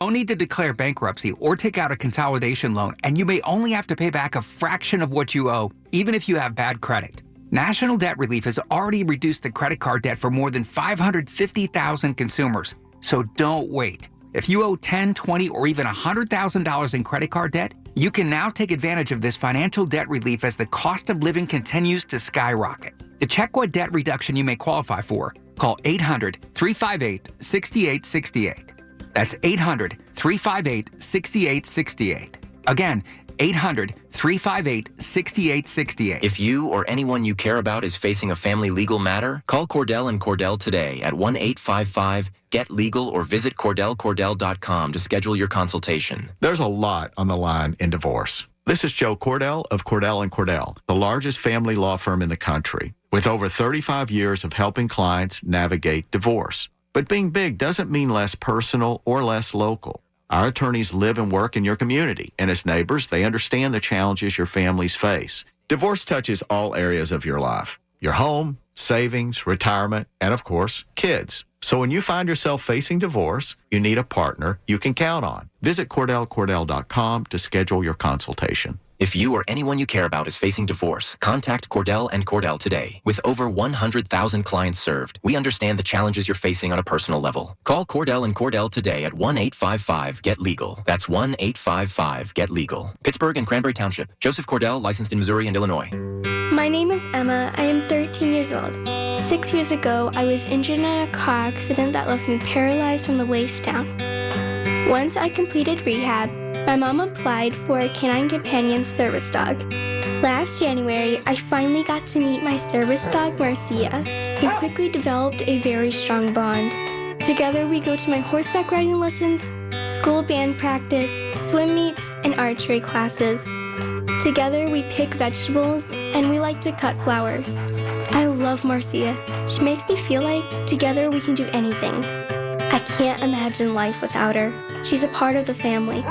Don't need to declare bankruptcy or take out a consolidation loan, and you may only have to pay back a fraction of what you owe, even if you have bad credit. National Debt Relief has already reduced the credit card debt for more than 550,000 consumers. So don't wait. If you owe $10, $20, or even $100,000 in credit card debt, you can now take advantage of this financial debt relief as the cost of living continues to skyrocket. To check what debt reduction you may qualify for, call 800-358-6868. That's 800-358-6868. Again, 800-358-6868. If you or anyone you care about is facing a family legal matter, call Cordell and Cordell today at 1-855-GET-LEGAL or visit CordellCordell.com to schedule your consultation. There's a lot on the line in divorce. This is Joe Cordell of Cordell & Cordell, the largest family law firm in the country, with over 35 years of helping clients navigate divorce. But being big doesn't mean less personal or less local. Our attorneys live and work in your community, and as neighbors, they understand the challenges your families face. Divorce touches all areas of your life: your home, savings, retirement, and of course, kids. So when you find yourself facing divorce, you need a partner you can count on. Visit CordellCordell.com to schedule your consultation. If you or anyone you care about is facing divorce, contact Cordell and Cordell today. With over 100,000 clients served, we understand the challenges you're facing on a personal level. Call Cordell and Cordell today at 1-855-GET-LEGAL. That's 1-855-GET-LEGAL. Pittsburgh and Cranberry Township. Joseph Cordell, licensed in Missouri and Illinois. My name is Emma. I am 13 years old. 6 years ago, I was injured in a car accident that left me paralyzed from the waist down. Once I completed rehab, my mom applied for a canine companion service dog. Last January, I finally got to meet my service dog, Marcia. We quickly developed a very strong bond. Together, we go to my horseback riding lessons, school band practice, swim meets, and archery classes. Together, we pick vegetables, and we like to cut flowers. I love Marcia. She makes me feel like together we can do anything. I can't imagine life without her. She's a part of the family.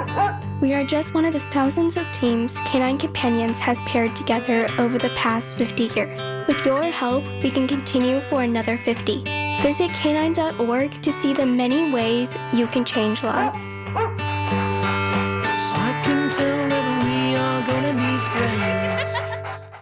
We are just one of the thousands of teams Canine Companions has paired together over the past 50 years. With your help, we can continue for another 50. Visit canine.org to see the many ways you can change lives.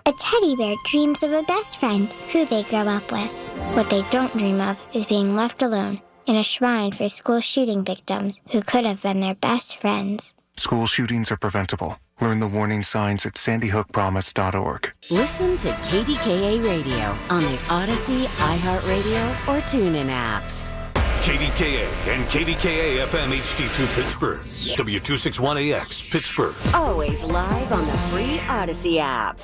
A teddy bear dreams of a best friend who they grow up with. What they don't dream of is being left alone in a shrine for school shooting victims who could have been their best friends. School shootings are preventable. Learn the warning signs at sandyhookpromise.org. Listen to KDKA Radio on the Odyssey, iHeartRadio, or TuneIn apps. KDKA and KDKA-FM HD2 Pittsburgh. W261AX Pittsburgh. Always live on the free Odyssey app.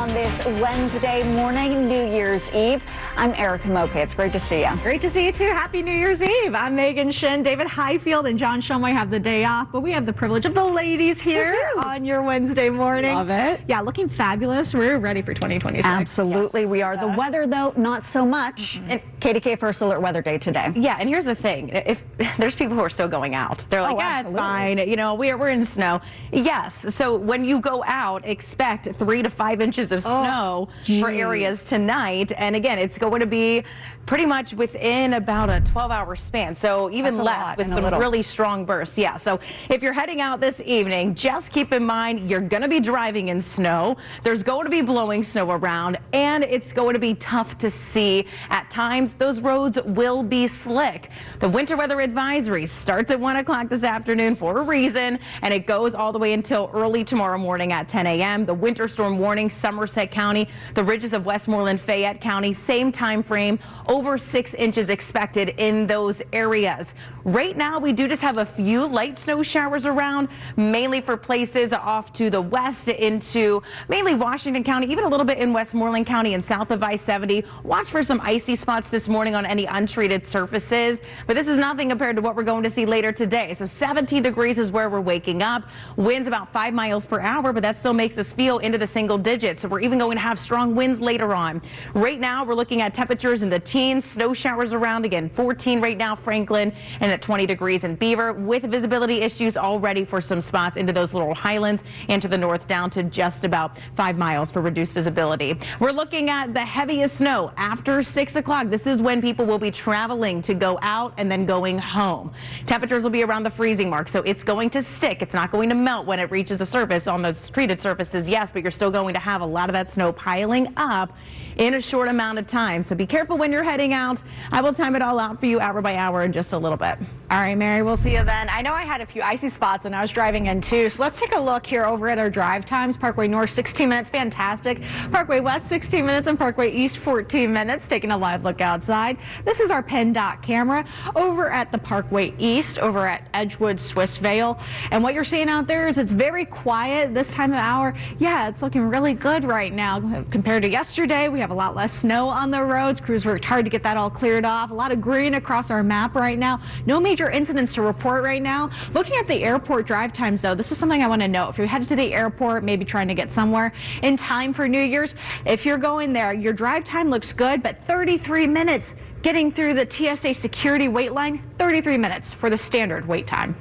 This Wednesday morning, New Year's Eve. I'm Erica Moke. It's great to see you. Great to see you too. Happy New Year's Eve. I'm Megan Shin. David Highfield and John Shumway have the day off, but we have the privilege of the ladies here on your Wednesday morning. Love it. Yeah, looking fabulous. We're ready for 2026. Absolutely. Yes. We are. The weather, though, not so much. And KDK First Alert Weather Day today. Yeah, and here's the thing. If there's people who are still going out, they're like, yeah, absolutely. It's fine. You know, we're in snow. Yes. So when you go out, expect 3 to 5 inches of snow for areas tonight. And again, it's going to be pretty much within about a 12-hour span. So even less with some really strong bursts. Yeah. So if you're heading out this evening, just keep in mind you're going to be driving in snow. There's going to be blowing snow around, and it's going to be tough to see at times. Those roads will be slick. The winter weather advisory starts at 1 o'clock this afternoon for a reason, and it goes all the way until early tomorrow morning at 10 a.m. The winter storm warning, Somerset County, the ridges of Westmoreland, Fayette County, same time frame, over 6 inches expected in those areas. Right now, we do just have a few light snow showers around, mainly for places off to the west into mainly Washington County, even a little bit in Westmoreland County and south of I-70. Watch for some icy spots this morning on any untreated surfaces, but this is nothing compared to what we're going to see later today. So 17 degrees is where we're waking up. Winds about 5 miles per hour, but that still makes us feel into the single digits. So we're even going to have strong winds later on. Right now, we're looking at temperatures in the teens. 15 snow showers around. Again, 14 right now, Franklin, and at 20 degrees in Beaver, with visibility issues already for some spots into those little highlands and to the north down to just about 5 miles for reduced visibility. We're looking at the heaviest snow after 6 o'clock. This is when people will be traveling to go out and then going home. Temperatures will be around the freezing mark, so it's going to stick. It's not going to melt when it reaches the surface. On those treated surfaces, yes, but you're still going to have a lot of that snow piling up in a short amount of time. So be careful when you're heading out. I will time it all out for you hour by hour in just a little bit. All right, Mary, we'll see you then. I know I had a few icy spots when I was driving in too, so let's take a look here over at our drive times. Parkway North, 16 minutes, fantastic. Parkway West, 16 minutes, and Parkway East, 14 minutes. Taking a live look outside. This is our PennDOT camera over at the Parkway East, over at Edgewood, Swiss Vale. And what you're seeing out there is it's very quiet this time of hour. Yeah, it's looking really good right now. Compared to yesterday, we have a lot less snow on the roads. Crews worked hard to get that all cleared off. A lot of green across our map right now. No major incidents to report right now. Looking at the airport drive times, though, this is something I want to know. If you're headed to the airport, maybe trying to get somewhere in time for New Year's, if you're going there, your drive time looks good, but 33 minutes getting through the TSA security wait line, 33 minutes for the standard wait time.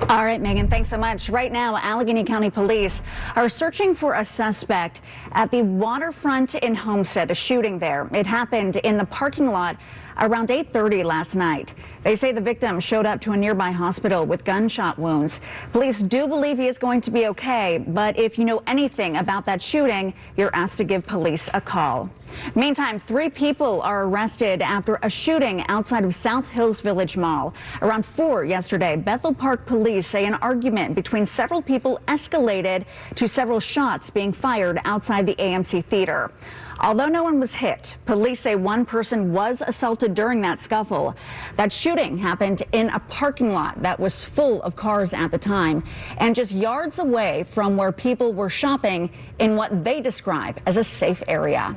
All right, Megan, thanks so much. Right now, Allegheny County Police are searching for a suspect at the waterfront in Homestead, a shooting there. It happened in the parking lot around 8:30 last night. They say the victim showed up to a nearby hospital with gunshot wounds. Police do believe he is going to be okay, but if you know anything about that shooting, you're asked to give police a call. Meantime, 3 people are arrested after a shooting outside of South Hills Village Mall. Around 4 yesterday, Bethel Park police say an argument between several people escalated to several shots being fired outside the AMC Theater. Although no one was hit, police say one person was assaulted during that scuffle. That shooting happened in a parking lot that was full of cars at the time and just yards away from where people were shopping in what they describe as a safe area.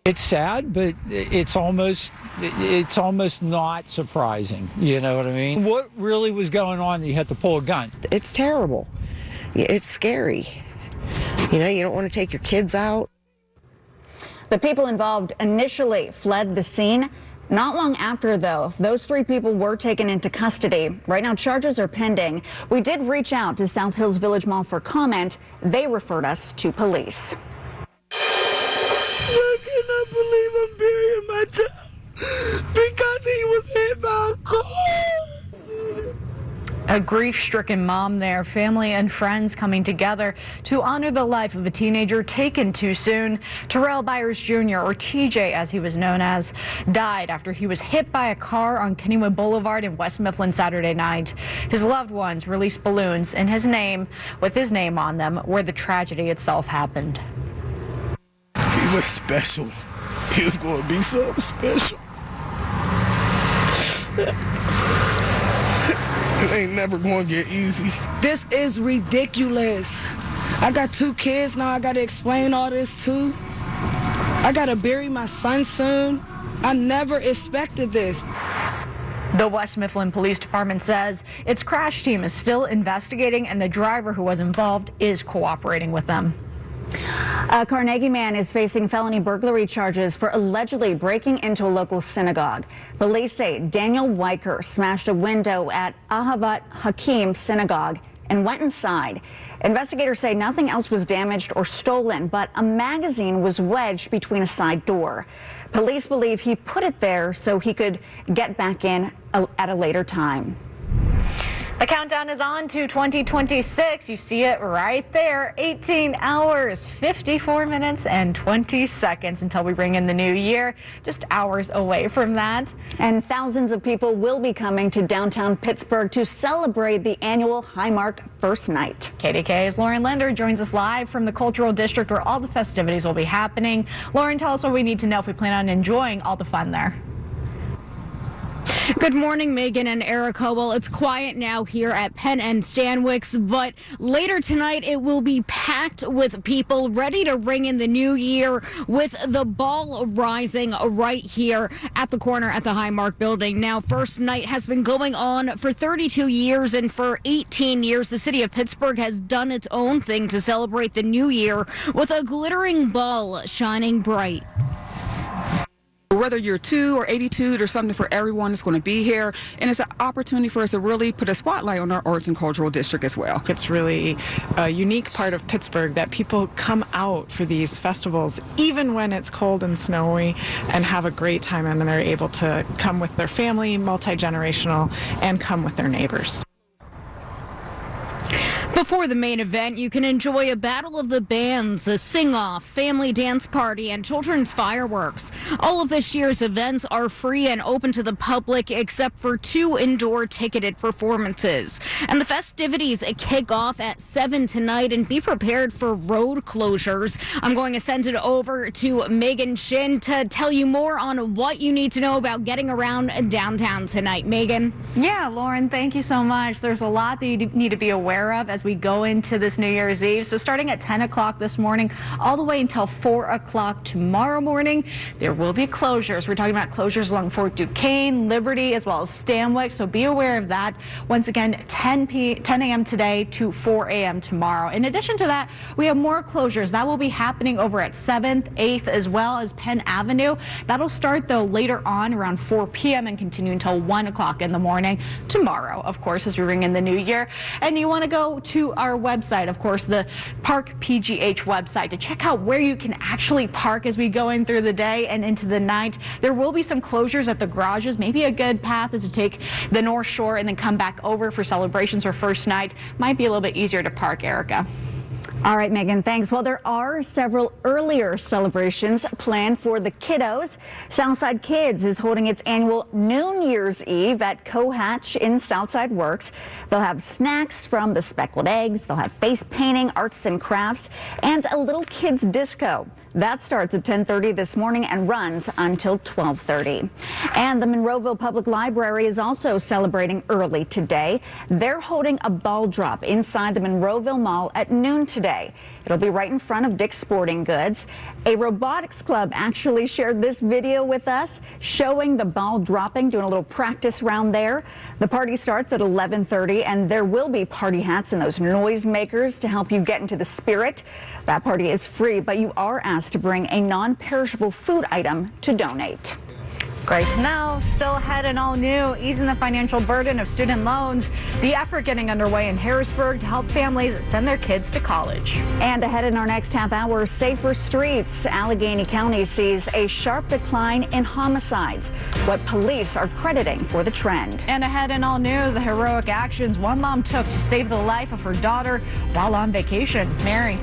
It's sad, but it's almost not surprising. You know what I mean? What really was going on that you had to pull a gun? It's terrible. It's scary. You know, you don't want to take your kids out. The people involved initially fled the scene. Not long after, though, those 3 people were taken into custody. Right now, charges are pending. We did reach out to South Hills Village Mall for comment. They referred us to police. I cannot believe I'm burying my child because he was hit by a car. A grief-stricken mom there, family and friends coming together to honor the life of a teenager taken too soon. Terrell Byers Jr., or TJ as he was known as, died after he was hit by a car on Kennywood Boulevard in West Mifflin Saturday night. His loved ones released balloons in his name, with his name on them, where the tragedy itself happened. He was special. He was going to be something special. It ain't never going to get easy. This is ridiculous. I got 2 kids now. I got to explain all this too. I got to bury my son soon. I never expected this. The West Mifflin Police Department says its crash team is still investigating and the driver who was involved is cooperating with them. A Carnegie man is facing felony burglary charges for allegedly breaking into a local synagogue. Police say Daniel Weicker smashed a window at Ahavat Hakim Synagogue and went inside. Investigators say nothing else was damaged or stolen, but a magazine was wedged between a side door. Police believe he put it there so he could get back in at a later time. The countdown is on to 2026. You see it right there. 18 hours, 54 minutes, and 20 seconds until we bring in the new year. Just hours away from that. And thousands of people will be coming to downtown Pittsburgh to celebrate the annual Highmark First Night. KDKA's Lauren Linder joins us live from the Cultural District where all the festivities will be happening. Lauren, tell us what we need to know if we plan on enjoying all the fun there. Good morning, Megan and Erica. Well, it's quiet now here at Penn and Stanwix, but later tonight it will be packed with people ready to ring in the new year with the ball rising right here at the corner at the Highmark building. Now, First Night has been going on for 32 years, and for 18 years, the city of Pittsburgh has done its own thing to celebrate the new year with a glittering ball shining bright. whether you're 2 or 82, there's something for everyone that's going to be here. And it's an opportunity for us to really put a spotlight on our arts and cultural district as well. It's really a unique part of Pittsburgh that people come out for these festivals, even when it's cold and snowy, and have a great time, and they're able to come with their family, multi-generational, and come with their neighbors. Before the main event, you can enjoy a battle of the bands, a sing-off, family dance party, and children's fireworks. All of this year's events are free and open to the public except for 2 indoor ticketed performances. And the festivities kick off at 7 tonight, and be prepared for road closures. I'm going to send it over to Megan Shin to tell you more on what you need to know about getting around downtown tonight. Megan? Yeah, Lauren, thank you so much. There's a lot that you need to be aware of as we go into this New Year's Eve. So starting at 10 o'clock this morning, all the way until 4 o'clock tomorrow morning, there will be closures. We're talking about closures along Fort Duquesne, Liberty, as well as Stanwix. So be aware of that. Once again, 10 a.m. today to 4 a.m. tomorrow. In addition to that, we have more closures. That will be happening over at 7th, 8th, as well as Penn Avenue. That'll start, though, later on around 4 p.m. and continue until 1 o'clock in the morning tomorrow, of course, as we ring in the new year. And you want to go to our website, of course, the Park PGH website, to check out where you can actually park as we go in through the day and into the night. There will be some closures at the garages. Maybe a good path is to take the North Shore and then come back over for celebrations or first night. Might be a little bit easier to park, Erica. All right, Megan, thanks. Well, there are several earlier celebrations planned for the kiddos. Southside Kids is holding its annual New Year's Eve at Cohatch in Southside Works. They'll have snacks from the speckled eggs. They'll have face painting, arts and crafts, and a little kids disco. That starts at 10:30 this morning and runs until 12:30. And the Monroeville Public Library is also celebrating early today. They're holding a ball drop inside the Monroeville Mall at noon today. It'll be right in front of Dick's Sporting Goods. A robotics club actually shared this video with us showing the ball dropping, doing a little practice round there. The party starts at 11:30, and there will be party hats and those noise makers to help you get into the spirit. That party is free, but you are asked to bring a non-perishable food item to donate. Great to know. Still ahead and all new, easing the financial burden of student loans. The effort getting underway in Harrisburg to help families send their kids to college. And ahead in our next half hour, safer streets. Allegheny County sees a sharp decline in homicides. What police are crediting for the trend. And ahead and all new, the heroic actions one mom took to save the life of her daughter while on vacation. Mary.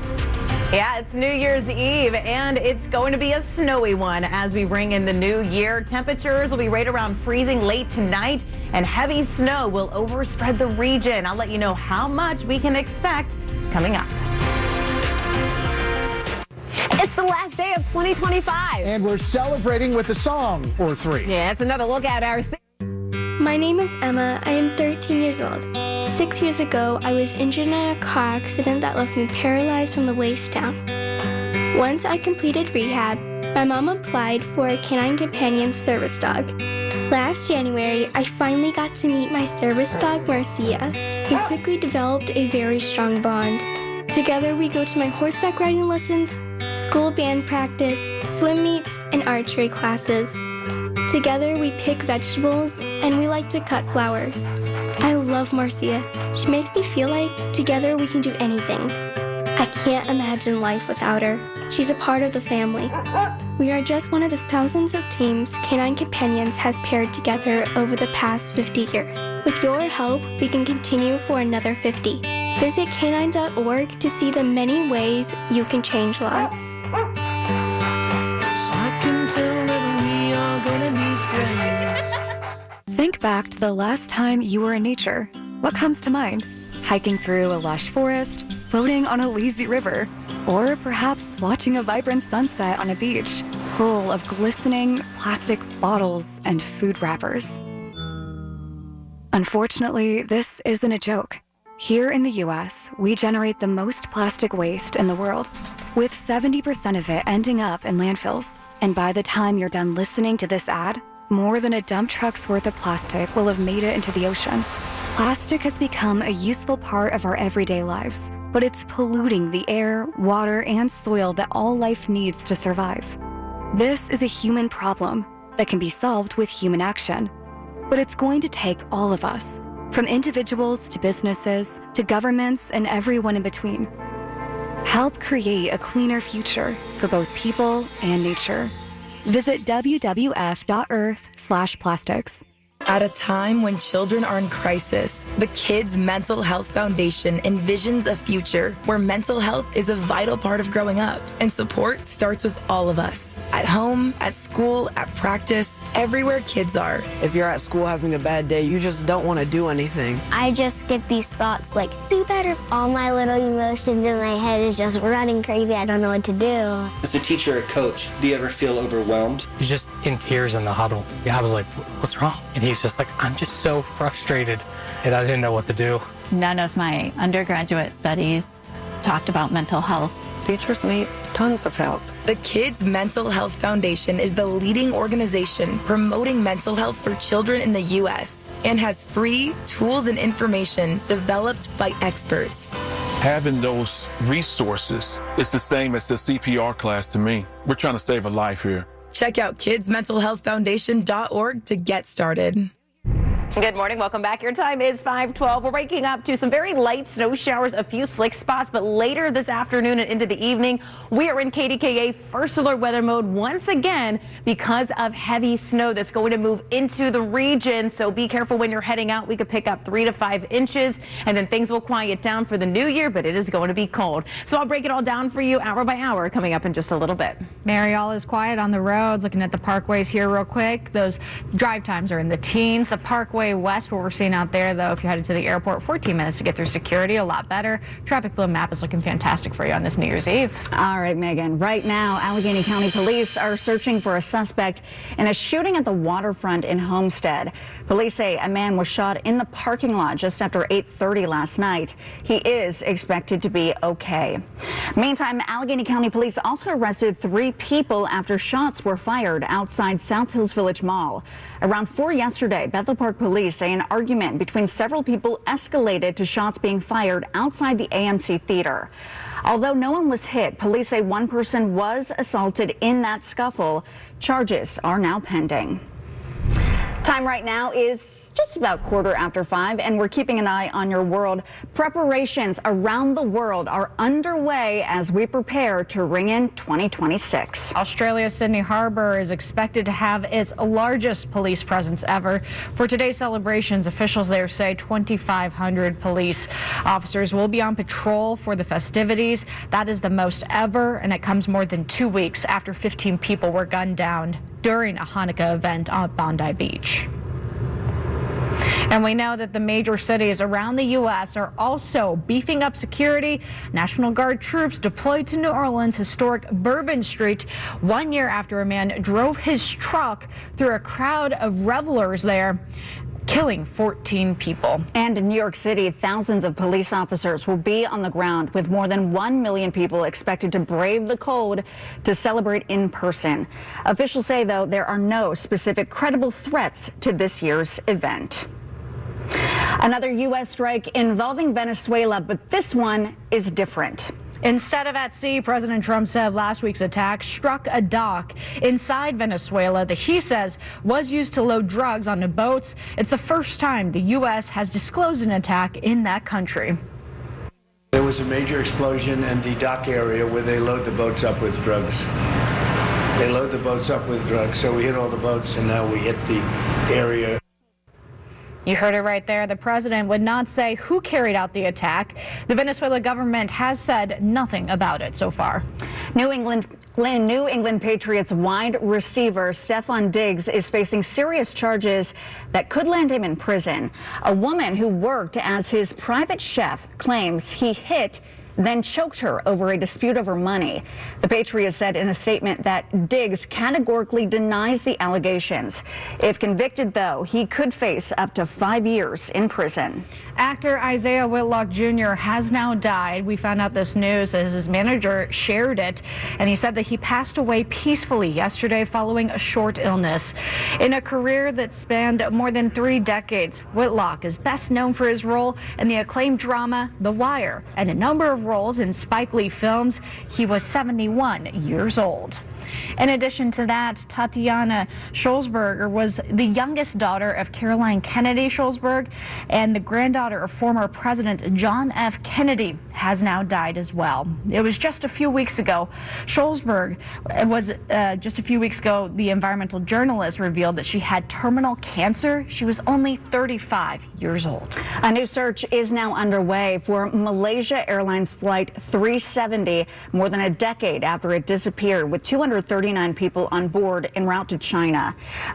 Yeah, it's New Year's Eve, and it's going to be a snowy one as we ring in the new year. Temperatures will be right around freezing late tonight, and heavy snow will overspread the region. I'll let you know how much we can expect coming up. It's the last day of 2025. And we're celebrating with a song or 3. Yeah, it's another look at our... My name is Emma. I am 13 years old. 6 years ago, I was injured in a car accident that left me paralyzed from the waist down. Once I completed rehab, my mom applied for a canine companion service dog. Last January, I finally got to meet my service dog, Marcia. We quickly developed a very strong bond. Together, we go to my horseback riding lessons, school band practice, swim meets, and archery classes. Together, we pick vegetables, and we like to cut flowers. I love Marcia. She makes me feel like together we can do anything. I can't imagine life without her. She's a part of the family. We are just one of the thousands of teams Canine Companions has paired together over the past 50 years. With your help, we can continue for another 50. Visit canine.org to see the many ways you can change lives. Think back to the last time you were in nature. What comes to mind? Hiking through a lush forest, floating on a lazy river, or perhaps watching a vibrant sunset on a beach full of glistening plastic bottles and food wrappers. Unfortunately, this isn't a joke. Here in the US, we generate the most plastic waste in the world, with 70% of it ending up in landfills. And by the time you're done listening to this ad, more than a dump truck's worth of plastic will have made it into the ocean. Plastic has become a useful part of our everyday lives, but it's polluting the air, water, and soil that all life needs to survive. This is a human problem. that can be solved with human action. But it's going to take all of us, from individuals to businesses to governments and everyone in between. Help create a cleaner future for both people and nature. Visit wwf.earth/plastics. At a time when children are in crisis, the Kids Mental Health Foundation envisions a future where mental health is a vital part of growing up, and support starts with all of us. At home, at school, at practice, everywhere kids are. If you're at school having a bad day, you just don't want to do anything. I just get these thoughts like, do better. All my little emotions in my head is just running crazy. I don't know what to do. As a teacher or coach, do you ever feel overwhelmed? He's just in tears in the huddle. Yeah, I was like, what's wrong? And he's just like, I'm just so frustrated, and I didn't know what to do. None of my undergraduate studies talked about mental health. Teachers need tons of help. The Kids Mental Health Foundation is the leading organization promoting mental health for children in the U.S. and has free tools and information developed by experts. Having those resources is the same as the CPR class to me. We're trying to save a life here. Check out kidsmentalhealthfoundation.org to get started. Good morning. Welcome back. Your time is 5:12. We're waking up to some very light snow showers, a few slick spots, but later this afternoon and into the evening, we are in KDKA first alert weather mode once again because of heavy snow that's going to move into the region. So be careful when you're heading out. We could pick up 3 to 5 inches and then things will quiet down for the new year, but it is going to be cold. So I'll break it all down for you hour by hour coming up in just a little bit. Mary, all is quiet on the roads. Looking at the parkways here real quick. Those drive times are in the teens. The Parkway West, what we're seeing out there, though, if you're headed to the airport, 14 minutes to get through security, a lot better. Traffic flow map is looking fantastic for you on this New Year's Eve. All right, Megan. Right now, Allegheny County Police are searching for a suspect in a shooting at the waterfront in Homestead. Police say a man was shot in the parking lot just after 8:30 last night. He is expected to be okay. Meantime, Allegheny County Police also arrested 3 people after shots were fired outside South Hills Village Mall. Around 4 yesterday, Bethel Park Police say an argument between several people escalated to shots being fired outside the AMC Theater. Although no one was hit, police say one person was assaulted in that scuffle. Charges are now pending. Time right now is just about 5:15, and we're keeping an eye on your world. Preparations around the world are underway as we prepare to ring in 2026. Australia's Sydney Harbour is expected to have its largest police presence ever. For today's celebrations, officials there say 2,500 police officers will be on patrol for the festivities. That is the most ever, and it comes more than 2 weeks after 15 people were gunned down during a Hanukkah event on Bondi Beach. And we know that the major cities around the U.S. are also beefing up security. National Guard troops deployed to New Orleans' historic Bourbon Street 1 year after a man drove his truck through a crowd of revelers there, killing 14 people. And in New York City, thousands of police officers will be on the ground with more than 1 million people expected to brave the cold to celebrate in person. Officials say, though, there are no specific credible threats to this year's event. Another U.S. strike involving Venezuela, but this one is different. Instead of at sea, President Trump said last week's attack struck a dock inside Venezuela that he says was used to load drugs onto boats. It's the first time the U.S. has disclosed an attack in that country. There was a major explosion in the dock area where they load the boats up with drugs. They load the boats up with drugs, so we hit all the boats, and now we hit the area. You heard it right there. The president would not say who carried out the attack. The Venezuela government has said nothing about it so far. New England Patriots wide receiver Stefon Diggs is facing serious charges that could land him in prison. A woman who worked as his private chef claims he hit then choked her over a dispute over money. The Patriots said in a statement that Diggs categorically denies the allegations. If convicted, though, he could face up to 5 years in prison. Actor Isaiah Whitlock Jr. has now died. We found out this news as his manager shared it, and he said that he passed away peacefully yesterday following a short illness. In a career that spanned more than 3 decades, Whitlock is best known for his role in the acclaimed drama The Wire and a number of roles in Spike Lee films. He was 71 years old. In addition to that, Tatiana Schulzberger was the youngest daughter of Caroline Kennedy Schulzberg, and the granddaughter of former President John F. Kennedy has now died as well. It was just a few weeks ago. Schulzberg was just a few weeks ago, the environmental journalist revealed that she had terminal cancer. She was only 35 years old. A new search is now underway for Malaysia Airlines Flight 370, more than a decade after it disappeared with 239 people on board en route to China.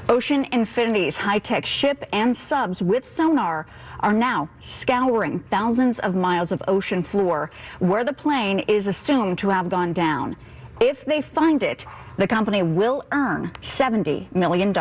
Ocean Infinity's high-tech ship and subs with sonar are now scouring thousands of miles of ocean floor where the plane is assumed to have gone down. If they find it, the company will earn $70 million.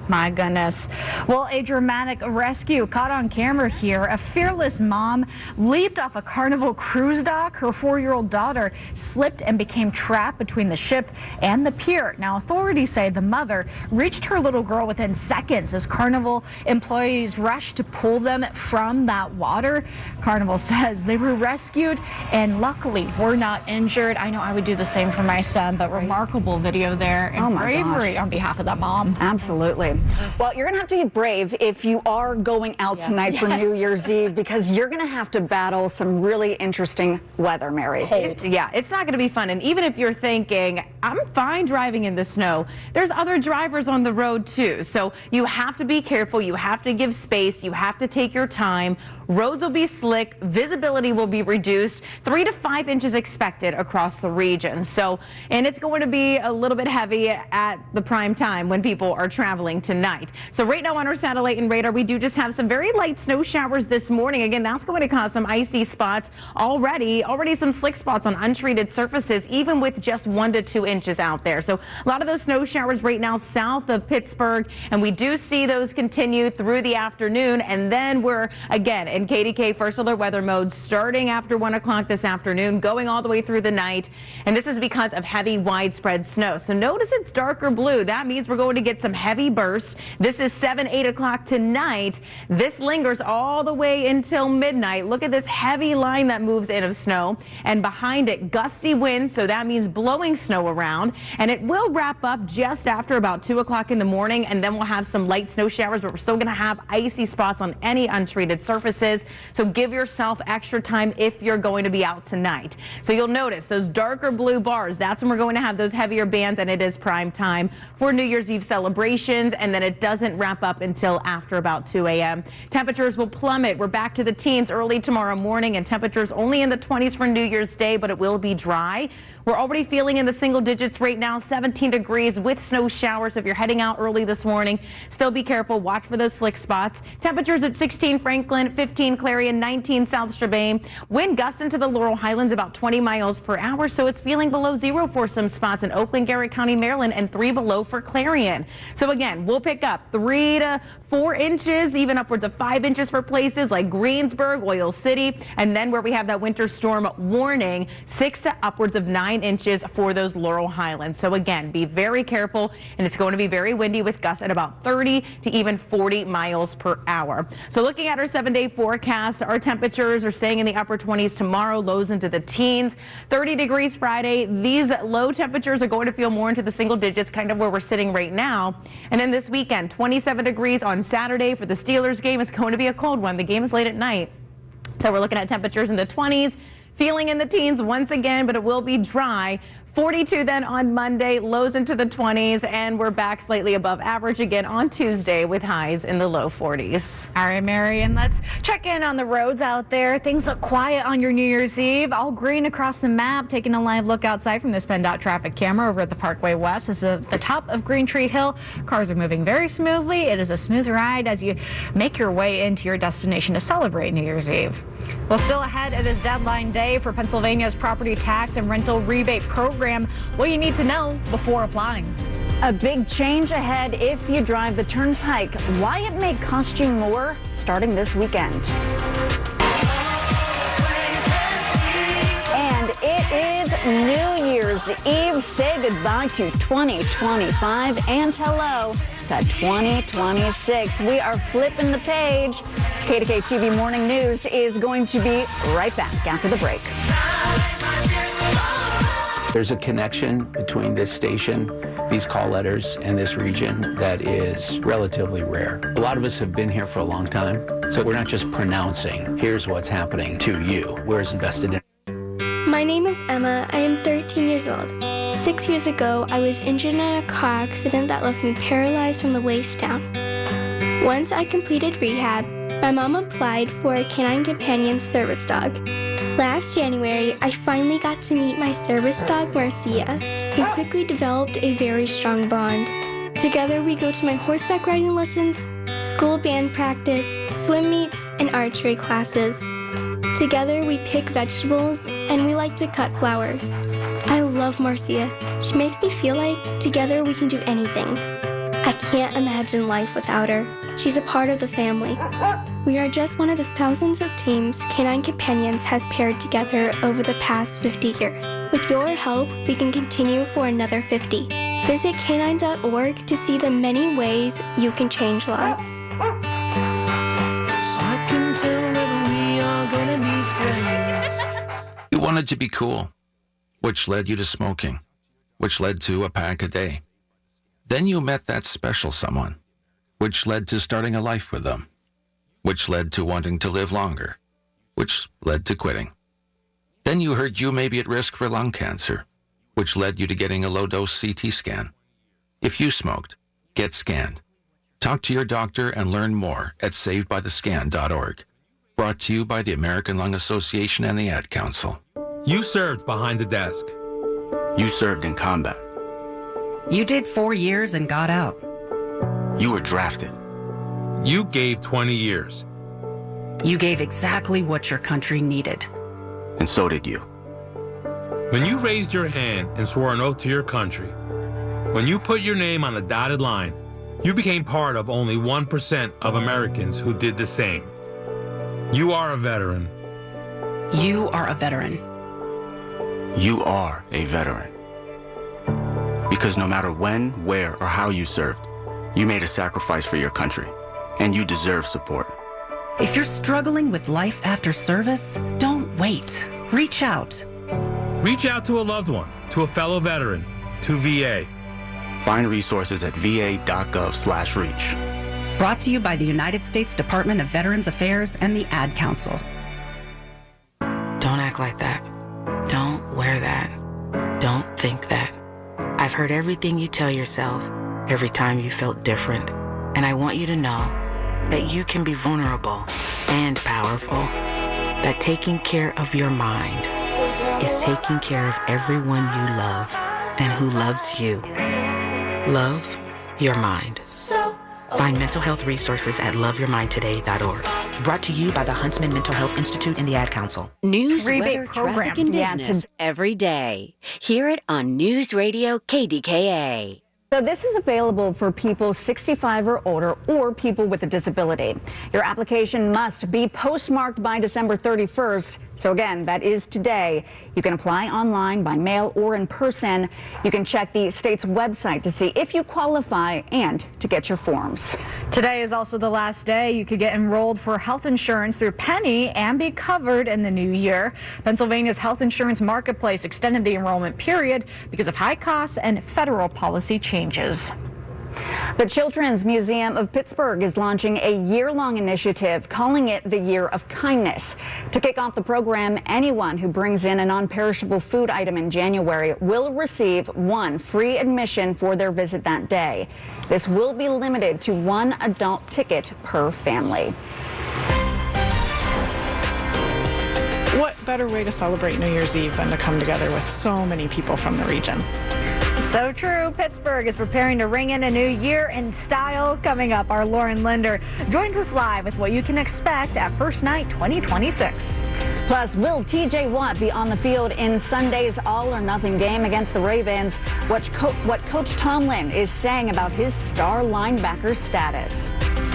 My goodness. Well, a dramatic rescue caught on camera here. A fearless mom leaped off a Carnival cruise dock. Her 4-year-old daughter slipped and became trapped between the ship and the pier. Now, authorities say the mother reached her little girl within seconds as Carnival employees rushed to pull them from that water. Carnival says they were rescued and luckily were not injured. I know I would do the same for my son, but remarkable video there and bravery on behalf of that mom. Absolutely. Well, you're going to have to be brave if you are going out tonight for New Year's Eve, because you're going to have to battle some really interesting weather, Mary. Yeah, it's not going to be fun. And even if you're thinking, I'm fine driving in the snow, there's other drivers on the road too. So you have to be careful. You have to give space. You have to take your time. Roads will be slick. Visibility will be reduced. 3 to 5 inches expected across the region. So, and it's going to be a little bit heavy at the prime time when people are traveling tonight. So right now on our satellite and radar, we do just have some very light snow showers this morning. Again, that's going to cause some icy spots already some slick spots on untreated surfaces, even with just 1 to 2 inches out there. So a lot of those snow showers right now south of Pittsburgh, and we do see those continue through the afternoon. And then we're again in KDK first alert weather mode starting after 1 o'clock this afternoon, going all the way through the night. And this is because of heavy widespread snow. So notice it's darker blue. That means we're going to get some heavy bursts. This is 7, 8 o'clock tonight. This lingers all the way until midnight. Look at this heavy line that moves in of snow, and behind it gusty winds. So that means blowing snow around, and it will wrap up just after about 2 o'clock in the morning. And then we'll have some light snow showers, but we're still going to have icy spots on any untreated surfaces. So give yourself extra time if you're going to be out tonight. So you'll notice those darker blue bars. That's when we're going to have those heavier bands, and it is prime time for New Year's Eve celebrations. And then it doesn't wrap up until after about 2 a.m. Temperatures will plummet. We're back to the teens early tomorrow morning, and temperatures only in the 20s for New Year's Day, but it will be dry. We're already feeling in the single digits right now, 17 degrees with snow showers. If you're heading out early this morning, still be careful. Watch for those slick spots. Temperatures at 16 Franklin, 15 Clarion, 19 South Strabane. Wind gusts into the Laurel Highlands about 20 miles per hour, so it's feeling below 0 for some spots in Oakland, Garrett County, Maryland, and 3 below for Clarion. So again, we'll pick up 3 to 4 inches, even upwards of 5 inches for places like Greensburg, Oil City, and then where we have that winter storm warning, 6 to upwards of 9 inches for those Laurel Highlands. So again, be very careful, and it's going to be very windy with gusts at about 30 to even 40 miles per hour. So looking at our 7-day forecast, our temperatures are staying in the upper 20s tomorrow, lows into the teens, 30 degrees Friday. These low temperatures are going to feel more into the single digits, kind of where we're sitting right now. And then this weekend, 27 degrees on Saturday for the Steelers game. It's going to be a cold one. The game is late at night. So we're looking at temperatures in the 20s, feeling in the teens once again, but it will be dry. 42 then on Monday, lows into the 20s, and we're back slightly above average again on Tuesday with highs in the low 40s. All right, Mary, and let's check in on the roads out there. Things look quiet on your New Year's Eve. All green across the map. Taking a live look outside from this PennDOT traffic camera over at the Parkway West. This is the top of Green Tree Hill. Cars are moving very smoothly. It is a smooth ride as you make your way into your destination to celebrate New Year's Eve. Well, still ahead, it is deadline day for Pennsylvania's property tax and rental rebate program. What you need to know before applying. A big change ahead if you drive the Turnpike. Why it may cost you more starting this weekend. And it is New Year's Eve. Say goodbye to 2025 and hello to 2026. We are flipping the page. KDKA TV Morning News is going to be right back after the break. There's a connection between this station, these call letters, and this region that is relatively rare. A lot of us have been here for a long time, so we're not just pronouncing, here's what's happening to you. We're as invested in. My name is Emma. I am 13 years old. 6 years ago, I was injured in a car accident that left me paralyzed from the waist down. Once I completed rehab, my mom applied for a canine companion service dog. Last January, I finally got to meet my service dog, Marcia. We quickly developed a very strong bond. Together, we go to my horseback riding lessons, school band practice, swim meets, and archery classes. Together, we pick vegetables, and we like to cut flowers. I love Marcia. She makes me feel like together we can do anything. I can't imagine life without her. She's a part of the family. We are just one of the thousands of teams Canine Companions has paired together over the past 50 years. With your help, we can continue for another 50. Visit canine.org to see the many ways you can change lives. You wanted to be cool, which led you to smoking, which led to a pack a day. Then you met that special someone, which led to starting a life with them, which led to wanting to live longer, which led to quitting. Then you heard you may be at risk for lung cancer, which led you to getting a low-dose CT scan. If you smoked, get scanned. Talk to your doctor and learn more at savedbythescan.org. Brought to you by the American Lung Association and the Ad Council. You served behind the desk. You served in combat. You did 4 years and got out. You were drafted. You gave 20 years. You gave exactly what your country needed. And so did you. When you raised your hand and swore an oath to your country, when you put your name on a dotted line, you became part of only 1% of Americans who did the same. You are a veteran. You are a veteran. You are a veteran. Because no matter when, where, or how you served, you made a sacrifice for your country, and you deserve support. If you're struggling with life after service, don't wait. Reach out. Reach out to a loved one, to a fellow veteran, to VA. Find resources at va.gov/reach. Brought to you by the United States Department of Veterans Affairs and the Ad Council. Don't act like that. Don't wear that. Don't think that. I've heard everything you tell yourself every time you felt different. And I want you to know that you can be vulnerable and powerful. That taking care of your mind is taking care of everyone you love and who loves you. Love your mind. Find mental health resources at loveyourmindtoday.org. Brought to you by the Huntsman Mental Health Institute and the Ad Council. News, weather, traffic, and business every day. Hear it on News Radio KDKA. So this is available for people 65 or older or people with a disability. Your application must be postmarked by December 31st. So again, that is today. You can apply online, by mail, or in person. You can check the state's website to see if you qualify and to get your forms. Today is also the last day you could get enrolled for health insurance through Penny and be covered in the new year. Pennsylvania's health insurance marketplace extended the enrollment period because of high costs and federal policy changes. The Children's Museum of Pittsburgh is launching a year-long initiative calling it the Year of Kindness. To kick off the program, anyone who brings in a non-perishable food item in January will receive one free admission for their visit that day. This will be limited to one adult ticket per family. What better way to celebrate New Year's Eve than to come together with so many people from the region? So true. Pittsburgh is preparing to ring in a new year in style. Coming up, our Lauren Linder joins us live with what you can expect at First Night 2026. Plus, will TJ Watt be on the field in Sunday's all-or-nothing game against the Ravens? What Coach Tomlin is saying about his star linebacker status.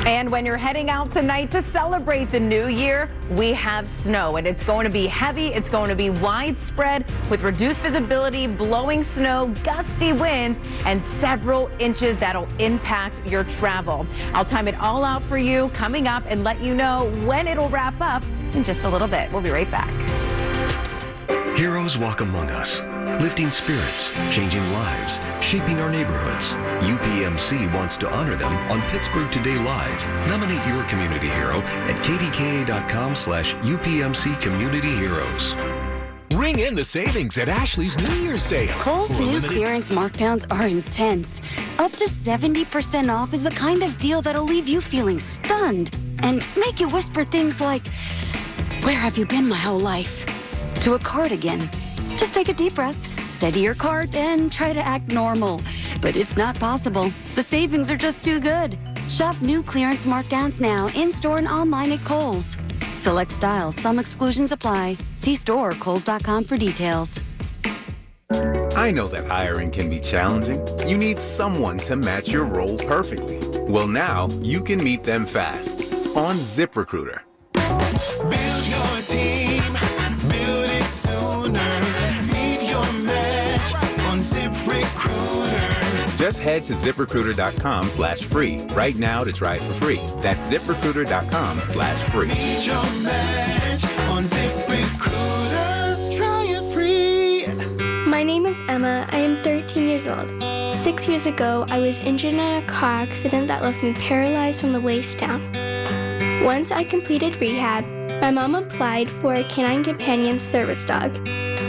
And when you're heading out tonight to celebrate the new year, we have snow, and it's going to be heavy. It's going to be widespread with reduced visibility, blowing snow, gusty winds, and several inches that'll impact your travel. I'll time it all out for you coming up and let you know when it'll wrap up in just a little bit. We'll be right back. Heroes walk among us, lifting spirits, changing lives, shaping our neighborhoods. UPMC wants to honor them on Pittsburgh Today Live. Nominate your community hero at KDKA.com/UPMC Community Heroes. Ring in the savings at Ashley's New Year's sale. Kohl's new clearance markdowns are intense. Up to 70% off is the kind of deal that'll leave you feeling stunned and make you whisper things like, "Where have you been my whole life?" to a cardigan. Just take a deep breath, steady your cart, and try to act normal. But it's not possible. The savings are just too good. Shop new clearance markdowns now in-store and online at Kohl's. Select styles, some exclusions apply. See store or Kohl's.com for details. I know that hiring can be challenging. You need someone to match your role perfectly. Well, now you can meet them fast on ZipRecruiter. Build your team, build it sooner. Meet your match on ZipRecruiter. Just head to ZipRecruiter.com/free right now to try it for free. That's ZipRecruiter.com/free. Meet your match on ZipRecruiter. Try it free. My name is Emma. I am 13 years old. 6 years ago, I was injured in a car accident that left me paralyzed from the waist down. Once I completed rehab, my mom applied for a canine companion service dog.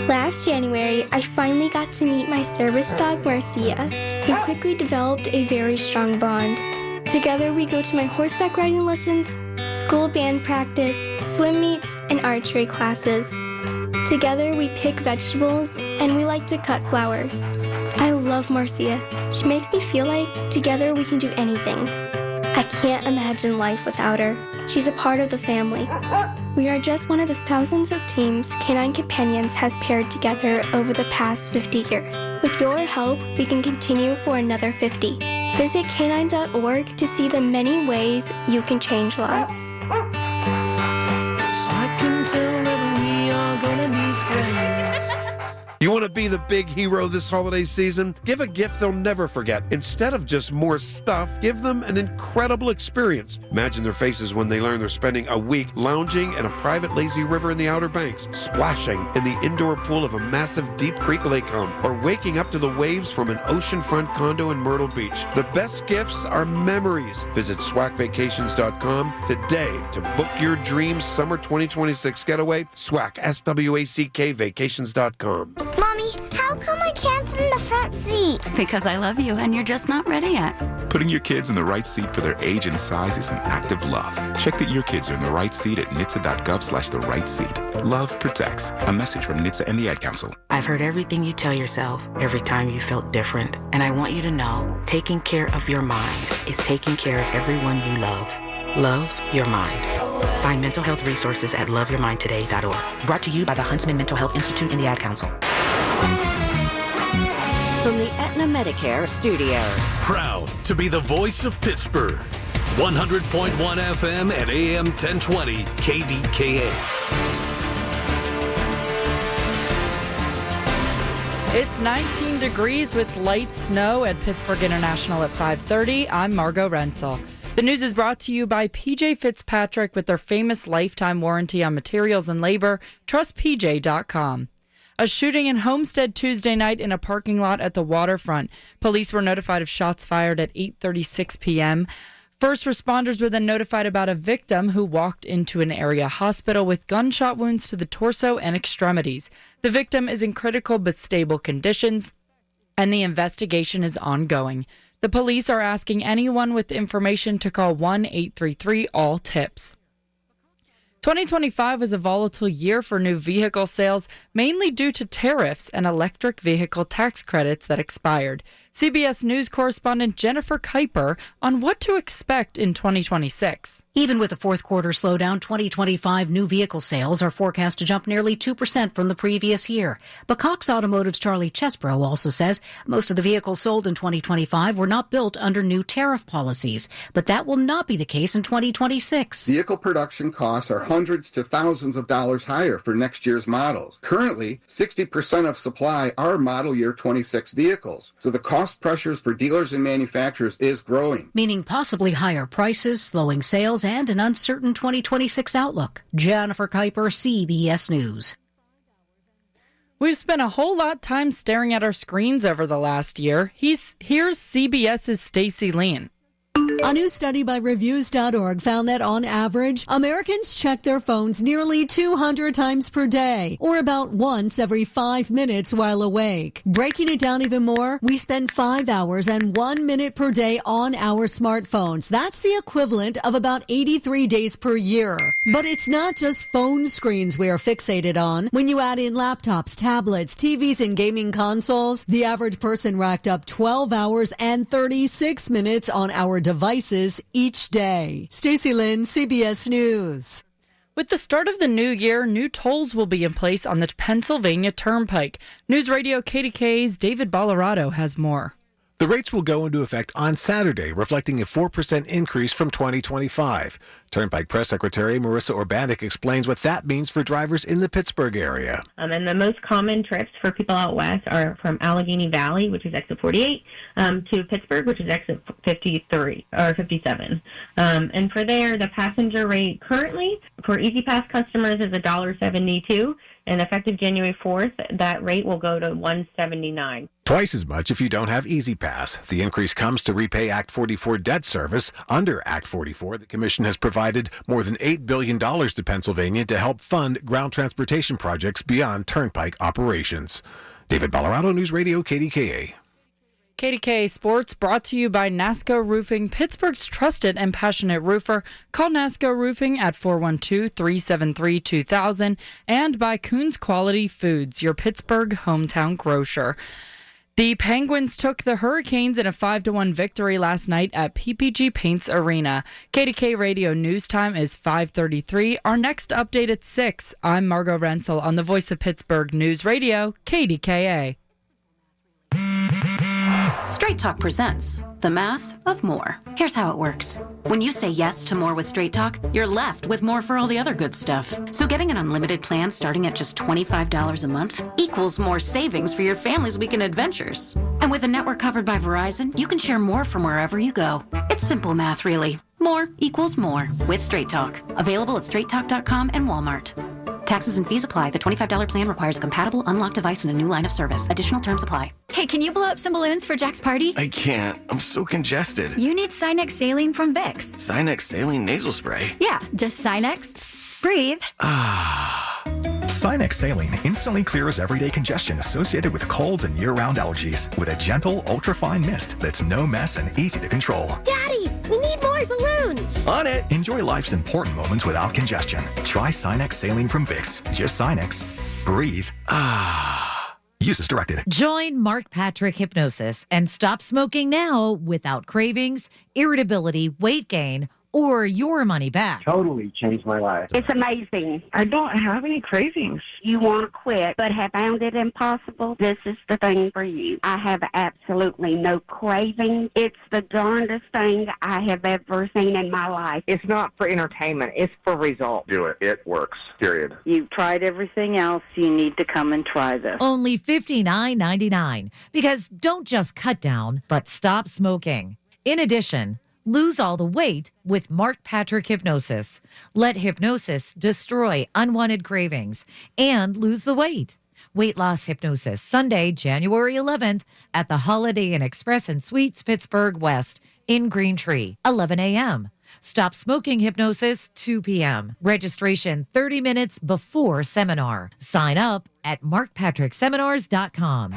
Last January, I finally got to meet my service dog, Marcia. We quickly developed a very strong bond. Together, we go to my horseback riding lessons, school band practice, swim meets, and archery classes. Together, we pick vegetables, and we like to cut flowers. I love Marcia. She makes me feel like together we can do anything. I can't imagine life without her. She's a part of the family. We are just one of the thousands of teams Canine Companions has paired together over the past 50 years. With your help, we can continue for another 50. Visit canine.org to see the many ways you can change lives. I can tell that we are gonna be friends. You want to be the big hero this holiday season? Give a gift they'll never forget. Instead of just more stuff, give them an incredible experience. Imagine their faces when they learn they're spending a week lounging in a private lazy river in the Outer Banks, splashing in the indoor pool of a massive Deep Creek lake home, or waking up to the waves from an oceanfront condo in Myrtle Beach. The best gifts are memories. Visit SWACvacations.com today to book your dream summer 2026 getaway. SWAC, SWACK vacations.com. Mommy, how come I can't sit in the front seat? Because I love you and you're just not ready yet. Putting your kids in the right seat for their age and size is an act of love. Check that your kids are in the right seat at NHTSA.gov/the-right seat. Love protects. A message from NHTSA and the Ad Council. I've heard everything you tell yourself every time you felt different. And I want you to know, taking care of your mind is taking care of everyone you love. Love your mind. Find mental health resources at loveyourmindtoday.org. Brought to you by the Huntsman Mental Health Institute and the Ad Council. From the Aetna Medicare Studios. Proud to be the voice of Pittsburgh. 100.1 FM and AM 1020 KDKA. It's 19 degrees with light snow at Pittsburgh International at 5:30. I'm Margot Rensel. The news is brought to you by PJ Fitzpatrick with their famous lifetime warranty on materials and labor. Trust PJ.com. A shooting in Homestead Tuesday night in a parking lot at the waterfront. Police were notified of shots fired at 8:36 p.m. First responders were then notified about a victim who walked into an area hospital with gunshot wounds to the torso and extremities. The victim is in critical but stable conditions, and the investigation is ongoing. The police are asking anyone with information to call 1-833-ALL-TIPS. 2025 was a volatile year for new vehicle sales, mainly due to tariffs and electric vehicle tax credits that expired. CBS News correspondent Jennifer Kuiper on what to expect in 2026. Even with a fourth quarter slowdown, 2025 new vehicle sales are forecast to jump nearly 2% from the previous year. But Cox Automotive's Charlie Chesbrough also says most of the vehicles sold in 2025 were not built under new tariff policies. But that will not be the case in 2026. Vehicle production costs are hundreds to thousands of dollars higher for next year's models. Currently, 60% of supply are model year 26 vehicles. So the cost pressures for dealers and manufacturers is growing. Meaning possibly higher prices, slowing sales, and an uncertain 2026 outlook. Jennifer Kuiper, CBS News. We've spent a whole lot of time staring at our screens over the last year. Here's CBS's Stacey Lean. A new study by Reviews.org found that on average, Americans check their phones nearly 200 times per day, or about once every 5 minutes while awake. Breaking it down even more, we spend 5 hours and 1 minute per day on our smartphones. That's the equivalent of about 83 days per year. But it's not just phone screens we are fixated on. When you add in laptops, tablets, TVs, and gaming consoles, the average person racked up 12 hours and 36 minutes on our devices each day. Stacey Lynn, CBS News. With the start of the new year, new tolls will be in place on the Pennsylvania Turnpike. News Radio KDKA's David Ballarado has more. The rates will go into effect on Saturday, reflecting a 4% increase from 2025. Turnpike Press Secretary Marissa Urbanik explains what that means for drivers in the Pittsburgh area. And the most common trips for people out west are from Allegheny Valley, which is exit 48, to Pittsburgh, which is exit 53 or 57. And for there, the passenger rate currently for Easy Pass customers is $1.72. And effective January 4th, that rate will go to $1.79. Twice as much if you don't have Easy Pass. The increase comes to repay Act 44 debt service. Under Act 44, the Commission has provided more than $8 billion to Pennsylvania to help fund ground transportation projects beyond turnpike operations. David Ballarado, News Radio, KDKA. KDKA Sports brought to you by NASCO Roofing, Pittsburgh's trusted and passionate roofer. Call NASCO Roofing at 412-373-2000 and by Coons Quality Foods, your Pittsburgh hometown grocer. The Penguins took the Hurricanes in a 5-1 victory last night at PPG Paints Arena. KDK Radio News Time is 5:33. Our next update at 6. I'm Margot Rensel on the Voice of Pittsburgh News Radio, KDKA. Straight Talk presents The Math of More. Here's how it works. When you say yes to more with Straight Talk, you're left with more for all the other good stuff. So getting an unlimited plan starting at just $25 a month equals more savings for your family's weekend adventures. And with a network covered by Verizon, you can share more from wherever you go. It's simple math, really. More equals more with Straight Talk. Available at straighttalk.com and Walmart. Taxes and fees apply. The $25 plan requires a compatible unlocked device and a new line of service. Additional terms apply. Hey, can you blow up some balloons for Jack's party? I can't. I'm so congested. You need Sinex Saline from Vicks. Sinex Saline Nasal Spray? Yeah, just Sinex. Breathe. Sinex Saline instantly clears everyday congestion associated with colds and year-round allergies with a gentle, ultra-fine mist that's no mess and easy to control. Daddy, we need more balloons. On it! Enjoy life's important moments without congestion. Try Sinex Saline from Vicks. Just Sinex. Breathe. Use as directed. Join Mark Patrick Hypnosis and stop smoking now without cravings, irritability, weight gain, or your money back. Totally changed my life. It's amazing. I don't have any cravings. You want to quit, but have found it impossible? This is the thing for you. I have absolutely no craving. It's the darndest thing I have ever seen in my life. It's not for entertainment. It's for results. Do it. It works. Period. You've tried everything else. You need to come and try this. Only $59.99. Because don't just cut down, but stop smoking. In addition, lose all the weight with Mark Patrick Hypnosis. Let hypnosis destroy unwanted cravings and lose the weight. Weight Loss Hypnosis, Sunday, January 11th at the Holiday Inn Express and Suites, Pittsburgh West in Green Tree, 11 a.m. Stop Smoking Hypnosis, 2 p.m. Registration 30 minutes before seminar. Sign up at markpatrickseminars.com.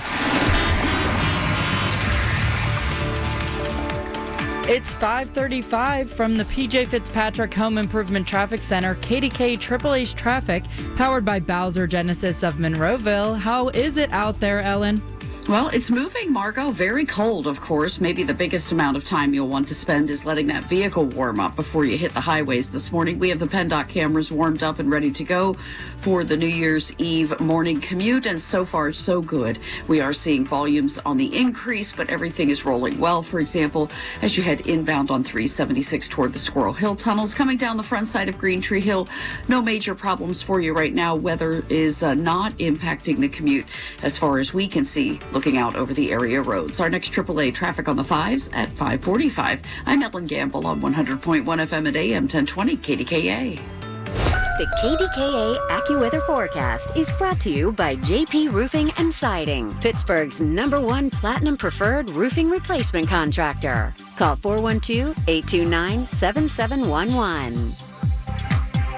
It's 5:35 from the PJ Fitzpatrick Home Improvement Traffic Center, KDK AAA's traffic, powered by Bowser Genesis of Monroeville. How is it out there, Ellen? Well, it's moving, Margot. Very cold, of course. Maybe the biggest amount of time you'll want to spend is letting that vehicle warm up before you hit the highways this morning. We have the PennDOT cameras warmed up and ready to go for the New Year's Eve morning commute, and so far, so good. We are seeing volumes on the increase, but everything is rolling well. For example, as you head inbound on 376 toward the Squirrel Hill tunnels, coming down the front side of Green Tree Hill, no major problems for you right now. Weather is not impacting the commute as far as we can see, looking out over the area roads. Our next AAA traffic on the 5s at 5:45. I'm Ellen Gamble on 100.1 FM at AM 1020 KDKA. The KDKA AccuWeather forecast is brought to you by JP Roofing and Siding, Pittsburgh's #1 Platinum Preferred roofing replacement contractor. Call 412-829-7711.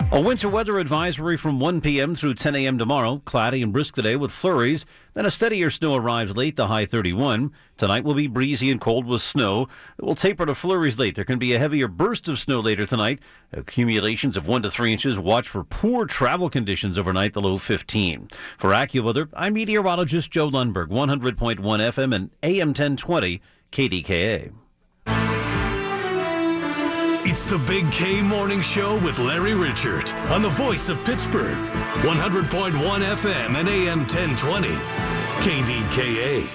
A winter weather advisory from 1 p.m. through 10 a.m. tomorrow. Cloudy and brisk today with flurries. Then a steadier snow arrives late, the high 31. Tonight will be breezy and cold with snow. It will taper to flurries late. There can be a heavier burst of snow later tonight. Accumulations of 1 to 3 inches. Watch for poor travel conditions overnight, the low 15. For AccuWeather, I'm meteorologist Joe Lundberg, 100.1 FM and AM 1020 KDKA. It's the Big K Morning Show with Larry Richert on the Voice of Pittsburgh, 100.1 FM and AM 1020, KDKA.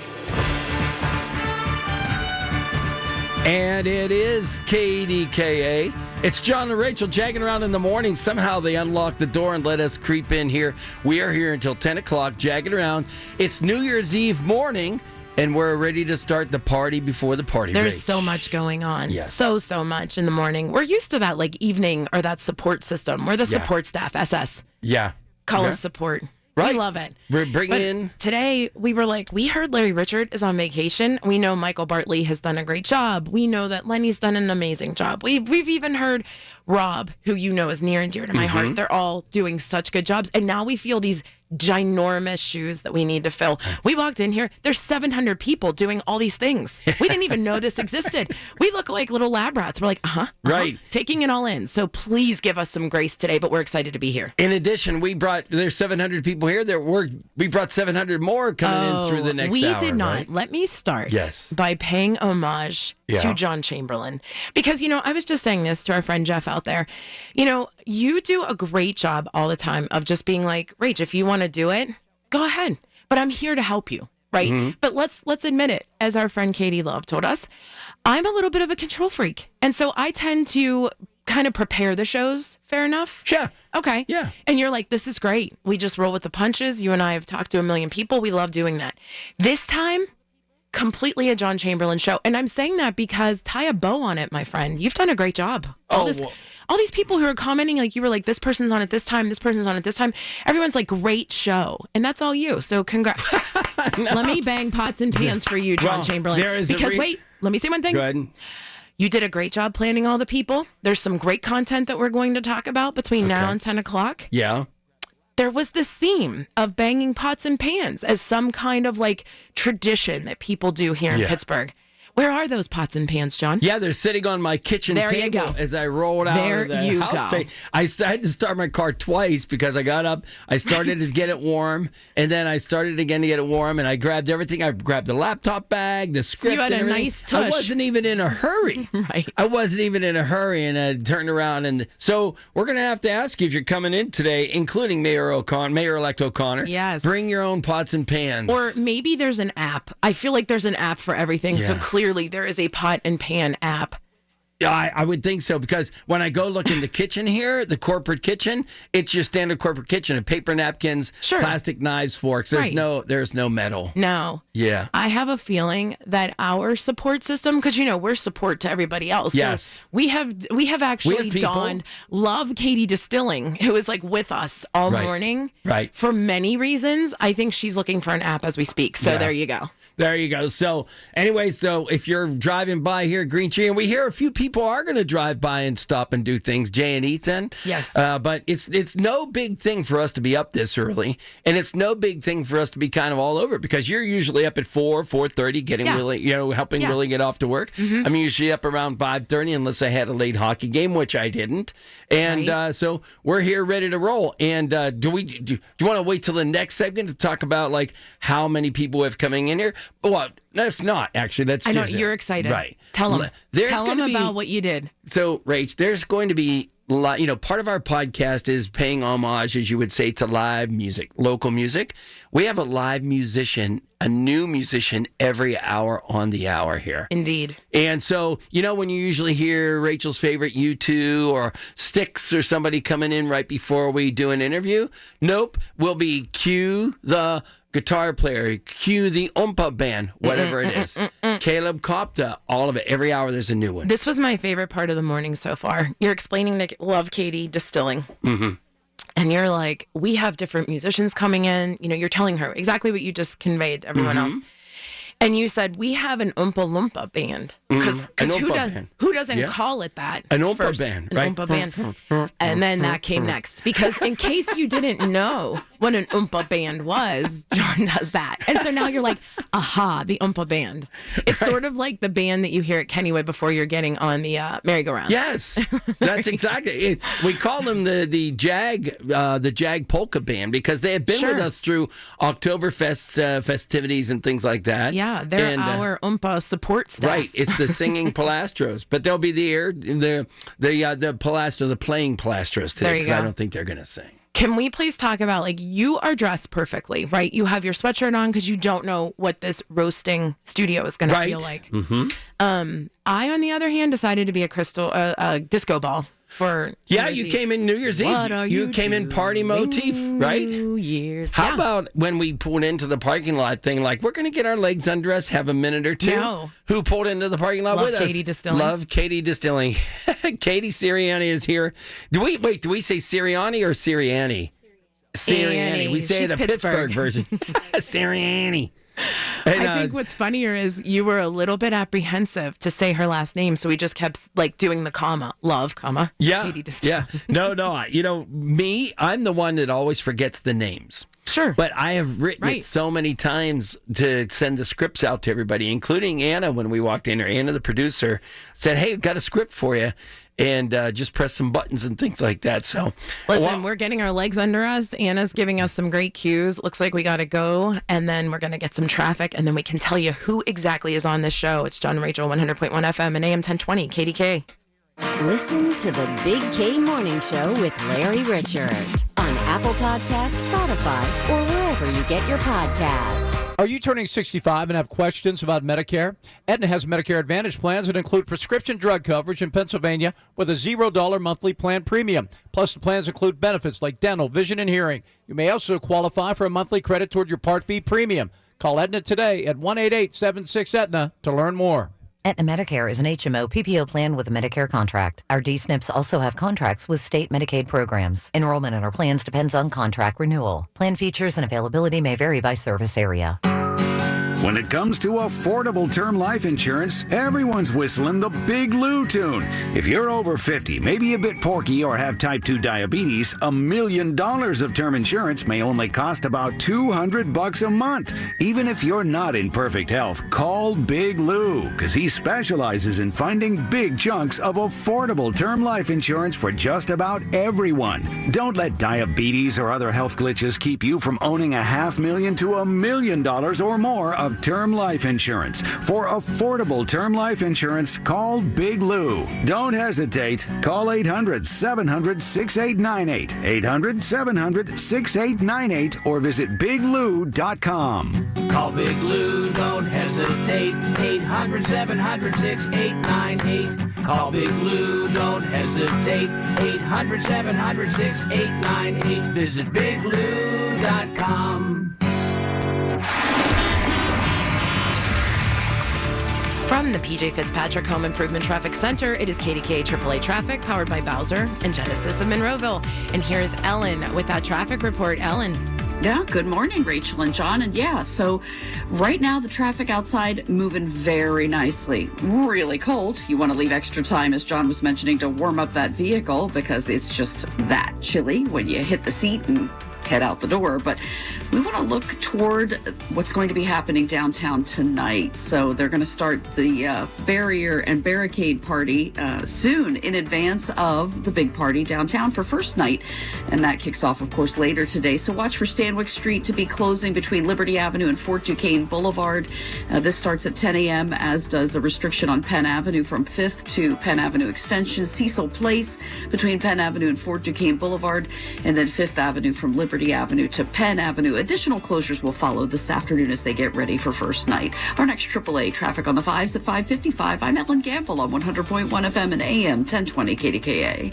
And it is KDKA. It's John and Rachel jagging around in the morning. Somehow they unlocked the door and let us creep in here. We are here until 10 o'clock, jagging around. It's New Year's Eve morning. And we're ready to start the party before the party. There's so much going on. Yes. So much in the morning. We're used to that like evening or that support system. We're the support staff, SS. Yeah. Call us support. Right. We love it. We're bringing in. Today, we were like, we heard Larry Richert is on vacation. We know Michael Bartley has done a great job. We know that Lenny's done an amazing job. We've even heard Rob, who you know is near and dear to my heart. They're all doing such good jobs. And now we feel these ginormous shoes that we need to fill. We walked in here, there's 700 people doing all these things. We didn't even know this existed. We look like little lab rats. We're like, right. Taking it all in. So please give us some grace today, but we're excited to be here. In addition, there's 700 people here. We brought 700 more coming in through the next hour. We did not. Right? Let me start by paying homage to John Chamberlain. Because, I was just saying this to our friend Jeff out there. You do a great job all the time of just being like, Rach, if you want to do it, go ahead. But I'm here to help you, right? Mm-hmm. But let's admit it. As our friend Katie Love told us, I'm a little bit of a control freak. And so I tend to kind of prepare the shows. Fair enough? Yeah. Okay. Yeah. And you're like, this is great. We just roll with the punches. You and I have talked to a million people. We love doing that. This time, completely a John Chamberlain show. And I'm saying that because tie a bow on it, my friend. You've done a great job. All these people who are commenting, like you were like, this person's on at this time, this person's on at this time. Everyone's like, great show. And that's all you. So congrats. No. Let me bang pots and pans for you, John Chamberlain. Because wait, let me say one thing. Go ahead. You did a great job planning all the people. There's some great content that we're going to talk about between now and 10 o'clock. Yeah. There was this theme of banging pots and pans as some kind of like tradition that people do here in Pittsburgh. Where are those pots and pans, John? Yeah, they're sitting on my kitchen table as I rolled out of the house. I had to start my car twice because I got up, I started to get it warm, and then I started again to get it warm, and I grabbed everything. I grabbed the laptop bag, the script, so you had and a everything. nice tush. I wasn't even in a hurry. Right. I wasn't even in a hurry, and I turned around. And so we're going to have to ask you if you're coming in today, including Mayor-elect O'Connor. Yes. Bring your own pots and pans. Or maybe there's an app. I feel like there's an app for everything, so clearly there is a pot and pan app. I would think so, because when I go look in the kitchen here, the corporate kitchen, it's your standard corporate kitchen of paper napkins, plastic knives, forks. There's no metal. No. Yeah. I have a feeling that our support system, because we're support to everybody else. Yes. So we have actually donned Love Katie Distilling, who is like with us all morning. Right. For many reasons. I think she's looking for an app as we speak. So there you go. There you go. So anyway, if you're driving by here at Green Tree, and we hear a few people are going to drive by and stop and do things, Jay and Ethan. Yes. But it's no big thing for us to be up this early, and it's no big thing for us to be kind of all over, because you're usually up at 4:30, getting really, helping really get off to work. Mm-hmm. I'm usually up around 5:30 unless I had a late hockey game, which I didn't. And so we're here ready to roll. And do you want to wait till the next segment to talk about like how many people have coming in here? Well, that's not actually. That's I know just you're excited. Right. Tell them about what you did. So, Rach, there's going to be part of our podcast is paying homage, as you would say, to live music, local music. We have a live musician, a new musician every hour on the hour here. Indeed. And so, when you usually hear Rachel's favorite U2 or Styx or somebody coming in right before we do an interview, nope, we'll be cue the guitar player, cue the Oompa band, whatever it is. Caleb Kopta, all of it. Every hour there's a new one. This was my favorite part of the morning so far. You're explaining to Love Katie Distilling. Mm-hmm. and you're like, we have different musicians coming in. You know, you're telling her exactly what you just conveyed to everyone else. And you said, we have an Oompa Loompa band. Because who doesn't call it that? An Oompa band, right? An Oompa band. And then that came next. Because in case you didn't know what an Oompa band was, John does that. And so now you're like, aha, the Oompa band. It's sort of like the band that you hear at Kennywood before you're getting on the merry-go-round. Yes, that's exactly it. We call them the Jag Polka Band because they have been with us through Oktoberfest festivities and things like that. Yeah. They're our Oompa support staff. Right, it's the singing Palastros, but they'll be the Palastro, the playing Palastros today because I don't think they're going to sing. Can we please talk about, like, you are dressed perfectly, right? You have your sweatshirt on because you don't know what this roasting studio is going to feel like. I, on the other hand, decided to be a disco ball. You came in New Year's Eve. You came in party motif, right? New Year's. How about when we pulled into the parking lot thing, like, we're going to get our legs under us, have a minute or two? No. Who pulled into the parking lot with us? Katie Distilling. Love Katie Distilling. Katie Sirianni is here. Do we say Sirianni or Sirianni? Sirianni. We say She's the Pittsburgh version. Sirianni. And, I think what's funnier is you were a little bit apprehensive to say her last name, so we just kept like doing the comma, love, comma. Yeah, Katie Distilling. No. You know, I'm the one that always forgets the names. Sure. But I have written it so many times to send the scripts out to everybody, including Anna when we walked in, or Anna, the producer, said, hey, I've got a script for you. And just press some buttons and things like that. So, listen, we're getting our legs under us. Anna's giving us some great cues. Looks like we got to go, and then we're going to get some traffic, and then we can tell you who exactly is on this show. It's John and Rachel, 100.1 FM and AM 1020, KDK. Listen to the Big K Morning Show with Larry Richert on Apple Podcasts, Spotify, or wherever you get your podcasts. Are you turning 65 and have questions about Medicare? Aetna has Medicare Advantage plans that include prescription drug coverage in Pennsylvania with a $0 monthly plan premium. Plus, the plans include benefits like dental, vision, and hearing. You may also qualify for a monthly credit toward your Part B premium. Call Aetna today at 1-888-76-AETNA to learn more. Aetna Medicare is an HMO PPO plan with a Medicare contract. Our D-SNPs also have contracts with state Medicaid programs. Enrollment in our plans depends on contract renewal. Plan features and availability may vary by service area. When it comes to affordable term life insurance, everyone's whistling the Big Lou tune. If you're over 50, maybe a bit porky, or have type 2 diabetes, $1 million of term insurance may only cost about $200 a month. Even if you're not in perfect health, call Big Lou, because he specializes in finding big chunks of affordable term life insurance for just about everyone. Don't let diabetes or other health glitches keep you from owning $500,000 to $1 million or more of term life insurance. For affordable term life insurance, call Big Lou. Don't hesitate. Call 800-700-6898, 800-700-6898, or visit biglou.com. Call Big Lou, don't hesitate, 800-700-6898. Call Big Lou, don't hesitate, 800-700-6898. Visit biglou.com. From the PJ Fitzpatrick Home Improvement Traffic Center, it is KDKA AAA Traffic, powered by Bowser and Genesis of Monroeville. And here's Ellen with that traffic report. Ellen. Yeah, good morning, Rachel and John. And so right now the traffic outside moving very nicely. Really cold. You want to leave extra time, as John was mentioning, to warm up that vehicle because it's just that chilly when you hit the seat and head out the door. But we want to look toward what's going to be happening downtown tonight. So they're going to start the barrier and barricade party soon in advance of the big party downtown for first night. And that kicks off, of course, later today. So watch for Stanwyck Street to be closing between Liberty Avenue and Fort Duquesne Boulevard. This starts at 10 a.m., as does a restriction on Penn Avenue from 5th to Penn Avenue Extension, Cecil Place between Penn Avenue and Fort Duquesne Boulevard, and then 5th Avenue from Liberty Avenue to Penn Avenue. Additional closures will follow this afternoon as they get ready for first night. Our next AAA traffic on the 5s at 5:55. I'm Ellen Gamble on 100.1 FM and AM 1020 KDKA.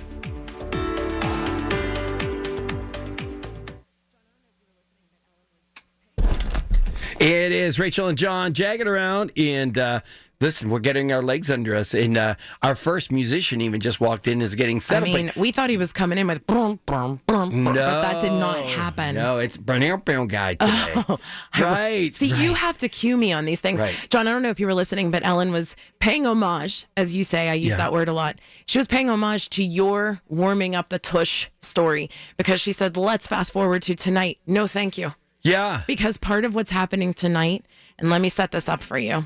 It is Rachel and John jagging around, and Listen, we're getting our legs under us. And our first musician even just walked in is getting set up. I mean, we thought he was coming in with boom, boom, boom, no, but that did not happen. No, it's guy today. Oh, right. See, right. you have to cue me on these things. Right. John, I don't know if you were listening, but Ellen was paying homage, as you say. I use that word a lot. She was paying homage to your warming up the tush story because she said, let's fast forward to tonight. No, thank you. Yeah. Because part of what's happening tonight, and let me set this up for you.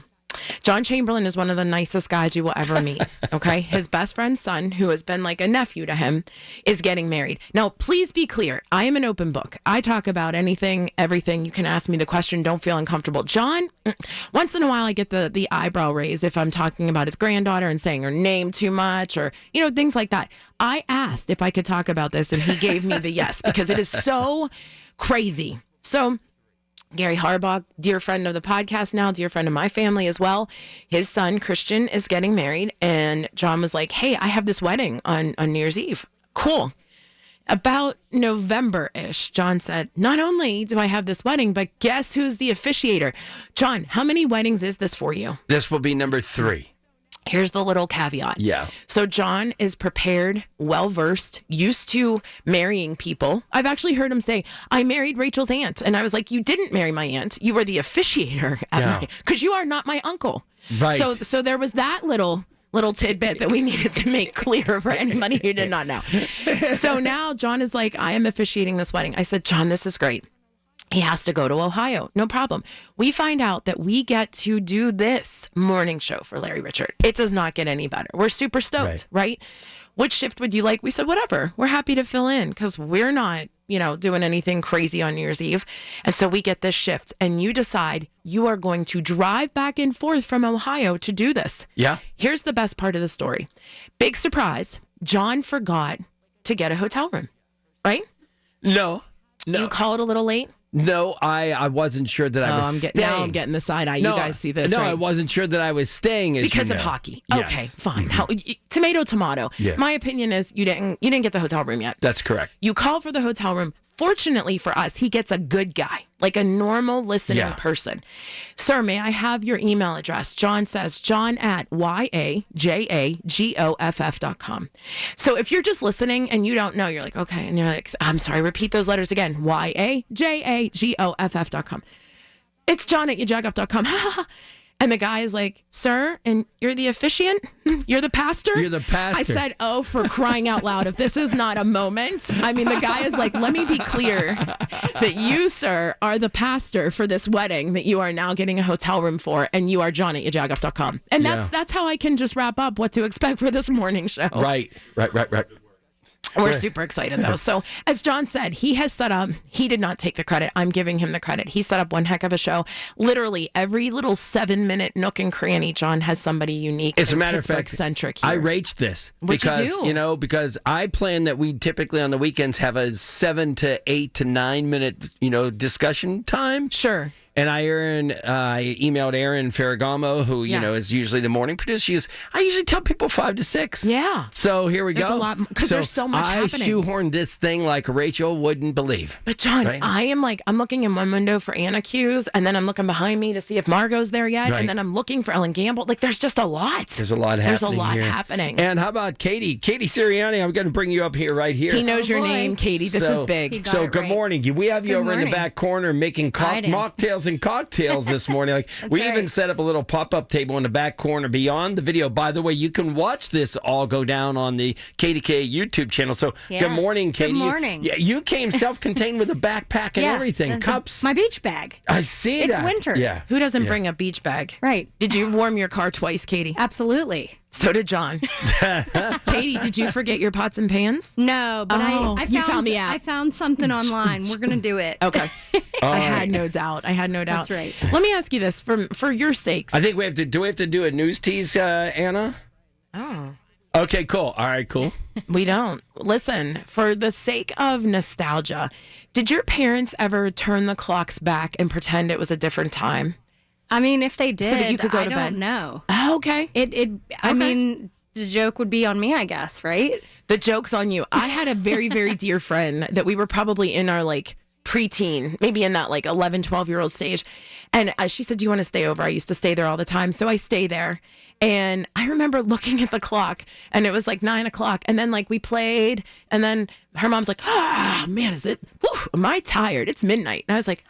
John Chamberlain is one of the nicest guys you will ever meet, okay? His best friend's son, who has been like a nephew to him, is getting married. Now, please be clear. I am an open book. I talk about anything, everything. You can ask me the question. Don't feel uncomfortable. John, once in a while I get the eyebrow raised if I'm talking about his granddaughter and saying her name too much or, things like that. I asked if I could talk about this, and he gave me the yes because it is so crazy. So Gary Harbaugh, dear friend of the podcast now, dear friend of my family as well. His son, Christian, is getting married. And John was like, hey, I have this wedding on New Year's Eve. Cool. About November-ish, John said, not only do I have this wedding, but guess who's the officiator? John, how many weddings is this for you? This will be number 3. Here's the little caveat. Yeah. So John is prepared, well-versed, used to marrying people. I've actually heard him say, I married Rachel's aunt. And I was like, you didn't marry my aunt. You were the officiator because you are not my uncle. Right. So there was that little tidbit that we needed to make clear for anybody who did not know. So now John is like, I am officiating this wedding. I said, John, this is great. He has to go to Ohio. No problem. We find out that we get to do this morning show for Larry Richard. It does not get any better. We're super stoked, right? Which shift would you like? We said, whatever. We're happy to fill in because we're not, doing anything crazy on New Year's Eve. And so we get this shift and you decide you are going to drive back and forth from Ohio to do this. Yeah. Here's the best part of the story. Big surprise. John forgot to get a hotel room, right? No. You called a little late? No, I wasn't sure that I was staying. Now I'm getting the side eye. You guys see this, No, right? I wasn't sure that I was staying because of hockey. Yes. Okay, fine. Tomato. Yeah. My opinion is you didn't get the hotel room yet. That's correct. You call for the hotel room. Fortunately for us, he gets a good guy, like a normal listening person. Sir, may I have your email address? John says, john@yajagoff.com. So if you're just listening and you don't know, you're like, okay. And you're like, I'm sorry, repeat those letters again. yajagoff.com. It's john@yajagoff.com. And the guy is like, sir, and you're the officiant? You're the pastor? You're the pastor. I said, oh, for crying out loud, if this is not a moment. I mean, the guy is like, let me be clear that you, sir, are the pastor for this wedding that you are now getting a hotel room for, and you are john@yajagoff.com. And that's how I can just wrap up what to expect for this morning show. Right. We're super excited, though. So, as John said, he has set up, he did not take the credit. I'm giving him the credit. He set up one heck of a show. Literally, every little 7-minute nook and cranny, John has somebody unique. As a matter of fact, centric I raged this. What'd because, you do? Because I plan that we typically on the weekends have a 7 to 8 to 9 minute, discussion time. Sure. And I emailed Aaron Ferragamo, who, is usually the morning producer. I usually tell people 5 to 6. Yeah. So here we There's go. a lot, because there's so much happening. I shoehorned this thing like Rachel wouldn't believe. But John, right? I am like, I'm looking in one window for Anna cues, and then I'm looking behind me to see if Margot's there yet, Right. and then I'm looking for Ellen Gamble. Like, there's just a lot. There's a lot happening. And how about Katie? Katie Sirianni, I'm going to bring you up here, right here. He knows your name, Katie. This is big. So good morning. We have you over in the back corner making mocktails and cocktails this morning. We even set up a little pop-up table in the back corner beyond the video. By the way, you can watch this all go down on the KDKA YouTube channel. So good morning, Katie. Good morning. You came self-contained with a backpack and everything. Cups. My beach bag. I see that. It's winter. Yeah. Who doesn't bring a beach bag? Right. Did you warm your car twice, Katie? Absolutely. So did John. Katie, did you forget your pots and pans? No, but I found the app. I found something online. We're going to do it. Okay. I had no doubt. That's right. Let me ask you this for your sakes. I think we have to do a news tease, Anna? Oh. Okay, cool. All right, cool. We don't. Listen, for the sake of nostalgia, did your parents ever turn the clocks back and pretend it was a different time? I mean, if they did, so that you could go to bed. I don't know. Oh, okay. I mean, the joke would be on me, I guess, right? The joke's on you. I had a very, very dear friend that we were probably in our preteen, maybe in that like 11, 12-year-old stage. And she said, do you want to stay over? I used to stay there all the time. So I stay there. And I remember looking at the clock and it was like 9 o'clock. And then like we played and then her mom's like, man, am I tired? It's midnight. And I was like,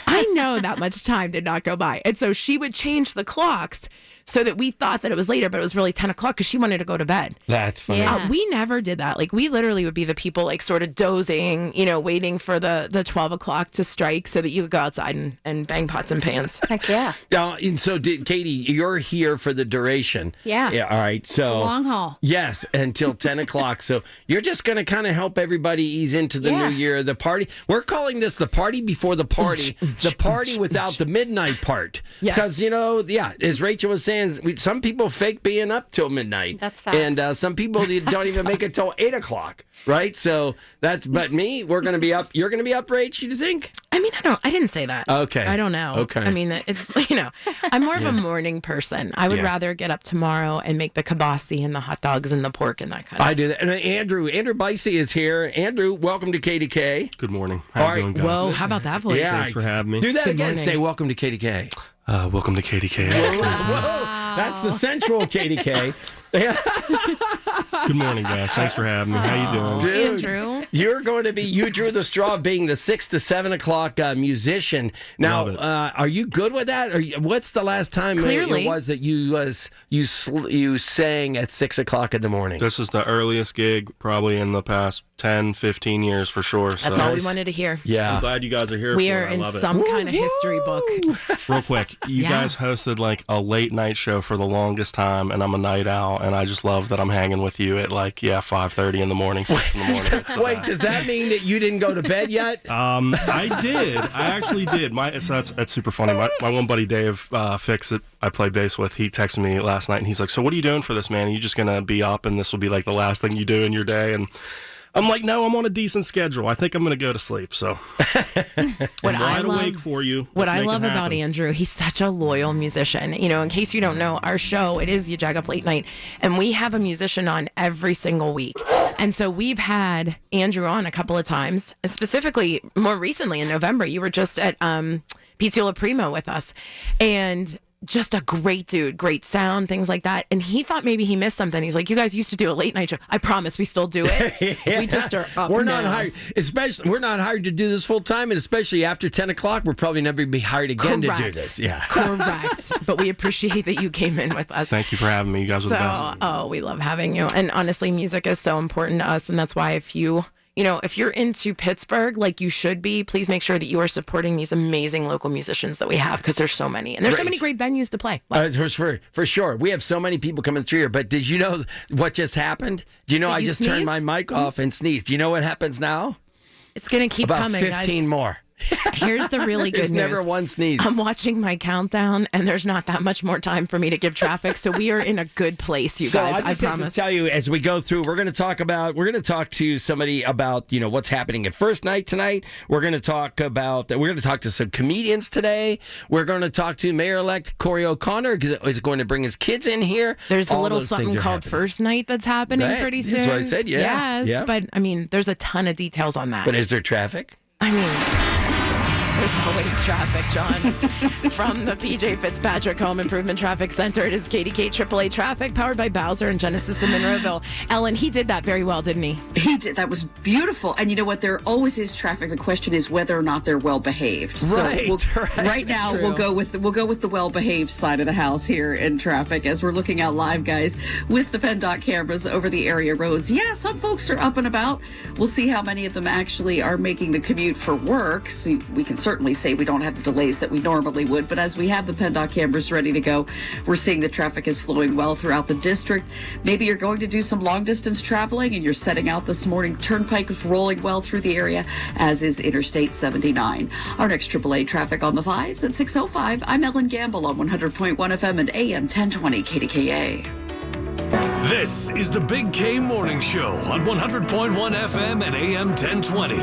I know that much time did not go by. And so she would change the clocks so that we thought that it was later, but it was really 10 o'clock because she wanted to go to bed. That's funny. Yeah. We never did that. Like we literally would be the people like sort of dozing, waiting for the 12 o'clock to strike so that you could go outside and bang pots and pans. Heck yeah. And so, Katie, you're here for the duration. Yeah. Yeah. All right. So the long haul. Yes, until 10 o'clock. So you're just going to kind of help everybody ease into the new year. The party. We're calling this the party before the party. The party without the midnight part. Yes. Because, as Rachel was saying, some people fake being up till midnight. That's facts. And some people don't even make it till 8 o'clock. Right. So but me, we're going to be up. You're going to be up, Rach, you think? I mean, I didn't say that. Okay. I don't know. Okay. I mean, it's, I'm more of a morning person. I would rather get up tomorrow and make the kibasi and the hot dogs and the pork and that kind of stuff. I do that. And Andrew Bicey is here. Andrew, welcome to KDK. Good morning. How you doing, guys? Whoa, how about that voice? Yeah. Thanks for having me. Do that Good again. morning. Say welcome to KDK. Welcome to KDKA. Whoa. That's the central KDK. Good morning, guys. Thanks for having me. How you doing? Dude, Andrew. you drew the straw of being the 6 to 7 o'clock musician. Now, are you good with that? What's the last time Clearly. it was that you sang at 6 o'clock in the morning? This is the earliest gig probably in the past 10, 15 years for sure. That's all we wanted to hear. Yeah. I'm glad you guys are here We for are it. I in love it. some kind of history book. Real quick, you Yeah. guys hosted like a late night show for the longest time, and I'm a night owl, and I just love that I'm hanging with you at 5:30 in the morning, 6 in the morning. It's the Wait, best. does that mean that you didn't go to bed yet? I did. I actually did. So that's super funny. My one buddy Dave Fix that I play bass with, he texted me last night and he's like, "So what are you doing for this, man? Are you just gonna be up and this will be like the last thing you do in your day?" And I'm like, "No, I'm on a decent schedule. I think I'm gonna go to sleep." So I'm wide awake for you. What Let's I make it love about happen. Andrew, he's such a loyal musician. In case you don't know, our show, it is You Jag Up Late Night, and we have a musician on every single week. And so we've had Andrew on a couple of times, specifically more recently in November. You were just at Pizziola Primo with us. And just a great dude, great sound, things like that. And he thought maybe he missed something. He's like, "You guys used to do a late night show." I promise we still do it. Yeah. We just are up We're now. not hired, we're not hired to do this full time, and especially after 10 o'clock, we'll probably never be hired again to do Correct. this. Yeah. Correct. But we appreciate that you came in with us. Thank you for having me. You guys are the best. Oh, we love having you. And honestly, music is so important to us. And that's why if you're into Pittsburgh, like you should be, please make sure that you are supporting these amazing local musicians that we have, because there's so many. And there's so many great venues to play. For sure. We have so many people coming through here. But did you know what just happened? Do you know I just turned my mic off and sneezed? Do you know what happens now? It's going to keep About coming, 15 more. Here's the really good There's news. never one sneeze. I'm watching my countdown, and there's not that much more time for me to give traffic. So we are in a good place, you guys. I just have promise. to tell you, as we go through, we're going to talk to somebody about what's happening at First Night tonight. We're going to talk to some comedians today. We're going to talk to Mayor-elect Corey O'Connor, because is going to bring his kids in here. There's a All little those something things are called happening. First Night that's happening Right. pretty soon. That's what I said, yeah. Yes, Yeah. but I mean, there's a ton of details on that. But is there traffic? I mean, there's always traffic, John. From the PJ Fitzpatrick Home Improvement Traffic Center, it is KDK AAA Traffic, powered by Bowser and Genesis in Monroeville. Ellen, he did that very well, didn't he? He did. That was beautiful. And you know what? There always is traffic. The question is whether or not they're well behaved. Right, Right now, True. we'll go with the well behaved side of the house here in traffic as we're looking out live, guys, with the PennDOT cameras over the area roads. Yeah, some folks are up and about. We'll see how many of them actually are making the commute for work. So we can certainly say we don't have the delays that we normally would. But as we have the PennDOT cameras ready to go, we're seeing the traffic is flowing well throughout the district. Maybe you're going to do some long distance traveling and you're setting out this morning. Turnpike is rolling well through the area, as is Interstate 79. Our next AAA traffic on the 5s at 6:05. I'm Ellen Gamble on 100.1 FM and AM 1020 KDKA. This is the Big K Morning Show on 100.1 FM and AM 1020.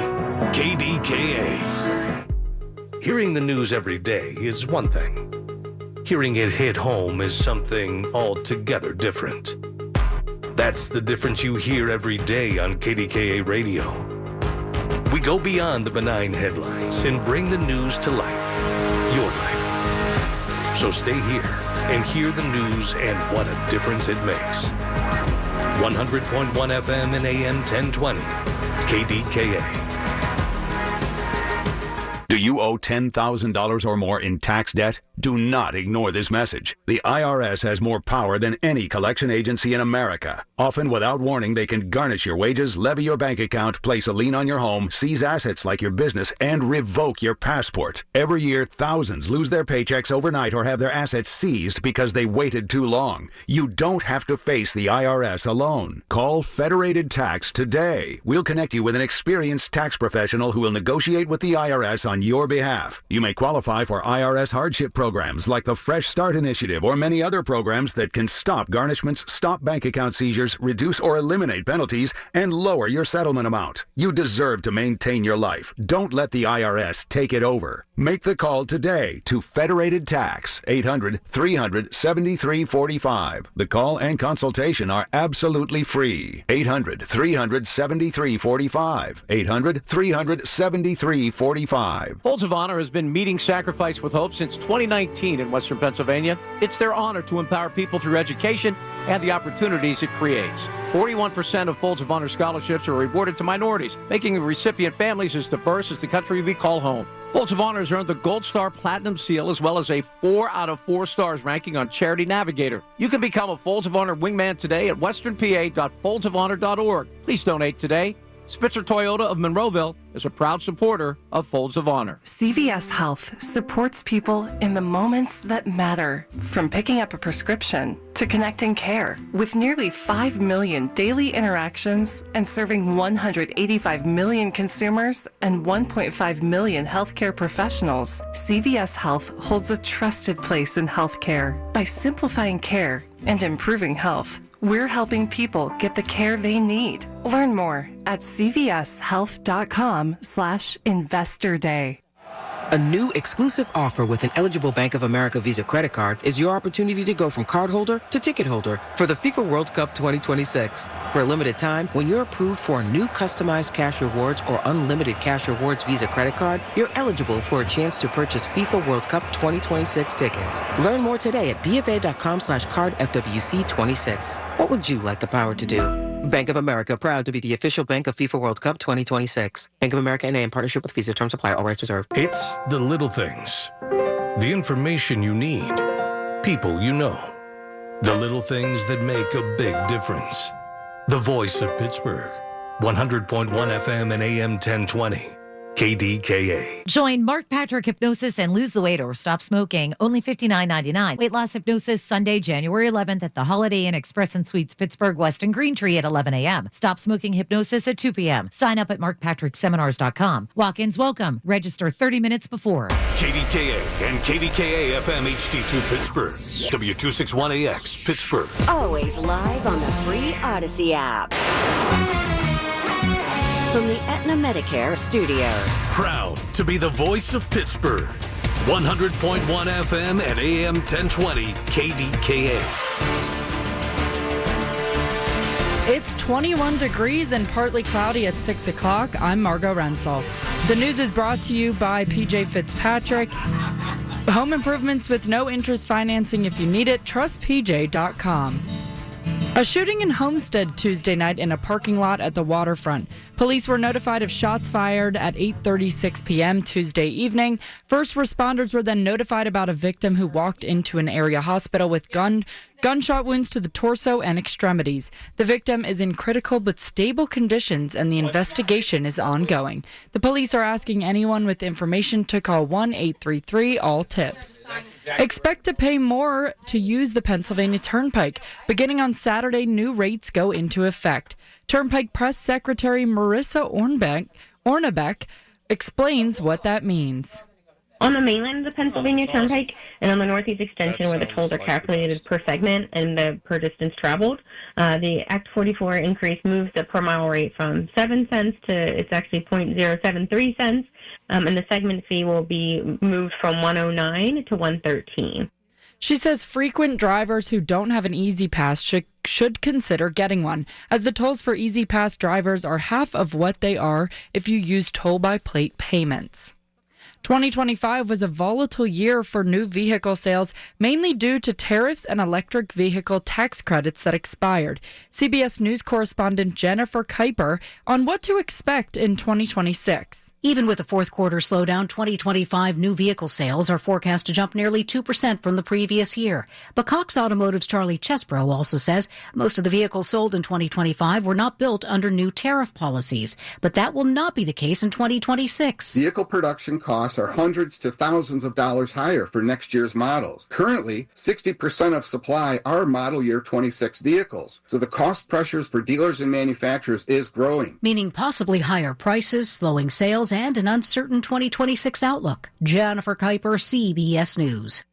KDKA. Hearing the news every day is one thing. Hearing it hit home is something altogether different. That's the difference you hear every day on KDKA Radio. We go beyond the benign headlines and bring the news to life. Your life. So stay here and hear the news and what a difference it makes. 100.1 FM and AM 1020. KDKA. Do you owe $10,000 or more in tax debt? Do not ignore this message. The IRS has more power than any collection agency in America. Often without warning, they can garnish your wages, levy your bank account, place a lien on your home, seize assets like your business, and revoke your passport. Every year, thousands lose their paychecks overnight or have their assets seized because they waited too long. You don't have to face the IRS alone. Call Federated Tax today. We'll connect you with an experienced tax professional who will negotiate with the IRS on your behalf. You may qualify for IRS hardship programs like the Fresh Start Initiative or many other programs that can stop garnishments, stop bank account seizures, reduce or eliminate penalties, and lower your settlement amount. You deserve to maintain your life. Don't let the IRS take it over. Make the call today to Federated Tax, 800-300-7345. The call and consultation are absolutely free. 800-300-7345. 800-300-7345. Folds of Honor has been meeting sacrifice with hope since 2019 in Western Pennsylvania. It's their honor to empower people through education and the opportunities it creates. 41% of Folds of Honor scholarships are awarded to minorities, making recipient families as diverse as the country we call home. Folds of Honor has earned the Gold Star Platinum Seal as well as a 4 out of 4 stars ranking on Charity Navigator. You can become a Folds of Honor wingman today at westernpa.foldsofhonor.org. Please donate today. Spitzer Toyota of Monroeville is a proud supporter of Folds of Honor. CVS Health supports people in the moments that matter, from picking up a prescription to connecting care. With nearly 5 million daily interactions and serving 185 million consumers and 1.5 million healthcare professionals, CVS Health holds a trusted place in healthcare. By simplifying care and improving health, we're helping people get the care they need. Learn more at cvshealth.com/investor day. A new exclusive offer with an eligible Bank of America Visa credit card is your opportunity to go from card holder to ticket holder for the FIFA World Cup 2026. For a limited time, when you're approved for a new customized cash rewards or unlimited cash rewards Visa credit card, you're eligible for a chance to purchase FIFA World Cup 2026 tickets. Learn more today at bfa.com/cardfwc26. What would you like the power to do? Bank of America, proud to be the official bank of FIFA World Cup 2026. Bank of America N.A. in partnership with Visa. Terms apply. All rights reserved. It's the little things. The information you need. People you know. The little things that make a big difference. The voice of Pittsburgh. 100.1 FM and AM 1020. KDKA. Join Mark Patrick Hypnosis and lose the weight or stop smoking. Only $59.99. Weight loss hypnosis Sunday, January 11th at the Holiday Inn Express and Suites, Pittsburgh, Weston Green Tree at 11 a.m. Stop smoking hypnosis at 2 p.m. Sign up at markpatrickseminars.com. Walk-ins welcome. Register 30 minutes before. KDKA and KDKA-FM HD2 Pittsburgh. W261AX Pittsburgh. Always live on the free Odyssey app. From the Aetna Medicare studios. Proud to be the voice of Pittsburgh. 100.1 FM and AM 1020 KDKA. It's 21 degrees and partly cloudy at 6 o'clock. I'm Margot Rensel. The news is brought to you by PJ Fitzpatrick. Home improvements with no interest financing if you need it. TrustPJ.com. A shooting in Homestead Tuesday night in a parking lot at the waterfront. Police were notified of shots fired at 8:36 p.m. Tuesday evening. First responders were then notified about a victim who walked into an area hospital with gunshot wounds to the torso and extremities. The victim is in critical but stable conditions, and the investigation is ongoing. The police are asking anyone with information to call 1-833-ALL-TIPS. Expect to pay more to use the Pennsylvania Turnpike. Beginning on Saturday, new rates go into effect. Turnpike Press Secretary Marissa Ornebeck explains what that means. On the mainland of the Pennsylvania Turnpike and on the Northeast Extension, where the tolls are calculated per segment and the per distance traveled, the Act 44 increase moves the per mile rate from 7 cents to it's actually 0.073 cents, and the segment fee will be moved from 109 to 113. She says frequent drivers who don't have an Easy Pass should consider getting one, as the tolls for Easy Pass drivers are half of what they are if you use toll-by-plate payments. 2025 was a volatile year for new vehicle sales, mainly due to tariffs and electric vehicle tax credits that expired. CBS News correspondent Jennifer Kuiper on what to expect in 2026. Even with a fourth quarter slowdown, 2025 new vehicle sales are forecast to jump nearly 2% from the previous year. But Cox Automotive's Charlie Chesbrough also says most of the vehicles sold in 2025 were not built under new tariff policies. But that will not be the case in 2026. Vehicle production costs are hundreds to thousands of dollars higher for next year's models. Currently, 60% of supply are model year 26 vehicles. So the cost pressures for dealers and manufacturers is growing. Meaning possibly higher prices, slowing sales, and an uncertain 2026 outlook. Jennifer Kuiper, CBS News.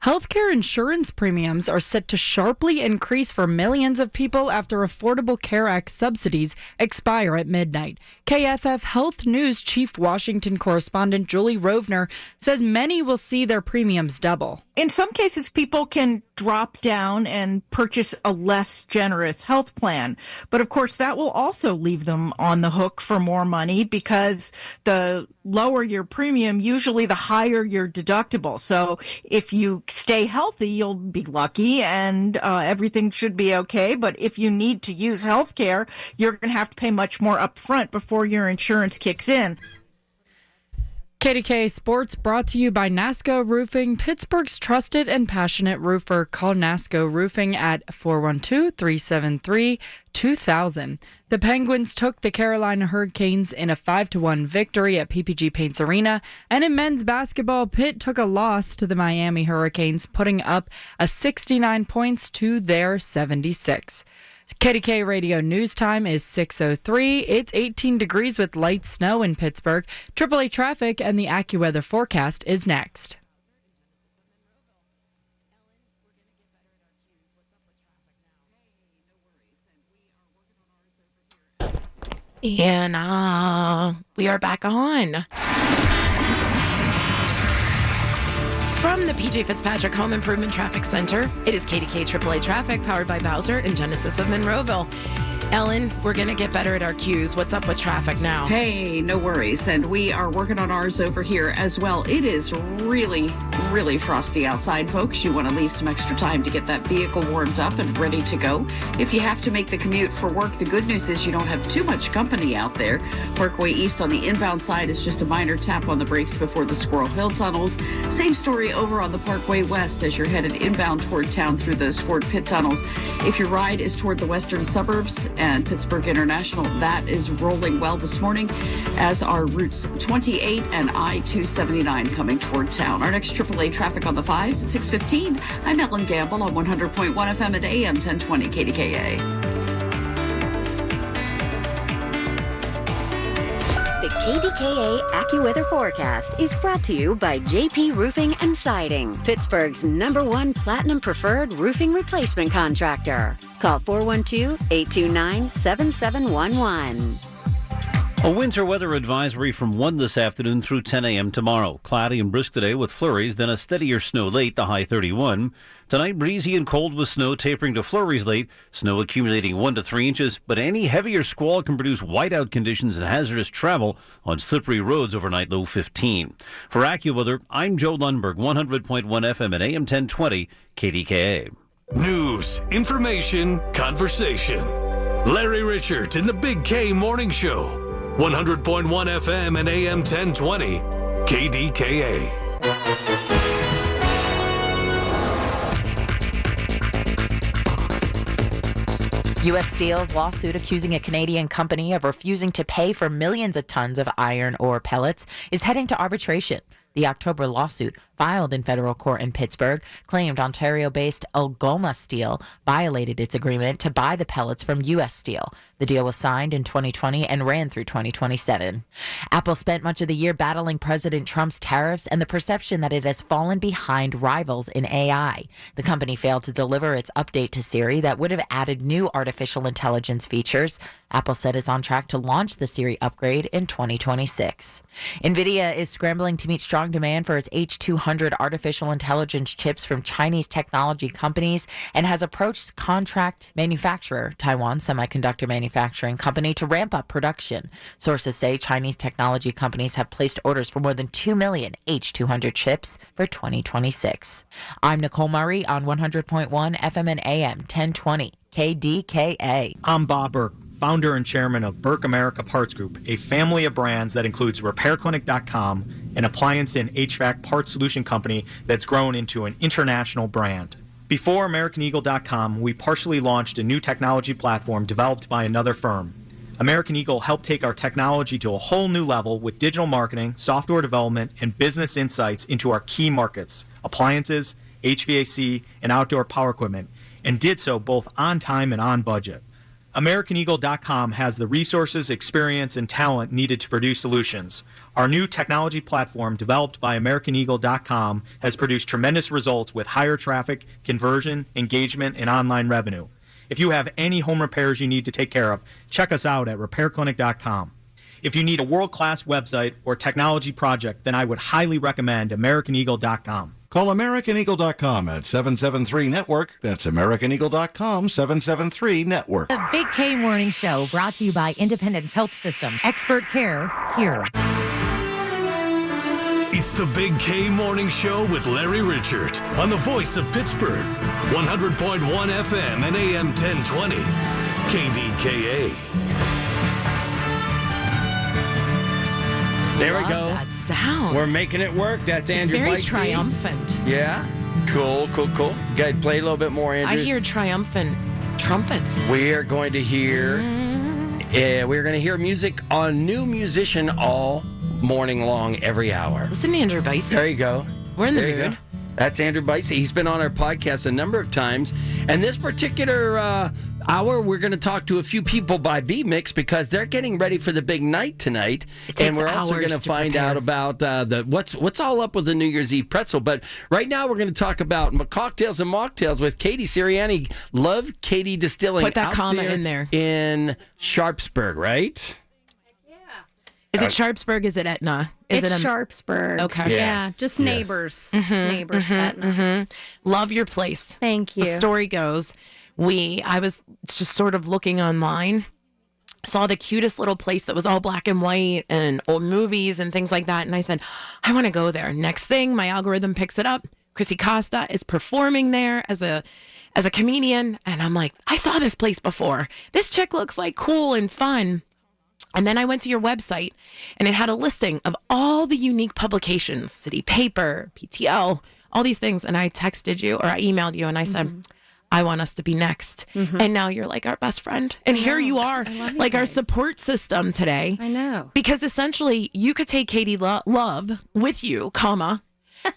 Healthcare insurance premiums are set to sharply increase for millions of people after Affordable Care Act subsidies expire at midnight. KFF Health News Chief Washington correspondent Julie Rovner says many will see their premiums double. In some cases, people can drop down and purchase a less generous health plan. But of course, that will also leave them on the hook for more money because the lower your premium, usually the higher your deductible. So if you stay healthy, you'll be lucky and everything should be okay. But if you need to use health care, you're going to have to pay much more upfront before your insurance kicks in. KDKA Sports brought to you by NASCO Roofing, Pittsburgh's trusted and passionate roofer. Call NASCO Roofing at 412-373-2000. The Penguins took the Carolina Hurricanes in a 5-1 victory at PPG Paints Arena. And in men's basketball, Pitt took a loss to the Miami Hurricanes, putting up a 69 points to their 76. KDKA Radio News Time is 6:03. It's 18 degrees with light snow in Pittsburgh. AAA traffic and the AccuWeather forecast is next. And we are back on. From the PJ Fitzpatrick Home Improvement Traffic Center, it is KDK AAA Traffic, powered by Bowser and Genesis of Monroeville. Ellen, we're going to get better at our cues. What's up with traffic now? Hey, no worries. And we are working on ours over here as well. It is really, really frosty outside, folks. You want to leave some extra time to get that vehicle warmed up and ready to go. If you have to make the commute for work, the good news is you don't have too much company out there. Parkway East on the inbound side is just a minor tap on the brakes before the Squirrel Hill tunnels. Same story over on the Parkway West as you're headed inbound toward town through those Ford Pit tunnels. If your ride is toward the western suburbs and Pittsburgh International, that is rolling well this morning, as are routes 28 and I-279 coming toward town. Our next AAA traffic on the 5s at 6:15. I'm Ellen Gamble on 100.1 FM at AM 1020 KDKA. The KDKA AccuWeather forecast is brought to you by JP Roofing and Siding, Pittsburgh's #1 Platinum Preferred Roofing Replacement Contractor. Call 412-829-7711. A winter weather advisory from 1 this afternoon through 10 a.m. tomorrow. Cloudy and brisk today with flurries, then a steadier snow late, the high 31. Tonight, breezy and cold with snow tapering to flurries late, snow accumulating 1 to 3 inches, but any heavier squall can produce whiteout conditions and hazardous travel on slippery roads overnight, low 15. For AccuWeather, I'm Joe Lundberg, 100.1 FM at AM 1020 KDKA. News, information, conversation. Larry Richert in the Big K Morning Show. 100.1 FM and AM 1020 KDKA. U.S. Steel's lawsuit accusing a Canadian company of refusing to pay for millions of tons of iron ore pellets is heading to arbitration. The October lawsuit, filed in federal court in Pittsburgh, claimed Ontario-based Algoma Steel violated its agreement to buy the pellets from U.S. Steel. The deal was signed in 2020 and ran through 2027. Apple spent much of the year battling President Trump's tariffs and the perception that it has fallen behind rivals in AI. The company failed to deliver its update to Siri that would have added new artificial intelligence features. Apple said it's on track to launch the Siri upgrade in 2026. NVIDIA is scrambling to meet strong demand for its H200 artificial intelligence chips from Chinese technology companies and has approached contract manufacturer Taiwan Semiconductor Manufacturing Company to ramp up production. Sources say Chinese technology companies have placed orders for more than 2 million H200 chips for 2026. I'm Nicole Murray on 100.1 FM and AM 1020 KDKA. I'm Bob Burke, founder and chairman of Burke America Parts Group, a family of brands that includes RepairClinic.com, an appliance and HVAC parts solution company that's grown into an international brand. Before AmericanEagle.com, we partially launched a new technology platform developed by another firm. American Eagle helped take our technology to a whole new level with digital marketing, software development, and business insights into our key markets, appliances, HVAC, and outdoor power equipment, and did so both on time and on budget. AmericanEagle.com has the resources, experience, and talent needed to produce solutions. Our new technology platform, developed by AmericanEagle.com, has produced tremendous results with higher traffic, conversion, engagement, and online revenue. If you have any home repairs you need to take care of, check us out at RepairClinic.com. If you need a world-class website or technology project, then I would highly recommend AmericanEagle.com. Call AmericanEagle.com at 773-NETWORK. That's AmericanEagle.com, 773-NETWORK. The Big K Morning Show, brought to you by Independence Health System. Expert care here. It's the Big K Morning Show with Larry Richert on the voice of Pittsburgh. 100.1 FM and AM 1020. KDKA. There we Love go. that sound. We're making it work. That's Andrew. It's very Bicey. triumphant. Yeah. Cool. Go ahead, play a little bit more, Andrew. I hear triumphant trumpets. We are going to hear music on New Musician all morning long, every hour. Listen to Andrew Bicey. There you go. We're in the There you mood. go. That's Andrew Bicey. He's been on our podcast a number of times. And this particular hour, we're going to talk to a few people by V-Mix because they're getting ready for the big night tonight. And we're also going to find out about what's all up with the New Year's Eve pretzel. But right now, we're going to talk about cocktails and mocktails with Katie Sirianni. Love Katie Distilling. Put that out comma in there. In Sharpsburg, right? Is it Sharpsburg? Is it Etna? It's Sharpsburg. Okay. Yeah, just neighbors. Neighbors to Etna. Love your place. Thank you. The story goes, I was just sort of looking online, saw the cutest little place that was all black and white and old movies and things like that. And I said, I want to go there. Next thing, my algorithm picks it up. Chrissy Costa is performing there as a comedian. And I'm like, I saw this place before. This chick looks like cool and fun. And then I went to your website, and it had a listing of all the unique publications, City Paper, PTL, all these things. And I texted you, or I emailed you, and I said, I want us to be next. And now you're like our best friend. And here you are, like our support system today. I know. Because essentially, you could take Katie Love with you,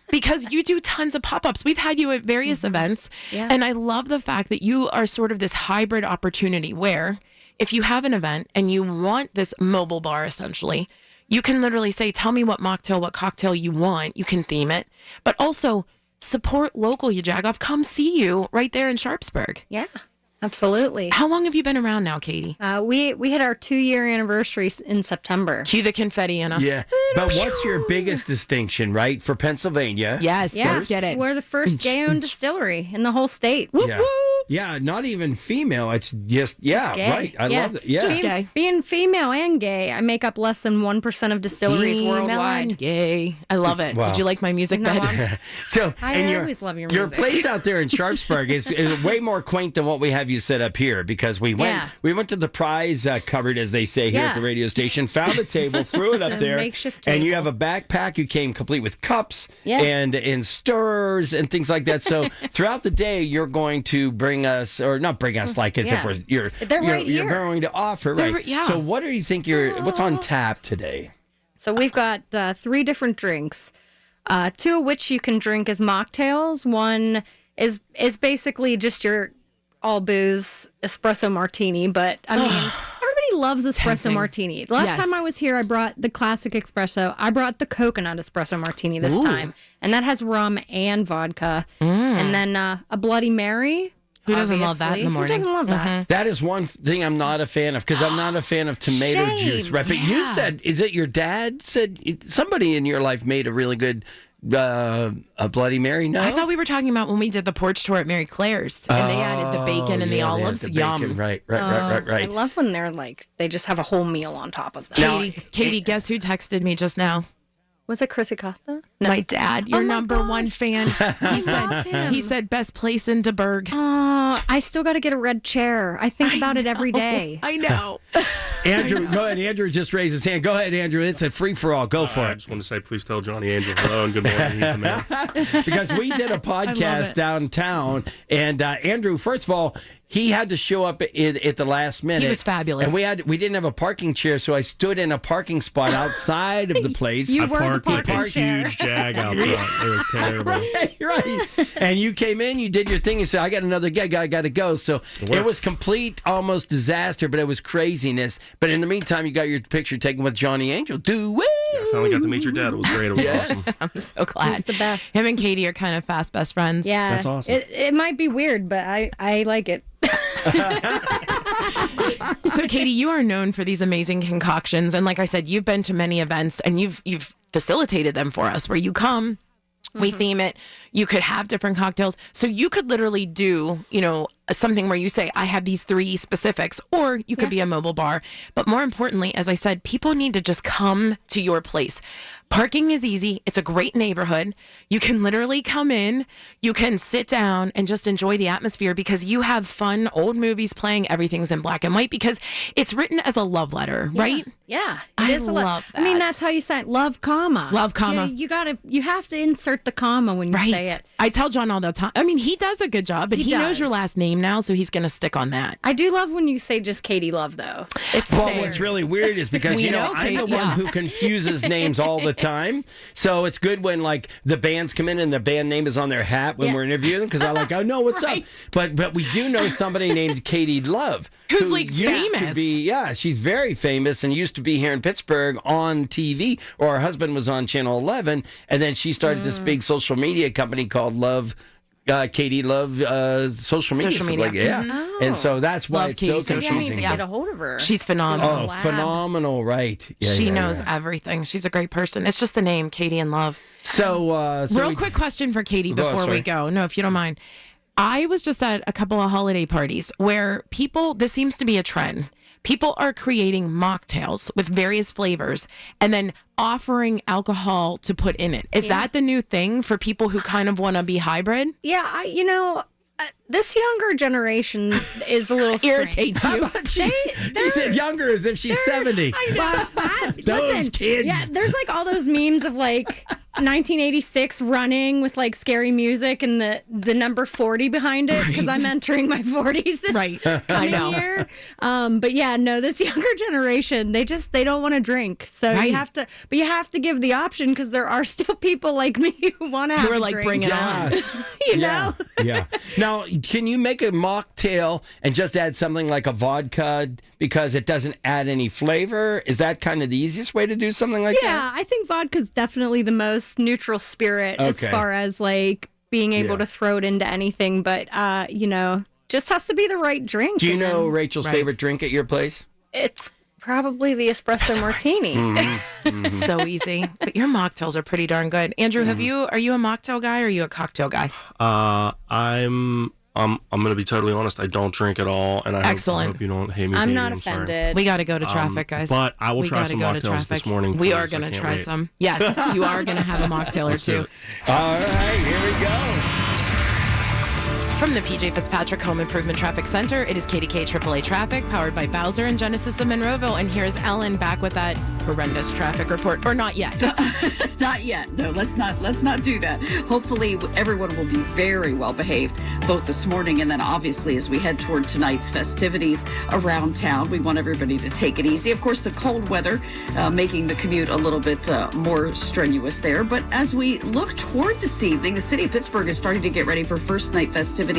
because you do tons of pop-ups. We've had you at various events. Yeah. And I love the fact that you are sort of this hybrid opportunity where if you have an event and you want this mobile bar, essentially, you can literally say, tell me what mocktail, what cocktail you want. You can theme it, but also support local, you jagoff. Come see you right there in Sharpsburg. Yeah, absolutely. How long have you been around now, Katie? We had our 2-year anniversary in September. Cue the confetti, Anna. Yeah. But what's your biggest distinction, right, for Pennsylvania? Yes, let's get it. We're the first gay-owned distillery in the whole state. Yeah. Yeah, not even female. It's just gay. right. I love it. Yeah. Being female and gay, I make up less than 1% of distilleries worldwide. And gay. I love it. Wow. Did you like my music? No, bed? I always love your music. Your place out there in Sharpsburg is way more quaint than what we have you set up here because we went to the prize cupboard, as they say here at the radio station, found a table, threw it up there, makeshift and you table. have a backpack. You came complete with cups Yeah. and stirrers and things like that. So throughout the day, you're going to bring us, or not bring us, like as if you're going to offer, right? Yeah. So what do you think what's on tap today? So we've got 3 different drinks, 2 of which you can drink as mocktails. One is basically just your all booze espresso martini, but I mean, loves espresso tempting. martini. Last Yes. time I was here, I brought the classic espresso. I brought the coconut espresso martini this Ooh. time. And that has rum and vodka. And then a Bloody Mary. Who doesn't love that in obviously. the morning? Who doesn't love that? That is one thing I'm not a fan of, because I'm not a fan of tomato Shame. juice, right? But you said, is it your dad said somebody in your life made a really good a Bloody Mary? No, I thought we were talking about when we did the porch tour at Mary Claire's, and they added the bacon and the yeah, they olives. had the bacon. Yum. Right. I love when they're like, they just have a whole meal on top of that. Katie, guess who texted me just now? Was it Chris Acosta? My dad, your Oh my number one fan. He love him. said best place in DeBerg. I still got to get a red chair. I think about it every day. I know. Andrew, go ahead. Andrew just raised his hand. Go ahead, Andrew. It's a free for all. Go for I it. just want to say, please tell Johnny Angel hello and good morning. He's the man. Because we did a podcast downtown, and Andrew, first of all, he had to show up at the last minute. He was fabulous. And we didn't have a parking chair, so I stood in a parking spot outside of the place. I parked a huge Jag out front. It was terrible. Right. And you came in, you did your thing, you said, I got another gig, I got to go. So it was complete, almost disaster, but it was craziness. But in the meantime, you got your picture taken with Johnny Angel. Do it. Yeah, I finally got to meet your dad. It was great. It was awesome. I'm so glad. He's the best. Him and Katie are kind of fast best friends. Yeah. That's awesome. It might be weird, but I like it. So, Katie, you are known for these amazing concoctions, and like I said, you've been to many events, and you've facilitated them for us, where you come, we theme it. You could have different cocktails, so you could literally do, something where you say, I have these 3 specifics, or you could be a mobile bar. But more importantly, as I said, people need to just come to your place. Parking is easy. It's a great neighborhood. You can literally come in, you can sit down and just enjoy the atmosphere, because you have fun old movies playing. Everything's in black and white because it's written as a love letter, right? Yeah. I is love that. I mean, that's how you say it. Love, comma. Love, comma. Yeah, you have to insert the comma when you say it. I tell John all the time. I mean, he does a good job, but he knows your last name now, so he's going to stick on that. I do love when you say just Katie Love, though. What's really weird is because, I'm the one who confuses names all the time. So it's good when, like, the bands come in and the band name is on their hat when we're interviewing them, because I know what's up. But we do know somebody named Katie Love. Who's, who like, used famous. To be, she's very famous and used to be here in Pittsburgh on TV, or her husband was on Channel 11, and then she started this big social media company called Love. Katie Love social media. Social media. Like, yeah. And so that's why Love it's Katie so social confusing. media. Get a hold of her. She's phenomenal. Oh, phenomenal, right. Yeah, she knows everything. She's a great person. It's just the name, Katie and Love. So Real quick question for Katie Go, before sorry. we go. No, if you don't mind. I was just at a couple of holiday parties where this seems to be a trend. People are creating mocktails with various flavors and then offering alcohol to put in it. Is that the new thing for people who kind of want to be hybrid? Yeah, this younger generation is a little irritates you. She said younger as if she's 70. Those kids. Yeah, there's like all those memes of like 1986 running with like scary music and the number 40 behind it, because I'm entering my 40s this coming year. But yeah, no, this younger generation, they don't want to drink. So you have to give the option, because there are still people like me who want to have who are a like drink. bring it on. You know? Yeah. Now, can you make a mocktail and just add something like a vodka because it doesn't add any flavor? Is that kind of the easiest way to do something like that? Yeah, I think vodka's definitely the most neutral spirit as far as like being able to throw it into anything. But, just has to be the right drink. Do you know Rachel's favorite drink at your place? It's probably the espresso martini. Mm-hmm. So easy. But your mocktails are pretty darn good. Andrew, are you a mocktail guy or are you a cocktail guy? I'm going to be totally honest. I don't drink at all, and I hope you don't hate me. I'm baby, not sorry. offended. We got to go to traffic, guys. But I will try some go to mocktails traffic. this morning. We please. are going I to can't try wait. some. Yes, you are going to have a mocktail or two. All right, here we go. From the PJ Fitzpatrick Home Improvement Traffic Center, it is KDKA AAA Traffic, powered by Bowser and Genesis of Monroeville. And here's Ellen back with that horrendous traffic report. Or not yet. Not yet. No, let's not do that. Hopefully everyone will be very well behaved, both this morning and then obviously as we head toward tonight's festivities around town. We want everybody to take it easy. Of course, the cold weather making the commute a little bit more strenuous there. But as we look toward this evening, the city of Pittsburgh is starting to get ready for first night festivities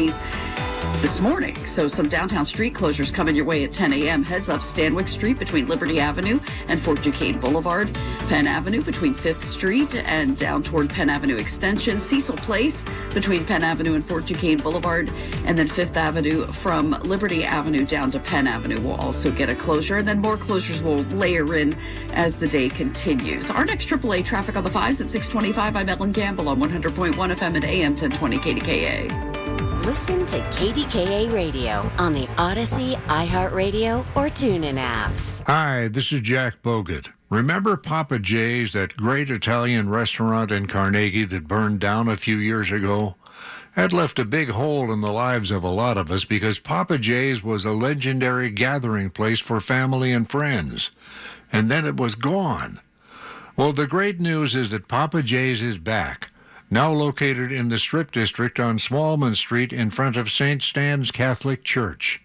this morning. So some downtown street closures coming your way at 10 a.m. Heads up Stanwyck Street between Liberty Avenue and Fort Duquesne Boulevard. Penn Avenue between 5th Street and down toward Penn Avenue Extension. Cecil Place between Penn Avenue and Fort Duquesne Boulevard. And then 5th Avenue from Liberty Avenue down to Penn Avenue will also get a closure. And then more closures will layer in as the day continues. Our next AAA traffic on the 5s at 6:25. I'm Ellen Gamble on 100.1 FM and AM 1020 KDKA. Listen to KDKA Radio on the Odyssey, iHeartRadio, or TuneIn apps. Hi, this is Jack Bogut. Remember Papa J's, that great Italian restaurant in Carnegie that burned down a few years ago? That left a big hole in the lives of a lot of us because Papa J's was a legendary gathering place for family and friends. And then it was gone. Well, the great news is that Papa J's is back. Now located in the Strip District on Smallman Street in front of St. Stan's Catholic Church.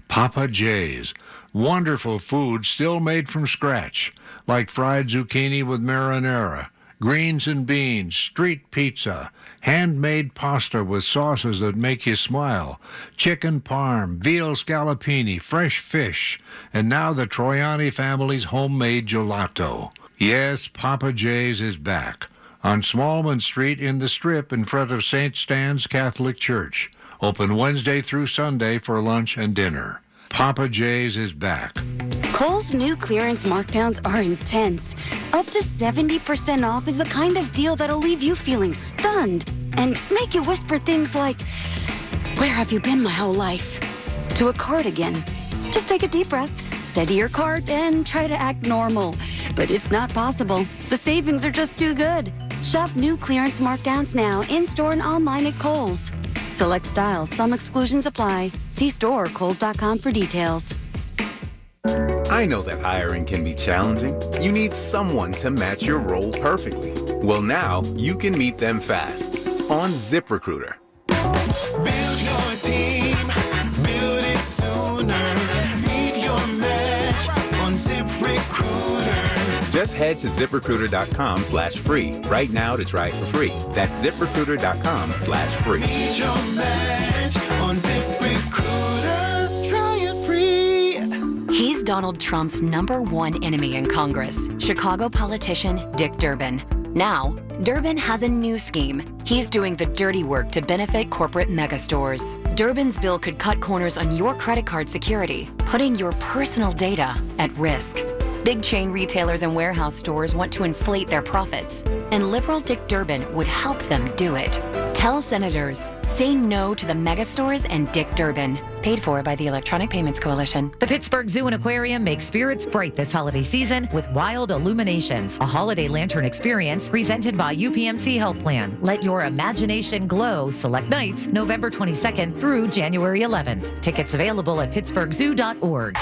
Papa J's. Wonderful food still made from scratch, like fried zucchini with marinara, greens and beans, street pizza, handmade pasta with sauces that make you smile, chicken parm, veal scallopini, fresh fish, and now the Troiani family's homemade gelato. Yes, Papa J's is back. On Smallman Street in the Strip in front of St. Stan's Catholic Church. Open Wednesday through Sunday for lunch and dinner. Papa J's is back. Kohl's new clearance markdowns are intense. Up to 70% off is the kind of deal that'll leave you feeling stunned and make you whisper things like, "Where have you been my whole life?" to a cardigan. Just take a deep breath, steady your cart, and try to act normal. But it's not possible. The savings are just too good. Shop new clearance markdowns now in-store and online at Kohl's. Select styles, some exclusions apply. See store or kohls.com for details. I know that hiring can be challenging. You need someone to match your role perfectly. Well, now you can meet them fast on ZipRecruiter. Build your team, build it sooner. Meet your match on ZipRecruiter. Just head to ZipRecruiter.com/free right now to try it for free. That's ZipRecruiter.com/free. Meet your match on ZipRecruiter. Try it free. He's Donald Trump's #1 enemy in Congress, Chicago politician Dick Durbin. Now, Durbin has a new scheme. He's doing the dirty work to benefit corporate megastores. Durbin's bill could cut corners on your credit card security, putting your personal data at risk. Big chain retailers and warehouse stores want to inflate their profits, and liberal Dick Durbin would help them do it. Tell senators, say no to the megastores and Dick Durbin. Paid for by the Electronic Payments Coalition. The Pittsburgh Zoo and Aquarium makes spirits bright this holiday season with Wild Illuminations, a holiday lantern experience presented by UPMC Health Plan. Let your imagination glow. Select nights, November 22nd through January 11th. Tickets available at pittsburghzoo.org.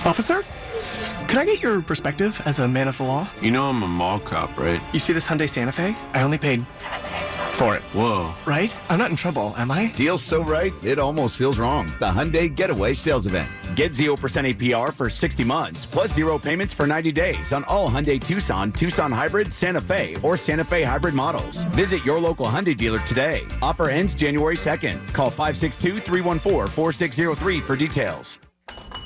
Officer? Could I get your perspective as a man of the law? You know I'm a mall cop, right? You see this Hyundai Santa Fe? I only paid for it. Whoa. Right? I'm not in trouble, am I? Deal's so right, it almost feels wrong. The Hyundai Getaway Sales Event. Get 0% APR for 60 months, plus 0 payments for 90 days on all Hyundai Tucson, Tucson Hybrid, Santa Fe, or Santa Fe Hybrid models. Visit your local Hyundai dealer today. Offer ends January 2nd. Call 562-314-4603 for details.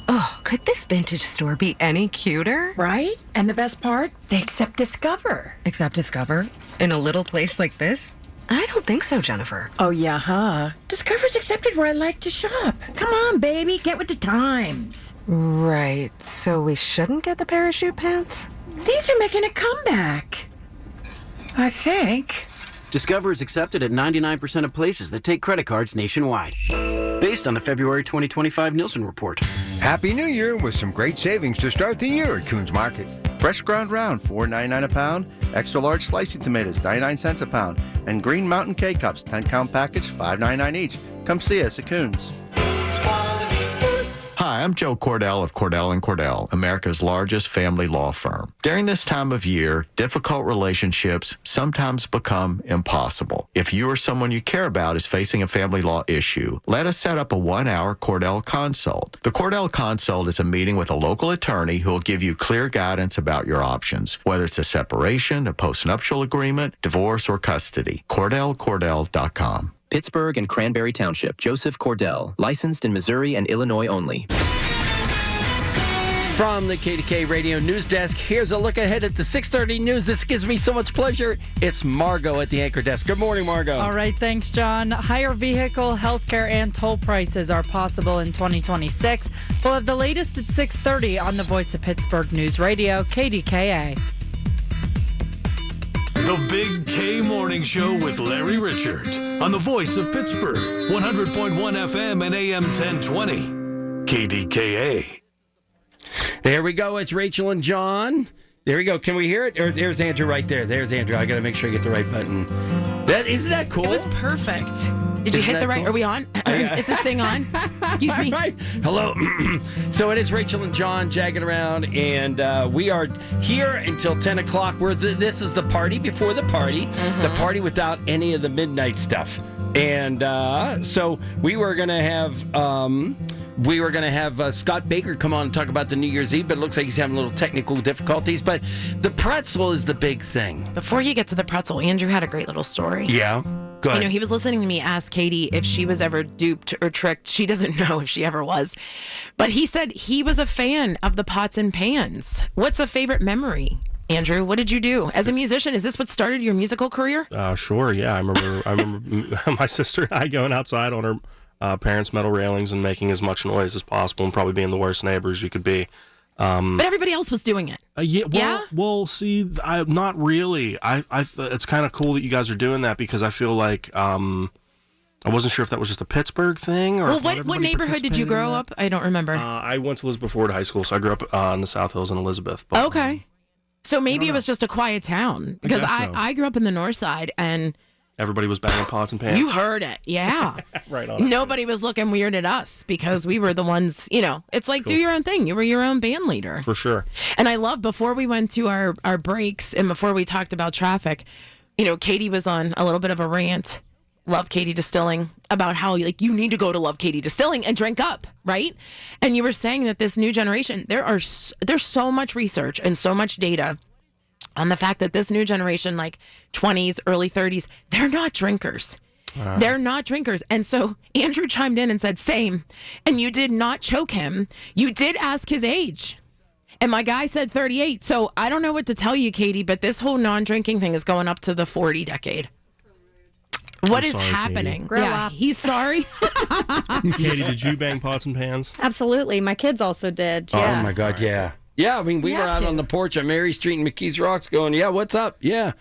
Oh, could this vintage store be any cuter? Right? And the best part? They accept Discover. Accept Discover? In a little place like this? I don't think so, Jennifer. Oh, yeah, huh? Discover's accepted where I like to shop. Come on, baby, get with the times. Right, so we shouldn't get the parachute pants? These are making a comeback. I think. Discover is accepted at 99% of places that take credit cards nationwide. Based on the February 2025 Nielsen report. Happy New Year with some great savings to start the year at Coons Market. Fresh ground round, $4.99 a pound. Extra large slicing tomatoes, 99 cents a pound. And Green Mountain K-Cups, 10-count package, $5.99 each. Come see us at Coons. Hi, I'm Joe Cordell of Cordell & Cordell, America's largest family law firm. During this time of year, difficult relationships sometimes become impossible. If you or someone you care about is facing a family law issue, let us set up a 1-hour Cordell Consult. The Cordell Consult is a meeting with a local attorney who will give you clear guidance about your options, whether it's a separation, a postnuptial agreement, divorce, or custody. CordellCordell.com. Pittsburgh and Cranberry Township. Joseph Cordell, licensed in Missouri and Illinois only. From the KDKA Radio News Desk, here's a look ahead at the 6:30 news. This gives me so much pleasure. It's Margot at the anchor desk. Good morning, Margot. All right, thanks, John. Higher vehicle, healthcare, and toll prices are possible in 2026. We'll have the latest at 6:30 on the Voice of Pittsburgh News Radio, KDKA. The Big K Morning Show with Larry Richert on the Voice of Pittsburgh, 100.1 FM and AM 1020. KDKA. There we go. It's Rachel and John. There we go. Can we hear it? Or there's Andrew right there. There's Andrew. I got to make sure I get the right button. Isn't that cool? It was perfect. Did you hit the right? Cool? Are we on? Is this thing on? Excuse me. Right. Hello. So it is Rachel and John jagging around, and we are here until 10 o'clock. This is the party before the party, the party without any of the midnight stuff. And so we were going to have Scott Baker come on and talk about the New Year's Eve, but it looks like he's having a little technical difficulties. But the pretzel is the big thing. Before you get to the pretzel, Andrew had a great little story. Yeah. Go ahead. He was listening to me ask Katie if she was ever duped or tricked. She doesn't know if she ever was. But he said he was a fan of the pots and pans. What's a favorite memory? Andrew, what did you do as a musician? Is this what started your musical career? Sure. Yeah. I remember my sister and I going outside on her parents' metal railings and making as much noise as possible and probably being the worst neighbors you could be. But everybody else was doing it. Well, see, not really. It's kind of cool that you guys are doing that because I feel like I wasn't sure if that was just a Pittsburgh thing or. Well, what neighborhood did you grow up? I don't remember. I went to Elizabeth Ford High School, so I grew up in the South Hills in Elizabeth. But, okay, so maybe it was just a quiet town because I grew up in the North Side and. Everybody was banging pots and pans. You heard it, yeah. Right on. Nobody was looking weird at us because we were the ones, it's like, do your own thing. You were your own band leader. For sure. And I love, before we went to our breaks and before we talked about traffic, Katie was on a little bit of a rant, Love Katie Distilling, about how, you need to go to Love Katie Distilling and drink up, right? And you were saying that this new generation, there's so much research and so much data on the fact that this new generation, like 20s, early 30s, they're not drinkers. They're not drinkers. And so Andrew chimed in and said, same. And you did not choke him. You did ask his age. And my guy said 38. So I don't know what to tell you, Katie, but this whole non-drinking thing is going up to the 40 decade. What is happening? Grow up. He's sorry. Katie, did you bang pots and pans? Absolutely. My kids also did. Yeah. Oh, my God, yeah. Yeah, I mean, we were out on the porch on Mary Street and McKees Rocks going, yeah, what's up? Yeah.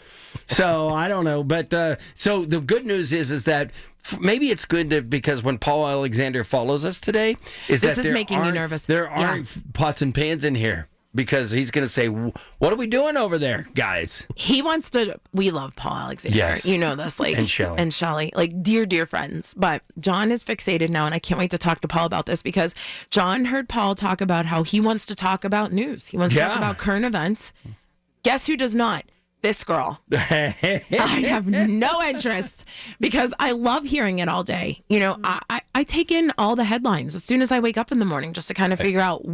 So I don't know. But so the good news is that maybe it's good because when Paul Alexander follows us today, this is making you nervous. There aren't pots and pans in here. Because he's going to say, what are we doing over there, guys? He wants to, we love Paul Alexander. Yes. You know this. And Shelley. And Shelley. Like, dear friends. But John is fixated now, and I can't wait to talk to Paul about this because John heard Paul talk about how he wants to talk about news. He wants to talk about current events. Guess who does not? This girl. I have no interest because I love hearing it all day. I take in all the headlines as soon as I wake up in the morning just to kind of figure out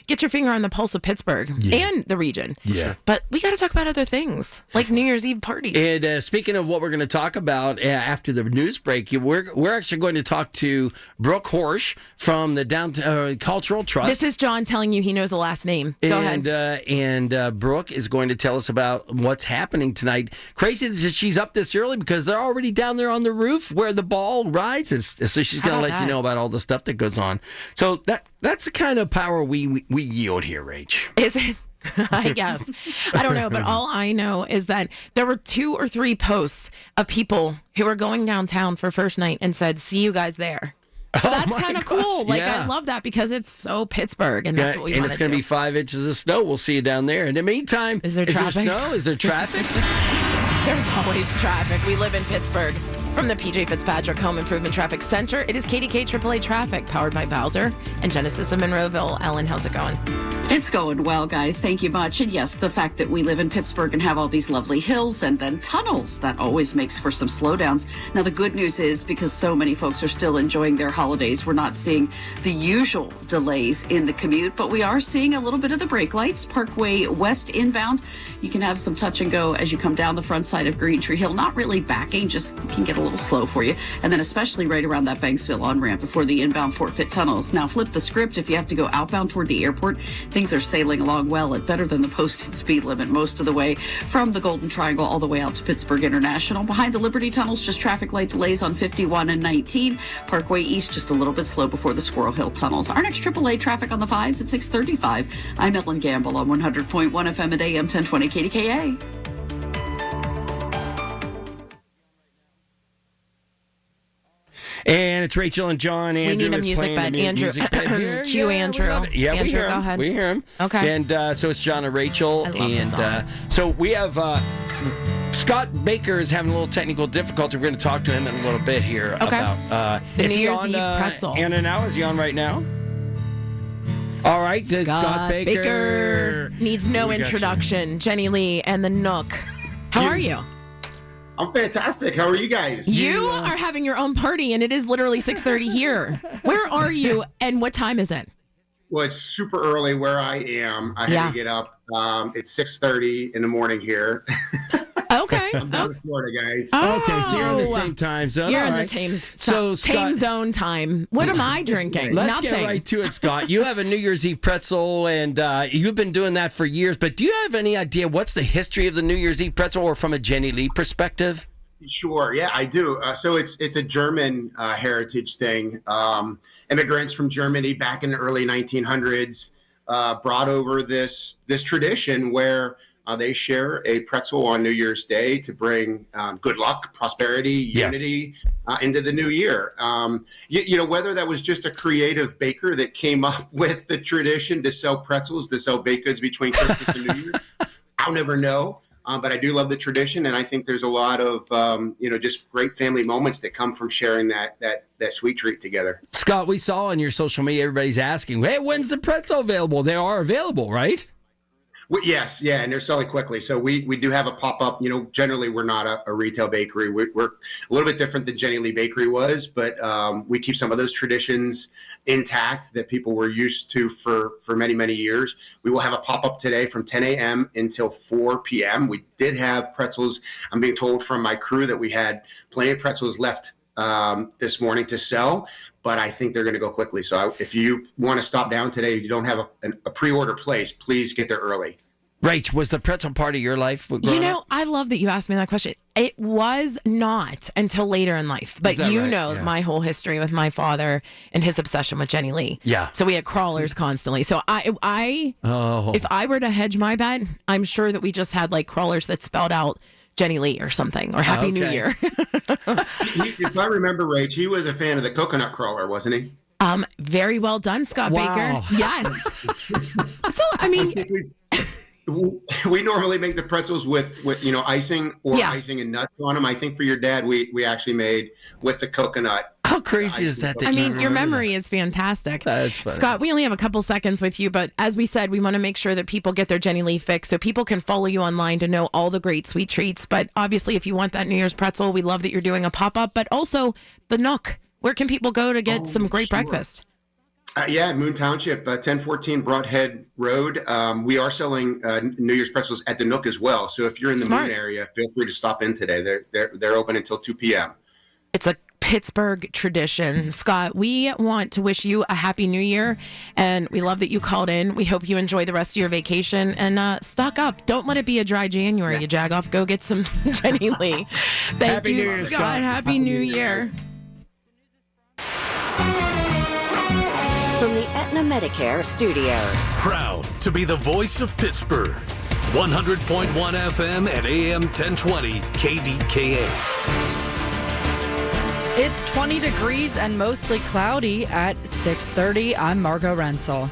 get your finger on the pulse of Pittsburgh and the region. Yeah. But we got to talk about other things like New Year's Eve parties. And speaking of what we're going to talk about after the news break, we're actually going to talk to Brooke Horsch from the Downtown Cultural Trust. This is John telling you he knows the last name. Go ahead. And Brooke is going to tell us about what's happening tonight. Crazy that she's up this early because they're already down there on the roof where the ball rises. So she's going to let you know about all the stuff that goes on. So that's the kind of power we yield here, Rach. Is it? I guess. I don't know, but all I know is that there were 2 or 3 posts of people who were going downtown for first night and said, see you guys there. So that's kind of cool. Like, I love that because it's so Pittsburgh, and that's what we want to do. And it's going to be 5 inches of snow. We'll see you down there. In the meantime, is there snow? Is there traffic? There's always traffic. We live in Pittsburgh. From the PJ Fitzpatrick Home Improvement Traffic Center, it is KDK AAA Traffic, powered by Bowser and Genesis of Monroeville. Ellen, how's it going? It's going well, guys. Thank you much. And yes, the fact that we live in Pittsburgh and have all these lovely hills and then tunnels, that always makes for some slowdowns. Now, the good news is because so many folks are still enjoying their holidays, we're not seeing the usual delays in the commute, but we are seeing a little bit of the brake lights. Parkway West inbound, you can have some touch and go as you come down the front side of Green Tree Hill. Not really backing, just can get a a little slow for you. And then especially right around that Banksville on-ramp before the inbound Fort Pitt tunnels. Now flip the script. If you have to go outbound toward the airport, things are sailing along well at better than the posted speed limit most of the way from the Golden Triangle all the way out to Pittsburgh International. Behind the Liberty tunnels, just traffic light delays on 51 and 19. Parkway East just a little bit slow before the Squirrel Hill tunnels. Our next AAA traffic on the 5s at 6:35. I'm Ellen Gamble on 100.1 FM at AM 1020 KDKA. And it's Rachel and John. Andrew we need a is music bed. Andrew. Cue Andrew. Yeah, Andrew, go ahead. We hear him. Okay. And so it's John and Rachel. I love the songs. So we have Scott Baker is having a little technical difficulty. We're going to talk to him in a little bit here about the is New he Year's on, Eve pretzel. Anna now? Is he on right now? All right. Scott Baker needs no introduction. Jenny Lee and the Nook. How are you? I'm fantastic. How are you guys? You are having your own party, and it is literally 6:30 here. Where are you, and what time is it? Well, it's super early where I am. I had to get up. It's 6:30 in the morning here. Okay. I'm down in Florida, guys. Okay, so you're on the same time zone. You're All in right. the tame zone time. What am I drinking? Let's Nothing. get right to it, Scott. You have a New Year's Eve pretzel, and you've been doing that for years. But do you have any idea what's the history of the New Year's Eve pretzel, or from a Jenny Lee perspective? Sure. Yeah, I do. So it's a German heritage thing. Immigrants from Germany back in the early 1900s brought over this tradition where they share a pretzel on New Year's Day to bring good luck, prosperity, unity into the new year. You know, whether that was just a creative baker that came up with the tradition to sell pretzels, to sell baked goods between Christmas and New Year, I'll never know. But I do love the tradition, and I think there's a lot of just great family moments that come from sharing that sweet treat together. Scott, we saw on your social media everybody's asking, "Hey, when's the pretzel available?" They are available, right? Yes, yeah, and they're selling quickly. So we do have a pop-up. You know, generally we're not a retail bakery. We're a little bit different than Jenny Lee Bakery was, but we keep some of those traditions intact that people were used to for many, many years. We will have a pop-up today from 10 a.m. until 4 p.m. We did have pretzels. I'm being told from my crew that we had plenty of pretzels left this morning to sell, but I think they're going to go quickly. So if you want to stop down today, you don't have a pre-order place, please get there early. Rach, was the pretzel part of your life? I love that you asked me that question. It was not until later in life, but my whole history with my father and his obsession with Jenny Lee. Yeah. So we had crawlers constantly. So if I were to hedge my bet, I'm sure that we just had like crawlers that spelled out Jenny Lee or something, or Happy New Year. If I remember right, he was a fan of the coconut crawler, wasn't he? Very well done, Scott Baker. Yes. So, I mean, we normally make the pretzels with icing or icing and nuts on them. I think for your dad, we actually made with the coconut. How crazy is that? I mean, your memory is fantastic. That's funny. Scott, we only have a couple seconds with you, but as we said, we want to make sure that people get their Jenny Lee fix so people can follow you online to know all the great sweet treats. But obviously, if you want that New Year's pretzel, we love that you're doing a pop-up, but also the Nook. Where can people go to get some great breakfast? Moon Township, 1014 Broadhead Road. We are selling New Year's pretzels at the Nook as well. So if you're in the Moon area, feel free to stop in today. They're open until 2 p.m. It's a Pittsburgh tradition. Scott, we want to wish you a happy new year, and we love that you called in. We hope you enjoy the rest of your vacation, and stock up. Don't let it be a dry January, you jagoff. Go get some Jenny Lee. Thank you, Scott. Happy New Year. From the Aetna Medicare studios. Proud to be the voice of Pittsburgh. 100.1 FM and AM 1020 KDKA. It's 20 degrees and mostly cloudy at 6:30. I'm Margot Rensel.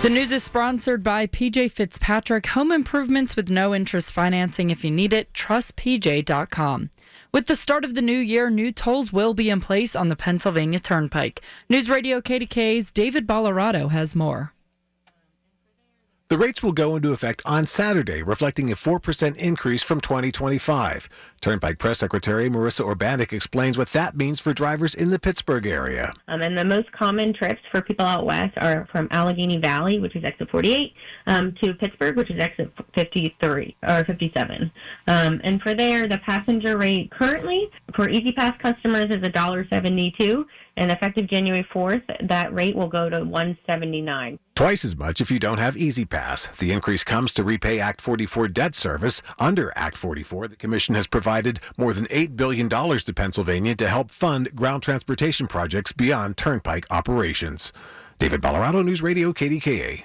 The news is sponsored by PJ Fitzpatrick Home Improvements with no interest financing. If you need it, trustpj.com. With the start of the new year, new tolls will be in place on the Pennsylvania Turnpike. News Radio KDKA's David Ballarado has more. The rates will go into effect on Saturday, reflecting a 4% increase from 2025. Turnpike Press Secretary Marissa Urbanik explains what that means for drivers in the Pittsburgh area. And the most common trips for people out west are from Allegheny Valley, which is exit 48, to Pittsburgh, which is exit 53 or 57. And for there, the passenger rate currently for Easy Pass customers is $1.72, and effective January 4th, that rate will go to $1.79. Twice as much if you don't have Easy Pass. The increase comes to repay Act 44 debt service. Under Act 44, the Commission has provided more than $8 billion to Pennsylvania to help fund ground transportation projects beyond turnpike operations. David Ballarado, News Radio, KDKA.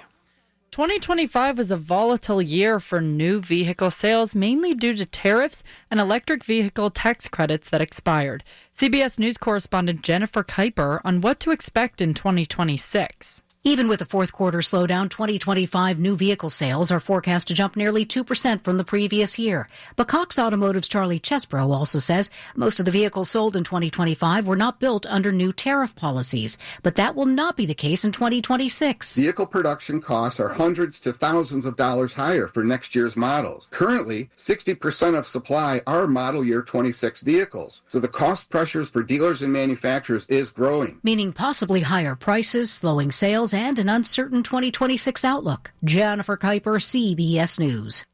2025 was a volatile year for new vehicle sales, mainly due to tariffs and electric vehicle tax credits that expired. CBS News correspondent Jennifer Kuiper on what to expect in 2026. Even with a fourth quarter slowdown, 2025 new vehicle sales are forecast to jump nearly 2% from the previous year. But Cox Automotive's Charlie Chesbrough also says most of the vehicles sold in 2025 were not built under new tariff policies. But that will not be the case in 2026. Vehicle production costs are hundreds to thousands of dollars higher for next year's models. Currently, 60% of supply are model year 26 vehicles. So the cost pressures for dealers and manufacturers is growing. Meaning possibly higher prices, slowing sales, and an uncertain 2026 outlook. Jennifer Kuiper, CBS News.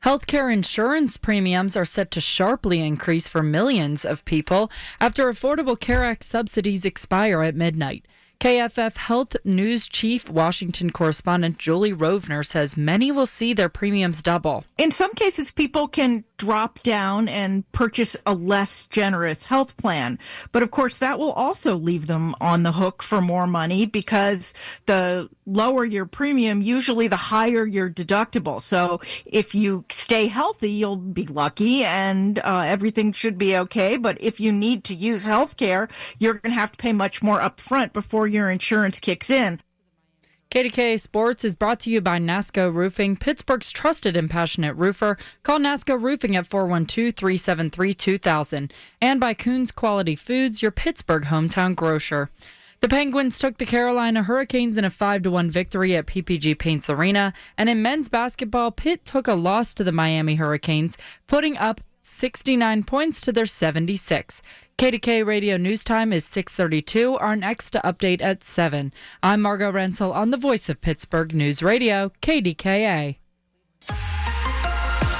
Healthcare insurance premiums are set to sharply increase for millions of people after Affordable Care Act subsidies expire at midnight. KFF Health News Chief Washington correspondent Julie Rovner says many will see their premiums double. In some cases, people can drop down and purchase a less generous health plan. But of course, that will also leave them on the hook for more money because the lower your premium, usually the higher your deductible. So if you stay healthy, you'll be lucky and everything should be okay. But if you need to use health care, you're going to have to pay much more upfront before your insurance kicks in. KDKA Sports is brought to you by NASCO Roofing, Pittsburgh's trusted and passionate roofer. Call NASCO Roofing at 412-373-2000. And by Coons Quality Foods, your Pittsburgh hometown grocer. The Penguins took the Carolina Hurricanes in a 5-1 victory at PPG Paints Arena. And in men's basketball, Pitt took a loss to the Miami Hurricanes, putting up 69 points to their 76. KDKA Radio News Time is 6:32. Our next update at 7. I'm Margot Rensel on the Voice of Pittsburgh News Radio, KDKA.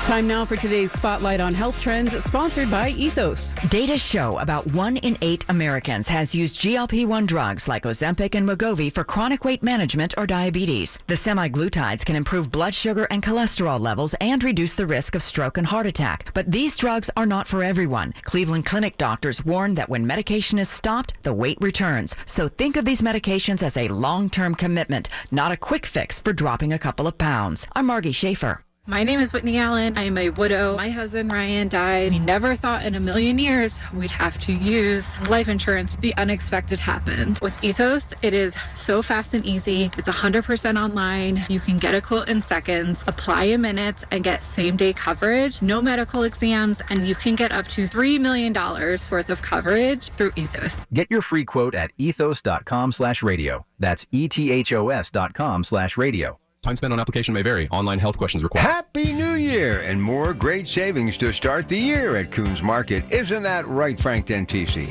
Time now for today's Spotlight on Health Trends, sponsored by Ethos. Data show about 1 in 8 Americans has used GLP-1 drugs like Ozempic and Wegovy for chronic weight management or diabetes. The semaglutides can improve blood sugar and cholesterol levels and reduce the risk of stroke and heart attack. But these drugs are not for everyone. Cleveland Clinic doctors warn that when medication is stopped, the weight returns. So think of these medications as a long-term commitment, not a quick fix for dropping a couple of pounds. I'm Margie Schaefer. My name is Whitney Allen. I am a widow. My husband, Ryan, died. We never thought in a million years we'd have to use life insurance. The unexpected happened. With Ethos, it is so fast and easy. It's 100% online. You can get a quote in seconds, apply in minutes, and get same-day coverage, no medical exams, and you can get up to $3 million worth of coverage through Ethos. Get your free quote at ethos.com/radio. That's ethos.com/radio. Time spent on application may vary. Online health questions required. Happy New Year and more great savings to start the year at Coons Market. Isn't that right, Frank Dentisi?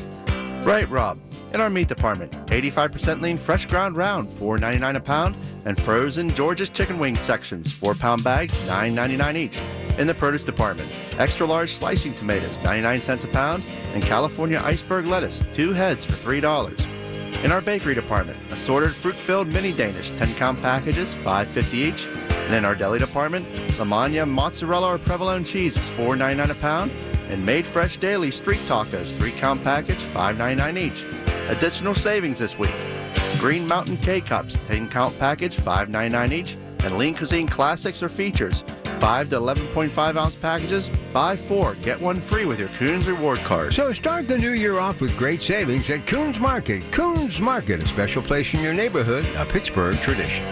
Right, Rob. In our meat department, 85% lean fresh ground round, $4.99 a pound, and frozen George's chicken wing sections, 4-pound bags, $9.99 each. In the produce department, extra large slicing tomatoes, 99 cents a pound, and California iceberg lettuce, 2 heads for $3. In our bakery department, assorted fruit-filled mini Danish 10-count packages, $5.50 each. And in our deli department, Lamagna mozzarella or provolone cheese is $4.99 a pound, and Made Fresh Daily street tacos 3-count package, $5.99 each. Additional savings this week: Green Mountain K-Cups 10-count package, $5.99 each, and Lean Cuisine Classics or Features 5 to 11.5 ounce packages. Buy 4, get 1 free with your Coons Reward Card. So start the new year off with great savings at Coons Market. Coons Market, a special place in your neighborhood, a Pittsburgh tradition.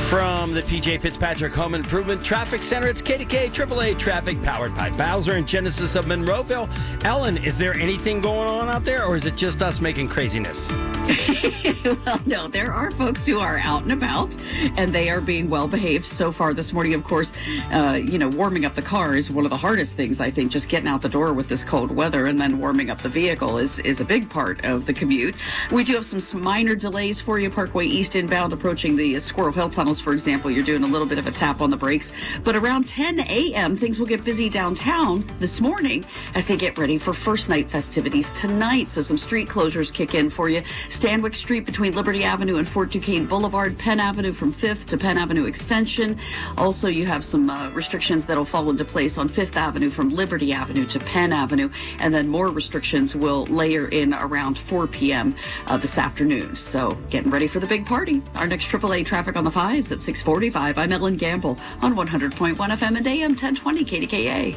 From the PJ Fitzpatrick Home Improvement Traffic Center, it's KDKA AAA Traffic powered by Bowser and Genesis of Monroeville. Ellen, is there anything going on out there, or is it just us making craziness? Well, no, there are folks who are out and about, and they are being well behaved so far this morning. Of course, warming up the car is one of the hardest things, I think. Just getting out the door with this cold weather and then warming up the vehicle is a big part of the commute. We do have some minor delays for you. Parkway East inbound approaching the Squirrel Hill tunnels, for example. You're doing a little bit of a tap on the brakes. But around 10 a.m., things will get busy downtown this morning as they get ready for first night festivities tonight. So some street closures kick in for you. Stanwyck Street between Liberty Avenue and Fort Duquesne Boulevard, Penn Avenue from 5th to Penn Avenue Extension. Also, you have some restrictions that'll fall into place on 5th Avenue from Liberty Avenue to Penn Avenue, and then more restrictions will layer in around 4 p.m. This afternoon. So getting ready for the big party. Our next AAA traffic on the 5s at 6:45. I'm Ellen Gamble on 100.1 FM and AM 1020 KDKA.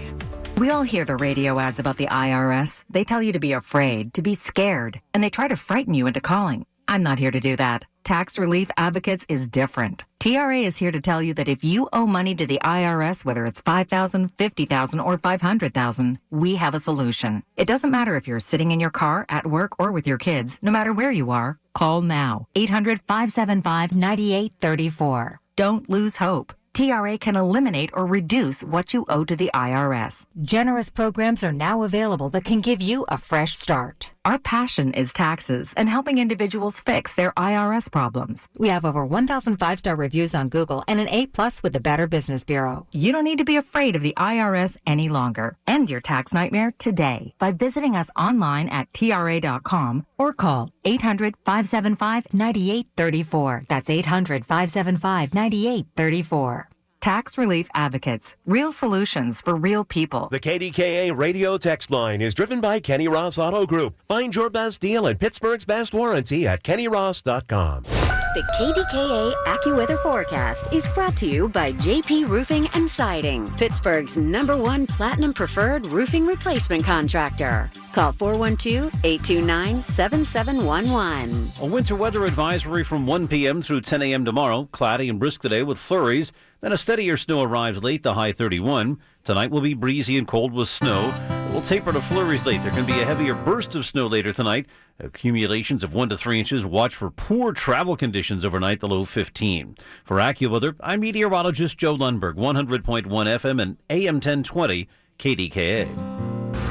We all hear the radio ads about the IRS. They tell you to be afraid, to be scared, and they try to frighten you into calling. I'm not here to do that. Tax Relief Advocates is different. TRA is here to tell you that if you owe money to the IRS, whether it's $5,000, $50,000, or $500,000, we have a solution. It doesn't matter if you're sitting in your car, at work, or with your kids. No matter where you are, call now. 800-575-9834. Don't lose hope. TRA can eliminate or reduce what you owe to the IRS. Generous programs are now available that can give you a fresh start. Our passion is taxes and helping individuals fix their IRS problems. We have over 1,000 5-star reviews on Google and an A+ with the Better Business Bureau. You don't need to be afraid of the IRS any longer. End your tax nightmare today by visiting us online at TRA.com or call 800-575-9834. That's 800-575-9834. Tax Relief Advocates. Real solutions for real people. The KDKA radio text line is driven by Kenny Ross Auto Group. Find your best deal and Pittsburgh's best warranty at kennyross.com. The KDKA AccuWeather forecast is brought to you by JP Roofing and Siding, Pittsburgh's #1 Platinum Preferred Roofing Replacement Contractor. Call 412-829-7711. A winter weather advisory from 1 p.m. through 10 a.m. tomorrow. Cloudy and brisk today with flurries. Then a steadier snow arrives late, the high 31. Tonight will be breezy and cold with snow. We'll taper to flurries late. There can be a heavier burst of snow later tonight. Accumulations of 1 to 3 inches. Watch for poor travel conditions overnight, the low 15. For AccuWeather, I'm meteorologist Joe Lundberg, 100.1 FM and AM 1020 KDKA.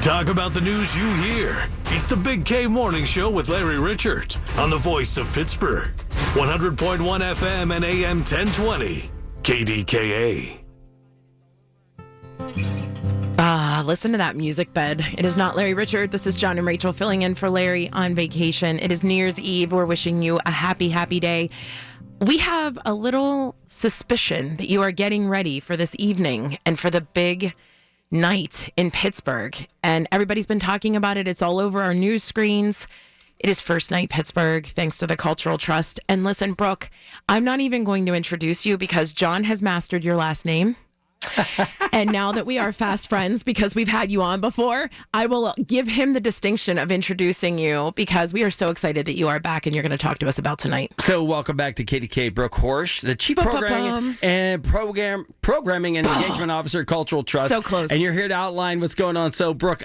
Talk about the news you hear. It's the Big K Morning Show with Larry Richert on the voice of Pittsburgh. 100.1 FM and AM 1020 KDKA. Listen to that music bed. It is not Larry Richert. This is John and Rachel filling in for Larry on vacation. It is New Year's Eve. We're wishing you a happy, happy day. We have a little suspicion that you are getting ready for this evening and for the big night in Pittsburgh. And everybody's been talking about it. It's all over our news screens. It is First Night Pittsburgh, thanks to the Cultural Trust. And listen, Brooke, I'm not even going to introduce you because John has mastered your last name. And now that we are fast friends because we've had you on before, I will give him the distinction of introducing you because we are so excited that you are back and you're going to talk to us about tonight. So welcome back to KDK. Brooke Horsch, the Chief Programming and Programming and Engagement Officer at Cultural Trust. So close. And you're here to outline what's going on. So Brooke,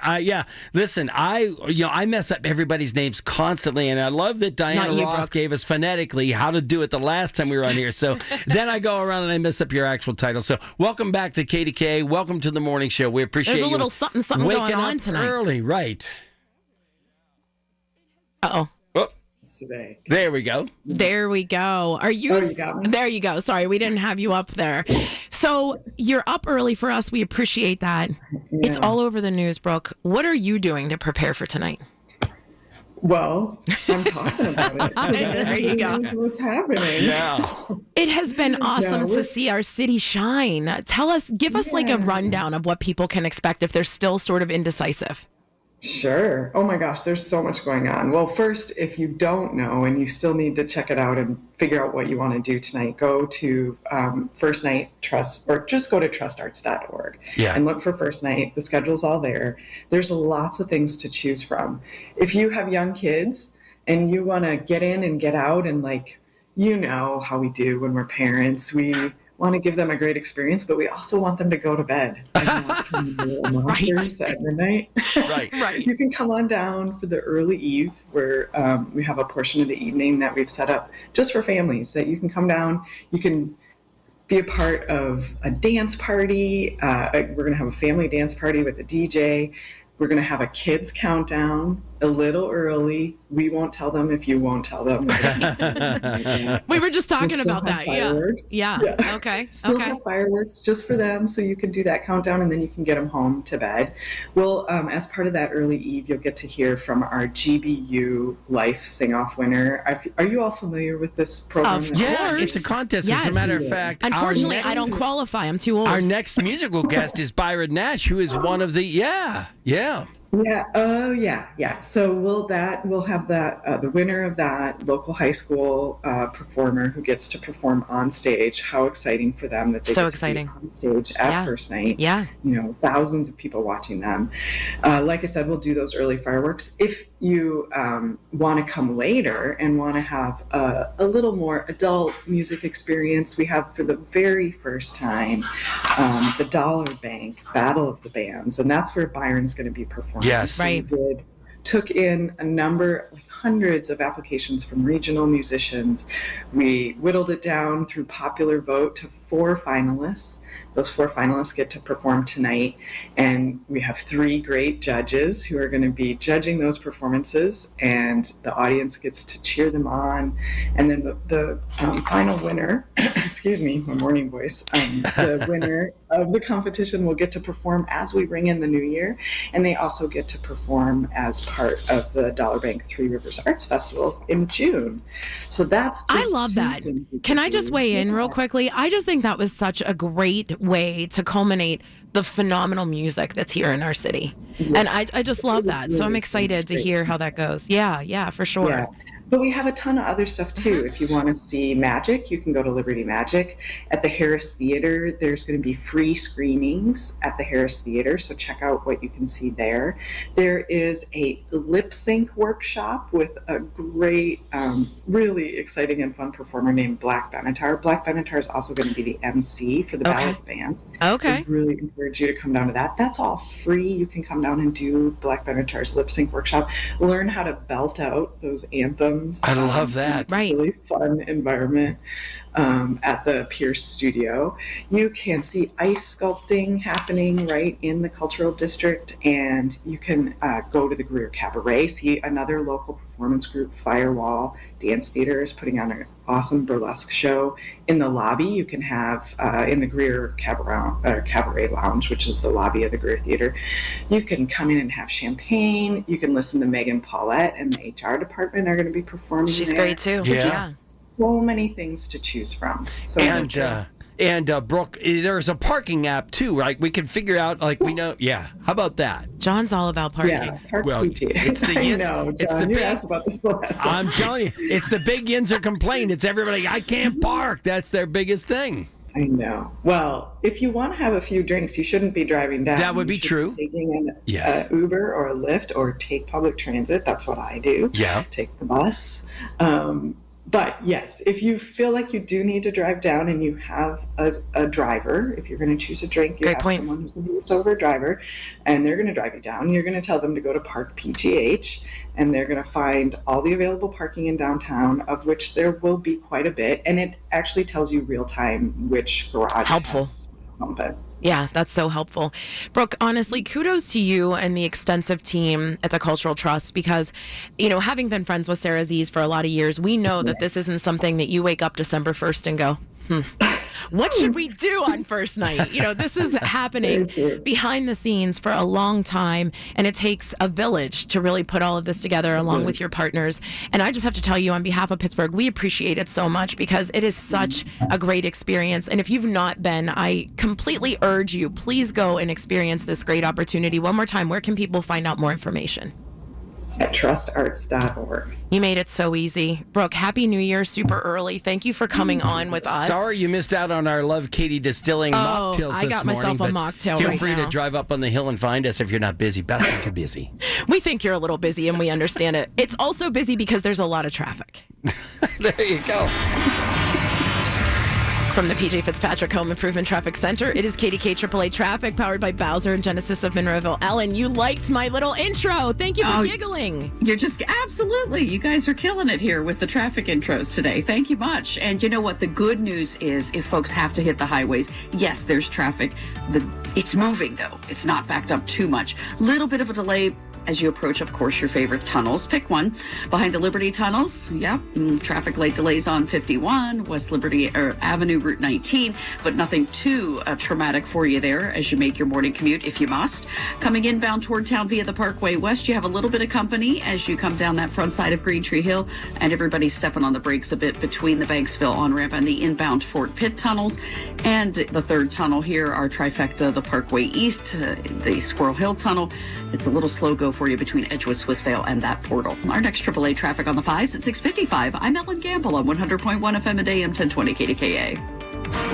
listen, I mess up everybody's names constantly, and I love that Diana Roth gave us phonetically how to do it the last time we were on here. So then I go around and I mess up your actual title. So welcome back to KDK. Welcome to the morning show. We appreciate you. There's a little something going on tonight. Early, right? Uh-oh. Today. There we go. There we go. Are you? You got me. There you go. Sorry, we didn't have you up there. So you're up early for us. We appreciate that. Yeah. It's all over the news, Brooke. What are you doing to prepare for tonight? Well, I'm talking about it. So there you go. What's happening? Yeah. It has been awesome to see our city shine. Give us like a rundown of what people can expect if they're still sort of indecisive. Sure. Oh my gosh, there's so much going on. Well, first, if you don't know and you still need to check it out and figure out what you want to do tonight, go to First Night Trust, or just go to trustarts.org and look for First Night. The schedule's all there. There's lots of things to choose from. If you have young kids and you want to get in and get out and you know how we do when we're parents. We want to give them a great experience, but we also want them to go to bed. Monsters at midnight. Right. You can come on down for the early eve, where we have a portion of the evening that we've set up just for families, that you can come down. You can be a part of a dance party. We're going to have a family dance party with a DJ. We're going to have a kids countdown a little early. We won't tell them if you won't tell them. We were just talking about that. Fireworks. Yeah. Okay. Still have fireworks just for them, so you can do that countdown, and then you can get them home to bed. Well, as part of that early eve, you'll get to hear from our GBU Life Sing-Off winner. Are you all familiar with this program? Yeah, it's a contest. Yes. As a matter of fact, unfortunately, I don't qualify. I'm too old. Our next musical guest is Byron Nash, who is one of the Yeah. So we'll have that the winner of that local high school performer who gets to perform on stage. How exciting for them that they get to be on stage at first night. Yeah, thousands of people watching them. Like I said, we'll do those early fireworks. If you want to come later and want to have a little more adult music experience, we have for the very first time the Dollar Bank Battle of the Bands, and that's where Byron's going to be performing. Yes. Right. Took in a number, hundreds of applications from regional musicians. We whittled it down through popular vote to 4 finalists. Those 4 finalists get to perform tonight, and we have 3 great judges who are going to be judging those performances, and the audience gets to cheer them on. And then the final winner, excuse me, my morning voice, the winner of the competition will get to perform as we ring in the new year, and they also get to perform as part of the Dollar Bank Three Rivers Arts Festival in June. So that's I love that. Can I just weigh in real quickly? I just think that was such a great way to culminate the phenomenal music that's here in our city. Yeah. And I just love that. So I'm excited to hear how that goes. Yeah, for sure. Yeah. But we have a ton of other stuff too. If you want to see magic, you can go to Liberty Magic. At the Harris Theater, there's going to be free screenings at the Harris Theater, so check out what you can see there. There is a lip sync workshop with a great, really exciting and fun performer named Black Benatar. Black Benatar is also going to be the MC for the ballad bands. Okay. I really encourage you to come down to that. That's all free. You can come down and do Black Benatar's lip sync workshop. Learn how to belt out those anthems. I love that. Right. Really fun environment at the Pierce Studio. You can see ice sculpting happening right in the Cultural District, and you can go to the Greer Cabaret, see another local performance group, Firewall Dance Theater, is putting on an awesome burlesque show. In the lobby, you can have, in the Greer Cabaret Lounge, which is the lobby of the Greer Theater, you can come in and have champagne. You can listen to Megan Paulette and the HR department are going to be performing. She's there. great too. Yeah. So many things to choose from. And Brooke, there's a parking app too, right? We can figure out, we know. Yeah. How about that? John's all about parking. Yeah, Park Well, PG. it's the I know, John, you asked about this last time. I'm telling you, it's the big Yinzer complaint. It's everybody, I can't park. That's their biggest thing. I know. Well, if you want to have a few drinks, you shouldn't be driving down. That would be You should true. be taking an Uber or a Lyft, or take public transit. That's what I do. Yeah. Take the bus. But yes, if you feel like you do need to drive down and you have a driver, if you're going to choose a drink, you have someone who's going to be a sober driver, and they're going to drive you down. You're going to tell them to go to Park PGH, and they're going to find all the available parking in downtown, of which there will be quite a bit. And it actually tells you real time which garage has something. Yeah, that's so helpful. Brooke, honestly, kudos to you and the extensive team at the Cultural Trust, because, having been friends with Sarah Z's for a lot of years, we know that this isn't something that you wake up December 1st and go, what should we do on first night? This is happening behind the scenes for a long time, and it takes a village to really put all of this together along with your partners. And I just have to tell you, on behalf of Pittsburgh, we appreciate it so much, because it is such a great experience. And if you've not been, I completely urge you, please go and experience this great opportunity. One more time, where can people find out more information? at trustarts.org. You made it so easy. Brooke, Happy New Year super early. Thank you for coming on with us. Sorry you missed out on our Love Katie Distilling mocktails I got myself a mocktail Feel right free now. to drive up on the hill and find us if you're not busy. But I think you're busy. We think you're a little busy and we understand it. It's also busy because there's a lot of traffic. There you go. From the PJ Fitzpatrick Home Improvement Traffic Center, it is KDK AAA Traffic, powered by Bowser and Genesis of Monroeville. Ellen, you liked my little intro. Thank you for giggling. You're just absolutely. You guys are killing it here with the traffic intros today. Thank you much. And you know what? The good news is if folks have to hit the highways, yes, there's traffic. It's moving, though. It's not backed up too much. Little bit of a delay as you approach, of course, your favorite tunnels. Pick one. Behind the Liberty tunnels, traffic light delays on 51, West Liberty Avenue, Route 19, but nothing too traumatic for you there as you make your morning commute if you must. Coming inbound toward town via the Parkway West, you have a little bit of company as you come down that front side of Green Tree Hill, and everybody's stepping on the brakes a bit between the Banksville on-ramp and the inbound Fort Pitt tunnels. And the third tunnel here, our trifecta, the Parkway East, the Squirrel Hill Tunnel. It's a little slow go for you between Edgewood, Swissvale, and that portal. Our next AAA traffic on the 5s at 6:55. I'm Ellen Gamble on 100.1 FM and AM 1020 KDKA.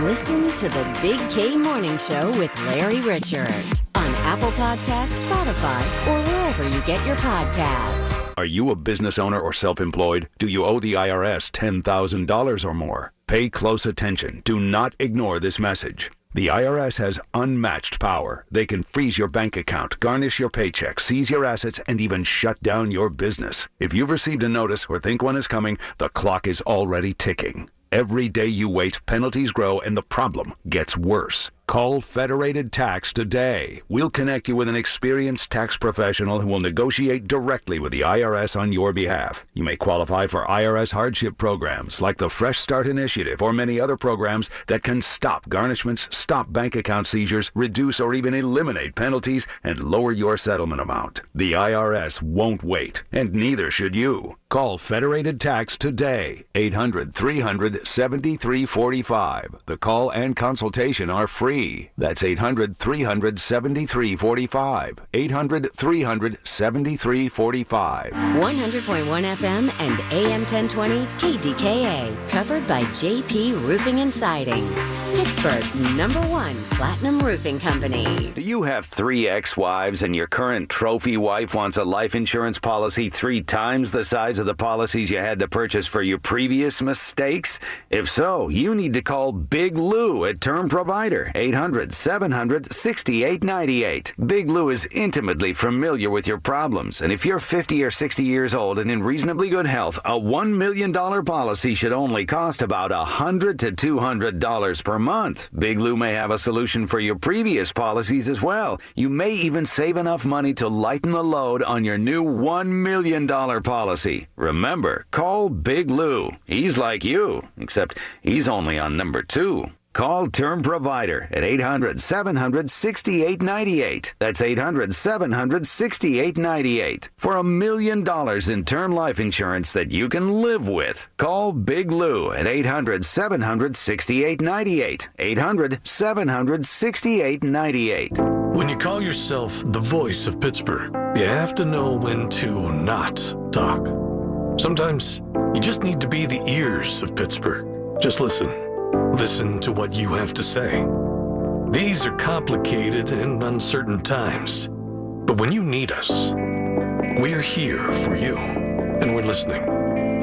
Listen to the Big K Morning Show with Larry Richard on Apple Podcasts, Spotify, or wherever you get your podcasts. Are you a business owner or self-employed? Do you owe the IRS $10,000 or more? Pay close attention. Do not ignore this message. The IRS has unmatched power. They can freeze your bank account, garnish your paycheck, seize your assets, and even shut down your business. If you've received a notice or think one is coming, the clock is already ticking. Every day you wait, penalties grow, and the problem gets worse. Call Federated Tax today. We'll connect you with an experienced tax professional who will negotiate directly with the IRS on your behalf. You may qualify for IRS hardship programs like the Fresh Start Initiative or many other programs that can stop garnishments, stop bank account seizures, reduce or even eliminate penalties, and lower your settlement amount. The IRS won't wait, and neither should you. Call Federated Tax today. 800-300-7345. The call and consultation are free. That's 800-300-7345. 800-300-7345. 100.1 FM and AM 1020 KDKA. Covered by JP Roofing and Siding. Pittsburgh's #1 platinum roofing company. Do you have 3 ex-wives and your current trophy wife wants a life insurance policy 3 times the size of the policies you had to purchase for your previous mistakes? If so, you need to call Big Lou at Term Provider. 800-700-6898. Big Lou is intimately familiar with your problems, and if you're 50 or 60 years old and in reasonably good health, a $1 million policy should only cost about $100 to $200 per month. Big Lou may have a solution for your previous policies as well. You may even save enough money to lighten the load on your new $1 million policy. Remember, call Big Lou. He's like you, except he's only on number 2. Call Term Provider at 800-700-6898. That's 800-700-6898. For $1 million in term life insurance that you can live with. Call Big Lou at 800-700-6898. 800-700-6898. When you call yourself the voice of Pittsburgh, you have to know when to not talk. Sometimes you just need to be the ears of Pittsburgh. Just listen. Listen to what you have to say. These are complicated and uncertain times, but when you need us, we are here for you, and we're listening.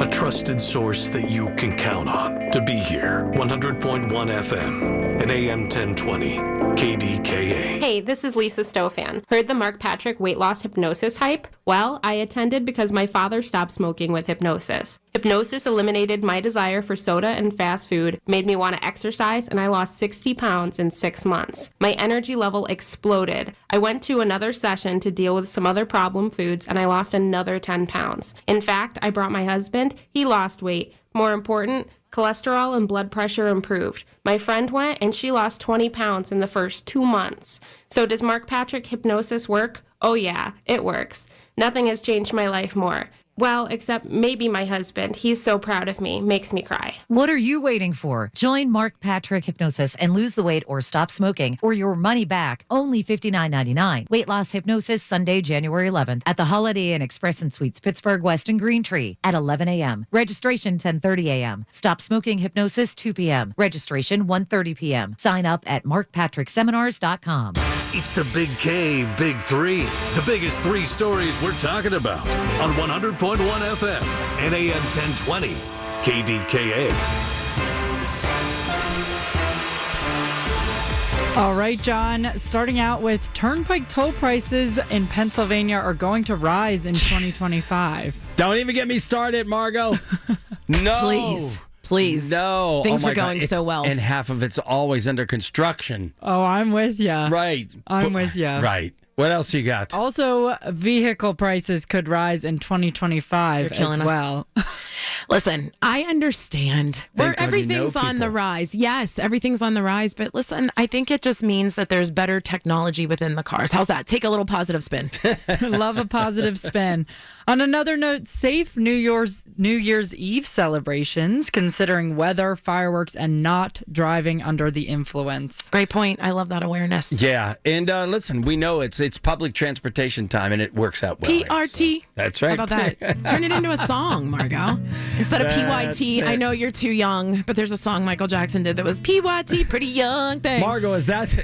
A trusted source that you can count on to be here. 100.1 FM and AM 1020 KDKA. Hey, this is Lisa Stofan. Heard the Mark Patrick weight loss hypnosis hype? Well, I attended because my father stopped smoking with hypnosis. Hypnosis eliminated my desire for soda and fast food, made me want to exercise, and I lost 60 pounds in 6 months. My energy level exploded. I went to another session to deal with some other problem foods, and I lost another 10 pounds. In fact, I brought my husband. He lost weight. More important, cholesterol and blood pressure improved. My friend went and she lost 20 pounds in the first 2 months. So does Mark Patrick hypnosis work? Oh yeah, it works. Nothing has changed my life more. Well, except maybe my husband. He's so proud of me. Makes me cry. What are you waiting for? Join Mark Patrick Hypnosis and lose the weight or stop smoking or your money back. Only $59.99. Weight loss hypnosis Sunday, January 11th at the Holiday Inn Express and Suites, Pittsburgh West and Green Tree at 11 a.m. Registration 10:30 a.m. Stop smoking hypnosis 2 p.m. Registration 1:30 p.m. Sign up at markpatrickseminars.com. It's the Big K, Big Three. The biggest three stories we're talking about on 100.1 FM and AM 1020. KDKA. All right, John, starting out with turnpike toll prices in Pennsylvania are going to rise in 2025. Don't even get me started, Margot. No. Please. No. Things Oh my were going God. so well. And half of it's always under construction. Oh, I'm with you. Right. I'm with you. Right. What else you got? Also, vehicle prices could rise in 2025 as well. Listen, I understand. Everything's on the rise. Yes, everything's on the rise. But listen, I think it just means that there's better technology within the cars. How's that? Take a little positive spin. Love a positive spin. On another note, safe New Year's Eve celebrations, considering weather, fireworks, and not driving under the influence. Great point. I love that awareness. Yeah. And listen, we know it's public transportation time, and it works out well. PRT. So that's right. How about that? Turn it into a song, Margot. Instead of PYT, I know you're too young, but there's a song Michael Jackson did that was PYT, pretty young thing. Margot, is that?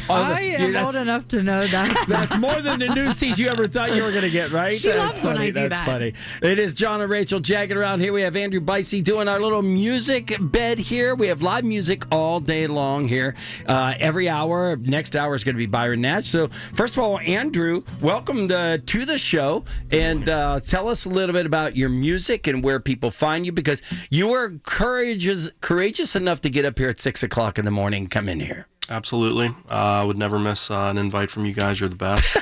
I am old enough to know that. That's more than the new seats you ever thought you were going to get, right? She loves when I do That's that. funny. It is John and Rachel jagging around here. We have Andrew Bicey doing our little music bed here. We have live music all day long here. Every hour. Next hour is going to be Byron Nash. So, first of all, Andrew, welcome to the show. And tell us a little bit about your music and where people find you, because you were courageous enough to get up here at 6 o'clock in the morning and come in here. Absolutely. I would never miss an invite from you guys. You're the best.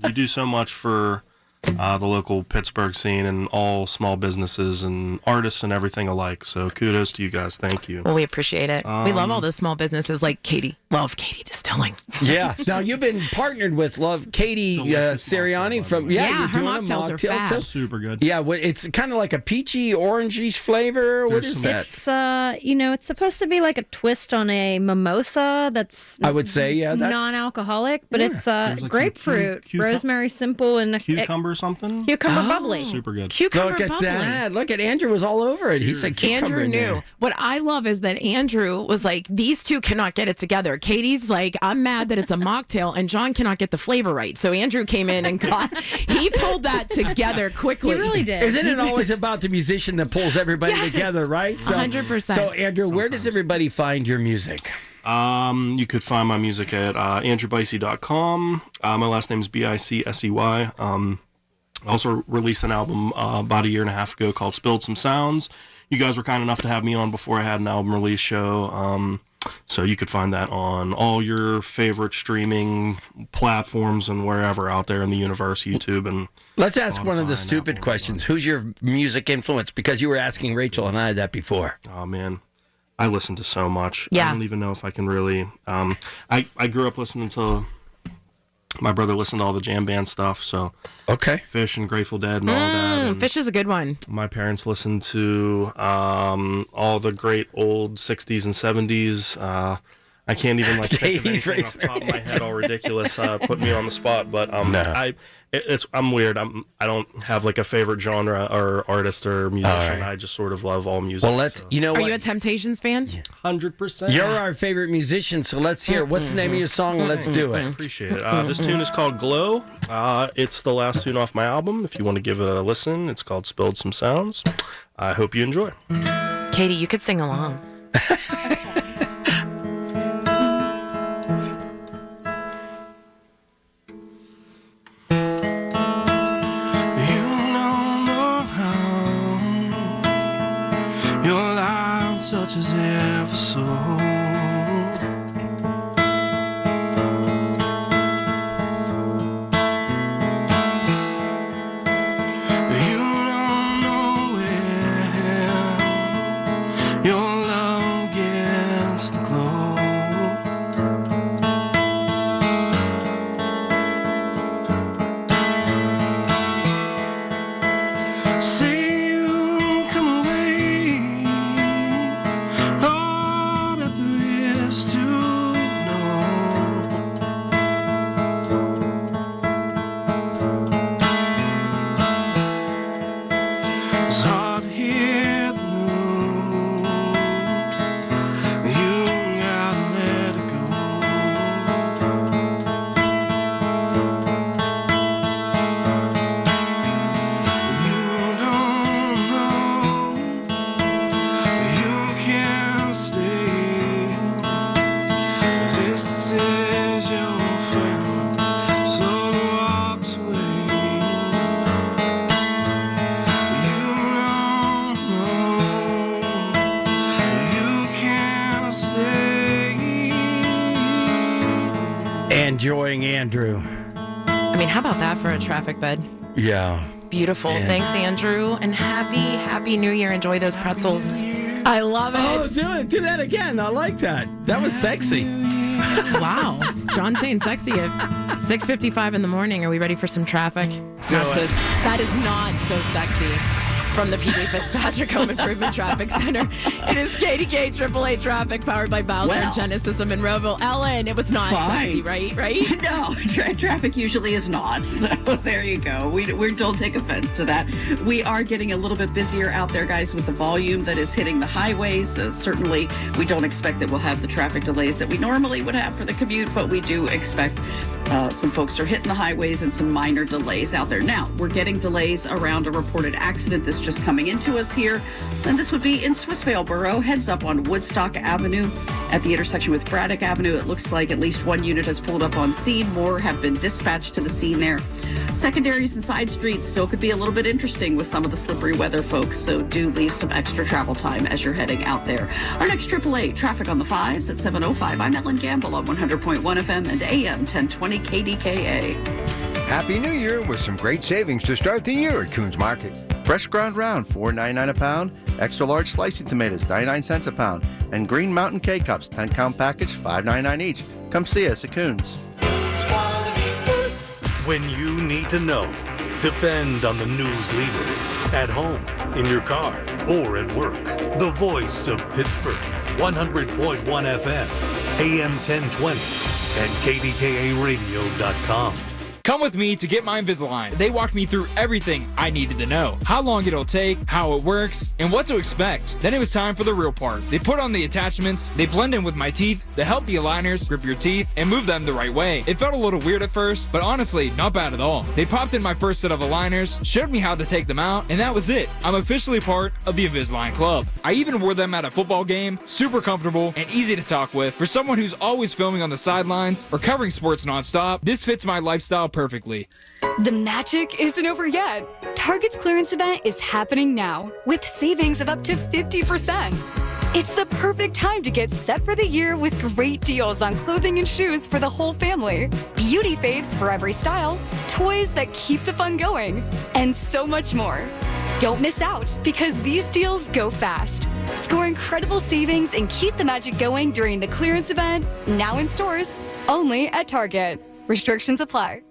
You do so much for the local Pittsburgh scene and all small businesses and artists and everything alike. So kudos to you guys. Thank you. Well, we appreciate it. We love all the small businesses like Katie. Love Katie Distilling. Yeah. Now, you've been partnered with Katie Sirianni from... Yeah, you're her doing a mocktails are mocktail. fab. Super good. Yeah, it's kind of like a peachy, orangey flavor. What is that? It's, it's supposed to be like a twist on a mimosa that's... I would say, yeah. That's non-alcoholic, but it's like grapefruit, rosemary simple, and... Cucumber something? Cucumber bubbly. Super good. Cucumber Look at bubbly. that. Look at Andrew was all over it. He said cucumber Andrew in knew. there. What I love is that Andrew was like, these two cannot get it together. Katie's like, I'm mad that it's a mocktail, and John cannot get the flavor right. So Andrew came in and he pulled that together quickly. He really did. Isn't it always about the musician that pulls everybody together, right? 100%. So, Andrew, where does everybody find your music? You could find my music at andrewbicey.com. My last name is Bicsey. I also released an album about a year and a half ago called Spilled Some Sounds. You guys were kind enough to have me on before I had an album release show. So you could find that on all your favorite streaming platforms and wherever out there in the universe, YouTube. And let's ask one of the stupid questions. Who's your music influence? Because you were asking Rachel and I that before. Oh, man. I listen to so much. Yeah. I don't even know if I can really... I grew up listening to... My brother listened to all the jam band stuff, so... Okay. Fish and Grateful Dead and all that. And Fish is a good one. my parents listened to all the great old 60s and 70s. I can't even think of anything off the top of my head. All ridiculous. Put me on the spot, but I'm weird. I don't have like a favorite genre or artist or musician. Right. I just sort of love all music. Well, Are you a Temptations fan? 100%. You're our favorite musician, so let's hear it. What's the name of your song? Let's do it. Appreciate it. This tune is called Glow. It's the last tune off my album. If you want to give it a listen, it's called Spilled Some Sounds. I hope you enjoy. Katie, you could sing along. Touches ever so. You don't know where your love gets just to know. It's hard to hear the news. You gotta let it go. You don't know. You can't stay. This is your friend, so walks away. You don't know. You can't stay. Enjoying Andrew. I mean, how about that for a traffic bed? Yeah. Beautiful. Yeah. Thanks, Andrew. And happy New Year. Enjoy those pretzels. I love it. Oh, do that again. I like that. That was sexy. Wow. John's saying sexy at 6:55 in the morning. Are we ready for some traffic? That is not so sexy. From the PJ Fitzpatrick Home Improvement Traffic Center, it is KDKA AAA traffic powered by Bowser and Genesis of Monroeville. Ellen, it was not sexy, right? No, traffic usually is not. So there you go. We don't take offense to that. We are getting a little bit busier out there, guys, with the volume that is hitting the highways. Certainly, we don't expect that we'll have the traffic delays that we normally would have for the commute, but we do expect some folks are hitting the highways and some minor delays out there. Now, we're getting delays around a reported accident that's just coming into us here. And this would be in Swissvale Borough. Heads up on Woodstock Avenue at the intersection with Braddock Avenue. It looks like at least one unit has pulled up on scene. More have been dispatched to the scene there. Secondaries and side streets still could be a little bit interesting with some of the slippery weather, folks. So do leave some extra travel time as you're heading out there. Our next AAA traffic on the 5s at 7:05. I'm Ellen Gamble on 100.1 FM and AM 1020 KDKA. Happy New Year with some great savings to start the year at Coons Market. Fresh ground round, $4.99 a pound. Extra large slicing tomatoes, 99 cents a pound. And Green Mountain K-Cups, 10-count package, $5.99 each. Come see us at Coons. When you need to know, depend on the news leader. At home, in your car, or at work. The voice of Pittsburgh, 100.1 FM, AM 1020, and KDKARadio.com. Come with me to get my Invisalign. They walked me through everything I needed to know. How long it'll take, how it works, and what to expect. Then it was time for the real part. They put on the attachments, they blend in with my teeth, they help the aligners grip your teeth and move them the right way. It felt a little weird at first, but honestly, not bad at all. They popped in my first set of aligners, showed me how to take them out, and that was it. I'm officially part of the Invisalign Club. I even wore them at a football game, super comfortable and easy to talk with. For someone who's always filming on the sidelines or covering sports nonstop, this fits my lifestyle perfectly. The magic isn't over yet. Target's clearance event is happening now with savings of up to 50%. It's the perfect time to get set for the year with great deals on clothing and shoes for the whole family, beauty faves for every style, toys that keep the fun going, and so much more. Don't miss out because these deals go fast. Score incredible savings and keep the magic going during the clearance event, now in stores, only at Target. Restrictions apply.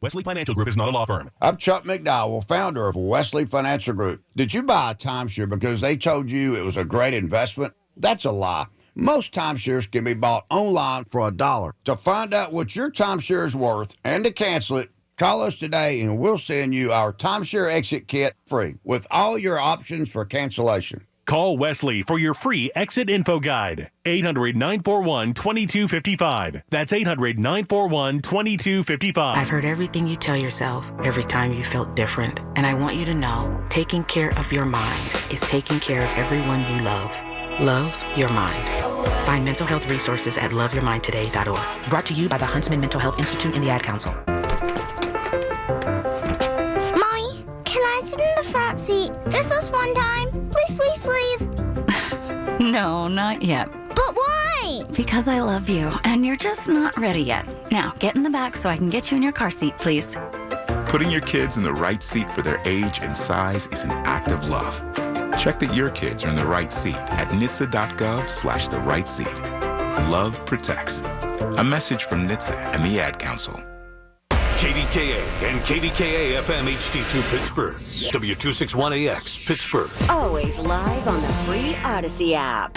Wesley Financial Group is not a law firm. I'm Chuck McDowell, founder of Wesley Financial Group. Did you buy a timeshare because they told you it was a great investment? That's a lie. Most timeshares can be bought online for $1. To find out what your timeshare is worth and to cancel it, call us today and we'll send you our timeshare exit kit free with all your options for cancellation. Call Wesley for your free exit info guide. 800-941-2255. That's 800-941-2255. I've heard everything you tell yourself every time you felt different. And I want you to know, taking care of your mind is taking care of everyone you love. Love your mind. Find mental health resources at loveyourmindtoday.org. Brought to you by the Huntsman Mental Health Institute and the Ad Council. Mommy, can I sit in the front seat just this one time? Please, please, please. No, not yet. But why? Because I love you, and you're just not ready yet. Now, get in the back so I can get you in your car seat, please. Putting your kids in the right seat for their age and size is an act of love. Check that your kids are in the right seat at NHTSA.gov/the right seat. Love protects. A message from NHTSA and the Ad Council. KDKA and KDKA-FM HD2 Pittsburgh. W261AX Pittsburgh. Always live on the free Odyssey app.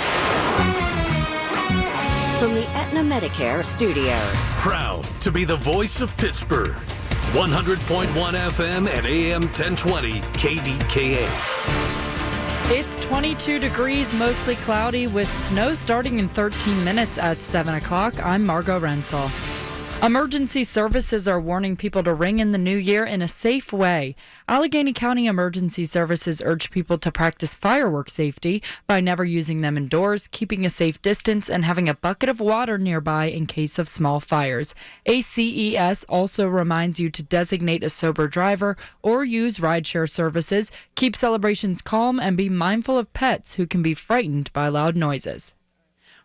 from the Aetna Medicare studios. Proud to be the voice of Pittsburgh. 100.1 FM and AM 1020 KDKA. It's 22 degrees, mostly cloudy, with snow starting in 13 minutes at 7 o'clock. I'm Margot Rensel. Emergency services are warning people to ring in the new year in a safe way. Allegheny County Emergency Services urge people to practice firework safety by never using them indoors, keeping a safe distance, and having a bucket of water nearby in case of small fires. ACES also reminds you to designate a sober driver or use rideshare services, keep celebrations calm, and be mindful of pets who can be frightened by loud noises.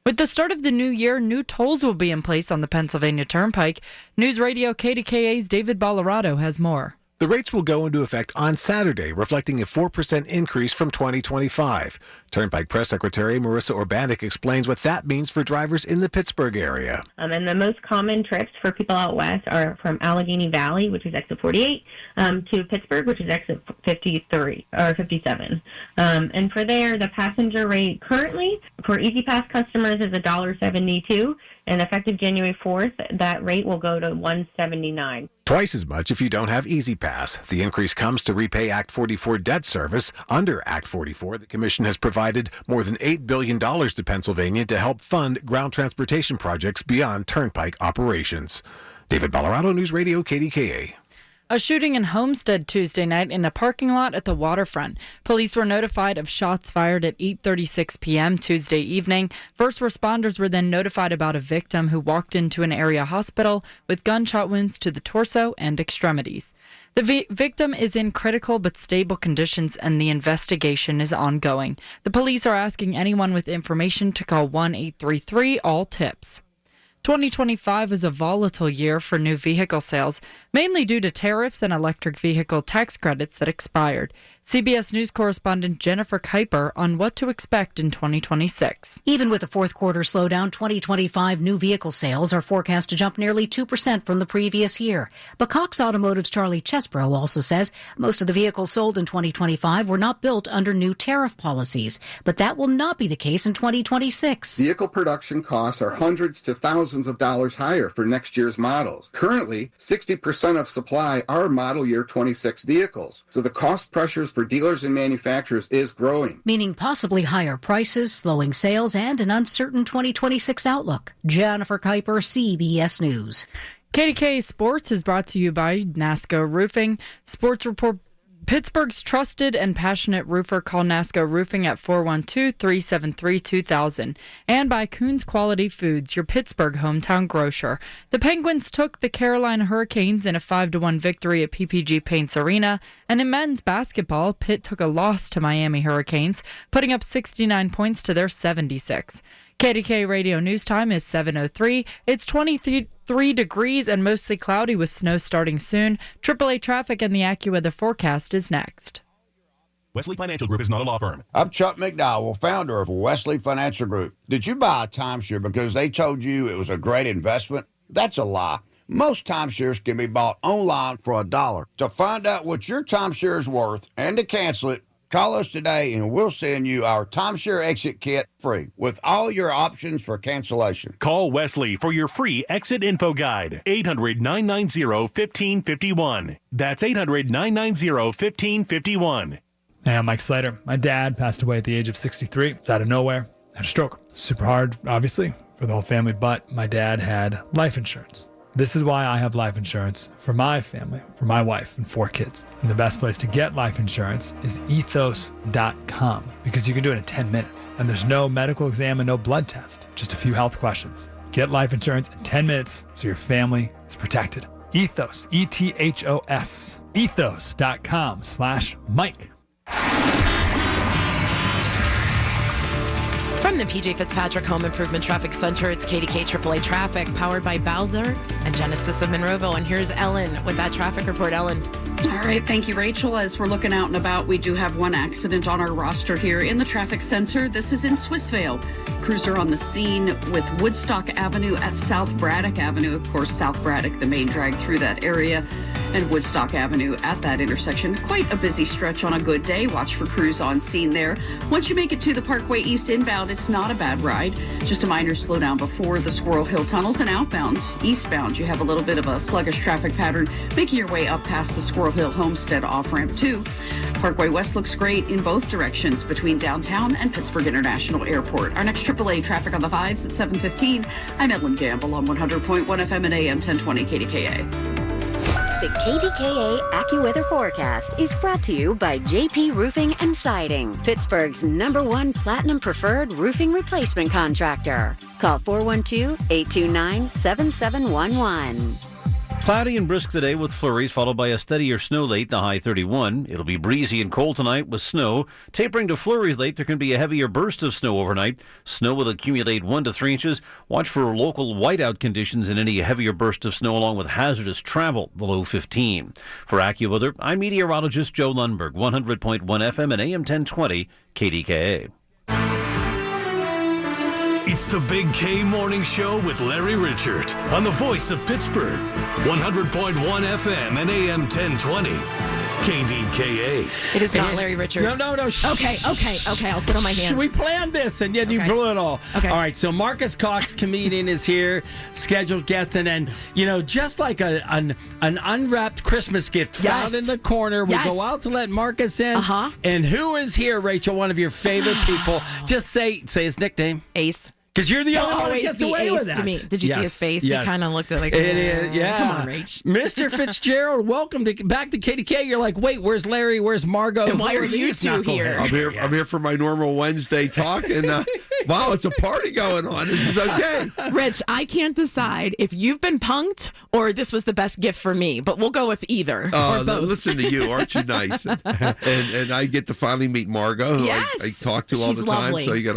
With the start of the new year, new tolls will be in place on the Pennsylvania Turnpike. News Radio KDKA's David Ballarado has more. The rates will go into effect on Saturday, reflecting a 4% increase from 2025. Turnpike Press Secretary Marissa Urbanik explains what that means for drivers in the Pittsburgh area. And the most common trips for people out west are from Allegheny Valley, which is exit 48, to Pittsburgh, which is exit 53 or 57. And for there, the passenger rate currently for Easy Pass customers is $1.72, and effective January 4th, that rate will go to $1.79. Twice as much if you don't have Easy Pass. The increase comes to repay Act 44 debt service. Under Act 44, the Commission has provided more than $8 billion to Pennsylvania to help fund ground transportation projects beyond Turnpike operations. David Ballarado, News Radio KDKA. A shooting in Homestead Tuesday night in a parking lot at the waterfront. Police were notified of shots fired at 8:36 p.m. Tuesday evening. First responders were then notified about a victim who walked into an area hospital with gunshot wounds to the torso and extremities. The victim is in critical but stable conditions, and the investigation is ongoing. The police are asking anyone with information to call 1-833-ALL-TIPS. 2025 is a volatile year for new vehicle sales, mainly due to tariffs and electric vehicle tax credits that expired. CBS News correspondent Jennifer Kuiper on what to expect in 2026. Even with a fourth quarter slowdown, 2025 new vehicle sales are forecast to jump nearly 2% from the previous year. But Cox Automotive's Charlie Chesbrough also says most of the vehicles sold in 2025 were not built under new tariff policies. But that will not be the case in 2026. Vehicle production costs are hundreds to thousands of dollars higher for next year's models. Currently, 60% of supply are model year 26 vehicles. So the cost pressures for dealers and manufacturers is growing, meaning possibly higher prices, slowing sales, and an uncertain 2026 outlook. Jennifer Kuiper, CBS News. KDKA Sports is brought to you by NASCO Roofing. Sports Report. Pittsburgh's trusted and passionate roofer. Call NASCO Roofing at 412-373-2000. And by Coons Quality Foods, your Pittsburgh hometown grocer. The Penguins took the Carolina Hurricanes in a 5-1 victory at PPG Paints Arena. And in men's basketball, Pitt took a loss to Miami Hurricanes, putting up 69 points to their 76. KDKA Radio News Time is 7:03. It's 23 degrees and mostly cloudy with snow starting soon. AAA traffic and the AccuWeather forecast is next. Wesley Financial Group is not a law firm. I'm Chuck McDowell, founder of Wesley Financial Group. Did you buy a timeshare because they told you it was a great investment? That's a lie. Most timeshares can be bought online for $1. To find out what your timeshare is worth and to cancel it, call us today and we'll send you our timeshare exit kit free with all your options for cancellation. Call Wesley for your free exit info guide. 800-990-1551. That's 800-990-1551. Hey, I'm Mike Slater. My dad passed away at the age of 63. It's out of nowhere. Had a stroke. Super hard, obviously, for the whole family, but my dad had life insurance. This is why I have life insurance for my family, for my wife and 4 kids. And the best place to get life insurance is ethos.com because you can do it in 10 minutes. And there's no medical exam and no blood test, just a few health questions. Get life insurance in 10 minutes so your family is protected. Ethos, E-T-H-O-S, ethos.com/Mike. From the PJ Fitzpatrick Home Improvement Traffic Center, it's KDK AAA Traffic, powered by Bowser and Genesis of Monroeville. And here's Ellen with that traffic report. Ellen. All right, thank you, Rachel. As we're looking out and about, we do have one accident on our roster here in the traffic center. This is in Swissvale. Cruiser on the scene with Woodstock Avenue at South Braddock Avenue. Of course, South Braddock, the main drag through that area. and Woodstock Avenue at that intersection. Quite a busy stretch on a good day. Watch for crews on scene there. Once you make it to the Parkway East inbound, it's not a bad ride. Just a minor slowdown before the Squirrel Hill tunnels, and outbound, eastbound, you have a little bit of a sluggish traffic pattern making your way up past the Squirrel Hill Homestead off-ramp too. Parkway West looks great in both directions between downtown and Pittsburgh International Airport. Our next AAA traffic on the 5s at 7:15. I'm Ellen Gamble on 100.1 FM and AM 1020 KDKA. The KDKA AccuWeather forecast is brought to you by JP Roofing and Siding, Pittsburgh's #1 Platinum Preferred Roofing Replacement Contractor. Call 412-829-7711. Cloudy and brisk today with flurries, followed by a steadier snow late, the high 31. It'll be breezy and cold tonight with snow. Tapering to flurries late, there can be a heavier burst of snow overnight. Snow will accumulate 1 to 3 inches. Watch for local whiteout conditions and any heavier burst of snow along with hazardous travel, the low 15. For AccuWeather, I'm meteorologist Joe Lundberg, 100.1 FM and AM 1020 KDKA. It's the Big K Morning Show with Larry Richert on the voice of Pittsburgh. 100.1 FM and AM 1020. KDKA. It is not Larry Richert. No. Okay. I'll sit on my hands. We planned this, and yet you blew it all. Okay. All right, so Marcus Cox, comedian, is here, scheduled guest, and then, just like an unwrapped Christmas gift found in the corner, we go out to let Marcus in. Uh-huh. And who is here, Rachel, one of your favorite people? Just say his nickname. Ace. Because you're the only one who gets away with that. To me. Did you see his face? Yes. He kind of looked at like, it is, yeah. Come on, Rach. Mr. Fitzgerald, welcome back to KDK. You're like, wait, where's Larry? Where's Margot? And why are you two here? I'm here for my normal Wednesday talk, and wow, it's a party going on. This is okay. Rich, I can't decide if you've been punked or this was the best gift for me, but we'll go with either or both. Listen to you, aren't you nice? And I get to finally meet Margot, who I talk to all the time. Lovely. So you got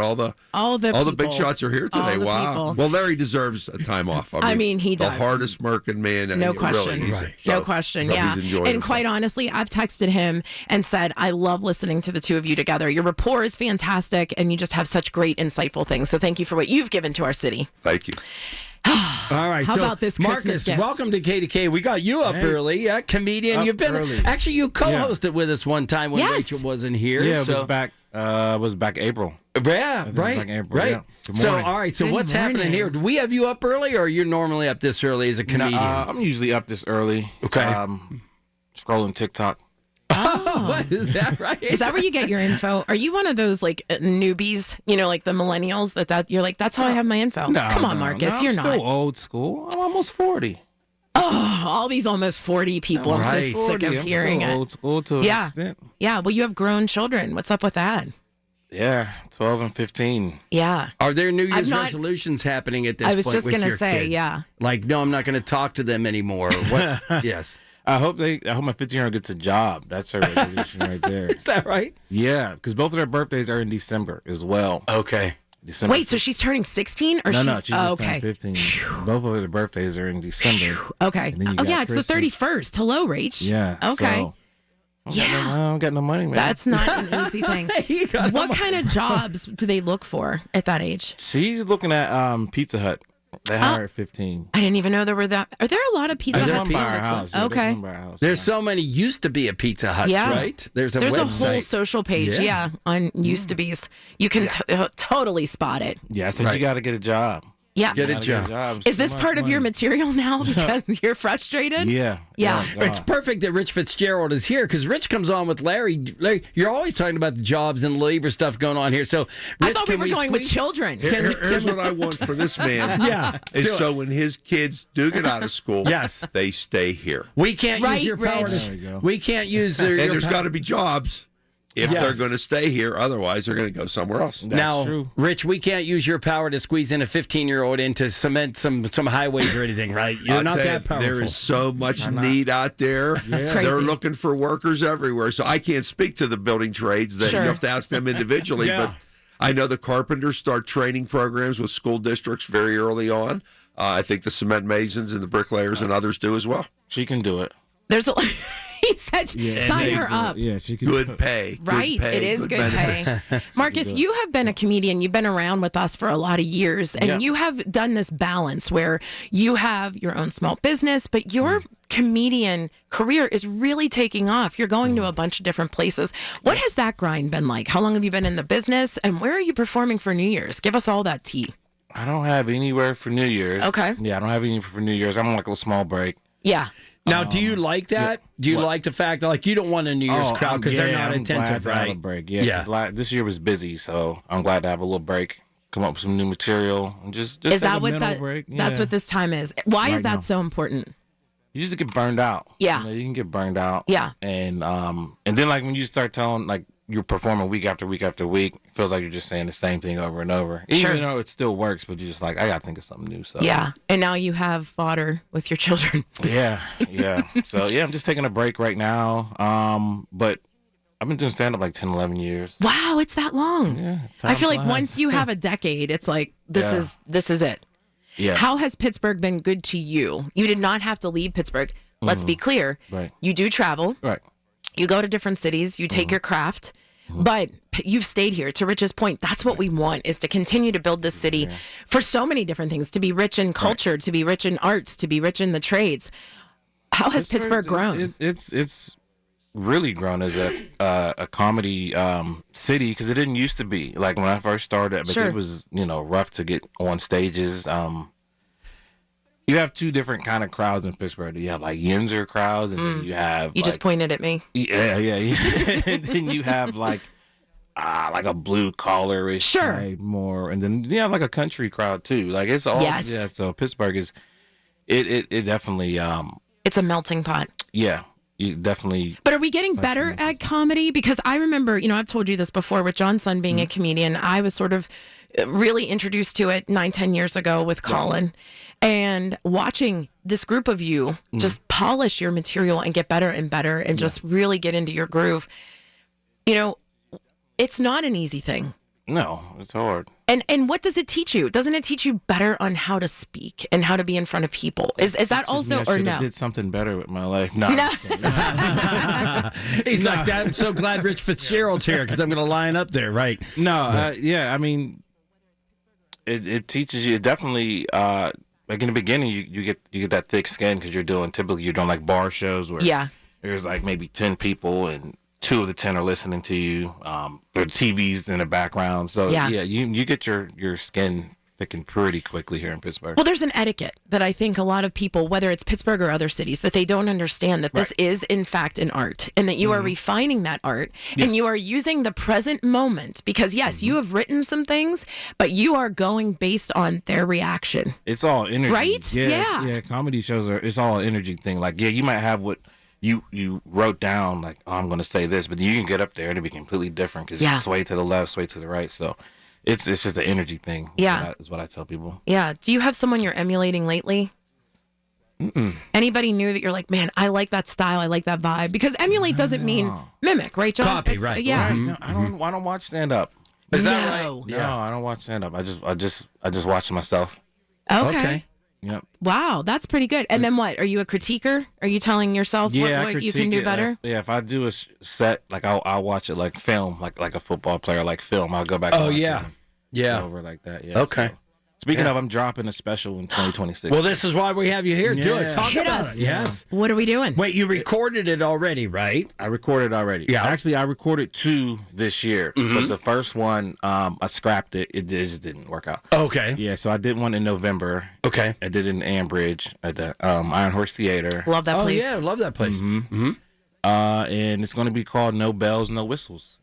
all the big shots are here today. Wow. Well, Larry deserves a time off. I mean, he does. The hardest working man. No question. Really, no question. Yeah. And quite honestly, I've texted him and said, I love listening to the two of you together. Your rapport is fantastic, and you just have such great, insightful things. So thank you for what you've given to our city. Thank you. All right. How about this Christmas Marcus, gift? welcome to KDK. We got you up early. Comedian. You've been early. Actually, you co-hosted with us one time when Rachel wasn't here. Yeah, it was back April. Yeah, right. Yeah. So, all right. So, what's happening here? Do we have you up early, or you're normally up this early as a comedian? I'm usually up this early. Okay. Scrolling TikTok. Oh, what is that right? Is that where you get your info? Are you one of those like newbies, like the millennials that you're like, that's how I have my info? Come on, Marcus, you're I'm not. still old school. I'm almost 40. Oh, all these almost 40 people. I'm so sick of hearing it. Old school to an extent. Yeah, well, you have grown children. What's up with that? Yeah, 12 and 15. Yeah. Are there New Year's resolutions happening at this point? I was just going to say, kids? yeah. Like, no, I'm not going to talk to them anymore. Yes. I hope my 15-year-old gets a job. That's her resolution right there. Is that right? Yeah, because both of their birthdays are in December as well. Okay. December. Wait, so she's turning 16? Or no, she just turned 15. Both of their birthdays are in December. Okay. Oh, yeah, it's the 31st. Hello, Rach. Yeah. Okay. So, I don't got no money, man. That's not an easy thing. What kind of jobs do they look for at that age? She's looking at Pizza Hut. They hired 15. I didn't even know there were that. Are there a lot of Pizza Huts? By our house. Yeah, okay. By our house, There's so many used to be a Pizza Hut, right? There's a whole social page, on used to be's. You can totally spot it. Yeah, so you got to get a job. Yeah. Get a job. Is this part of your material now because you're frustrated? Yeah. Yeah. It's perfect that Rich Fitzgerald is here because Rich comes on with Larry. Larry, you're always talking about the jobs and labor stuff going on here. So, Rich, I thought we were going with children. Here's what I want for this man. Is so when his kids do get out of school, they stay here. We can't use your power. We can't use their. And there's got to be jobs. If they're going to stay here, otherwise they're going to go somewhere else. That's true. Rich, we can't use your power to squeeze in a 15-year-old in to cement some highways or anything, right? You're not that powerful. There is so much need out there. Yeah. They're looking for workers everywhere. So I can't speak to the building trades. You have to ask them individually. But I know the carpenters start training programs with school districts very early on. I think the cement masons and the bricklayers and others do as well. She can do it. There's a he said, sign her up. Yeah, she can. Good pay. Right. Good pay, it is good pay. Marcus, Good. you have been a comedian. You've been around with us for a lot of years, and you have done this balance where you have your own small business, but you're comedian career is really taking off. You're going to a bunch of different places. What has that grind been like? How long have you been in the business, and where are you performing for New Year's? Give us all that tea. I don't have anywhere for New Year's. Okay. Yeah, I don't have any for New Year's. I'm on like a small break. Yeah. Now, do you like that? Do you like the fact that like you don't want a New Year's crowd because they're not attentive, glad to have a right? break. Yeah. This year was busy, so I'm glad to have a little break. Come up with some new material and just is that take a what mental that? break. That's what this time is. Why is that so important? You just get burned out. Yeah. You can get burned out. Yeah. And then like when you start telling like you're performing week after week after week, it feels like you're just saying the same thing over and over. Even though it still works, but you're just like, I gotta think of something new. So yeah. And now you have fodder with your children. Yeah. So yeah, I'm just taking a break right now. But I've been doing stand up like 10, 11 years. Wow, it's that long. Yeah. I feel like once you have a decade, it's like this is it. Yeah. How has Pittsburgh been good to you? You did not have to leave Pittsburgh. Let's be clear. Right. You do travel. Right. You go to different cities. You take your craft. But you've stayed here. To Rich's point, that's what we want, is to continue to build this city for so many different things, to be rich in culture, to be rich in arts, to be rich in the trades. How has Pittsburgh grown? It's really grown as a comedy city, because it didn't used to be. Like when I first started, but it was rough to get on stages. You have two different kind of crowds in Pittsburgh. You have like Yinzer crowds, and then you have just pointed at me. Yeah. And then you have like a blue collar-ish type more, and then you have like a country crowd too. Like it's all So Pittsburgh is it definitely it's a melting pot. Yeah. You definitely. But are we getting better at comedy? Because I remember, I've told you this before, with John's son being a comedian, I was sort of really introduced to it 9-10 years ago with Colin, and watching this group of you just polish your material and get better and better and just really get into your groove. It's not an easy thing. No, it's hard. And what does it teach you? Doesn't it teach you better on how to speak and how to be in front of people? Is that also, or no? I did something better with my life. No. He's like, I'm so glad Rich Fitzgerald's here because I'm going to line up there, right? No, I mean, it teaches you definitely. Like in the beginning, you get that thick skin because you're doing like bar shows where there's like maybe 10 people and 2 of the 10 are listening to you. There are TVs in the background. So, you get your skin thickened pretty quickly here in Pittsburgh. Well, there's an etiquette that I think a lot of people, whether it's Pittsburgh or other cities, that they don't understand, that this is, in fact, an art, and that you are refining that art, and you are using the present moment. Because, yes, you have written some things, but you are going based on their reaction. It's all energy. Right? Yeah. Comedy shows it's all an energy thing. Like, you might have what you wrote down, like, I'm going to say this, but you can get up there and it'll be completely different because you sway to the left, sway to the right. So it's just an energy thing. Is what I tell people. Yeah. Do you have someone you're emulating lately? Anybody new that you're like, man, I like that style, I like that vibe? Because emulate doesn't mean mimic, right, John? Copy, right? Yeah. Right. No, I don't watch stand up. Is that right? No, I don't watch stand up. I just watch myself. Okay. Yep. Wow, that's pretty good. And then what? Are you a critiquer? Are you telling yourself what you can do better? If I do a set, like I'll watch it like film, like a football player, like film. I'll go back. Oh and yeah, over like that. Yeah. Okay. So, speaking of, I'm dropping a special in 2026. Well, this is why we have you here. Do it. Talk Hit about us. it. Yes. What are we doing? Wait, you recorded it already, right? I recorded already. Yeah. Actually, I recorded 2 this year, but the first one, I scrapped it. It just didn't work out. Okay. Yeah, so I did one in November. Okay. I did it in Ambridge at the Iron Horse Theater. Love that place. Oh, yeah. Love that place. And it's going to be called No Bells, No Whistles.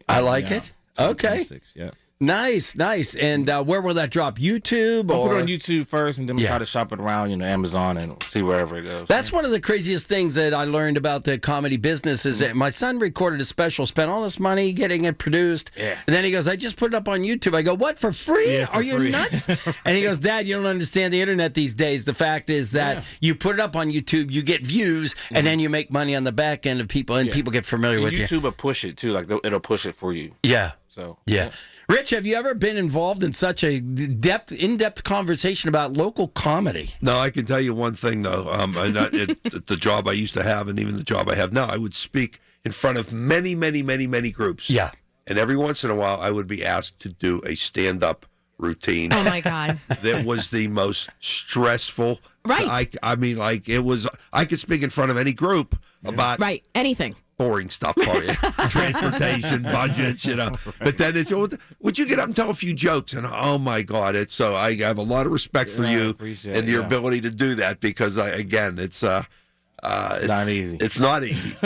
I like it. Okay. Yeah. Nice. And where will that drop? YouTube? I'll or put it on YouTube first, and then we'll try to shop it around, Amazon, and see wherever it goes. That's one of the craziest things that I learned about the comedy business is that my son recorded a special, spent all this money getting it produced. Yeah. And then he goes, I just put it up on YouTube. I go, what, for free? Yeah, for Are you free. nuts? And he goes, Dad, you don't understand the internet these days. The fact is that you put it up on YouTube, you get views, and then you make money on the back end of people, and people get familiar with YouTube will push it, too. Like, it'll push it for you. Yeah. So yeah. Rich, have you ever been involved in such a in-depth conversation about local comedy? No, I can tell you one thing, though. The job I used to have and even the job I have now, I would speak in front of many, many, many, many groups. Yeah. And every once in a while, I would be asked to do a stand-up routine. Oh my God. That was the most stressful. Right. I mean, like it was. I could speak in front of any group about anything. Boring stuff for you, transportation, budgets, But then it's, would you get up and tell a few jokes? And oh my God, it's so. I have a lot of respect for you and your ability to do that because, it's not easy. It's not easy.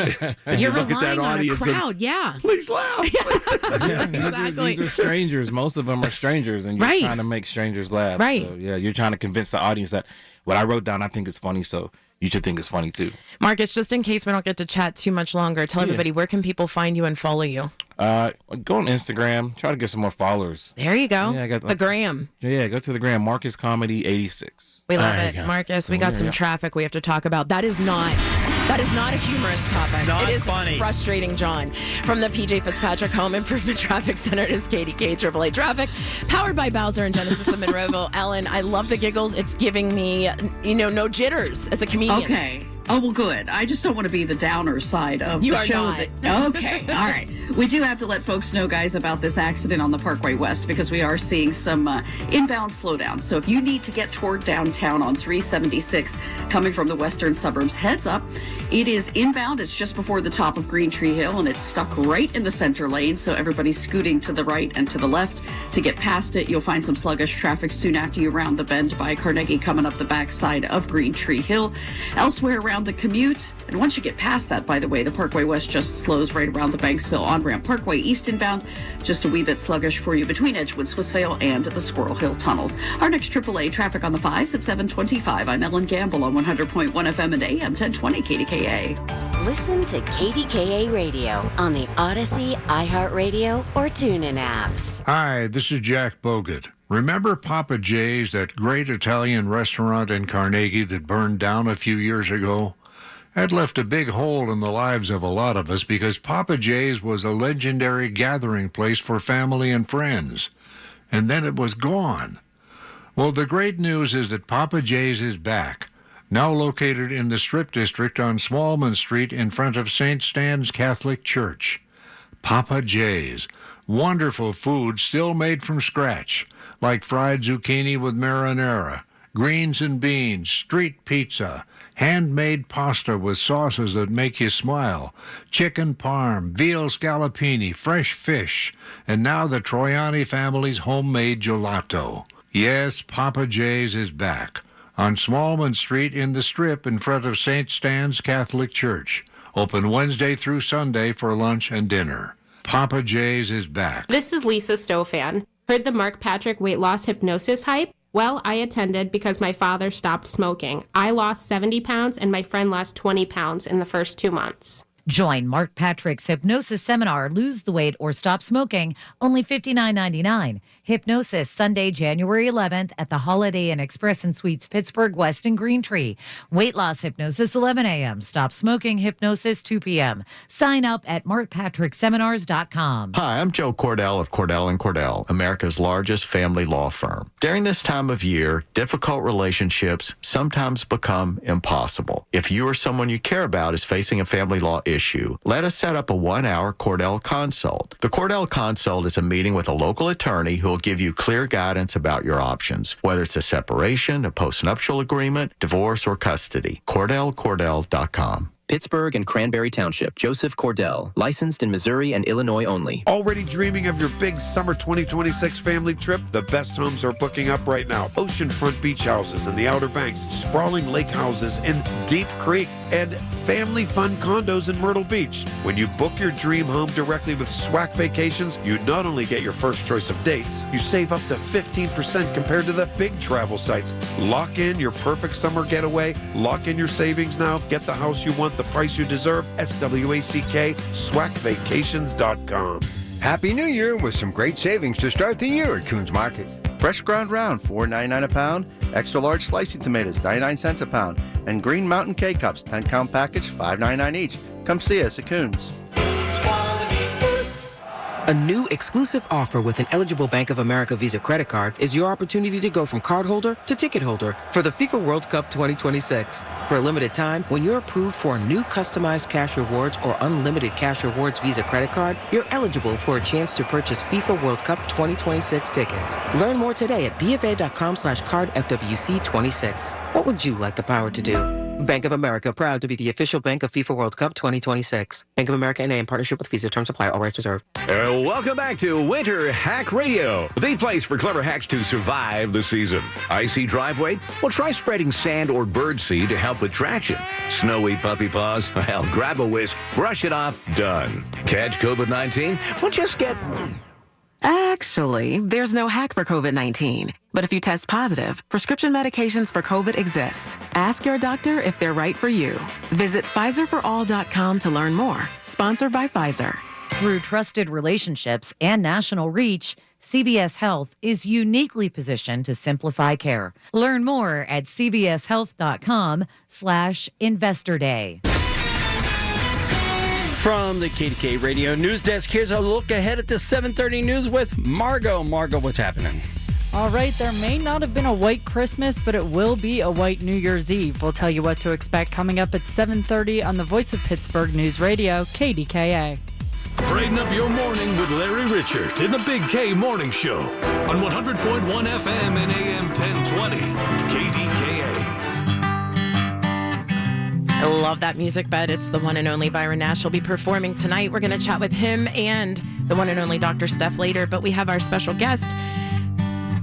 And You're you look at that relying on audience a crowd, and, please laugh. Exactly. These are strangers. Most of them are strangers, and you're trying to make strangers laugh. Right. So, you're trying to convince the audience that what I wrote down, I think is funny, so you should think it's funny too. Marcus, just in case we don't get to chat too much longer, tell everybody where can people find you and follow you? Go on Instagram. Try to get some more followers. There you go. Yeah, I got the gram. Yeah, go to the gram. Marcus Comedy 86. We love it, Marcus. We got some traffic we have to talk about. That is not a humorous topic. Not it is funny. Frustrating, John. From the PJ Fitzpatrick Home Improvement Traffic Center, it is KDKA AAA Traffic, powered by Bowser and Genesis of Monroeville. Ellen, I love the giggles. It's giving me, no jitters as a comedian. Okay. Oh, well, good. I just don't want to be the downer side of You the are show. not. Okay. All right. We do have to let folks know, guys, about this accident on the Parkway West because we are seeing some inbound slowdowns. So if you need to get toward downtown on 376 coming from the western suburbs, heads up. It is inbound. It's just before the top of Green Tree Hill, and it's stuck right in the center lane. So everybody's scooting to the right and to the left to get past it. You'll find some sluggish traffic soon after you round the bend by Carnegie coming up the backside of Green Tree Hill. Elsewhere around the commute, and once you get past that, by the way, the Parkway West just slows right around the Banksville on-ramp. Parkway East inbound, just a wee bit sluggish for you between Edgewood, Swissvale, and the Squirrel Hill tunnels. Our next AAA traffic on the 5s at 7:25. I'm Ellen Gamble on 100.1 FM and AM 1020 KDKA. Listen to KDKA Radio on the Odyssey, iHeartRadio, or TuneIn apps. Hi, this is Jack Bogut. Remember Papa J's, that great Italian restaurant in Carnegie that burned down a few years ago? That left a big hole in the lives of a lot of us because Papa J's was a legendary gathering place for family and friends. And then it was gone. Well, the great news is that Papa J's is back. Now located in the Strip District on Smallman Street in front of St. Stan's Catholic Church. Papa J's. Wonderful food still made from scratch, like fried zucchini with marinara, greens and beans, street pizza, handmade pasta with sauces that make you smile, chicken parm, veal scallopini, fresh fish, and now the Troiani family's homemade gelato. Yes, Papa J's is back. On Smallman Street in the Strip in front of St. Stan's Catholic Church. Open Wednesday through Sunday for lunch and dinner. Papa J's is back. This is Lisa Stofan. Heard the Mark Patrick weight loss hypnosis hype? Well, I attended because my father stopped smoking. I lost 70 pounds and my friend lost 20 pounds in the first 2 months. Join Mark Patrick's hypnosis seminar, Lose the Weight or Stop Smoking, only $59.99. Hypnosis, Sunday, January 11th at the Holiday Inn Express and Suites, Pittsburgh West and Green Tree. Weight loss hypnosis, 11 a.m. Stop smoking hypnosis, 2 p.m. Sign up at markpatrickseminars.com. Hi, I'm Joe Cordell of Cordell & Cordell, America's largest family law firm. During this time of year, difficult relationships sometimes become impossible. If you or someone you care about is facing a family law issue, let us set up a 1-hour Cordell Consult. The Cordell Consult is a meeting with a local attorney who will give you clear guidance about your options, whether it's a separation, a postnuptial agreement, divorce, or custody. CordellCordell.com. Pittsburgh and Cranberry Township. Joseph Cordell. Licensed in Missouri and Illinois only. Already dreaming of your big summer 2026 family trip? The best homes are booking up right now. Oceanfront beach houses in the Outer Banks, sprawling lake houses in Deep Creek, and family fun condos in Myrtle Beach. When you book your dream home directly with SWAC Vacations, you not only get your first choice of dates, you save up to 15% compared to the big travel sites. Lock in your perfect summer getaway. Lock in your savings now. Get the house you want, the price you deserve. SWACK, SWACvacations.com. Happy New Year with some great savings to start the year at Coons Market. Fresh ground round, $4.99 a pound. Extra large slicing tomatoes, 99 cents a pound. And Green Mountain K-Cups, 10-count package, $5.99 each. Come see us at Coons. A new exclusive offer with an eligible Bank of America Visa credit card is your opportunity to go from cardholder to ticket holder for the FIFA World Cup 2026. For a limited time, when you're approved for a new customized cash rewards or unlimited cash rewards Visa credit card, you're eligible for a chance to purchase FIFA World Cup 2026 tickets. Learn more today at bfa.com/cardfwc26. What would you like the power to do? Bank of America, proud to be the official bank of FIFA World Cup 2026. Bank of America N.A. in partnership with Visa. Terms apply. All rights reserved. Welcome back to Winter Hack Radio, the place for clever hacks to survive the season. Icy driveway? Well, try spreading sand or birdseed to help with traction. Snowy puppy paws? Well, grab a whisk, brush it off, done. Catch COVID-19? Well, just get... Actually, there's no hack for COVID-19. But if you test positive, prescription medications for COVID exist. Ask your doctor if they're right for you. Visit PfizerForAll.com to learn more. Sponsored by Pfizer. Through trusted relationships and national reach, CVS Health is uniquely positioned to simplify care. Learn more at cvshealth.com/Investor Day. From the KDKA Radio News Desk, here's a look ahead at the 7:30 news with Margot. Margot, what's happening? All right, there may not have been a white Christmas, but it will be a white New Year's Eve. We'll tell you what to expect coming up at 7:30 on the Voice of Pittsburgh News Radio, KDKA. Brighten up your morning with Larry Richard in the Big K Morning Show on 100.1 FM and AM 1020, KDKA. I love that music bed. It's the one and only Byron Nash will be performing tonight. We're going to chat with him and the one and only Dr. Steph later, but we have our special guest,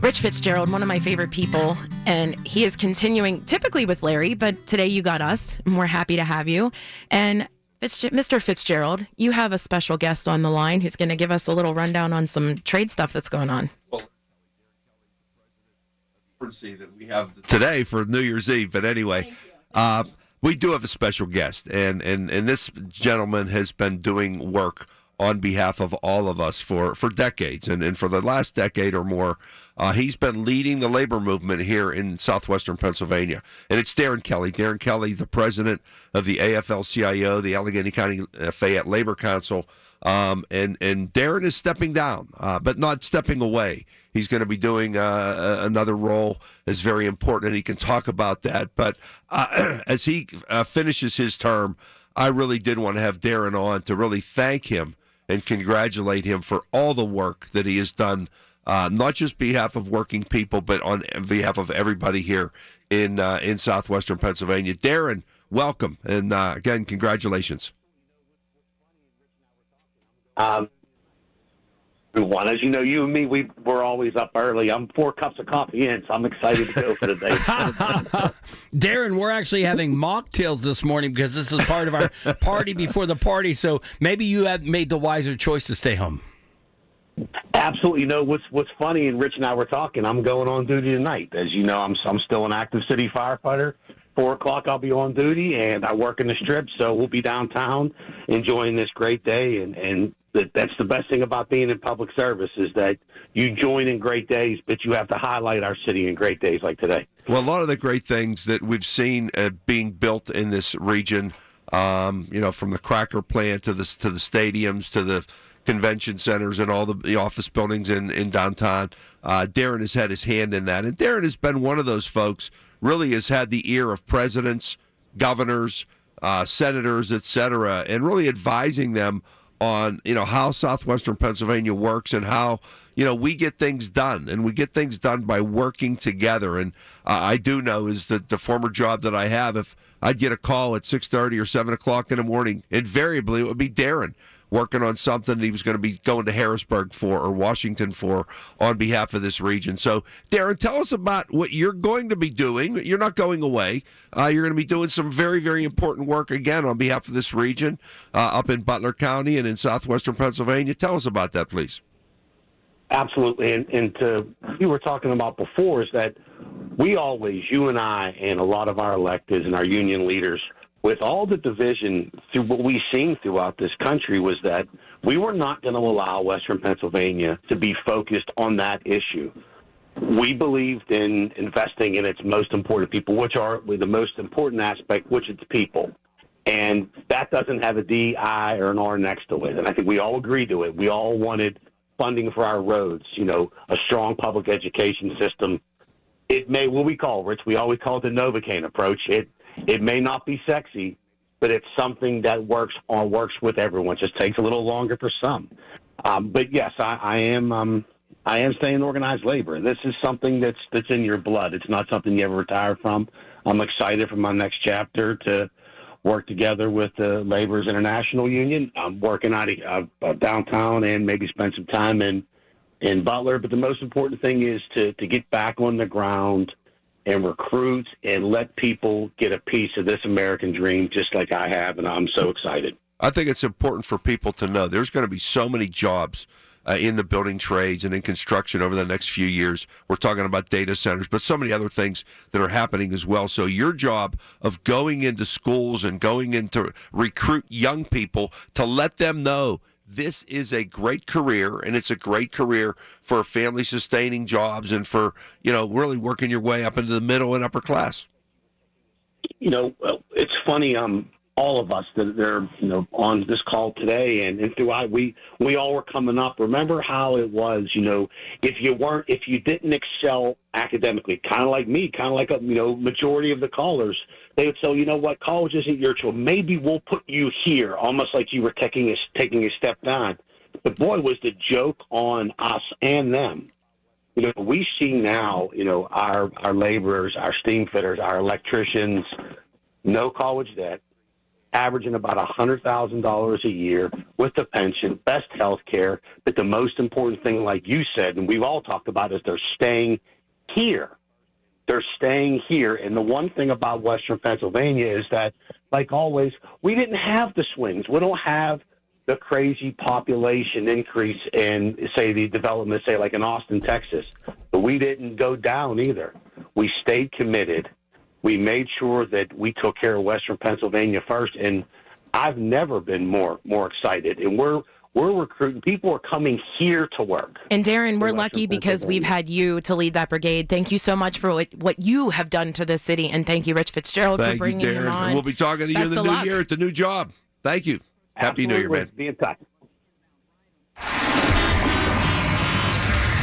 Rich Fitzgerald, one of my favorite people, and he is continuing typically with Larry, but today you got us, and we're happy to have you. And Mr. Fitzgerald, you have a special guest on the line who's going to give us a little rundown on some trade stuff that's going on. That we have today for New Year's Eve, but anyway, we do have a special guest, and this gentleman has been doing work on behalf of all of us for decades, and for the last decade or more, he's been leading the labor movement here in southwestern Pennsylvania. And it's Darren Kelly. Darren Kelly, the president of the AFL-CIO, the Allegheny County Fayette Labor Council. And Darren is stepping down, but not stepping away. He's going to be doing another role that's very important, and he can talk about that. But as he finishes his term, I really did want to have Darren on to really thank him and congratulate him for all the work that he has done, not just behalf of working people, but on behalf of everybody here in southwestern Pennsylvania. Darren, welcome, and again, congratulations. Everyone, as you know, you and me, we're always up early. I'm 4 cups of coffee in, so I'm excited to go for the day. Darren, we're actually having mocktails this morning because this is part of our party before the party, so maybe you have made the wiser choice to stay home. Absolutely. You know, what's funny, and Rich and I were talking, I'm going on duty tonight. As you know, I'm still an active city firefighter. 4 o'clock, I'll be on duty, and I work in the Strip, so we'll be downtown enjoying this great day. And that's the best thing about being in public service is that you join in great days, but you have to highlight our city in great days like today. Well, a lot of the great things that we've seen being built in this region, from the cracker plant to the stadiums to the convention centers and all the office buildings in downtown, Darren has had his hand in that. And Darren has been one of those folks, really has had the ear of presidents, governors, senators, et cetera, and really advising them on, how southwestern Pennsylvania works and how, we get things done. And we get things done by working together. And I do know is that the former job that I have, if I'd get a call at 6:30 or 7 o'clock in the morning, invariably it would be Darren working on something that he was going to be going to Harrisburg for or Washington for on behalf of this region. So, Darren, tell us about what you're going to be doing. You're not going away. You're going to be doing some very, very important work, again, on behalf of this region up in Butler County and in southwestern Pennsylvania. Tell us about that, please. Absolutely. And you were talking about before is that we always, you and I and a lot of our electeds and our union leaders, with all the division through what we've seen throughout this country, was that we were not going to allow Western Pennsylvania to be focused on that issue. We believed in investing in its most important people, which are the most important aspect, which is people. And that doesn't have a D, I, or an R next to it. And I think we all agreed to it. We all wanted funding for our roads, a strong public education system. It may, what we call, Rich, we always call it the Novocaine approach. It may not be sexy, but it's something that works with everyone. It just takes a little longer for some. But yes, I am staying organized labor. This is something that's in your blood. It's not something you ever retire from. I'm excited for my next chapter to work together with the Laborers International Union. I'm working out of downtown and maybe spend some time in Butler. But the most important thing is to get back on the ground and recruit and let people get a piece of this American dream just like I have, and I'm so excited. I think it's important for people to know there's going to be so many jobs in the building trades and in construction over the next few years. We're talking about data centers, but so many other things that are happening as well. So your job of going into schools and going into recruit young people to let them know this is a great career, and it's a great career for family-sustaining jobs and for, really working your way up into the middle and upper class. It's funny, all of us that are, on this call today and throughout, we all were coming up. Remember how it was, if you didn't excel academically, kind of like me, kind of like majority of the callers, they would say, you know what, college isn't your choice. Maybe we'll put you here, almost like you were taking a step down. But boy, was the joke on us and them. We see now, our laborers, our steam fitters, our electricians, no college debt, averaging about $100,000 a year with the pension, best health care. But the most important thing, like you said, and we've all talked about, is they're staying here. They're staying here. And the one thing about Western Pennsylvania is that, like always, we didn't have the swings. We don't have the crazy population increase in, say, the development, say, like in Austin, Texas. But we didn't go down either. We stayed committed. We made sure that we took care of Western Pennsylvania first, and I've never been more excited. And we're recruiting. People are coming here to work. And Darren, we're lucky because we've had you to lead that brigade. Thank you so much for what you have done to this city, and thank you, Rich Fitzgerald, for bringing him on. And we'll be talking to you in the new year at the new job. Thank you. Happy New Year, man. Be in touch.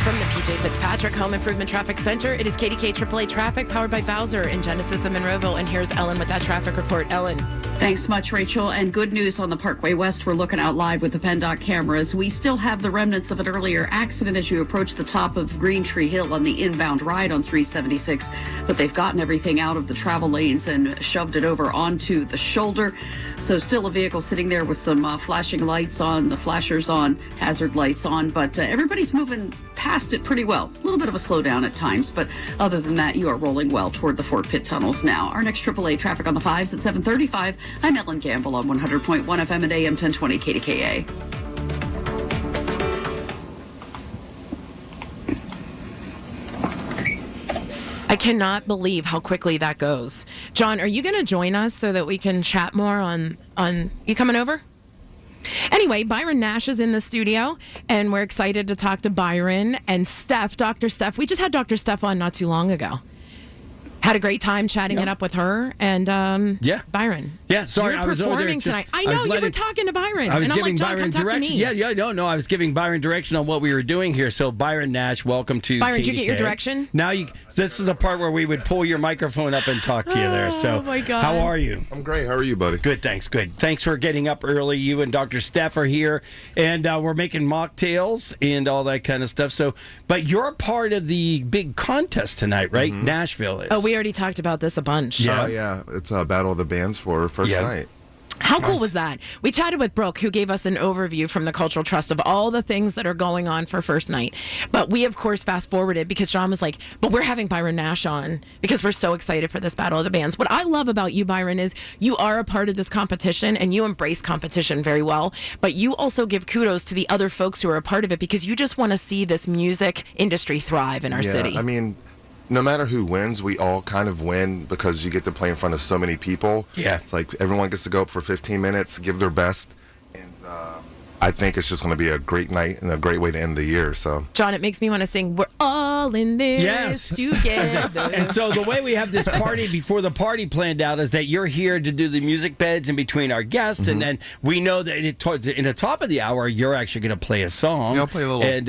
From the PJ Fitzpatrick Home Improvement Traffic Center, it is KDKA AAA Traffic powered by Bowser in Genesis of Monroeville. And here's Ellen with that traffic report. Ellen. Thanks much, Rachel. And good news on the Parkway West. We're looking out live with the PennDOT cameras. We still have the remnants of an earlier accident as you approach the top of Green Tree Hill on the inbound ride on 376. But they've gotten everything out of the travel lanes and shoved it over onto the shoulder. So still a vehicle sitting there with some flashing lights on, the flashers on, hazard lights on. But everybody's moving past it pretty well. A little bit of a slowdown at times, but other than that, you are rolling well toward the Fort Pitt tunnels now. Our next AAA traffic on the 5s at 7:35. I'm Ellen Gamble on 100.1 FM and AM 1020 KDKA. I cannot believe how quickly that goes. John, are you going to join us so that we can chat more on you coming over? Anyway, Byron Nash is in the studio, and we're excited to talk to Byron and Steph, Dr. Steph. We just had Dr. Steph on not too long ago. Had a great time chatting it up with her and Byron. Yeah, sorry, You're I was performing tonight. I know, you were talking to Byron. I was and I'm giving like, John, Byron come talk to direction. me. I was giving Byron direction on what we were doing here. So Byron Nash, welcome to Byron, KDKA. did you get your direction? Now this is the part where we would pull your microphone up and talk to you there. So oh my God. How are you? I'm great. How are you, buddy? Good, thanks. Good. Thanks for getting up early. You and Dr. Steph are here, and we're making mocktails and all that kind of stuff. So, but you're part of the big contest tonight, right? Mm-hmm. Nashville is. Oh, we already talked about this a bunch. Yeah, yeah. It's a Battle of the Bands for first night. How cool was that? We chatted with Brooke, who gave us an overview from the Cultural Trust of all the things that are going on for first night. But we, of course, fast-forwarded because John was like, but we're having Byron Nash on because we're so excited for this Battle of the Bands. What I love about you, Byron, is you are a part of this competition and you embrace competition very well. But you also give kudos to the other folks who are a part of it because you just want to see this music industry thrive in our city. I mean, no matter who wins, we all kind of win because you get to play in front of so many people. Yeah. It's like everyone gets to go up for 15 minutes, give their best. And I think it's just going to be a great night and a great way to end the year. So, John, it makes me want to sing, we're all in this together. And so the way we have this party before the party planned out is that you're here to do the music beds in between our guests, and then we know that in the top of the hour, you're actually going to play a song. Yeah, I'll play a little song.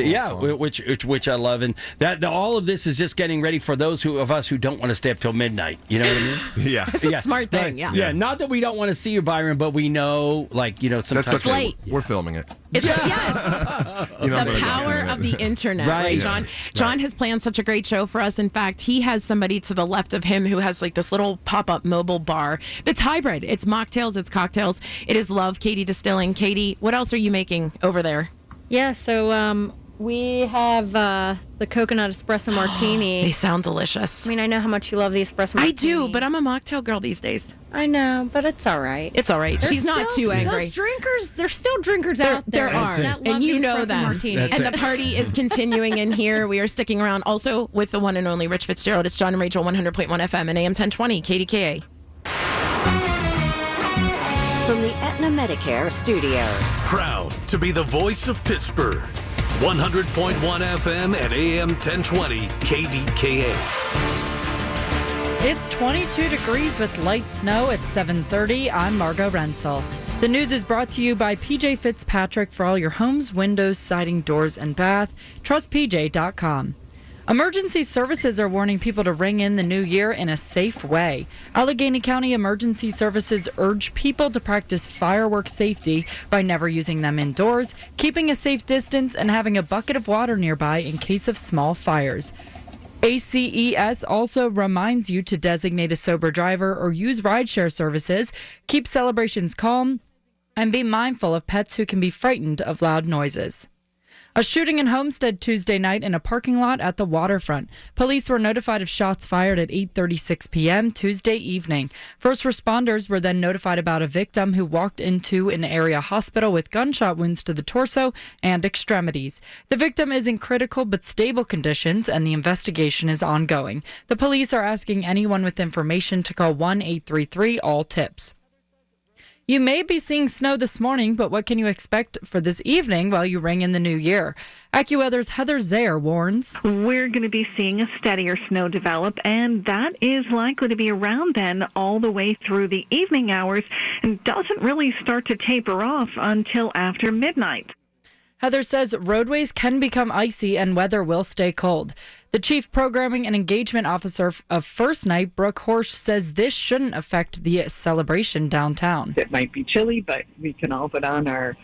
Which I love. And that all of this is just getting ready for those of us who don't want to stay up till midnight. You know what I mean? Yeah. It's a smart thing, Yeah, not that we don't want to see you, Byron, but we know, sometimes that's okay. late. We're filming it. It's the power of the internet, right, John? John has planned such a great show for us. In fact, he has somebody to the left of him who has this little pop-up mobile bar that's hybrid. It's mocktails, it's cocktails. It is Love Katie Distilling. Katie, what else are you making over there? Yeah, so we have the coconut espresso martini. They sound delicious. I mean, I know how much you love the espresso martini. I do, but I'm a mocktail girl these days. I know, but it's all right. It's all right. She's not too angry. Those drinkers, there's still drinkers out there. There are, and you know them. And the party is continuing in here. We are sticking around also with the one and only Rich Fitzgerald. It's John and Rachel, 100.1 FM and AM 1020, KDKA. From the Aetna Medicare studios. Proud to be the voice of Pittsburgh. 100.1 FM and AM 1020, KDKA. It's 22 degrees with light snow at 7:30. I'm Margot Rensel. The news is brought to you by PJ Fitzpatrick for all your homes, windows, siding, doors, and bath. TrustPJ.com. Emergency services are warning people to ring in the new year in a safe way. Allegheny County Emergency Services urge people to practice firework safety by never using them indoors, keeping a safe distance, and having a bucket of water nearby in case of small fires. ACES also reminds you to designate a sober driver or use rideshare services, keep celebrations calm, and be mindful of pets who can be frightened of loud noises. A shooting in Homestead Tuesday night in a parking lot at the waterfront. Police were notified of shots fired at 8:36 p.m. Tuesday evening. First responders were then notified about a victim who walked into an area hospital with gunshot wounds to the torso and extremities. The victim is in critical but stable conditions, and the investigation is ongoing. The police are asking anyone with information to call 1-833-ALL-TIPS. You may be seeing snow this morning, but what can you expect for this evening while you ring in the new year? AccuWeather's Heather Zayer warns. We're going to be seeing a steadier snow develop, and that is likely to be around then all the way through the evening hours and doesn't really start to taper off until after midnight. Heather says roadways can become icy and weather will stay cold. The Chief Programming and Engagement Officer of First Night, Brooke Horsch, says this shouldn't affect the celebration downtown. It might be chilly, but we can all put on our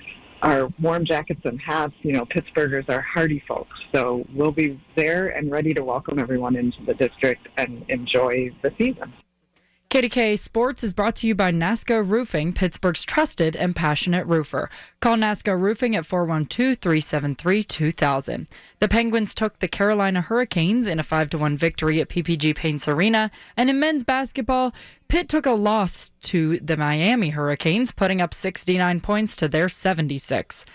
warm jackets and hats. You know, Pittsburghers are hardy folks, so we'll be there and ready to welcome everyone into the district and enjoy the season. KDKA Sports is brought to you by NASCO Roofing, Pittsburgh's trusted and passionate roofer. Call NASCO Roofing at 412-373-2000. The Penguins took the Carolina Hurricanes in a 5-1 victory at PPG Paints Arena. And in men's basketball, Pitt took a loss to the Miami Hurricanes, putting up 69 points to their 76.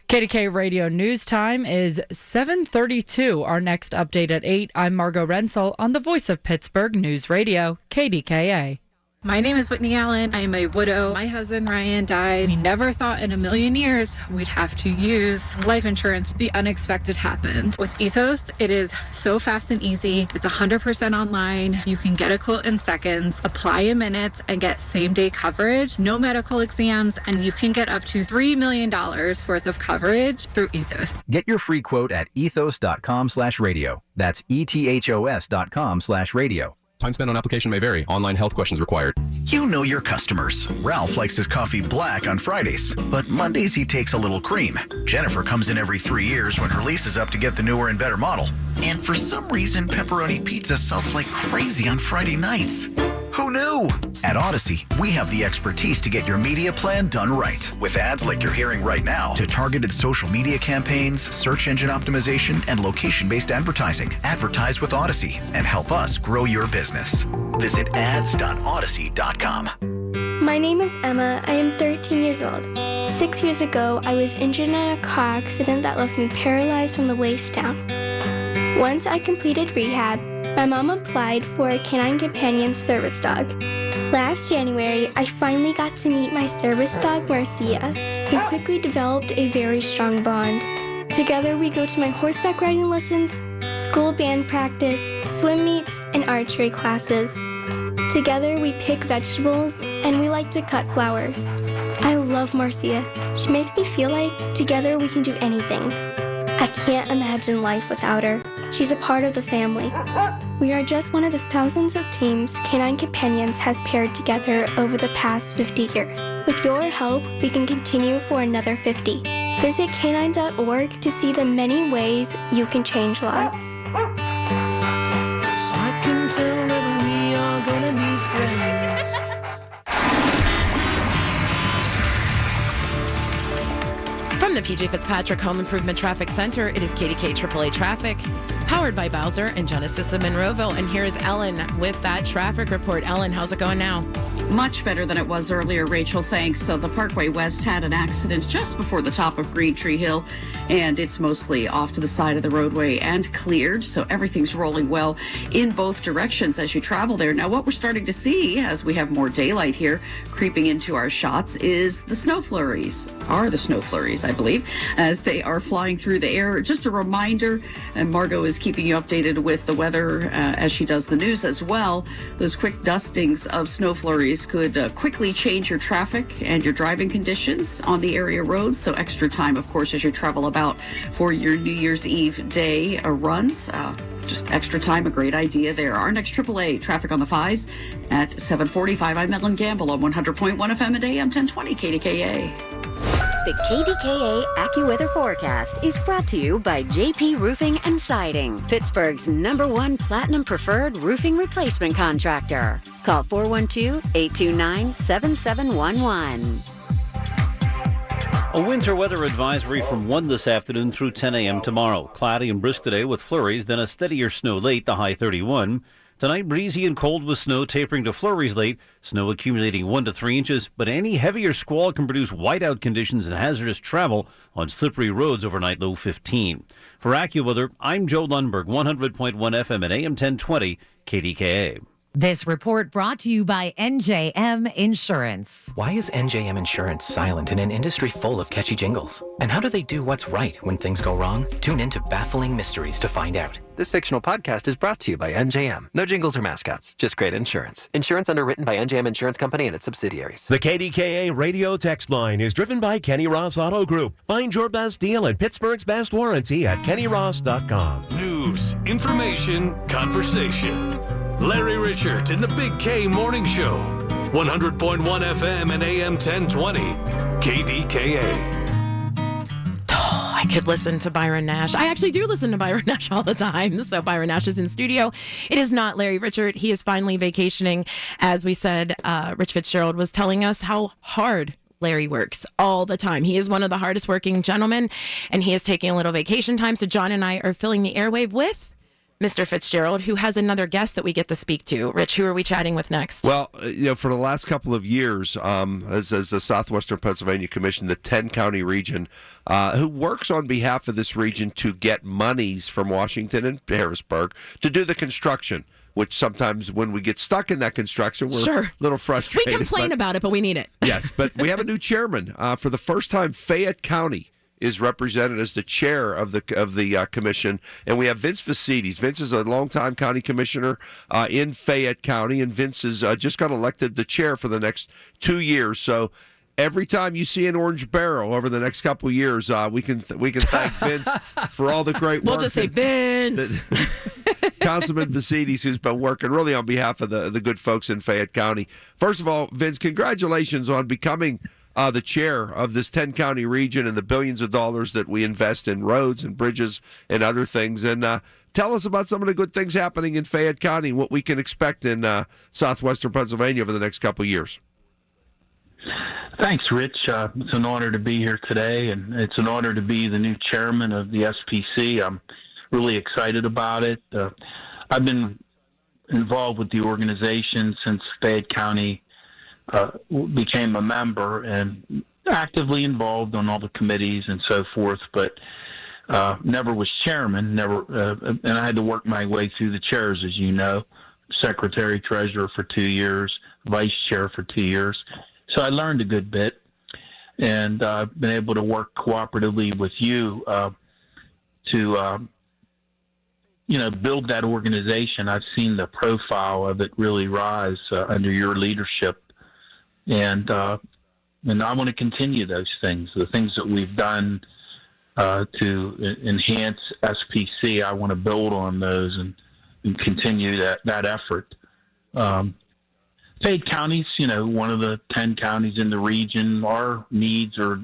KDKA Radio News Time is 7:32. Our next update at 8. I'm Margot Rensel on the Voice of Pittsburgh News Radio, KDKA. My name is Whitney Allen. I am a widow. My husband, Ryan, died. We never thought in a million years we'd have to use life insurance. The unexpected happened. With Ethos, it is so fast and easy. It's 100% online. You can get a quote in seconds, apply in minutes, and get same-day coverage. No medical exams, and you can get up to $3 million worth of coverage through Ethos. Get your free quote at ethos.com/radio. That's ethos.com/radio. Time spent on application may vary. Online health questions required. You know your customers. Ralph likes his coffee black on Fridays, but Mondays he takes a little cream. Jennifer comes in every 3 years when her lease is up to get the newer and better model. And for some reason, pepperoni pizza sells like crazy on Friday nights. Who knew? At Odyssey, we have the expertise to get your media plan done right. With ads like you're hearing right now, to targeted social media campaigns, search engine optimization, and location-based advertising. Advertise with Odyssey and help us grow your business. Visit ads.odyssey.com. My name is Emma. I am 13 years old. 6 years ago, I was injured in a car accident that left me paralyzed from the waist down. Once I completed rehab, my mom applied for a canine companion service dog. Last January, I finally got to meet my service dog, Marcia. We quickly developed a very strong bond. Together we go to my horseback riding lessons, school band practice, swim meets, and archery classes. Together we pick vegetables and we like to cut flowers. I love Marcia. She makes me feel like together we can do anything. I can't imagine life without her. She's a part of the family. We are just one of the thousands of teams Canine Companions has paired together over the past 50 years. With your help, we can continue for another 50. Visit canine.org to see the many ways you can change lives. I can tell that we are gonna be friends. From the PJ Fitzpatrick Home Improvement Traffic Center, it is KDKA AAA Traffic, powered by Bowser and Genesis of Monroeville. And here's Ellen with that traffic report. Ellen, how's it going now? Much better than it was earlier, Rachel, thanks. So the Parkway West had an accident just before the top of Green Tree Hill, and it's mostly off to the side of the roadway and cleared. So everything's rolling well in both directions as you travel there. Now, what we're starting to see as we have more daylight here creeping into our shots is the snow flurries, I believe, as they are flying through the air. Just a reminder, and Margot is keeping you updated with the weather as she does the news as well. Those quick dustings of snow flurries could quickly change your traffic and your driving conditions on the area roads. So extra time, of course, as you travel about for your New Year's Eve day runs. Just extra time, a great idea there. Our next AAA traffic on the 5s at 7:45. I'm Ellen Gamble on 100.1 FM and AM 1020 KDKA. The KDKA AccuWeather forecast is brought to you by JP Roofing and Siding, Pittsburgh's #1 Platinum Preferred Roofing Replacement Contractor. Call 412-829-7711. A winter weather advisory from 1 this afternoon through 10 a.m. tomorrow. Cloudy and brisk today with flurries, then a steadier snow late, the high 31. Tonight, breezy and cold with snow tapering to flurries late, snow accumulating 1 to 3 inches, but any heavier squall can produce whiteout conditions and hazardous travel on slippery roads overnight, low 15. For AccuWeather, I'm Joe Lundberg, 100.1 FM and AM 1020, KDKA. This report brought to you by NJM Insurance. Why is NJM Insurance silent in an industry full of catchy jingles? And how do they do what's right when things go wrong? Tune in to Baffling Mysteries to find out. This fictional podcast is brought to you by NJM. No jingles or mascots, just great insurance. Insurance underwritten by NJM Insurance Company and its subsidiaries. The KDKA radio text line is driven by Kenny Ross Auto Group. Find your best deal and Pittsburgh's best warranty at kennyross.com. News, information, conversation. Larry Richert in the Big K Morning Show. 100.1 FM and AM 1020. KDKA. I could listen to Byron Nash. I actually do listen to Byron Nash all the time. So Byron Nash is in studio. It is not Larry Richert. He is finally vacationing. As we said, Rich Fitzgerald was telling us how hard Larry works all the time. He is one of the hardest working gentlemen, and he is taking a little vacation time. So John and I are filling the airwave with Mr. Fitzgerald, who has another guest that we get to speak to. Rich, who are we chatting with next? Well, for the last couple of years, as the Southwestern Pennsylvania Commission, the 10-county region, who works on behalf of this region to get monies from Washington and Harrisburg to do the construction, which sometimes when we get stuck in that construction, we're a little frustrated. We complain about it, but we need it. Yes, but we have a new chairman. For the first time, Fayette County is represented as the chair of the commission, and we have Vince Vicides. Vince is a longtime county commissioner in Fayette County, and Vince has just got elected the chair for the next 2 years. So every time you see an orange barrel over the next couple of years, we can thank Vince for all the great work. We'll just say Vince. Councilman Vicides, who's been working really on behalf of the good folks in Fayette County. First of all, Vince, congratulations on becoming the chair of this 10-county region and the billions of dollars that we invest in roads and bridges and other things. And tell us about some of the good things happening in Fayette County and what we can expect in southwestern Pennsylvania over the next couple of years. Thanks, Rich. It's an honor to be here today, and it's an honor to be the new chairman of the SPC. I'm really excited about it. I've been involved with the organization since Fayette County became a member and actively involved on all the committees and so forth, but never was chairman, and I had to work my way through the chairs, as you know, secretary, treasurer for 2 years, vice chair for 2 years. So I learned a good bit. and been able to work cooperatively with you to build that organization. I've seen the profile of it really rise under your leadership, and I want to continue those things. The things that we've done to enhance SPC, I want to build on those and continue that effort. Fayette County's, one of the 10 counties in the region. Our needs are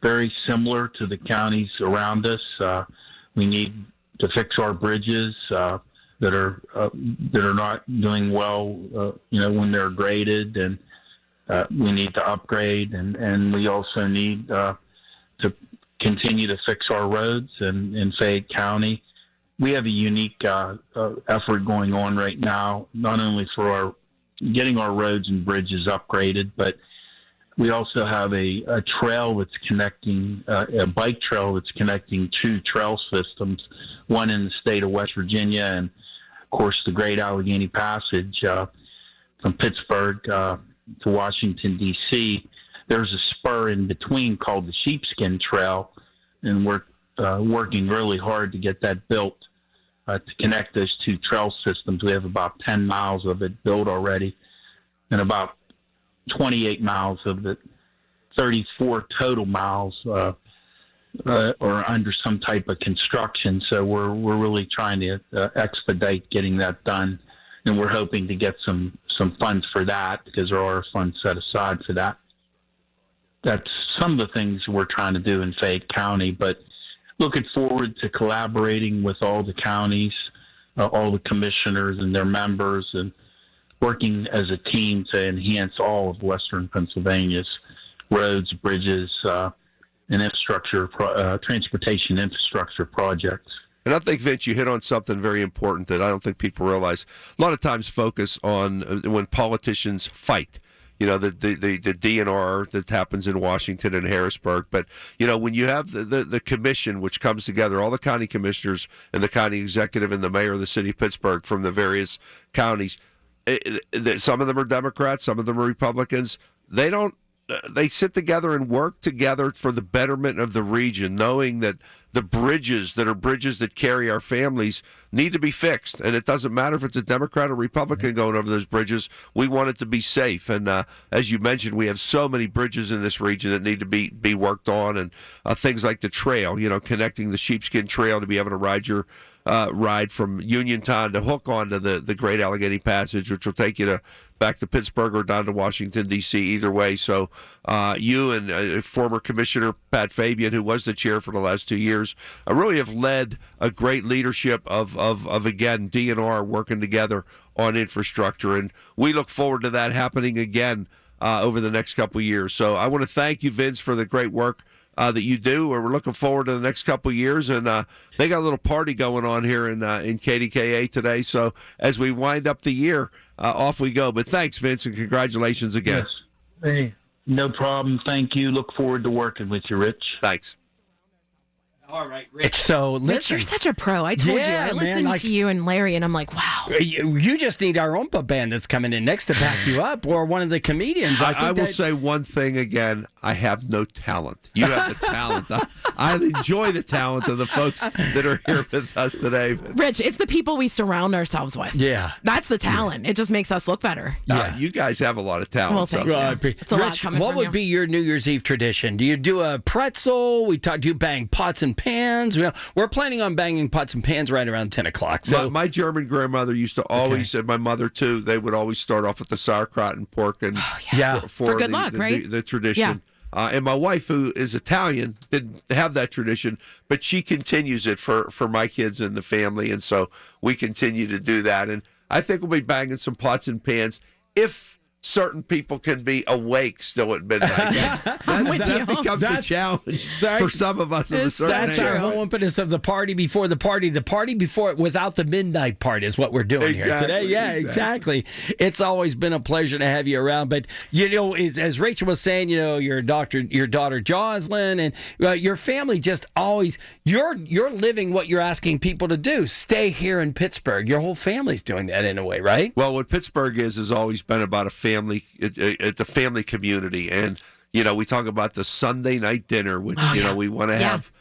very similar to the counties around us. We need to fix our bridges that are not doing well, when they're graded, and we need to upgrade, and we also need to continue to fix our roads in Fayette County. We have a unique effort going on right now, not only for getting our roads and bridges upgraded, but we also have a trail that's connecting, a bike trail that's connecting two trail systems, one in the state of West Virginia and, of course, the Great Allegheny Passage from Pittsburgh to Washington, D.C. There's a spur in between called the Sheepskin Trail, and we're working really hard to get that built to connect those two trail systems. We have about 10 miles of it built already, and about 28 miles of the 34 total miles are under some type of construction. So we're really trying to expedite getting that done, and we're hoping to get some funds for that, because there are funds set aside for that. That's some of the things we're trying to do in Fayette County, but looking forward to collaborating with all the counties, all the commissioners and their members, and working as a team to enhance all of Western Pennsylvania's roads, bridges, and transportation infrastructure projects. And I think, Vince, you hit on something very important that I don't think people realize. A lot of times focus on when politicians fight. The DNR that happens in Washington and Harrisburg. But, when you have the commission, which comes together, all the county commissioners and the county executive and the mayor of the city of Pittsburgh from the various counties, some of them are Democrats, some of them are Republicans. They sit together and work together for the betterment of the region, knowing that the bridges that carry our families need to be fixed. And it doesn't matter if it's a Democrat or Republican going over those bridges. We want it to be safe. And as you mentioned, we have so many bridges in this region that need to be worked on, and things like the trail, connecting the Sheepskin Trail to be able to ride from Uniontown to hook onto the Great Allegheny Passage, which will take you back to Pittsburgh or down to Washington, D.C., either way. So you and former Commissioner Pat Fabian, who was the chair for the last 2 years, really have led a great leadership of again, DNR working together on infrastructure. And we look forward to that happening again over the next couple of years. So I want to thank you, Vince, for the great work that you do. We're looking forward to the next couple of years, and they got a little party going on here in KDKA today. So as we wind up the year, off we go. But thanks, Vince, and congratulations again. Yes. Hey, no problem. Thank you. Look forward to working with you, Rich. Thanks. All right, Rich. So listen, Rich, you're such a pro. I told you. I listened to you and Larry, and I'm like, wow. You just need our Oompa band that's coming in next to back you up, or one of the comedians. I will say one thing again. I have no talent. You have the talent. I enjoy the talent of the folks that are here with us today. Rich, it's the people we surround ourselves with. Yeah. That's the talent. It just makes us look better. You guys have a lot of talent. Well, thank you. It's a Rich, lot coming what from would you. be your New Year's Eve tradition? Do you do a pretzel? Do you bang pots and pans? We're planning on banging pots and pans right around 10 o'clock. So my German grandmother used to always, and my mother too, they would always start off with the sauerkraut and pork and for good luck, right? The tradition. And my wife, who is Italian, didn't have that tradition, but she continues it for my kids and the family, and so we continue to do that. And I think we'll be banging some pots and pans if certain people can be awake still at midnight. That becomes a challenge for some of us of a certain age. That's our whole impetus of the party before the party. The party before it without the midnight part is what we're doing here today. Yeah, exactly. It's always been a pleasure to have you around. But, as Rachel was saying, your daughter Jocelyn, and your family just always, you're living what you're asking people to do. Stay here in Pittsburgh. Your whole family's doing that in a way, right? Well, what Pittsburgh has always been about a family. It's a family community, and we talk about the Sunday night dinner, which, we want to have,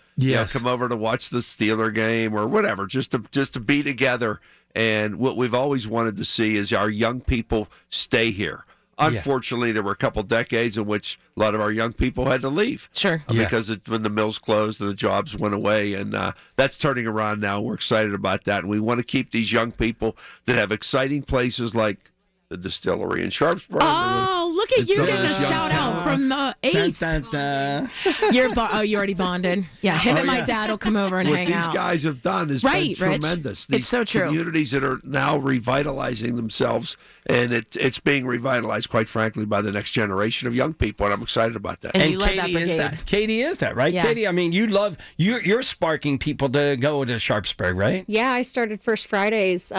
come over to watch the Steeler game or whatever, just to be together. And what we've always wanted to see is our young people stay here. Unfortunately, there were a couple decades in which a lot of our young people had to leave. Sure. Because when the mills closed and the jobs went away. And that's turning around now. We're excited about that. And we want to keep these young people that have exciting places like the distillery in Sharpsburg. Oh, look at you getting a shout out from the Ace. Dun, dun, dun. You already bonded. Yeah, him and my dad will come over and hang out. What these guys have done has been tremendous. It's so true. Communities that are now revitalizing themselves, and it's being revitalized, quite frankly, by the next generation of young people, and I'm excited about that. And you love that Katie brigade. is that. Katie is that, right? Yeah. Katie, I mean, you're sparking people to go to Sharpsburg, right? Yeah, I started First Fridays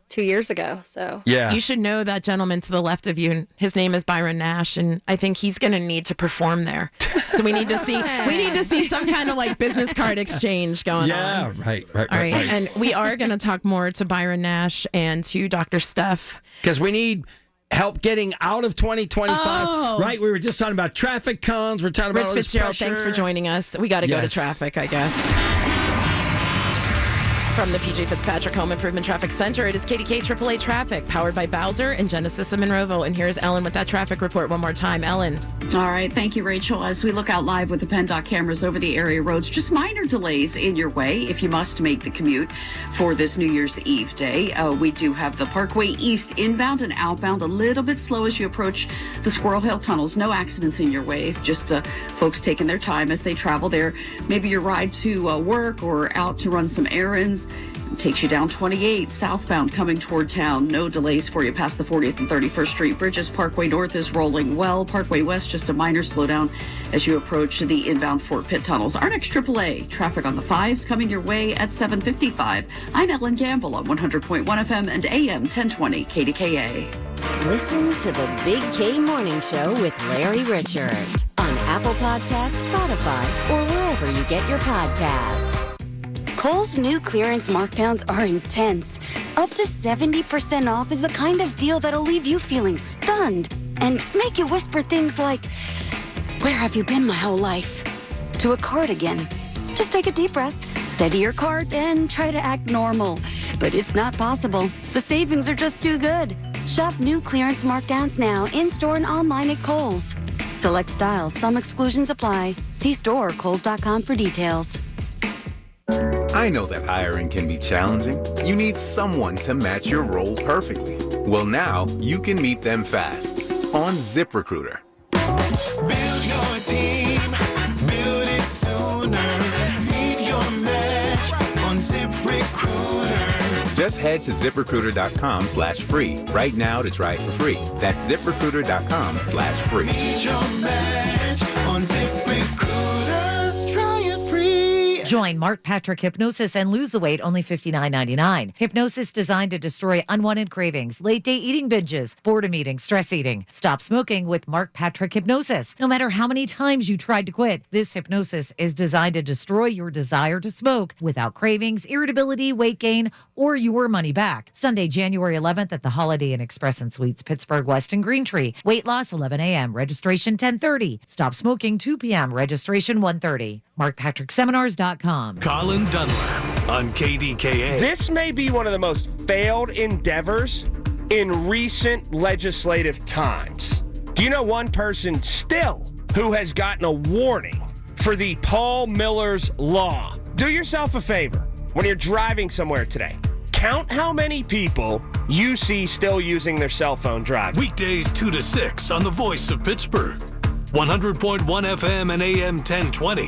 2 years ago. So yeah, you should know that gentleman to the left of you. His name is Byron Nash, and I think he's going to need to perform there. So we need to see some kind of like business card exchange going on. Yeah, right. All right. And we are going to talk more to Byron Nash and to Dr. Steph. Because we need help getting out of 2025. Right? We were just talking about traffic cones. We're talking about Rich all this Fitzgerald, pressure. thanks for joining us. We got to go to traffic, I guess. From the PJ Fitzpatrick Home Improvement Traffic Center, it is KDKA AAA Traffic, powered by Bowser and Genesis of Monroeville. And here's Ellen with that traffic report one more time. Ellen. All right. Thank you, Rachel. As we look out live with the PennDOT cameras over the area roads, just minor delays in your way if you must make the commute for this New Year's Eve day. We do have the Parkway East inbound and outbound a little bit slow as you approach the Squirrel Hill tunnels. No accidents in your way. Just folks taking their time as they travel there. Maybe your ride to work or out to run some errands. Takes you down 28 southbound coming toward town. No delays for you past the 40th and 31st Street bridges. Parkway North is rolling well. Parkway West just a minor slowdown as you approach the inbound Fort Pitt tunnels. Our next AAA traffic on the 5s coming your way at 7:55. I'm Ellen Gamble on 100.1 FM and AM 1020 KDKA. Listen to the Big K Morning Show with Larry Richert on Apple Podcasts, Spotify, or wherever you get your podcasts. Kohl's new clearance markdowns are intense. Up to 70% off is the kind of deal that'll leave you feeling stunned and make you whisper things like, "Where have you been my whole life?" to a cardigan. Just take a deep breath, steady your cart, and try to act normal. But it's not possible. The savings are just too good. Shop new clearance markdowns now in-store and online at Kohl's. Select styles, some exclusions apply. See store or kohls.com for details. I know that hiring can be challenging. You need someone to match your role perfectly. Well, now you can meet them fast on ZipRecruiter. Build your team, build it sooner. Meet your match on ZipRecruiter. Just head to ZipRecruiter.com/free right now to try it for free. That's ZipRecruiter.com/free. Meet your match on ZipRecruiter. Try it free. Join Mark Patrick Hypnosis and lose the weight, only $59.99. Hypnosis designed to destroy unwanted cravings, late-day eating binges, boredom eating, stress eating. Stop smoking with Mark Patrick Hypnosis. No matter how many times you tried to quit, this hypnosis is designed to destroy your desire to smoke without cravings, irritability, weight gain, or your money back. Sunday, January 11th at the Holiday Inn Express and Suites, Pittsburgh West and Green Tree. Weight loss 11 a.m. Registration 10:30. Stop smoking 2 p.m. Registration 1:30. MarkPatrickSeminars.com. Colin Dunlap on KDKA. This may be one of the most failed endeavors in recent legislative times. Do you know one person still who has gotten a warning for the Paul Miller's Law? Do yourself a favor when you're driving somewhere today. Count how many people you see still using their cell phone driving. Weekdays 2 to 6 on the Voice of Pittsburgh. 100.1 FM and AM 1020.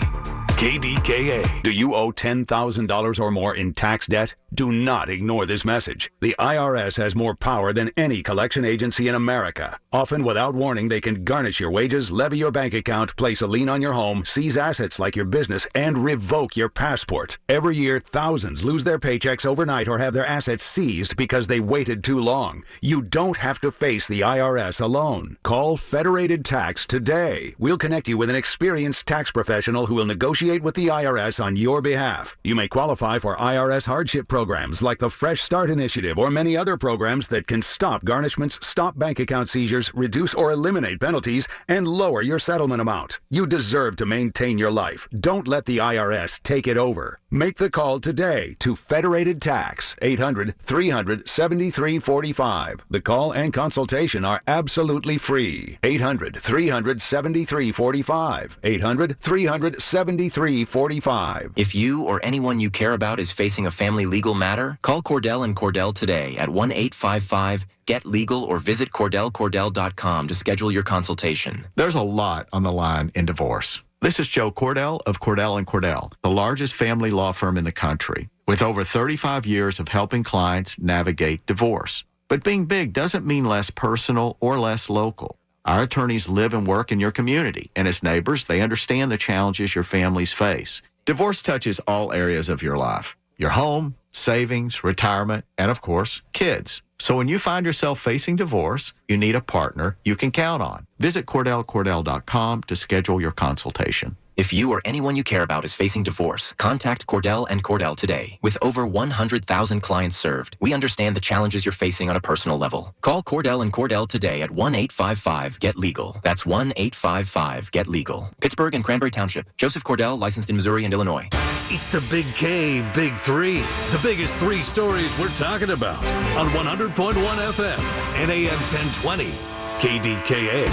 KDKA. Do you owe $10,000 or more in tax debt? Do not ignore this message. The IRS has more power than any collection agency in America. Often without warning, they can garnish your wages, levy your bank account, place a lien on your home, seize assets like your business, and revoke your passport. Every year, thousands lose their paychecks overnight or have their assets seized because they waited too long. You don't have to face the IRS alone. Call Federated Tax today. We'll connect you with an experienced tax professional who will negotiate negotiate with the IRS on your behalf. You may qualify for IRS hardship programs like the Fresh Start Initiative or many other programs that can stop garnishments, stop bank account seizures, reduce or eliminate penalties, and lower your settlement amount. You deserve to maintain your life. Don't let the IRS take it over. Make the call today to Federated Tax, 800-300-7345. The call and consultation are absolutely free. 800-300-7345. 800-300-7345. If you or anyone you care about is facing a family legal matter, call Cordell and Cordell today at 1-855-GET-LEGAL or visit CordellCordell.com to schedule your consultation. There's a lot on the line in divorce. This is Joe Cordell of Cordell & Cordell, the largest family law firm in the country, with over 35 years of helping clients navigate divorce. But being big doesn't mean less personal or less local. Our attorneys live and work in your community, and as neighbors, they understand the challenges your families face. Divorce touches all areas of your life: your home, savings, retirement, and of course, kids. So when you find yourself facing divorce, you need a partner you can count on. Visit CordellCordell.com to schedule your consultation. If you or anyone you care about is facing divorce, contact Cordell and Cordell today. With over 100,000 clients served, we understand the challenges you're facing on a personal level. Call Cordell and Cordell today at 1-855-GET-LEGAL. That's 1-855-GET-LEGAL. Pittsburgh and Cranberry Township. Joseph Cordell, licensed in Missouri and Illinois. It's the Big K, Big Three. The biggest three stories we're talking about on 100.1 FM and AM 1020 KDKA.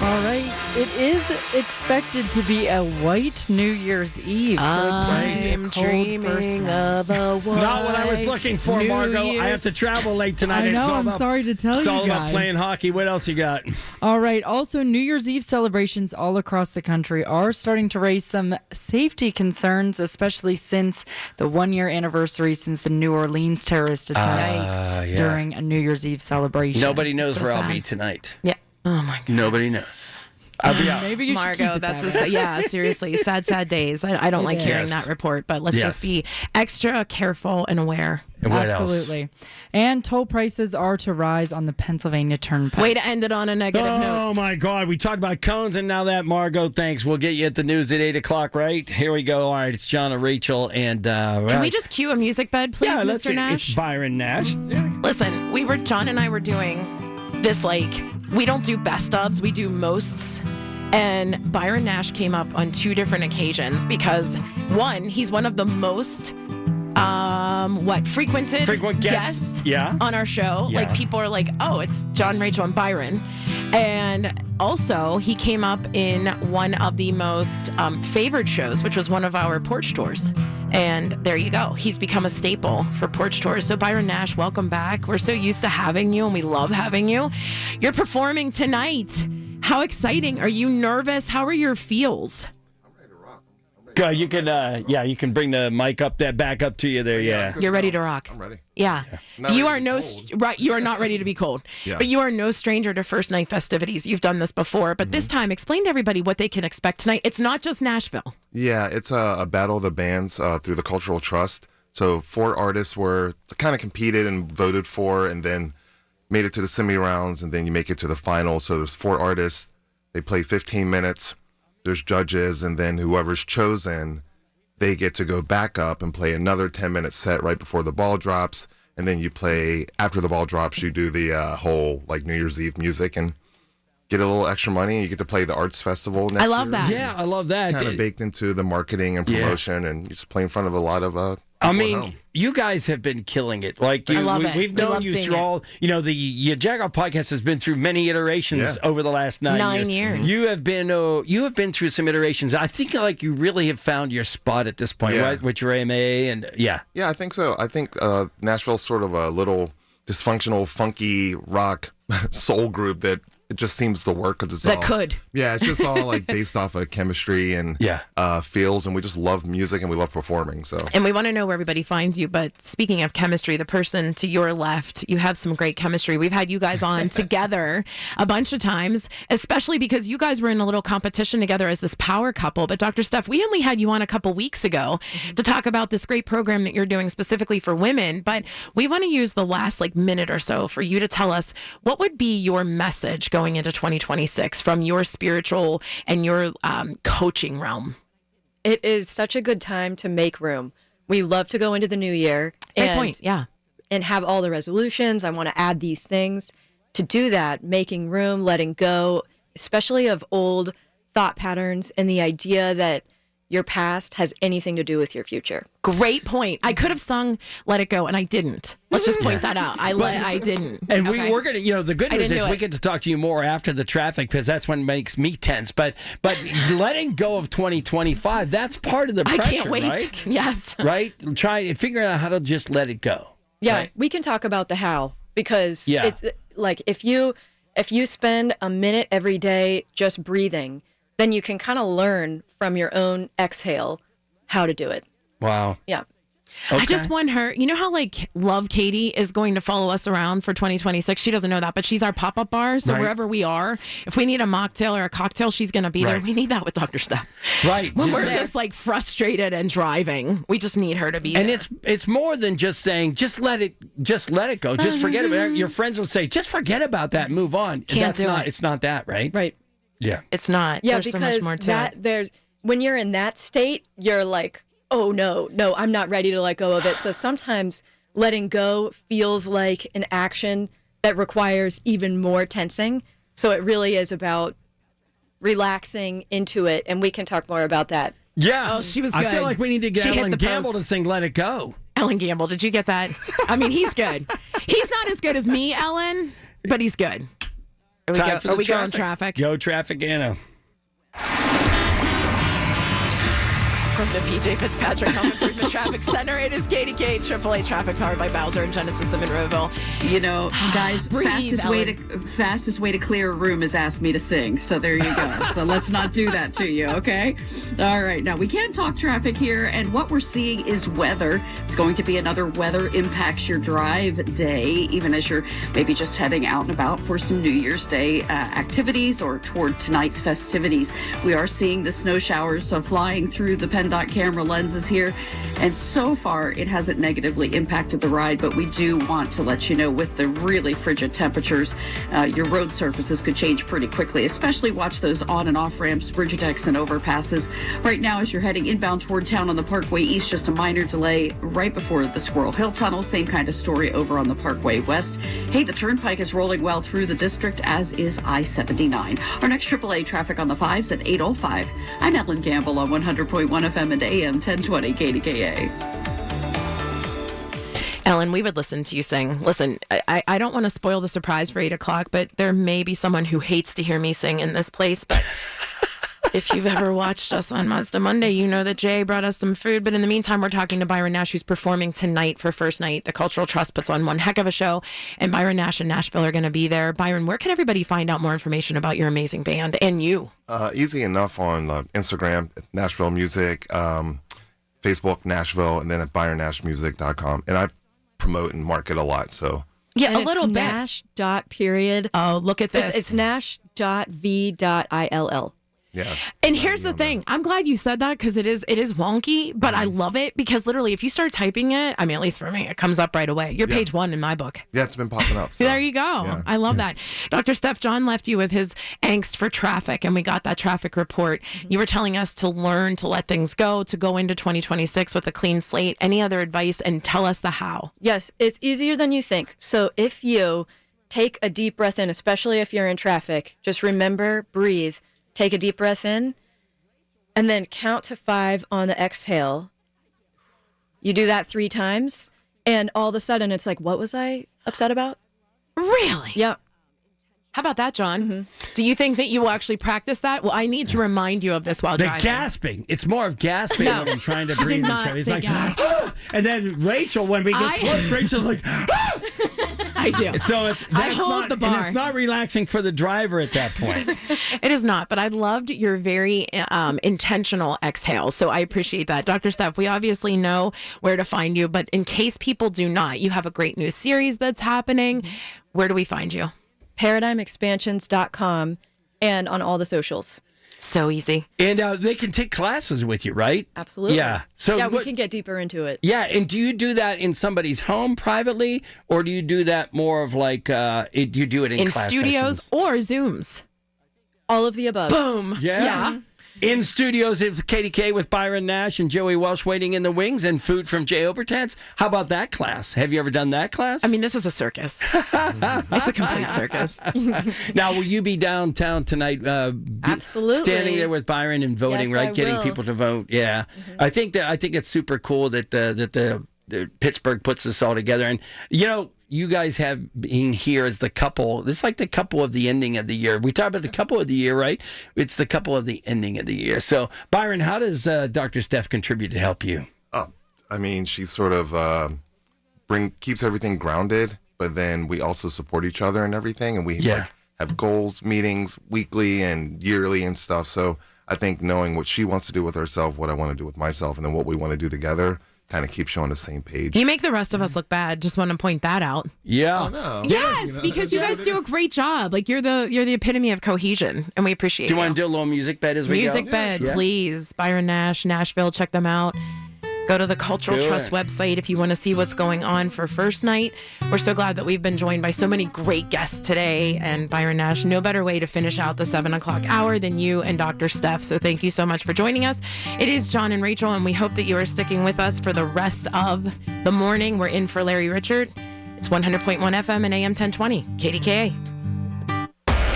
All right. It is expected to be a white New Year's Eve. I'm dreaming of a white Not what I was looking for, Margot. I have to travel late tonight. I know. I'm sorry to tell you guys. It's all about playing hockey. What else you got? All right. Also, New Year's Eve celebrations all across the country are starting to raise some safety concerns, especially since the 1-year anniversary since the New Orleans terrorist attacks during a New Year's Eve celebration. Nobody knows where I'll be tonight. Yeah. Oh my God. Nobody knows. I'll be out. Maybe you should Margot, keep it that's that way. seriously, sad days. I don't like hearing that report, but let's just be extra careful and aware. And what Absolutely. else? And toll prices are to rise on the Pennsylvania Turnpike. Way to end it on a negative note. Oh my God. We talked about cones and now that, Margot, thanks. We'll get you at the news at 8 o'clock, right? Here we go. All right. It's John and Rachel. And Can we just cue a music bed, please, yeah, Mr. Nash? It's Byron Nash. Listen, John and I were doing this, we don't do best ofs, we do mosts. And Byron Nash came up on 2 different occasions because, one, he's one of the most frequent guests on our show. Yeah. People are like, oh, it's John, Rachel, and Byron. And also, he came up in one of the most favored shows, which was one of our porch tours. And there you go. He's become a staple for porch tours. So Byron Nash, welcome back. We're so used to having you, and we love having you. You're performing tonight. How exciting. Are you nervous? How are your feels? You can bring the mic back up to you there. Yeah. You're ready to rock. I'm ready. Yeah. You are you are not ready to be cold. Yeah. But you are no stranger to first night festivities. You've done this before, but this time explain to everybody what they can expect tonight. It's not just Nashville. Yeah, it's a battle of the bands through the Cultural Trust. So 4 artists were kind of competed and voted for and then made it to the semi-rounds, and then you make it to the final. So there's 4 artists. They play 15 minutes. There's judges, and then whoever's chosen, they get to go back up and play another 10-minute set right before the ball drops. And then you play, after the ball drops, you do the whole New Year's Eve music and get a little extra money. You get to play the arts festival next year. I love that. Yeah, I love that. Kind of baked into the marketing and promotion, and you just play in front of a lot of you guys have been killing it. I love it. We've known you through all. The Jagoff podcast has been through many iterations over the last 9 years. You have been through some iterations. I think you really have found your spot at this point, right? With your AMA and Yeah, I think so. I think Nashville's sort of a little dysfunctional, funky rock soul group that it just seems to work because it's it's just all based off of chemistry and feels, and we just love music and we love performing. So, and we want to know where everybody finds you. But speaking of chemistry, the person to your left, you have some great chemistry. We've had you guys on together a bunch of times, especially because you guys were in a little competition together as this power couple. But Dr. Steph, we only had you on a couple weeks ago to talk about this great program that you're doing specifically for women. But we want to use the last minute or so for you to tell us what would be your message going into 2026 from your spiritual and your coaching realm. It is such a good time to make room. We love to go into the new year and have all the resolutions. I want to add these things. To do that, making room, letting go, especially of old thought patterns and the idea that your past has anything to do with your future. Great point. I could have sung Let It Go, and I didn't. Let's just point that out. I didn't. And we're going to, the good news is we get to talk to you more after the traffic because that's what makes me tense. But letting go of 2025, that's part of the pressure, I can't wait. Right? Yes. Right? Figuring out how to just let it go. Yeah, right? We can talk about the how because it's like if you spend a minute every day just breathing, then you can kind of learn from your own exhale how to do it. Wow. Yeah. Okay. I just want her, you know how Love Katie is going to follow us around for 2026? She doesn't know that, but she's our pop-up bar. So wherever we are, if we need a mocktail or a cocktail, she's going to be there. We need that with Dr. Steph. Right. When we're just frustrated and driving, we just need her to be there. And it's more than just saying, just let it go. Just forget about it. Your friends will say, just forget about that, move on. It's not that, right? Right. Yeah. It's not. Yeah, there's because so much more to it. When you're in that state, you're like, oh no, I'm not ready to let go of it. So sometimes letting go feels like an action that requires even more tensing. So it really is about relaxing into it, and we can talk more about that. Yeah. Oh, she was good. I feel like we need to get Ellen Gamble to sing Let It Go. Ellen Gamble, did you get that? I mean, he's good. He's not as good as me, Ellen, but he's good. Are we going traffic? Go traffic, Anna. From the PJ Fitzpatrick Home Improvement Traffic Center, it is KDKA AAA traffic powered by Bowser and Genesis of Monroeville. Guys, fastest way to clear a room is ask me to sing. So there you go. So let's not do that to you, okay? All right. Now, we can talk traffic here, and what we're seeing is weather. It's going to be another weather impacts your drive day, even as you're maybe just heading out and about for some New Year's Day activities or toward tonight's festivities. We are seeing the snow showers flying through the PennDOT camera lenses here, and so far it hasn't negatively impacted the ride, but we do want to let you know with the really frigid temperatures, your road surfaces could change pretty quickly, especially watch those on and off ramps, bridge decks, and overpasses. Right now, as you're heading inbound toward town on the Parkway East, just a minor delay right before the Squirrel Hill Tunnel. Same kind of story over on the Parkway West. Hey, the Turnpike is rolling well through the district, as is I-79. Our next AAA traffic on the 5s at 8:05. I'm Ellen Gamble on 100.1 FM and AM 1020 KDKA. Ellen, we would listen to you sing. Listen, I don't want to spoil the surprise for 8 o'clock, but there may be someone who hates to hear me sing in this place. But if you've ever watched us on Mazda Monday, you know that Jay brought us some food. But in the meantime, we're talking to Byron Nash, who's performing tonight for first night. The Cultural Trust puts on one heck of a show, and Byron Nash and Nashville are going to be there. Byron, where can everybody find out more information about your amazing band and you? Easy enough on Instagram, Nashville Music, Facebook, Nashville, and then at ByronNashMusic.com. And I promote and market a lot, so. Yeah, and a little bit. Nash.period. Oh, look at this. It's Nash.v.ill. Yeah. And here's the thing. I'm glad you said that because it is wonky, but I love it because literally if you start typing it, I mean, at least for me, it comes up right away. You're page 1 in my book. Yeah, it's been popping up. So. There you go. Yeah. I love that. Dr. Steph John left you with his angst for traffic, and we got that traffic report. You were telling us to learn to let things go, to go into 2026 with a clean slate. Any other advice? And tell us the how. Yes, it's easier than you think. So if you take a deep breath in, especially if you're in traffic, just remember, breathe. Take a deep breath in, and then count to 5 on the exhale. You do that 3 times, and all of a sudden it's like, what was I upset about? Really? Yeah. How about that, John? Mm-hmm. Do you think that you will actually practice that? Well, I need to remind you of this while driving. The gasping. It's more of gasping when I'm trying to breathe. Did not say like, gasp. And then Rachel, when we get close, Rachel's like, I do. So I hold the bar. And it's not relaxing for the driver at that point. It is not, but I loved your very intentional exhale. So I appreciate that. Dr. Steph, we obviously know where to find you, but in case people do not, you have a great new series that's happening. Where do we find you? ParadigmExpansions.com and on all the socials. So easy. And they can take classes with you, right? Absolutely. Yeah. So we can get deeper into it. Yeah. And do you do that in somebody's home privately, or do you do that more of like you do it in class studios sessions? or Zooms? All of the above. Boom. Yeah. In studios, it's KDK with Byron Nash and Joey Welsh waiting in the wings, and food from Jay Obertans. How about that class? Have you ever done that class? I mean, this is a circus. It's a complete circus. Now, will you be downtown tonight? Absolutely. Standing there with Byron and voting, Yes, right? I Getting will. people to vote. Yeah, I think it's super cool that the Pittsburgh puts this all together, and you guys have been here as the couple. This is like the couple of the ending of the year. We talk about the couple of the year, right? It's the couple of the ending of the year. So, Byron, how does Dr. Steph contribute to help you? Oh, I mean, she sort of keeps everything grounded, but then we also support each other and everything, and we have goals, meetings weekly and yearly and stuff. So I think knowing what she wants to do with herself, what I want to do with myself, and then what we want to do together, kind of keeps you on the same page. You make the rest of us look bad. Just want to point that out. Yeah. Oh, no. Yes, because you guys do a great job. Like you're the epitome of cohesion, and we appreciate it. Do you want to do a little music bed as we go? Music bed, please. Byron Nash, Nashville. Check them out. Go to the Cultural Trust website if you want to see what's going on for first night. We're so glad that we've been joined by so many great guests today. And Byron Nash, no better way to finish out the 7 o'clock hour than you and Dr. Steph. So thank you so much for joining us. It is John and Rachel, and we hope that you are sticking with us for the rest of the morning. We're in for Larry Richard. It's 100.1 FM and AM 1020, KDKA.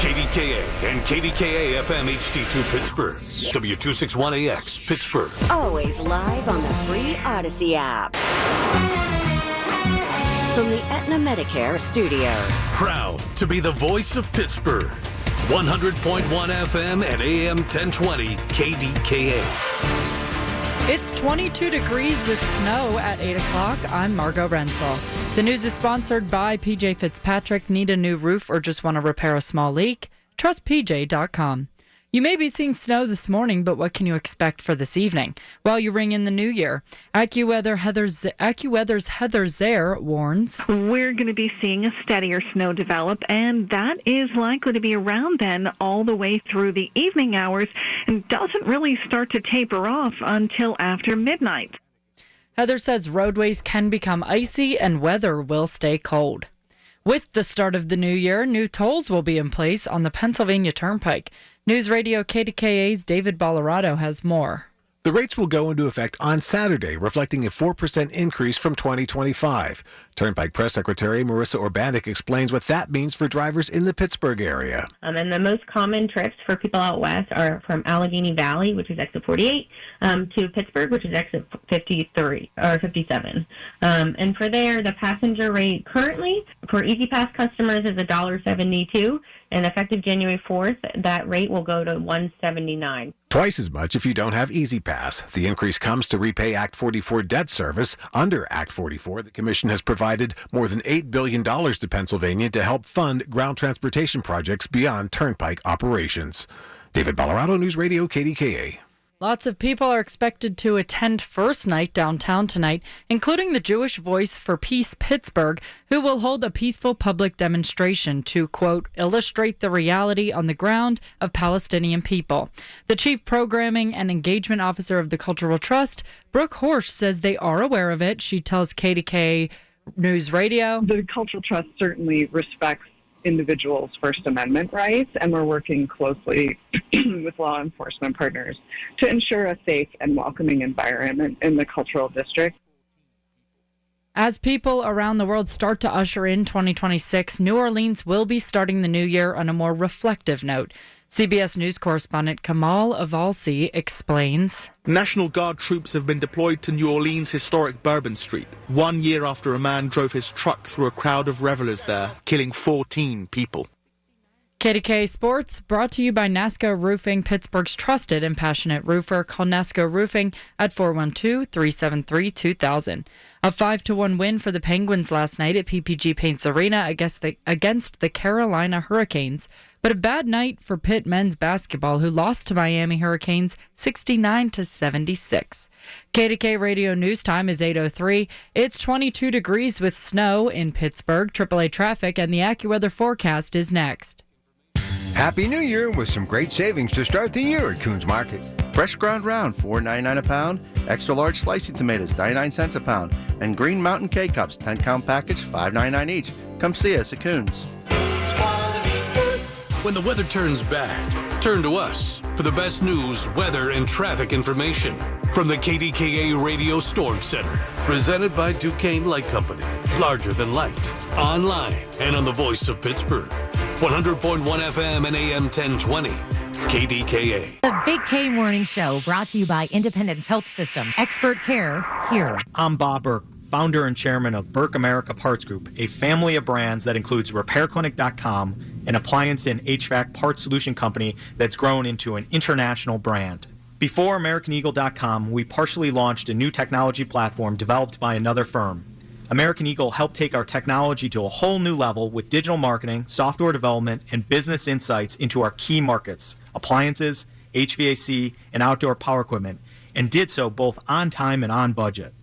KDKA and KDKA-FM HD2 Pittsburgh. W261AX Pittsburgh. Always live on the free Odyssey app. From the Aetna Medicare studios. Proud to be the voice of Pittsburgh. 100.1 FM and AM 1020 KDKA. It's 22 degrees with snow at 8 o'clock. I'm Margot Rensel. The news is sponsored by PJ Fitzpatrick. Need a new roof or just want to repair a small leak? Trust PJ.com. You may be seeing snow this morning, but what can you expect for this evening? While you ring in the new year, AccuWeather's Heather Zare warns. We're going to be seeing a steadier snow develop, and that is likely to be around then all the way through the evening hours and doesn't really start to taper off until after midnight. Heather says roadways can become icy and weather will stay cold. With the start of the new year, new tolls will be in place on the Pennsylvania Turnpike. News Radio KDKA's David Ballarado has more. The rates will go into effect on Saturday, reflecting a 4% increase from 2025. Turnpike Press Secretary Marissa Urbanik explains what that means for drivers in the Pittsburgh area. And the most common trips for people out west are from Allegheny Valley, which is exit 48, to Pittsburgh, which is exit 53 or 57. And for there, the passenger rate currently for Easy Pass customers is $1.72, and effective January 4th, that rate will go to $1.79. Twice as much if you don't have Easy Pass. The increase comes to repay Act 44 debt service. Under Act 44, the Commission has provided more than $8 billion to Pennsylvania to help fund ground transportation projects beyond turnpike operations. David Ballarado, News Radio KDKA. Lots of people are expected to attend First Night downtown tonight, including the Jewish Voice for Peace Pittsburgh, who will hold a peaceful public demonstration to, quote, illustrate the reality on the ground of Palestinian people. The Chief Programming and Engagement Officer of the Cultural Trust, Brooke Horsch, says they are aware of it. She tells KDKA News Radio. The Cultural Trust certainly respects individuals' First Amendment rights, and we're working closely with law enforcement partners to ensure a safe and welcoming environment in the cultural district. As people around the world start to usher in 2026, New Orleans will be starting the new year on a more reflective note. CBS News correspondent Kamal Avalsi explains. National Guard troops have been deployed to New Orleans' historic Bourbon Street, 1 year after a man drove his truck through a crowd of revelers there, killing 14 people. KDKA Sports, brought to you by NASCO Roofing, Pittsburgh's trusted and passionate roofer. Call NASCO Roofing at 412-373-2000. A 5-1 win for the Penguins last night at PPG Paints Arena against the Carolina Hurricanes. But a bad night for Pitt men's basketball, who lost to Miami Hurricanes 69-76. KDK Radio News Time is 8:03. It's 22 degrees with snow in Pittsburgh. AAA traffic and the AccuWeather forecast is next. Happy New Year with some great savings to start the year at Coons Market. Fresh ground round, $4.99 a pound. Extra large slicing tomatoes, 99 cents a pound. And Green Mountain K-Cups, 10-count package, $5.99 each. Come see us at Coons. When the weather turns bad, turn to us. for the best news, weather, and traffic information from the KDKA Radio Storm Center. Presented by Duquesne Light Company. Larger than light. Online and on the voice of Pittsburgh. 100.1 FM and AM 1020. KDKA. The Big K Morning Show, brought to you by Independence Health System. Expert care here. I'm Bob Burke, founder and chairman of Burke America Parts Group, a family of brands that includes RepairClinic.com, an appliance and HVAC parts solution company that's grown into an international brand. Before AmericanEagle.com, we partially launched a new technology platform developed by another firm. American Eagle helped take our technology to a whole new level with digital marketing, software development, and business insights into our key markets, appliances, HVAC, and outdoor power equipment, and did so both on time and on budget.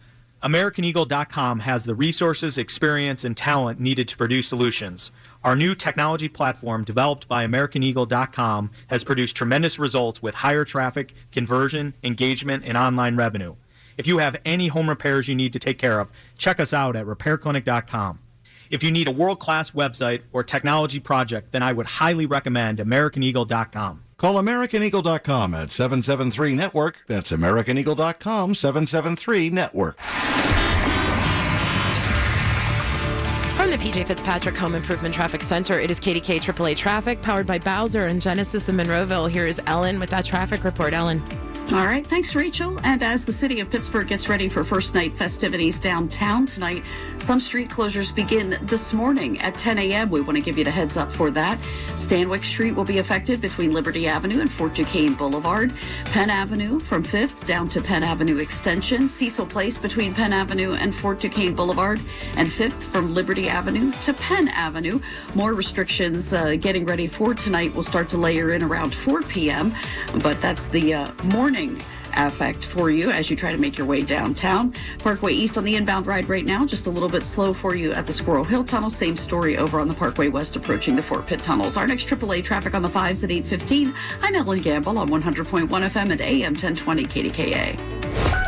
AmericanEagle.com has the resources, experience, and talent needed to produce solutions. Our new technology platform, developed by AmericanEagle.com, has produced tremendous results with higher traffic, conversion, engagement, and online revenue. If you have any home repairs you need to take care of, check us out at RepairClinic.com. If you need a world-class website or technology project, then I would highly recommend AmericanEagle.com. Call AmericanEagle.com at 773-NETWORK. That's AmericanEagle.com, 773-NETWORK. From the PJ Fitzpatrick Home Improvement Traffic Center, it is KDK AAA Traffic, powered by Bowser and Genesis in Monroeville. Here is Ellen with that traffic report. Ellen. All right, thanks, Rachel. And as the city of Pittsburgh gets ready for first night festivities downtown tonight, some street closures begin this morning at 10 a.m. We want to give you the heads up for that. Stanwyck Street will be affected between Liberty Avenue and Fort Duquesne Boulevard. Penn Avenue from 5th down to Penn Avenue Extension. Cecil Place between Penn Avenue and Fort Duquesne Boulevard. And 5th from Liberty Avenue to Penn Avenue. More restrictions getting ready for tonight will start to layer in around 4 p.m. But that's the morning affect for you as you try to make your way downtown. Parkway East on the inbound ride right now, just a little bit slow for you at the Squirrel Hill Tunnel. Same story over on the Parkway West approaching the Fort Pitt tunnels. Our next AAA traffic on the 5s at 8:15. I'm Ellen Gamble on 100.1 FM and AM 1020 KDKA.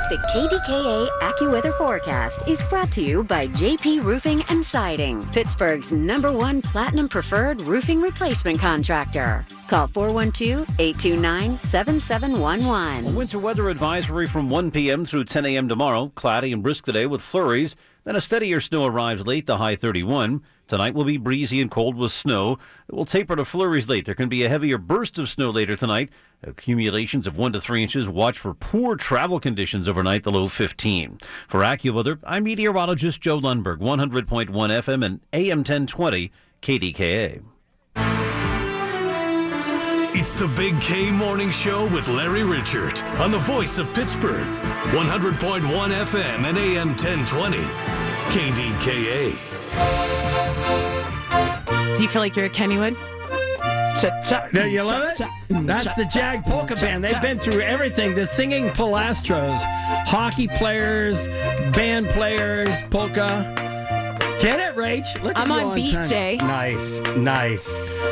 The KDKA AccuWeather forecast is brought to you by JP Roofing and Siding, Pittsburgh's #1 Platinum Preferred Roofing Replacement Contractor. Call 412-829-7711. A winter weather advisory from 1 p.m. through 10 a.m. tomorrow. Cloudy and brisk today with flurries. Then a steadier snow arrives late, the high 31. Tonight will be breezy and cold with snow. It will taper to flurries late. There can be a heavier burst of snow later tonight. Accumulations of 1 to 3 inches. Watch for poor travel conditions overnight, the low 15. For AccuWeather, I'm meteorologist Joe Lundberg, 100.1 FM and AM 1020 KDKA. It's the Big K Morning Show with Larry Richert on the voice of Pittsburgh. 100.1 FM and AM 1020 KDKA. Do you feel like you're a Kennywood? No, you love it? That's the Jag Polka Band. They've been through everything. The singing Pilastros, hockey players, band players, polka. Get it, Rach? Look at I'm you on beat, time. Jay. Nice.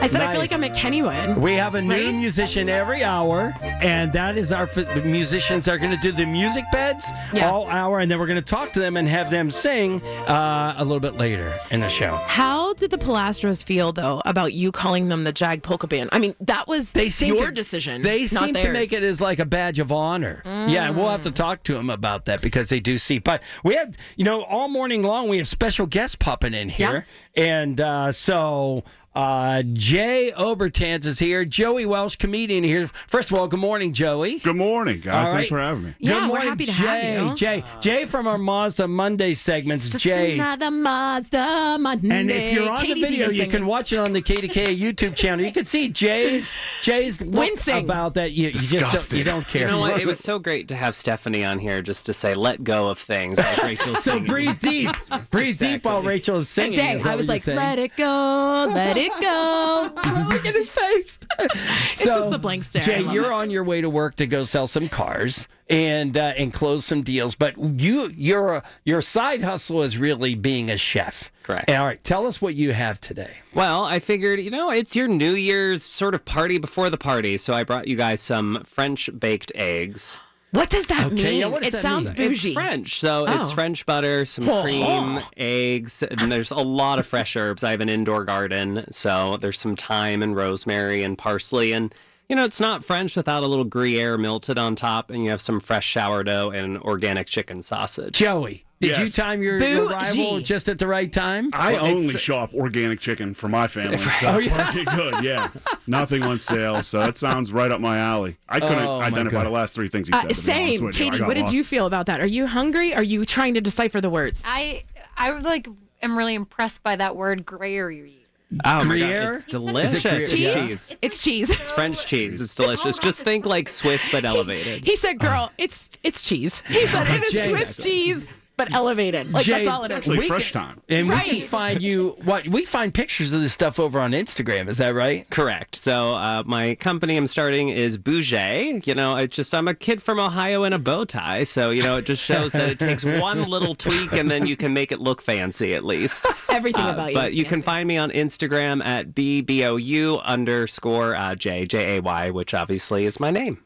I said I feel like I'm at Kennywood. We have a new right? musician every hour, and that is our musicians are going to do the music beds all hour, and then we're going to talk to them and have them sing a little bit later in the show. How did the Pilastros feel, though, about you calling them the Jag Polka Band? I mean, that was your decision, They not seem theirs. to make it as like a badge of honor. Yeah, we'll have to talk to them about that because they do see. But we have, all morning long, we have special guests popping in here. And so Jay Obertans is here. Joey Welsh, comedian, here. First of all, good morning, Joey. Good morning, guys. All Thanks for having me. Yeah, good morning, we're happy to Jay. have you. Jay from our Mazda Monday segments. Just Jay. another Mazda Monday. And if you're on Katie's the video, even you singing. can watch it on the KDKA YouTube channel. You can see Jay's look wincing about that. You just don't care. You know what? It was so great to have Stephanie on here just to say, let go of things. Like Rachel's So singing. breathe deep. Breathe deep while Rachel is And singing. Jay, is I all was you're like, saying. let it go, let it go. Look at his face. It's just the blank stare. Jay, I love you're it. on your way to work to go sell some cars and close some deals, but your side hustle is really being a chef. Correct. All right, tell us what you have today. Well, I figured, it's your New Year's sort of party before the party, so I brought you guys some French baked eggs. What does that mean? Yeah, what does it that sounds mean? bougie. It's French, so it's French butter, some cream, eggs, and there's a lot of fresh herbs. I have an indoor garden, so there's some thyme and rosemary and parsley, and It's not French without a little Gruyere melted on top, and you have some fresh sourdough and organic chicken sausage. Joey, did you Yes. time your arrival just at the right time? I only shop organic chicken for my family, so it's working good. Yeah, nothing on sale, so it sounds right up my alley. I couldn't identify the last three things he said. to be honest Same, with you. I Katie. got What did lost. you feel about that? Are you hungry? Are you trying to decipher the words? I am really impressed by that word Gruyere. Oh my Gruyere? God, it's delicious. Is it Cheese? Cheese. It's cheese. It's French cheese. It's delicious. Just think like Swiss but elevated. He said, "Girl, it's cheese." He said, "It is Jay. Swiss cheese, but elevated." Like Jay, that's all it is. Actually, fresh time. And we Right. can find you. We find pictures of this stuff over on Instagram. Is that right? Correct. So my company I'm starting is Bouger. I'm a kid from Ohio in a bow tie. So, it just shows that it takes one little tweak and then you can make it look fancy at least. Everything about you. But is you can fancy. find me on Instagram at BBOU_J, which obviously is my name.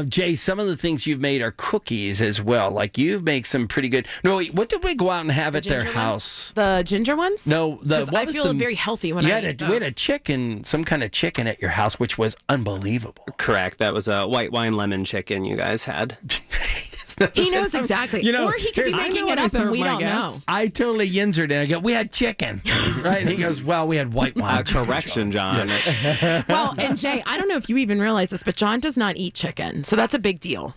Jay, some of the things you've made are cookies as well. Like you've made some pretty good. No, wait, what did we go out and have at their ginger house? The ginger ones? No, 'Cause I feel very healthy when I eat we had those. a chicken, some kind of chicken at your house, which was unbelievable. Correct. That was a white wine lemon chicken you guys had. He knows exactly. Or he could be making it up and we don't know. I totally yinzered and I go, we had chicken, right? And he goes, well, we had white wine. Correction, John. Well, and Jay, I don't know if you even realize this, but John does not eat chicken. So that's a big deal.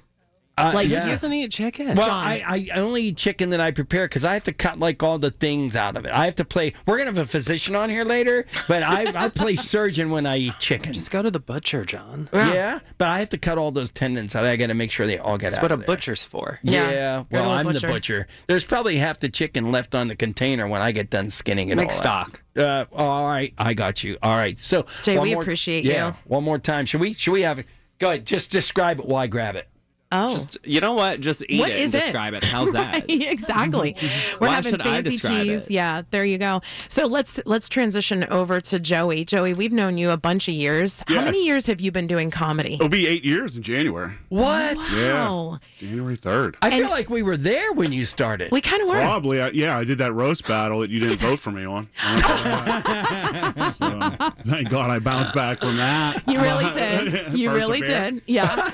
He doesn't eat chicken. Well, John. I only eat chicken that I prepare because I have to cut like all the things out of it. I have to play. We're gonna have a physician on here later, but I play surgeon when I eat chicken. Just go to the butcher, John. Yeah, but I have to cut all those tendons out. I got to make sure they all get That's out. what of a there. butcher's for. Yeah. Go to Well, a I'm butcher. the butcher. There's probably half the chicken left on the container when I get done skinning it Make all stock. out. All right, I got you. All right, so Jay, one we more- appreciate yeah, you. One more time. Should we have it? Go ahead. Just describe it. Why grab it? Oh. Just, you know what? Just eat What it is and it? describe it. How's that? Right, exactly. We're Why having should I fancy describe cheese. it? Yeah, there you go. So let's transition over to Joey. Joey, we've known you a bunch of years. How Yes. many years have you been doing comedy? It'll be 8 years in January. What? Wow. Yeah, January 3rd. I feel like we were there when you started. We kind of were. Probably, I did that roast battle that you didn't vote for me on. So, thank God I bounced back from that. You really did. You really Persevere. did. Yeah.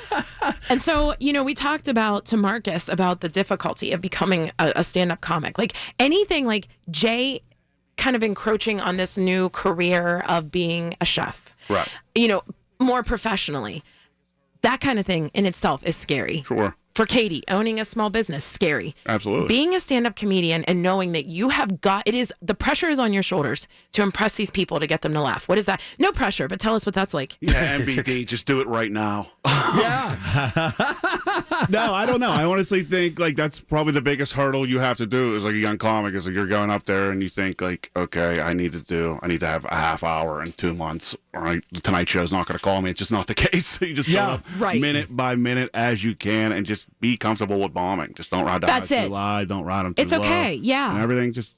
And so, we talked to Marcus about the difficulty of becoming a stand-up comic. Like anything like Jay kind of encroaching on this new career of being a chef. Right. More professionally. That kind of thing in itself is scary. Sure. For Katie, owning a small business, scary. Absolutely. Being a stand-up comedian and knowing that you have the pressure is on your shoulders to impress these people to get them to laugh. What is that? No pressure, but tell us what that's like. Yeah, MBD, just do it right now. Yeah. No, I don't know. I honestly think like that's probably the biggest hurdle you have to do as like a young comic is like you're going up there and you think like, okay, I need to have a half hour in 2 months or the Tonight Show's not going to call me. It's just not the case. You just build up minute by minute as you can and just be comfortable with bombing. Just don't ride the That's highs it. too high. Don't ride them too It's low. okay, yeah. And everything just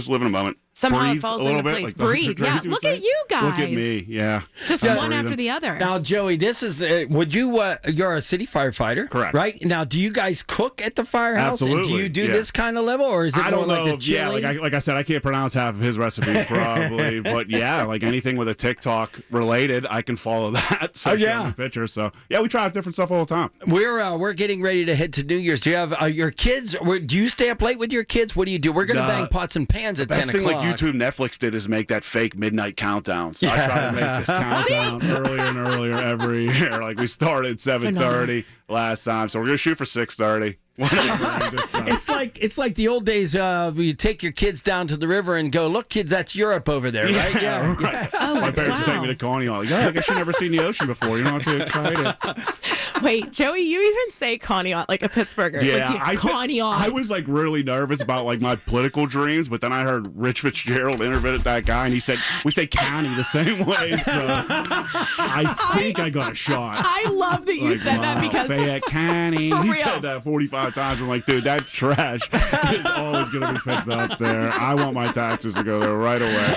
live in a moment. Somehow Breathe it falls a little into bit, place. like Dr. Breathe. Yeah. Tracy would Look say. at you guys. Look at me. Yeah. Just Start one after breathing. the other. Now, Joey, this is would you? You're a city firefighter, Correct. Right now, do you guys cook at the firehouse? And do Absolutely, you do yeah. this kind of level, or is it I more don't like know. the chili? Like I said, I can't pronounce half of his recipes probably, but yeah, like anything with a TikTok related, I can follow that. So show me pictures. So yeah, we try out different stuff all the time. We're getting ready to head to New Year's. Do you have your kids? Do you stay up late with your kids? What do you do? We're going to bang pots and pans at 10 Best o'clock. thing like YouTube, Netflix did is make that fake midnight countdown. So I try to make this countdown earlier and earlier every year. Like we started 7:30 last time, so we're gonna shoot for 6:30. It's like the old days. You take your kids down to the river and go, look, kids, that's Europe over there, right? Yeah, right. My parents would take me to Coney Island. Like, I guess you've never seen the ocean before. You're not too excited. Wait, Joey, you even say Coney Island like a Pittsburgher. Yeah, Coney Island. I was like really nervous about like my political dreams, but then I heard Rich Fitzgerald interviewed that guy, and he said we say county the same way. So I think I got a shot. I love that you said that because Fayette County. For He real. said that 45 times. I'm like, dude, that trash is always going to be picked up there. I want my taxes to go there right away.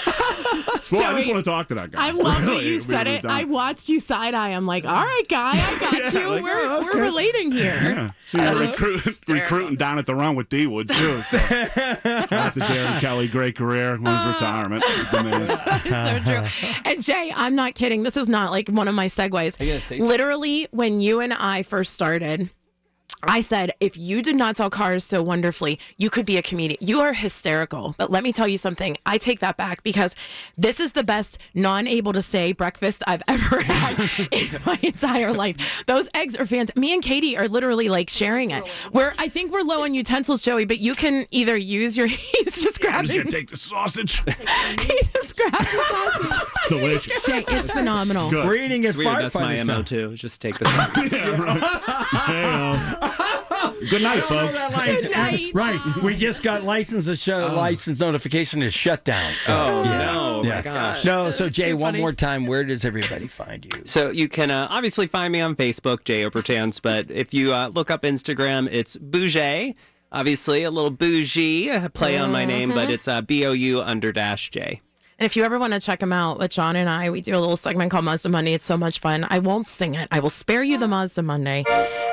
Well, I just want to talk to that guy. I love that Really, you we said really it. don't. I watched you side eye. I'm like, all right, guy, I got you. like, We're relating here. Yeah. So you're recruiting down at the run with D-Wood, too. So. Shout out to Darren Kelly. Great career. When's retirement? So true. And Jay, I'm not kidding. This is not like one of my segues. Literally, when you and I first started, I said, if you did not sell cars so wonderfully, you could be a comedian. You are hysterical. But let me tell you something. I take that back because this is the best non-able to say breakfast I've ever had in my entire life. Those eggs are fantastic. Me and Katie are literally like sharing it. I think we're low on utensils, Joey, but you can either use your, he's just grabbing. I'm just going to take the sausage. He just grabbed the sausage. Delicious. Jay, it's phenomenal. We're eating it. It's weird. That's my MO too. Just take the sausage. Good night, folks. Good night. Right. We just got license notification is shut down. Oh, no. My gosh. No, so Jay, one more time, where does everybody find you? So you can obviously find me on Facebook, Jay Oberchance, but if you look up Instagram, it's Bouger. Obviously, a little bougie play on my name, but it's BOU_J. And if you ever want to check them out with John and I, we do a little segment called Mazda Monday. It's so much fun. I won't sing it. I will spare you the Mazda Monday.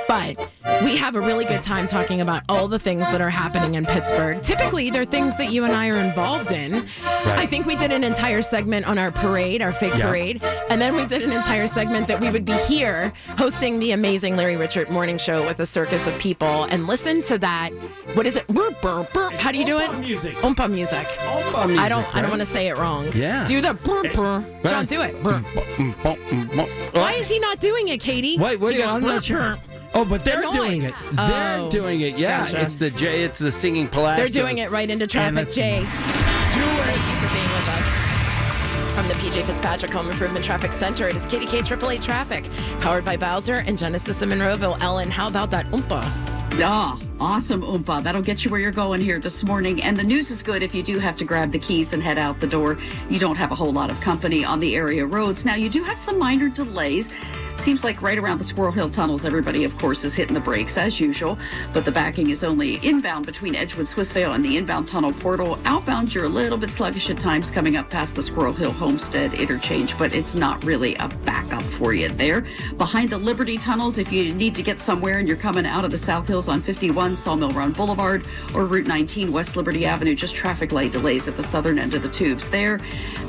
But we have a really good time talking about all the things that are happening in Pittsburgh. Typically, they're things that you and I are involved in. Right. I think we did an entire segment on our parade, our fake parade. And then we did an entire segment that we would be here hosting the amazing Larry Richert morning show with a circus of people. And listen to that. What is it? How do you do it? Music. Oompa music. Oompa music. I don't want to say it wrong. Yeah. Do the John, do it. Why is he not doing it, Katie? Wait, what are you? I'm not sure. Oh, but they're The doing it. noise. They're doing it. Yeah, Gotcha. it's the singing Palacios. They're doing it right into traffic, Jay. Thank you for being with us. From the PJ Fitzpatrick Home Improvement Traffic Center, it is KDKA AAA Traffic, powered by Bowser and Genesis in Monroeville. Ellen, how about that oompa? Ah, awesome, Oompa. That'll get you where you're going here this morning. And the news is good if you do have to grab the keys and head out the door. You don't have a whole lot of company on the area roads. Now, you do have some minor delays. Seems like right around the Squirrel Hill tunnels, everybody, of course, is hitting the brakes as usual. But the backing is only inbound between Edgewood, Swissvale, and the inbound tunnel portal. Outbound, you're a little bit sluggish at times coming up past the Squirrel Hill Homestead interchange, but it's not really a backup for you there. Behind the Liberty tunnels, if you need to get somewhere and you're coming out of the South Hills on 51, Sawmill Run Boulevard, or Route 19, West Liberty Avenue, just traffic light delays at the southern end of the tubes there.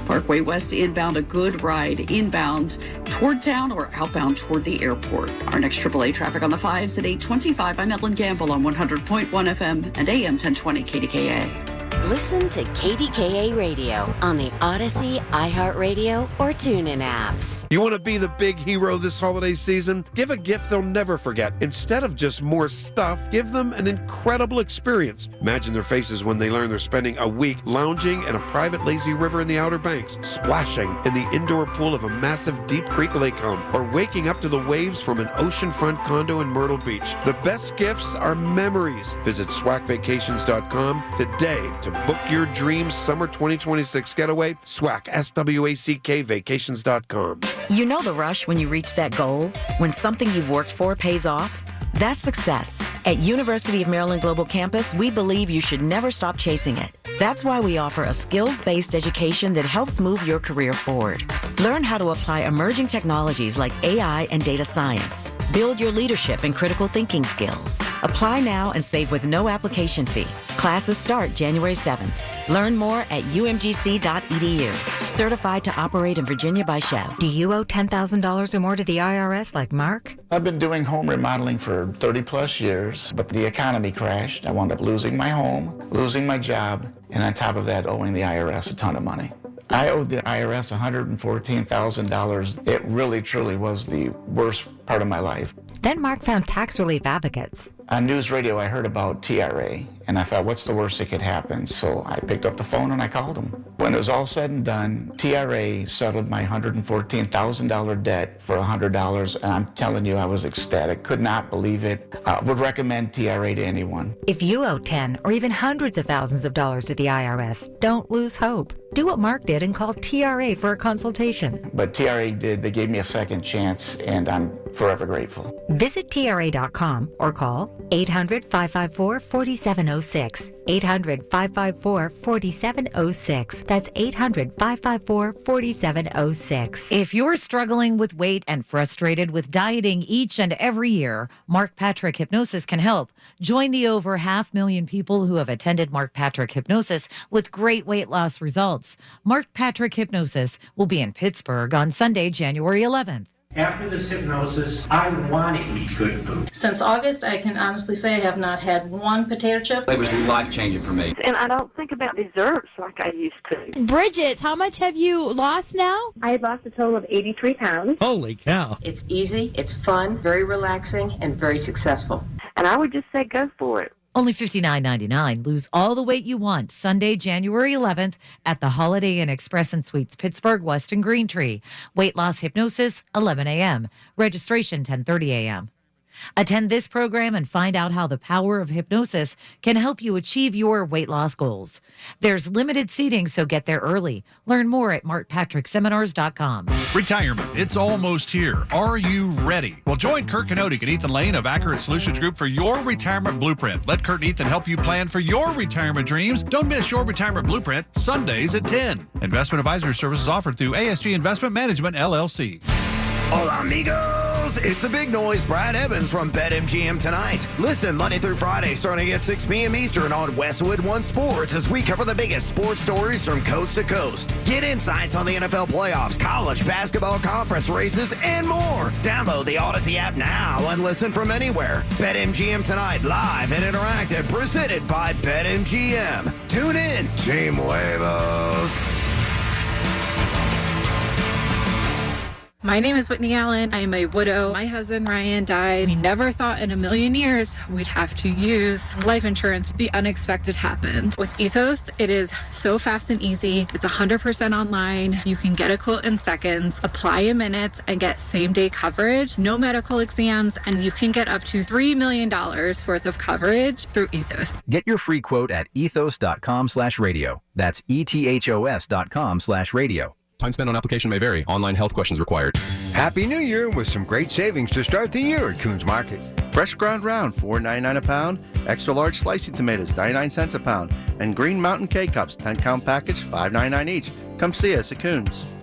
Parkway West inbound, a good ride inbound toward town or outbound toward the airport. Our next AAA traffic on the 5s at 8:25. I'm Ellen Gamble on 100.1 FM and AM 1020 KDKA. Listen to KDKA Radio on the Odyssey, iHeartRadio, or TuneIn apps. You want to be the big hero this holiday season? Give a gift they'll never forget. Instead of just more stuff, give them an incredible experience. Imagine their faces when they learn they're spending a week lounging in a private lazy river in the Outer Banks, splashing in the indoor pool of a massive Deep Creek lake home, or waking up to the waves from an oceanfront condo in Myrtle Beach. The best gifts are memories. Visit SWACvacations.com today to book your dream summer 2026 getaway. SWAC, SWACK vacations.com. You know the rush when you reach that goal? When something you've worked for pays off? That's success. At University of Maryland Global Campus, we believe you should never stop chasing it. That's why we offer a skills-based education that helps move your career forward. Learn how to apply emerging technologies like AI and data science. Build your leadership and critical thinking skills. Apply now and save with no application fee. Classes start January 7th. Learn more at umgc.edu. Certified to operate in Virginia by Chev. Do you owe $10,000 or more to the IRS like Mark? I've been doing home remodeling for 30 plus years, but the economy crashed. I wound up losing my home, losing my job, and on top of that, owing the IRS a ton of money. I owed the IRS $114,000. It really, truly was the worst part of my life. Then Mark found tax relief advocates. On news radio, I heard about TRA, and I thought, what's the worst that could happen? So I picked up the phone and I called them. When it was all said and done, TRA settled my $114,000 debt for $100, and I'm telling you, I was ecstatic. Could not believe it. Would recommend TRA to anyone. If you owe 10 or even hundreds of thousands of dollars to the IRS, don't lose hope. Do what Mark did and call TRA for a consultation. But TRA did. They gave me a second chance, and I'm forever grateful. Visit TRA.com or call 800-554-4706. 800-554-4706. That's 800-554-4706. If you're struggling with weight and frustrated with dieting each and every year, Mark Patrick Hypnosis can help. Join the over 500,000 people who have attended Mark Patrick Hypnosis with great weight loss results. Mark Patrick Hypnosis will be in Pittsburgh on Sunday, January 11th. After this hypnosis, I want to eat good food. Since August, I can honestly say I have not had one potato chip. It was life-changing for me. And I don't think about desserts like I used to. Bridget, how much have you lost now? I had lost a total of 83 pounds. Holy cow. It's easy, it's fun, very relaxing, and very successful. And I would just say go for it. Only $59.99. Lose all the weight you want. Sunday, January 11th at the Holiday Inn Express and Suites, Pittsburgh, West and Green Tree. Weight loss hypnosis, 11 a.m. Registration, 10:30 a.m. Attend this program and find out how the power of hypnosis can help you achieve your weight loss goals. There's limited seating, so get there early. Learn more at markpatrickseminars.com. Retirement, it's almost here. Are you ready? Well, join Kurt Kanodik and Ethan Lane of Accurate Solutions Group for your retirement blueprint. Let Kurt and Ethan help you plan for your retirement dreams. Don't miss your retirement blueprint, Sundays at 10. Investment advisory services offered through ASG Investment Management, LLC. Hola, amigos! It's a big noise. Brad Evans from BetMGM tonight. Listen Monday through Friday starting at 6 p.m. Eastern on Westwood One Sports as we cover the biggest sports stories from coast to coast. Get insights on the NFL playoffs, college basketball conference races, and more. Download the Odyssey app now and listen from anywhere. BetMGM tonight, live and interactive, presented by BetMGM. Tune in, Team Huevos. My name is Whitney Allen. I am a widow. My husband, Ryan, died. We never thought in a million years we'd have to use life insurance. The unexpected happened. With Ethos, it is so fast and easy. It's 100% online. You can get a quote in seconds, apply in minutes, and get same-day coverage, no medical exams, and you can get up to $3 million worth of coverage through Ethos. Get your free quote at ethos.com/radio. That's ethos.com/radio. Time spent on application may vary. Online health questions required. Happy New Year with some great savings to start the year at Coons Market. Fresh ground round, $4.99 a pound. Extra large slicing tomatoes, 99 cents a pound. And Green Mountain K-Cups, 10-count package, $5.99 each. Come see us at Coons.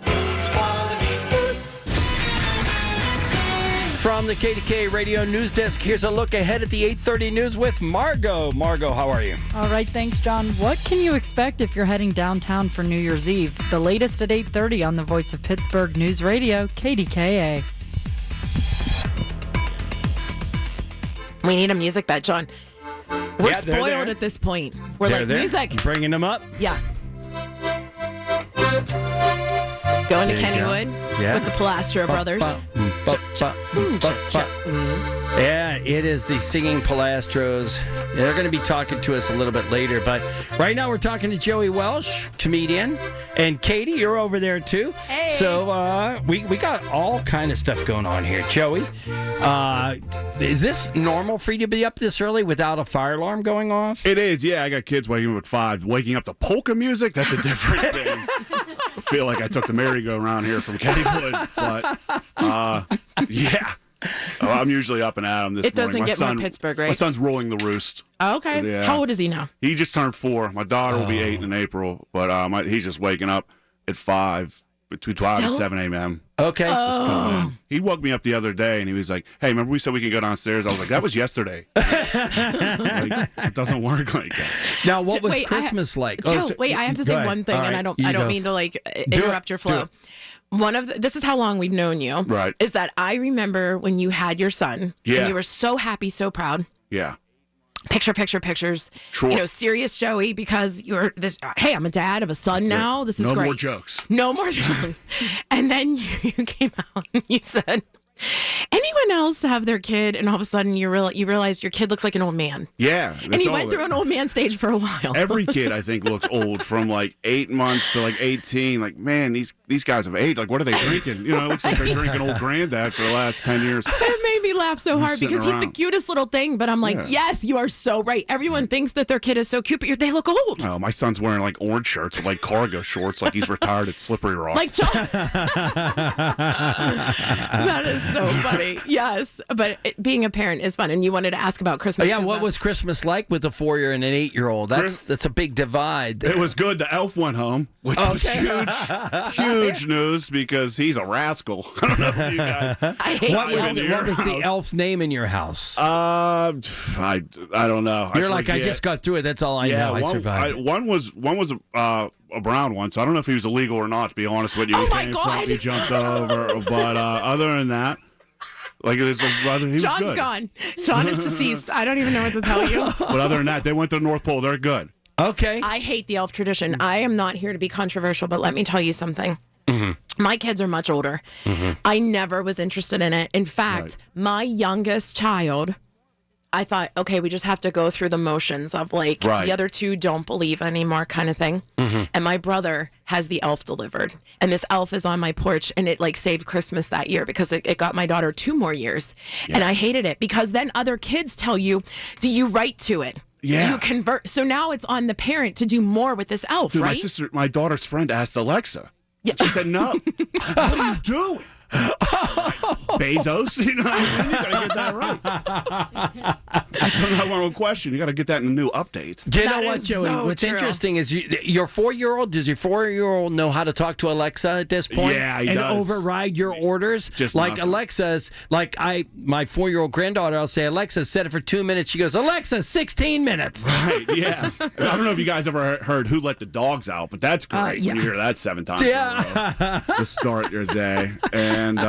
From the KDKA Radio News Desk, here's a look ahead at the 8:30 news with Margot. Margot, how are you? All right, thanks, John. What can you expect if you're heading downtown for New Year's Eve? The latest at 8:30 on the Voice of Pittsburgh News Radio, KDKA. We need a music bed, John. We're Yeah, they're spoiled there. at this point. We're They're like, there. music. Bringing them up. Yeah. Going to There you go. Kennywood Yeah. with the Pilastro brothers. Yeah, it is the Singing Pilastros. They're going to be talking to us a little bit later, but right now we're talking to Joey Welsh, comedian, and Katie, you're over there too. Hey. So we got all kind of stuff going on here. Joey, is this normal for you to be up this early without a fire alarm going off? It is, yeah. I got kids waking up at 5. Waking up to polka music, that's a different thing. I feel like I took the merry-go-round here from Kennywood, but yeah. I'm usually up and at them this It morning. doesn't My get son, more Pittsburgh, right? My son's rolling the roost. Oh, okay. Yeah. How old is he now? He just turned 4. My daughter will be 8 in April, but he's just waking up at 5, between 5 and Still? 7 a.m. Okay. Just coming in. He woke me up the other day, and he was like, hey, remember we said we could go downstairs? I was like, that was yesterday. Like, it doesn't work like that. Now, what was Wait, Christmas like? Joe, wait, I have to say one thing, and I don't mean to interrupt your flow. This is how long we've known you. Right. Is that I remember when you had your son. Yeah. And you were so happy, so proud. Yeah. Pictures. Sure. Serious Joey, because you're this. Hey, I'm a dad of a son now. This is no great. No more jokes. No more jokes. And then you came out and you said, anyone else have their kid, and all of a sudden you realize your kid looks like an old man. Yeah. And he went through an old man stage for a while. Every kid, I think, looks old from like 8 months to like 18. Like, man, these guys have aged. Like, what are they drinking? It looks like they're drinking old granddad for the last 10 years. It made me laugh so hard sitting because he's the around. cutest little thing. But I'm like, Yeah. yes, you are so right. Everyone thinks that their kid is so cute, but they look old. Oh, my son's wearing like orange shirts with like cargo shorts, like he's retired at Slippery Rock. Like That is so funny. Yes, but being a parent is fun, and you wanted to ask about Christmas. Yeah, what was Christmas like with a 4-year and an 8-year-old? That's a big divide there. It was good. The elf went home, which was huge news because he's a rascal. I don't know if you guys. I hate what was the elf's name in your house? I don't know. You're like, I just got through it. That's all I know. I survived. One was a brown one, so I don't know if he was illegal or not, to be honest with you. Oh, my God. He jumped over. But other than that, like, he was John's good. Gone. John is deceased. I don't even know what to tell you. But other than that, they went to the North Pole. They're good. Okay. I hate the elf tradition. I am not here to be controversial, but let me tell you something. Mm-hmm. My kids are much older. Mm-hmm. I never was interested in it. In fact, my youngest child, I thought, okay, we just have to go through the motions of like the other two don't believe anymore kind of thing. Mm-hmm. And my brother has the elf delivered. And this elf is on my porch, and it like saved Christmas that year because it got my daughter 2 more years. Yeah. And I hated it because then other kids tell you, do you write to it? Yeah. You convert. So now it's on the parent to do more with this elf, Dude, right? my daughter's friend asked Alexa. Yeah. She said, no. What are you doing? Bezos? You know what I mean? You got to get that right. That's another one question. You got to get that in a new update. You know what, Joey? So What's true. interesting is your 4-year-old, does your 4-year-old know how to talk to Alexa at this point? Yeah, he and does. override your orders? Just like nothing. Alexa's, like my 4-year-old granddaughter, I'll say, Alexa, set it for 2 minutes. She goes, Alexa, 16 minutes. Right, yeah. I don't know if you guys ever heard Who Let the Dogs Out, but that's great when you hear that 7 times in a row to start your day. And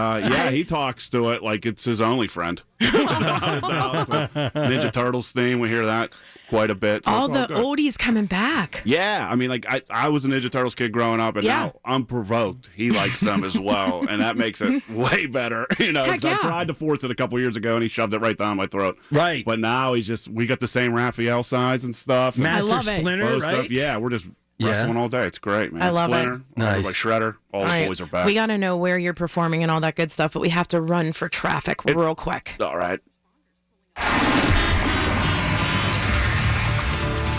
he talks to it like it's his only friend. Ninja Turtles theme, we hear that quite a bit. So all it's the good. oldies coming back. Yeah, I mean, like I was a Ninja Turtles kid growing up, and now unprovoked, he likes them as well, and that makes it way better. You know, Heck 'cause yeah. I tried to force it a couple years ago, and he shoved it right down my throat. Right. But now we got the same Raphael size and stuff. Master I love it. Splinter, Both right? stuff. Yeah, we're just wrestling all day. It's great, man. I love Splinter, it. Nice. Nice. Shredder, all the right. boys are back. We got to know where you're performing and all that good stuff, but we have to run for traffic real quick. All right.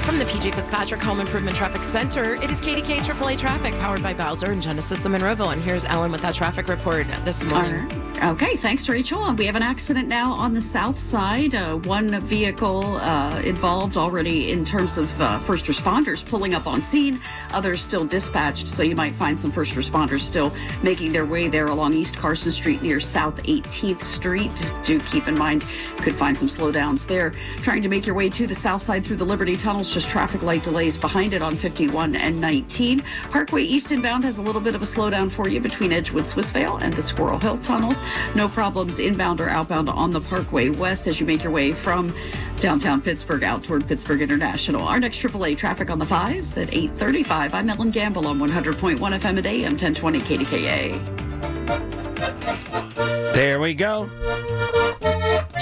From the PJ Fitzpatrick Home Improvement Traffic Center, it is KDKA AAA Traffic, powered by Bowser and Genesis in Monroeville. And here's Ellen with that traffic report this morning. Okay, thanks, Rachel. We have an accident now on the south side. One vehicle involved already in terms of first responders pulling up on scene. Others still dispatched, so you might find some first responders still making their way there along East Carson Street near South 18th Street. Do keep in mind, could find some slowdowns there. Trying to make your way to the south side through the Liberty Tunnels, just traffic light delays behind it on 51 and 19. Parkway East inbound has a little bit of a slowdown for you between Edgewood, Swissvale, and the Squirrel Hill tunnels. No problems inbound or outbound on the Parkway West as you make your way from downtown Pittsburgh out toward Pittsburgh International. Our next AAA traffic on the 5s at 8:35. I'm Ellen Gamble on 100.1 FM at AM 1020 KDKA. There we go.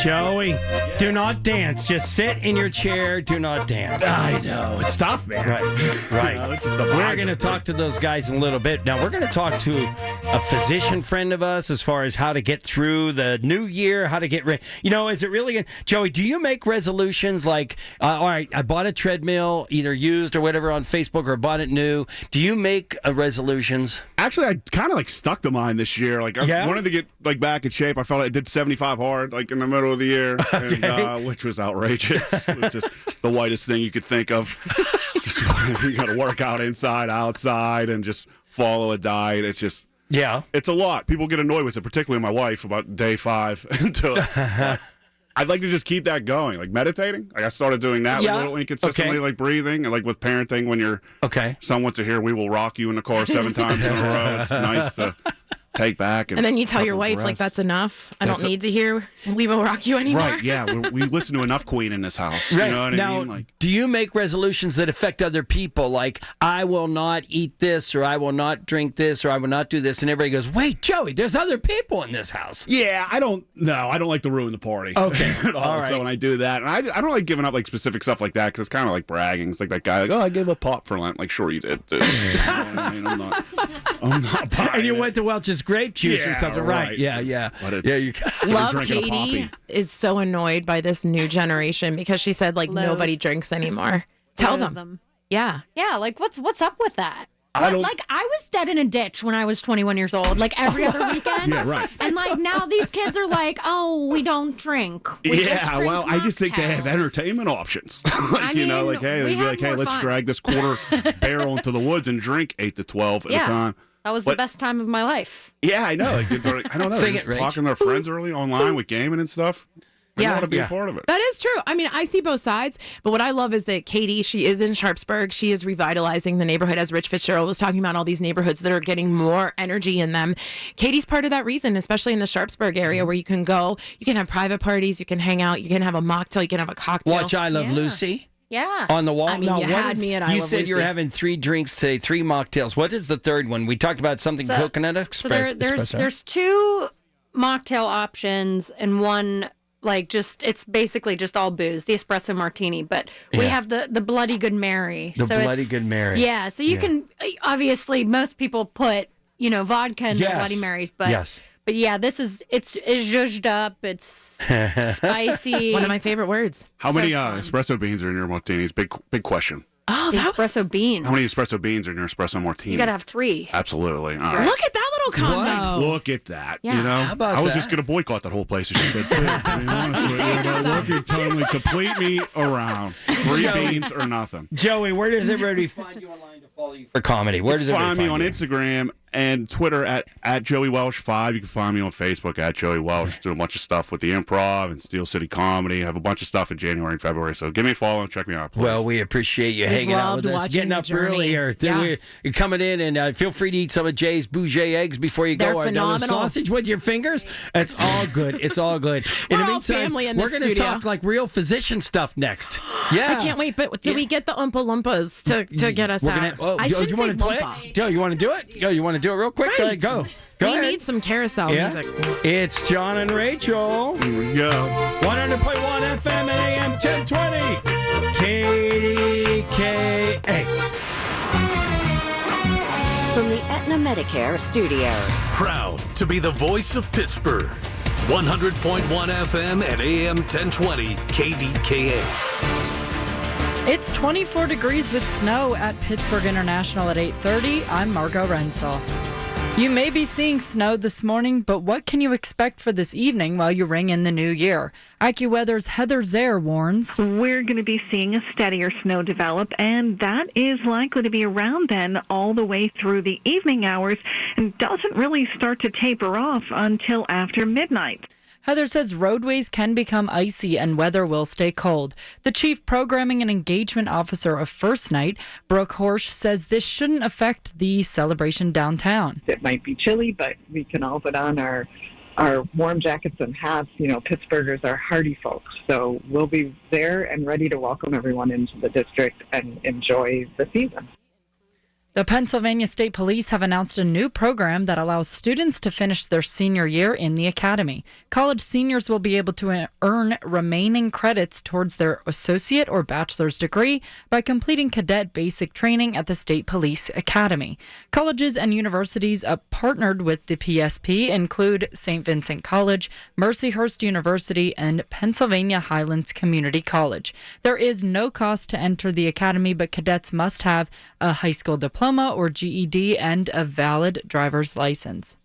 Joey, do not dance. Just sit in your chair. Do not dance. I know. It's tough, man. Right. You know, it's just the We're vibes going to are talk to those guys in a little bit. Now, we're going to talk to a physician friend of us as far as how to get through the new year, how to get ready. You know, is it really, Joey, do you make resolutions like, all right, I bought a treadmill, either used or whatever on Facebook, or bought it new. Do you make resolutions? Actually, I kind of like stuck to mine this year. Like I wanted to get like back in shape. I felt like I did 75 hard like in the middle of the year, and, which was outrageous. It was just the whitest thing you could think of. You got to work out inside, outside, and just follow a diet. It's just it's a lot. People get annoyed with it, particularly my wife about day 5 into it. I'd like to just keep that going, like meditating. Like I started doing that like, a little inconsistently, like breathing, and like with parenting. When your son wants to hear "We will rock you" in the car 7 times in a row, it's nice to take back. And then you tell your wife, like, that's enough. I don't need to hear "We Will Rock You" anymore. Right? Yeah, we listen to enough Queen in this house. Right. You know what now, I mean? Like, do you make resolutions that affect other people? Like, I will not eat this, or I will not drink this, or I will not do this, and everybody goes, "Wait, Joey, there's other people in this house." Yeah, I don't like to ruin the party. Okay, all right. So when I do that, and I don't like giving up like specific stuff like that because it's kind of like bragging. It's like that guy, like, "Oh, I gave up pop for Lent." Like, sure you did. Dude. You know what I mean? I'm not buying And you went to Welch's grape juice or something, right? Yeah. But it's, Love Katie is so annoyed by this new generation because she said like nobody drinks anymore. Tell them. Yeah. Yeah, like what's up with that? I don't. Like, I was dead in a ditch when I was 21 years old, like every other weekend. Yeah, right. And like now these kids are like, oh, we don't drink. We just drink well, I just think they have entertainment options. Like, you know, like, hey, they'd be like, hey, let's drag this quarter barrel into the woods and drink 8 to 12 at a time. That was the best time of my life. Yeah, I know. Like, I don't know. They're just talking to their friends early online with gaming and stuff. They want to be a part of it. That is true. I mean, I see both sides, but what I love is that Katie, she is in Sharpsburg. She is revitalizing the neighborhood, as Rich Fitzgerald was talking about, all these neighborhoods that are getting more energy in them. Katie's part of that reason, especially in the Sharpsburg area, where you can go, you can have private parties, you can hang out, you can have a mocktail, you can have a cocktail. Watch I Love Lucy. Yeah. On the wall. I mean, you had me at I You Love said Lucy. you were having 3 drinks today, 3 mocktails. What is the third one? We talked about something coconut espresso. So there's 2 mocktail options and one it's basically just all booze, the espresso martini, but we have the Bloody Good Mary. Bloody Good Mary. Yeah, so you can obviously most people put, vodka in their Bloody Marys, but but yeah, it's zhuzhed up, it's spicy. One of my favorite words. How many espresso beans are in your martinis? Big question. Oh, the espresso beans. How many espresso beans are in your espresso martini? You got to have 3. Absolutely. All right. Look at that little combo. Look at that. Yeah. You know, How about I was that? just going to boycott that whole place. As you said, to be honest with you, look at totally complete me around. 3 beans or nothing. Joey, where does everybody find you online to follow you for comedy? Where does find everybody me on Instagram and Twitter at Joey Welsh 5. You can find me on Facebook at Joey Welsh. Do a bunch of stuff with the Improv and Steel City Comedy. I have a bunch of stuff in January and February. So give me a follow and check me out, please. Well, we appreciate you hanging out with us, getting up early here. You're coming in, and feel free to eat some of Jay's Bougie eggs before you go. They're phenomenal. Sausage with your fingers. It's all good. It's all good. In the all meantime, family in we're this going to studio. talk like real physician stuff next. Yeah, I can't wait. But do we get the Oompa Loompas to get us out? I Joe, shouldn't you say want to play Loompa. it? Joe, you want to do it? Joe, you want to do it real quick? Right. Go We ahead. need some carousel music. It's John and Rachel. Here we go. 100.1 FM and AM 1020. KDKA. From the Aetna Medicare Studios. Proud to be the voice of Pittsburgh. 100.1 FM and AM 1020 KDKA. It's 24 degrees with snow at Pittsburgh International at 8:30. I'm Margot Rensel. You may be seeing snow this morning, but what can you expect for this evening while you ring in the new year? AccuWeather's Heather Zare warns. We're going to be seeing a steadier snow develop, and that is likely to be around then all the way through the evening hours and doesn't really start to taper off until after midnight. Heather says roadways can become icy and weather will stay cold. The Chief Programming and Engagement Officer of First Night, Brooke Horsch, says this shouldn't affect the celebration downtown. It might be chilly, but we can all put on our warm jackets and hats. Pittsburghers are hardy folks, so we'll be there and ready to welcome everyone into the district and enjoy the season. The Pennsylvania State Police have announced a new program that allows students to finish their senior year in the academy. College seniors will be able to earn remaining credits towards their associate or bachelor's degree by completing cadet basic training at the State Police Academy. Colleges and universities partnered with the PSP include St. Vincent College, Mercyhurst University, and Pennsylvania Highlands Community College. There is no cost to enter the academy, but cadets must have a high school diploma or GED and a valid driver's license.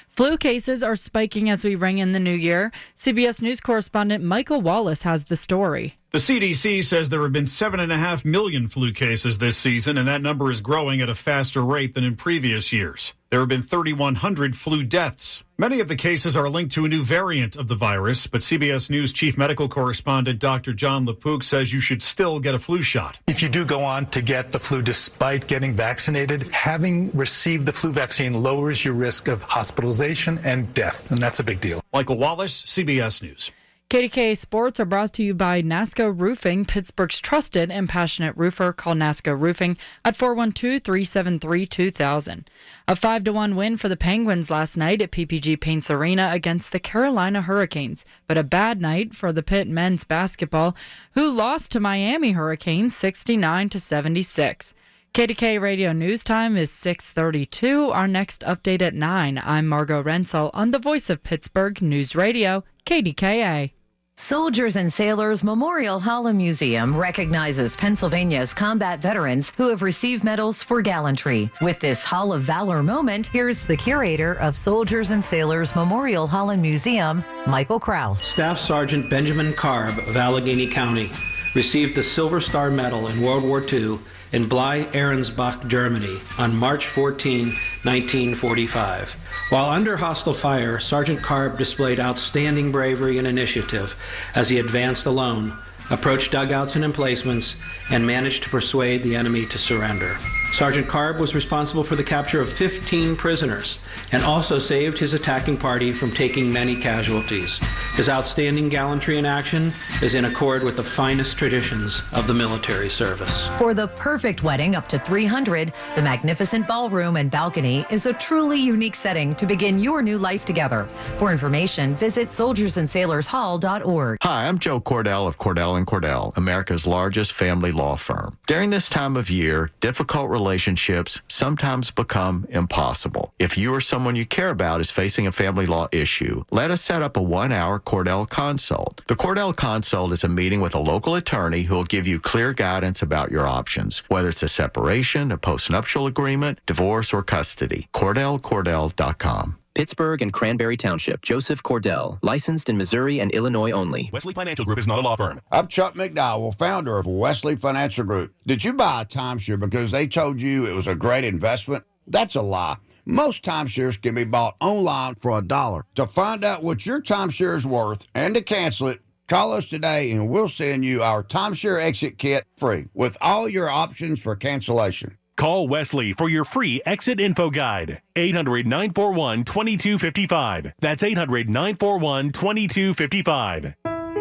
Flu cases are spiking as we ring in the new year. CBS News correspondent Michael Wallace has the story. The CDC says there have been 7.5 million flu cases this season, and that number is growing at a faster rate than in previous years. There have been 3,100 flu deaths. Many of the cases are linked to a new variant of the virus, but CBS News chief medical correspondent Dr. John LaPook says you should still get a flu shot. If you do go on to get the flu despite getting vaccinated, having received the flu vaccine lowers your risk of hospitalization and death, and that's a big deal. Michael Wallace, CBS News. KDKA Sports are brought to you by NASCO Roofing, Pittsburgh's trusted and passionate roofer. Call NASCO Roofing at 412-373-2000. A 5-1 win for the Penguins last night at PPG Paints Arena against the Carolina Hurricanes, but a bad night for the Pitt men's basketball, who lost to Miami Hurricanes 69-76. KDKA Radio News Time is 6:32. Our next update at 9. I'm Margot Rensel on the Voice of Pittsburgh News Radio, KDKA. Soldiers and Sailors Memorial Hall and Museum recognizes Pennsylvania's combat veterans who have received medals for gallantry. With this Hall of Valor moment, here's the curator of Soldiers and Sailors Memorial Hall and Museum, Michael Kraus. Staff Sergeant Benjamin Karb of Allegheny County received the Silver Star Medal in World War II in Blei-Arensbach, Germany on March 14, 1945. While under hostile fire, Sergeant Karb displayed outstanding bravery and initiative as he advanced alone, approached dugouts and emplacements, and managed to persuade the enemy to surrender. Sergeant Karb was responsible for the capture of 15 prisoners and also saved his attacking party from taking many casualties. His outstanding gallantry in action is in accord with the finest traditions of the military service. For the perfect wedding up to 300, the magnificent ballroom and balcony is a truly unique setting to begin your new life together. For information, visit soldiersandsailorshall.org. Hi, I'm Joe Cordell of Cordell & Cordell, America's largest family law firm. During this time of year, difficult relationships sometimes become impossible. If you or someone you care about is facing a family law issue, let us set up a 1-hour Cordell Consult. The Cordell Consult is a meeting with a local attorney who will give you clear guidance about your options, whether it's a separation, a postnuptial agreement, divorce, or custody. CordellCordell.com. Pittsburgh and Cranberry Township. Joseph Cordell. Licensed in Missouri and Illinois only. Wesley Financial Group is not a law firm. I'm Chuck McDowell, founder of Wesley Financial Group. Did you buy a timeshare because they told you it was a great investment? That's a lie. Most timeshares can be bought online for $1. To find out what your timeshare is worth and to cancel it, call us today and we'll send you our timeshare exit kit free with all your options for cancellation. Call Wesley for your free exit info guide. 800-941-2255. That's 800-941-2255.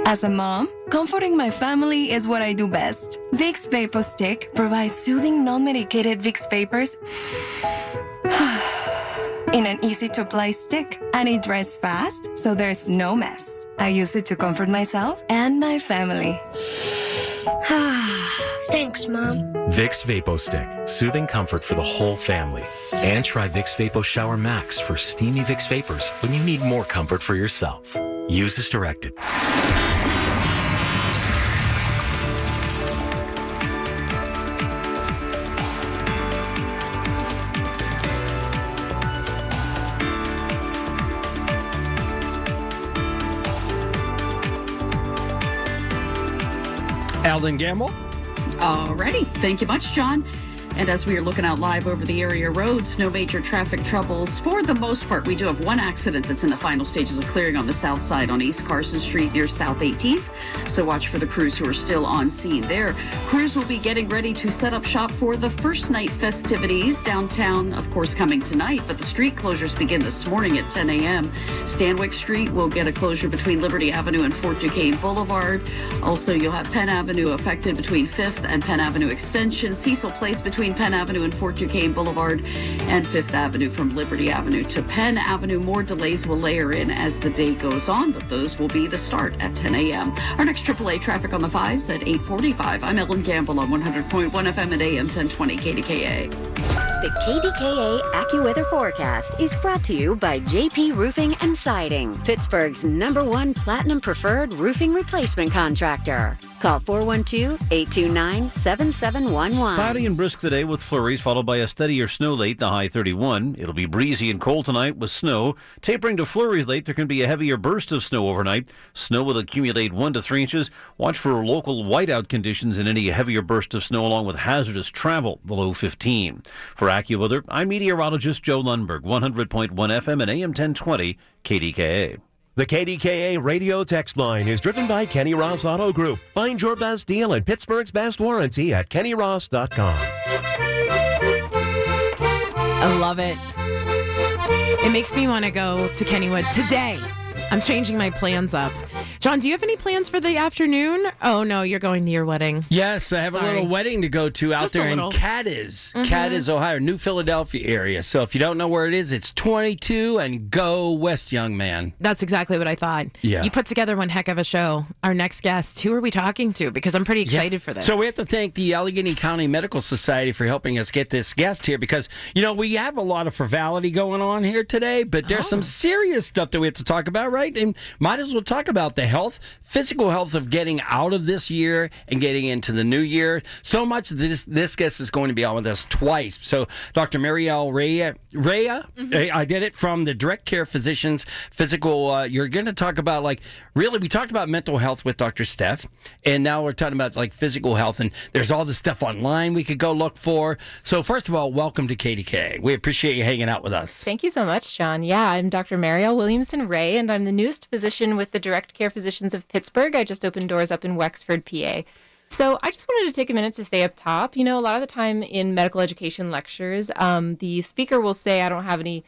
As a mom, comforting my family is what I do best. Vicks Vapor Stick provides soothing, non-medicated Vicks vapors in an easy-to-apply stick, and it dries fast, so there's no mess. I use it to comfort myself and my family. Thanks, Mom. Vicks Vapo Stick, soothing comfort for the whole family. And try Vicks Vapo Shower Max for steamy Vicks vapors when you need more comfort for yourself. Use as directed. Alden Gamble. Alrighty. Thank you much, John. And as we are looking out live over the area roads, no major traffic troubles for the most part. We do have one accident that's in the final stages of clearing on the south side on East Carson Street near South 18th. So watch for the crews who are still on scene there. Crews will be getting ready to set up shop for the first night festivities downtown, of course, coming tonight. But the street closures begin this morning at 10 a.m. Stanwyck Street will get a closure between Liberty Avenue and Fort Duquesne Boulevard. Also, you'll have Penn Avenue affected between 5th and Penn Avenue Extension. Cecil Place between Penn Avenue and Fort Duquesne Boulevard, and 5th Avenue from Liberty Avenue to Penn Avenue. More delays will layer in as the day goes on, but those will be the start at 10 a.m. Our next AAA traffic on the 5s at 8:45. I'm Ellen Gamble on 100.1 FM at AM 1020 KDKA. The KDKA AccuWeather forecast is brought to you by JP Roofing and Siding, Pittsburgh's #1 Platinum Preferred Roofing Replacement Contractor. Call 412-829-7711. Cloudy and brisk today with flurries, followed by a steadier snow late, the high 31. It'll be breezy and cold tonight with snow. Tapering to flurries late, there can be a heavier burst of snow overnight. Snow will accumulate 1 to 3 inches. Watch for local whiteout conditions and any heavier burst of snow along with hazardous travel, the low 15. For AccuWeather, I'm meteorologist Joe Lundberg, 100.1 FM and AM 1020 KDKA. The KDKA radio text line is driven by Kenny Ross Auto Group. Find your best deal and Pittsburgh's best warranty at kennyross.com. I love it. It makes me want to go to Kennywood today. I'm changing my plans up. John, do you have any plans for the afternoon? Oh, no, you're going to your wedding. Yes, I have a little wedding to go to out there in Cadiz, Cadiz, Ohio, New Philadelphia area. So if you don't know where it is, it's 22 and go west, young man. That's exactly what I thought. Yeah. You put together one heck of a show. Our next guest, who are we talking to? Because I'm pretty excited for this. So we have to thank the Allegheny County Medical Society for helping us get this guest here because, you know, we have a lot of frivolity going on here today, but there's some serious stuff that we have to talk about, right? And might as well talk about the physical health of getting out of this year and getting into the new year. So much this guest is going to be on with us twice. So Dr. Marielle Rea, I did it, from the Direct Care Physicians Physical. You're going to talk about, like, really, we talked about mental health with Dr. Steph, and now we're talking about like physical health, and there's all this stuff online we could go look for. So first of all, welcome to KDKA. We appreciate you hanging out with us. Thank you so much, John. Yeah, I'm Dr. Marielle Williamson Ray, and I'm the newest physician with the Direct Care Physicians of Pittsburgh. I just opened doors up in Wexford, PA. So I just wanted to take a minute to say up top, a lot of the time in medical education lectures, the speaker will say, I don't have any,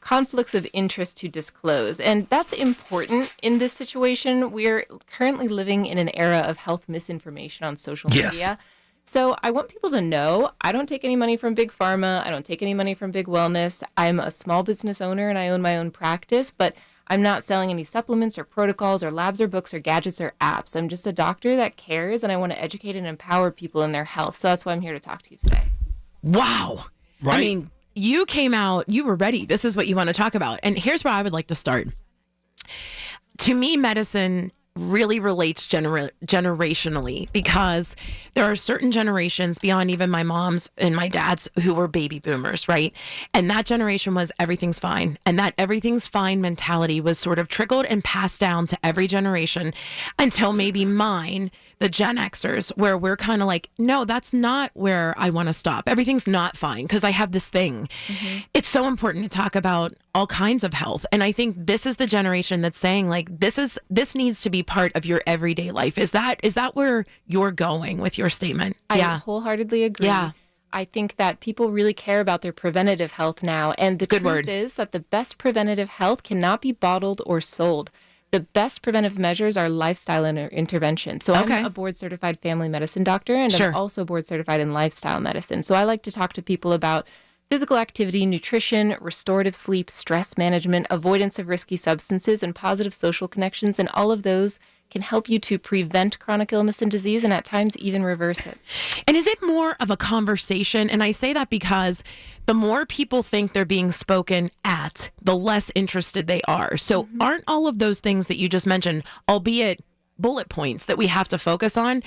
conflicts of interest to disclose. And that's important in this situation. We're currently living in an era of health misinformation on social media. So I want people to know I don't take any money from Big Pharma. I don't take any money from Big Wellness. I'm a small business owner and I own my own practice, but I'm not selling any supplements or protocols or labs or books or gadgets or apps. I'm just a doctor that cares, and I want to educate and empower people in their health. So that's why I'm here to talk to you today. Wow. Right. I mean, you came out, you were ready. This is what you want to talk about. And here's where I would like to start. To me, medicine really relates generationally, because there are certain generations beyond even my mom's and my dad's who were baby boomers, right? And that generation was everything's fine. And that everything's fine mentality was sort of trickled and passed down to every generation until maybe mine, the Gen Xers, where we're kind of like, no, that's not where I want to stop. Everything's not fine because I have this thing. Mm-hmm. It's so important to talk about all kinds of health. And I think this is the generation that's saying, like, this needs to be part of your everyday life. Is that where you're going with your statement? I wholeheartedly agree. Yeah. I think that people really care about their preventative health now. And the truth is that the best preventative health cannot be bottled or sold. The best preventive measures are lifestyle intervention. So I'm a board-certified family medicine doctor, and I'm also board-certified in lifestyle medicine. So I like to talk to people about physical activity, nutrition, restorative sleep, stress management, avoidance of risky substances, and positive social connections. And all of those can help you to prevent chronic illness and disease, and at times even reverse it. And is it more of a conversation? And I say that because the more people think they're being spoken at, the less interested they are. So aren't all of those things that you just mentioned, albeit bullet points that we have to focus on,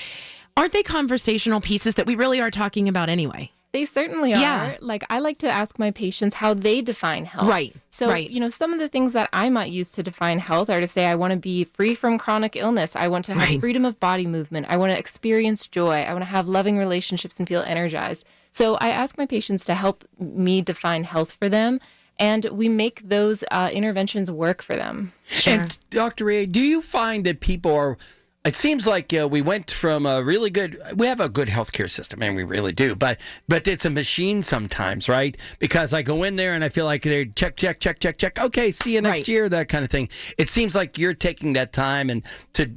aren't they conversational pieces that we really are talking about anyway? They certainly are. Yeah. Like, I like to ask my patients how they define health. Right. So, some of the things that I might use to define health are to say, I want to be free from chronic illness. I want to have freedom of body movement. I want to experience joy. I want to have loving relationships and feel energized. So I ask my patients to help me define health for them, and we make those interventions work for them. And Dr. Ray, do you find that people are... It seems like we went from we have a good healthcare system, and we really do, but it's a machine sometimes, right? Because I go in there and I feel like they're check. Okay, see you next year, that kind of thing. It seems like you're taking that time and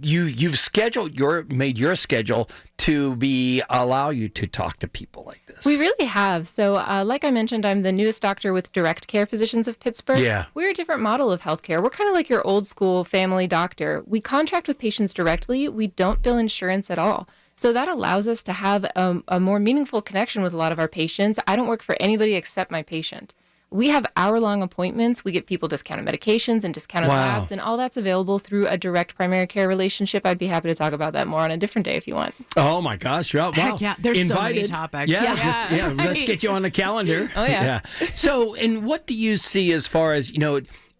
you've made your schedule to allow you to talk to people like this. We really have. So like I mentioned, I'm the newest doctor with Direct Care Physicians of Pittsburgh. Yeah. We're a different model of healthcare. We're kind of like your old school family doctor. We contract with patients directly. We don't bill insurance at all. So that allows us to have a more meaningful connection with a lot of our patients. I don't work for anybody except my patient. We have hour-long appointments. We get people discounted medications and discounted labs, and all that's available through a direct primary care relationship. I'd be happy to talk about that more on a different day if you want. Oh, my gosh. Wow. Heck yeah. There's so many topics. Yeah. Let's get you on the calendar. Oh, yeah. So, and what do you see as far as,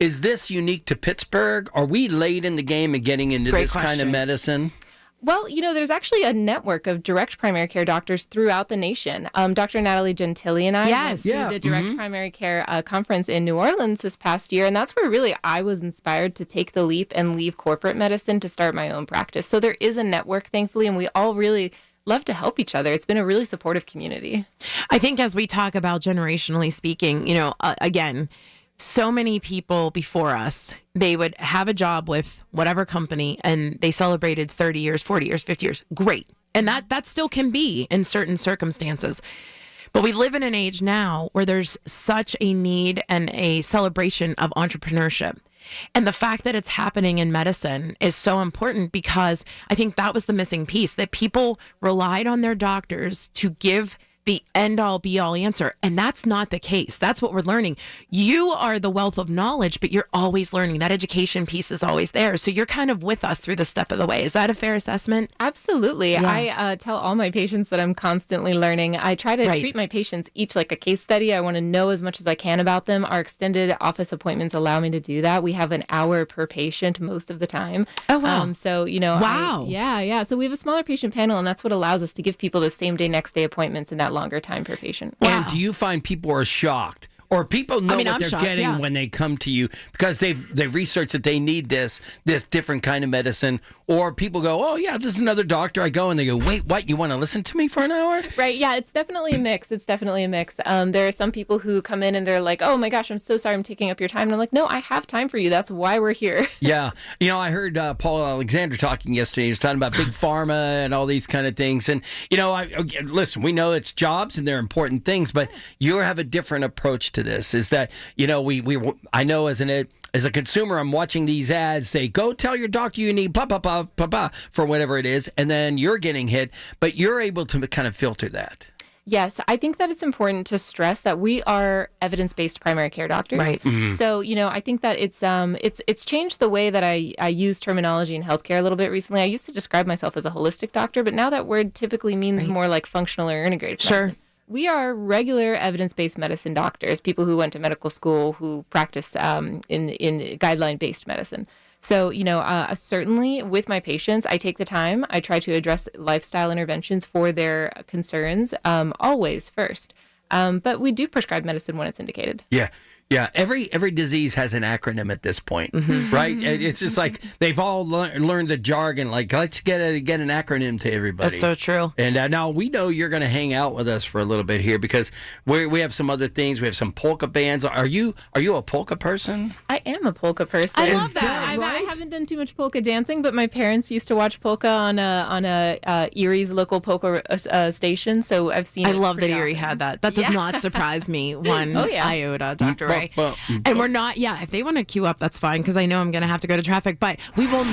is this unique to Pittsburgh? Are we late in the game of getting into this kind of medicine? Well, there's actually a network of direct primary care doctors throughout the nation. Dr. Natalie Gentili and I went to the Direct Primary Care Conference in New Orleans this past year, and that's where really I was inspired to take the leap and leave corporate medicine to start my own practice. So there is a network, thankfully, and we all really love to help each other. It's been a really supportive community. I think as we talk about generationally speaking, again, so many people before us, they would have a job with whatever company and they celebrated 30 years, 40 years, 50 years. Great. And that still can be in certain circumstances. But we live in an age now where there's such a need and a celebration of entrepreneurship. And the fact that it's happening in medicine is so important because I think that was the missing piece, that people relied on their doctors to give the end-all, be-all answer. And that's not the case. That's what we're learning. You are the wealth of knowledge, but you're always learning. That education piece is always there. So you're kind of with us through the step of the way. Is that a fair assessment? Absolutely. Yeah. I tell all my patients that I'm constantly learning. I try to treat my patients each like a case study. I want to know as much as I can about them. Our extended office appointments allow me to do that. We have an hour per patient most of the time. Oh, wow. So, Wow. Yeah. So we have a smaller patient panel, and that's what allows us to give people the same day, next day appointments in that longer time per patient. And do you find people are shocked? Or people know what they're getting when they come to you because they've researched that they need this different kind of medicine. Or people go, oh, yeah, this is another doctor. I go and they go, wait, what? You want to listen to me for an hour? Right. Yeah, it's definitely a mix. There are some people who come in and they're like, oh, my gosh, I'm so sorry I'm taking up your time. And I'm like, no, I have time for you. That's why we're here. Yeah. I heard Paul Alexander talking yesterday. He was talking about big pharma and all these kind of things. And, listen, we know it's jobs and they're important things, but you have a different approach to this. Is that, I know as a consumer, I'm watching these ads say, go tell your doctor you need blah, blah, blah, blah, blah, for whatever it is. And then you're getting hit, but you're able to kind of filter that. Yes, I think that it's important to stress that we are evidence-based primary care doctors. Right. Mm-hmm. So, I think that it's changed the way that I use terminology in healthcare a little bit recently. I used to describe myself as a holistic doctor, but now that word typically means more like functional or integrative medicine. We are regular evidence-based medicine doctors, people who went to medical school, who practice in guideline-based medicine. So, certainly with my patients, I take the time. I try to address lifestyle interventions for their concerns, always first. But we do prescribe medicine when it's indicated. Yeah. Yeah, every disease has an acronym at this point, right? It's just like they've all learned the jargon. Like, let's get an acronym to everybody. That's so true. And now we know you're going to hang out with us for a little bit here because we have some other things. We have some polka bands. Are you a polka person? I am a polka person. I love that. I haven't done too much polka dancing, but my parents used to watch polka on a Erie's local polka station. So I've seen. I love that Erie had that. That does not surprise me one iota, Dr. Ray. And we're not, if they want to queue up, that's fine, because I know I'm going to have to go to traffic, but we will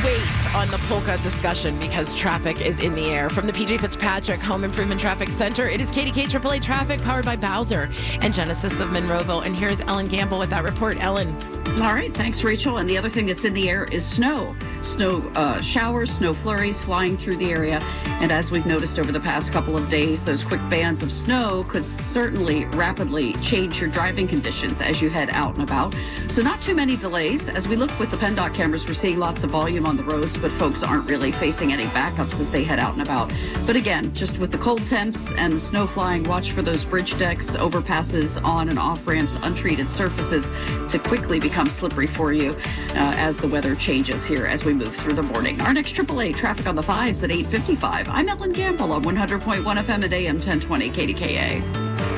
wait on the polka discussion because traffic is in the air. From the PJ Fitzpatrick Home Improvement Traffic Center, it is KDKA AAA Traffic powered by Bowser and Genesis of Monroeville. And here's Ellen Gamble with that report. Ellen. All right, thanks, Rachel. And the other thing that's in the air is snow. Snow showers, snow flurries flying through the area. And as we've noticed over the past couple of days, those quick bands of snow could certainly rapidly change your driving conditions as you head out and about. So not too many delays. As we look with the PennDOT cameras, we're seeing lots of volume on the roads, but folks aren't really facing any backups as they head out and about. But again, just with the cold temps and the snow flying, watch for those bridge decks, overpasses, on and off ramps, untreated surfaces to quickly become slippery for you as the weather changes here as we move through the morning. Our next AAA traffic on the 5s at 8:55. I'm Ellen Gamble on 100.1 FM at AM 1020 KDKA.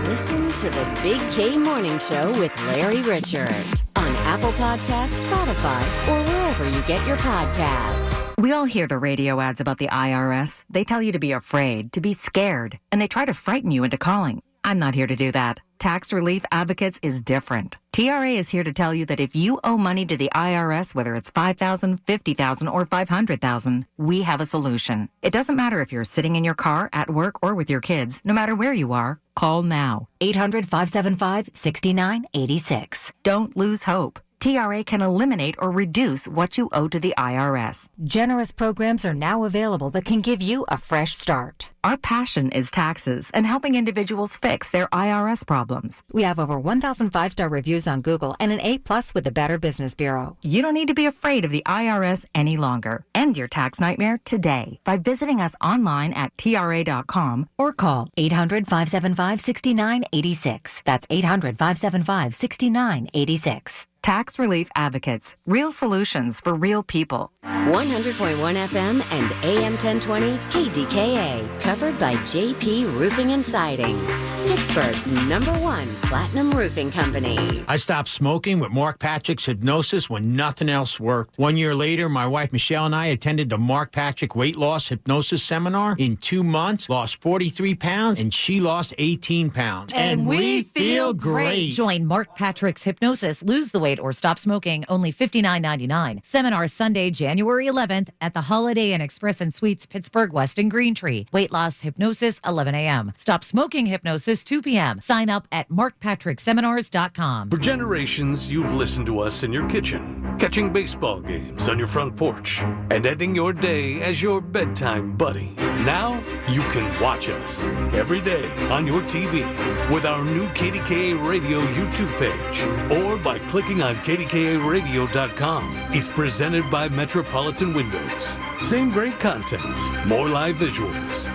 Listen to the Big K Morning Show with Larry Richard on Apple Podcasts, Spotify, or wherever you get your podcasts. We all hear the radio ads about the IRS. They tell you to be afraid, to be scared, and they try to frighten you into calling. I'm not here to do that. Tax Relief Advocates is different. TRA is here to tell you that if you owe money to the IRS, whether it's $5,000, $50,000, or $500,000, we have a solution. It doesn't matter if you're sitting in your car, at work, or with your kids. No matter where you are, call now. 800-575-6986. Don't lose hope. TRA can eliminate or reduce what you owe to the IRS. Generous programs are now available that can give you a fresh start. Our passion is taxes and helping individuals fix their IRS problems. We have over 1,000 5-star reviews on Google and an A+ with the Better Business Bureau. You don't need to be afraid of the IRS any longer. End your tax nightmare today by visiting us online at TRA.com or call 800-575-6986. That's 800-575-6986. Tax Relief Advocates. Real solutions for real people. 100.1 FM and AM 1020 KDKA. Covered by JP Roofing and Siding. Pittsburgh's #1 platinum roofing company. I stopped smoking with Mark Patrick's hypnosis when nothing else worked. 1 year later, my wife Michelle and I attended the Mark Patrick Weight Loss Hypnosis Seminar. In 2 months, lost 43 pounds, and she lost 18 pounds. And we feel great. Join Mark Patrick's Hypnosis, Lose the Weight, weight or stop smoking, only $59.99. Seminar Sunday, January 11th at the Holiday Inn Express and Suites, Pittsburgh West and Green Tree. Weight loss hypnosis, 11 a.m. Stop smoking hypnosis, 2 p.m. Sign up at markpatrickseminars.com. For generations, you've listened to us in your kitchen, catching baseball games on your front porch, and ending your day as your bedtime buddy. Now, you can watch us every day on your TV with our new KDKA Radio YouTube page or by clicking on KDKARadio.com. It's presented by Metropolitan Windows. Same great content, more live visuals.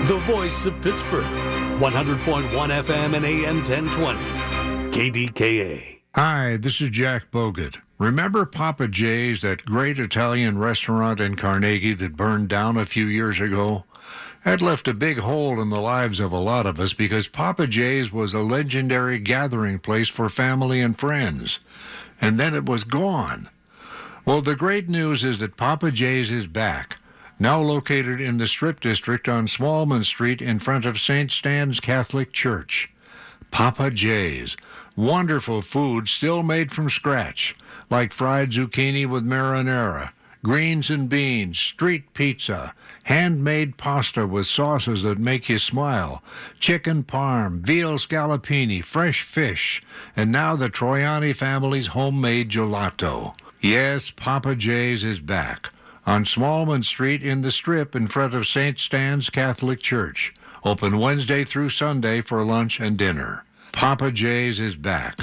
The voice of Pittsburgh, 100.1 FM and AM 1020. KDKA. Hi, this is Jack Bogut. Remember Papa J's, that great Italian restaurant in Carnegie that burned down a few years ago? That left a big hole in the lives of a lot of us because Papa J's was a legendary gathering place for family and friends. And then it was gone. Well, the great news is that Papa J's is back, now located in the Strip District on Smallman Street in front of St. Stan's Catholic Church. Papa J's. Wonderful food still made from scratch, like fried zucchini with marinara, greens and beans, street pizza, handmade pasta with sauces that make you smile, chicken parm, veal scallopini, fresh fish, and now the Troiani family's homemade gelato. Yes, Papa J's is back on Smallman Street in the Strip in front of St. Stan's Catholic Church. Open Wednesday through Sunday for lunch and dinner. Papa J's is back.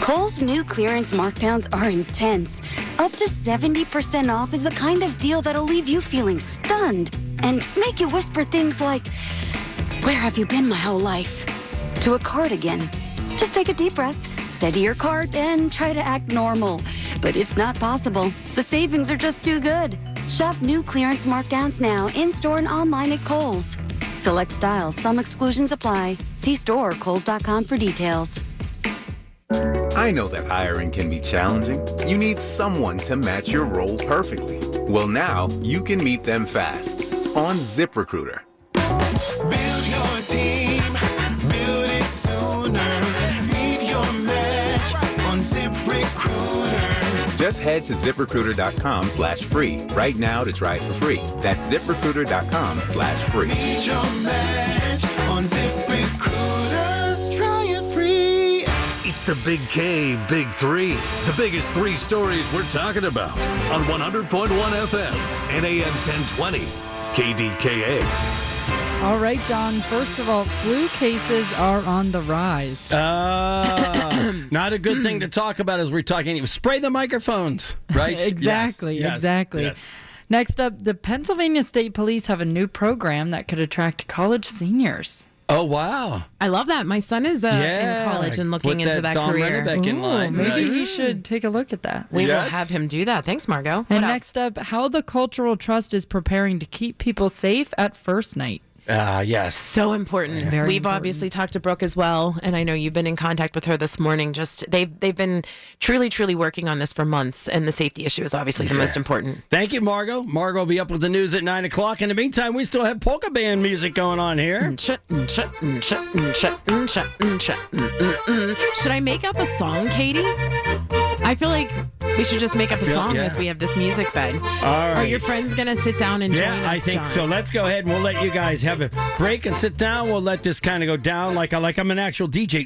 Kohl's new clearance markdowns are intense. Up to 70% off is the kind of deal that'll leave you feeling stunned and make you whisper things like, "Where have you been my whole life?" to a cardigan. Just take a deep breath, steady your cart, and try to act normal. But it's not possible. The savings are just too good. Shop new clearance markdowns now in-store and online at Kohl's. Select styles, some exclusions apply. See store or kohls.com for details. I know that hiring can be challenging. You need someone to match your role perfectly. Well, now you can meet them fast on ZipRecruiter. Build your team, build it sooner. Meet your match on ZipRecruiter. Just head to ZipRecruiter.com/free right now to try it for free. That's ZipRecruiter.com/free. Meet your match on ZipRecruiter. Try it free. It's the Big K, Big Three. The biggest three stories we're talking about on 100.1 FM and AM 1020. KDKA. All right, John. First of all, flu cases are on the rise. Not a good thing to talk about as we're talking. Spray the microphones, right? Exactly, Yes, exactly. yes. Next up, the Pennsylvania State Police have a new program that could attract college seniors. Oh, wow. I love that. My son is in college and looking into that career. Maybe we should take a look at that. We will have him do that. Thanks, Margot. And next up, how the Cultural Trust is preparing to keep people safe at first night. Yes. So important. Very We've important. obviously talked to Brooke as well, and I know you've been in contact with her this morning. Just they've been truly working on this for months, and the safety issue is obviously the most important. Thank you, Margot. Margot will be up with the news at 9 o'clock. In the meantime, we still have polka band music going on here. Should I make up a song, Katie? I feel like we should just make up a song as we have this music bed. All right. Are your friends going to sit down and join us, I think John? so. Let's go ahead and we'll let you guys have a break and sit down. We'll let this kind of go down like I'm an actual DJ.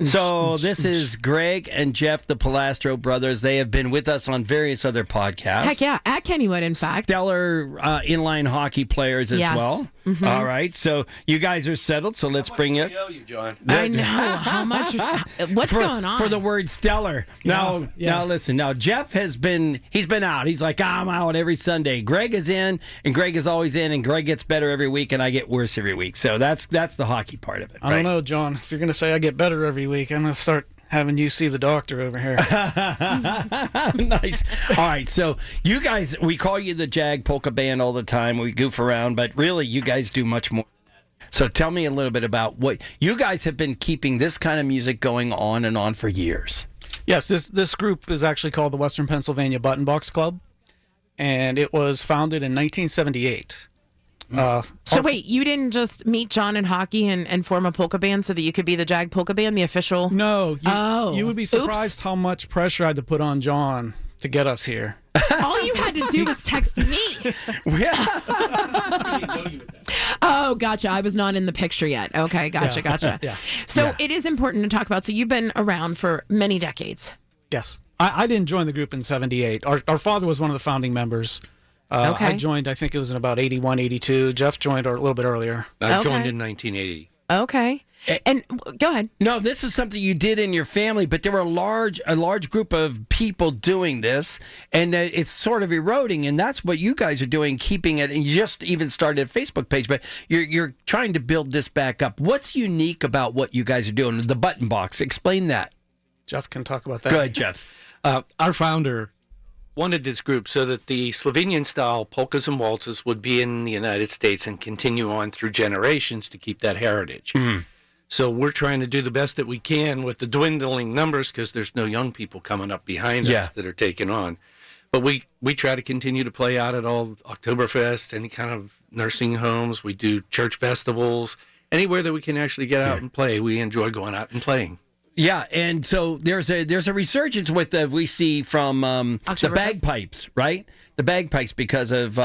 So this is Greg and Jeff, the Palastro brothers. They have been with us on various other podcasts. Heck yeah, at Kennywood, in fact. Stellar inline hockey players as well. Mm-hmm. All right, so you guys are settled. So let's bring you. John? I know how much. What's going on for the word stellar? Now listen. Now Jeff he's been out. He's like, I'm out every Sunday. Greg is in, and Greg is always in, and Greg gets better every week, and I get worse every week. So that's the hockey part of it. I don't know, John. If you're going to say I get better every week, I'm going to start having you see the doctor over here. Nice. All right, so you guys, we call you the Jag Polka Band all the time. We goof around, but really you guys do much more than that. So tell me a little bit about what you guys have been keeping this kind of music going on and on for years. Yes, this group is actually called the Western Pennsylvania Button Box Club, and it was founded in 1978. So wait, you didn't just meet John in hockey and form a polka band so that you could be the Jag Polka Band, the official? No. You would be surprised how much pressure I had to put on John to get us here. All you had to do was text me. Oh, gotcha. I was not in the picture yet. Okay, gotcha. Yeah. So it is important to talk about. So you've been around for many decades. Yes. I didn't join the group in 78. Our father was one of the founding members. Okay. I joined, I think it was in about 81, 82. Jeff joined a little bit earlier. I joined in 1980. Okay. And go ahead. No, this is something you did in your family, but there were a large group of people doing this, and it's sort of eroding, and that's what you guys are doing, keeping it. And you just even started a Facebook page, but you're trying to build this back up. What's unique about what you guys are doing? The button box. Explain that. Jeff can talk about that. Go ahead, Jeff. Our founder wanted this group so that the Slovenian-style polkas and waltzes would be in the United States and continue on through generations to keep that heritage. Mm-hmm. So we're trying to do the best that we can with the dwindling numbers because there's no young people coming up behind us that are taking on. But we try to continue to play out at all Oktoberfest, any kind of nursing homes. We do church festivals. Anywhere that we can actually get out and play, we enjoy going out and playing. Yeah, and so there's a resurgence with we see from the bagpipes, right? The bagpipes because of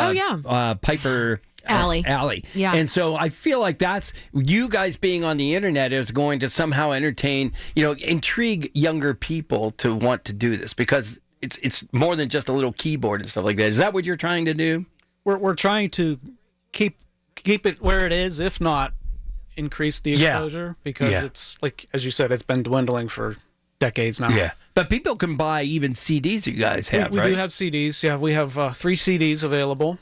Piper Alley. Yeah. And so I feel like that's you guys being on the internet is going to somehow entertain, intrigue younger people to want to do this because it's more than just a little keyboard and stuff like that. Is that what you're trying to do? We're trying to keep it where it is, if not increase the exposure because it's like, as you said, it's been dwindling for decades now. Yeah. But people can buy even CDs you guys have, we right? do have CDs. Yeah, we have 3 CDs available.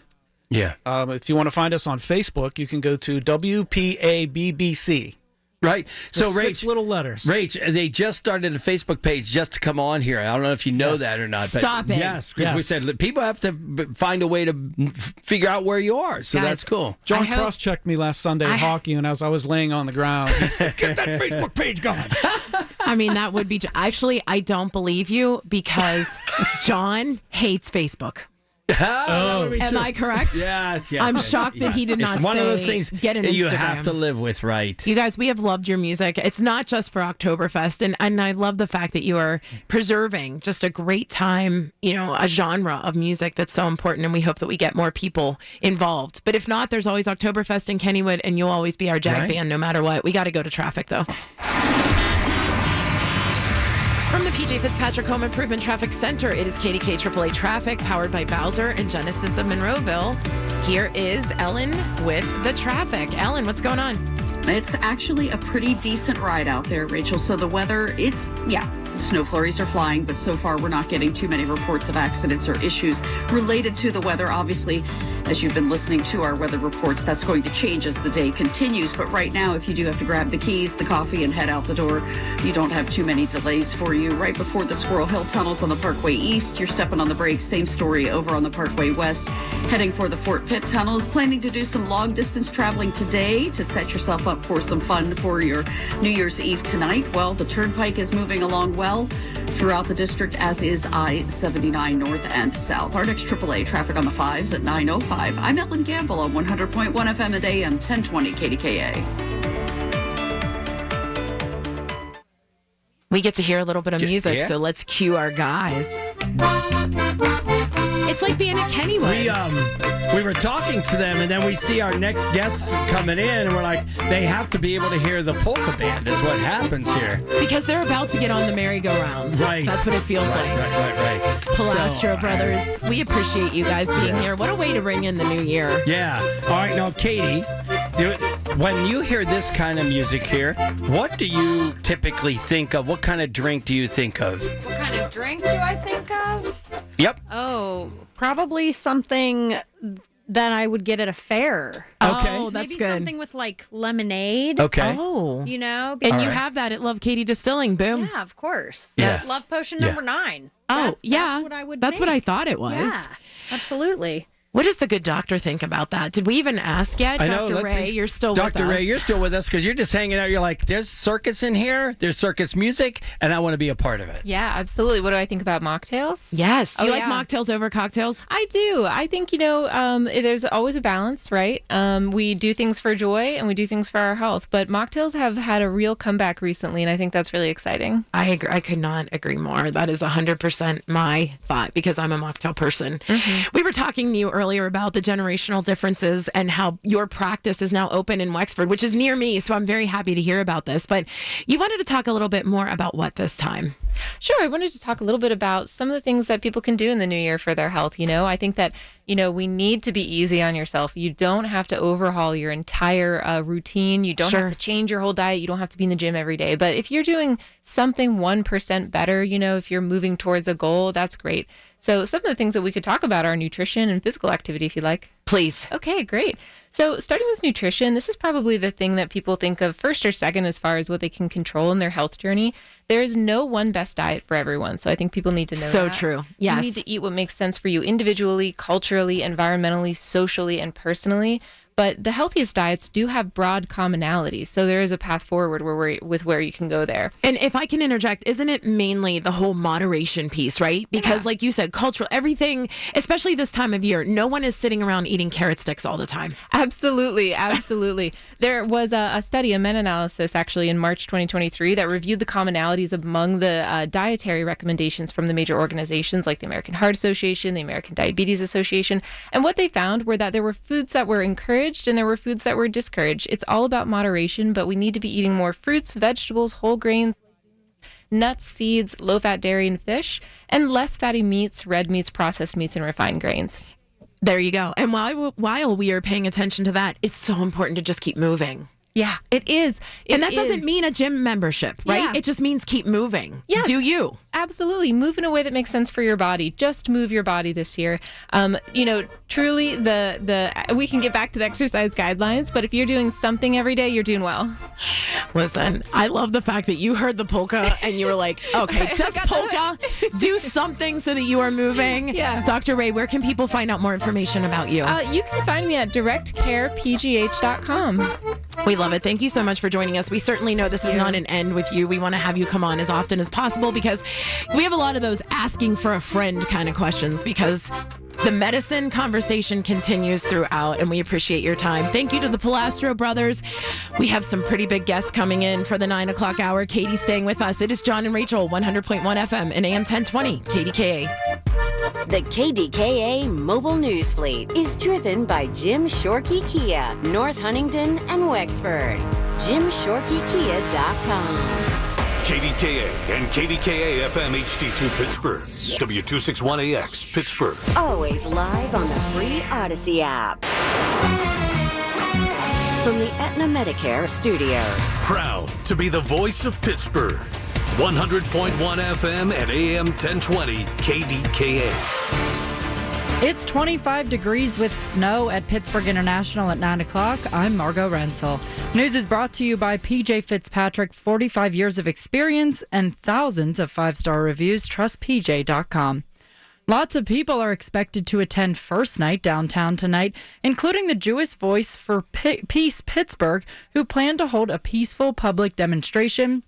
Yeah. If you want to find us on Facebook, you can go to WPABBC. Right. So, Rach, 6 little letters. Rach, they just started a Facebook page just to come on here. I don't know if you know that or not. But Stop it. Yes, because we said people have to find a way to figure out where you are. So that's cool. John cross-checked me last Sunday at hockey, and as I was laying on the ground, he said, "Get that Facebook page going." I mean, that would be... Actually, I don't believe you because John hates Facebook. Am I correct? Yes. I'm shocked that he did not it's one say, of those things get an that you Instagram. have to live with, right? You guys, we have loved your music. It's not just for Oktoberfest, and I love the fact that you are preserving just a great time, a genre of music that's so important, and we hope that we get more people involved. But if not, there's always Oktoberfest in Kennywood, and you'll always be our Jag band no matter what. We got to go to traffic, though. From the PJ Fitzpatrick Home Improvement Traffic Center, it is KDKA AAA Traffic, powered by Bowser and Genesis of Monroeville. Here is Ellen with the traffic. Ellen, what's going on? It's actually a pretty decent ride out there, Rachel. So the weather, the snow flurries are flying, but so far we're not getting too many reports of accidents or issues related to the weather. Obviously, as you've been listening to our weather reports, that's going to change as the day continues. But right now, if you do have to grab the keys, the coffee, and head out the door, you don't have too many delays for you. Right before the Squirrel Hill tunnels on the Parkway East, you're stepping on the brakes. Same story over on the Parkway West. Heading for the Fort Pitt tunnels, planning to do some long distance traveling today to set yourself up for some fun for your New Year's Eve tonight. Well, the Turnpike is moving along well throughout the district, as is I-79 north and south. Our next AAA traffic on the 5s at 9:05. I'm Ellen Gamble on 100.1 FM at AM 1020 KDKA. We get to hear a little bit of music, so let's cue our guys. It's like being at Kennywood. We were talking to them, and then we see our next guest coming in, and we're like, they have to be able to hear the polka band is what happens here. Because they're about to get on the merry-go-round. Right. That's what it feels like. Right. Palastro Brothers, we appreciate you guys being here. What a way to bring in the new year. Yeah. All right, now, Katie, when you hear this kind of music here, what do you typically think of? What kind of drink do you think of? What kind of drink do I think of? Yep. Oh, probably something that I would get at a fair. Okay. Oh, that's Maybe good. something with like lemonade. Okay. Oh. You know? And you have that at Love Katie Distilling. Boom. Yeah, of course. Yeah. That's Love Potion number 9. Oh, yeah. That's what I would That's what make. I thought it was. Yeah, absolutely. What does the good doctor think about that? Did we even ask yet? I know, Dr. Ray, you're still with us. Dr. Ray, you're still with us because you're just hanging out. You're like, there's circus in here, there's circus music, and I want to be a part of it. Yeah, absolutely. What do I think about mocktails? Yes. Do you like mocktails over cocktails? I do. I think, there's always a balance, right? We do things for joy and we do things for our health, but mocktails have had a real comeback recently, and I think that's really exciting. I agree. I could not agree more. That is 100% my thought because I'm a mocktail person. Mm-hmm. We were talking to you earlier about the generational differences and how your practice is now open in Wexford, which is near me, so I'm very happy to hear about this. But you wanted to talk a little bit more about what this time? Sure. I wanted to talk a little bit about some of the things that people can do in the new year for their health. I think that, we need to be easy on yourself. You don't have to overhaul your entire routine. You don't have to change your whole diet. You don't have to be in the gym every day. But if you're doing something 1% better, if you're moving towards a goal, that's great. So some of the things that we could talk about are nutrition and physical activity, if you like. Please. Okay, great. So starting with nutrition, this is probably the thing that people think of first or second as far as what they can control in their health journey. There is no one best diet for everyone. So I think people need to know So that. true. Yes. You need to eat what makes sense for you individually, culturally, environmentally, socially, and personally. But the healthiest diets do have broad commonalities. So there is a path forward where you can go there. And if I can interject, isn't it mainly the whole moderation piece, right? Because like you said, cultural, everything, especially this time of year, no one is sitting around eating carrot sticks all the time. Absolutely. Absolutely. There was a study, a meta-analysis actually in March 2023 that reviewed the commonalities among the dietary recommendations from the major organizations like the American Heart Association, the American Diabetes Association. And what they found were that there were foods that were encouraged and there were foods that were discouraged. It's all about moderation, but we need to be eating more fruits, vegetables, whole grains, nuts, seeds, low-fat dairy and fish, and less fatty meats, red meats, processed meats, and refined grains. There you go. And while we are paying attention to that, it's so important to just keep moving. Yeah, it is. And that doesn't mean a gym membership, right? Yeah. It just means keep moving. Yes. Do you? Absolutely. Move in a way that makes sense for your body. Just move your body this year. Truly, we can get back to the exercise guidelines, but if you're doing something every day, you're doing well. Listen, I love the fact that you heard the polka and you were like, okay, just polka. Do something so that you are moving. Yeah. Dr. Ray, where can people find out more information about you? You can find me at directcarepgh.com. We love it. Thank you so much for joining us. We certainly know this is not an end with you. We want to have you come on as often as possible because we have a lot of those asking for a friend kind of questions because the medicine conversation continues throughout, and we appreciate your time. Thank you to the Palastro brothers. We have some pretty big guests coming in for the 9 o'clock hour. Katie's staying with us. It is John and Rachel, 100.1 FM and AM 1020, KDKA. The KDKA Mobile News Fleet is driven by Jim Shorkey Kia, North Huntington and Wexford. JimShorkeyKia.com. KDKA and KDKA-FM HD2 Pittsburgh. W261AX Pittsburgh. Always live on the free Odyssey app. From the Aetna Medicare studios. Proud to be the voice of Pittsburgh. 100.1 FM and AM 1020 KDKA. It's 25 degrees with snow at Pittsburgh International at 9 o'clock. I'm Margot Rensel. News is brought to you by PJ Fitzpatrick, 45 years of experience and thousands of 5-star reviews. Trust PJ.com. Lots of people are expected to attend First Night downtown tonight, including the Jewish Voice for Peace Pittsburgh, who plan to hold a peaceful public demonstration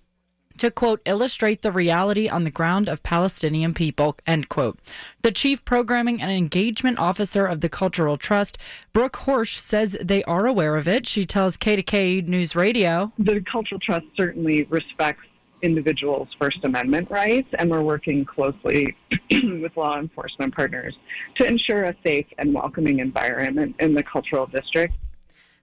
to, quote, illustrate the reality on the ground of Palestinian people, end quote. The Chief Programming and Engagement Officer of the Cultural Trust, Brooke Horsch, says they are aware of it. She tells KDKA News Radio. The Cultural Trust certainly respects individuals' First Amendment rights, and we're working closely with law enforcement partners to ensure a safe and welcoming environment in the cultural district.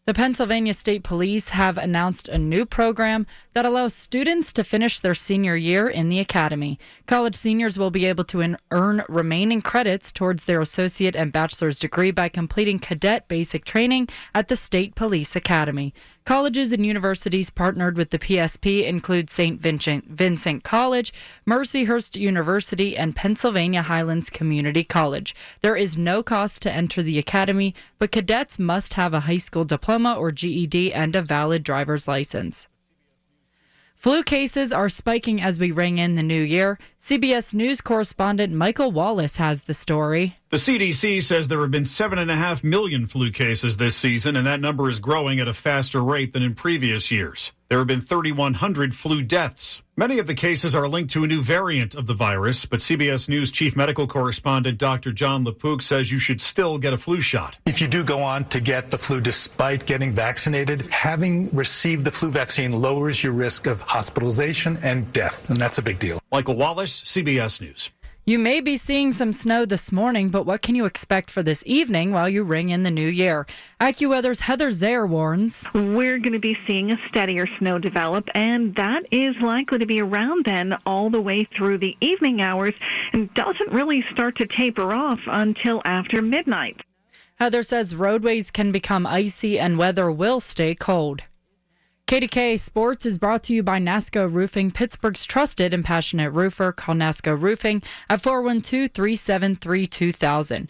The Pennsylvania State Police have announced a new program that allows students to finish their senior year in the academy. College seniors will be able to earn remaining credits towards their associate and bachelor's degree by completing cadet basic training at the State Police Academy. Colleges and universities partnered with the PSP include St. Vincent College, Mercyhurst University, and Pennsylvania Highlands Community College. There is no cost to enter the academy, but cadets must have a high school diploma or GED and a valid driver's license. Flu cases are spiking as we ring in the new year. CBS News correspondent Michael Wallace has the story. The CDC says there have been 7.5 million flu cases this season, and that number is growing at a faster rate than in previous years. There have been 3,100 flu deaths. Many of the cases are linked to a new variant of the virus, but CBS News chief medical correspondent Dr. John LaPook says you should still get a flu shot. If you do go on to get the flu despite getting vaccinated, having received the flu vaccine lowers your risk of hospitalization and death, and that's a big deal. Michael Wallace, CBS News. You may be seeing some snow this morning, but what can you expect for this evening while you ring in the new year? AccuWeather's Heather Zayer warns. We're going to be seeing a steadier snow develop, and that is likely to be around then all the way through the evening hours and doesn't really start to taper off until after midnight. Heather says roadways can become icy and weather will stay cold. KDKA Sports is brought to you by NASCO Roofing, Pittsburgh's trusted and passionate roofer. Call NASCO Roofing at 412-373-2000.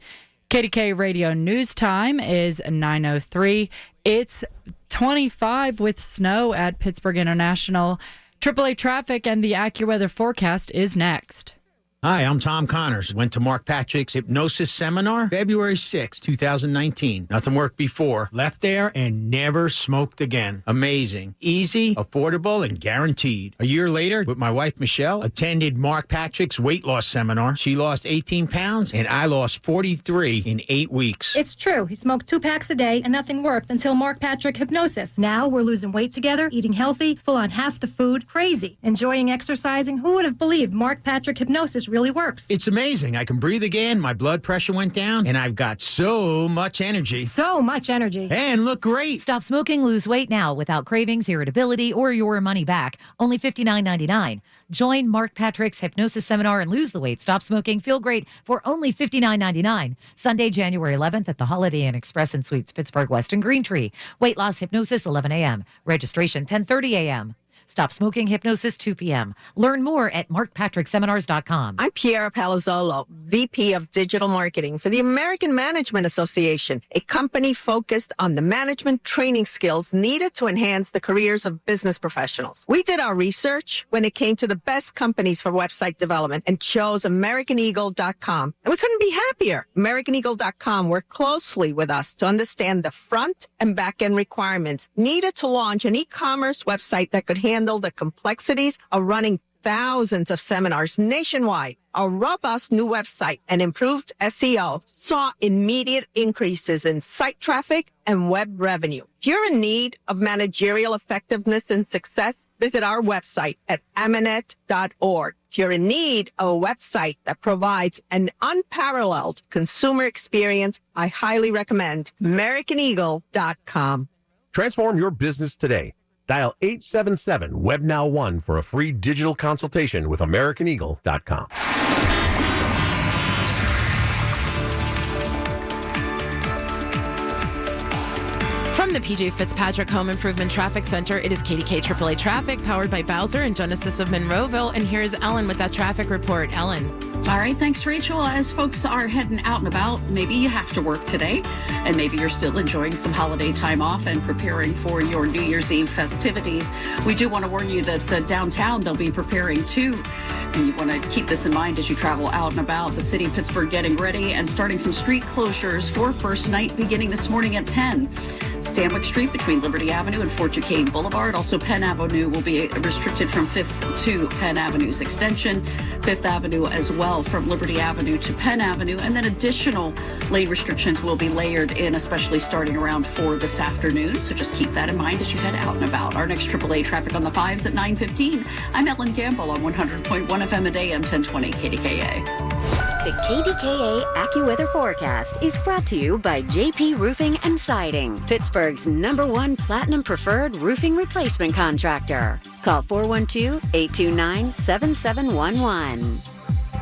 KDKA Radio News Time is 9:03. It's 25 with snow at Pittsburgh International. AAA traffic and the AccuWeather forecast is next. Hi, I'm Tom Connors. Went to Mark Patrick's hypnosis seminar February 6, 2019. Nothing worked before. Left there and never smoked again. Amazing. Easy, affordable, and guaranteed. A year later, with my wife Michelle, attended Mark Patrick's weight loss seminar. She lost 18 pounds and I lost 43 in 8 weeks. It's true. He smoked 2 packs a day and nothing worked until Mark Patrick hypnosis. Now we're losing weight together, eating healthy, full on half the food. Crazy. Enjoying exercising. Who would have believed Mark Patrick hypnosis really works? It's amazing. I can breathe again, my blood pressure went down, and I've got so much energy. So much energy. And look great. Stop smoking, lose weight now without cravings, irritability, or your money back. Only $59.99. Join Mark Patrick's hypnosis seminar and lose the weight. Stop smoking, feel great for only $59.99. Sunday, January 11th at the Holiday Inn Express and Suites, Pittsburgh West and Green Tree. Weight loss hypnosis, 11 a.m. Registration, 10:30 a.m. Stop smoking hypnosis, 2 p.m. Learn more at markpatrickseminars.com. I'm Piera Palazzolo, VP of Digital Marketing for the American Management Association, a company focused on the management training skills needed to enhance the careers of business professionals. We did our research when it came to the best companies for website development and chose AmericanEagle.com. And we couldn't be happier. AmericanEagle.com worked closely with us to understand the front and back end requirements needed to launch an e-commerce website that could handle the complexities of running thousands of seminars nationwide. Our robust new website and improved SEO saw immediate increases in site traffic and web revenue. If you're in need of managerial effectiveness and success, visit our website at amanet.org. If you're in need of a website that provides an unparalleled consumer experience, I highly recommend AmericanEagle.com. Transform your business today. Dial 877-WebNow1 for a free digital consultation with AmericanEagle.com. From the PJ Fitzpatrick Home Improvement Traffic Center, it is KDK AAA Traffic, powered by Bowser and Genesis of Monroeville. And here's Ellen with that traffic report. Ellen. All right, thanks, Rachel. As folks are heading out and about, maybe you have to work today, and maybe you're still enjoying some holiday time off and preparing for your New Year's Eve festivities. We do want to warn you that downtown they'll be preparing too. And you want to keep this in mind as you travel out and about. The city of Pittsburgh getting ready and starting some street closures for first night beginning this morning at 10. Stanwick Street between Liberty Avenue and Fort Duquesne Boulevard. Also, Penn Avenue will be restricted from 5th to Penn Avenue's extension. 5th Avenue as well from Liberty Avenue to Penn Avenue. And then additional lane restrictions will be layered in, especially starting around 4 this afternoon. So just keep that in mind as you head out and about. Our next AAA traffic on the 5s at 9:15. I'm Ellen Gamble on 100.1 FM at AM 1020 KDKA. The KDKA AccuWeather forecast is brought to you by JP Roofing and Siding, Pittsburgh's #1 Platinum Preferred Roofing Replacement Contractor. Call 412-829-7711.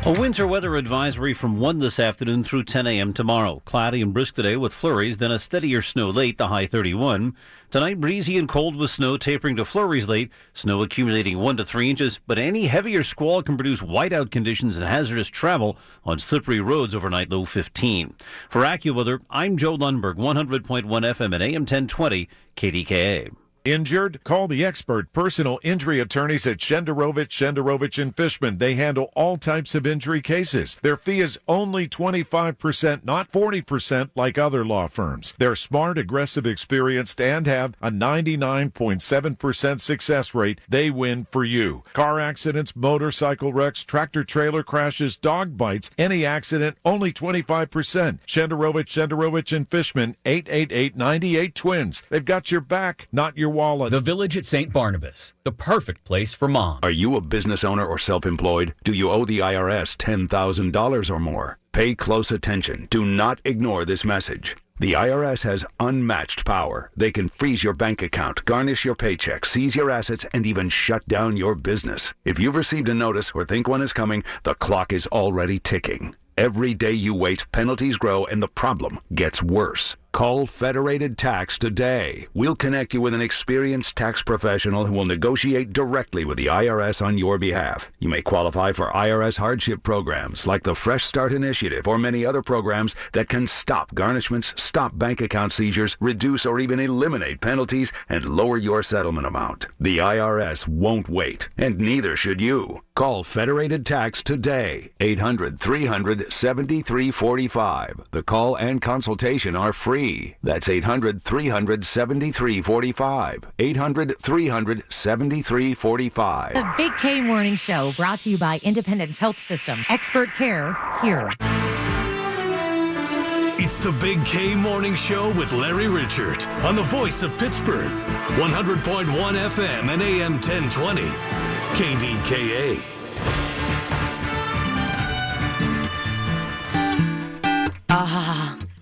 A winter weather advisory from 1 this afternoon through 10 a.m. tomorrow. Cloudy and brisk today with flurries, then a steadier snow late, the high 31. Tonight, breezy and cold with snow tapering to flurries late, snow accumulating 1 to 3 inches, but any heavier squall can produce whiteout conditions and hazardous travel on slippery roads overnight, low 15. For AccuWeather, I'm Joe Lundberg, 100.1 FM at AM 1020, KDKA. Injured? Call the expert personal injury attorneys at Shenderovich and Fishman. They handle all types of injury cases. Their fee is only 25%, not 40% like other law firms. They're smart, aggressive, experienced, and have a 99.7% success rate. They win for you. Car accidents, motorcycle wrecks, tractor-trailer crashes, dog bites, any accident, only 25%. Shenderovich and Fishman, 888-98-TWINS. They've got your back, not your wallet. The Village at St. Barnabas, the perfect place for mom. Are you a business owner or self-employed? Do you owe the IRS $10,000 or more? Pay close attention. Do not ignore this message. The IRS has unmatched power. They can freeze your bank account, garnish your paycheck, seize your assets, and even shut down your business. If you've received a notice or think one is coming, the clock is already ticking. Every day you wait, penalties grow, and the problem gets worse. Call Federated Tax today. We'll connect you with an experienced tax professional who will negotiate directly with the IRS on your behalf. You may qualify for IRS hardship programs like the Fresh Start Initiative or many other programs that can stop garnishments, stop bank account seizures, reduce or even eliminate penalties, and lower your settlement amount. The IRS won't wait, and neither should you. Call Federated Tax today. 800-300-7345. The call and consultation are free. That's 800-300-7345. 800-300-7345. The Big K Morning Show, brought to you by Independence Health System. Expert care here. It's the Big K Morning Show with Larry Richert on the voice of Pittsburgh. 100.1 FM and AM 1020. KDKA.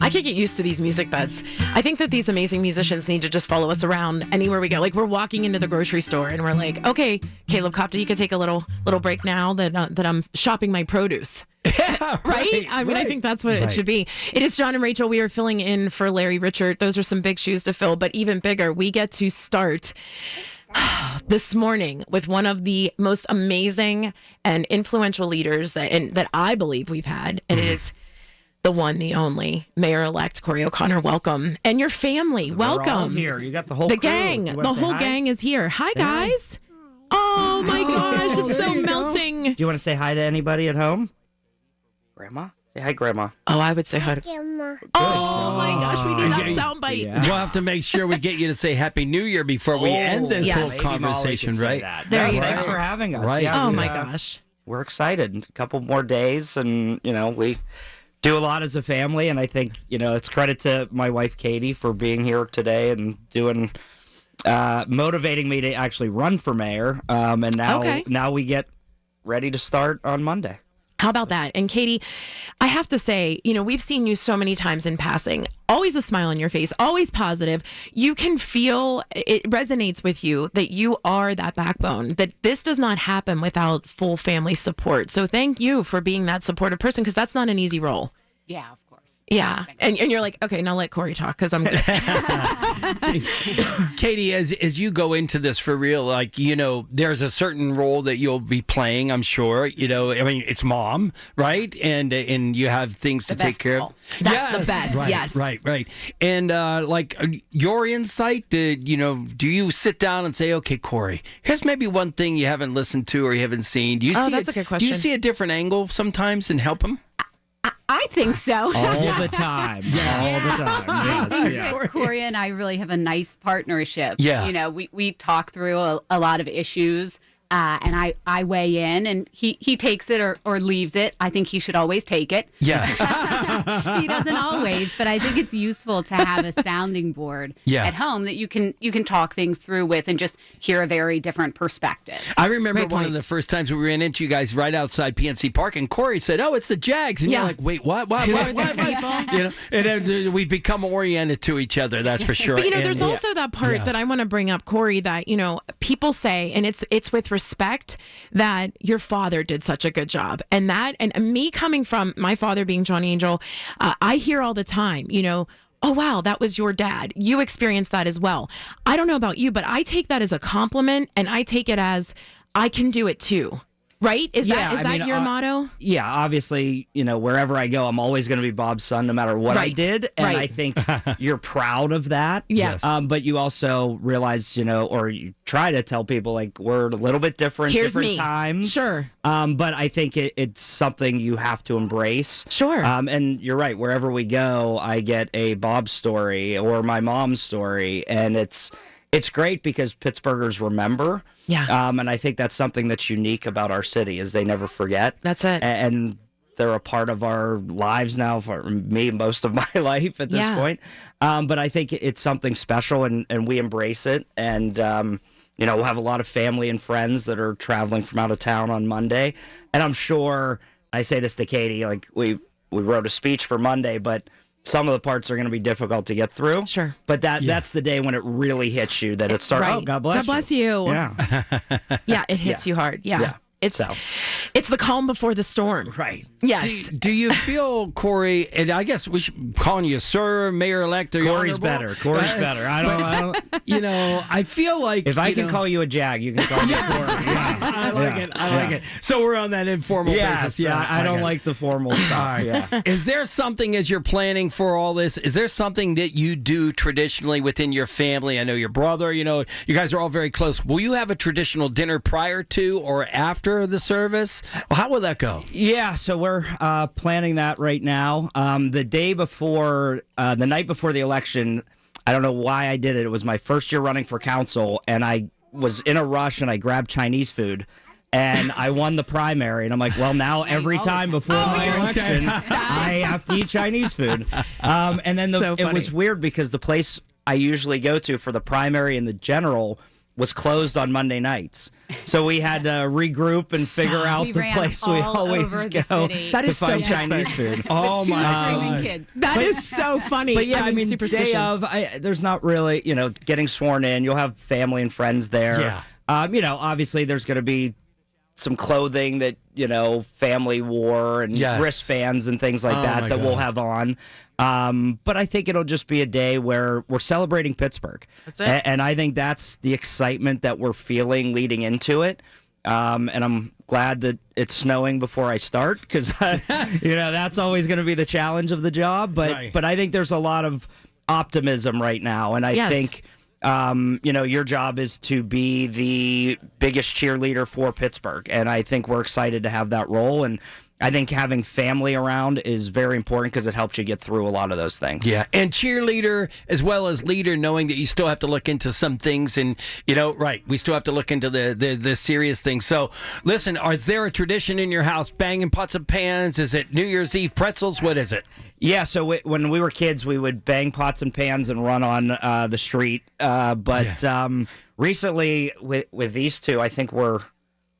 I could get used to these music beds. I think that these amazing musicians need to just follow us around anywhere we go. Like, we're walking into the grocery store and we're like, okay, Caleb Copta, you could take a little break now that I'm shopping my produce. Yeah, right? I mean, I think that's what it should be. It is John and Rachel. We are filling in for Larry Richert. Those are some big shoes to fill, but even bigger, we get to start this morning with one of the most amazing and influential leaders that I believe we've had, and it is the one, the only Mayor-elect Corey O'Connor. Welcome, and your family. Welcome. All here. You got the whole the crew. gang. The whole gang is here. Hi, guys. Oh my gosh, it's so melting. Do you want to say hi to anybody at home? Grandma? Say hi, Grandma. Oh, I would say hi to Grandma. Oh my gosh, we need that soundbite. Yeah. We'll have to make sure we get you to say Happy New Year before we end this whole conversation, right? There you go. Thanks for having us. Right. Yes, oh my gosh. We're excited. A couple more days, and we do a lot as a family, and I think it's credit to my wife Katie for being here today and doing motivating me to actually run for mayor. And now we get ready to start on Monday. How about that? And Katie, I have to say, we've seen you so many times in passing. Always a smile on your face, always positive. You can feel it resonates with you that you are that backbone, that this does not happen without full family support. So thank you for being that supportive person, because that's not an easy role. Yeah, of course. Yeah. And you're like, okay, now let Corey talk, because I'm good. Katie, as you go into this for real, there's a certain role that you'll be playing, I'm sure. It's mom, right? And you have things to take care of. That's the best, right, yes. Right. And your insight, do you sit down and say, okay, Corey, here's maybe one thing you haven't listened to or you haven't seen. Do you see that's a good question. Do you see a different angle sometimes and help him? I think so. All the time. All the time. Yes. Corey and I really have a nice partnership. Yeah. We talk through a lot of issues, and I weigh in, and he takes it or leaves it. I think he should always take it. Yeah. He doesn't always, but I think it's useful to have a sounding board at home that you can talk things through with and just hear a very different perspective. I remember one of the first times we ran into you guys right outside PNC Park, and Corey said, "Oh, it's the Jags," and you're like, "Wait, what? What?" And then we become oriented to each other. That's for sure. But there's also that part that I want to bring up, Corey, that people say, and it's with respect, that your father did such a good job, and me coming from my father being John Angel, I hear all the time, oh, wow, that was your dad. You experienced that as well. I don't know about you, but I take that as a compliment, and I take it as I can do it too. Right? Is that your motto? Yeah, obviously, wherever I go, I'm always going to be Bob's son no matter what I did. And I think you're proud of that. Yes. But you also realize, or you try to tell people, like, we're a little bit different, different times. Sure. But I think it's something you have to embrace. Sure. And you're right. Wherever we go, I get a Bob story or my mom's story. And it's great because Pittsburghers remember. Yeah. And I think that's something that's unique about our city is they never forget. That's it. And they're a part of our lives now, for me, most of my life at this point. But I think it's something special, and we embrace it. And, we'll have a lot of family and friends that are traveling from out of town on Monday. And I'm sure, I say this to Katie, like we wrote a speech for Monday, but some of the parts are going to be difficult to get through. Sure. But that's the day when it really hits you that it starts. Right. Oh, God bless you. God bless you. Yeah. Yeah, it hits you hard. Yeah. It's the calm before the storm. Right. Yes. Do you feel, Corey, and I guess we should call you Sir, Mayor-elect, or Corey's better. Corey's better. I don't. I feel like if I can call you a Jag, you can call me a Corey. Yeah. I like it. I like it. So we're on that informal basis. Yeah. I don't like the formal stuff. All right. Yeah. Is there something, as you're planning for all this, is there something that you do traditionally within your family? I know your brother, you guys are all very close. Will you have a traditional dinner prior to or after the service? Well, how will that go? Yeah, so we're planning that right now. The day before, the night before the election, I don't know why I did it. It was my first year running for council, and I was in a rush, and I grabbed Chinese food. And I won the primary, and I'm like, well, now every time before my election, I have to eat Chinese food. And then it was weird because the place I usually go to for the primary and the general was closed on Monday nights. So we had to regroup and figure out the place we always go to find Chinese food. Oh my God. That is so funny. But yeah, I mean superstition. day of, there's not really, getting sworn in. You'll have family and friends there. Yeah. Obviously there's going to be some clothing that, family wore and wristbands and things like that we'll have on. But I think it'll just be a day where we're celebrating Pittsburgh. That's it. And I think that's the excitement that we're feeling leading into it. And I'm glad that it's snowing before I start because, that's always going to be the challenge of the job. But I think there's a lot of optimism right now. And I think, your job is to be the biggest cheerleader for Pittsburgh. And I think we're excited to have that role. And I think having family around is very important because it helps you get through a lot of those things. Yeah, and cheerleader as well as leader, knowing that you still have to look into some things, and we still have to look into the serious things. So, listen, is there a tradition in your house? Banging pots and pans? Is it New Year's Eve pretzels? What is it? Yeah, so when we were kids, we would bang pots and pans and run on the street. Recently, with these two, I think we're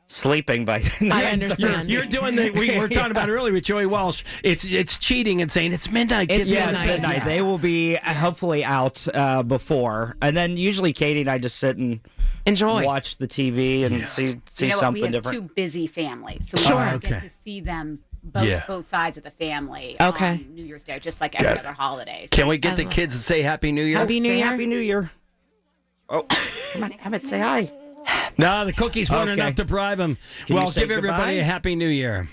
sleeping by. I understand. You're doing we were talking about earlier with Joey Walsh. It's cheating and saying it's midnight. It's it's midnight. Yeah. They will be hopefully out before, and then usually Katie and I just sit and watch the TV and see something different. We have two busy families, so we don't get to see them. Both sides of the family on New Year's Day, just like every other holiday. So can we get the kids to say Happy New Year? Happy New Year. Happy New Year. Oh, come on, Emmett, say hi. No, the cookies weren't enough to bribe them. Well, give everybody a Happy New Year.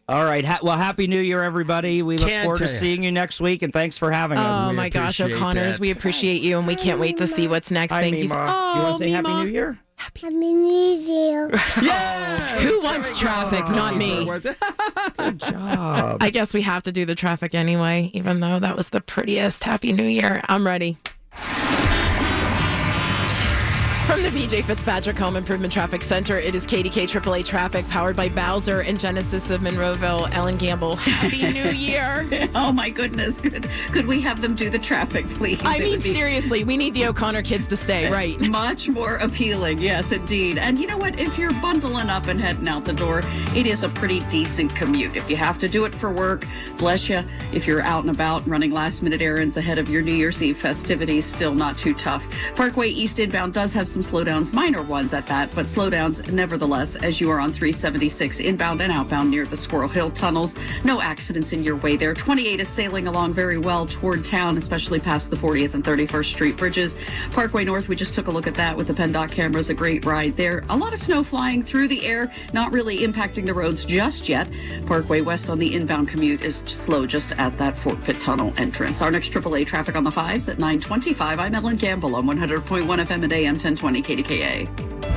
All right. Happy New Year, everybody. We look forward to seeing you next week, and thanks for having us. Oh, my gosh, O'Connors, we appreciate you, and we can't wait to see what's next. Hi, Thank you. Do you want to say Happy New Year? Happy New Year. Yeah. Who wants traffic? Not me. Good job. I guess we have to do the traffic anyway, even though that was the prettiest Happy New Year. I'm ready. From the BJ Fitzpatrick Home Improvement Traffic Center, it is KDK AAA Traffic, powered by Bowser and Genesis of Monroeville. Ellen Gamble, Happy New Year. Oh, my goodness. Could we have them do the traffic, please? I mean, seriously, we need the O'Connor kids to stay, right? Much more appealing. Yes, indeed. And you know what? If you're bundling up and heading out the door, it is a pretty decent commute. If you have to do it for work, bless you. If you're out and about running last-minute errands ahead of your New Year's Eve festivities, still not too tough. Parkway East inbound does have some slowdowns, minor ones at that, but slowdowns nevertheless as you are on 376 inbound and outbound near the Squirrel Hill tunnels. No accidents in your way there. 28 is sailing along very well toward town, especially past the 40th and 31st Street bridges. Parkway North, we just took a look at that with the PennDOT cameras. A great ride there. A lot of snow flying through the air, not really impacting the roads just yet. Parkway West on the inbound commute is slow just at that Fort Pitt Tunnel entrance. Our next AAA traffic on the 5s at 9:25. I'm Ellen Gamble on 100.1 FM and AM 1020 KDKA.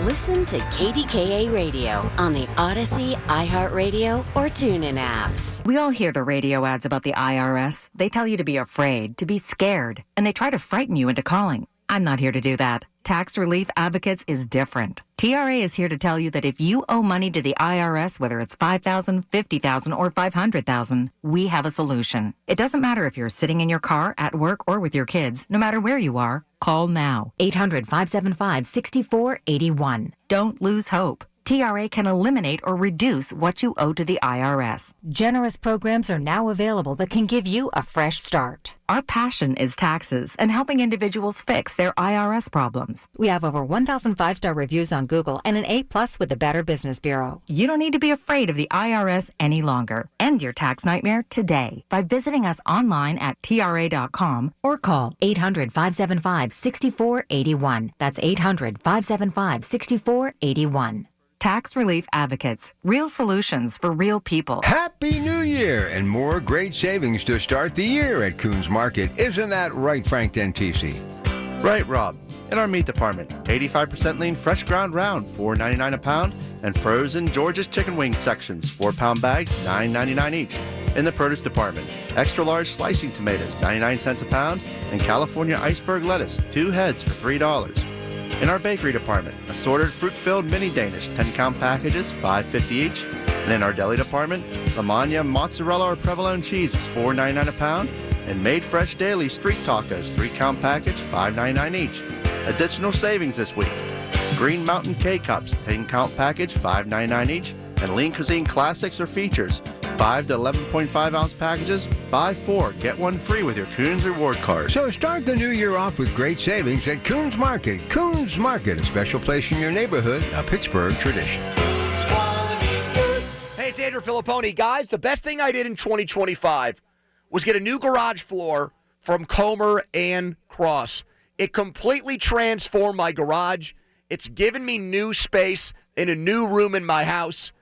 Listen to KDKA Radio on the Odyssey, iHeartRadio, or TuneIn apps. We all hear the radio ads about the IRS. They tell you to be afraid, to be scared, and they try to frighten you into calling. I'm not here to do that. Tax Relief Advocates is different. TRA is here to tell you that if you owe money to the IRS, whether it's $5,000, $50,000, or $500,000, we have a solution. It doesn't matter if you're sitting in your car, at work, or with your kids. No matter where you are, call now. 800-575-6481. Don't lose hope. TRA can eliminate or reduce what you owe to the IRS. Generous programs are now available that can give you a fresh start. Our passion is taxes and helping individuals fix their IRS problems. We have over 1,000 5-star reviews on Google and an A+ with the Better Business Bureau. You don't need to be afraid of the IRS any longer. End your tax nightmare today by visiting us online at TRA.com or call 800-575-6481. That's 800-575-6481. Tax Relief Advocates. Real solutions for real people. Happy New Year and more great savings to start the year at Coons Market. Isn't that right, Frank Dentisi? Right, Rob. In our meat department, 85% lean fresh ground round, $4.99 a pound, and frozen George's chicken wing sections, 4-pound bags, $9.99 each. In the produce department, extra large slicing tomatoes, 99 cents a pound, and California iceberg lettuce, 2 heads for $3. In our bakery department, assorted fruit-filled mini Danish 10-count packages, $5.50 each. And in our deli department, Lamagna mozzarella or provolone cheese is $4.99 a pound, and Made Fresh Daily street tacos 3-count package, $5.99 each. Additional savings this week: Green Mountain K-Cups 10-count package, $5.99 each, and Lean Cuisine Classics or Features 5 to 11.5 ounce packages. Buy 4, get 1 free with your Coons Reward Card. So start the new year off with great savings at Coons Market. Coons Market, a special place in your neighborhood, a Pittsburgh tradition. Hey, it's Andrew Filipponi. Guys, the best thing I did in 2025 was get a new garage floor from Comer and Cross. It completely transformed my garage. It's given me new space in a new room in my house.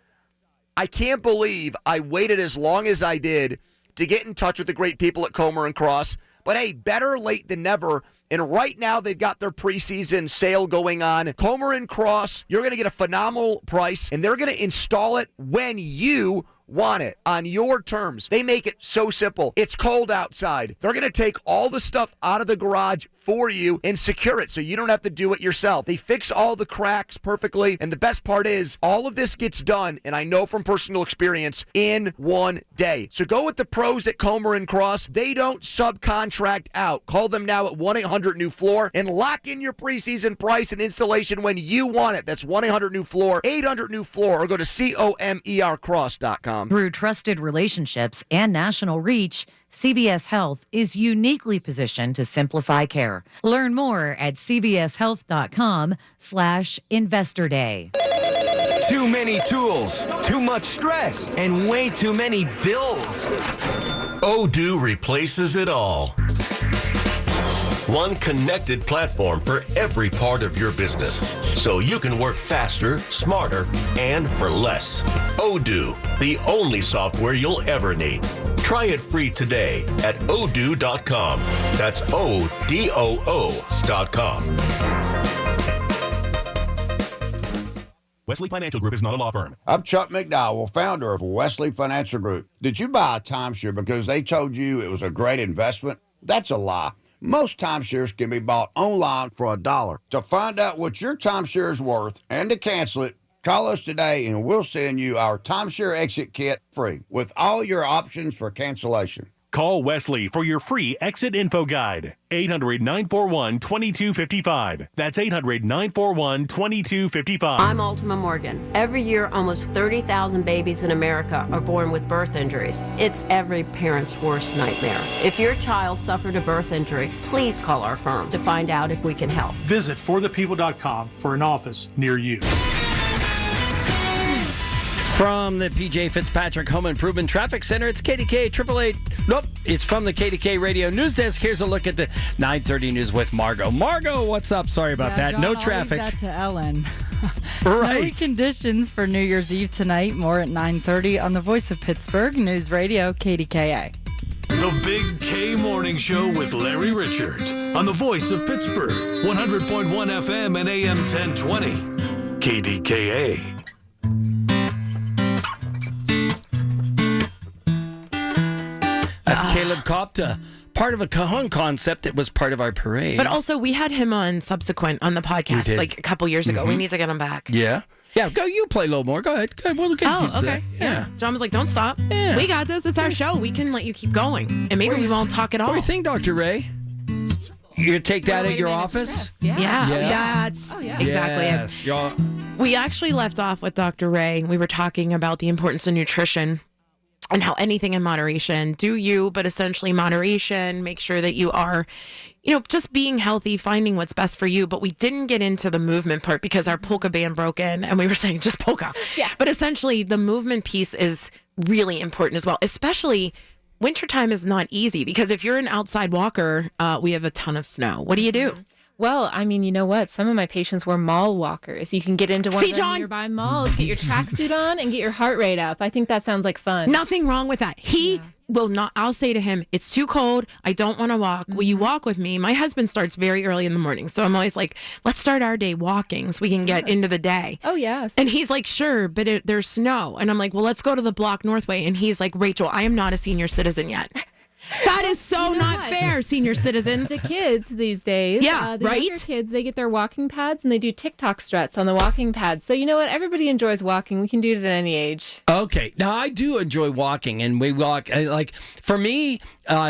I can't believe I waited as long as I did to get in touch with the great people at Comer and Cross. But hey, better late than never. And right now they've got their preseason sale going on. Comer and Cross, you're going to get a phenomenal price, and they're going to install it when you want it on your terms. They make it so simple. It's cold outside. They're going to take all the stuff out of the garage for you and secure it so you don't have to do it yourself. They fix all the cracks perfectly. And the best part is all of this gets done, and I know from personal experience, in one day. So go with the pros at Comer and Cross. They don't subcontract out. Call them now at 1-800-NEW-FLOOR and lock in your preseason price and installation when you want it. That's 1-800-NEW-FLOOR, 800-NEW-FLOOR, or go to COMERcross.com. Through trusted relationships and national reach, CVS Health is uniquely positioned to simplify care. Learn more at cvshealth.com/Investor Day. Too many tools, too much stress, and way too many bills. Odoo replaces it all. One connected platform for every part of your business, so you can work faster, smarter, and for less. Odoo, the only software you'll ever need. Try it free today at odoo.com. That's ODOO.com. Wesley Financial Group is not a law firm. I'm Chuck McDowell, founder of Wesley Financial Group. Did you buy a timeshare because they told you it was a great investment? That's a lie. Most timeshares can be bought online for $1. To find out what your timeshare is worth and to cancel it, call us today and we'll send you our timeshare exit kit free with all your options for cancellation. Call Wesley for your free exit info guide. 800-941-2255. That's 800-941-2255. I'm Ultima Morgan. Every year, almost 30,000 babies in America are born with birth injuries. It's every parent's worst nightmare. If your child suffered a birth injury, please call our firm to find out if we can help. Visit forthepeople.com for an office near you. From the PJ Fitzpatrick Home Improvement Traffic Center, it's KDKA 888. Nope, it's from the KDKA Radio News Desk. Here's a look at the 9:30 news with Margot. Margot, what's up? Sorry about that. John, No I'll traffic. leave that to Ellen. Right. Snowy conditions for New Year's Eve tonight. More at 9:30 on the Voice of Pittsburgh News Radio KDKA. The Big K Morning Show with Larry Richert on the Voice of Pittsburgh, 100.1 FM and AM 1020. KDKA. That's Caleb Kopta, part of a Cajon concept that was part of our parade. But also, we had him on subsequent on the podcast like a couple years ago. Mm-hmm. We need to get him back. Yeah. Yeah, go. You play a little more. Go ahead. We'll get used to that. Yeah. John was like, don't stop. Yeah. We got this. It's our show. We can let you keep going. And maybe we won't talk at all. What do you think, Dr. Ray? You take that at your office? Yeah. Yeah. That's exactly Yes. it. We actually left off with Dr. Ray. We were talking about the importance of nutrition and how anything in moderation, do you, but essentially moderation, make sure that you are, just being healthy, finding what's best for you. But we didn't get into the movement part because our polka band broke in and we were saying just polka. Yeah. But essentially the movement piece is really important as well, especially wintertime is not easy because if you're an outside walker, we have a ton of snow. What do you do? Well, I mean, you know what? Some of my patients were mall walkers. You can get into one of the nearby malls, get your tracksuit on, and get your heart rate up. I think that sounds like fun. Nothing wrong with that. He will not. I'll say to him, it's too cold. I don't want to walk. Will you walk with me? My husband starts very early in the morning. So I'm always like, let's start our day walking so we can get into the day. Oh, yes. And he's like, sure, but there's snow. And I'm like, well, let's go to the block Northway. And he's like, Rachel, I am not a senior citizen yet. That is so not fair, senior citizens. The kids these days, the younger kids, they get their walking pads and they do TikTok struts on the walking pads. So you know what? Everybody enjoys walking. We can do it at any age. Okay. Now, I do enjoy walking, and we walk. Like, for me,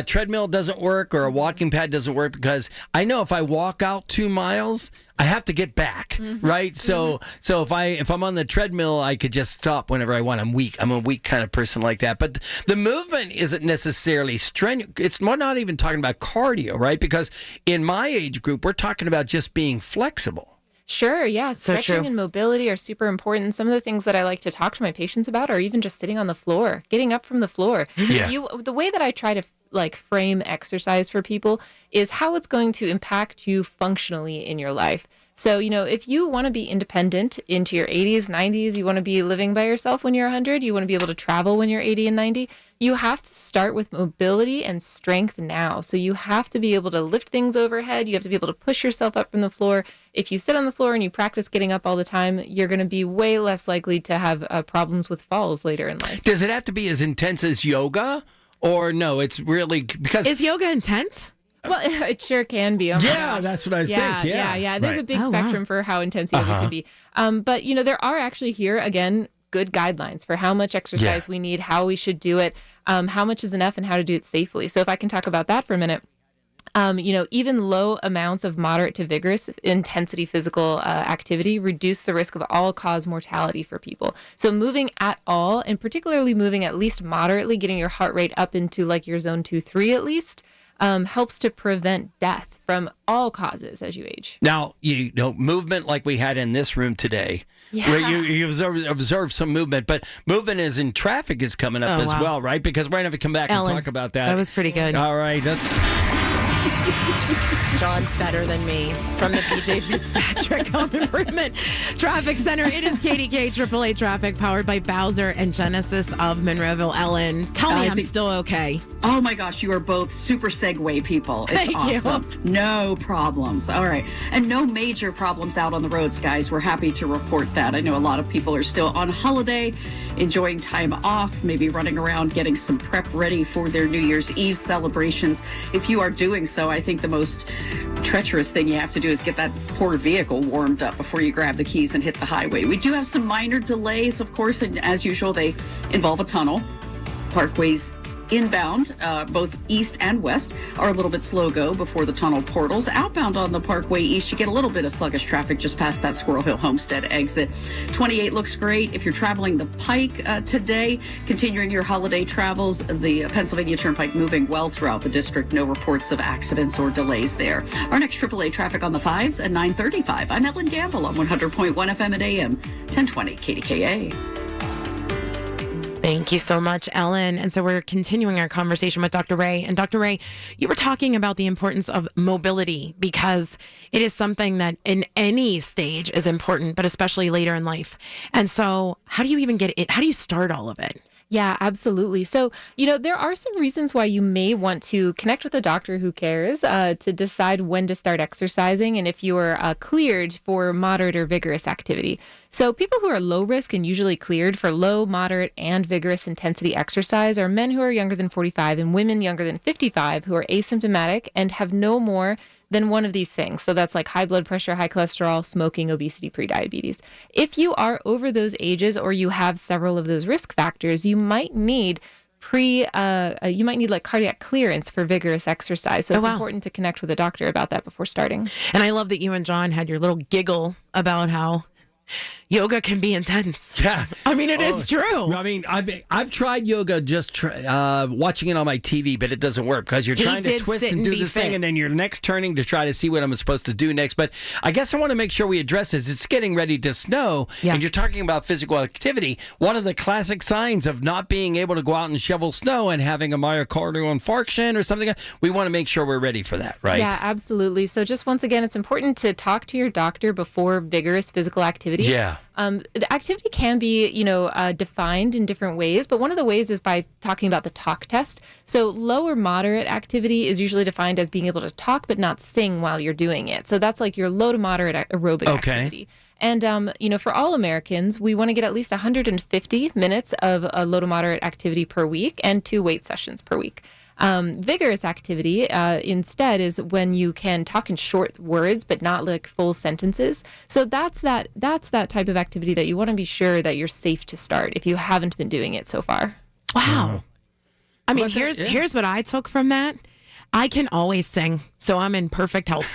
treadmill doesn't work or a walking pad doesn't work because I know if I walk out 2 miles, I have to get back, right? So if I'm on the treadmill, I could just stop whenever I want. I'm weak. I'm a weak kind of person like that. But the movement isn't necessarily strenuous. We're not even talking about cardio, right? Because in my age group, we're talking about just being flexible. Sure, yeah. Stretching and mobility are super important. Some of the things that I like to talk to my patients about are even just sitting on the floor, getting up from the floor. Yeah. The way that I try to frame exercise for people is how it's going to impact you functionally in your life. So, if you want to be independent into your 80s, 90s, you want to be living by yourself when you're 100, you want to be able to travel when you're 80 and 90, you have to start with mobility and strength now. So you have to be able to lift things overhead. You have to be able to push yourself up from the floor. If you sit on the floor and you practice getting up all the time, you're going to be way less likely to have problems with falls later in life. Does it have to be as intense as yoga? Or no, it's really because... Is yoga intense? Well, it sure can be. That's what I think. Yeah. There's a big spectrum for how intense yoga can be. But, there are actually here, again, good guidelines for how much exercise we need, how we should do it, how much is enough, and how to do it safely. So if I can talk about that for a minute. Even low amounts of moderate to vigorous intensity physical activity reduce the risk of all-cause mortality for people. So moving at all, and particularly moving at least moderately, getting your heart rate up into like your zone 2-3 at least, helps to prevent death from all causes as you age. Now, movement like we had in this room today, where you observe some movement, but movement is in traffic is coming up as well, right? Because we're going to have to come back and talk about that. That was pretty good. All right. John's better than me from the PJ Fitzpatrick Home Improvement Traffic Center. It is KDKA AAA Traffic powered by Bowser and Genesis of Monroeville. Ellen, tell me I'm still okay. Oh my gosh, you are both super segue people. It's Thank awesome. you. No problems. All right. And no major problems out on the roads, guys. We're happy to report that. I know a lot of people are still on holiday, enjoying time off, maybe running around getting some prep ready for their New Year's Eve celebrations. If you are doing so, I think the most treacherous thing you have to do is get that poor vehicle warmed up before you grab the keys and hit the highway. We do have some minor delays, of course, and as usual, they involve a tunnel. Parkways Inbound, both east and west, are a little bit slow go before the tunnel portals. Outbound on the Parkway East, you get a little bit of sluggish traffic just past that Squirrel Hill Homestead exit. 28 looks great if you're traveling the Pike today. Continuing your holiday travels, the Pennsylvania Turnpike moving well throughout the district. No reports of accidents or delays there. Our next AAA traffic on the 5s at 9:35. I'm Ellen Gamble on 100.1 FM at AM 1020 KDKA. Thank you so much, Ellen. And so we're continuing our conversation with Dr. Ray. And Dr. Ray, you were talking about the importance of mobility because it is something that in any stage is important, but especially later in life. And so how do you even get it? How do you start all of it? Yeah, absolutely. So, there are some reasons why you may want to connect with a doctor who cares to decide when to start exercising and if you are cleared for moderate or vigorous activity. So people who are low risk and usually cleared for low, moderate, and vigorous intensity exercise are men who are younger than 45 and women younger than 55 who are asymptomatic and have no more than one of these things. So that's like high blood pressure, high cholesterol, smoking, obesity, prediabetes. If you are over those ages or you have several of those risk factors, you might need like cardiac clearance for vigorous exercise. So it's important to connect with a doctor about that before starting. And I love that you and John had your little giggle about how yoga can be intense. Yeah. I mean, it is true. I mean, I've tried yoga just watching it on my TV, but it doesn't work because you're trying to twist and do the thing, and then your neck's turning to try to see what I'm supposed to do next. But I guess I want to make sure we address this. It's getting ready to snow, and you're talking about physical activity. One of the classic signs of not being able to go out and shovel snow and having a myocardial infarction or something, we want to make sure we're ready for that, right? Yeah, absolutely. So just once again, it's important to talk to your doctor before vigorous physical activity. Yeah. The activity can be, defined in different ways, but one of the ways is by talking about the talk test. So low or moderate activity is usually defined as being able to talk but not sing while you're doing it. So that's like your low to moderate aerobic activity. And, for all Americans, we want to get at least 150 minutes of a low to moderate activity per week and 2 weight sessions per week. Vigorous activity instead is when you can talk in short words but not like full sentences. So that's that type of activity that you want to be sure that you're safe to start if you haven't been doing it so far. Wow. I mean, here's what I took from that. I can always sing, so I'm in perfect health.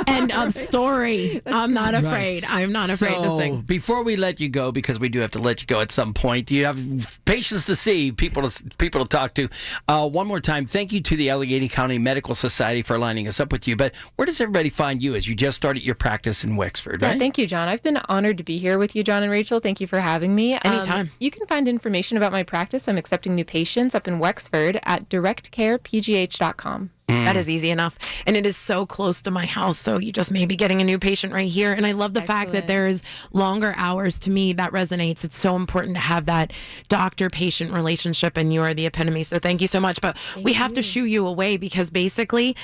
End of story. I'm not afraid. Right. I'm not afraid to sing. Before we let you go, because we do have to let you go at some point, you have patients to see, people to talk to. One more time, thank you to the Allegheny County Medical Society for lining us up with you. But where does everybody find you as you just started your practice in Wexford, right? Yeah, thank you, John. I've been honored to be here with you, John and Rachel. Thank you for having me. Anytime. You can find information about my practice. I'm accepting new patients up in Wexford at directcarepgh.com. That is easy enough. And it is so close to my house. So you just may be getting a new patient right here. And I love the fact that there is longer hours. To me, that resonates. It's so important to have that doctor-patient relationship, and you are the epitome. So thank you so much. But we have to shoo you away because basically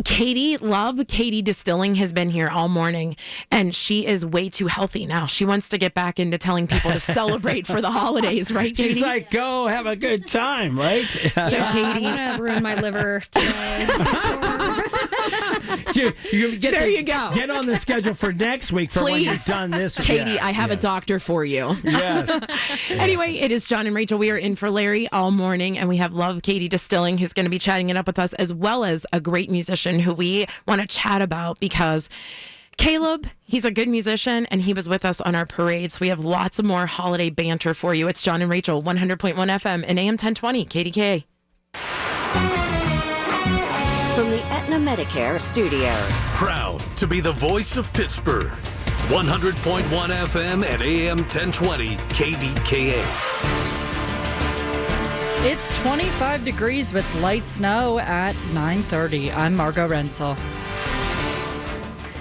Katie Distilling has been here all morning, and she is way too healthy now. She wants to get back into telling people to celebrate for the holidays, right, Katie? She's like, go have a good time, right? So, Katie, I want to ruin my liver today. There you go. Get on the schedule for next week for when you're done this. Katie, I have a doctor for you. Yes. Anyway, it is John and Rachel. We are in for Larry all morning, and we have Katie Distilling, who's going to be chatting it up with us, as well as a great musician who we want to chat about because Caleb, he's a good musician, and he was with us on our parade. So we have lots of more holiday banter for you. It's John and Rachel, 100.1 FM and AM 1020, KDKA. From the Aetna Medicare studios. Proud to be the voice of Pittsburgh. 100.1 FM and AM 1020, KDKA. It's 25 degrees with light snow at 9:30. I'm Margot Rensel.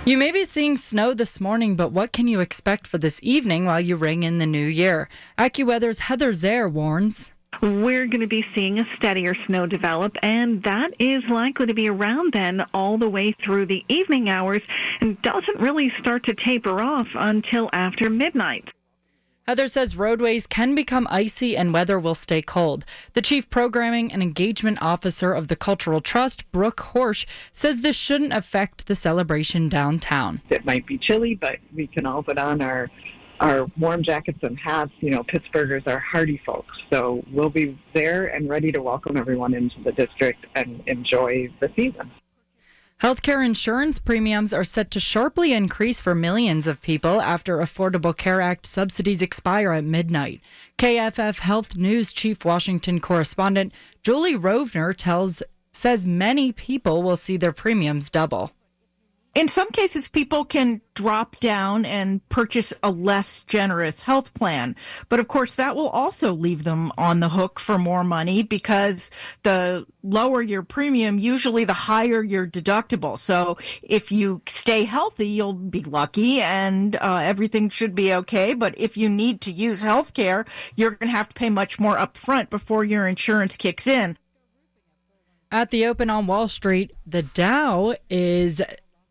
You may be seeing snow this morning, but what can you expect for this evening while you ring in the new year? AccuWeather's Heather Zare warns. We're going to be seeing a steadier snow develop, and that is likely to be around then all the way through the evening hours and doesn't really start to taper off until after midnight. Heather says roadways can become icy and weather will stay cold. The Chief Programming and Engagement Officer of the Cultural Trust, Brooke Horsch, says this shouldn't affect the celebration downtown. It might be chilly, but we can all put on our our warm jackets and hats. Pittsburghers are hardy folks, so we'll be there and ready to welcome everyone into the district and enjoy the season. Healthcare insurance premiums are set to sharply increase for millions of people after Affordable Care Act subsidies expire at midnight. KFF Health News Chief Washington correspondent Julie Rovner says many people will see their premiums double. In some cases, people can drop down and purchase a less generous health plan. But of course, that will also leave them on the hook for more money because the lower your premium, usually the higher your deductible. So if you stay healthy, you'll be lucky and everything should be okay. But if you need to use health care, you're going to have to pay much more upfront before your insurance kicks in. At the open on Wall Street, the Dow is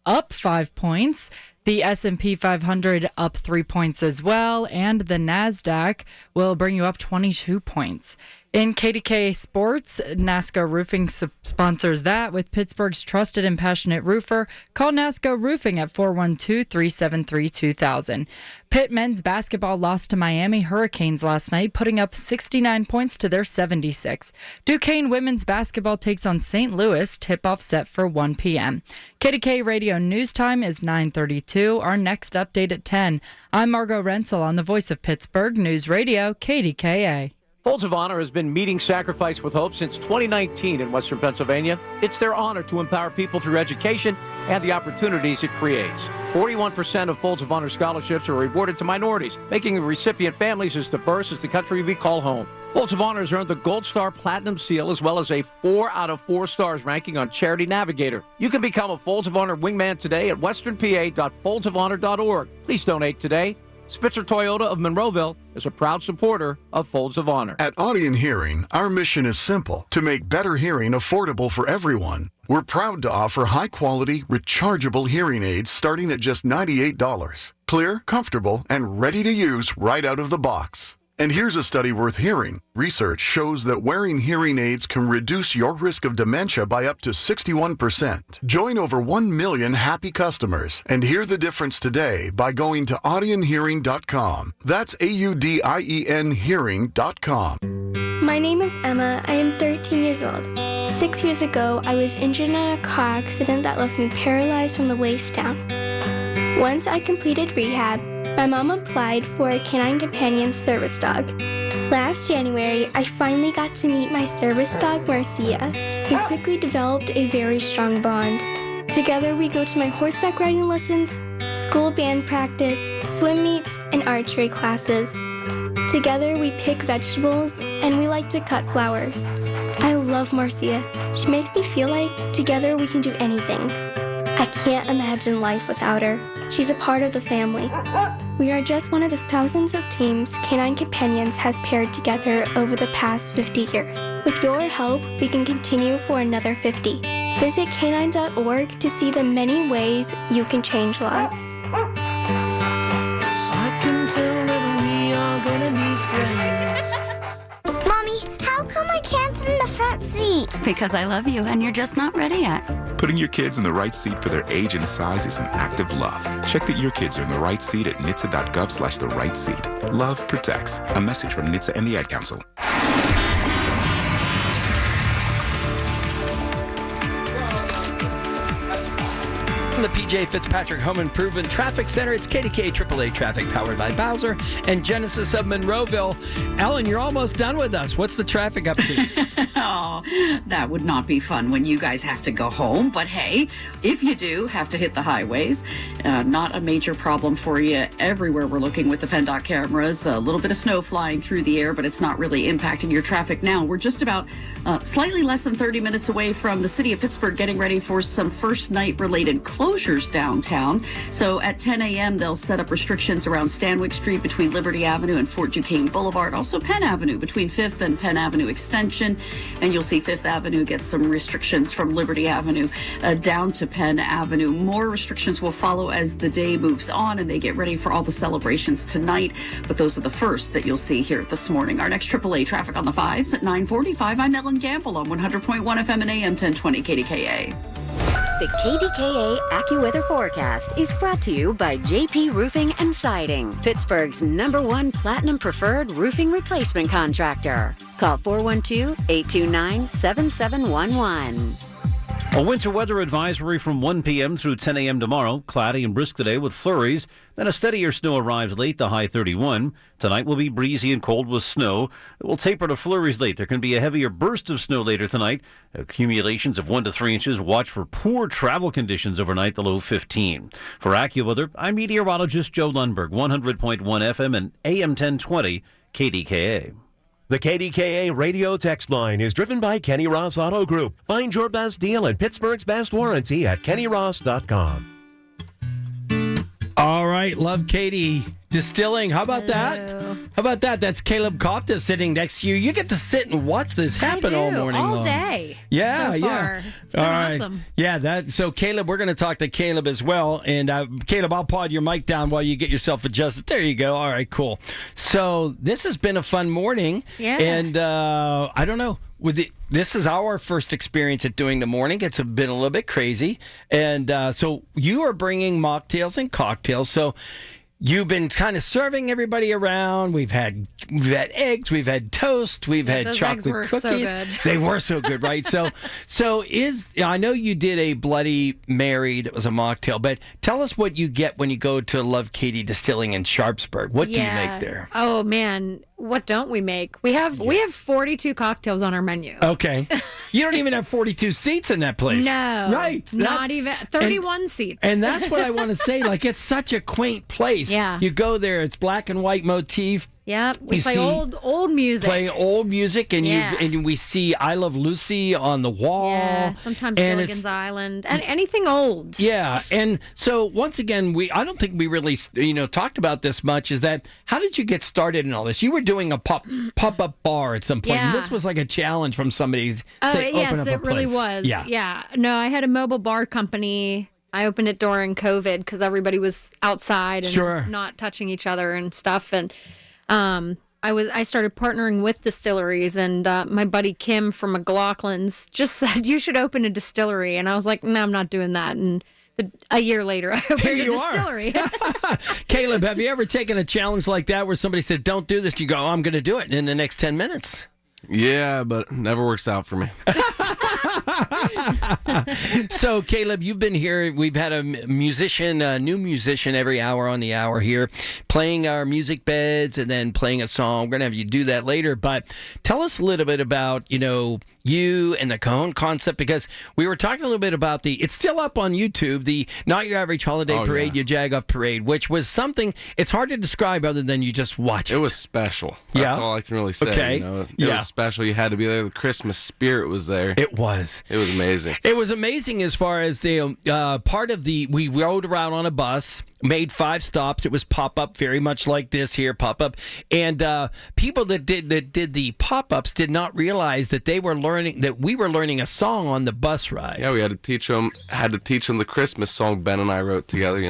up 5 points. The S&P 500 up 3 points as well, and the NASDAQ will bring you up 22 points. In KDKA Sports, NASCO Roofing sponsors that with Pittsburgh's trusted and passionate roofer. Call NASCO Roofing at 412-373-2000. Pitt men's basketball lost to Miami Hurricanes last night, putting up 69 points to their 76. Duquesne women's basketball takes on St. Louis, tip-off set for 1 p.m. KDKA Radio News Time is 9:32. Our next update at 10. I'm Margot Rensel on the Voice of Pittsburgh News Radio, KDKA. Folds of Honor has been meeting Sacrifice with Hope since 2019 in Western Pennsylvania. It's their honor to empower people through education and the opportunities it creates. 41% of Folds of Honor scholarships are awarded to minorities, making the recipient families as diverse as the country we call home. Folds of Honor has earned the Gold Star Platinum Seal as well as a 4 out of 4 stars ranking on Charity Navigator. You can become a Folds of Honor wingman today at westernpa.foldsofhonor.org. Please donate today. Spitzer Toyota of Monroeville is a proud supporter of Folds of Honor. At Audion Hearing, our mission is simple: to make better hearing affordable for everyone. We're proud to offer high-quality, rechargeable hearing aids starting at just $98. Clear, comfortable, and ready to use right out of the box. And here's a study worth hearing. Research shows that wearing hearing aids can reduce your risk of dementia by up to 61%. Join over 1 million happy customers and hear the difference today by going to audionhearing.com. That's AUDIEN hearing.com. My name is Emma. I am 13 years old. 6 years ago, I was injured in a car accident that left me paralyzed from the waist down. Once I completed rehab, my mom applied for a canine companion service dog. Last January, I finally got to meet my service dog, Marcia. We quickly developed a very strong bond. Together, we go to my horseback riding lessons, school band practice, swim meets, and archery classes. Together, we pick vegetables, and we like to cut flowers. I love Marcia. She makes me feel like together we can do anything. I can't imagine life without her. She's a part of the family. We are just one of the thousands of teams Canine Companions has paired together over the past 50 years. With your help, we can continue for another 50. Visit canine.org to see the many ways you can change lives. I can tell that we are gonna be friends. Mommy, how come I can't sit in the front seat? Because I love you and you're just not ready yet. Putting your kids in the right seat for their age and size is an act of love. Check that your kids are in the right seat at nhtsa.gov/the right seat. Love protects. A message from NHTSA and the Ad Council. From the PJ Fitzpatrick Home Improvement Traffic Center, it's KDKA AAA Traffic powered by Bowser and Genesis of Monroeville. Ellen, you're almost done with us. What's the traffic update? Oh, that would not be fun when you guys have to go home. But hey, if you do have to hit the highways, not a major problem for you everywhere we're looking with the PennDOT cameras. A little bit of snow flying through the air, but it's not really impacting your traffic now. We're just about slightly less than 30 minutes away from the city of Pittsburgh getting ready for some first night related closures downtown. So at 10 a.m., they'll set up restrictions around Stanwyck Street between Liberty Avenue and Fort Duquesne Boulevard. Also Penn Avenue between 5th and Penn Avenue Extension. And you'll see 5th Avenue get some restrictions from Liberty Avenue down to Penn Avenue. More restrictions will follow as the day moves on and they get ready for all the celebrations tonight. But those are the first that you'll see here this morning. Our next AAA traffic on the 5s at 9:45. I'm Ellen Gamble on 100.1 FM and AM 1020 KDKA. The KDKA AccuWeather forecast is brought to you by JP Roofing and Siding, Pittsburgh's #1 Platinum Preferred Roofing Replacement Contractor. Call 412-829-7711. A winter weather advisory from 1 p.m. through 10 a.m. tomorrow. Cloudy and brisk today with flurries. Then a steadier snow arrives late, the high 31. Tonight will be breezy and cold with snow. It will taper to flurries late. There can be a heavier burst of snow later tonight. Accumulations of 1 to 3 inches. Watch for poor travel conditions overnight, the low 15. For AccuWeather, I'm meteorologist Joe Lundberg, 100.1 FM and AM 1020 KDKA. The KDKA radio text line is driven by Kenny Ross Auto Group. Find your best deal and Pittsburgh's best warranty at kennyross.com. All right, Love Katie Distilling. How about that? How about that? That's Caleb Kopta sitting next to you. You get to sit and watch this happen all morning all long. day. Yeah, so far. It's been awesome. Yeah, so Caleb, we're going to talk to Caleb as well. And Caleb, I'll pod your mic down while you get yourself adjusted. There you go. All right, cool. So this has been a fun morning. Yeah. And I don't know. This is our first experience at doing the morning. It's been a little bit crazy. And so you are bringing mocktails and cocktails. So you've been kind of serving everybody around. We've had eggs, we've had toast, we've had chocolate cookies. So good. They were so good, right? So I know you did a Bloody Mary that was a mocktail, but tell us what you get when you go to Love Katie Distilling in Sharpsburg. What do you make there? Oh man, what don't we make? We have 42 cocktails on our menu. Okay. You don't even have 42 seats in that place. No. Right. Not even 31 seats. And that's what I want to say. Like, it's such a quaint place. Yeah. You go there, it's black and white motif. Yeah, we play old music. Play old music, and and we see "I Love Lucy" on the wall. Yeah, sometimes Gilligan's Island, and anything old. Yeah, and so once again, I don't think we really talked about this much. Is that how did you get started in all this? You were doing a pop-up bar at some point. Yeah. And this was like a challenge from somebody. Yes, it really was. Yeah. No, I had a mobile bar company. I opened it during COVID because everybody was outside and not touching each other and stuff, and. I started partnering with distilleries, and my buddy Kim from McLaughlin's just said, you should open a distillery. And I was like, no, I'm not doing that. And a year later, I opened a distillery. Caleb, have you ever taken a challenge like that where somebody said, don't do this? You go, I'm going to do it in the next 10 minutes. Yeah, but it never works out for me. So, Caleb, you've been here. We've had a new musician every hour on the hour here, playing our music beds and then playing a song. We're going to have you do that later. But tell us a little bit about, you and the Cajon concept, because we were talking a little bit about it's still up on YouTube, the Not Your Average Holiday Parade, You Jag Off Parade, which was something, it's hard to describe other than you just watch it. It was special. That's all I can really say. Okay. It was special. You had to be there. The Christmas spirit was there. It was. It was amazing. It was amazing as far as the part of we rode around on a bus, made 5 stops. It was pop-up, very much like this here, pop-up. And people that did the pop-ups did not realize that we were learning a song on the bus ride. Yeah, we had to teach them the Christmas song Ben and I wrote together. It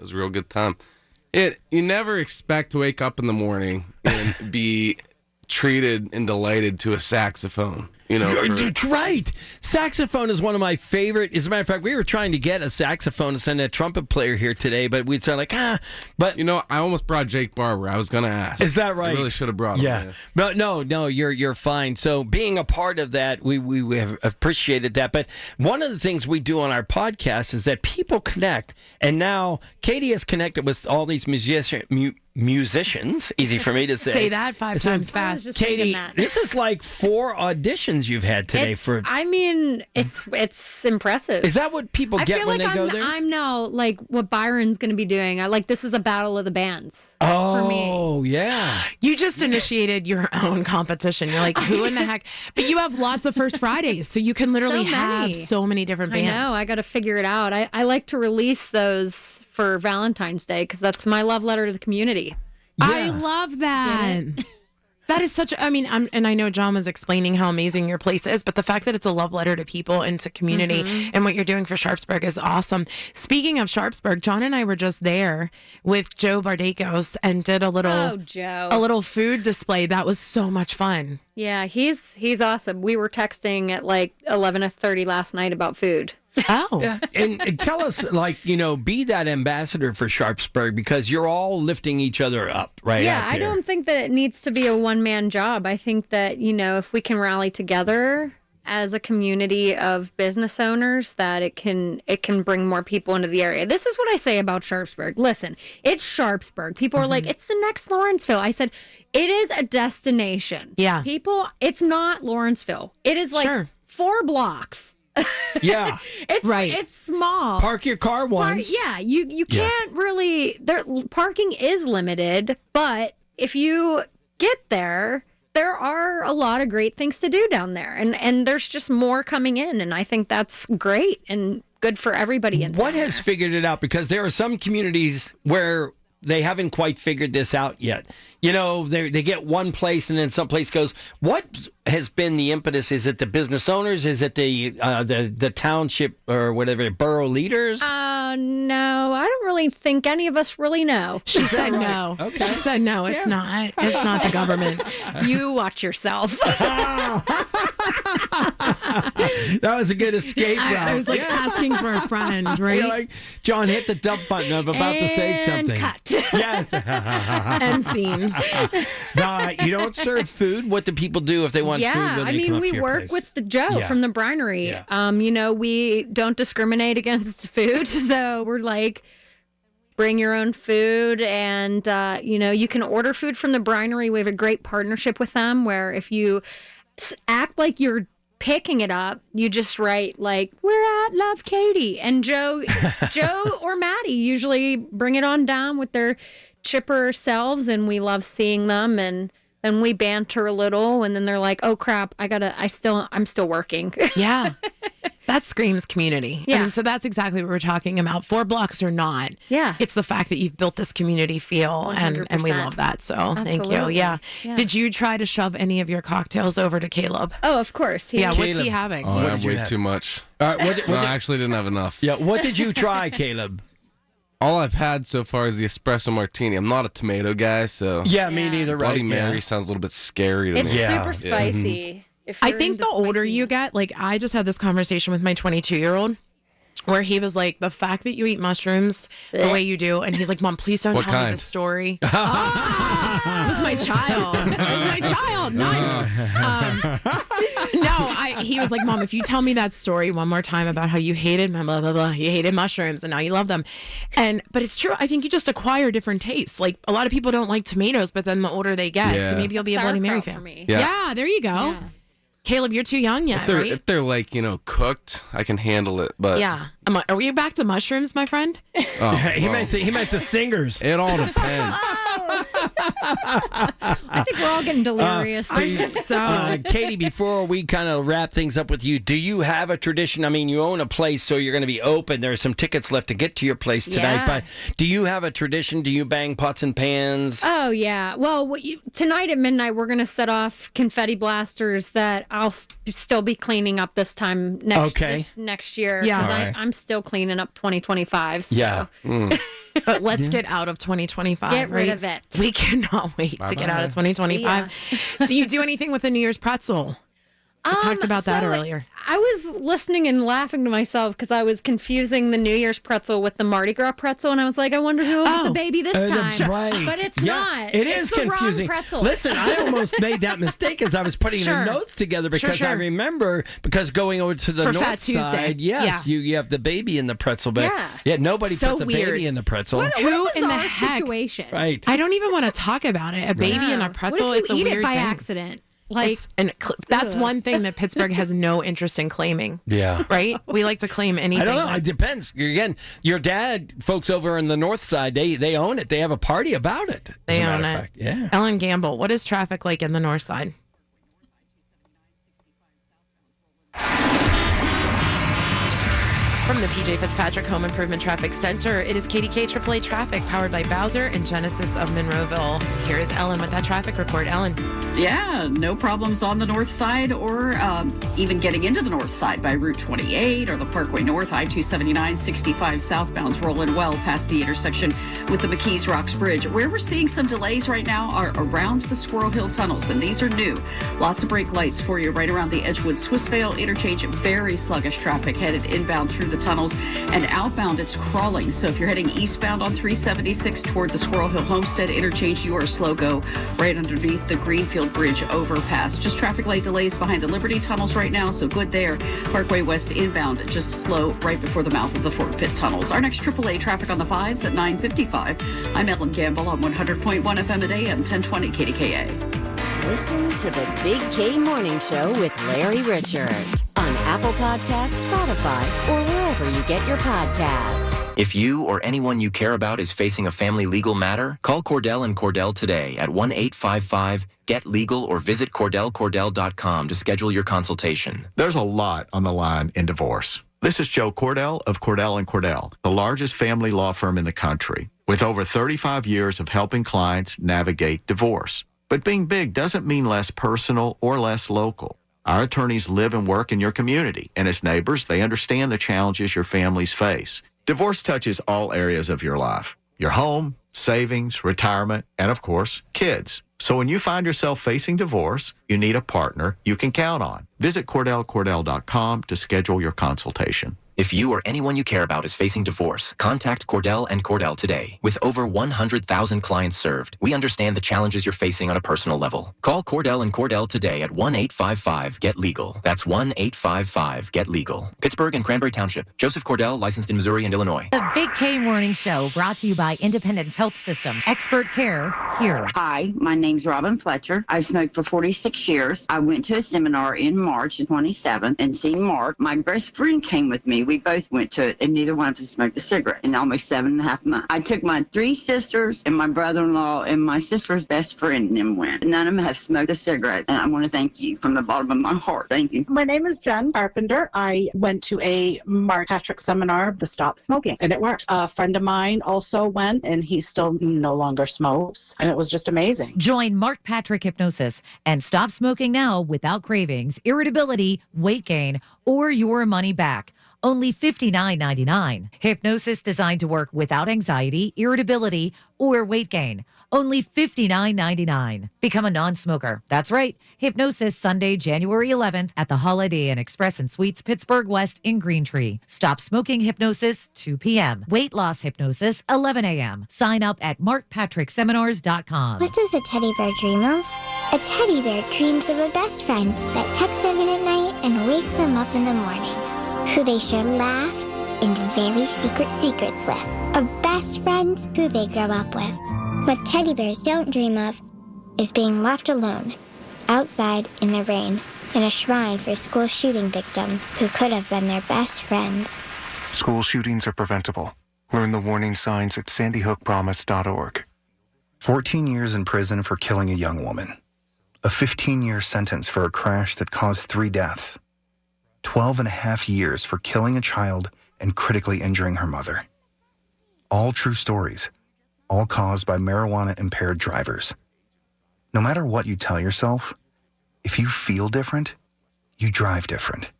was a real good time. You never expect to wake up in the morning and be treated and delighted to a saxophone. Right. Saxophone is one of my favorite. As a matter of fact, we were trying to get a saxophonist and a trumpet player here today, but we'd say like, But I almost brought Jake Barber. I was going to ask. Is that right? I really should have brought him. Yeah. But no, you're fine. So being a part of that, we have appreciated that. But one of the things we do on our podcast is that people connect. And now Katie has connected with all these musicians. Easy for me to say. Say that 5 times fast. Katie, this is like 4 auditions you've had today. It's impressive. Is that what people get when they go there? I'm now like what Byron's going to be doing. This is a battle of the bands. Oh, for me. Yeah. You just initiated your own competition. You're like, who in the heck? But you have lots of First Fridays, so you can literally have so many different bands. I know. I got to figure it out. I like to release those for Valentine's Day because that's my love letter to the community. Yeah. I love that. That is such. And I know John was explaining how amazing your place is, but the fact that it's a love letter to people and to community and what you're doing for Sharpsburg is awesome. Speaking of Sharpsburg, John and I were just there with Joe Bardacos and did a little food display. That was so much fun. Yeah, he's awesome. We were texting at like 11:30 last night about food. Oh. Yeah. And tell us, be that ambassador for Sharpsburg, because you're all lifting each other up, right? Yeah, I don't think that it needs to be a one-man job. I think that, if we can rally together as a community of business owners, that it can bring more people into the area. This is what I say about Sharpsburg. Listen, it's Sharpsburg. People are like, it's the next Lawrenceville. I said, it is a destination. Yeah. People, it's not Lawrenceville. It is like 4 blocks. Yeah. It's small. Park your car once. You can't really, parking is limited, but if you get there are a lot of great things to do down there, and there's just more coming in, and I think that's great and good for everybody in What has figured it out? Because there are some communities where they haven't quite figured this out yet. They get one place and then some place goes. What has been the impetus? Is it the business owners? Is it the township or whatever, borough leaders? No, I don't really think any of us really know. She said no. Okay. She said no, it's not. It's not the government. You watch yourself. That was a good escape route. I was asking for a friend, right? You're like, John, hit the dump button. I'm about to say something. Cut. Yes. End scene. You don't serve food? What do people do if they want food? I mean, we work with the Joe from the Brinery. Yeah. We don't discriminate against food. So we're like, bring your own food, and, you can order food from the Brinery. We have a great partnership with them where if you act like you're picking it up, you just write like, we're at Love Katie, and Joe or Maddie usually bring it on down with their chipper selves, and we love seeing them, and then we banter a little, and then they're like, oh crap, I'm still working. Yeah. That screams community. Yeah. So that's exactly what we're talking about. 4 blocks or not. Yeah. It's the fact that you've built this community feel, and we love that. So thank you. Yeah. Did you try to shove any of your cocktails over to Caleb? Oh, of course. Yeah. What's he having? Oh, I have way too much. I actually didn't have enough. Yeah. What did you try, Caleb? All I've had so far is the espresso martini. I'm not a tomato guy, so me neither. Right? Bloody Mary sounds a little bit scary to me. It's super spicy. I think the older you get, I just had this conversation with my 22-year-old where he was like, the fact that you eat mushrooms the way you do, and he's like, Mom, please don't tell me the story. It was my child. It was my child. He was like, Mom, if you tell me that story one more time about how you hated my blah, blah, blah, you hated mushrooms and now you love them. But it's true. I think you just acquire different tastes. Like, a lot of people don't like tomatoes, but then the older they get, so maybe you'll be a Bloody Mary fan. For me. Yeah, there you go. Yeah. Caleb, you're too young yet, right? If they're cooked, I can handle it. But yeah, are we back to mushrooms, my friend? Oh, he meant the singers. It all depends. I think we're all getting delirious. I think so. Katie, before we kind of wrap things up with you, do you have a tradition? I mean, you own a place, so you're going to be open. There are some tickets left to get to your place tonight, but do you have a tradition? Do you bang pots and pans? Oh, yeah. Well, tonight at midnight, we're going to set off confetti blasters that I'll still be cleaning up this time next year. Yeah. Because I'm still cleaning up 2025. So. Yeah. But let's get out of 2025. Get rid of it. We cannot wait to get out of 2025. Yeah. Do you do anything with the New Year's pretzel? We talked about that earlier. I was listening and laughing to myself because I was confusing the New Year's pretzel with the Mardi Gras pretzel, and I was like, I wonder who will get the baby this time. Right. But it's not. It is confusing. The wrong pretzel. Listen, I almost made that mistake as I was putting the notes together because I remember going over to the north side. Yes, you have the baby in the pretzel, but nobody puts a baby in the pretzel. Who in the heck? Situation. Right. I don't even want to talk about it. A baby in a pretzel. What if you it's eat a weird it by thing. accident? That's one thing that Pittsburgh has no interest in claiming. Yeah. Right? We like to claim anything. I don't know. It depends. Again, your dad, folks over on the north side, they own it. They have a party about it. They own it. Yeah. Ellen Gamble, what is traffic like in the north side? From the PJ Fitzpatrick Home Improvement Traffic Center, it is KDKA AAA Traffic, powered by Bowser and Genesis of Monroeville. Here is Ellen with that traffic report. Ellen. Yeah, no problems on the north side or even getting into the north side by Route 28 or the Parkway North, I-279, 65 southbound's rolling well past the intersection with the McKees Rocks Bridge. Where we're seeing some delays right now are around the Squirrel Hill tunnels, and these are new. Lots of brake lights for you right around the Edgewood-Swissvale interchange. Very sluggish traffic headed inbound through the tunnels, and outbound it's crawling. So if you're heading eastbound on 376 toward the Squirrel Hill Homestead interchange, you are slow go right underneath the Greenfield Bridge overpass. Just traffic light delays behind the Liberty tunnels right now, so good there. Parkway West inbound just slow right before the mouth of the Fort Pitt tunnels. Our next AAA traffic on the 5s at 9:55. I'm Ellen Gamble on 100.1 FM at AM 1020 KDKA. Listen to the Big K Morning Show with Larry Richert on Apple Podcasts, Spotify, or wherever you get your podcasts. If you or anyone you care about is facing a family legal matter, call Cordell and Cordell today at 1-855-GET-LEGAL or visit CordellCordell.com to schedule your consultation. There's a lot on the line in divorce. This is Joe Cordell of Cordell & Cordell, the largest family law firm in the country, with over 35 years of helping clients navigate divorce. But being big doesn't mean less personal or less local. Our attorneys live and work in your community, and as neighbors, they understand the challenges your families face. Divorce touches all areas of your life: your home, savings, retirement, and of course, kids. So when you find yourself facing divorce, you need a partner you can count on. Visit CordellCordell.com to schedule your consultation. If you or anyone you care about is facing divorce, contact Cordell and Cordell today. With over 100,000 clients served, we understand the challenges you're facing on a personal level. Call Cordell and Cordell today at 1-855-GET-LEGAL. That's 1-855-GET-LEGAL. Pittsburgh and Cranberry Township. Joseph Cordell, licensed in Missouri and Illinois. The Big K Morning Show, brought to you by Independence Health System. Expert care here. Hi, my name's Robin Fletcher. I've smoked for 46 years. I went to a seminar in March of 27 and seen Mark. My best friend came with me. We both went to it, and neither one of us smoked a cigarette in almost 7.5 months. I took my 3 sisters and my brother-in-law and my sister's best friend, and them went. None of them have smoked a cigarette, and I want to thank you from the bottom of my heart. Thank you. My name is Jen Carpenter. I went to a Mark Patrick seminar, the Stop Smoking, and it worked. A friend of mine also went, and he still no longer smokes, and it was just amazing. Join Mark Patrick Hypnosis and stop smoking now without cravings, irritability, weight gain, or your money back. Only $59.99. Hypnosis designed to work without anxiety, irritability, or weight gain. Only $59.99. Become a non-smoker. That's right. Hypnosis Sunday, January 11th at the Holiday Inn Express and Suites, Pittsburgh West in Green Tree. Stop smoking hypnosis, 2 p.m. Weight loss hypnosis, 11 a.m. Sign up at markpatrickseminars.com. What does a teddy bear dream of? A teddy bear dreams of a best friend that tucks them in at night and wakes them up in the morning, who they share laughs and very secret secrets with. A best friend who they grow up with. What teddy bears don't dream of is being left alone, outside in the rain, in a shrine for school shooting victims who could have been their best friends. School shootings are preventable. Learn the warning signs at sandyhookpromise.org. 14 years in prison for killing a young woman. A 15-year sentence for a crash that caused 3 deaths. 12.5 years for killing a child and critically injuring her mother. All true stories, all caused by marijuana-impaired drivers. No matter what you tell yourself, if you feel different, you drive different.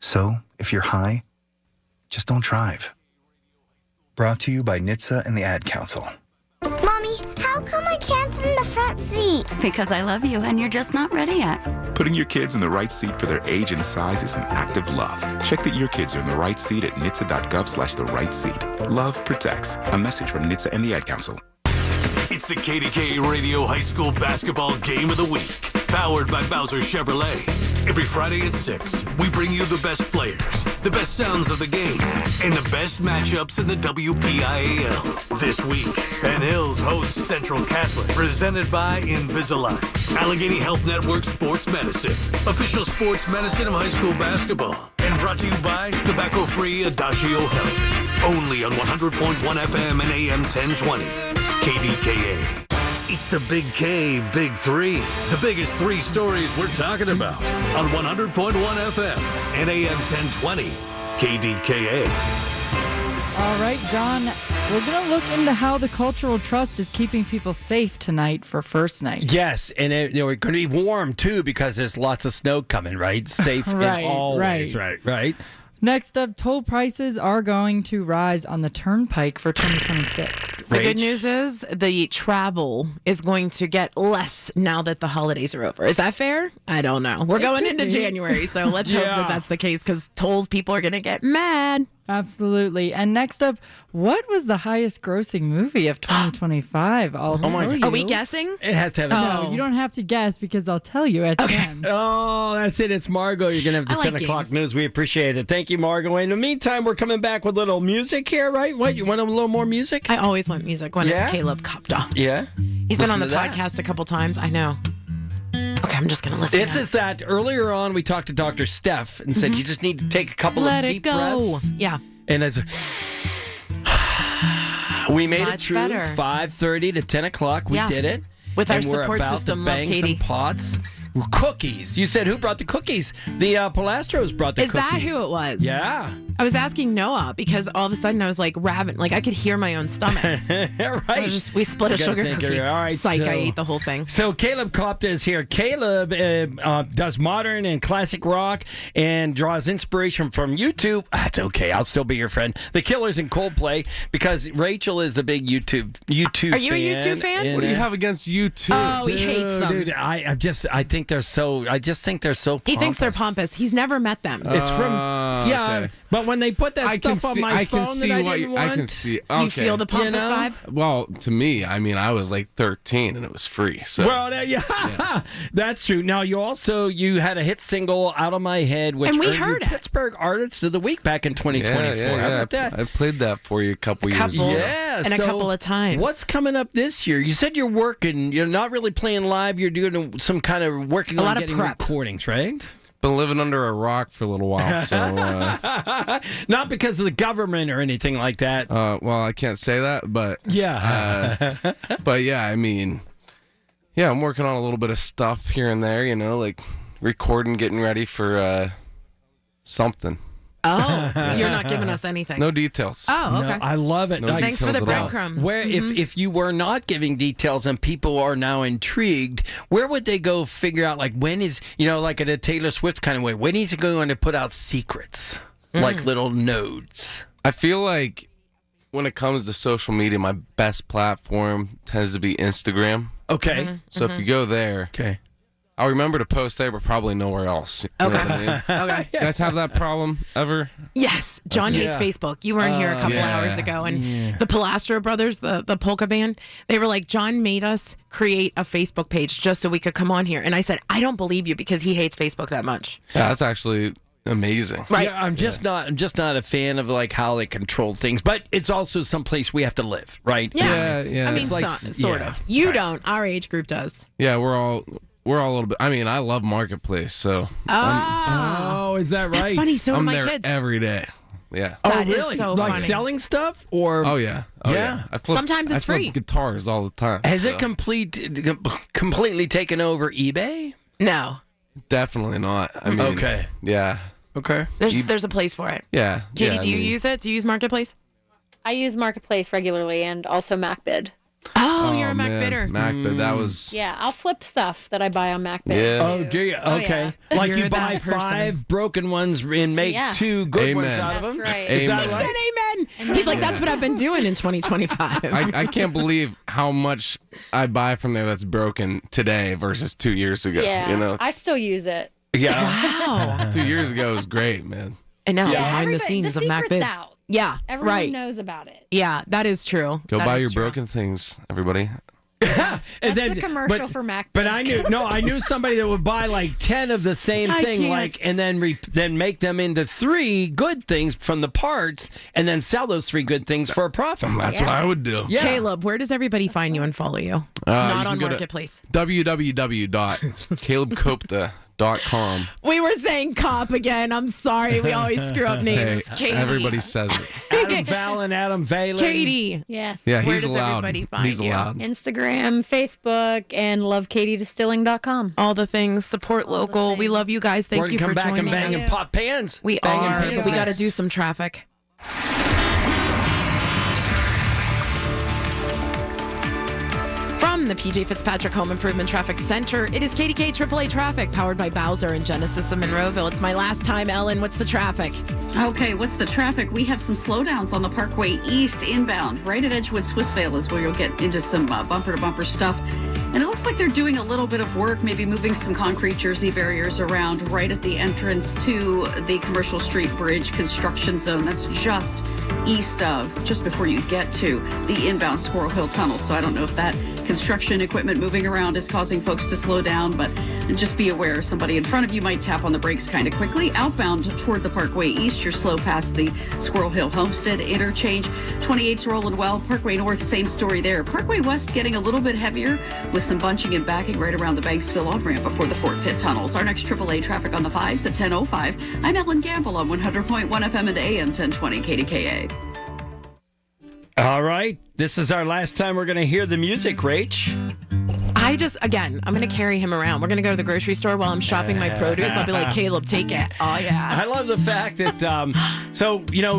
So, if you're high, just don't drive. Brought to you by NHTSA and the Ad Council. Mommy, how come I can't sit in the front seat? Because I love you and you're just not ready yet. Putting your kids in the right seat for their age and size is an act of love. Check that your kids are in the right seat at NHTSA.gov/the-right-seat. Love protects. A message from NHTSA and the Ad Council. It's the KDKA Radio High School Basketball Game of the Week, powered by Bowser Chevrolet. Every Friday at 6, we bring you the best players, the best sounds of the game, and the best matchups in the WPIAL. This week, Penn Hills hosts Central Catholic, presented by Invisalign. Allegheny Health Network Sports Medicine, official sports medicine of high school basketball, and brought to you by tobacco-free Adagio Health. Only on 100.1 FM and AM 1020. KDKA. It's the Big K, Big 3. The biggest 3 stories we're talking about on 100.1 FM and AM 1020. KDKA. All right, John, we're going to look into how the Cultural Trust is keeping people safe tonight for first night. Yes, and we're going to be warm, too, because there's lots of snow coming, right? Safe Right, in all ways, right. Next up, toll prices are going to rise on the Turnpike for 2026. The good news is the travel is going to get less now that the holidays are over. Is that fair? I don't know. We're going into January, so let's hope that that's the case because tolls people are going to get mad. Absolutely. And next up, what was the highest grossing movie of 2025? I'll tell you. Are we guessing? It has to have No, you don't have to guess because I'll tell you at 10. Oh, that's it. It's Margot. You're going to have the 10 o'clock news. We appreciate it. Thank you, Margot. In the meantime, we're coming back with a little music here, right? What, you want a little more music? I always want music when it's Caleb Kopta. Yeah? He's been on the podcast a couple times. I know. Okay, I'm just going to listen. This is that earlier on we talked to Dr. Steph and said you just need to take a couple of deep breaths. Yeah. And it's we made it through better. 5:30 to 10 o'clock. We did it. With our and support we're about system, to bang love Katie. some pots. Cookies. You said who brought the cookies? The Palastros brought the Is cookies. that who it was? Yeah. I was asking Noah because all of a sudden I was like ravenous. Like I could hear my own stomach. Right. So we split a sugar cookie. All right, Psych, so, I ate the whole thing. So Caleb Kopta is here. Caleb does modern and classic rock and draws inspiration from YouTube. That's okay. I'll still be your friend. The Killers and Coldplay because Rachel is the big YouTube fan. Are you a YouTube fan? What do you have against YouTube? Oh, he hates them. Dude, I think they're so. I just think they're so. He thinks they're pompous. He's never met them. It's from okay. But when they put that stuff on my phone that I didn't want, I can see. Okay. You feel the pompous vibe? Well, to me, I mean, I was like 13 and it was free. So. Well, yeah, that's true. Now you had a hit single, "Out of My Head," which and we earned heard you Pittsburgh Artist of the Week back in 2024. How about that? I played that for you a couple years ago. Yeah, and a couple of times. What's coming up this year? You said you're working. You're not really playing live. You're doing some kind of working on getting recordings, right? Been living under a rock for a little while, so not because of the government or anything like that. Well, I can't say that, but but yeah, I mean, yeah, I'm working on a little bit of stuff here and there, you know, like recording, getting ready for something. Oh, you're not giving us anything. No details. Oh, okay. No, I love it. No Thanks for the breadcrumbs. Where, if you were not giving details and people are now intrigued, where would they go figure out, like, when is, like at a Taylor Swift kind of way, when is he going to put out secrets, like little nodes? I feel like when it comes to social media, my best platform tends to be Instagram. Okay. So if you go there, I'll remember to post there, but probably nowhere else. You know what I mean? Okay. You guys have that problem ever? Yes. John hates Facebook. You weren't here a couple hours ago. And the Palastro brothers, the polka band, they were like, John made us create a Facebook page just so we could come on here. And I said, I don't believe you because he hates Facebook that much. Yeah, that's actually amazing. Right. Yeah, I'm just not a fan of like how they control things, but it's also someplace we have to live, right? Yeah. Yeah. I mean, like, sort of. You don't. Our age group does. Yeah, we're all a little bit. I mean, I love Marketplace, so. Oh, is that right? That's funny. So do I'm my there kids. every day. Yeah. That is really? so like funny. selling stuff or? Oh yeah. Sometimes it's I flip free. guitars all the time. Has it completely taken over eBay? No. Definitely not. I mean. Okay. Yeah. Okay. There's a place for it. Yeah. Katie, do you use it? Do you use Marketplace? I use Marketplace regularly and also MacBid. Oh, you're a MacBidder. MacBid, that was. Yeah, I'll flip stuff that I buy on MacBid. Yeah. Oh, do you? Okay. Yeah. Like You're you buy that person. 5 broken ones and make 2 good ones out of them? That's right. Is that He right? said amen. He's like, that's what I've been doing in 2025. I can't believe how much I buy from there that's broken today versus 2 years ago. Yeah, You know, I still use it. Yeah. Wow. 2 years ago was great, man. And now Yeah, behind the everybody- scenes the of secret's MacBid. out. Yeah, Everyone right. knows about it. Yeah, that is true. Go That buy is your true. broken things, everybody. That's the commercial for MacBid. But I knew somebody that would buy like 10 of the same I thing, can't. like, and then make them into 3 good things from the parts, and then sell those 3 good things for a profit. That's what I would do. Yeah. Caleb, where does everybody find you and follow you? You Not can on go to Marketplace. www.calebcopta.com. KDKA-AM.com. We were saying cop again. I'm sorry. We always screw up names. Hey, everybody says it. Adam Valen, Adam Valen. Katie. Yes. Yeah, Where he's does allowed. everybody find He's you? allowed. Instagram, Facebook, and lovekatiedistilling.com. All the things. Support local. We love you guys. Thank you for come back joining and bang us. and pop pans. We Banging are, pans but we got to next. do some traffic. From the PJ Fitzpatrick Home Improvement Traffic Center, it is KDK AAA Traffic, powered by Bowser and Genesis of Monroeville. It's my last time, Ellen. What's the traffic? Okay, what's the traffic? We have some slowdowns on the Parkway East inbound. Right at Edgewood Swissvale is where you'll get into some bumper-to-bumper stuff. And it looks like they're doing a little bit of work, maybe moving some concrete Jersey barriers around right at the entrance to the Commercial Street Bridge construction zone. That's just east of, just before you get to the inbound Squirrel Hill Tunnel. So I don't know if that construction equipment moving around is causing folks to slow down, but just be aware somebody in front of you might tap on the brakes kind of quickly. Outbound toward the Parkway East, you're slow past the Squirrel Hill Homestead interchange. 28's rolling well. Parkway North, same story there. Parkway West getting a little bit heavier with some bunching and backing right around the Banksville on-ramp before the Fort Pitt tunnels. Our next AAA traffic on the 5s at 10:05. I'm Ellen Gamble on 100.1 FM and AM 1020 KDKA. All right. This is our last time we're going to hear the music, Rach. I'm going to carry him around. We're going to go to the grocery store while I'm shopping my produce. I'll be like, Caleb, take it. Oh, yeah. I love the fact that,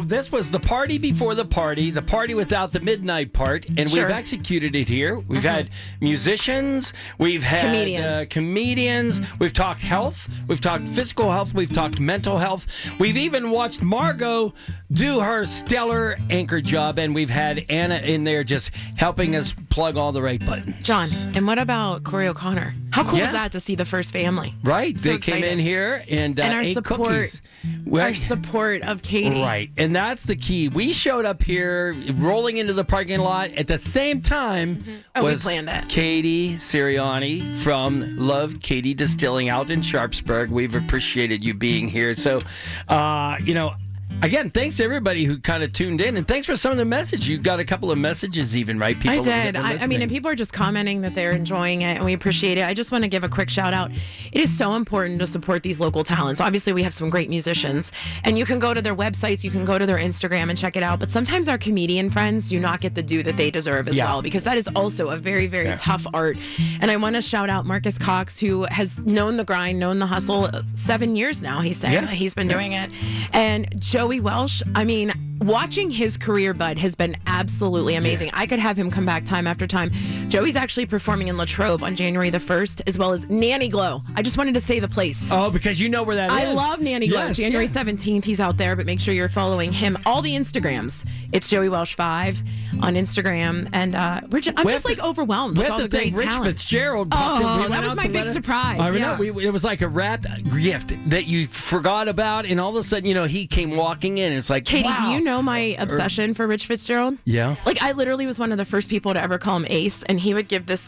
this was the party before the party without the midnight part, and we've executed it here. We've had musicians, we've had comedians, we've talked health, we've talked physical health, we've talked mental health. We've even watched Margot do her stellar anchor job, and we've had Anna in there just helping us plug all the right buttons. John, and what about Corey O'Connor? How cool is that to see the first family? Right. So they came in here and our ate support, cookies. Our support of Katie. Right. And that's the key. We showed up here rolling into the parking lot at the same time was we planned it. Katie Sirianni from Love Katie Distilling out in Sharpsburg. We've appreciated you being here. So, again, thanks to everybody who kind of tuned in, and thanks for some of the message. You got a couple of messages even, right? People I did. I mean, and people are just commenting that they're enjoying it, and we appreciate it. I just want to give a quick shout out. It is so important to support these local talents. Obviously, we have some great musicians, and you can go to their websites, you can go to their Instagram and check it out. But sometimes our comedian friends do not get the due that they deserve as well, because that is also a very, very tough art. And I want to shout out Marcus Cox, who has known the grind, known the hustle 7 years now. He's saying that he's been doing it. And Joey Welsh, I mean, watching his career, bud, has been absolutely amazing. I could have him come back time after time. Joey's actually performing in Latrobe on January the 1st, as well as Nanny Glow. I just wanted to say the place. Oh, because you know where that is. I love Nanny Glow. January 17th, he's out there, but make sure you're following him. All the Instagrams. It's Joey Welsh 5 on Instagram. And I'm just like overwhelmed with all the great Rich talent. Fitzgerald. That was my big surprise. I know. It was like a wrapped gift that you forgot about, and all of a sudden, he came walking in. And it's like, Katie, wow. do you know my obsession for Rich Fitzgerald? Yeah. Like, I literally was one of the first people to ever call him Ace, and he would give this,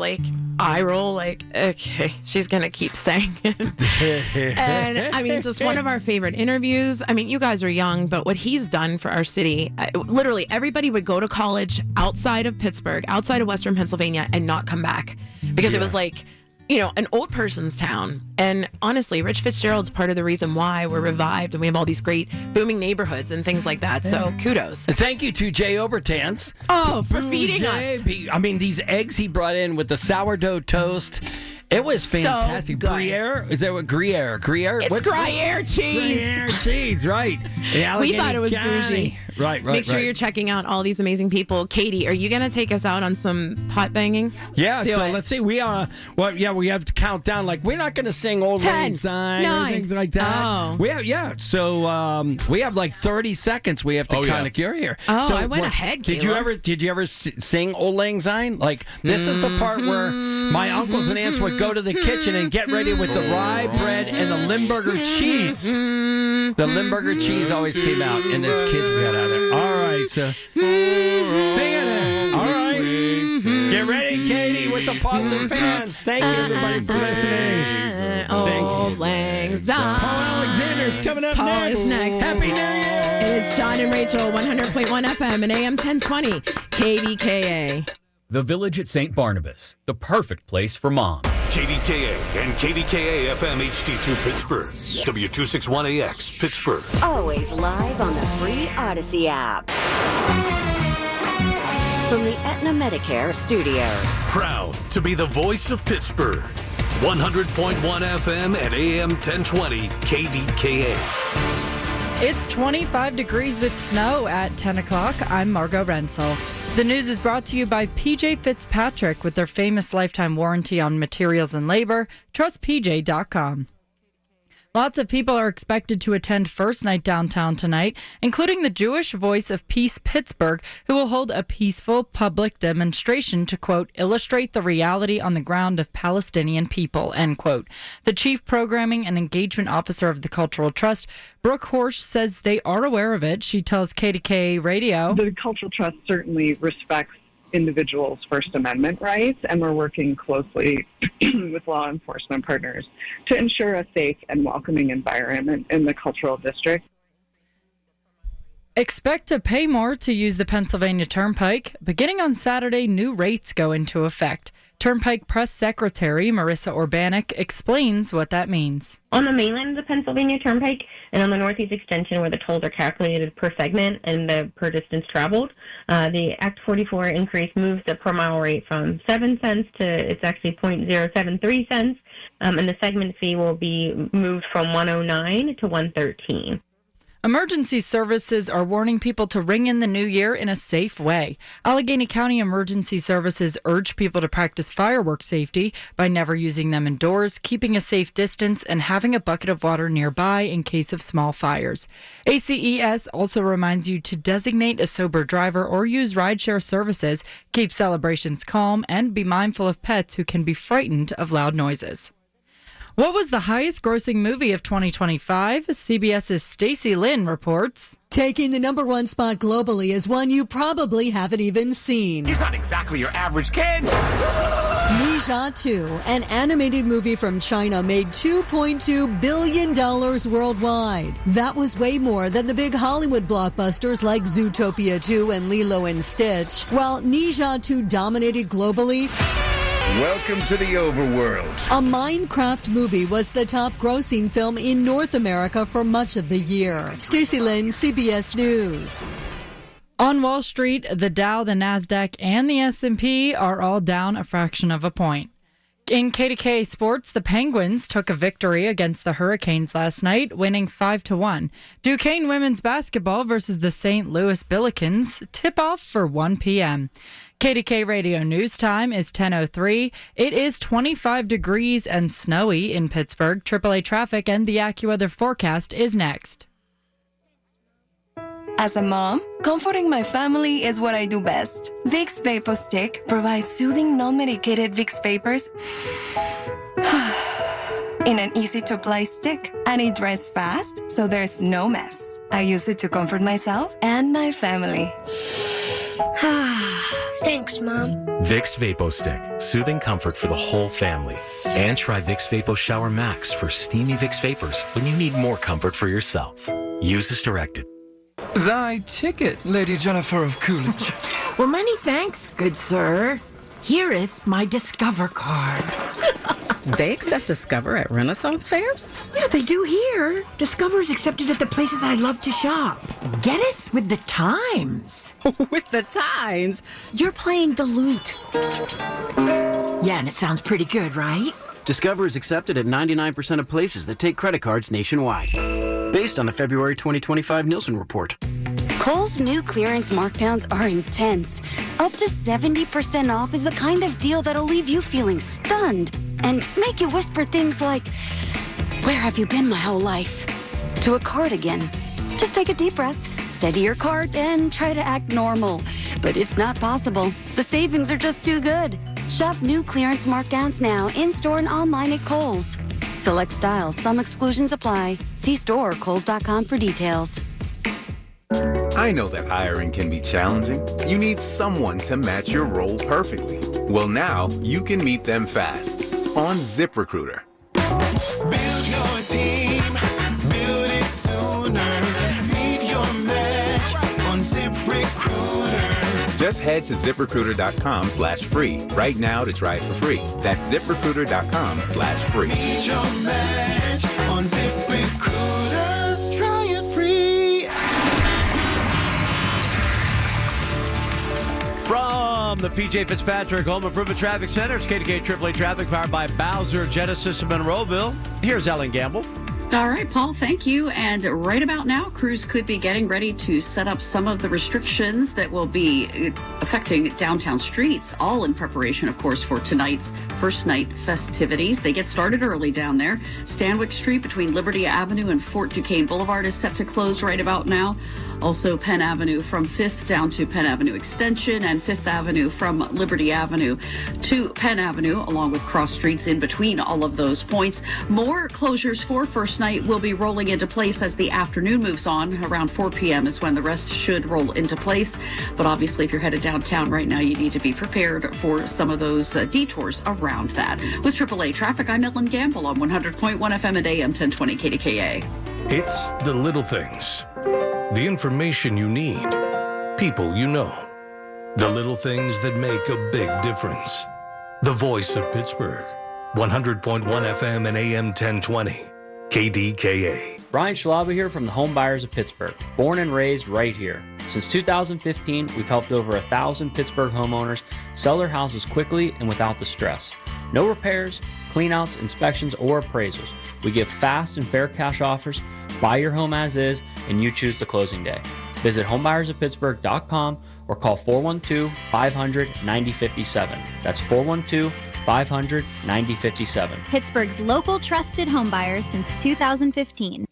eye roll, okay, she's going to keep saying it. And, I mean, just one of our favorite interviews. I mean, you guys are young, but what he's done for our city, literally everybody would go to college outside of Pittsburgh, outside of Western Pennsylvania, and not come back. Because it was like, an old person's town. And honestly, Rich Fitzgerald's part of the reason why we're revived and we have all these great booming neighborhoods and things like that. So kudos. And thank you to Jay Obertans. Oh, for feeding us. I mean, these eggs he brought in with the sourdough toast. It was fantastic. So good. Gruyere? Is that what Gruyere? Gruyere? It's Gruyere cheese. Gruyere cheese, right. We thought it was bougie. Right. Make sure you're checking out all these amazing people. Katie, are you going to take us out on some pot banging? Yeah, let's see. We have to count down. We're not going to sing Old Lang Syne or things like that. Oh. We have 30 seconds we have to kind of cure here. Oh, so I went ahead, Caleb. Did you ever sing Old Lang Syne? This is the part where my uncles and aunts would go to the kitchen and get ready with the rye bread and the Limburger cheese. The Limburger cheese always came out, and as kids we got out of there. All right, so singing it. All right, get ready, Katie, with the pots and pans. Thank you, everybody, for listening. Old Lang Syne. Paul Alexander's coming up Paul next. is next. Happy New Year. It's John and Rachel, 100.1 FM and AM 1020 KDKA. The Village at St. Barnabas, the perfect place for mom. KDKA and KDKA-FM HD2 Pittsburgh. W261AX Pittsburgh. Always live on the free Odyssey app. From the Aetna Medicare studios. Proud to be the voice of Pittsburgh. 100.1 FM and AM 1020 KDKA. It's 25 degrees with snow at 10 o'clock. I'm Margot Rensel. The news is brought to you by PJ Fitzpatrick with their famous lifetime warranty on materials and labor. Trust PJ.com. Lots of people are expected to attend First Night downtown tonight, including the Jewish Voice of Peace Pittsburgh, who will hold a peaceful public demonstration to, quote, illustrate the reality on the ground of Palestinian people, end quote. The Chief Programming and Engagement Officer of the Cultural Trust, Brooke Horsch, says they are aware of it. She tells KDKA Radio. The Cultural Trust certainly respects individuals' First Amendment rights, and we're working closely with law enforcement partners to ensure a safe and welcoming environment in the cultural district. Expect to pay more to use the Pennsylvania Turnpike. Beginning on Saturday, new rates go into effect. Turnpike Press Secretary Marissa Orbanek explains what that means. On the mainland of the Pennsylvania Turnpike and on the Northeast Extension, where the tolls are calculated per segment and the per distance traveled, the Act 44 increase moves the per mile rate from 7 cents to it's actually 0.073 cents, and the segment fee will be moved from 109 to 113. Emergency services are warning people to ring in the new year in a safe way. Allegheny County Emergency Services urge people to practice firework safety by never using them indoors, keeping a safe distance, and having a bucket of water nearby in case of small fires. ACES also reminds you to designate a sober driver or use rideshare services, keep celebrations calm, and be mindful of pets who can be frightened of loud noises. What was the highest grossing movie of 2025? CBS's Stacey Lynn reports. Taking the number one spot globally is one you probably haven't even seen. He's not exactly your average kid. Ni Zha 2, an animated movie from China, made $2.2 billion worldwide. That was way more than the big Hollywood blockbusters like Zootopia 2 and Lilo and Stitch. While Ni Zha 2 dominated globally, welcome to the overworld. A Minecraft movie was the top grossing film in North America for much of the year. Stacey Lynn, CBS News. On Wall Street, the Dow, the Nasdaq, and the S&P are all down a fraction of a point. In KDKA Sports, the Penguins took a victory against the Hurricanes last night, winning 5-1. Duquesne women's basketball versus the St. Louis Billikens tip-off for 1 p.m. KDK Radio News Time is 10:03. It is 25 degrees and snowy in Pittsburgh. AAA traffic and the AccuWeather forecast is next. As a mom, comforting my family is what I do best. Vicks Vapor Stick provides soothing, non-medicated Vicks vapors in an easy-to-apply stick, and it dries fast, so there's no mess. I use it to comfort myself and my family. Thanks, Mom. Vicks Vapo Stick, soothing comfort for the whole family. And try Vicks Vapo Shower Max for steamy Vicks vapors when you need more comfort for yourself. Use as directed. Thy ticket, Lady Jennifer of Coolidge. Well, many thanks, good sir. Here'th my Discover card. They accept Discover at Renaissance fairs? Yeah, they do here. Discover's accepted at the places I love to shop. Getteth with the times. With the times? You're playing the lute. Yeah, and it sounds pretty good, right? Discover is accepted at 99% of places that take credit cards nationwide. Based on the February 2025 Nielsen report. Kohl's new clearance markdowns are intense. Up to 70% off is the kind of deal that'll leave you feeling stunned and make you whisper things like, "Where have you been my whole life?" to a cardigan. Just take a deep breath, steady your cart, and try to act normal. But it's not possible. The savings are just too good. Shop new clearance markdowns now in-store and online at Kohl's. Select styles, some exclusions apply. See store or kohls.com for details. I know that hiring can be challenging. You need someone to match your role perfectly. Well, now you can meet them fast on ZipRecruiter. Build your team, build it sooner. Meet your match on ZipRecruiter. Just head to ZipRecruiter.com/free right now to try it for free. That's ZipRecruiter.com/free. Meet your match on ZipRecruiter. Try it free. From the PJ Fitzpatrick Home Improvement Traffic Center, it's KDKA AAA Traffic powered by Bowser Genesis of Monroeville. Here's Ellen Gamble. All right, Paul, thank you. And right about now, crews could be getting ready to set up some of the restrictions that will be affecting downtown streets, all in preparation, of course, for tonight's first night festivities. They get started early down there. Stanwyck Street between Liberty Avenue and Fort Duquesne Boulevard is set to close right about now. Also, Penn Avenue from 5th down to Penn Avenue Extension and 5th Avenue from Liberty Avenue to Penn Avenue, along with cross streets in between all of those points. More closures for first night will be rolling into place as the afternoon moves on. Around 4 p.m. is when the rest should roll into place. But obviously, if you're headed downtown right now, you need to be prepared for some of those detours around that. With AAA Traffic, I'm Ellen Gamble on 100.1 FM and AM 1020 KDKA. It's the little things. The information you need. People you know. The little things that make a big difference. The voice of Pittsburgh. 100.1 FM and AM 1020. KDKA. Brian Schlaba here from the Home Buyers of Pittsburgh. Born and raised right here. Since 2015, we've helped over 1,000 Pittsburgh homeowners sell their houses quickly and without the stress. No repairs, cleanouts, inspections, or appraisals. We give fast and fair cash offers. Buy your home as is, and you choose the closing day. Visit homebuyersoftpittsburgh.com or call 412-500-9057. That's 412-500-9057. Pittsburgh's local trusted homebuyer since 2015.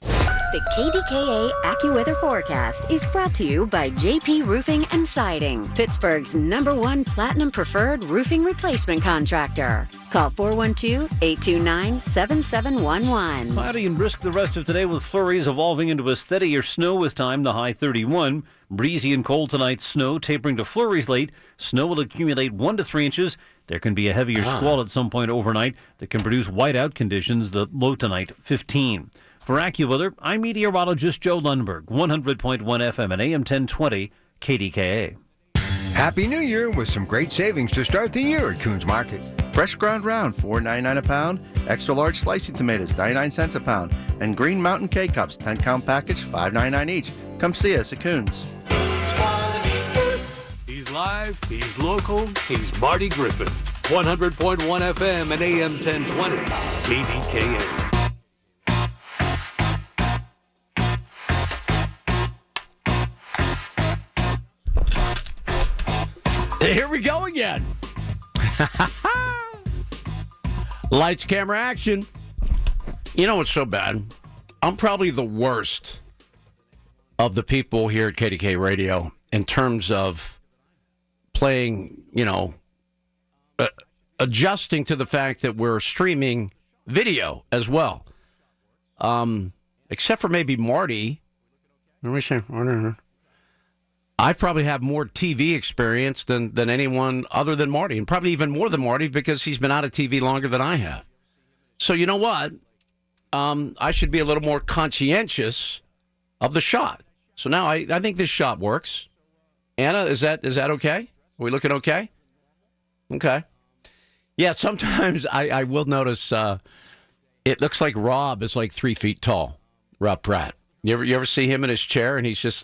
The KDKA AccuWeather forecast is brought to you by JP Roofing and Siding, Pittsburgh's #1 Platinum Preferred Roofing Replacement Contractor. Call 412-829-7711. Cloudy and brisk the rest of today with flurries evolving into a steadier snow with time, the high 31. Breezy and cold tonight, snow tapering to flurries late. Snow will accumulate 1 to 3 inches. There can be a heavier squall at some point overnight that can produce whiteout conditions, the low tonight 15. For AccuWeather, I'm meteorologist Joe Lundberg, 100.1 FM and AM 1020 KDKA. Happy New Year with some great savings to start the year at Coons Market. Fresh ground round, $4.99 a pound. Extra large slicing tomatoes, 99 cents a pound. And Green Mountain K-Cups, 10-count package, $5.99 each. Come see us at Coons. He's live, he's local, he's Marty Griffin. 100.1 FM and AM 1020 KDKA. Here we go again. Lights, camera, action. You know what's so bad? I'm probably the worst of the people here at KDK Radio in terms of playing, adjusting to the fact that we're streaming video as well. Except for maybe Marty. Let me see. I probably have more TV experience than anyone other than Marty, and probably even more than Marty because he's been out of TV longer than I have. So you know what? I should be a little more conscientious of the shot. So now I think this shot works. Anna, is that okay? Are we looking okay? Okay. Yeah, sometimes I will notice it looks like Rob is like 3 feet tall. Rob Pratt. You ever see him in his chair and he's just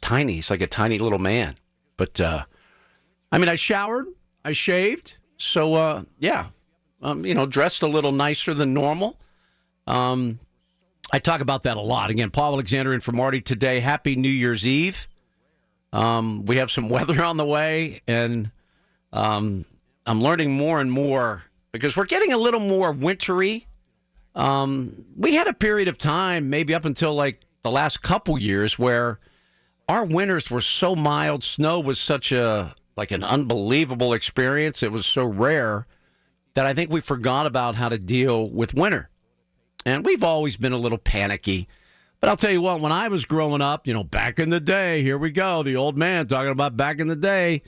tiny. He's like a tiny little man. But, I showered. I shaved. So, dressed a little nicer than normal. I talk about that a lot. Again, Paul Alexander in for Marty today. Happy New Year's Eve. We have some weather on the way, and I'm learning more and more because we're getting a little more wintry. We had a period of time, maybe up until like the last couple years, where our winters were so mild. Snow was such an unbelievable experience. It was so rare that I think we forgot about how to deal with winter. And we've always been a little panicky. But I'll tell you what, when I was growing up, back in the day, here we go, the old man talking about back in the day,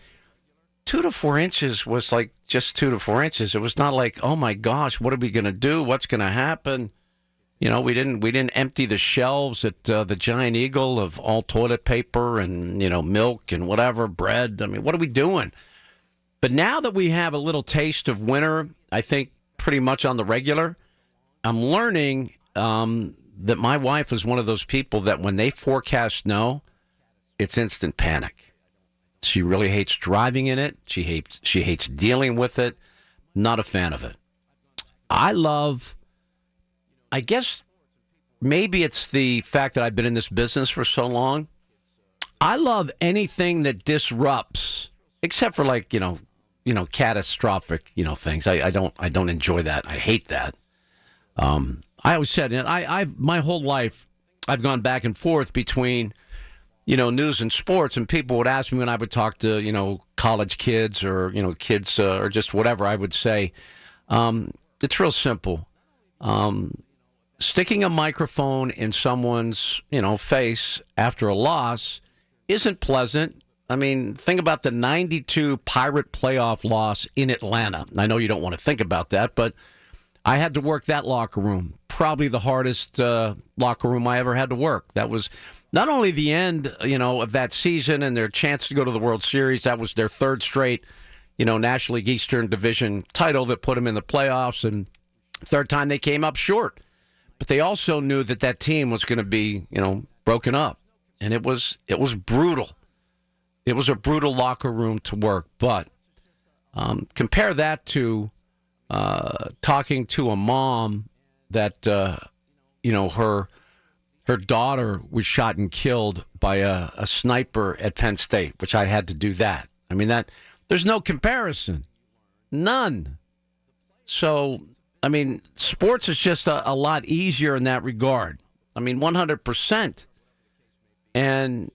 2 to 4 inches was like just 2 to 4 inches. It was not like, oh my gosh, what are we going to do? What's going to happen? We didn't empty the shelves at the Giant Eagle of all toilet paper and, milk and whatever, bread. I mean, what are we doing? But now that we have a little taste of winter, I think pretty much on the regular, I'm learning that my wife is one of those people that when they forecast snow, it's instant panic. She really hates driving in it. She hates dealing with it. Not a fan of it. I guess maybe it's the fact that I've been in this business for so long. I love anything that disrupts, except for catastrophic, things. I don't enjoy that. I hate that. I always said, my whole life, I've gone back and forth between, news and sports, and people would ask me when I would talk to, college kids or, kids or just whatever, I would say, it's real simple. Sticking a microphone in someone's, face after a loss isn't pleasant. I mean, think about the 92 Pirate playoff loss in Atlanta. I know you don't want to think about that, but I had to work that locker room. Probably the hardest locker room I ever had to work. That was not only the end, of that season and their chance to go to the World Series. That was their third straight, National League Eastern Division title that put them in the playoffs, and third time they came up short. But they also knew that team was going to be, broken up, and it was brutal. It was a brutal locker room to work. But compare that to talking to a mom that her daughter was shot and killed by a sniper at Penn State, which I had to do that. I mean, there's no comparison, none. So, I mean, sports is just a lot easier in that regard. I mean, 100%. And,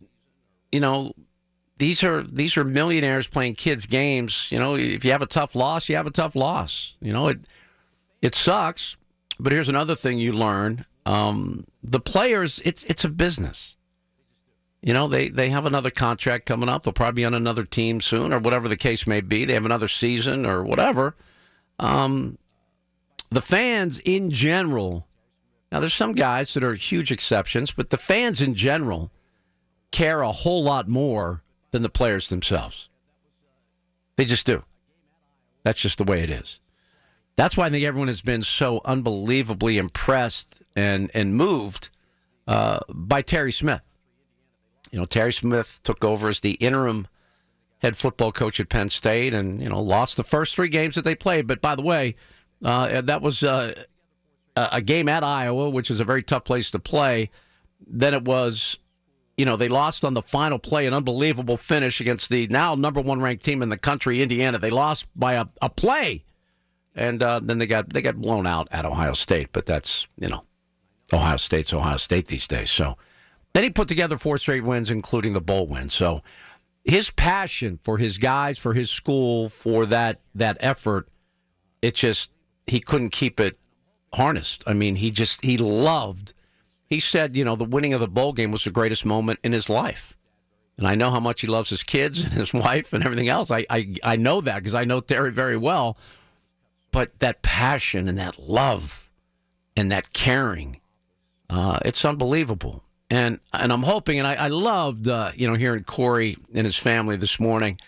these are millionaires playing kids' games. If you have a tough loss, you have a tough loss. It sucks. But here's another thing you learn. The players, it's a business. They have another contract coming up. They'll probably be on another team soon or whatever the case may be. They have another season or whatever. The fans in general, now there's some guys that are huge exceptions, but the fans in general care a whole lot more than the players themselves. They just do. That's just the way it is. That's why I think everyone has been so unbelievably impressed and moved by Terry Smith. Terry Smith took over as the interim head football coach at Penn State and, lost the first 3 games that they played. But by the way, that was a game at Iowa, which is a very tough place to play. Then it was, they lost on the final play, an unbelievable finish against the now number 1 ranked team in the country, Indiana. They lost by a play. And then they got blown out at Ohio State. But that's, Ohio State's Ohio State these days. So then he put together 4 straight wins, including the bowl win. So his passion for his guys, for his school, for that effort, he couldn't keep it harnessed. I mean, he loved. He said, the winning of the bowl game was the greatest moment in his life. And I know how much he loves his kids and his wife and everything else. I know that because I know Terry very well. But that passion and that love and that caring, it's unbelievable. And I'm hoping, and I loved, hearing Corey and his family this morning.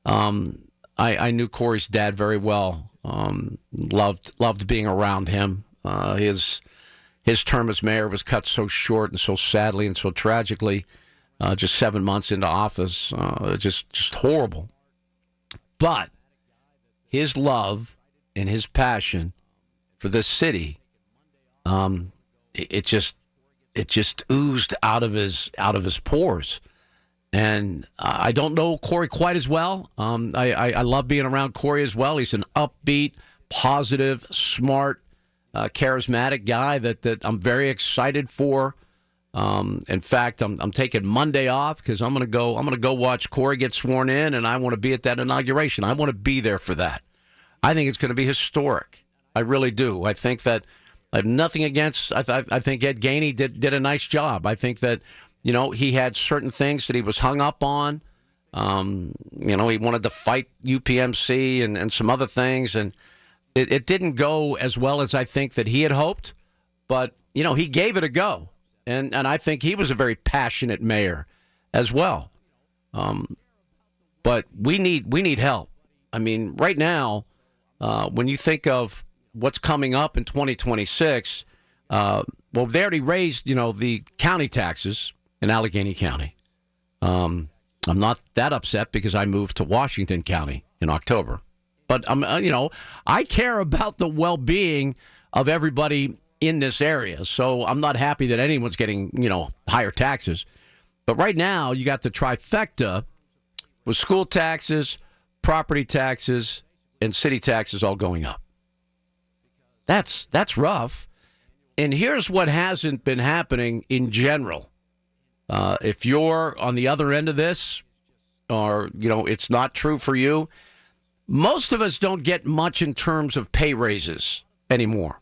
I knew Corey's dad very well. Loved being around him. His term as mayor was cut so short and so sadly and so tragically, just 7 months into office. Just horrible. But his love and his passion for this city, it just oozed out of his pores. And I don't know Corey quite as well. I love being around Corey as well. He's an upbeat, positive, smart, charismatic guy that I'm very excited for. In fact, I'm taking Monday off because I'm gonna go watch Corey get sworn in, and I want to be at that inauguration. I want to be there for that. I think it's going to be historic. I really do. I think that I have nothing against. I think Ed Gainey did a nice job. I think that he had certain things that he was hung up on. He wanted to fight UPMC and some other things, and it didn't go as well as I think that he had hoped. But he gave it a go. And I think he was a very passionate mayor as well. But we need help. I mean, right now, when you think of what's coming up in 2026, well, they already raised, the county taxes in Allegheny County. I'm not that upset because I moved to Washington County in October. But, I care about the well-being of everybody in this area. So I'm not happy that anyone's getting, higher taxes. But right now, you got the trifecta with school taxes, property taxes, and city taxes all going up. That's rough. And here's what hasn't been happening in general. If you're on the other end of this, or, it's not true for you, most of us don't get much in terms of pay raises anymore.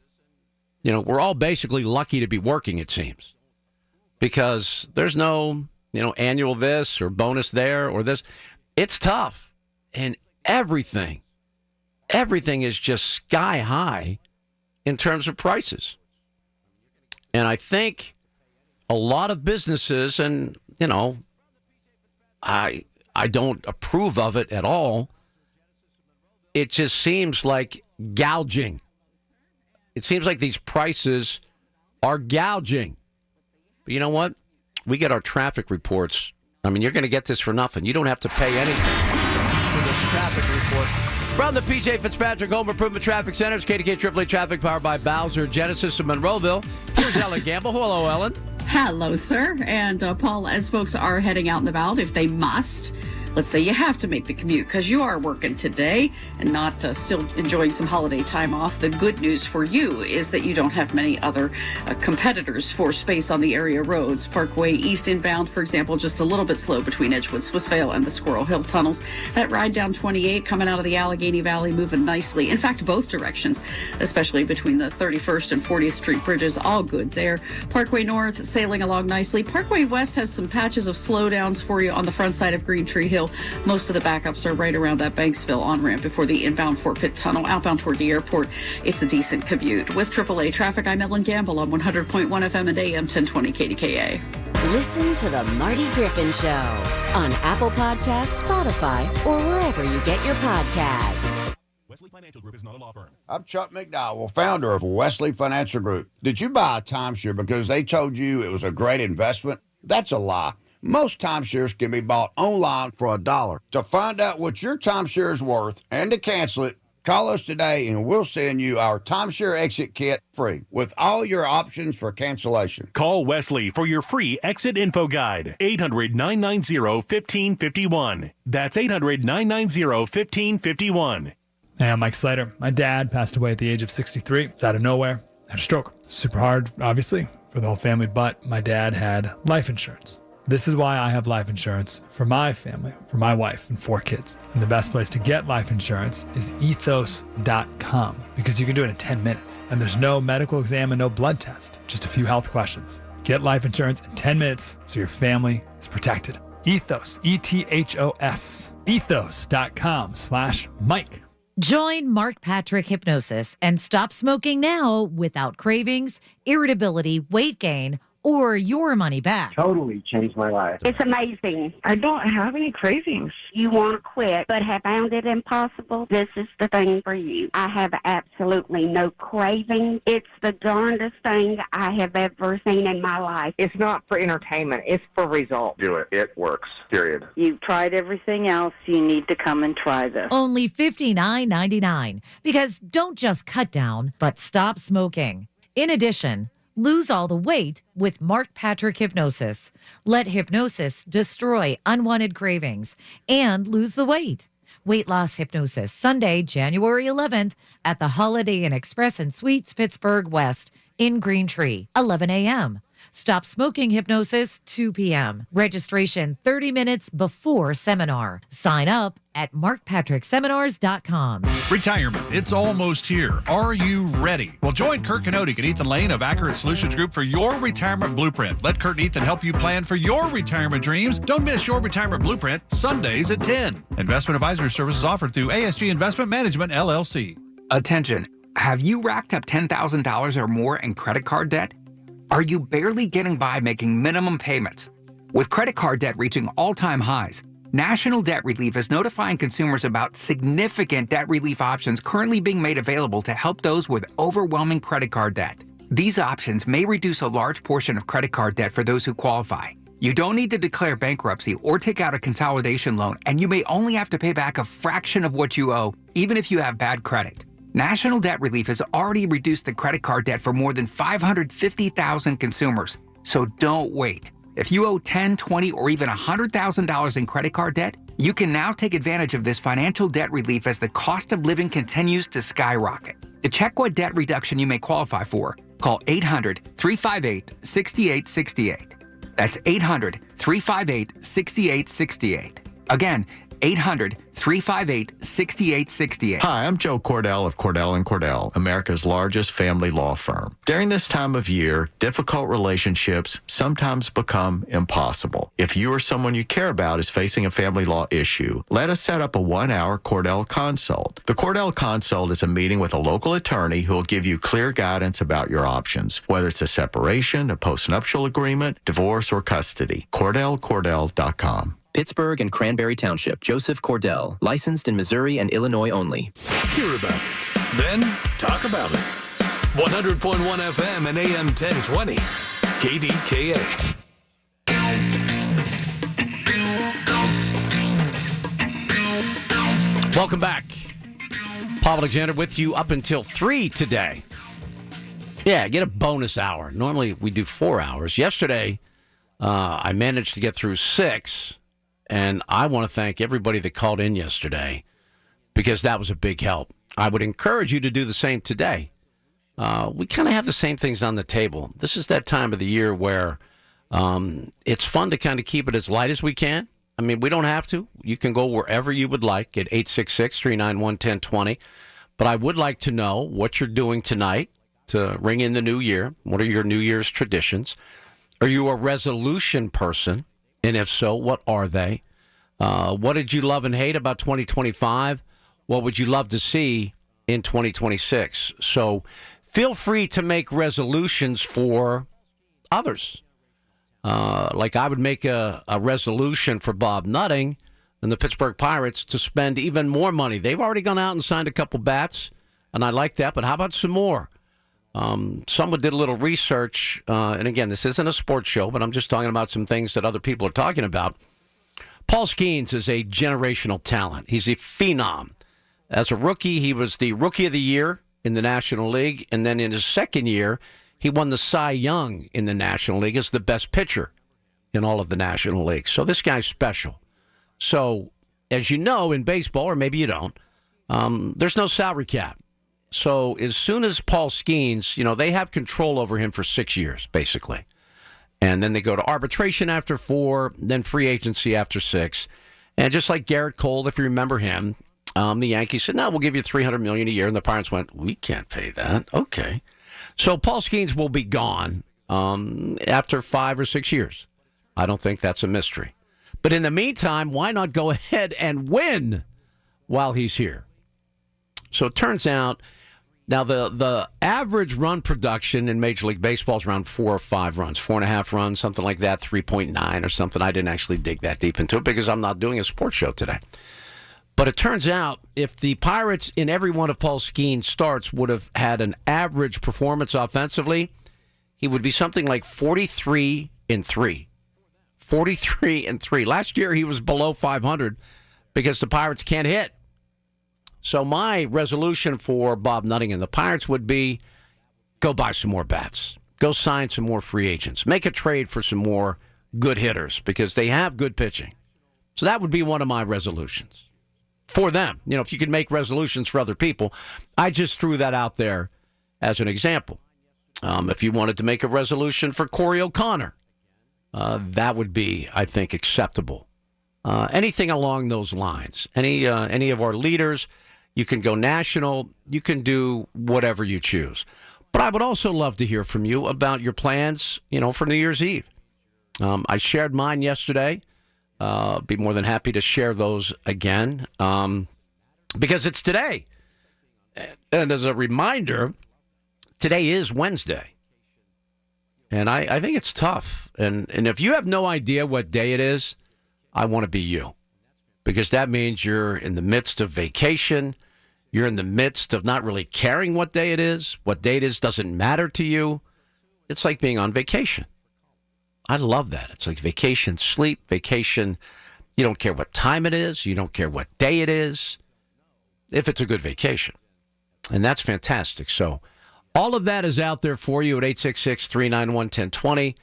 We're all basically lucky to be working, it seems, because there's no, annual this or bonus there or this. It's tough. And everything is just sky high in terms of prices. And I think a lot of businesses, and, I don't approve of it at all. It just seems like gouging. It seems like these prices are gouging. But you know what? We get our traffic reports. I mean, you're going to get this for nothing. You don't have to pay anything for this traffic report. From the PJ Fitzpatrick Home Improvement Traffic Centers, KDKA AAA Traffic, powered by Bowser Genesis of Monroeville. Here's Ellen Gamble. Hello, Ellen. Hello, sir. And Paul, as folks are heading out and about, if they must, let's say you have to make the commute because you are working today and not still enjoying some holiday time off. The good news for you is that you don't have many other competitors for space on the area roads. Parkway East inbound, for example, just a little bit slow between Edgewood, Swissvale, and the Squirrel Hill tunnels. That ride down 28 coming out of the Allegheny Valley moving nicely. In fact, both directions, especially between the 31st and 40th Street bridges, all good there. Parkway North sailing along nicely. Parkway West has some patches of slowdowns for you on the front side of Green Tree Hill. Most of the backups are right around that Banksville on-ramp before the inbound Fort Pitt Tunnel. Outbound toward the airport, it's a decent commute. With AAA Traffic, I'm Ellen Gamble on 100.1 FM and AM 1020 KDKA. Listen to The Marty Griffin Show on Apple Podcasts, Spotify, or wherever you get your podcasts. Wesley Financial Group is not a law firm. I'm Chuck McDowell, founder of Wesley Financial Group. Did you buy a timeshare because they told you it was a great investment? That's a lie. Most timeshares can be bought online for $1. To find out what your timeshare is worth and to cancel it, call us today and we'll send you our timeshare exit kit free with all your options for cancellation. Call Wesley for your free exit info guide. 800-990-1551. That's 800-990-1551. Hey, I'm Mike Slater. My dad passed away at the age of 63. It's out of nowhere. Had a stroke. Super hard, obviously, for the whole family, but my dad had life insurance. This is why I have life insurance for my family, for my wife and 4 kids. And the best place to get life insurance is ethos.com because you can do it in 10 minutes. And there's no medical exam and no blood test, just a few health questions. Get life insurance in 10 minutes so your family is protected. Ethos, E-T-H-O-S, ethos.com/Mike. Join Mark Patrick Hypnosis and stop smoking now without cravings, irritability, weight gain, or your money back. Totally changed my life. It's amazing. I don't have any cravings. You want to quit, but have found it impossible? This is the thing for you. I have absolutely no craving. It's the darndest thing I have ever seen in my life. It's not for entertainment. It's for results. Do it. It works. Period. You've tried everything else. You need to come and try this. Only $59.99. Because don't just cut down, but stop smoking. In addition, lose all the weight with Mark Patrick Hypnosis. Let hypnosis destroy unwanted cravings and lose the weight. Weight Loss Hypnosis, Sunday, January 11th at the Holiday Inn Express and Suites, Pittsburgh West in Green Tree, 11 a.m. Stop Smoking Hypnosis, 2 p.m. Registration 30 minutes before seminar. Sign up at markpatrickseminars.com. Retirement, it's almost here. Are you ready? Well, join Kurt Kanodik and Ethan Lane of Accurate Solutions Group for your retirement blueprint. Let Kurt and Ethan help you plan for your retirement dreams. Don't miss your retirement blueprint, Sundays at 10. Investment advisory services offered through ASG Investment Management, LLC. Attention. Have you racked up $10,000 or more in credit card debt? Are you barely getting by making minimum payments? With credit card debt reaching all-time highs, National Debt Relief is notifying consumers about significant debt relief options currently being made available to help those with overwhelming credit card debt. These options may reduce a large portion of credit card debt for those who qualify. You don't need to declare bankruptcy or take out a consolidation loan, and you may only have to pay back a fraction of what you owe, even if you have bad credit. National Debt Relief has already reduced the credit card debt for more than 550,000 consumers. So don't wait. If you owe $10,000, $20,000, or even $100,000 in credit card debt, you can now take advantage of this financial debt relief as the cost of living continues to skyrocket. To check what debt reduction you may qualify for, call 800-358-6868. That's 800-358-6868. Again, 800-358-6868. Hi, I'm Joe Cordell of Cordell & Cordell, America's largest family law firm. During this time of year, difficult relationships sometimes become impossible. If you or someone you care about is facing a family law issue, let us set up a 1-hour Cordell Consult. The Cordell Consult is a meeting with a local attorney who will give you clear guidance about your options, whether it's a separation, a postnuptial agreement, divorce, or custody. CordellCordell.com. Pittsburgh and Cranberry Township. Joseph Cordell. Licensed in Missouri and Illinois only. Hear about it. Then talk about it. 100.1 FM and AM 1020. KDKA. Welcome back. Paul Alexander with you up until 3 today. Yeah, get a bonus hour. Normally we do 4 hours. Yesterday, I managed to get through 6. And I want to thank everybody that called in yesterday because that was a big help. I would encourage you to do the same today. We kind of have the same things on the table. This is that time of the year where it's fun to kind of keep it as light as we can. I mean, we don't have to. You can go wherever you would like at 866-391-1020. But I would like to know what you're doing tonight to ring in the new year. What are your New Year's traditions? Are you a resolution person? And if so, what are they? What did you love and hate about 2025? What would you love to see in 2026? So feel free to make resolutions for others. Like I would make a resolution for Bob Nutting and the Pittsburgh Pirates to spend even more money. They've already gone out and signed a couple bats, and I like that, but how about some more? Someone did a little research, and again, this isn't a sports show, but I'm just talking about some things that other people are talking about. Paul Skeens is a generational talent. He's a phenom. As a rookie, he was the Rookie of the Year in the National League, and then in his second year, he won the Cy Young in the National League as the best pitcher in all of the National League. So this guy's special. So, as you know, in baseball, or maybe you don't, there's no salary cap. So as soon as Paul Skeens, they have control over him for 6 years, basically. And then they go to arbitration after 4, then free agency after 6. And just like Garrett Cole, if you remember him, the Yankees said, no, we'll give you $300 million a year. And the Pirates went, we can't pay that. Okay. So Paul Skeens will be gone after 5 or 6 years. I don't think that's a mystery. But in the meantime, why not go ahead and win while he's here? So it turns out, now, the average run production in Major League Baseball is around 4 or 5 runs, 4.5 runs, something like that, 3.9 or something. I didn't actually dig that deep into it because I'm not doing a sports show today. But it turns out if the Pirates in every one of Paul Skeens' starts would have had an average performance offensively, he would be something like 43-3. 43-3. Last year he was below 500 because the Pirates can't hit. So my resolution for Bob Nutting and the Pirates would be go buy some more bats. Go sign some more free agents. Make a trade for some more good hitters because they have good pitching. So that would be one of my resolutions for them. If you can make resolutions for other people, I just threw that out there as an example. If you wanted to make a resolution for Corey O'Connor, that would be, I think, acceptable. Anything along those lines. Any of our leaders. You can go national. You can do whatever you choose. But I would also love to hear from you about your plans, for New Year's Eve. I shared mine yesterday. Be more than happy to share those again because it's today. And as a reminder, today is Wednesday. And I think it's tough. And if you have no idea what day it is, I want to be you. Because that means you're in the midst of vacation. You're in the midst of not really caring what day it is. What day it is doesn't matter to you. It's like being on vacation. I love that. It's like vacation sleep, vacation. You don't care what time it is. You don't care what day it is. If it's a good vacation. And that's fantastic. So all of that is out there for you at 866-391-1020.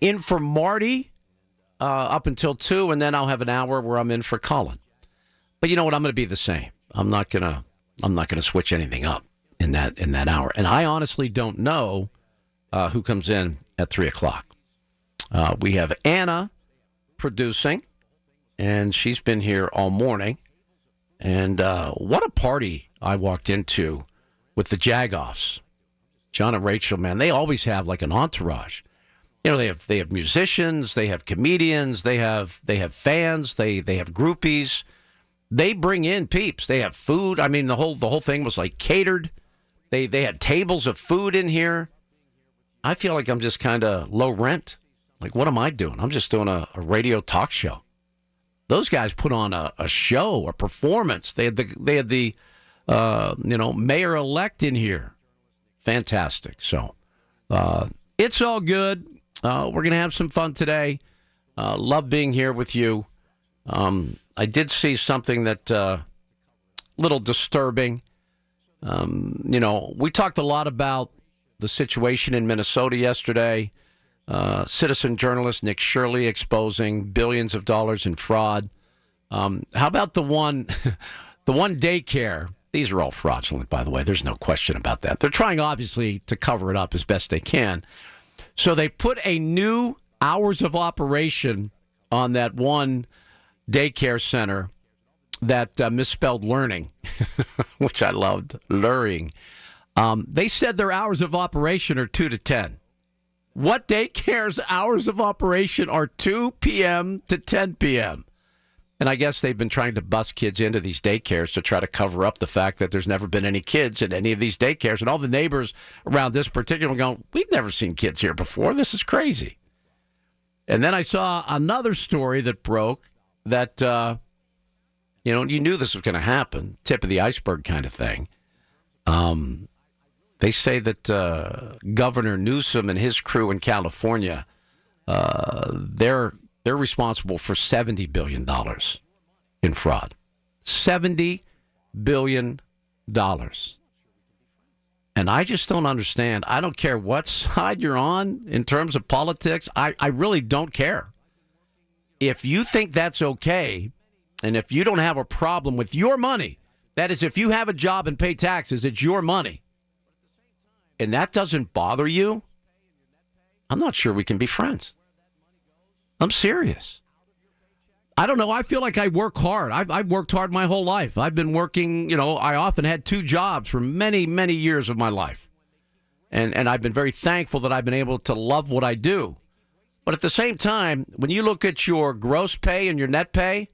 In for Marty up until 2, and then I'll have an hour where I'm in for Colin. But you know what? I'm going to be the same. I'm not gonna switch anything up in that hour. And I honestly don't know who comes in at 3 o'clock. We have Anna producing, and she's been here all morning. And what a party I walked into with the Jagoffs. John and Rachel, man, they always have like an entourage. You know, they have musicians, they have comedians, they have fans, they have groupies. They bring in peeps. They have food. I mean, the whole thing was like catered. They had tables of food in here. I feel like I'm just kind of low rent. Like, what am I doing? I'm just doing a radio talk show. Those guys put on a show, a performance. They had the mayor-elect in here. Fantastic. So it's all good. We're going to have some fun today. Love being here with you. I did see something that little disturbing. We talked a lot about the situation in Minnesota yesterday. Citizen journalist Nick Shirley exposing billions of dollars in fraud. How about the one daycare? These are all fraudulent, by the way. There's no question about that. They're trying, obviously, to cover it up as best they can. So they put a new hours of operation on that one daycare center that misspelled learning, which I loved, luring. They said their hours of operation are 2 to 10. What daycare's hours of operation are 2 p.m. to 10 p.m.? And I guess they've been trying to bust kids into these daycares to try to cover up the fact that there's never been any kids in any of these daycares. And all the neighbors around this particular one going, we've never seen kids here before. This is crazy. And then I saw another story that broke that, you knew this was going to happen. Tip of the iceberg kind of thing. They say that Governor Newsom and his crew in California, they're responsible for $70 billion in fraud. $70 billion. And I just don't understand. I don't care what side you're on in terms of politics. I really don't care. If you think that's okay, and if you don't have a problem with your money, that is, if you have a job and pay taxes, it's your money, and that doesn't bother you, I'm not sure we can be friends. I'm serious. I don't know. I feel like I work hard. I've worked hard my whole life. I've been working, I often had 2 jobs for many, many years of my life. And I've been very thankful that I've been able to love what I do. But at the same time, when you look at your gross pay and your net pay,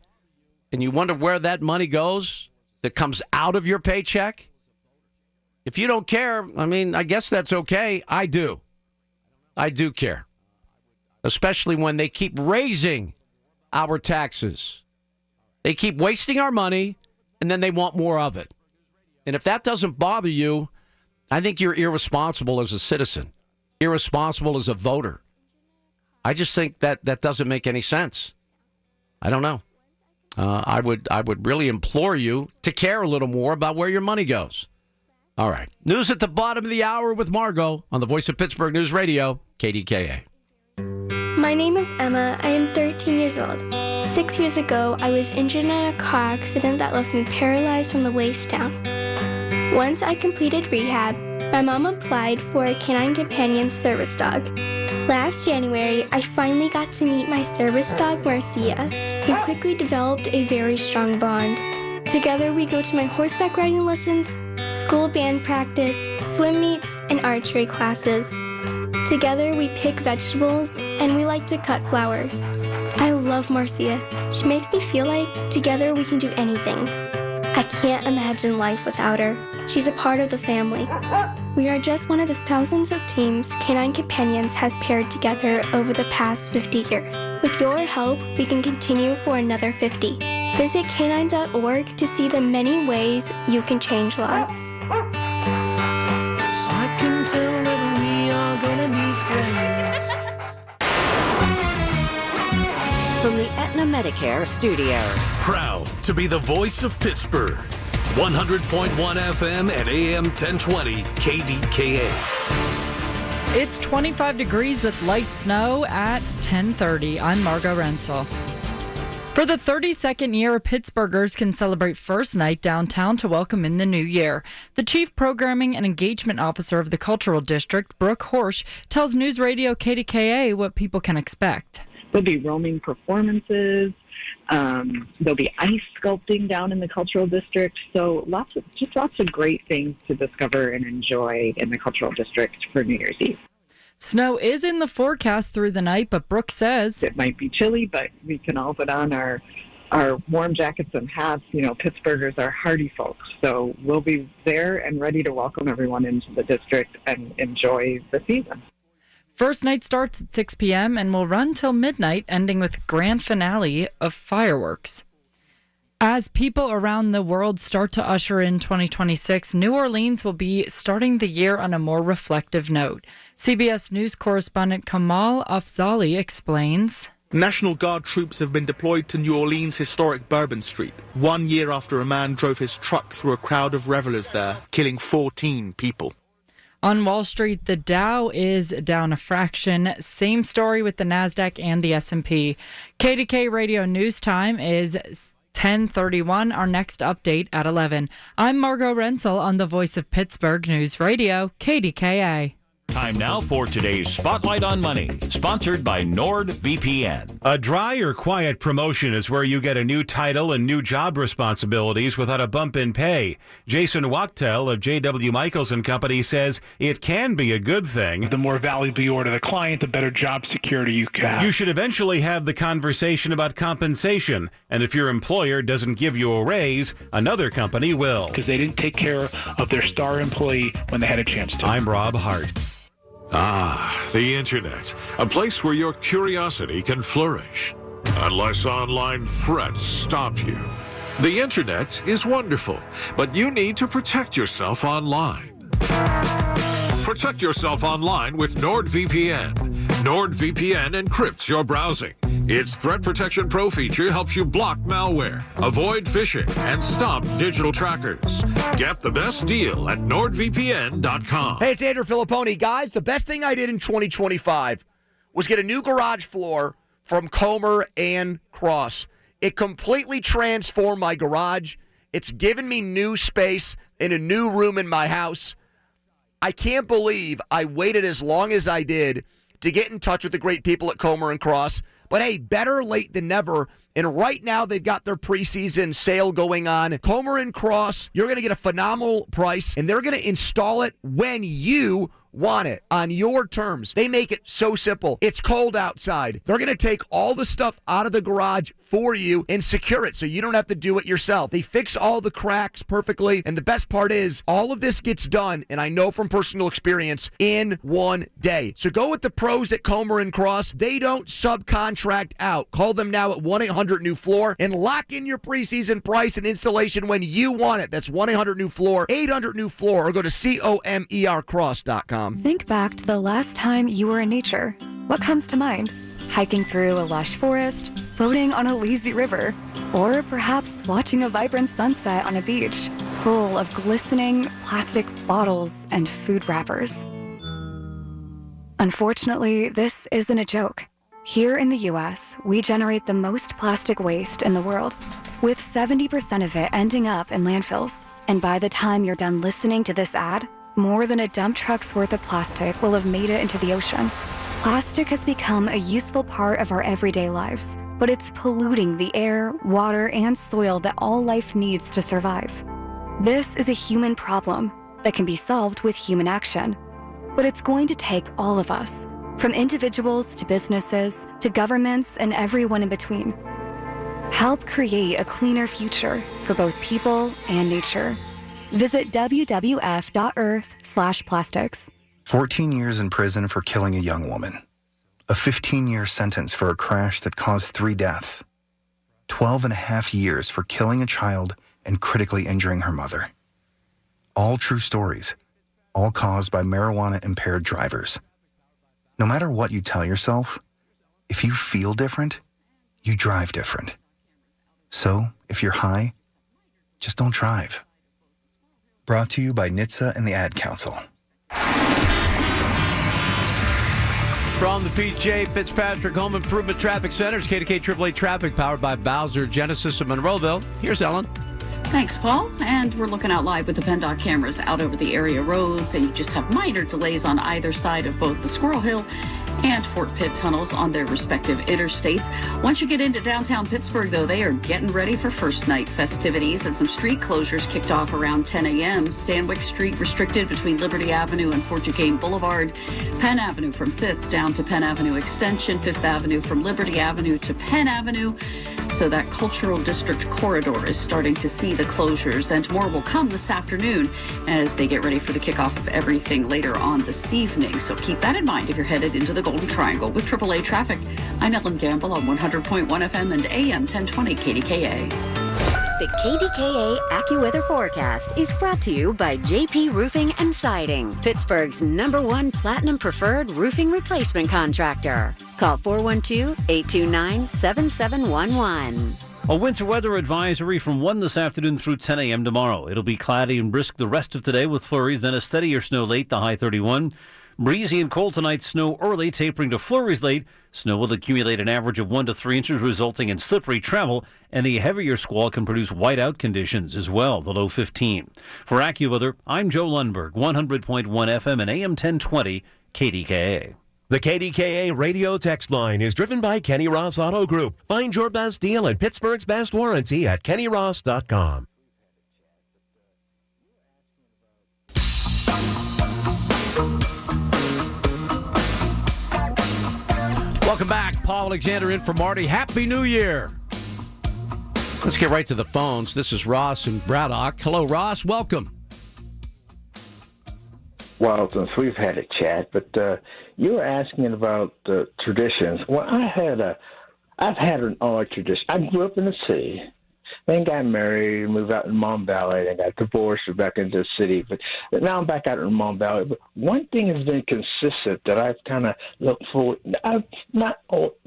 and you wonder where that money goes that comes out of your paycheck, if you don't care, I guess that's okay. I do. I do care. Especially when they keep raising our taxes. They keep wasting our money, and then they want more of it. And if that doesn't bother you, I think you're irresponsible as a citizen, irresponsible as a voter. I just think that doesn't make any sense. I don't know. I would really implore you to care a little more about where your money goes. All right. News at the bottom of the hour with Margot on the Voice of Pittsburgh News Radio, KDKA. My name is Emma. I am 13 years old. 6 years ago, I was injured in a car accident that left me paralyzed from the waist down. Once I completed rehab, my mom applied for a canine companion service dog. Last January, I finally got to meet my service dog, Marcia. We quickly developed a very strong bond. Together, we go to my horseback riding lessons, school band practice, swim meets, and archery classes. Together, we pick vegetables, and we like to cut flowers. I love Marcia. She makes me feel like together we can do anything. I can't imagine life without her. She's a part of the family. We are just one of the thousands of teams Canine Companions has paired together over the past 50 years. With your help, we can continue for another 50. Visit canine.org to see the many ways you can change lives. I can tell that we are gonna be friends. From the Aetna Medicare studios. Proud to be the voice of Pittsburgh. 100.1 FM and AM 1020 KDKA. It's 25 degrees with light snow at 10:30. I'm Margot Rensel. For the 32nd year, Pittsburghers can celebrate First Night downtown to welcome in the new year. The Chief Programming and Engagement Officer of the Cultural District, Brooke Horsch, tells News Radio KDKA what people can expect. There'll be roaming performances. There'll be ice sculpting down in the Cultural District. So lots of great things to discover and enjoy in the Cultural District for New Year's Eve. Snow is in the forecast through the night, but Brooke says it might be chilly, but we can all put on our warm jackets and hats. You know, Pittsburghers are hardy folks, so we'll be there and ready to welcome everyone into the district and enjoy the season. First Night starts at 6 p.m. and will run till midnight, ending with grand finale of fireworks. As people around the world start to usher in 2026, New Orleans will be starting the year on a more reflective note. CBS News correspondent Kamal Afzali explains. National Guard troops have been deployed to New Orleans' historic Bourbon Street, 1 year after a man drove his truck through a crowd of revelers there, killing 14 people. On Wall Street, the Dow is down a fraction. Same story with the NASDAQ and the S&P. KDK Radio News Time is 10:31. Our next update at 11. I'm Margot Rensel on the Voice of Pittsburgh News Radio, KDKA. Time now for today's Spotlight on Money, sponsored by NordVPN. A dry or quiet promotion is where you get a new title and new job responsibilities without a bump in pay. Jason Wachtel of J.W. Michaels & Company says it can be a good thing. The more valuable you are to the client, the better job security you can have. You should eventually have the conversation about compensation, and if your employer doesn't give you a raise, another company will. Because they didn't take care of their star employee when they had a chance to. I'm Rob Hart. Ah, the Internet, a place where your curiosity can flourish, unless online threats stop you. The Internet is wonderful, but you need to protect yourself online. Protect yourself online with NordVPN. NordVPN encrypts your browsing. Its Threat Protection Pro feature helps you block malware, avoid phishing, and stop digital trackers. Get the best deal at NordVPN.com. Hey, it's Andrew Filipponi. Guys, the best thing I did in 2025 was get a new garage floor from Comer and Cross. It completely transformed my garage. It's given me new space in a new room in my house. I can't believe I waited as long as I did to get in touch with the great people at Comer and Cross. But hey, better late than never. And right now, they've got their preseason sale going on. Comer and Cross, you're going to get a phenomenal price, and they're going to install it when you want it on your terms. They make it so simple. It's cold outside. They're going to take all the stuff out of the garage for you and secure it so you don't have to do it yourself. They fix all the cracks perfectly. And the best part is all of this gets done, and I know from personal experience, in one day. So go with the pros at Comer and Cross. They don't subcontract out. Call them now at 1-800-NEW-FLOOR and lock in your preseason price and installation when you want it. That's 1-800-NEW-FLOOR, 800-NEW-FLOOR, or go to COMERcross.com. Think back to the last time you were in nature. What comes to mind? Hiking through a lush forest, floating on a lazy river, or perhaps watching a vibrant sunset on a beach full of glistening plastic bottles and food wrappers. Unfortunately, this isn't a joke. Here in the U.S., we generate the most plastic waste in the world, with 70% of it ending up in landfills. And by the time you're done listening to this ad, more than a dump truck's worth of plastic will have made it into the ocean. Plastic has become a useful part of our everyday lives, but it's polluting the air, water, and soil that all life needs to survive. This is a human problem that can be solved with human action. But it's going to take all of us, from individuals to businesses to governments and everyone in between. Help create a cleaner future for both people and nature. Visit wwf.earth/plastics. 14 years in prison for killing a young woman. A 15-year sentence for a crash that caused 3 deaths. 12 and a half years for killing a child and critically injuring her mother. All true stories, all caused by marijuana-impaired drivers. No matter what you tell yourself, if you feel different, you drive different. So, if you're high, just don't drive. Brought to you by NHTSA and the Ad Council. From the PJ Fitzpatrick Home Improvement Traffic Centers, KDK AAA Traffic powered by Bowser Genesis of Monroeville. Here's Ellen. Thanks, Paul. And we're looking out live with the PennDOT cameras out over the area roads, and you just have minor delays on either side of both the Squirrel Hill and Fort Pitt tunnels on their respective interstates. Once you get into downtown Pittsburgh, though, they are getting ready for first night festivities, and some street closures kicked off around 10 a.m. Stanwyck Street restricted between Liberty Avenue and Fort Duquesne Boulevard. Penn Avenue from 5th down to Penn Avenue Extension. 5th Avenue from Liberty Avenue to Penn Avenue. So that Cultural District corridor is starting to see the closures, and more will come this afternoon as they get ready for the kickoff of everything later on this evening. So keep that in mind if you're headed into the Golden Triangle. With AAA Traffic, I'm Ellen Gamble on 100.1 FM and AM 1020 KDKA. The KDKA AccuWeather forecast is brought to you by JP Roofing and Siding, Pittsburgh's #1 Platinum Preferred Roofing Replacement Contractor. Call 412-829-7711. A winter weather advisory from 1 this afternoon through 10 a.m. tomorrow. It'll be cloudy and brisk the rest of today with flurries, then a steadier snow late, the high 31. Breezy and cold tonight, snow early, tapering to flurries late. Snow will accumulate an average of 1 to 3 inches, resulting in slippery travel. Any heavier squall can produce whiteout conditions as well, the low 15. For AccuWeather, I'm Joe Lundberg, 100.1 FM and AM 1020 KDKA. The KDKA radio text line is driven by Kenny Ross Auto Group. Find your best deal and Pittsburgh's best warranty at kennyross.com. Welcome back. Paul Alexander in for Marty. Happy New Year. Let's get right to the phones. This is Ross and Braddock. Hello, Ross. Welcome. Well, since we've had a chat, but you were asking about traditions. Well, I've had an odd tradition. I grew up in the city, then got married, moved out in Mon Valley, then got divorced, back into the city. But now I'm back out in Mon Valley. But one thing has been consistent that I've kind of looked forward. I've not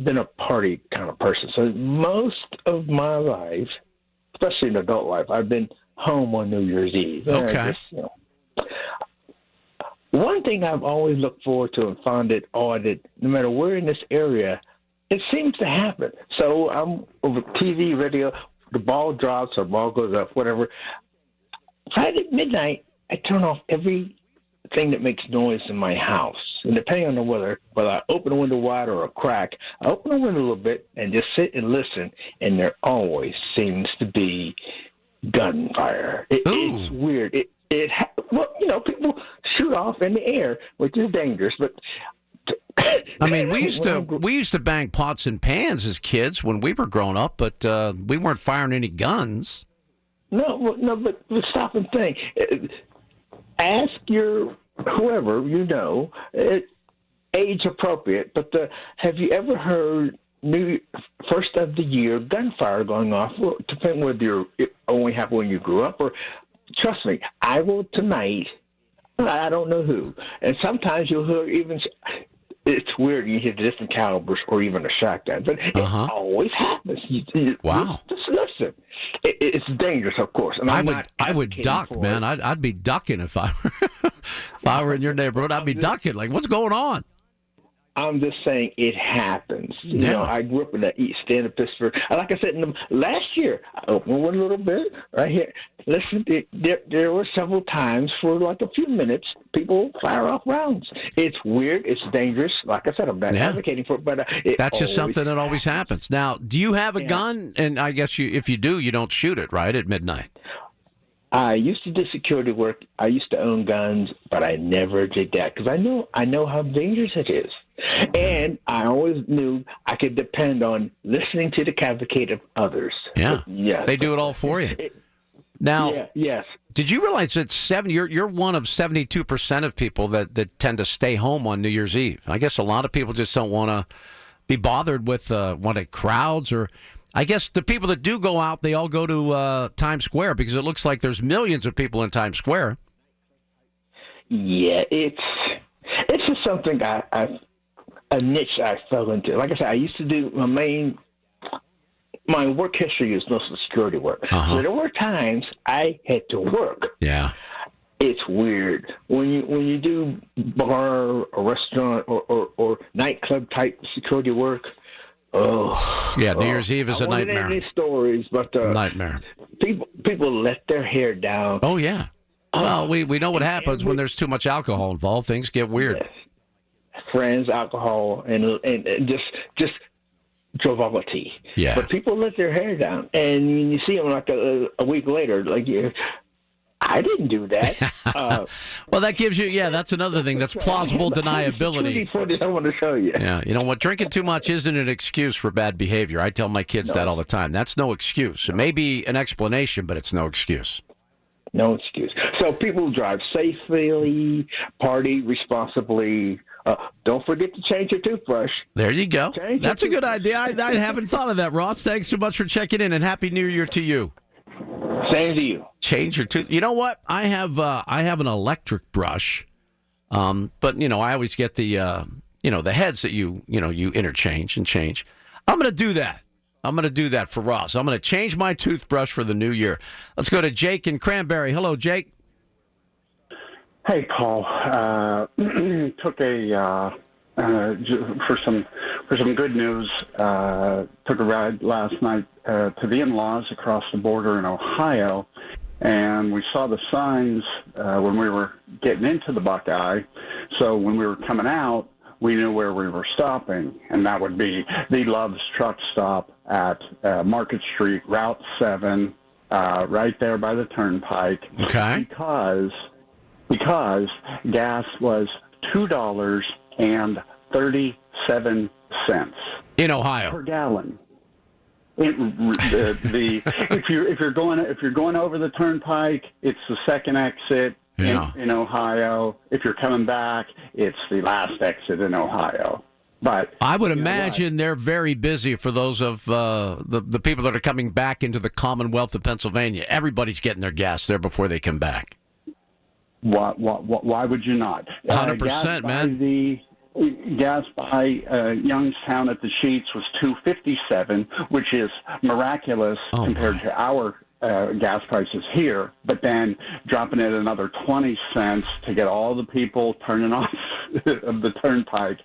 been a party kind of person, so most of my life, especially in adult life, I've been home on New Year's Eve. Okay. One thing I've always looked forward to and found it odd that no matter where in this area, it seems to happen. So I'm over TV, radio, the ball drops or ball goes up, whatever. Friday at midnight, I turn off everything that makes noise in my house. And depending on the weather, whether I open a window wide or a crack, I open the window a little bit and just sit and listen, and there always seems to be gunfire. It's weird. People shoot off in the air, which is dangerous, but I mean, we used to bang pots and pans as kids when we were growing up, but we weren't firing any guns. No, but stop and think. Ask your whoever you know, age appropriate. But have you ever heard first of the year gunfire going off? Well, depending whether it only happened when you grew up or. Trust me, I will tonight. I don't know who, and sometimes you'll hear even. It's weird. You hear different calibers or even a shotgun, but it always happens. Wow! Just listen. It's dangerous, of course. And I would duck, man. I'd be ducking if I were in your neighborhood. I'd be ducking. Like, what's going on? I'm just saying it happens. Yeah. You know, I grew up in the east end of Pittsburgh. Like I said, last year, I opened one little bit right here. Listen, there were several times for like a few minutes, people fire off rounds. It's weird. It's dangerous. Like I said, I'm not advocating for it, but that's just something that always happens. Now, do you have a gun? And I guess if you do, you don't shoot it, right, at midnight? I used to do security work. I used to own guns, but I never did that because I know how dangerous it is. And I always knew I could depend on listening to the cavalcade of others. Yeah. They do it all for you. Now, yes. Did you realize that you're one of 72% of people that tend to stay home on New Year's Eve? I guess a lot of people just don't want to be bothered with crowds, or I guess the people that do go out, they all go to Times Square because it looks like there's millions of people in Times Square. Yeah, it's just something a niche I fell into. Like I said, I used to do my work history is mostly security work. So there were times I had to work. Yeah. It's weird when you do bar or restaurant or nightclub type security work. Oh, yeah, New Year's Eve is a nightmare. Any stories, but nightmare. People let their hair down. Oh yeah. Well, we know what happens when there's too much alcohol involved. Things get weird. Yes. Friends, alcohol, and just frivolity. Yeah. But people let their hair down, and you see them like a week later, like I didn't do that. Well, that gives you, that's another thing. That's plausible deniability. I want to show you. Yeah, you know what? Drinking too much isn't an excuse for bad behavior. I tell my kids that all the time. That's no excuse. It may be an explanation, but it's no excuse. No excuse. So people drive safely, party responsibly. Don't forget to change your toothbrush. There you go. That's a good idea. I haven't thought of that, Ross. Thanks so much for checking in, and Happy New Year to you. Same to you. Change your tooth. You know what? I have an electric brush, but I always get the the heads that you interchange and change. I'm going to do that. I'm going to do that for Ross. I'm going to change my toothbrush for the new year. Let's go to Jake in Cranberry. Hello, Jake. Hey, Paul. Took for some good news. Took a ride last night to the in-laws across the border in Ohio, and we saw the signs when we were getting into the Buckeye. So when we were coming out, we knew where we were stopping, and that would be the Love's Truck Stop at Market Street, Route 7, right there by the Turnpike. Okay. Because gas was $2.37 in Ohio per gallon. If you're going over the Turnpike, it's the second exit in Ohio. If you're coming back, it's the last exit in Ohio. But I would imagine they're very busy for those of the people that are coming back into the Commonwealth of Pennsylvania. Everybody's getting their gas there before they come back. Why would you not? 100%, man. The gas by Youngstown at the Sheets was $2.57, which is miraculous compared to our gas prices here. But then dropping it another 20 cents to get all the people turning off of the Turnpike,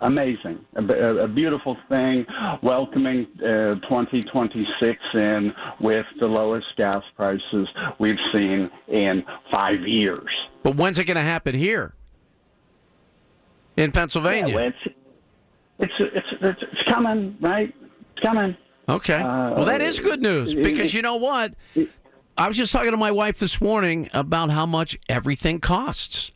amazing, a beautiful thing. Welcoming 2026 in with the lowest gas prices we've seen in 5 years. But when's it going to happen here in Pennsylvania? Yeah, it's coming, right? It's coming. Okay. Well, that is good news because you know what? I was just talking to my wife this morning about how much everything costs.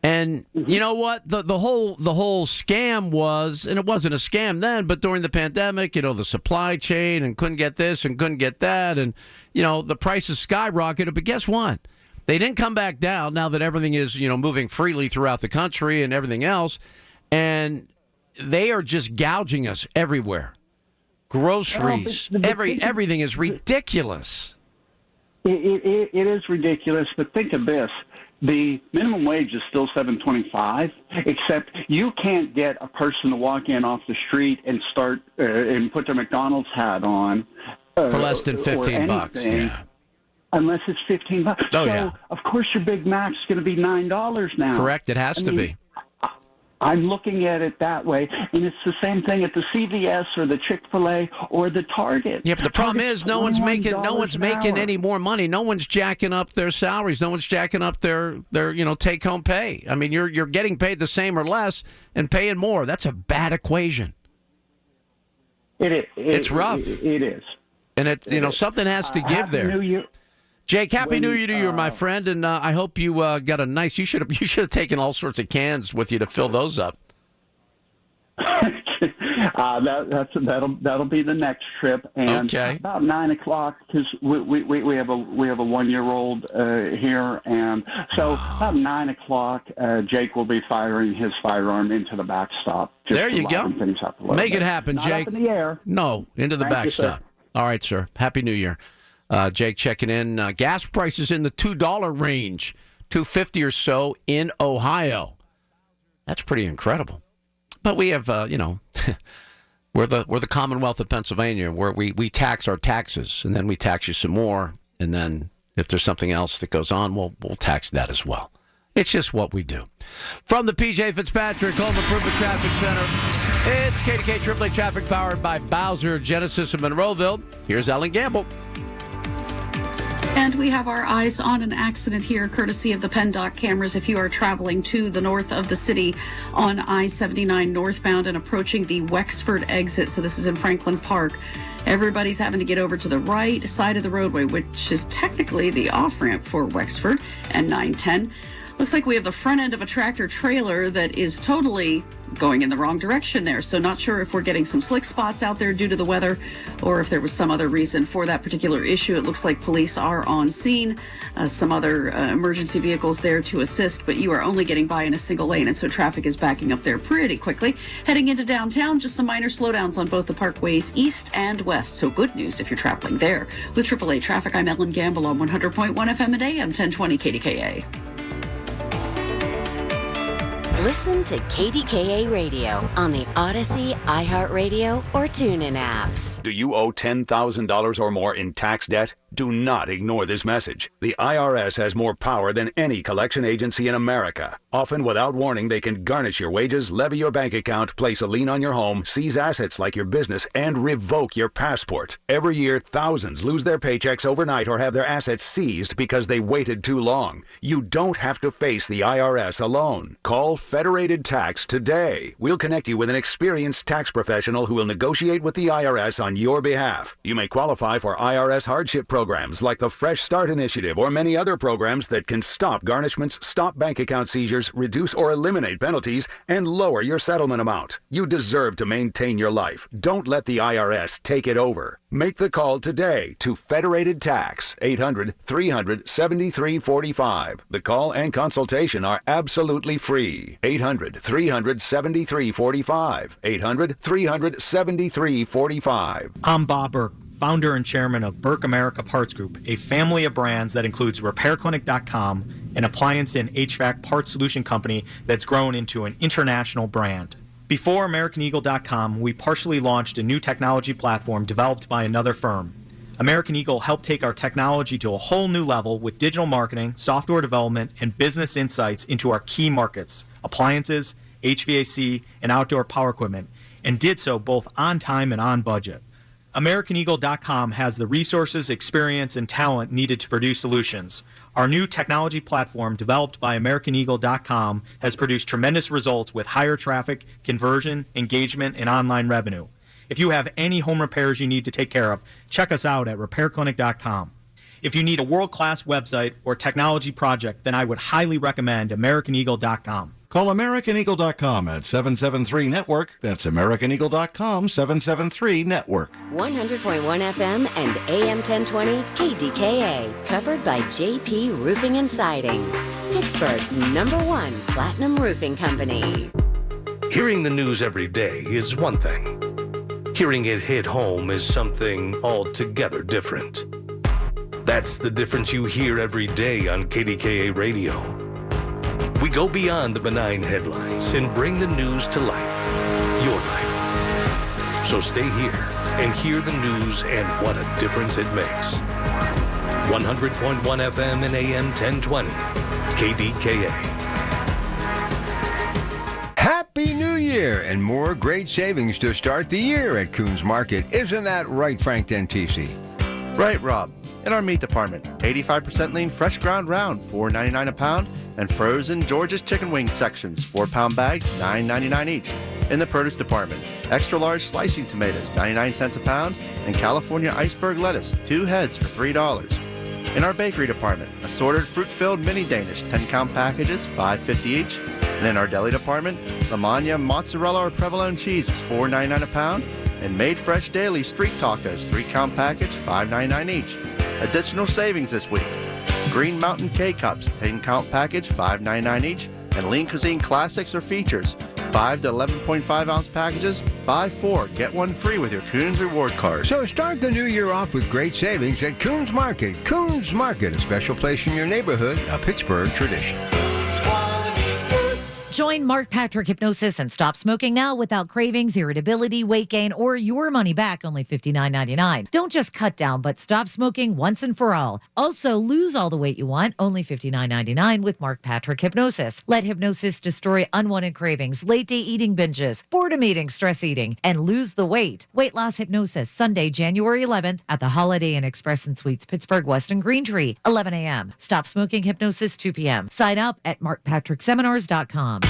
And you know what? The whole scam was, and it wasn't a scam then, but during the pandemic, the supply chain and couldn't get this and couldn't get that. And, the prices skyrocketed. But guess what? They didn't come back down now that everything is, moving freely throughout the country and everything else. And they are just gouging us everywhere. Groceries, everything is ridiculous. It is ridiculous, but think of this. The minimum wage is still $7.25, except you can't get a person to walk in off the street and start and put their McDonald's hat on for less than $15. Yeah. Unless it's $15. Oh, yeah. Of course, your Big Mac's going to be $9 now. Correct. It has to be. I'm looking at it that way, and it's the same thing at the CVS or the Chick-fil-A or the Target. Yeah, but the problem is no one's making any more money. No one's jacking up their salaries. No one's jacking up their take-home pay. I mean, you're getting paid the same or less and paying more. That's a bad equation. It is. It's rough. It is. And something has to give there. New Year. Jake, Happy New Year to you, my friend, and I hope you got a nice. You should have taken all sorts of cans with you to fill those up. That'll be the next trip, and about 9 o'clock because we have a 1-year-old here, and so about 9 o'clock, Jake will be firing his firearm into the backstop. There you go. Things up a little Make bit. it happen, Not Jake. Up in the air. No, into the Thank you, backstop. All right, sir. Happy New Year. Jake checking in. Gas prices in the $2 range, $2.50 or so in Ohio. That's pretty incredible. But we have, we're the Commonwealth of Pennsylvania, where we tax our taxes, and then we tax you some more, and then if there's something else that goes on, we'll tax that as well. It's just what we do. From the P.J. Fitzpatrick Home Improvement Traffic Center, it's KDK AAA Traffic powered by Bowser Genesis of Monroeville. Here's Ellen Gamble. And we have our eyes on an accident here, courtesy of the PennDOT cameras. If you are traveling to the north of the city on I-79 northbound and approaching the Wexford exit, so this is in Franklin Park, everybody's having to get over to the right side of the roadway, which is technically the off-ramp for Wexford and 910. Looks like we have the front end of a tractor trailer that is totally going in the wrong direction there. So not sure if we're getting some slick spots out there due to the weather or if there was some other reason for that particular issue. It looks like police are on scene, some other emergency vehicles there to assist, but you are only getting by in a single lane, and so traffic is backing up there pretty quickly. Heading into downtown, just some minor slowdowns on both the parkways east and west. So good news if you're traveling there. With AAA Traffic, I'm Ellen Gamble on 100.1 FM and AM 1020 KDKA. Listen to KDKA Radio on the Odyssey, iHeartRadio, or TuneIn apps. Do you owe $10,000 or more in tax debt? Do not ignore this message. The IRS has more power than any collection agency in America. Often without warning, they can garnish your wages, levy your bank account, place a lien on your home, seize assets like your business, and revoke your passport. Every year, thousands lose their paychecks overnight or have their assets seized because they waited too long. You don't have to face the IRS alone. Call Federated Tax today. We'll connect you with an experienced tax professional who will negotiate with the IRS on your behalf. You may qualify for IRS hardship programs like the Fresh Start Initiative or many other programs that can stop garnishments, stop bank account seizures, reduce or eliminate penalties, and lower your settlement amount. You deserve to maintain your life. Don't let the IRS take it over. Make the call today to Federated Tax, 800-300-7345. The call and consultation are absolutely free. 800-300-7345. 800-300-7345. I'm Bob Burke, founder and chairman of Burke America Parts Group, a family of brands that includes RepairClinic.com, an appliance and HVAC parts solution company that's grown into an international brand. Before AmericanEagle.com, we partially launched a new technology platform developed by another firm. American Eagle helped take our technology to a whole new level with digital marketing, software development, and business insights into our key markets, appliances, HVAC, and outdoor power equipment, and did so both on time and on budget. AmericanEagle.com has the resources, experience, and talent needed to produce solutions. Our new technology platform, developed by AmericanEagle.com, has produced tremendous results with higher traffic, conversion, engagement, and online revenue. If you have any home repairs you need to take care of, check us out at RepairClinic.com. If you need a world-class website or technology project, then I would highly recommend AmericanEagle.com. Call AmericanEagle.com at 773-NETWORK. That's AmericanEagle.com, 773-NETWORK. 100.1 FM and AM 1020 KDKA. Covered by JP Roofing and Siding. Pittsburgh's #1 platinum roofing company. Hearing the news every day is one thing. Hearing it hit home is something altogether different. That's the difference you hear every day on KDKA Radio. We go beyond the benign headlines and bring the news to life, your life. So stay here and hear the news and what a difference it makes. 100.1 FM and AM 1020, KDKA. Happy New Year and more great savings to start the year at Coons Market. Isn't that right, Frank Dentisi? Right, Rob. In our meat department, 85% lean fresh ground round, $4.99 a pound, and frozen George's chicken wing sections, 4-pound bags, $9.99 each. In the produce department, extra large slicing tomatoes, 99 cents a pound, and California iceberg lettuce, 2 heads for $3. In our bakery department, assorted fruit-filled mini Danish 10-count packages, $5.50 each, And in our deli department, Lamagna mozzarella or provolone cheese is $4.99 a pound, and Made Fresh Daily Street Tacos 3-count package $5.99 each. Additional savings this week. Green Mountain K-Cups 10-count package $5.99 each, and Lean Cuisine Classics or Features 5 to 11.5 ounce packages. Buy 4, get 1 free with your Coons Reward Card. So start the new year off with great savings at Coons Market. Coons Market, a special place in your neighborhood, a Pittsburgh tradition. Join Mark Patrick Hypnosis and stop smoking now without cravings, irritability, weight gain, or your money back, only $59.99. Don't just cut down, but stop smoking once and for all. Also, lose all the weight you want, only $59.99 with Mark Patrick Hypnosis. Let hypnosis destroy unwanted cravings, late-day eating binges, boredom eating, stress eating, and lose the weight. Weight Loss Hypnosis, Sunday, January 11th at the Holiday Inn Express and Suites, Pittsburgh West and Green Tree, 11 a.m. Stop smoking hypnosis, 2 p.m. Sign up at markpatrickseminars.com.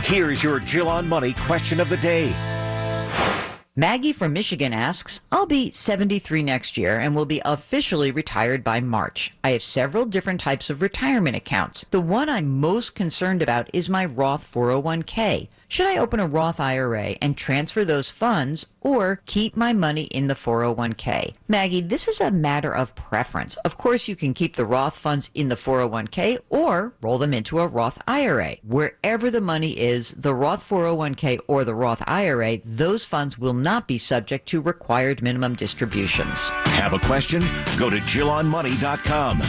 Here's your Jill on Money question of the day. Maggie from Michigan asks, I'll be 73 next year and will be officially retired by March. I have several different types of retirement accounts. The one I'm most concerned about is my Roth 401k. Should I open a Roth IRA and transfer those funds or keep my money in the 401k? Maggie, this is a matter of preference. Of course, you can keep the Roth funds in the 401k or roll them into a Roth IRA. Wherever the money is, the Roth 401k or the Roth IRA, those funds will not be subject to required minimum distributions. Have a question? Go to JillOnMoney.com.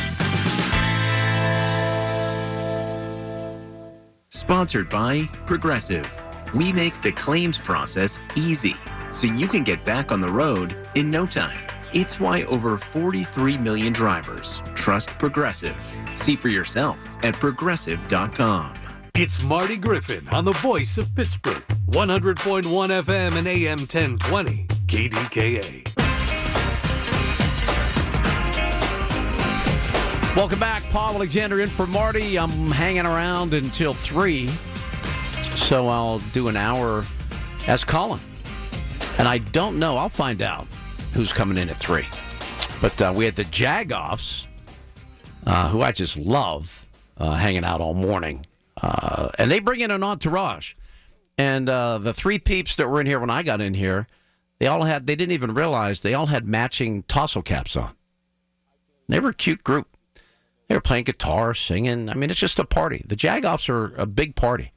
Sponsored by Progressive. We make the claims process easy, so you can get back on the road in no time. It's why over 43 million drivers trust Progressive. See for yourself at Progressive.com. It's Marty Griffin on the voice of Pittsburgh. 100.1 FM and AM 1020. KDKA. Welcome back. Paul Alexander in for Marty. I'm hanging around until 3, so I'll do an hour as Colin. And I don't know. I'll find out who's coming in at 3. But we had the Jagoffs, who I just love, hanging out all morning. And they bring in an entourage. And the 3 peeps that were in here when I got in here, they didn't even realize they all had matching tassel caps on. They were a cute group. They were playing guitar, singing. I mean, it's just a party. The Jagoffs are a big party.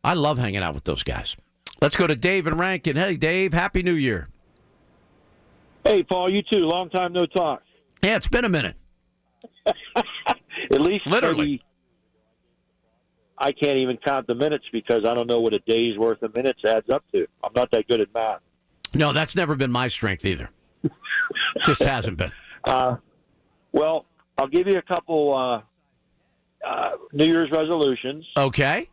I love hanging out with those guys. Let's go to Dave in Rankin. Hey, Dave, Happy New Year. Hey, Paul, you too. Long time no talk. Yeah, it's been a minute. At least literally. I can't even count the minutes because I don't know what a day's worth of minutes adds up to. I'm not that good at math. No, that's never been my strength either. Just hasn't been. Well, I'll give you a couple New Year's resolutions. Okay.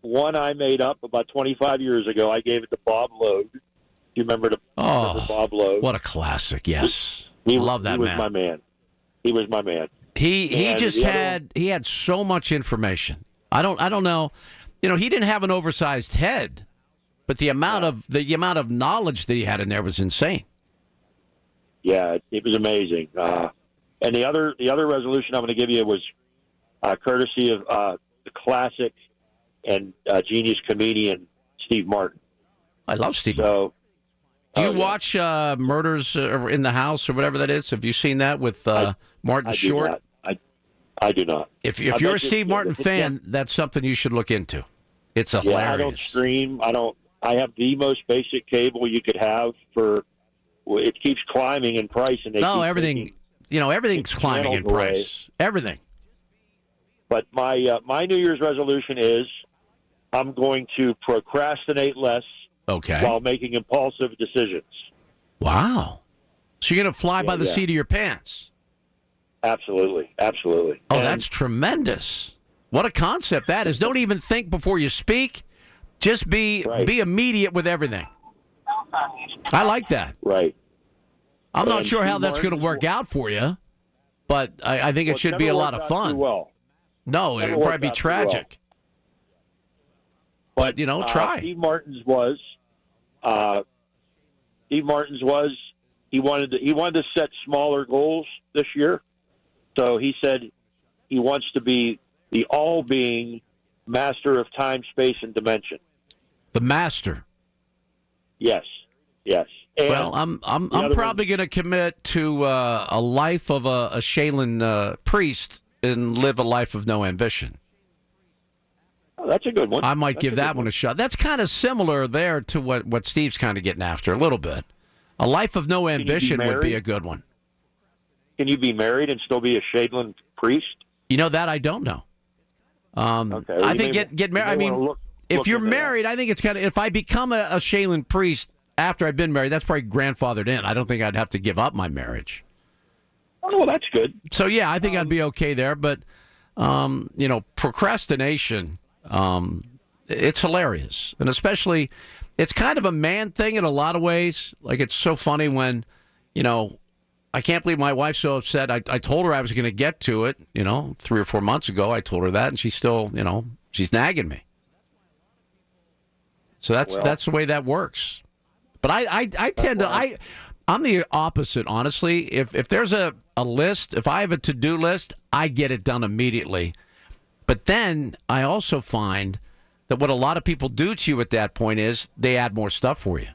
One I made up about 25 years ago. I gave it to Bob Logue. Do you remember Bob Logue? What a classic! Yes, love that man. He was my man. He was my man. He had so much information. I don't know. You know, he didn't have an oversized head, but the amount of knowledge that he had in there was insane. Yeah, it was amazing. And the other resolution I'm going to give you was courtesy of the classic and genius comedian Steve Martin. I love Steve Martin. Do you watch Murders in the House or whatever that is? Have you seen that with Martin Short? I do not. If you're a Steve Martin fan, that's something you should look into. It's hilarious. I don't stream. I have the most basic cable you could have for. It keeps climbing in price, and everything. Everything's climbing in price. Everything. But my New Year's resolution is I'm going to procrastinate less while making impulsive decisions. Wow. So you're going to fly by the seat of your pants? Absolutely. Absolutely. Oh, that's tremendous. What a concept that is. Don't even think before you speak. Just be immediate with everything. I like that. Right. I'm not sure how that's going to work out for you, but I think it should be a lot of fun. No, it would probably be tragic. But, try. Steve Martin's was he wanted to set smaller goals this year. So he said he wants to be the all-being master of time, space, and dimension. The master. Yes. And well, I'm probably going to commit to a life of a Shaolin priest and live a life of no ambition. Oh, that's a good one. I might give that one a shot. That's kind of similar there to what Steve's kind of getting after a little bit. A life of no ambition would be a good one. Can you be married and still be a Shaolin priest? You know that I don't know. Okay. Well, I think get married. I mean, if you're married, I think it's kind of. If I become a Shaolin priest after I've been married, that's probably grandfathered in. I don't think I'd have to give up my marriage. Oh, well, that's good. So yeah, I think I'd be okay there. But procrastination, it's hilarious, and especially, it's kind of a man thing in a lot of ways. Like, it's so funny when, I can't believe my wife's so upset. I told her I was going to get to it, 3 or 4 months ago. I told her that, and she's still, she's nagging me. So that's the way that works. But I tend to, I'm the opposite, honestly. If there's a list, if I have a to-do list, I get it done immediately. But then I also find that what a lot of people do to you at that point is they add more stuff for you.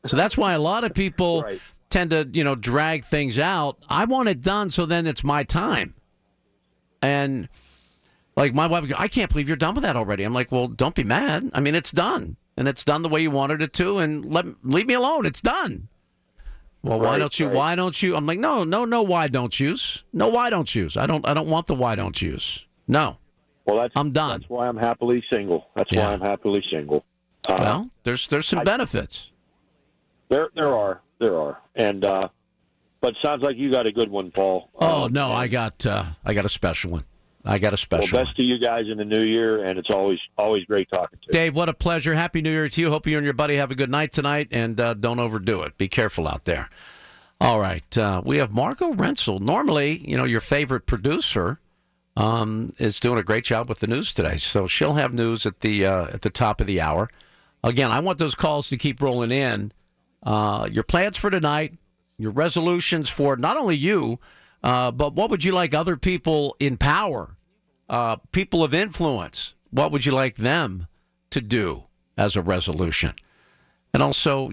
So that's why a lot of people tend to, drag things out. I want it done, so then it's my time. And like my wife, I can't believe you're done with that already. I'm like, well, don't be mad. I mean, it's done. And it's done the way you wanted it to, and leave me alone. It's done. Well, why don't you? Why don't you? I'm like, no, why don't yous? No, why don't yous? I don't want the why don't yous. No. Well, I'm done. That's why I'm happily single. Why I'm happily single. Well, there's some benefits. There are, and but it sounds like you got a good one, Paul. Oh no, I got a special one. Well, best to you guys in the new year, and it's always great talking to you. Dave, what a pleasure. Happy New Year to you. Hope you and your buddy have a good night tonight, and don't overdo it. Be careful out there. All right, we have Margot Rensel. Normally, your favorite producer is doing a great job with the news today, so she'll have news at the top of the hour. Again, I want those calls to keep rolling in. Your plans for tonight, your resolutions for not only you, but what would you like other people in power, people of influence, what would you like them to do as a resolution? And also,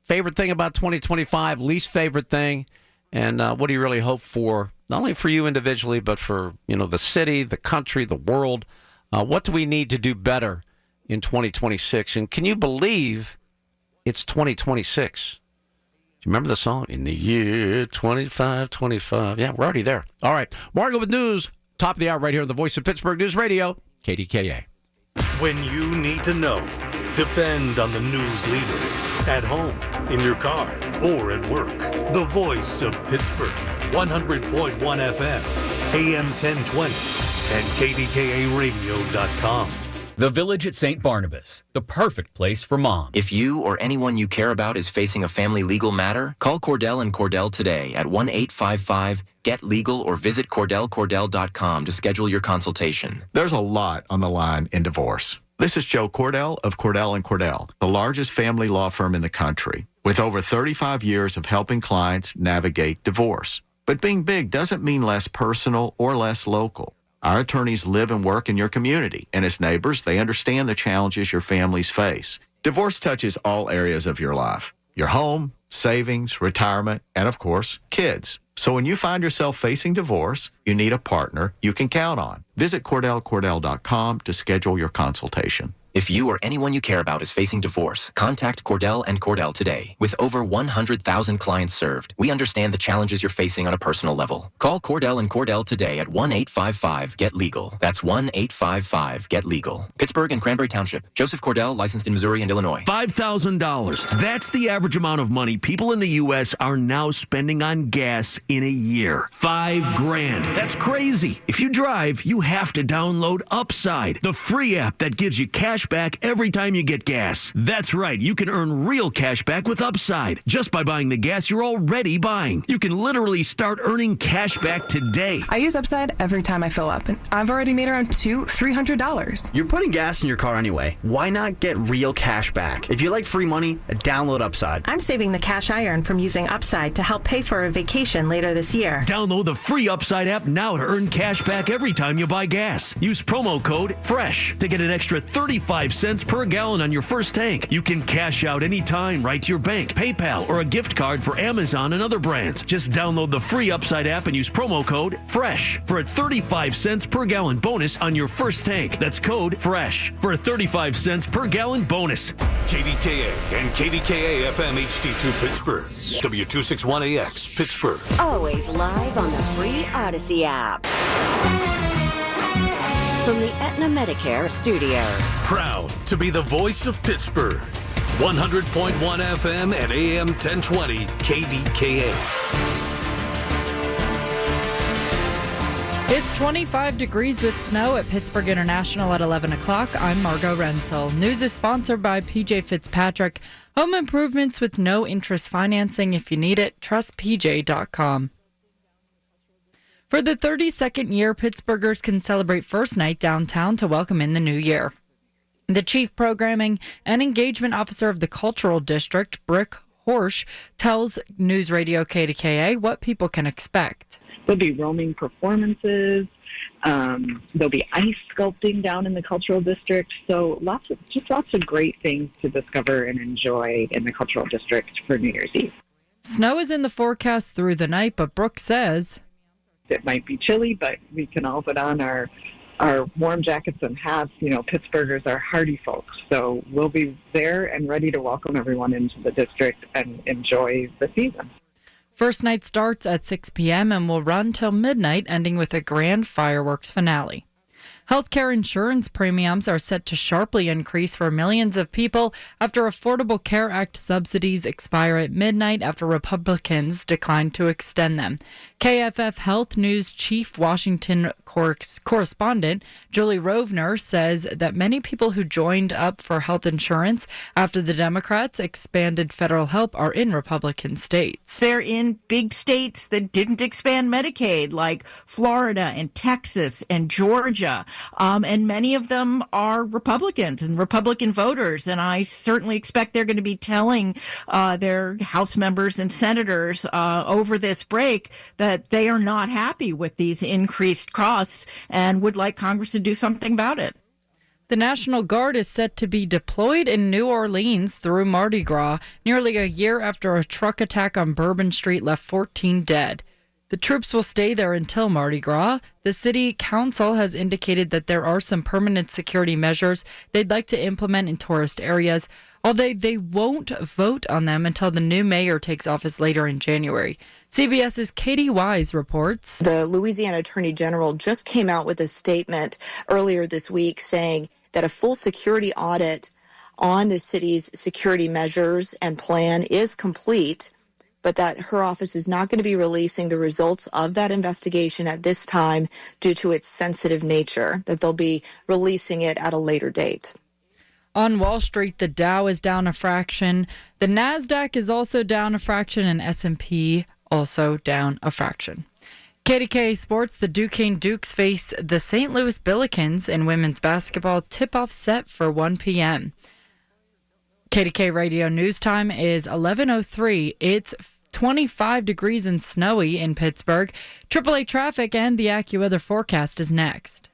favorite thing about 2025, least favorite thing, and what do you really hope for, not only for you individually, but for, the city, the country, the world? What do we need to do better in 2026? And can you believe it's 2026? Do you remember the song? In the year 2525. Yeah, we're already there. All right. Margo with news. Top of the hour right here on the Voice of Pittsburgh News Radio, KDKA. When you need to know, depend on the news leader. At home, in your car, or at work. The Voice of Pittsburgh. 100.1 FM, AM 1020, and KDKA-radio.com. The Village at St. Barnabas, the perfect place for mom. If you or anyone you care about is facing a family legal matter, call Cordell and Cordell today at 1-855-GET-LEGAL or visit CordellCordell.com to schedule your consultation. There's a lot on the line in divorce. This is Joe Cordell of Cordell & Cordell, the largest family law firm in the country, with over 35 years of helping clients navigate divorce. But being big doesn't mean less personal or less local. Our attorneys live and work in your community, and as neighbors, they understand the challenges your families face. Divorce touches all areas of your life: your home, savings, retirement, and of course, kids. So when you find yourself facing divorce, you need a partner you can count on. Visit CordellCordell.com to schedule your consultation. If you or anyone you care about is facing divorce, contact Cordell and Cordell today. With over 100,000 clients served, we understand the challenges you're facing on a personal level. Call Cordell and Cordell today at 1-855-GET-LEGAL. That's 1-855-GET-LEGAL. Pittsburgh and Cranberry Township. Joseph Cordell, licensed in Missouri and Illinois. $5,000. That's the average amount of money people in the U.S. are now spending on gas in a year. $5,000. That's crazy. If you drive, you have to download Upside, the free app that gives you cash back every time you get gas. That's right, you can earn real cash back with Upside just by buying the gas you're already buying. You can literally start earning cash back today. I use Upside every time I fill up, and I've already made around $300. You're putting gas in your car anyway. Why not get real cash back? If you like free money, download Upside. I'm saving the cash I earn from using Upside to help pay for a vacation later this year. Download the free Upside app now to earn cash back every time you buy gas. Use promo code FRESH to get an extra 35 cents per gallon on your first tank. You can cash out anytime right to your bank, PayPal, or a gift card for Amazon and other brands. Just download the free Upside app and use promo code FRESH for a 35 cents per gallon bonus on your first tank. That's code FRESH for a 35 cents per gallon bonus. KDKA and KDKA-FM HD2 Pittsburgh. W261AX Pittsburgh. Always live on the free Odyssey app. From the Aetna Medicare studios. Proud to be the voice of Pittsburgh. 100.1 FM and AM 1020 KDKA. It's 25 degrees with snow at Pittsburgh International at 11 o'clock. I'm Margot Renzel. News is sponsored by PJ Fitzpatrick. Home improvements with no interest financing. If you need it, trust PJ.com. For the 32nd year, Pittsburghers can celebrate First Night downtown to welcome in the new year. The Chief Programming and Engagement Officer of the Cultural District, Brick Horsch, tells News Radio KDKA what people can expect. There'll be roaming performances. There'll be ice sculpting down in the Cultural District. So lots of great things to discover and enjoy in the Cultural District for New Year's Eve. Snow is in the forecast through the night, but Brooke says it might be chilly, but we can all put on our warm jackets and hats. You know, Pittsburghers are hardy folks, so we'll be there and ready to welcome everyone into the district and enjoy the season. First Night starts at 6 p.m. and will run till midnight, ending with a grand fireworks finale. Healthcare insurance premiums are set to sharply increase for millions of people after Affordable Care Act subsidies expire at midnight after Republicans declined to extend them. KFF Health News Chief Washington correspondent Julie Rovner says that many people who joined up for health insurance after the Democrats expanded federal help are in Republican states. They're in big states that didn't expand Medicaid, like Florida and Texas and Georgia. And many of them are Republicans and Republican voters. And I certainly expect they're going to be telling their House members and senators over this break that they are not happy with these increased costs and would like Congress to do something about it. The National Guard is set to be deployed in New Orleans through Mardi Gras, nearly a year after a truck attack on Bourbon Street left 14 dead. The troops will stay there until Mardi Gras. The city council has indicated that there are some permanent security measures they'd like to implement in tourist areas, although they won't vote on them until the new mayor takes office later in January. CBS's Katie Wise reports. The Louisiana Attorney General just came out with a statement earlier this week saying that a full security audit on the city's security measures and plan is complete, but that her office is not going to be releasing the results of that investigation at this time due to its sensitive nature, that they'll be releasing it at a later date. On Wall Street, the Dow is down a fraction. The NASDAQ is also down a fraction, and S&P also down a fraction. KDKA Sports, the Duquesne Dukes face the St. Louis Billikens in women's basketball. Tip-off set for 1 p.m. KDK Radio News Time is 11:03. It's 25 degrees and snowy in Pittsburgh. AAA traffic and the AccuWeather forecast is next.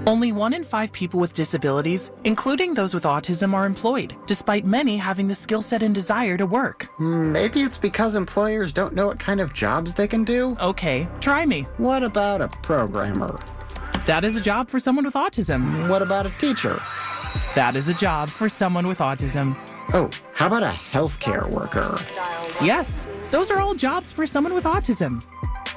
Only 1 in 5 people with disabilities, including those with autism, are employed, despite many having the skill set and desire to work. Maybe it's because employers don't know what kind of jobs they can do? Okay, try me. What about a programmer? That is a job for someone with autism. What about a teacher? That is a job for someone with autism. Oh, how about a healthcare worker? Yes, those are all jobs for someone with autism.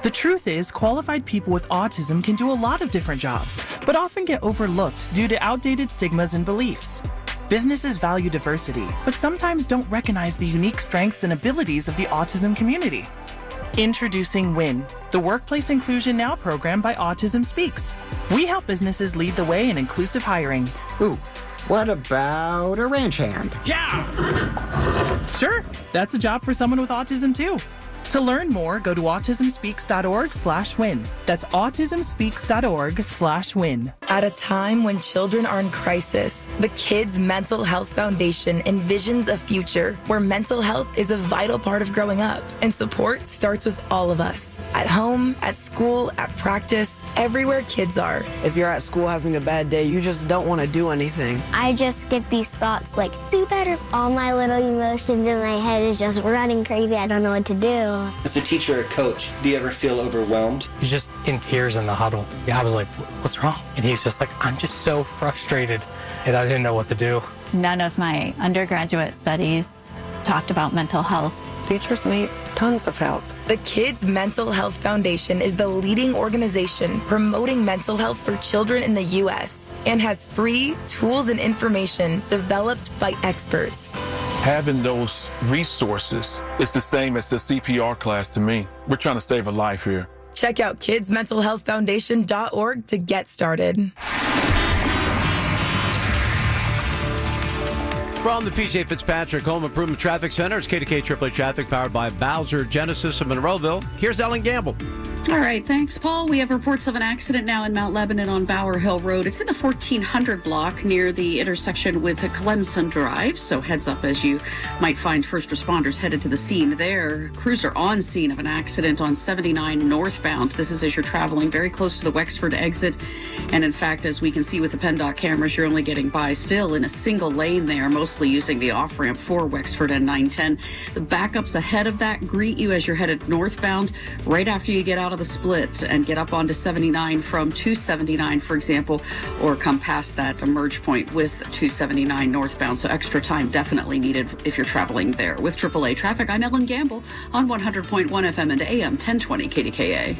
The truth is, qualified people with autism can do a lot of different jobs, but often get overlooked due to outdated stigmas and beliefs. Businesses value diversity, but sometimes don't recognize the unique strengths and abilities of the autism community. Introducing WIN, the Workplace Inclusion Now program by Autism Speaks. We help businesses lead the way in inclusive hiring. Ooh, What about a ranch hand? Sure, that's a job for someone with autism too. To learn more, go to autismspeaks.org/win. That's autismspeaks.org/win. At a time when children are in crisis, the Kids Mental Health Foundation envisions a future where mental health is a vital part of growing up, and support starts with all of us. At home, at school, at practice, everywhere kids are. If you're at school having a bad day, you just don't want to do anything. I just get these thoughts like, do better. All my little emotions in my head is just running crazy. I don't know what to do. As a teacher or coach, do you ever feel overwhelmed? He's just in tears in the huddle. Yeah, I was like, what's wrong? And he's just like, I'm just so frustrated, and I didn't know what to do. None of my undergraduate studies talked about mental health. Teachers need tons of help. The Kids Mental Health Foundation is the leading organization promoting mental health for children in the U.S. and has free tools and information developed by experts. Having those resources is the same as the CPR class to me. We're trying to save a life here. Check out kidsmentalhealthfoundation.org to get started. From the PJ Fitzpatrick Home Improvement Traffic Center, it's KDKA AAA Traffic powered by Bowser Genesis of Monroeville. Here's Ellen Gamble. All right, thanks, Paul. We have reports of an accident now in Mount Lebanon on Bower Hill Road. It's in the 1400 block near the intersection with Clemson Drive, so heads up as you might find first responders headed to the scene there. Crews are on scene of an accident on 79 northbound. This is as you're traveling very close to the Wexford exit. And in fact, as we can see with the PennDOT cameras, you're only getting by still in a single lane there, mostly using the off-ramp for Wexford and 910. The backups ahead of that greet you as you're headed northbound right after you get out of the split and get up onto 79 from 279, for example, or come past that merge point with 279 northbound. So extra time definitely needed if you're traveling there. With AAA Traffic, I'm Ellen Gamble on 100.1 FM and AM 1020 KDKA.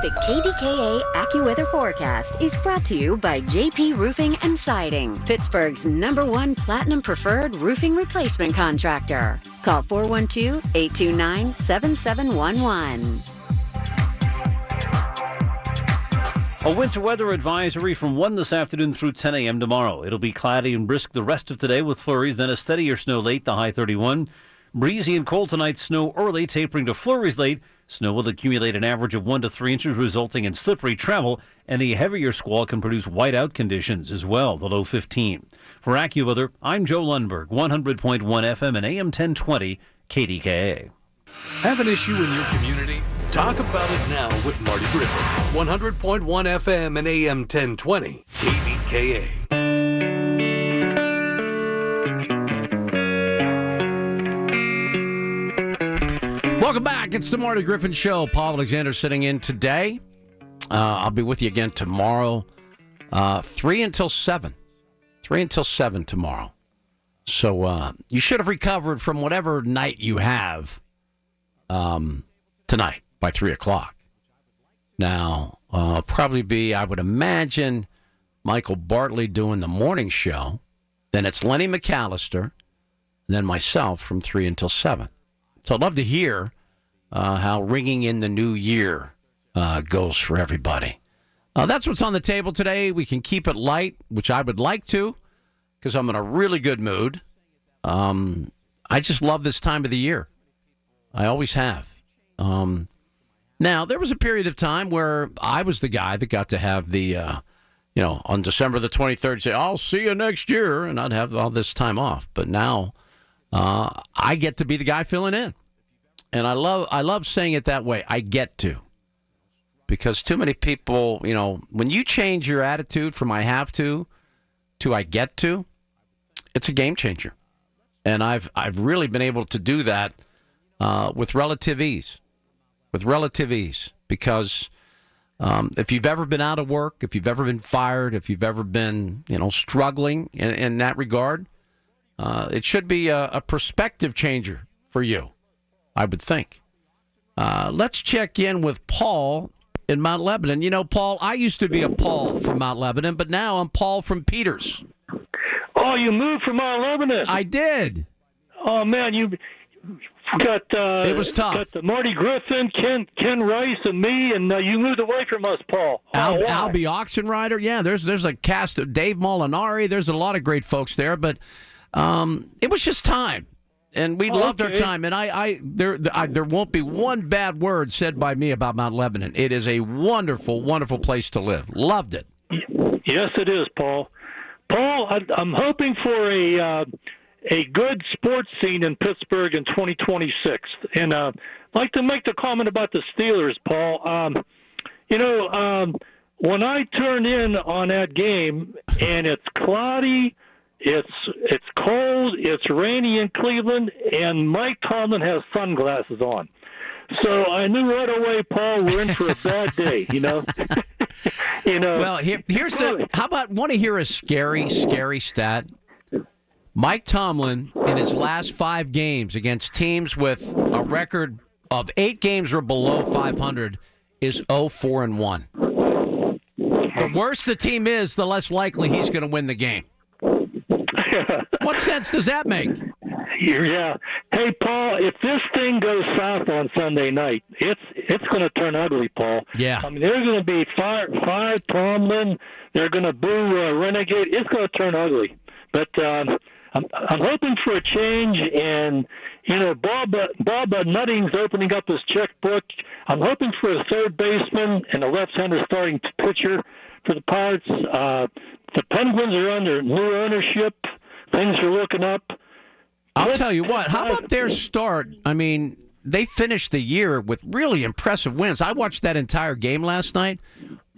The KDKA AccuWeather forecast is brought to you by JP Roofing and Siding, Pittsburgh's #1 Platinum Preferred Roofing Replacement Contractor. Call 412-829-7711. A winter weather advisory from 1 this afternoon through 10 a.m. tomorrow. It'll be cloudy and brisk the rest of today with flurries, then a steadier snow late, the high 31. Breezy and cold tonight, snow early, tapering to flurries late. Snow will accumulate an average of 1 to 3 inches, resulting in slippery travel, and a heavier squall can produce whiteout conditions as well, the low 15. For AccuWeather, I'm Joe Lundberg, 100.1 FM and AM 1020 KDKA. Have an issue in your community? Talk about it now with Marty Griffin, 100.1 FM and AM 1020 KDKA. Welcome back. It's the Marty Griffin Show. Paul Alexander sitting in today. I'll be with you again tomorrow, 3 until 7. 3 until 7 tomorrow. So you should have recovered from whatever night you have tonight by 3 o'clock. Now, probably be, I would imagine, Michael Bartley doing the morning show. Then it's Lenny McAllister, and then myself from 3 until 7. So I'd love to hear how ringing in the new year goes for everybody. That's what's on the table today. We can keep it light, which I would like to, because I'm in a really good mood. I just love this time of the year. I always have. Now, there was a period of time where I was the guy that got to have the, on December the 23rd, say, I'll see you next year, and I'd have all this time off. But now I get to be the guy filling in. And I love saying it that way. I get to. Because too many people, when you change your attitude from I have to I get to, it's a game changer. And I've really been able to do that with relative ease. Because if you've ever been out of work, if you've ever been fired, if you've ever been, struggling in that regard, it should be a perspective changer for you, I would think. Let's check in with Paul in Mount Lebanon. Paul, I used to be a Paul from Mount Lebanon, but now I'm Paul from Peters. Oh, you moved from Mount Lebanon? I did. Oh, man, It was tough. Got the Marty Griffin, Ken Rice, and me, and you moved away from us, Paul. Albie Auction Rider. Yeah, there's a cast of Dave Molinari. There's a lot of great folks there, but it was just time. And we loved our time. And there won't be one bad word said by me about Mount Lebanon. It is a wonderful, wonderful place to live. Loved it. Yes, it is, Paul. Paul, I'm hoping for a good sports scene in Pittsburgh in 2026. And I'd like to make the comment about the Steelers, Paul. When I turn in on that game and it's cloudy, it's cold, it's rainy in Cleveland, and Mike Tomlin has sunglasses on. So I knew right away, Paul, we're in for a bad day, Well, how about, want to hear a scary, scary stat? Mike Tomlin, in his last 5 games against teams with a record of 8 games or below 500, is 0-4-1. The worse the team is, the less likely he's going to win the game. What sense does that make? Yeah. Hey, Paul, if this thing goes south on Sunday night, it's going to turn ugly, Paul. Yeah. I mean, they're going to be fire Tomlin. They're going to boo Renegade. It's going to turn ugly. But I'm hoping for a change, and Bob Nutting's opening up his checkbook. I'm hoping for a third baseman and a left-hander starting pitcher for the Pirates. The Penguins are under new ownership. Things are looking up. I'll tell you what, how about their start? I mean, they finished the year with really impressive wins. I watched that entire game last night.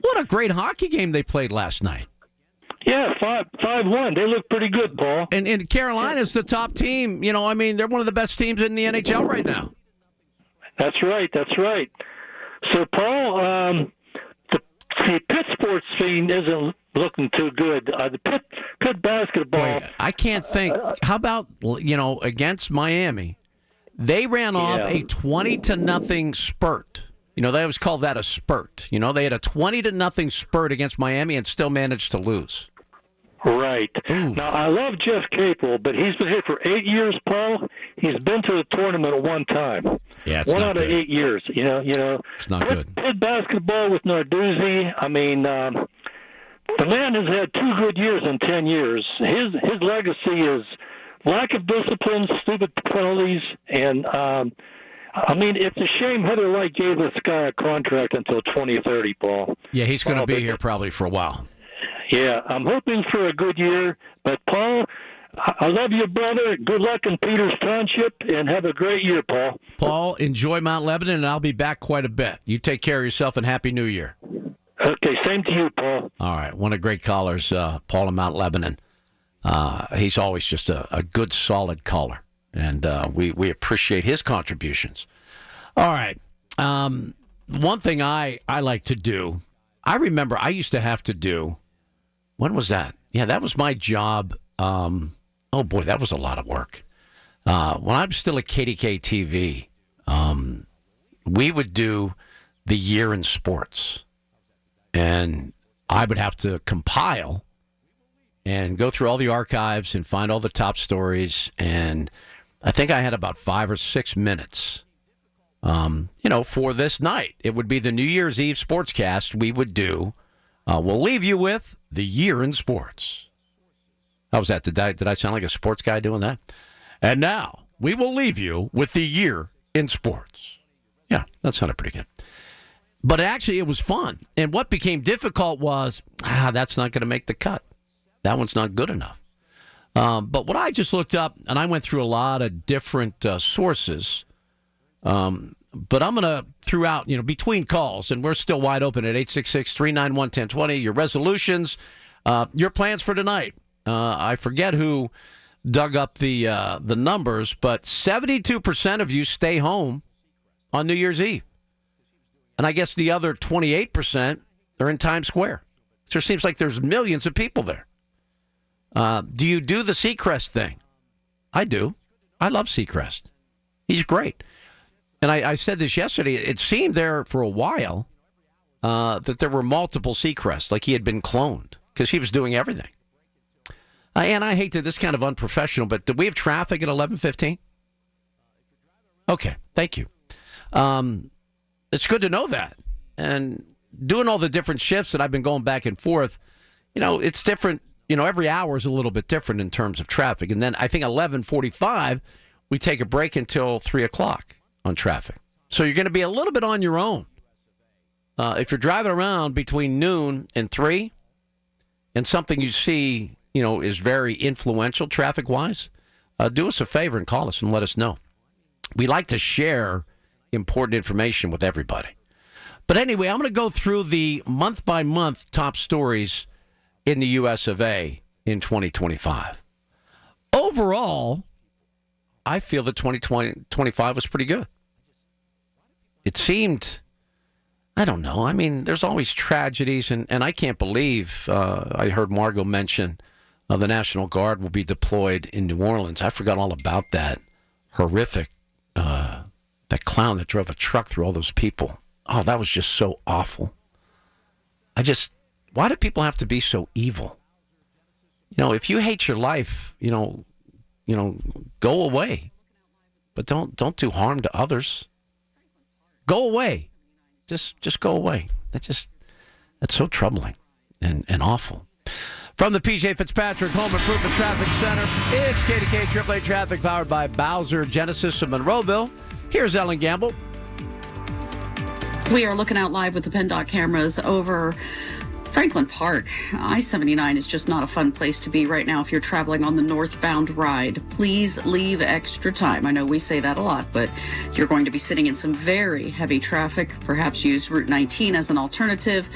What a great hockey game they played last night. Yeah, 5-1. They look pretty good, Paul. And Carolina's the top team. They're one of the best teams in the NHL right now. That's right. So, Paul, the Pitt sports scene isn't looking too good. The Pitt basketball. Wait, I can't think. How about, against Miami, they ran off a 20-0 spurt. They always call that a spurt. They had a 20-0 spurt against Miami and still managed to lose. Right. Ooh. Now, I love Jeff Capel, but he's been here for 8 years, Paul. He's been to the tournament one time. Yeah, it's one not out good. of 8 years. It's not good. Pitt basketball with Narduzzi. I mean, the man has had 2 good years in 10 years. His legacy is lack of discipline, stupid penalties, and it's a shame Heather Light gave this guy a contract until 2030, Paul. Yeah, he's going to be here probably for a while. Yeah, I'm hoping for a good year. But, Paul, I love you, brother. Good luck in Peters Township, and have a great year, Paul. Paul, enjoy Mount Lebanon, and I'll be back quite a bit. You take care of yourself, and Happy New Year. Okay, same to you, Paul. All right, one of the great callers, Paul in Mount Lebanon. He's always just a good, solid caller, and we appreciate his contributions. All right, one thing I like to do, I remember I used to have to do, when was that? Yeah, that was my job. Oh, boy, that was a lot of work. When I was still at KDKA-TV, we would do the year in sports. And I would have to compile and go through all the archives and find all the top stories. And I think I had about 5 or 6 minutes, for this night. It would be the New Year's Eve sportscast we would do. We'll leave you with the year in sports. How was that? Did I sound like a sports guy doing that? And now we will leave you with the year in sports. Yeah, that sounded pretty good. But actually, it was fun. And what became difficult was, that's not going to make the cut. That one's not good enough. But what I just looked up, and I went through a lot of different sources, but I'm going to, throughout, between calls, and we're still wide open at 866-391-1020, your resolutions, your plans for tonight. I forget who dug up the numbers, but 72% of you stay home on New Year's Eve. And I guess the other 28% are in Times Square. So it seems like there's millions of people there. Do you do the Seacrest thing? I do. I love Seacrest. He's great. And I said this yesterday. It seemed there for a while that there were multiple Seacrests, like he had been cloned, because he was doing everything. And I hate that this kind of unprofessional, but do we have traffic at 11:15? Okay, thank you. It's good to know that. And doing all the different shifts that I've been going back and forth, it's different. Every hour is a little bit different in terms of traffic. And then I think 11:45, we take a break until 3 o'clock on traffic. So you're going to be a little bit on your own. If you're driving around between noon and 3 and something you see, is very influential traffic-wise, do us a favor and call us and let us know. We like to share important information with everybody. But anyway, I'm going to go through the month-by-month top stories in the U.S. of A. in 2025. Overall, I feel that 2025 was pretty good. It seemed, I don't know, I mean, there's always tragedies, and I can't believe I heard Margot mention the National Guard will be deployed in New Orleans. I forgot all about that horrific, that clown that drove a truck through all those people. Oh, that was just so awful. Why do people have to be so evil? If you hate your life, go away. But don't do harm to others. Go away. Just go away. That's so troubling and awful. From the PJ Fitzpatrick Home Improvement Traffic Center, it's KDKA AAA Traffic powered by Bowser Genesis of Monroeville. Here's Ellen Gamble. We are looking out live with the PennDOT cameras over Franklin Park. I-79 is just not a fun place to be right now if you're traveling on the northbound ride. Please leave extra time. I know we say that a lot, but you're going to be sitting in some very heavy traffic. Perhaps use Route 19 as an alternative.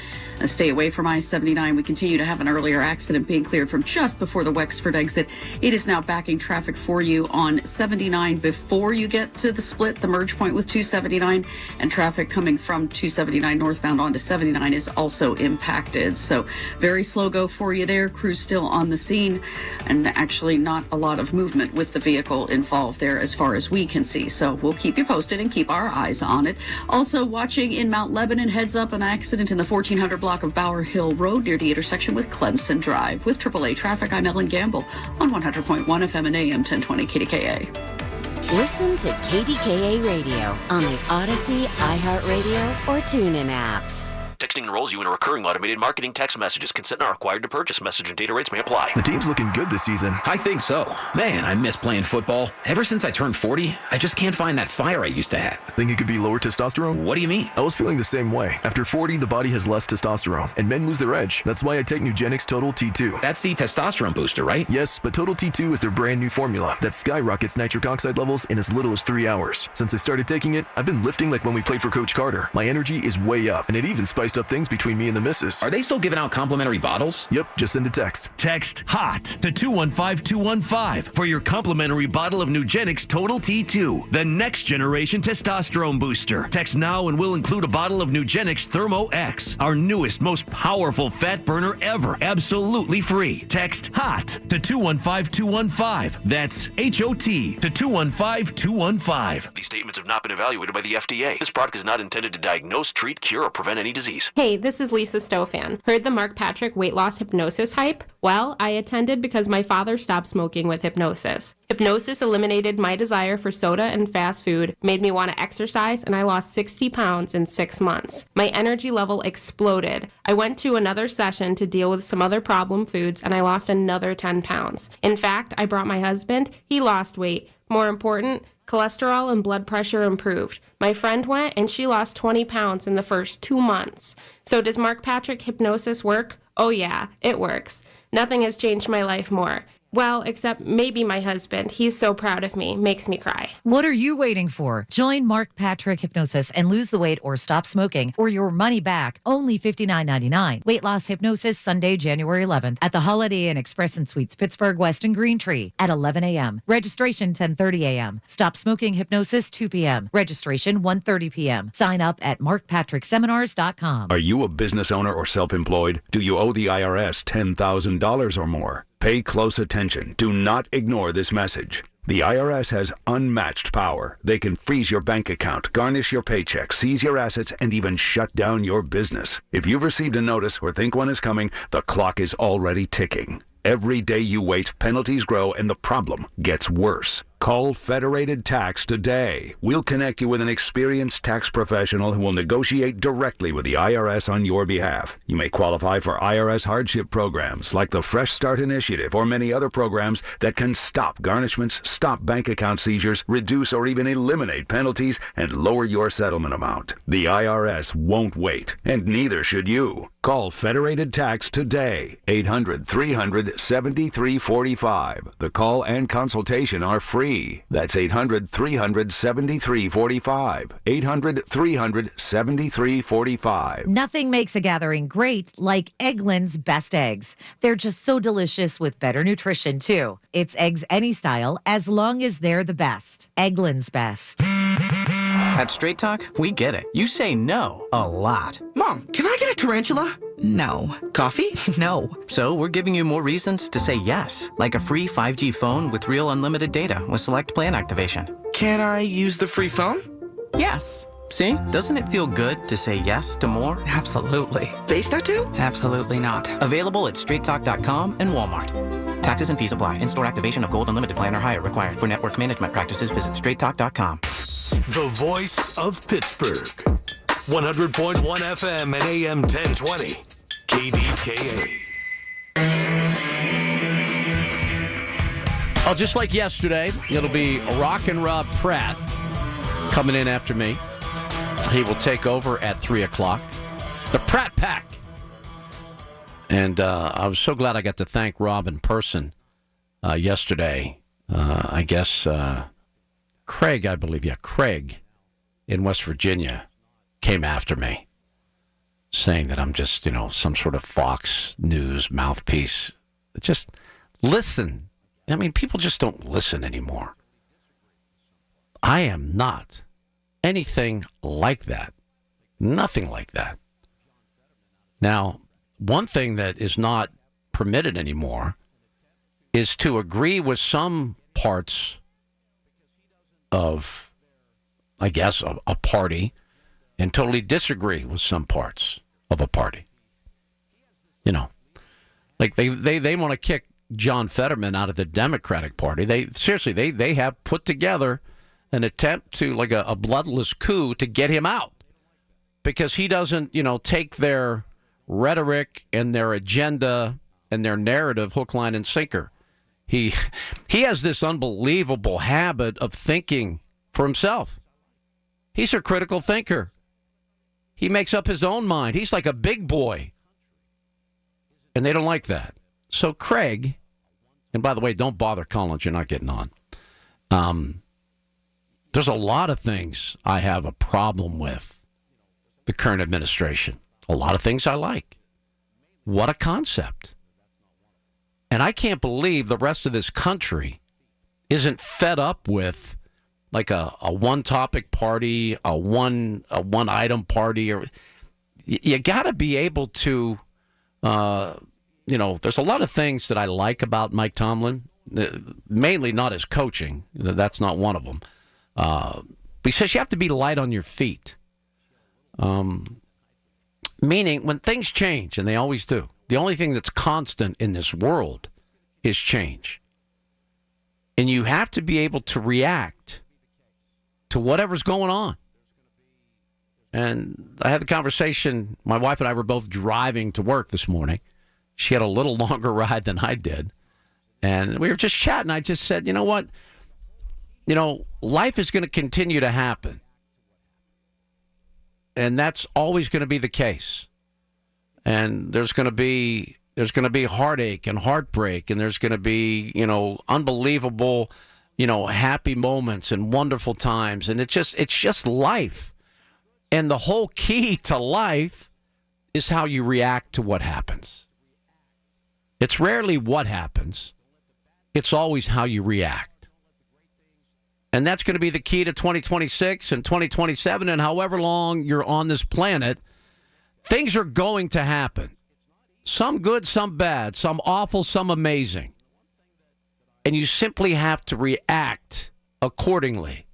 Stay away from I-79. We continue to have an earlier accident being cleared from just before the Wexford exit. It is now backing traffic for you on 79 before you get to the split, the merge point with 279, and traffic coming from 279 northbound onto 79 is also impacted. So very slow go for you there. Crews still on the scene, and actually not a lot of movement with the vehicle involved there as far as we can see. So we'll keep you posted and keep our eyes on it. Also watching in Mount Lebanon, heads up an accident in the 1400 block of Bower Hill Road near the intersection with Clemson Drive. With AAA Traffic, I'm Ellen Gamble on 100.1 FM and AM 1020 KDKA. Listen to KDKA Radio on the Odyssey, iHeartRadio, or TuneIn apps. Texting enrolls you in a recurring automated marketing text messages. Consent not required to purchase. Message and data rates may apply. The team's looking good this season. I think so. Man, I miss playing football. Ever since I turned 40, I just can't find that fire I used to have. Think it could be lower testosterone? What do you mean? I was feeling the same way. After 40, the body has less testosterone, and men lose their edge. That's why I take Nugenix Total T2. That's the testosterone booster, right? Yes, but Total T2 is their brand new formula that skyrockets nitric oxide levels in as little as 3 hours. Since I started taking it, I've been lifting like when we played for Coach Carter. My energy is way up, and it even spiced up things between me and the missus. Are they still giving out complimentary bottles? Yep, just send a text. Text HOT to 215215 for your complimentary bottle of Nugenix Total T2, the next generation testosterone booster. Text now and we'll include a bottle of Nugenix Thermo X, our newest, most powerful fat burner ever, absolutely free. Text HOT to 215215. That's HOT to 215215. These statements have not been evaluated by the FDA. This product is not intended to diagnose, treat, cure, or prevent any disease. Hey, this is Lisa Stofan. Heard the Mark Patrick weight loss hypnosis hype? Well, I attended because my father stopped smoking with hypnosis. Hypnosis eliminated my desire for soda and fast food, made me want to exercise, and I lost 60 pounds in 6 months. My energy level exploded. I went to another session to deal with some other problem foods, and I lost another 10 pounds. In fact, I brought my husband. He lost weight. More important, cholesterol and blood pressure improved. My friend went and she lost 20 pounds in the first 2 months. So does Mark Patrick hypnosis work? Oh yeah, it works. Nothing has changed my life more. Well, except maybe my husband. He's so proud of me. Makes me cry. What are you waiting for? Join Mark Patrick Hypnosis and lose the weight or stop smoking or your money back. Only $59.99. Weight loss hypnosis Sunday, January 11th at the Holiday Inn Express and Suites, Pittsburgh West and Green Tree at 11 a.m. Registration 10:30 a.m. Stop smoking hypnosis 2 p.m. Registration 1:30 p.m. Sign up at markpatrickseminars.com. Are you a business owner or self-employed? Do you owe the IRS $10,000 or more? Pay close attention. Do not ignore this message. The IRS has unmatched power. They can freeze your bank account, garnish your paycheck, seize your assets, and even shut down your business. If you've received a notice or think one is coming, the clock is already ticking. Every day you wait, penalties grow and the problem gets worse. Call Federated Tax today. We'll connect you with an experienced tax professional who will negotiate directly with the IRS on your behalf. You may qualify for IRS hardship programs like the Fresh Start Initiative or many other programs that can stop garnishments, stop bank account seizures, reduce or even eliminate penalties, and lower your settlement amount. The IRS won't wait, and neither should you. Call Federated Tax today. 800-300-7345. The call and consultation are free. That's 800-300-7345. 800-300-7345. Nothing makes a gathering great like Eggland's Best Eggs. They're just so delicious with better nutrition, too. It's eggs any style, as long as they're the best. Eggland's Best. At Straight Talk, we get it. You say no a lot. Mom, can I get a tarantula? No. Coffee? No. So we're giving you more reasons to say yes, like a free 5G phone with real unlimited data with select plan activation. Can I use the free phone? Yes. See? Doesn't it feel good to say yes to more? Absolutely. Face tattoo? Absolutely not. Available at straighttalk.com and Walmart. Taxes and fees apply. In-store activation of Gold Unlimited plan or higher required. For network management practices, visit straighttalk.com. The voice of Pittsburgh. 100.1 FM and AM 1020. KDKA. Oh, just like yesterday, it'll be Rockin' Rob Pratt coming in after me. He will take over at 3 o'clock. The Pratt Pack. And I was so glad I got to thank Rob in person yesterday. I guess Craig, I believe, Craig in West Virginia came after me saying that I'm just, some sort of Fox News mouthpiece. Just listen. I mean, people just don't listen anymore. I am not anything like that. Nothing like that. Now, one thing that is not permitted anymore is to agree with some parts of, I guess, a party and totally disagree with some parts of a party. Like they want to kick John Fetterman out of the Democratic Party. They have put together an attempt to, like a bloodless coup to get him out because he doesn't, take their rhetoric and their agenda and their narrative hook, line, and sinker. He has this unbelievable habit of thinking for himself. He's a critical thinker. He makes up his own mind. He's like a big boy. And they don't like that. So Craig, and by the way, don't bother Collins, you're not getting on. There's a lot of things I have a problem with the current administration. A lot of things I like. What a concept. And I can't believe the rest of this country isn't fed up with like a one-topic party, a one-item party. Or you got to be able to, there's a lot of things that I like about Mike Tomlin, mainly not his coaching. That's not one of them. He says you have to be light on your feet. Meaning when things change, and they always do, the only thing that's constant in this world is change. And you have to be able to react to whatever's going on. And I had the conversation, my wife and I were both driving to work this morning. She had a little longer ride than I did. And we were just chatting. I just said, you know what? Life is going to continue to happen. And that's always going to be the case. And there's going to be heartache and heartbreak, and there's going to be, unbelievable, happy moments and wonderful times. And it's just life. And the whole key to life is how you react to what happens. It's rarely what happens. It's always how you react. And that's going to be the key to 2026 and 2027 and however long you're on this planet. Things are going to happen. Some good, some bad, some awful, some amazing. And you simply have to react accordingly.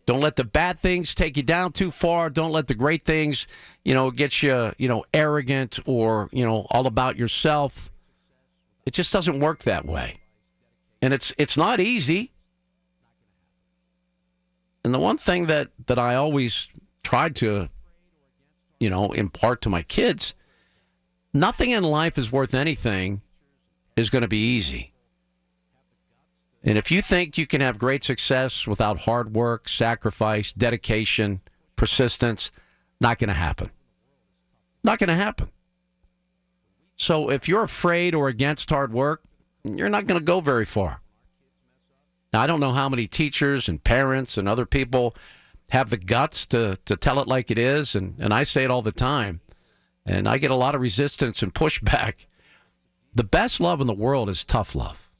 Don't let the bad things take you down too far. Don't let the great things, get you, arrogant or, all about yourself. It just doesn't work that way. And it's not easy. And the one thing that I always tried to, impart to my kids, nothing in life is worth anything is going to be easy. And if you think you can have great success without hard work, sacrifice, dedication, persistence, not going to happen. Not going to happen. So if you're afraid or against hard work, you're not going to go very far. Now, I don't know how many teachers and parents and other people have the guts to tell it like it is, and I say it all the time, and I get a lot of resistance and pushback. The best love in the world is tough love.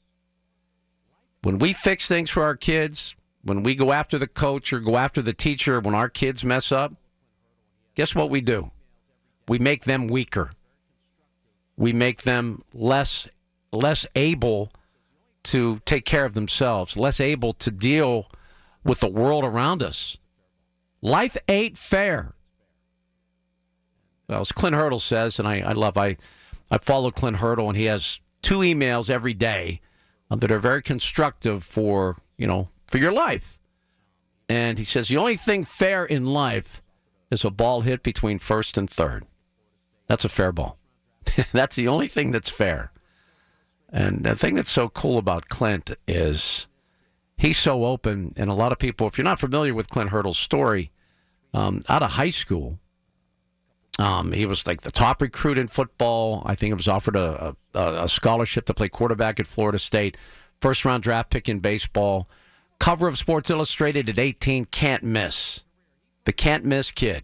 When we fix things for our kids, when we go after the coach or go after the teacher, when our kids mess up, guess what we do? We make them weaker. We make them less able to take care of themselves, less able to deal with the world around us. Life ain't fair. Well, as Clint Hurdle says, and I follow Clint Hurdle, and he has 2 emails every day that are very constructive for your life. And he says the only thing fair in life is a ball hit between first and third. That's a fair ball. That's the only thing that's fair. And the thing that's so cool about Clint is he's so open, and a lot of people, if you're not familiar with Clint Hurdle's story, out of high school, he was like the top recruit in football. I think he was offered a scholarship to play quarterback at Florida State, first-round draft pick in baseball, cover of Sports Illustrated at 18, can't miss. The can't-miss kid.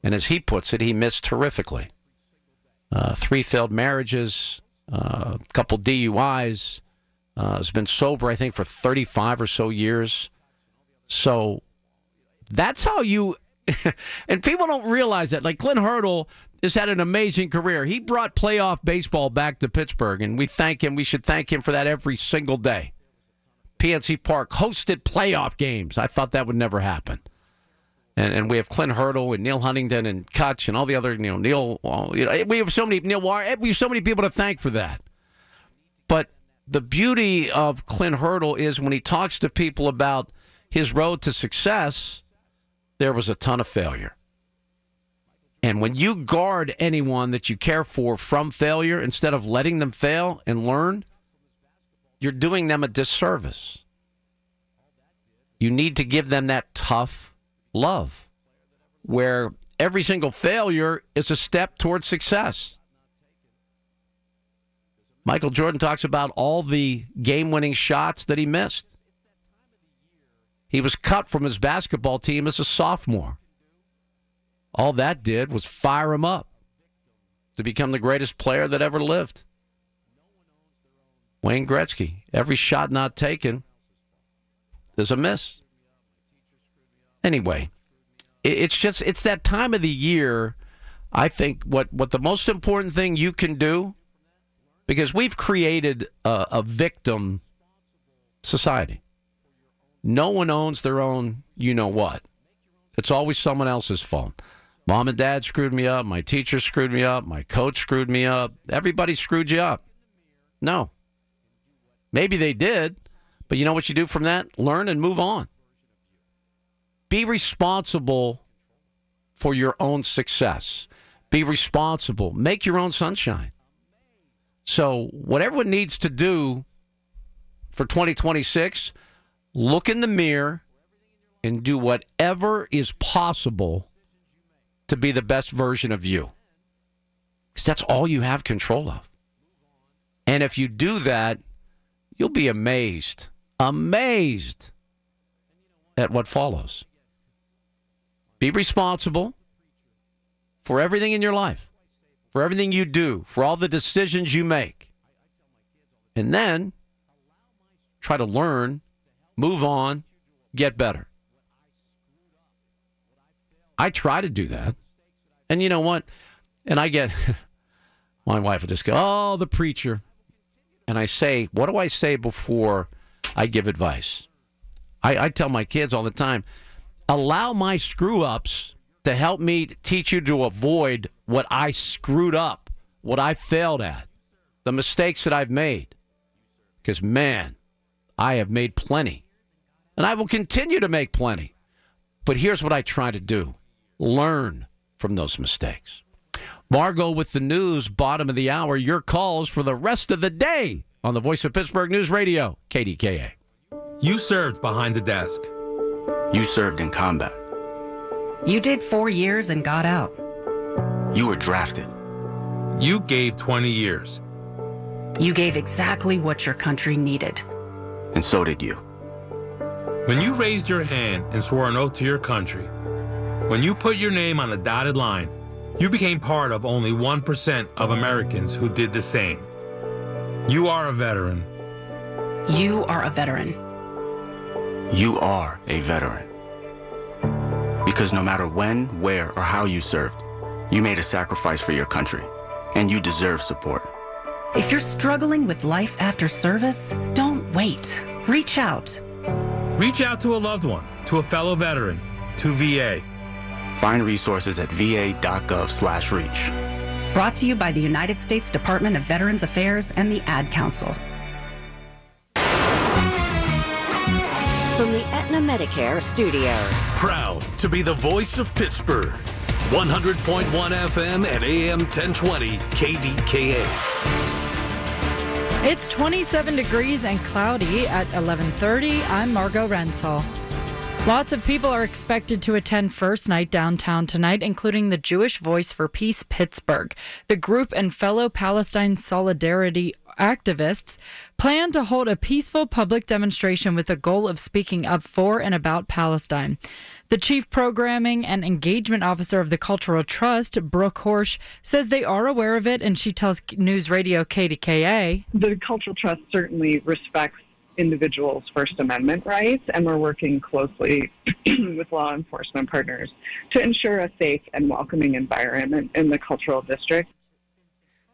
And as he puts it, he missed terrifically. 3 failed marriages, a couple DUIs, has been sober, I think, for 35 or so years. So that's how you, and people don't realize that. Like Clint Hurdle has had an amazing career. He brought playoff baseball back to Pittsburgh, and we thank him. We should thank him for that every single day. PNC Park hosted playoff games. I thought that would never happen. And we have Clint Hurdle and Neil Huntington and Kutch and all the other, Neil. We have so many we have so many people to thank for that. But the beauty of Clint Hurdle is when he talks to people about his road to success, there was a ton of failure. And when you guard anyone that you care for from failure instead of letting them fail and learn, you're doing them a disservice. You need to give them that tough love, where every single failure is a step towards success. Michael Jordan talks about all the game-winning shots that he missed. He was cut from his basketball team as a sophomore. All that did was fire him up to become the greatest player that ever lived. Wayne Gretzky, every shot not taken is a miss. Anyway, it's that time of the year, I think, what the most important thing you can do, because we've created a victim society. No one owns their own you-know-what. It's always someone else's fault. Mom and dad screwed me up. My teacher screwed me up. My coach screwed me up. Everybody screwed you up. No. Maybe they did, but you know what you do from that? Learn and move on. Be responsible for your own success. Be responsible. Make your own sunshine. So what everyone needs to do for 2026, look in the mirror and do whatever is possible to be the best version of you. Because that's all you have control of. And if you do that, you'll be amazed at what follows. Be responsible for everything in your life, for everything you do, for all the decisions you make. And then try to learn, move on, get better. I try to do that. And you know what? And I get, my wife will just go, oh, the preacher. And I say, what do I say before I give advice? I tell my kids all the time, allow my screw-ups to help me teach you to avoid what I screwed up, what I failed at, the mistakes that I've made. Because, man, I have made plenty and I will continue to make plenty. But here's what I try to do. Learn from those mistakes. Margot with the news, bottom of the hour. Your calls for the rest of the day on the Voice of Pittsburgh News Radio, KDKA. You served behind the desk. You served in combat. You did 4 years and got out. You were drafted. You gave 20 years. You gave exactly what your country needed. And so did you. When you raised your hand and swore an oath to your country, when you put your name on a dotted line, you became part of only 1% of Americans who did the same. You are a veteran. You are a veteran. You are a veteran. Because no matter when, where, or how you served, you made a sacrifice for your country, and you deserve support. If you're struggling with life after service, don't wait. Reach out. Reach out to a loved one, to a fellow veteran, to VA. Find resources at va.gov/reach. Brought to you by the United States Department of Veterans Affairs and the Ad Council. From the Aetna Medicare studios. Proud to be the voice of Pittsburgh. 100.1 FM and AM 1020 KDKA. It's 27 degrees and cloudy at 11:30. I'm Margot Rensel. Lots of people are expected to attend First Night downtown tonight, including the Jewish Voice for Peace Pittsburgh. The group and fellow Palestine Solidarity activists plan to hold a peaceful public demonstration with the goal of speaking up for and about Palestine. The Chief Programming and Engagement Officer of the Cultural Trust, Brooke Horsch, says they are aware of it, and she tells News Radio KDKA. The Cultural Trust certainly respects individuals' First Amendment rights, and we're working closely with law enforcement partners to ensure a safe and welcoming environment in the cultural district.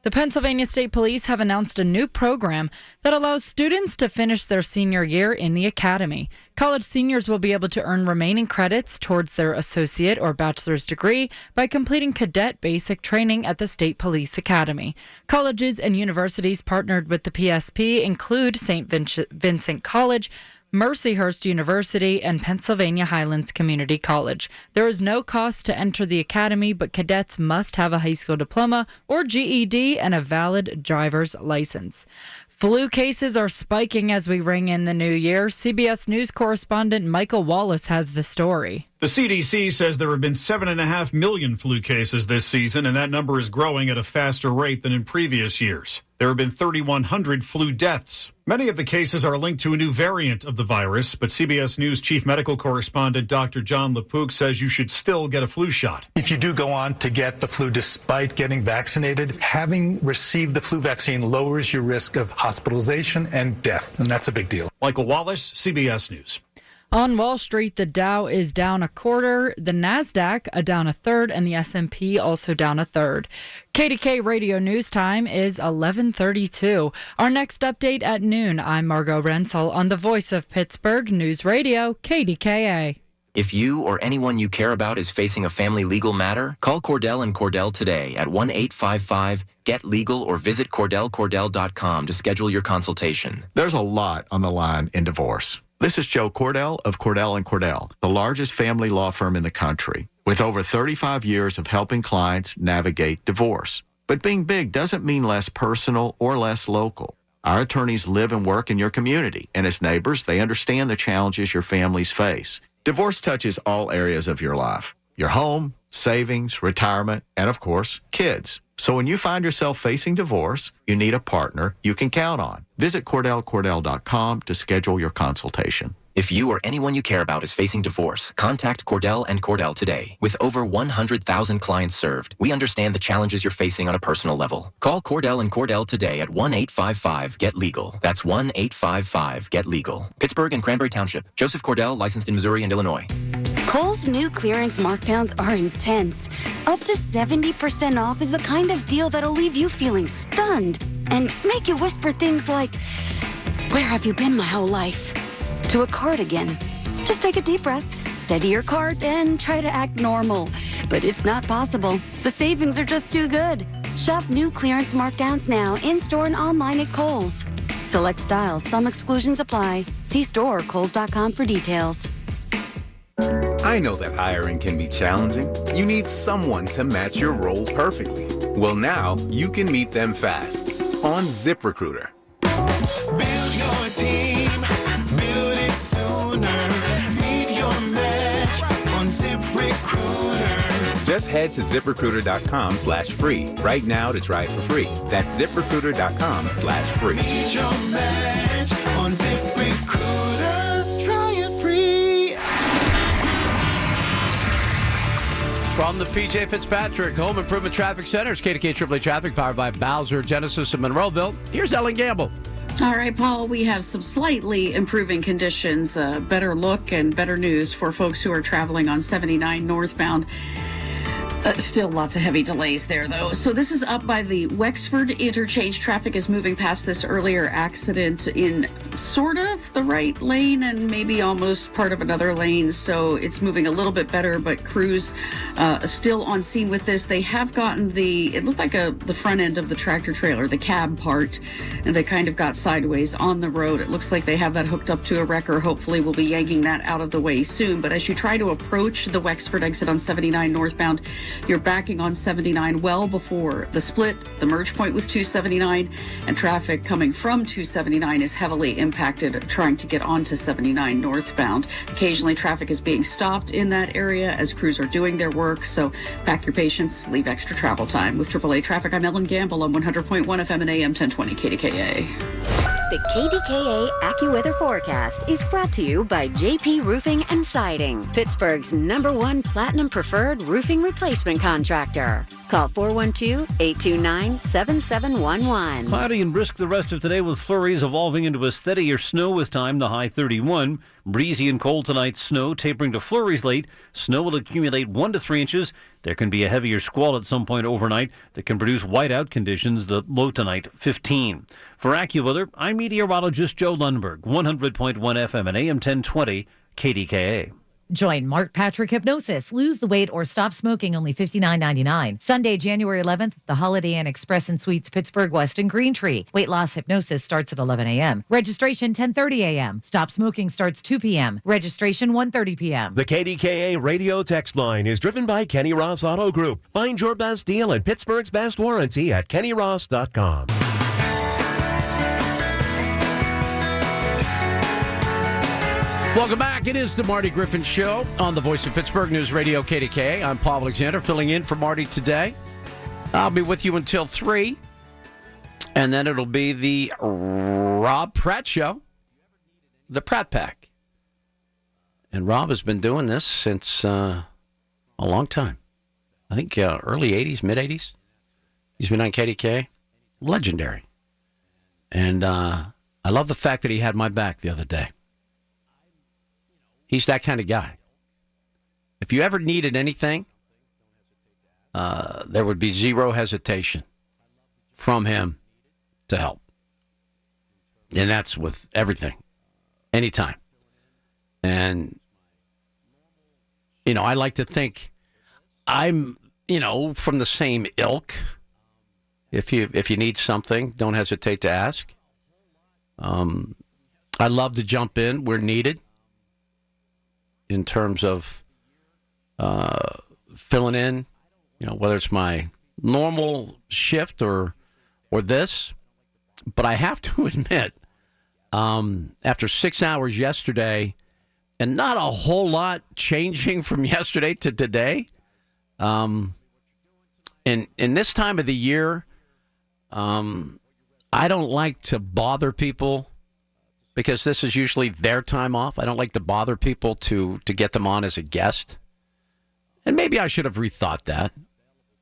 The Pennsylvania State Police have announced a new program that allows students to finish their senior year in the academy. College seniors will be able to earn remaining credits towards their associate or bachelor's degree by completing cadet basic training at the State Police Academy. Colleges and universities partnered with the PSP include St. Vincent College, Mercyhurst University, and Pennsylvania Highlands Community College. There is no cost to enter the academy, but cadets must have a high school diploma or GED and a valid driver's license. Flu cases are spiking as we ring in the new year. CBS News correspondent Michael Wallace has the story. The CDC says there have been 7.5 million flu cases this season, and that number is growing at a faster rate than in previous years. There have been 3,100 flu deaths. Many of the cases are linked to a new variant of the virus, but CBS News chief medical correspondent Dr. John LaPook says you should still get a flu shot. If you do go on to get the flu despite getting vaccinated, having received the flu vaccine lowers your risk of hospitalization and death, and that's a big deal. Michael Wallace, CBS News. On Wall Street, the Dow is down a quarter, the NASDAQ down a third, and the S&P also down a third. KDK Radio News Time is 11:32. Our next update at noon. I'm Margot Rensel on the Voice of Pittsburgh News Radio, KDKA. If you or anyone you care about is facing a family legal matter, call Cordell & Cordell today at 1-855-GET-LEGAL or visit CordellCordell.com to schedule your consultation. There's a lot on the line in divorce. This is Joe Cordell of Cordell & Cordell, the largest family law firm in the country, with over 35 years of helping clients navigate divorce. But being big doesn't mean less personal or less local. Our attorneys live and work in your community, and as neighbors, they understand the challenges your families face. Divorce touches all areas of your life: your home, savings, retirement, and of course, kids. So when you find yourself facing divorce, you need a partner you can count on. Visit CordellCordell.com to schedule your consultation. If you or anyone you care about is facing divorce, contact Cordell & Cordell today. With over 100,000 clients served, we understand the challenges you're facing on a personal level. Call Cordell & Cordell today at 1-855-GET-LEGAL. That's 1-855-GET-LEGAL. Pittsburgh and Cranberry Township. Joseph Cordell, licensed in Missouri and Illinois. Kohl's new clearance markdowns are intense. Up to 70% off is the kind of deal that'll leave you feeling stunned and make you whisper things like, "Where have you been my whole life?" to a cardigan. Just take a deep breath, steady your cart, and try to act normal. But it's not possible. The savings are just too good. Shop new clearance markdowns now, in-store and online at Kohl's. Select styles, some exclusions apply. See store or Kohl's.com for details. I know that hiring can be challenging. You need someone to match your role perfectly. Well, now you can meet them fast on ZipRecruiter. Build your team, build it sooner. Meet your match on ZipRecruiter. Just head to ZipRecruiter.com/free right now to try it for free. That's ZipRecruiter.com/free. Meet your match on ZipRecruiter. Try it free. From the PJ Fitzpatrick Home Improvement Traffic Center, it's KDKA-AA Traffic, powered by Bowser Genesis in Monroeville. Here's Ellen Gamble. All right, Paul, we have some slightly improving conditions, better look and better news for folks who are traveling on 79 northbound. Still lots of heavy delays there, though. So this is up by the Wexford interchange. Traffic is moving past this earlier accident in sort of the right lane and maybe almost part of another lane. So it's moving a little bit better, but crews still on scene with this. They have gotten it looked like the front end of the tractor trailer, the cab part, and they kind of got sideways on the road. It looks like they have that hooked up to a wrecker. Hopefully we'll be yanking that out of the way soon. But as you try to approach the Wexford exit on 79 northbound, you're backing on 79 well before the split, the merge point with 279, and traffic coming from 279 is heavily impacted trying to get onto 79 northbound. Occasionally, traffic is being stopped in that area as crews are doing their work, so pack your patience, leave extra travel time. With AAA Traffic, I'm Ellen Gamble on 100.1 FM and AM 1020 KDKA. The KDKA AccuWeather forecast is brought to you by JP Roofing and Siding, Pittsburgh's #1 Platinum Preferred Roofing Replacement Contractor. Call 412-829-7711. Cloudy and brisk the rest of today with flurries evolving into a steadier snow with time, the high 31. Breezy and cold tonight, snow tapering to flurries late. Snow will accumulate 1 to 3 inches. There can be a heavier squall at some point overnight that can produce whiteout conditions, the low tonight 15. For AccuWeather, I'm meteorologist Joe Lundberg, 100.1 FM and AM 1020 KDKA. Join Mark Patrick Hypnosis. Lose the weight or stop smoking, only $59.99. Sunday, January 11th, the Holiday Inn Express and Suites, Pittsburgh West and Green Tree. Weight loss hypnosis starts at 11 a.m. Registration 10:30 a.m. Stop smoking starts 2 p.m. Registration 1:30 p.m. The KDKA radio text line is driven by Kenny Ross Auto Group. Find your best deal and Pittsburgh's best warranty at kennyross.com. Welcome back. It is the Marty Griffin Show on the Voice of Pittsburgh News Radio KDKA. I'm Paul Alexander, filling in for Marty today. I'll be with you until 3, and then it'll be the Rob Pratt Show, the Pratt Pack. And Rob has been doing this since a long time. I think early 80s, mid-80s. He's been on KDKA. Legendary. And I love the fact that he had my back the other day. He's that kind of guy. If you ever needed anything, there would be zero hesitation from him to help. And that's with everything, anytime. And, I like to think I'm, from the same ilk. If you need something, don't hesitate to ask. I love to jump in where needed. In terms of filling in, whether it's my normal shift or this. But I have to admit, after 6 hours yesterday, and not a whole lot changing from yesterday to today, in this time of the year, I don't like to bother people, because this is usually their time off. I don't like to bother people to get them on as a guest. And maybe I should have rethought that.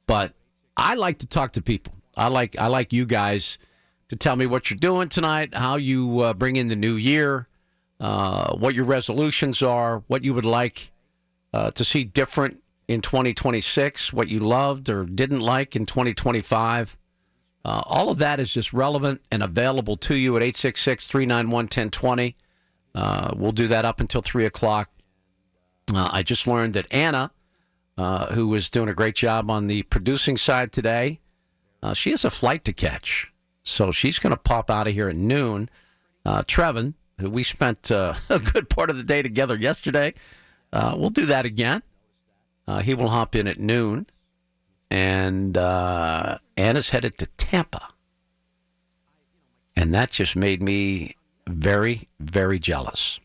But I like to talk to people. I like you guys to tell me what you're doing tonight, how you bring in the new year, what your resolutions are, what you would like to see different in 2026, what you loved or didn't like in 2025. All of that is just relevant and available to you at 866-391-1020. We'll do that up until 3 o'clock. I just learned that Anna, who was doing a great job on the producing side today, she has a flight to catch. So she's going to pop out of here at noon. Trevin, who we spent a good part of the day together yesterday, we'll do that again. He will hop in at noon. And Anna's headed to Tampa. And that just made me very, very jealous.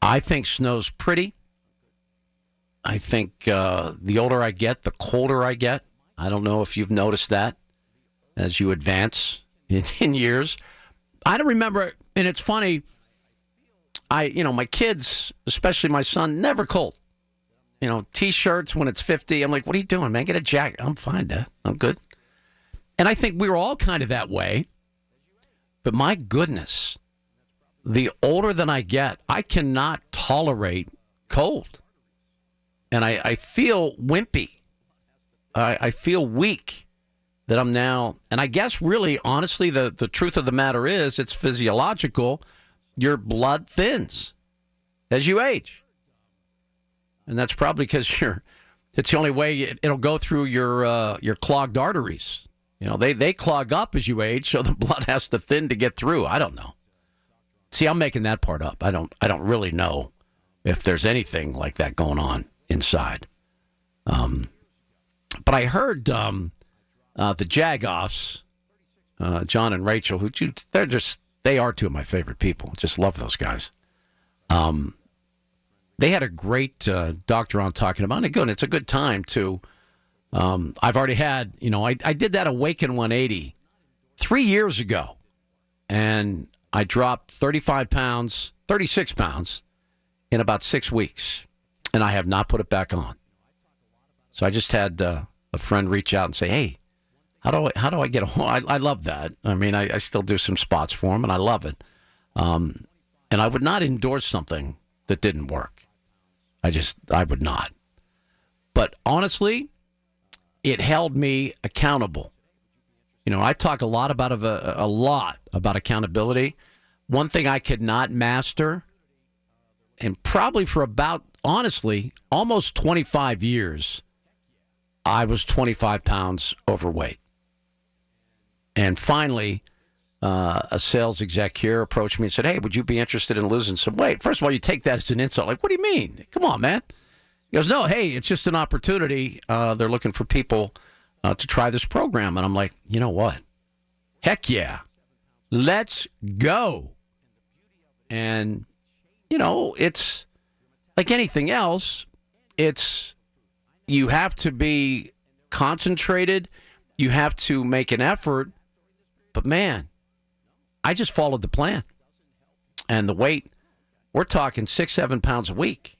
I think snow's pretty. I think the older I get, the colder I get. I don't know if you've noticed that as you advance in years. I don't remember, and it's funny, my kids, especially my son, never cold. T-shirts when it's 50. I'm like, what are you doing, man? Get a jacket. I'm fine, Dad. I'm good. And I think we were all kind of that way. But my goodness, the older that I get, I cannot tolerate cold. And I feel wimpy. I feel weak that I'm now. And I guess really, honestly, the truth of the matter is it's physiological. Your blood thins as you age. And that's probably because it's the only way it'll go through your clogged arteries. They clog up as you age, so the blood has to thin to get through. I don't know. See, I'm making that part up. I don't really know if there's anything like that going on inside. But I heard the Jagoffs, John and Rachel, they are two of my favorite people. Just love those guys. They had a great doctor on talking about it. Good. It's a good time to. I've already had, I did that Awaken 180 3 years ago, and I dropped 36 pounds in about 6 weeks, and I have not put it back on. So I just had a friend reach out and say, hey, how do I get a hold? I love that. I mean, I still do some spots for him, and I love it. And I would not endorse something that didn't work. I would not. But honestly, it held me accountable. I talk a lot about accountability. One thing I could not master, and probably for about, honestly, almost 25 years, I was 25 pounds overweight. And finally, a sales exec here approached me and said, hey, would you be interested in losing some weight? First of all, you take that as an insult. Like, what do you mean? Come on, man. He goes, no, hey, it's just an opportunity. They're looking for people to try this program. And I'm like, you know what? Heck yeah. Let's go. And, it's like anything else. You have to be concentrated. You have to make an effort. But, man, I just followed the plan. And the weight, we're talking 6-7 pounds a week.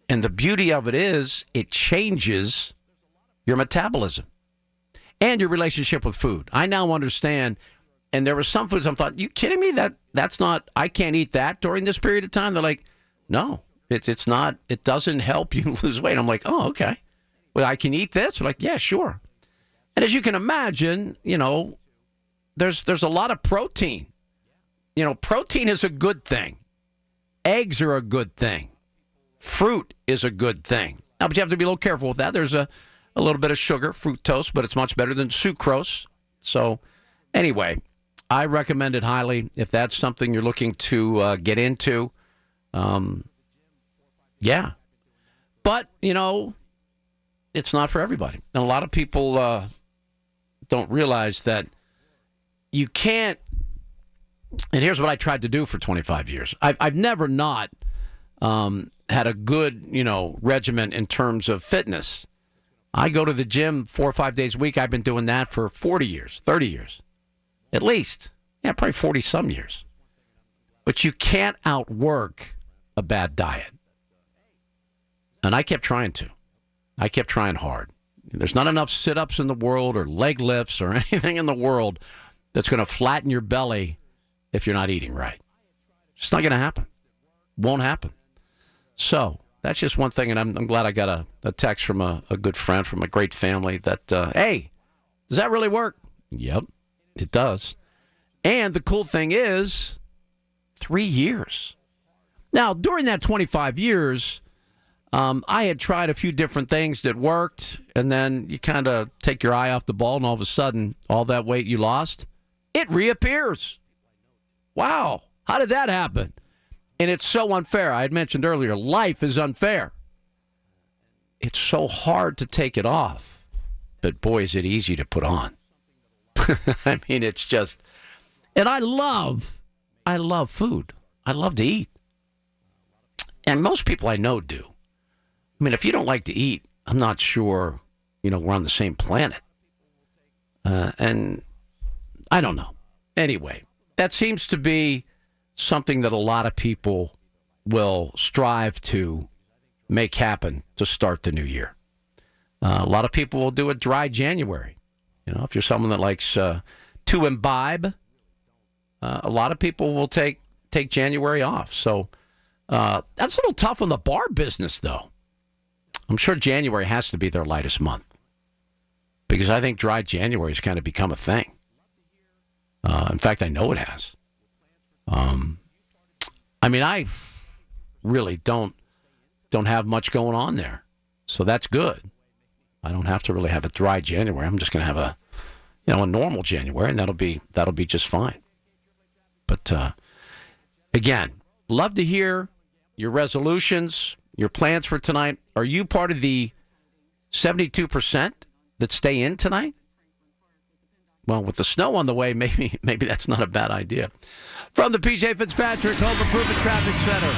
And the beauty of it is it changes your metabolism and your relationship with food. I now understand. And there were some foods I thought, you kidding me? That's not, I can't eat that during this period of time. They're like, no, it's not, it doesn't help you lose weight. I'm like, oh, okay. Well, I can eat this? We're like, yeah, sure. And as you can imagine, there's a lot of protein. Protein is a good thing. Eggs are a good thing. Fruit is a good thing. Now, but you have to be a little careful with that. There's a little bit of sugar, fructose, but it's much better than sucrose. So, anyway, I recommend it highly if that's something you're looking to get into. Yeah. But, it's not for everybody. And a lot of people don't realize that you can't. And here's what I tried to do for 25 years. I've never not had a good, regimen in terms of fitness. I go to the gym 4 or 5 days a week. I've been doing that for 40 years, 30 years, at least. Yeah, probably 40 some years. But you can't outwork a bad diet. And I kept trying to. I kept trying hard. There's not enough sit-ups in the world or leg lifts or anything in the world that's going to flatten your belly if you're not eating right. It's not going to happen. Won't happen. So that's just one thing, and I'm glad I got a text from a good friend from a great family that, hey, does that really work? Yep, it does. And the cool thing is 3 years. Now, during that 25 years, I had tried a few different things that worked, and then you kind of take your eye off the ball, and all of a sudden, all that weight you lost, it reappears. Wow, how did that happen? And it's so unfair. I had mentioned earlier, life is unfair. It's so hard to take it off, but boy, is it easy to put on. I mean, it's just, and I love food. I love to eat. And most people I know do. I mean, if you don't like to eat, I'm not sure, we're on the same planet. And I don't know. Anyway, that seems to be something that a lot of people will strive to make happen to start the new year. A lot of people will do a dry January. If you're someone that likes to imbibe, a lot of people will take January off. So that's a little tough on the bar business, though. I'm sure January has to be their lightest month because I think dry January has kind of become a thing. In fact, I know it has. I mean, I really don't have much going on there, so that's good. I don't have to really have a dry January. I'm just going to have a normal January, and that'll be just fine. But again, love to hear your resolutions, your plans for tonight. Are you part of the 72% that stay in tonight? Well, with the snow on the way, maybe that's not a bad idea. From the P.J. Fitzpatrick Home Improvement Traffic Center,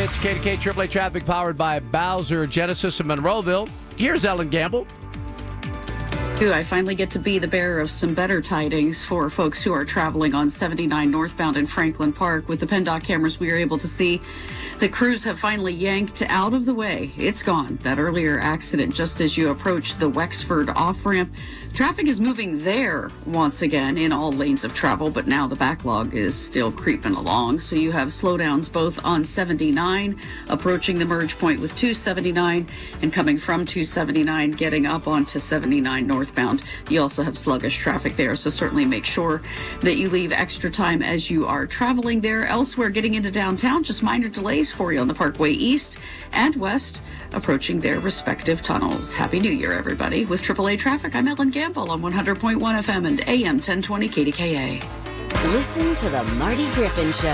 it's KDKA AAA Traffic powered by Bowser Genesis in Monroeville. Here's Ellen Gamble. I finally get to be the bearer of some better tidings for folks who are traveling on 79 northbound in Franklin Park. With the PennDOT cameras, we are able to see the crews have finally yanked out of the way. It's gone. That earlier accident just as you approach the Wexford off-ramp. Traffic is moving there once again in all lanes of travel, but now the backlog is still creeping along. So you have slowdowns both on 79, approaching the merge point with 279, and coming from 279, getting up onto 79 northbound. You also have sluggish traffic there, so certainly make sure that you leave extra time as you are traveling there. Elsewhere, getting into downtown, just minor delays for you on the Parkway East and West, approaching their respective tunnels. Happy New Year, everybody. With AAA Traffic, I'm Ellen Gamble on 100.1 FM and AM 1020 KDKA. Listen to The Marty Griffin Show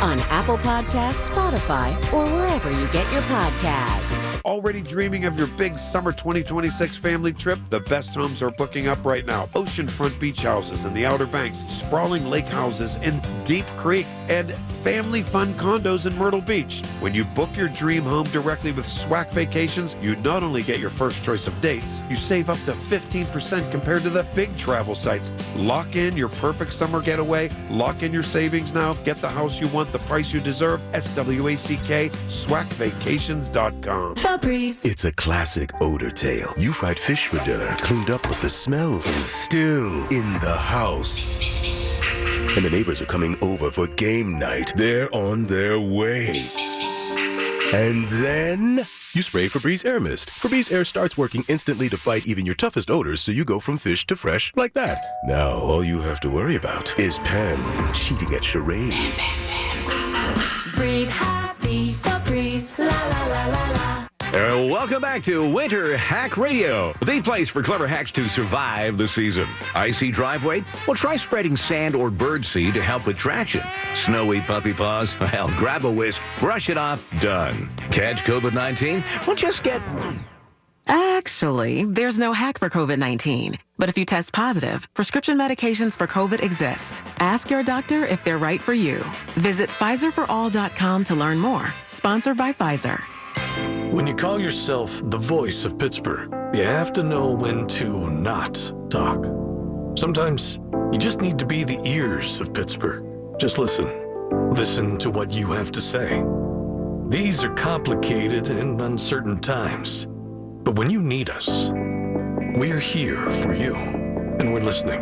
on Apple Podcasts, Spotify, or wherever you get your podcasts. Already dreaming of your big summer 2026 family trip? The best homes are booking up right now. Oceanfront beach houses in the Outer Banks, sprawling lake houses in Deep Creek, and family fun condos in Myrtle Beach. When you book your dream home directly with SWAC Vacations, you not only get your first choice of dates, you save up to 15% compared to the big travel sites. Lock in your perfect summer getaway. Lock in your savings now. Get the house you want, the price you deserve. SWACK, SWACvacations.com. It's a classic odor tale. You fried fish for dinner, cleaned up, but the smell is still in the house. And the neighbors are coming over for game night. They're on their way. And then you spray Febreze Air Mist. Febreze Air starts working instantly to fight even your toughest odors, so you go from fish to fresh like that. Now all you have to worry about is Pen cheating at charades. Breathe happy, Febreze, la la la la la. Welcome back to Winter Hack Radio, the place for clever hacks to survive the season. Icy driveway? Well, try spreading sand or birdseed to help with traction. Snowy puppy paws? Well, grab a whisk, brush it off, done. Catch COVID-19? Well, just get... Actually, there's no hack for COVID-19. But if you test positive, prescription medications for COVID exist. Ask your doctor if they're right for you. Visit PfizerForAll.com to learn more. Sponsored by Pfizer. When you call yourself the voice of Pittsburgh, you have to know when to not talk. Sometimes you just need to be the ears of Pittsburgh. Just listen. Listen to what you have to say. These are complicated and uncertain times. But when you need us, we're here for you. And we're listening.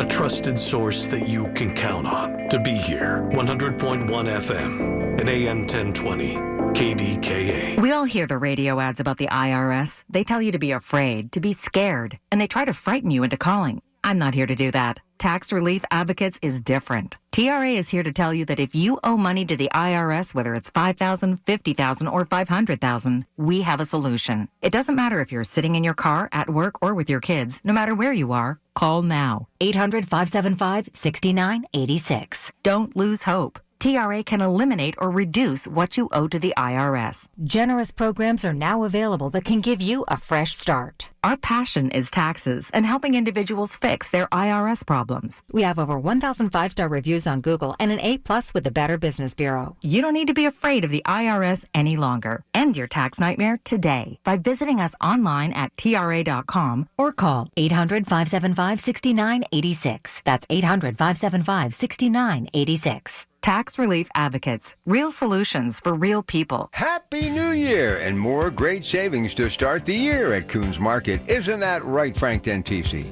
A trusted source that you can count on to be here. 100.1 FM and AM 1020. KDKA. We all hear the radio ads about the IRS. They tell you to be afraid, to be scared, and they try to frighten you into calling. I'm not here to do that. Tax Relief Advocates is different. TRA is here to tell you that if you owe money to the IRS, whether it's $5,000, $50,000, or $500,000, we have a solution. It doesn't matter if you're sitting in your car, at work, or with your kids. No matter where you are, call now. 800-575-6986. Don't lose hope. TRA can eliminate or reduce what you owe to the IRS. Generous programs are now available that can give you a fresh start. Our passion is taxes and helping individuals fix their IRS problems. We have over 1,000 5-star reviews on Google and an A+ with the Better Business Bureau. You don't need to be afraid of the IRS any longer. End your tax nightmare today by visiting us online at TRA.com or call 800-575-6986. That's 800-575-6986. Tax Relief Advocates. Real solutions for real people. Happy New Year and more great savings to start the year at Coons Market. Isn't that right, Frank Dentisi?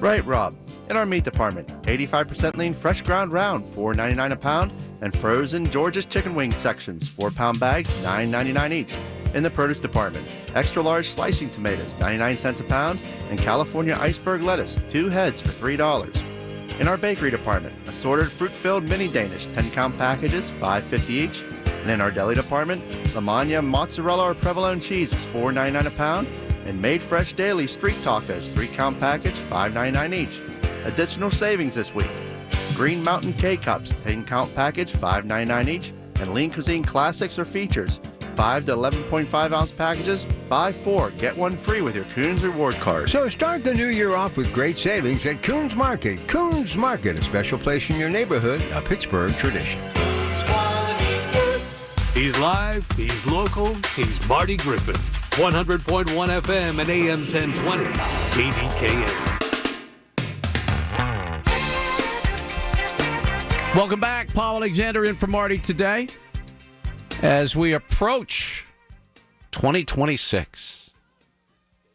Right, Rob. In our meat department, 85% lean fresh ground round, $4.99 a pound, and frozen George's chicken wing sections, 4-pound bags, $9.99 each. In the produce department, extra large slicing tomatoes, 99 cents a pound, and California iceberg lettuce, 2 heads for $3. In our bakery department, assorted fruit-filled mini Danish 10-count packages, $5.50 each. And in our deli department, Lamagna mozzarella or provolone cheese is $4.99 a pound, and Made Fresh Daily street tacos 3-count package, $5.99 each. Additional savings this week: Green Mountain K-Cups 10-count package, $5.99 each, and Lean Cuisine Classics or Features 5 to 11.5 ounce packages, buy 4, get 1 free with your Coons Reward Card. So start the new year off with great savings at Coons Market. Coons Market, a special place in your neighborhood, a Pittsburgh tradition. He's live, he's local, he's Marty Griffin. 100.1 FM and AM 1020, KDKA. Welcome back. Paul Alexander in for Marty today. As we approach 2026, I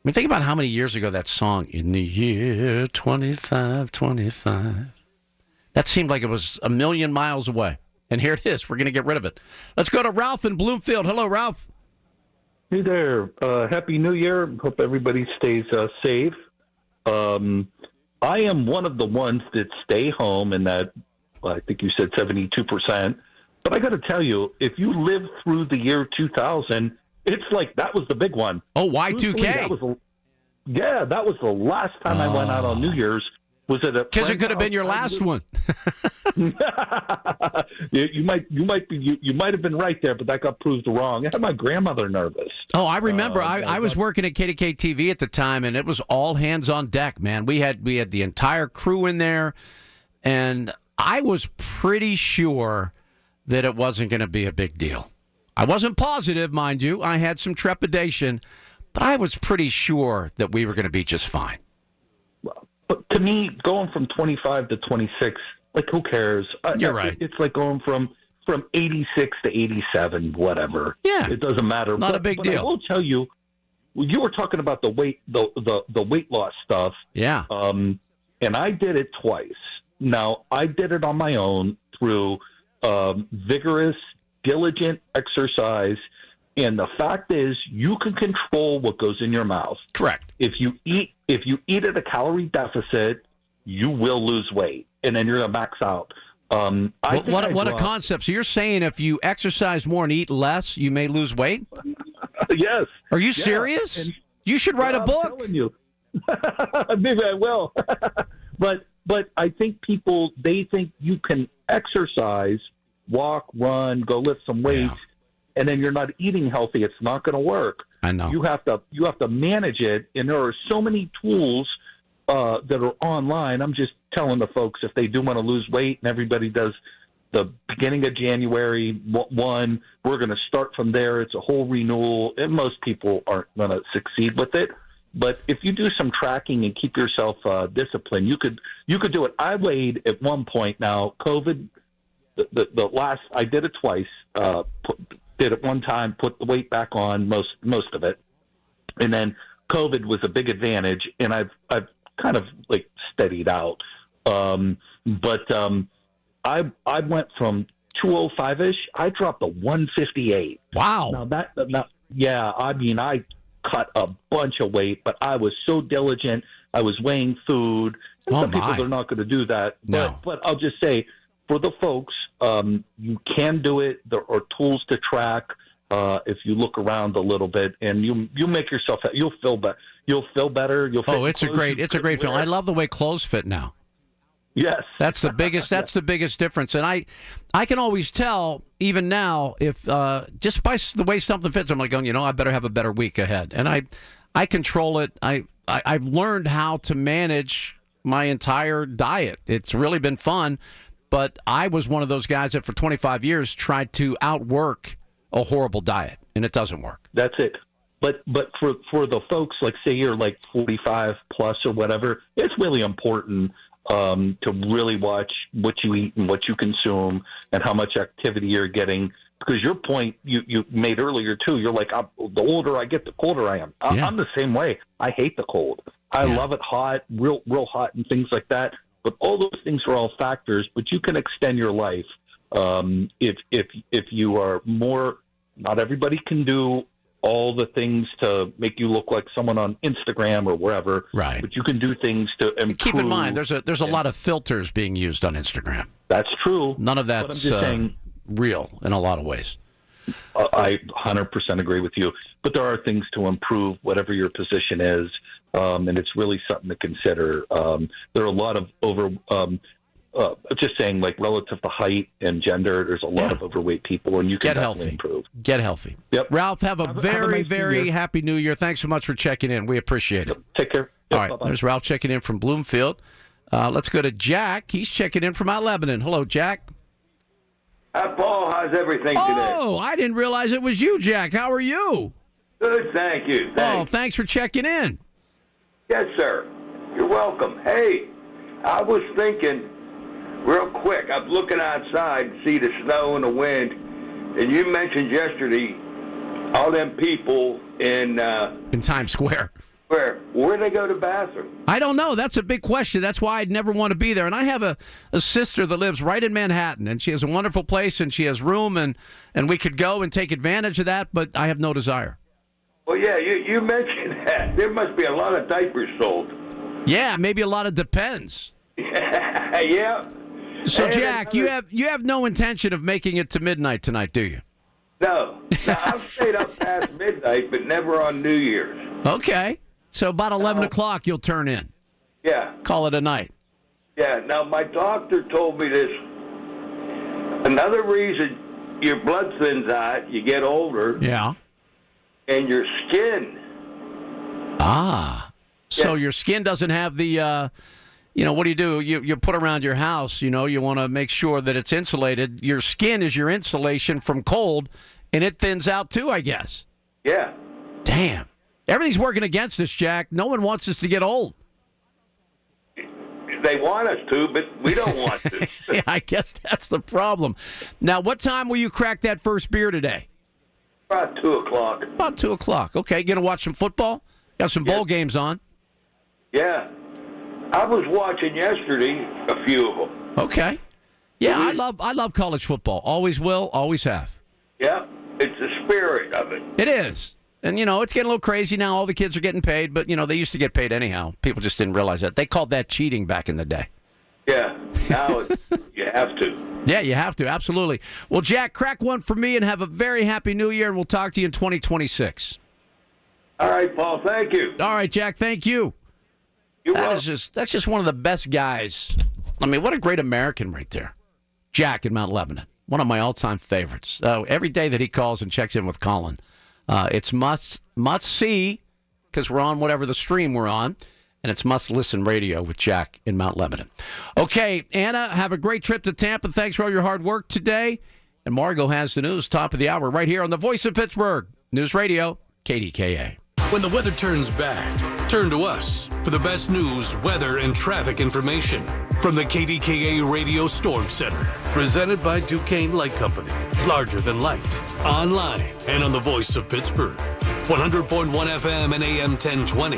mean, think about how many years ago that song, In the Year 2525, that seemed like it was a million miles away. And here it is. We're going to get rid of it. Let's go to Ralph in Bloomfield. Hello, Ralph. Hey there. Happy New Year. Hope everybody stays safe. I am one of the ones that stay home, and that, I think you said 72%. But I got to tell you, if you live through the year 2000, it's like that was the big one. Oh, Y2K. That was the last time I went out on New Year's. Was it because it could have been your last one? you might have been right there, but that got proved wrong. I had my grandmother nervous. Oh, I remember. I was working at KDKA TV at the time, and it was all hands on deck, man. We had the entire crew in there, and I was pretty sure that it wasn't going to be a big deal. I wasn't positive, mind you. I had some trepidation, but I was pretty sure that we were going to be just fine. But to me, going from 25 to 26, like, who cares? You're right. It's like going from 86 to 87, whatever. Yeah. It doesn't matter. Not a big deal. I will tell you, you were talking about the weight loss stuff. Yeah. And I did it twice. Now, I did it on my own through vigorous, diligent exercise. And the fact is, you can control what goes in your mouth. Correct. If you eat at a calorie deficit, you will lose weight, and then you're going to max out. What a concept. So you're saying if you exercise more and eat less, you may lose weight? Yes. Are you serious? And you should write a book. I'm telling you. Maybe I will. But I think people, they think you can exercise, walk, run, go lift some weights, and then you're not eating healthy. It's not going to work. I know. You have to manage it, and there are so many tools that are online. I'm just telling the folks, if they do want to lose weight, and everybody does the beginning of January 1, we're going to start from there. It's a whole renewal, and most people aren't going to succeed with it. But if you do some tracking and keep yourself disciplined, you could do it. I weighed at one point. Now, COVID, the last, I did it twice. Did it one time, put the weight back on, most of it, and then COVID was a big advantage, and I've kind of like steadied out. But I went from 205-ish. I dropped to 158. Wow. Yeah. I mean, I cut a bunch of weight, but I was so diligent. I was weighing food, Some people, they're not going to do that. No. But I'll just say, for the folks, you can do it. There are tools to track if you look around a little bit, and you make yourself, you'll feel better. You'll feel better. It's a great feeling. I love the way clothes fit now. Yes, that's the biggest. That's the biggest difference, and I can always tell even now if just by the way something fits, I'm like going, I better have a better week ahead, and I control it. I've learned how to manage my entire diet. It's really been fun, but I was one of those guys that for 25 years tried to outwork a horrible diet, and it doesn't work. That's it. But for the folks, like say you're like 45 plus or whatever, it's really important to really watch what you eat and what you consume and how much activity you're getting. Because your point you made earlier, too, you're like, the older I get, the colder I am. I'm the same way. I hate the cold. I love it hot, real hot and things like that. But all those things are all factors, but you can extend your life if you are more – not everybody can do all the things to make you look like someone on Instagram or wherever. Right. But you can do things to improve. Keep in mind, there's a lot of filters being used on Instagram. That's true. None of that's I'm just saying, real in a lot of ways. I 100% agree with you. But there are things to improve, whatever your position is, and it's really something to consider. There are a lot of just saying, like relative to height and gender, there's a lot of overweight people, and you can definitely improve. Get healthy. Yep. Ralph, have a very happy New Year. Thanks so much for checking in. We appreciate it. Take care. All right, there's Ralph checking in from Bloomfield. Let's go to Jack. He's checking in from Mount Lebanon. Hello, Jack. Hi, Paul. How's everything today? Oh, I didn't realize it was you, Jack. How are you? Good, thank you. Thanks. Oh, thanks for checking in. Yes, sir. You're welcome. Hey, I was thinking real quick. I'm looking outside, see the snow and the wind, and you mentioned yesterday all them people in Times Square. Where they go to the bathroom? I don't know. That's a big question. That's why I'd never want to be there. And I have a sister that lives right in Manhattan, and she has a wonderful place, and she has room, and we could go and take advantage of that, but I have no desire. Well, yeah, you mentioned that. There must be a lot of diapers sold. Yeah, maybe a lot of Depends. Yeah. So, Jack, you have no intention of making it to midnight tonight, do you? No. I've stayed up past midnight, but never on New Year's. Okay. So about 11 o'clock you'll turn in. Yeah. Call it a night. Yeah. Now, my doctor told me this. Another reason your blood thins out, you get older. Yeah. And your skin. So your skin doesn't have the, what do? You put around your house, you want to make sure that it's insulated. Your skin is your insulation from cold, and it thins out too, I guess. Yeah. Damn. Everything's working against us, Jack. No one wants us to get old. They want us to, but we don't want to. Yeah, I guess that's the problem. Now, what time will you crack that first beer today? About 2 o'clock. About 2 o'clock. Okay, going to watch some football? Got some bowl games on. Yeah. I was watching yesterday a few of them. Okay. Yeah, I love college football. Always will, always have. Yeah, it's the spirit of it. It is. And, it's getting a little crazy now. All the kids are getting paid, but, they used to get paid anyhow. People just didn't realize that. They called that cheating back in the day. Yeah, now you have to. Yeah, you have to. Absolutely. Well, Jack, crack one for me and have a very happy New Year, and we'll talk to you in 2026. All right, Paul. Thank you. All right, Jack. Thank you. That's just one of the best guys. I mean, what a great American right there. Jack in Mount Lebanon. One of my all-time favorites. Every day that he calls and checks in with Colin, it's must see because we're on whatever the stream we're on, and it's must listen radio with Jack in Mount Lebanon. Okay, Anna, have a great trip to Tampa. Thanks for all your hard work today. And Margot has the news, top of the hour, right here on the Voice of Pittsburgh News Radio, KDKA. When the weather turns bad, turn to us for the best news, weather, and traffic information from the KDKA Radio Storm Center. Presented by Duquesne Light Company. Larger than light. Online and on the Voice of Pittsburgh. 100.1 FM and AM 1020.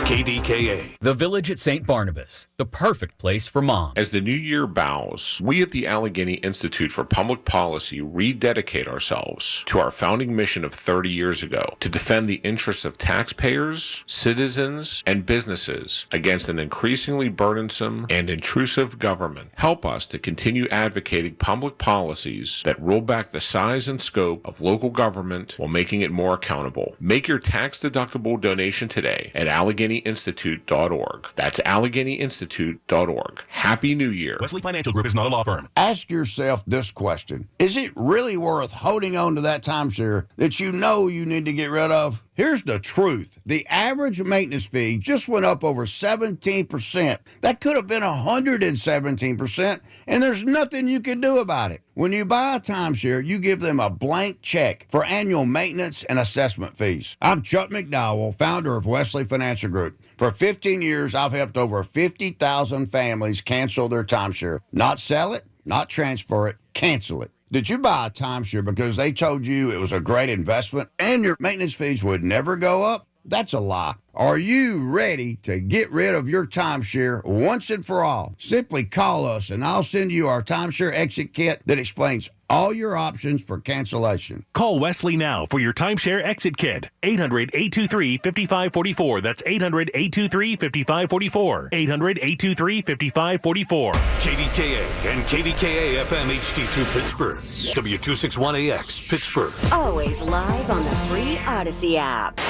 KDKA. The Village at St. Barnabas, the perfect place for moms. As the new year bows, we at the Allegheny Institute for Public Policy rededicate ourselves to our founding mission of 30 years ago to defend the interests of taxpayers, citizens, and businesses against an increasingly burdensome and intrusive government. Help us to continue advocating public policies that roll back the size and scope of local government while making it more accountable. Make your tax-deductible donation today at AlleghenyInstitute.org. That's AlleghenyInstitute.org. Happy New Year. Wesley Financial Group is not a law firm. Ask yourself this question. Is it really worth holding on to that timeshare that you know you need to get rid of? Here's the truth. The average maintenance fee just went up over 17%. That could have been 117%, and there's nothing you can do about it. When you buy a timeshare, you give them a blank check for annual maintenance and assessment fees. I'm Chuck McDowell, founder of Wesley Financial Group. For 15 years, I've helped over 50,000 families cancel their timeshare. Not sell it, not transfer it, cancel it. Did you buy a timeshare because they told you it was a great investment and your maintenance fees would never go up? That's a lie. Are you ready to get rid of your timeshare once and for all? Simply call us and I'll send you our timeshare exit kit that explains all your options for cancellation. Call Wesley now for your timeshare exit kit. 800-823-5544. That's 800-823-5544. 800-823-5544. KDKA and KDKA-FM HD2 Pittsburgh. W261AX Pittsburgh. Always live on the free Odyssey app.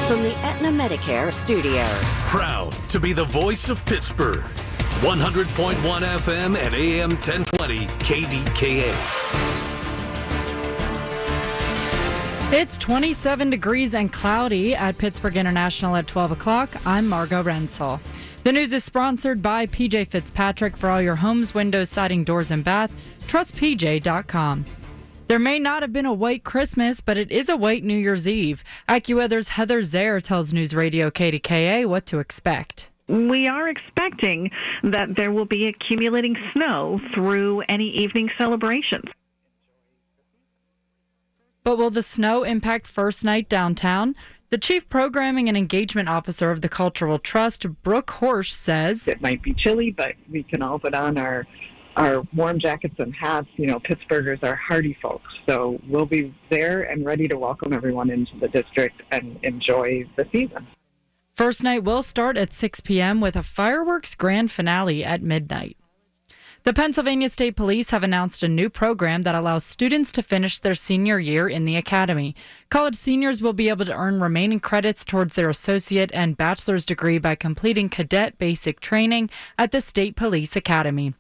From the Aetna Medicare studios. Proud to be the voice of Pittsburgh. 100.1 FM and AM 1020 KDKA. It's 27 degrees and cloudy at Pittsburgh International at 12 o'clock. I'm Margot Rensel. The news is sponsored by PJ Fitzpatrick. For all your homes, windows, siding, doors, and bath, trustpj.com. There may not have been a white Christmas, but it is a white New Year's Eve. AccuWeather's Heather Zaire tells News Radio KDKA what to expect. We are expecting that there will be accumulating snow through any evening celebrations. But will the snow impact first night downtown? The Chief Programming and Engagement Officer of the Cultural Trust, Brooke Horsch, says, it might be chilly, but we can all put on our warm jackets and hats. You know, Pittsburghers are hardy folks, so we'll be there and ready to welcome everyone into the district and enjoy the season. First night will start at 6 p.m. with a fireworks grand finale at midnight. The Pennsylvania State Police have announced a new program that allows students to finish their senior year in the academy. College seniors will be able to earn remaining credits towards their associate and bachelor's degree by completing cadet basic training at the State Police Academy.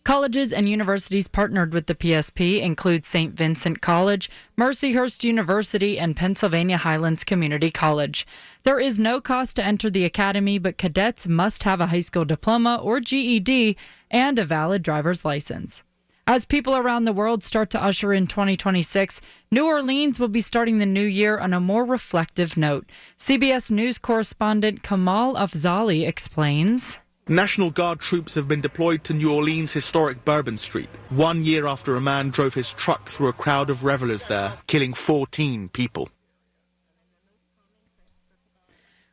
Colleges and universities partnered with the PSP include St. Vincent College, Mercyhurst University, and Pennsylvania Highlands Community College. There is no cost to enter the academy, but cadets must have a high school diploma or GED and a valid driver's license. As people around the world start to usher in 2026, New Orleans will be starting the new year on a more reflective note. CBS News correspondent Kamal Afzali explains. National Guard troops have been deployed to New Orleans' historic Bourbon Street, 1 year after a man drove his truck through a crowd of revelers there, killing 14 people.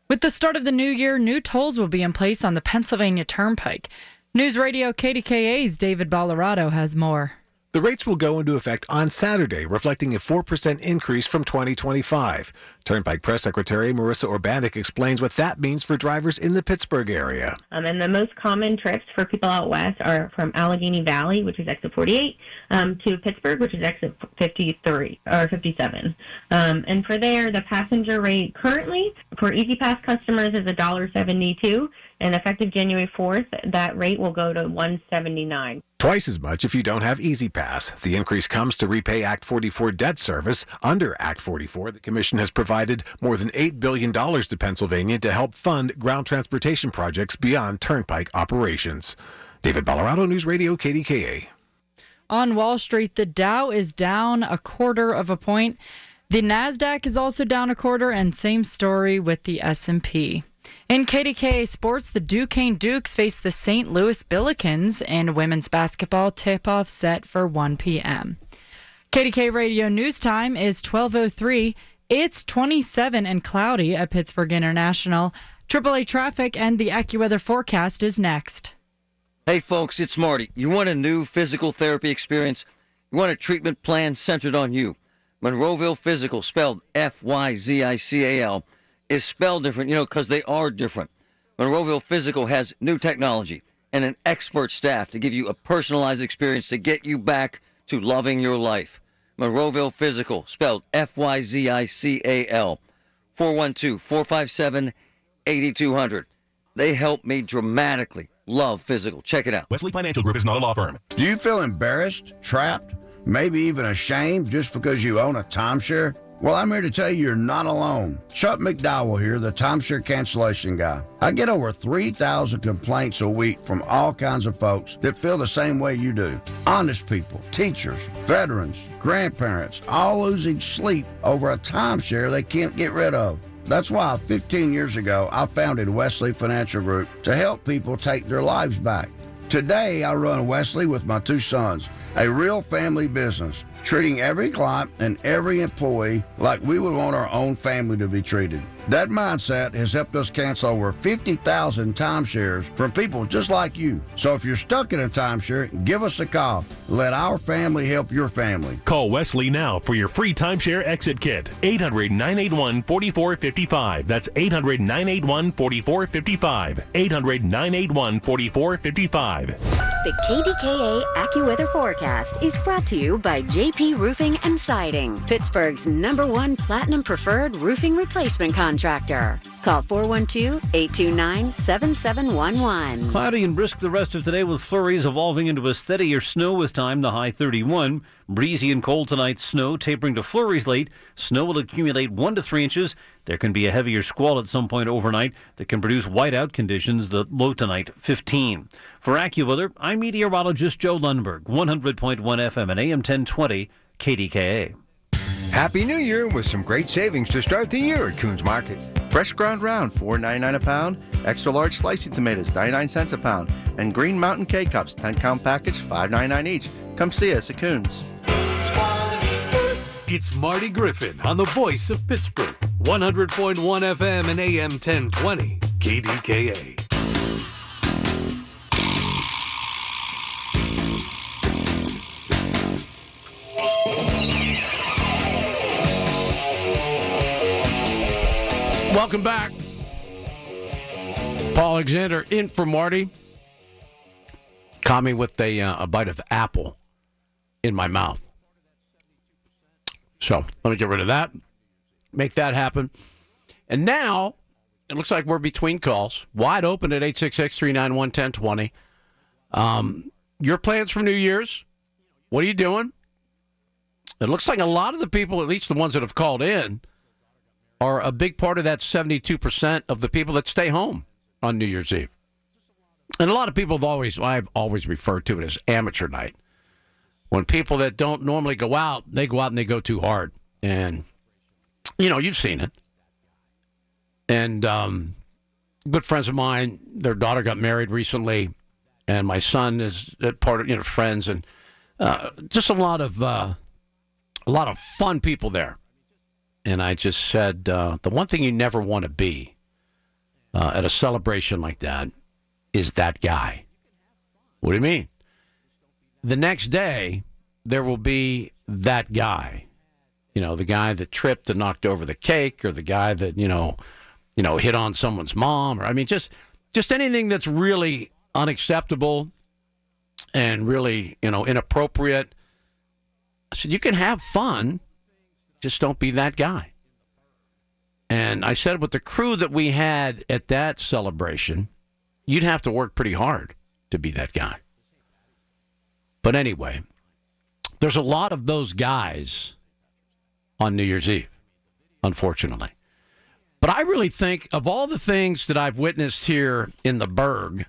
With the start of the new year, new tolls will be in place on the Pennsylvania Turnpike. News Radio KDKA's David Ballarado has more. The rates will go into effect on Saturday, reflecting a 4% increase from 2025. Turnpike Press Secretary Marissa Urbanik explains what that means for drivers in the Pittsburgh area. And the most common trips for people out west are from Allegheny Valley, which is exit 48, to Pittsburgh, which is exit 53 or 57. And for there, the passenger rate currently for Easy Pass customers is $1.72, and effective January 4th, that rate will go to $1.79. Twice as much if you don't have Easy Pass. The increase comes to repay Act 44 debt service. Under Act 44, the Commission has provided more than $8 billion to Pennsylvania to help fund ground transportation projects beyond Turnpike operations. David Ballarado, News Radio KDKA. On Wall Street, the Dow is down 1/4 point. The NASDAQ is also down 1/4, and same story with the S&P. In KDKA Sports, the Duquesne Dukes face the St. Louis Billikens in women's basketball. Tip-off set for 1 p.m. KDK Radio News Time is 12:03. It's 27 and cloudy at Pittsburgh International. AAA traffic and the AccuWeather forecast is next. Hey folks, it's Marty. You want a new physical therapy experience? You want a treatment plan centered on you? Monroeville Physical, spelled F-Y-Z-I-C-A-L, is spelled different, because they are different. Monroeville Physical has new technology and an expert staff to give you a personalized experience to get you back to loving your life. Monroeville Physical, spelled F-Y-Z-I-C-A-L, 412-457-8200. They help me dramatically love physical. Check it out. Wesley Financial Group is not a law firm. Do you feel embarrassed, trapped, maybe even ashamed just because you own a timeshare? Well, I'm here to tell you you're not alone. Chuck McDowell here, the timeshare cancellation guy. I get over 3,000 complaints a week from all kinds of folks that feel the same way you do. Honest people, teachers, veterans, grandparents, all losing sleep over a timeshare they can't get rid of. That's why 15 years ago, I founded Wesley Financial Group to help people take their lives back. Today, I run Wesley with my two sons, a real family business, treating every client and every employee like we would want our own family to be treated. That mindset has helped us cancel over 50,000 timeshares from people just like you. So if you're stuck in a timeshare, give us a call. Let our family help your family. Call Wesley now for your free timeshare exit kit. 800-981-4455. That's 800-981-4455. 800-981-4455. The KDKA AccuWeather forecast is brought to you by JP Roofing and Siding, Pittsburgh's #1 Platinum Preferred Roofing Replacement Contractor. Call 412-829-7711. Cloudy and brisk the rest of today with flurries evolving into a steadier snow with time, the high 31. Breezy and cold tonight, snow tapering to flurries late. Snow will accumulate 1 to 3 inches. There can be a heavier squall at some point overnight that can produce whiteout conditions, the low tonight 15. For AccuWeather, I'm meteorologist Joe Lundberg, 100.1 FM and AM 1020 KDKA. Happy New Year with some great savings to start the year at Coons Market. Fresh ground round, $4.99 a pound. Extra large slicing tomatoes, 99 cents a pound. And Green Mountain K-Cups, 10-count package, $5.99 each. Come see us at Coons. It's Marty Griffin on the voice of Pittsburgh. 100.1 FM and AM 1020 KDKA. Welcome back. Paul Alexander in for Marty. Caught me with a bite of apple in my mouth. So let me get rid of that. Make that happen. And now, it looks like we're between calls. Wide open at 866-391-1020. Your plans for New Year's? What are you doing? It looks like a lot of the people, at least the ones that have called in, are a big part of that 72% of the people that stay home on New Year's Eve. And a lot of people I've always referred to it as amateur night. When people that don't normally go out, they go out and they go too hard. And, you've seen it. And good friends of mine, their daughter got married recently, and my son is part of, friends, and just a lot of fun people there. And I just said, the one thing you never want to be at a celebration like that is that guy. What do you mean? The next day, there will be that guy. The guy that tripped and knocked over the cake, or the guy that, hit on someone's mom. Or just anything that's really unacceptable and really, inappropriate. I said, you can have fun. Just don't be that guy. And I said, with the crew that we had at that celebration, you'd have to work pretty hard to be that guy. But anyway, there's a lot of those guys on New Year's Eve, unfortunately. But I really think of all the things that I've witnessed here in the Burg,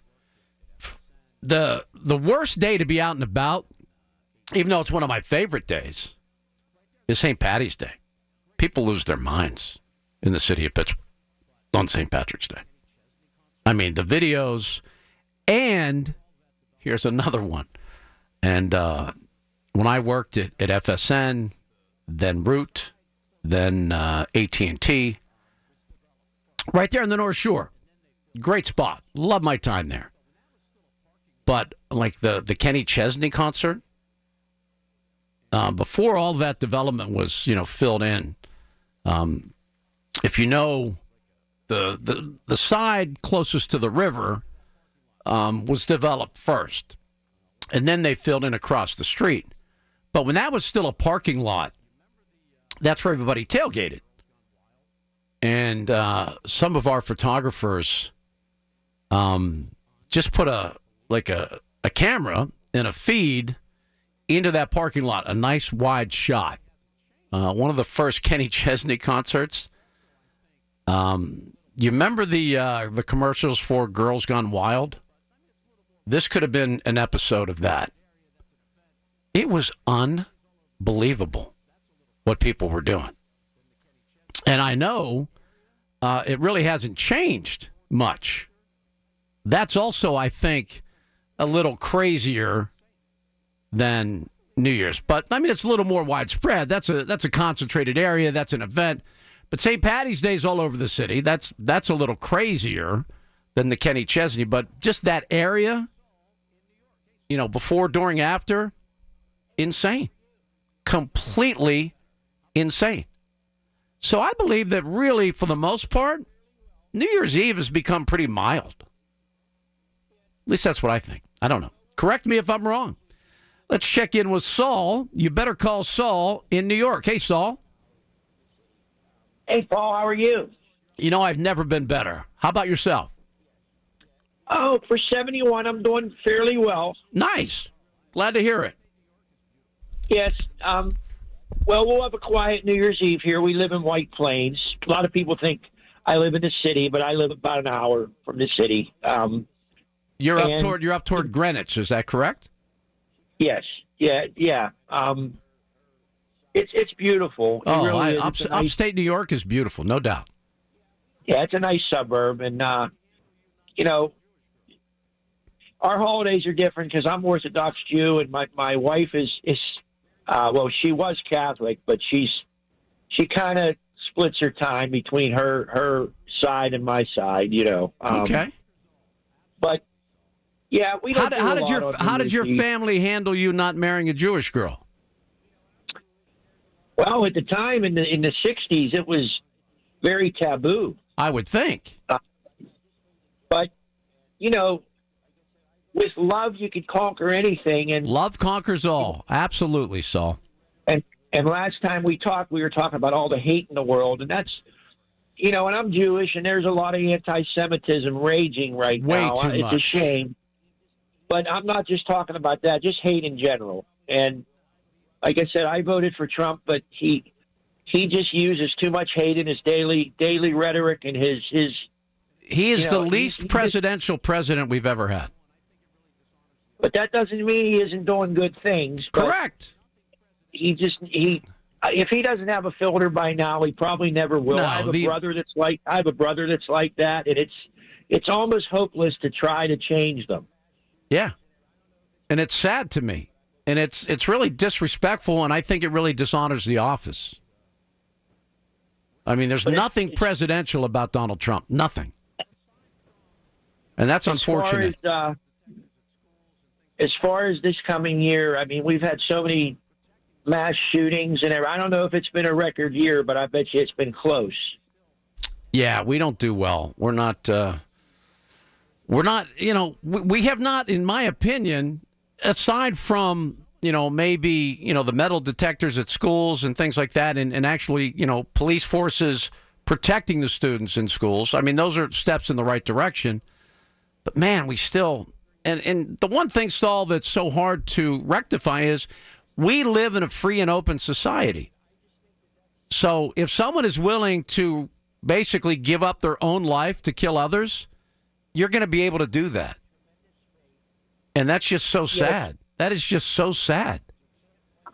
the worst day to be out and about, even though it's one of my favorite days, is St. Patty's Day. People lose their minds in the city of Pittsburgh on St. Patrick's Day. I mean, the videos, and here's another one. And when I worked at FSN, then Root, then AT&T. Right there on the North Shore. Great spot. Love my time there. But like the Kenny Chesney concert, before all that development was, filled in, if you know the side closest to the river was developed first, and then they filled in across the street. But when that was still a parking lot, that's where everybody tailgated. And some of our photographers just put a camera and a feed into that parking lot, a nice wide shot. One of the first Kenny Chesney concerts. You remember the commercials for Girls Gone Wild? This could have been an episode of that. It was unbelievable what people were doing. And I know it really hasn't changed much. That's also, I think, a little crazier than New Year's. But, I mean, it's a little more widespread. That's a concentrated area. That's an event. But St. Patty's Day is all over the city. That's a little crazier than the Kenny Chesney. But just that area, before, during, after, insane. Completely insane. So I believe that really, for the most part, New Year's Eve has become pretty mild. At least that's what I think. I don't know. Correct me if I'm wrong. Let's check in with Saul. You better call Saul in New York. Hey, Saul. Hey, Paul. How are you? I've never been better. How about yourself? Oh, for 71, I'm doing fairly well. Nice. Glad to hear it. Yes. Well, we'll have a quiet New Year's Eve here. We live in White Plains. A lot of people think I live in the city, but I live about an hour from the city. You're up toward Greenwich, is that correct? Yes. Yeah. It's beautiful. It really is. Upstate New York is beautiful, no doubt. Yeah, it's a nice suburb, and our holidays are different because I'm Orthodox Jew, and my wife is she was Catholic, but she kind of splits her time between her side and my side, Okay. But yeah, we don't. How did your family handle you not marrying a Jewish girl? Well, at the time in the 60s, it was very taboo. I would think. But with love, you could conquer anything, and love conquers all. Absolutely, Saul. And last time we talked, we were talking about all the hate in the world, and that's, and I'm Jewish, and there's a lot of anti-Semitism raging right now. Way too much. It's a shame. But I'm not just talking about that, just hate in general. And like I said, I voted for Trump, but he just uses too much hate in his daily rhetoric and his. He is the least presidential president we've ever had. But that doesn't mean he isn't doing good things. Correct. If he doesn't have a filter by now, he probably never will. No, I have a brother that's like that, and it's almost hopeless to try to change them. Yeah, and it's sad to me, and it's really disrespectful, and I think it really dishonors the office. I mean, there's nothing presidential about Donald Trump, nothing, and that's unfortunate. As far as this coming year, I mean, we've had so many mass shootings, and I don't know if it's been a record year, but I bet you it's been close. Yeah, we don't do well. We're not, we have not, in my opinion, aside from, maybe, the metal detectors at schools and things like that, and actually, police forces protecting the students in schools. I mean, those are steps in the right direction. But, man, we still, and the one thing, Saul, that's so hard to rectify is we live in a free and open society. So if someone is willing to basically give up their own life to kill others, you're going to be able to do that. And that's just so sad. That is just so sad.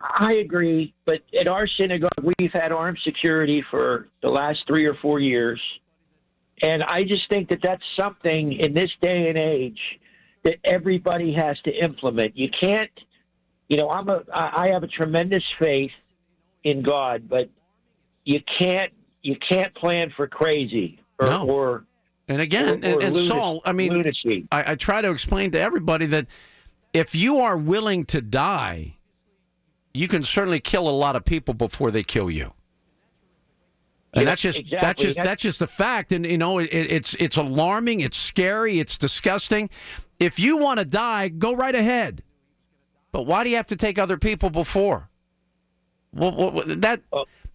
I agree, but at our synagogue, we've had armed security for the last 3 or 4 years. And I just think that that's something in this day and age that everybody has to implement. You can't, I have a tremendous faith in God, but you can't plan for crazy or and again, and Saul, I mean, lunacy. I try to explain to everybody that if you are willing to die, you can certainly kill a lot of people before they kill you. And that's just the fact. And it's alarming, it's scary, it's disgusting. If you want to die, go right ahead. But why do you have to take other people before?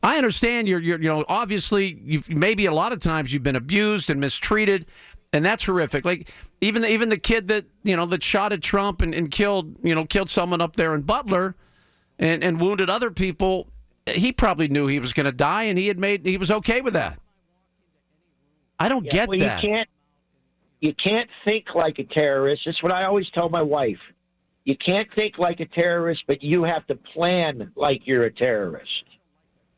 I understand you're obviously maybe a lot of times you've been abused and mistreated, and that's horrific. Like even the kid that that shot at Trump and killed someone up there in Butler, and wounded other people. He probably knew he was going to die, and he was okay with that. I don't get that. You can't think like a terrorist. That's what I always tell my wife. You can't think like a terrorist, but you have to plan like you're a terrorist.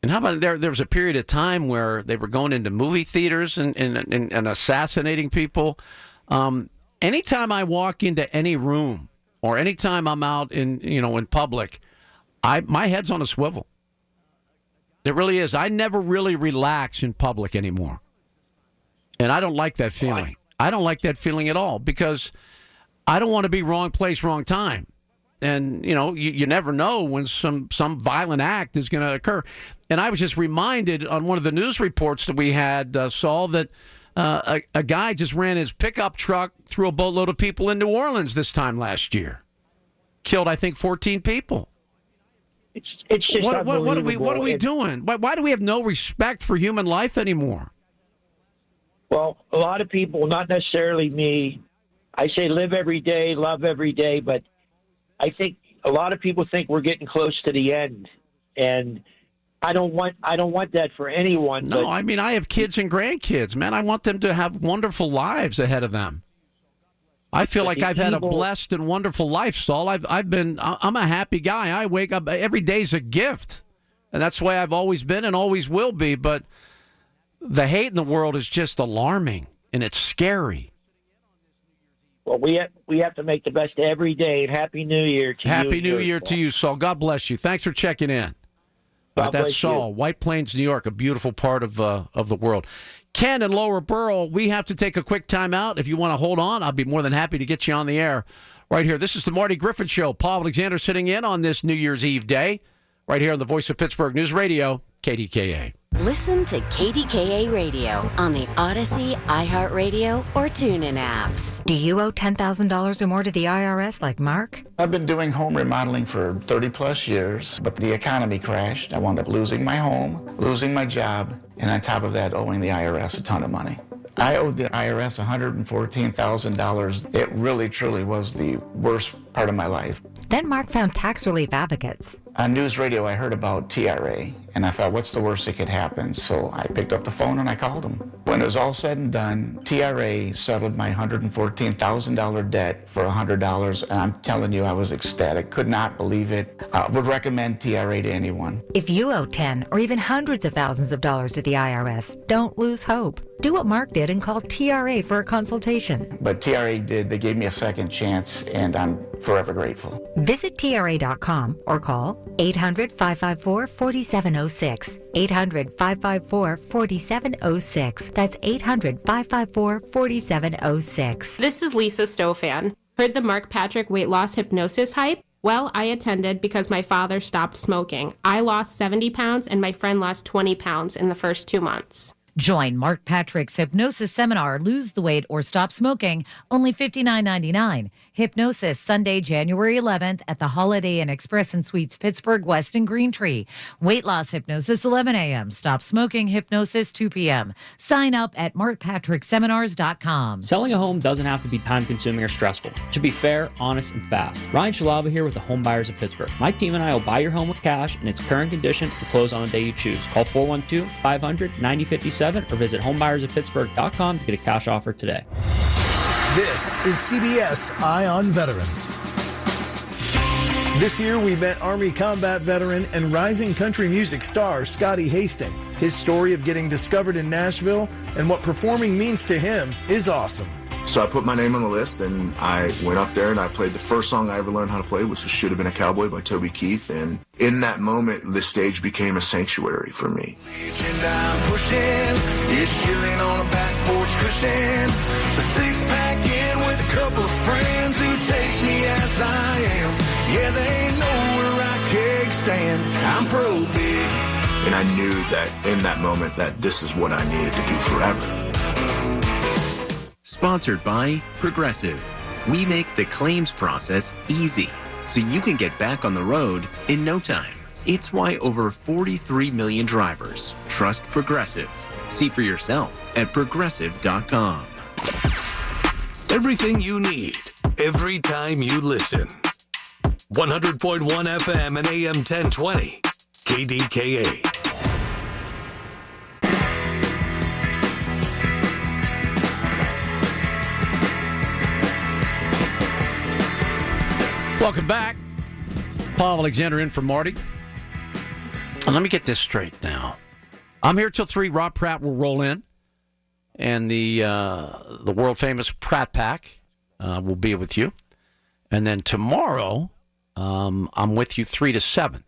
And how about there was a period of time where they were going into movie theaters and assassinating people. Anytime I walk into any room or anytime I'm out in public, my head's on a swivel. It really is. I never really relax in public anymore. And I don't like that feeling. I don't like that feeling at all because I don't want to be wrong place, wrong time. And, you never know when some violent act is going to occur. And I was just reminded on one of the news reports that we had, Saul, that a guy just ran his pickup truck through a boatload of people in New Orleans this time last year. Killed, I think, 14 people. It's just what unbelievable. are we doing? Why do we have no respect for human life anymore? Well, a lot of people, not necessarily me, I say live every day, love every day, but I think a lot of people think we're getting close to the end, and I don't want that for anyone. No, I mean I have kids and grandkids, man. I want them to have wonderful lives ahead of them. I feel like I've had a blessed and wonderful life, Saul. I'm a happy guy. I wake up every day's a gift, and that's the way I've always been and always will be. But the hate in the world is just alarming, and it's scary. Well, we have to make the best every day. And Happy New Year to you. Happy New Year to you, Saul. God bless you. Thanks for checking in. That's Saul, White Plains, New York, a beautiful part of the world. Ken in Lower Borough, we have to take a quick time out. If you want to hold on, I'll be more than happy to get you on the air right here. This is the Marty Griffin Show. Paul Alexander sitting in on this New Year's Eve day right here on the Voice of Pittsburgh News Radio, KDKA. Listen to KDKA Radio on the Odyssey, iHeartRadio, or TuneIn apps. Do you owe $10,000 or more to the IRS like Mark? I've been doing home remodeling for 30 plus years, but the economy crashed. I wound up losing my home, losing my job, and on top of that, owing the IRS a ton of money. I owed the IRS $114,000. It really, truly was the worst part of my life. Then Mark found tax relief advocates. On news radio, I heard about TRA, and I thought, what's the worst that could happen? So I picked up the phone and I called them. When it was all said and done, TRA settled my $114,000 debt for $100, and I'm telling you, I was ecstatic. Could not believe it. Would recommend TRA to anyone. If you owe 10 or even hundreds of thousands of dollars to the IRS, don't lose hope. Do what Mark did and call TRA for a consultation. But TRA did. They gave me a second chance, and I'm forever grateful. Visit TRA.com or call 800-554-4706. 800-554-4706. That's 800-554-4706. This is Lisa Stofan. Heard the Mark Patrick weight loss hypnosis hype? Well, I attended because my father stopped smoking. I lost 70 pounds and my friend lost 20 pounds in the first 2 months. Join Mark Patrick's hypnosis seminar, Lose the Weight or Stop Smoking, only $59.99. Hypnosis, Sunday, January 11th at the Holiday Inn Express and Suites, Pittsburgh West and Green Tree. Weight loss hypnosis, 11 a.m. Stop smoking hypnosis, 2 p.m. Sign up at markpatrickseminars.com. Selling a home doesn't have to be time-consuming or stressful. It should be fair, honest, and fast. Ryan Shalava here with the Home Buyers of Pittsburgh. My team and I will buy your home with cash in its current condition and close on the day you choose. Call 412-500-9057 or visit homebuyersoftpittsburgh.com to get a cash offer today. This is CBS Eye on Veterans. This year we met Army combat veteran and rising country music star Scotty Hastings. His story of getting discovered in Nashville and what performing means to him is awesome. So I put my name on the list, and I went up there and I played the first song I ever learned how to play, which was Should Have Been a Cowboy by Toby Keith. And in that moment, the stage became a sanctuary for me. I'm pushing, it's chilling on a back porch cushion. The six-pack in with a couple of friends who take me as I am. Yeah, they know where I keg stand. I'm pro big. And I knew that in that moment that this is what I needed to do forever. Sponsored by Progressive. We make the claims process easy, so you can get back on the road in no time. It's why over 43 million drivers trust Progressive. See for yourself at Progressive.com. Everything you need, every time you listen. 100.1 FM and AM 1020. KDKA. Welcome back. Paul Alexander in for Marty. And let me get this straight now. I'm here till 3. Rob Pratt will roll in. And the world-famous Pratt Pack will be with you. And then tomorrow, I'm with you 3 to 7.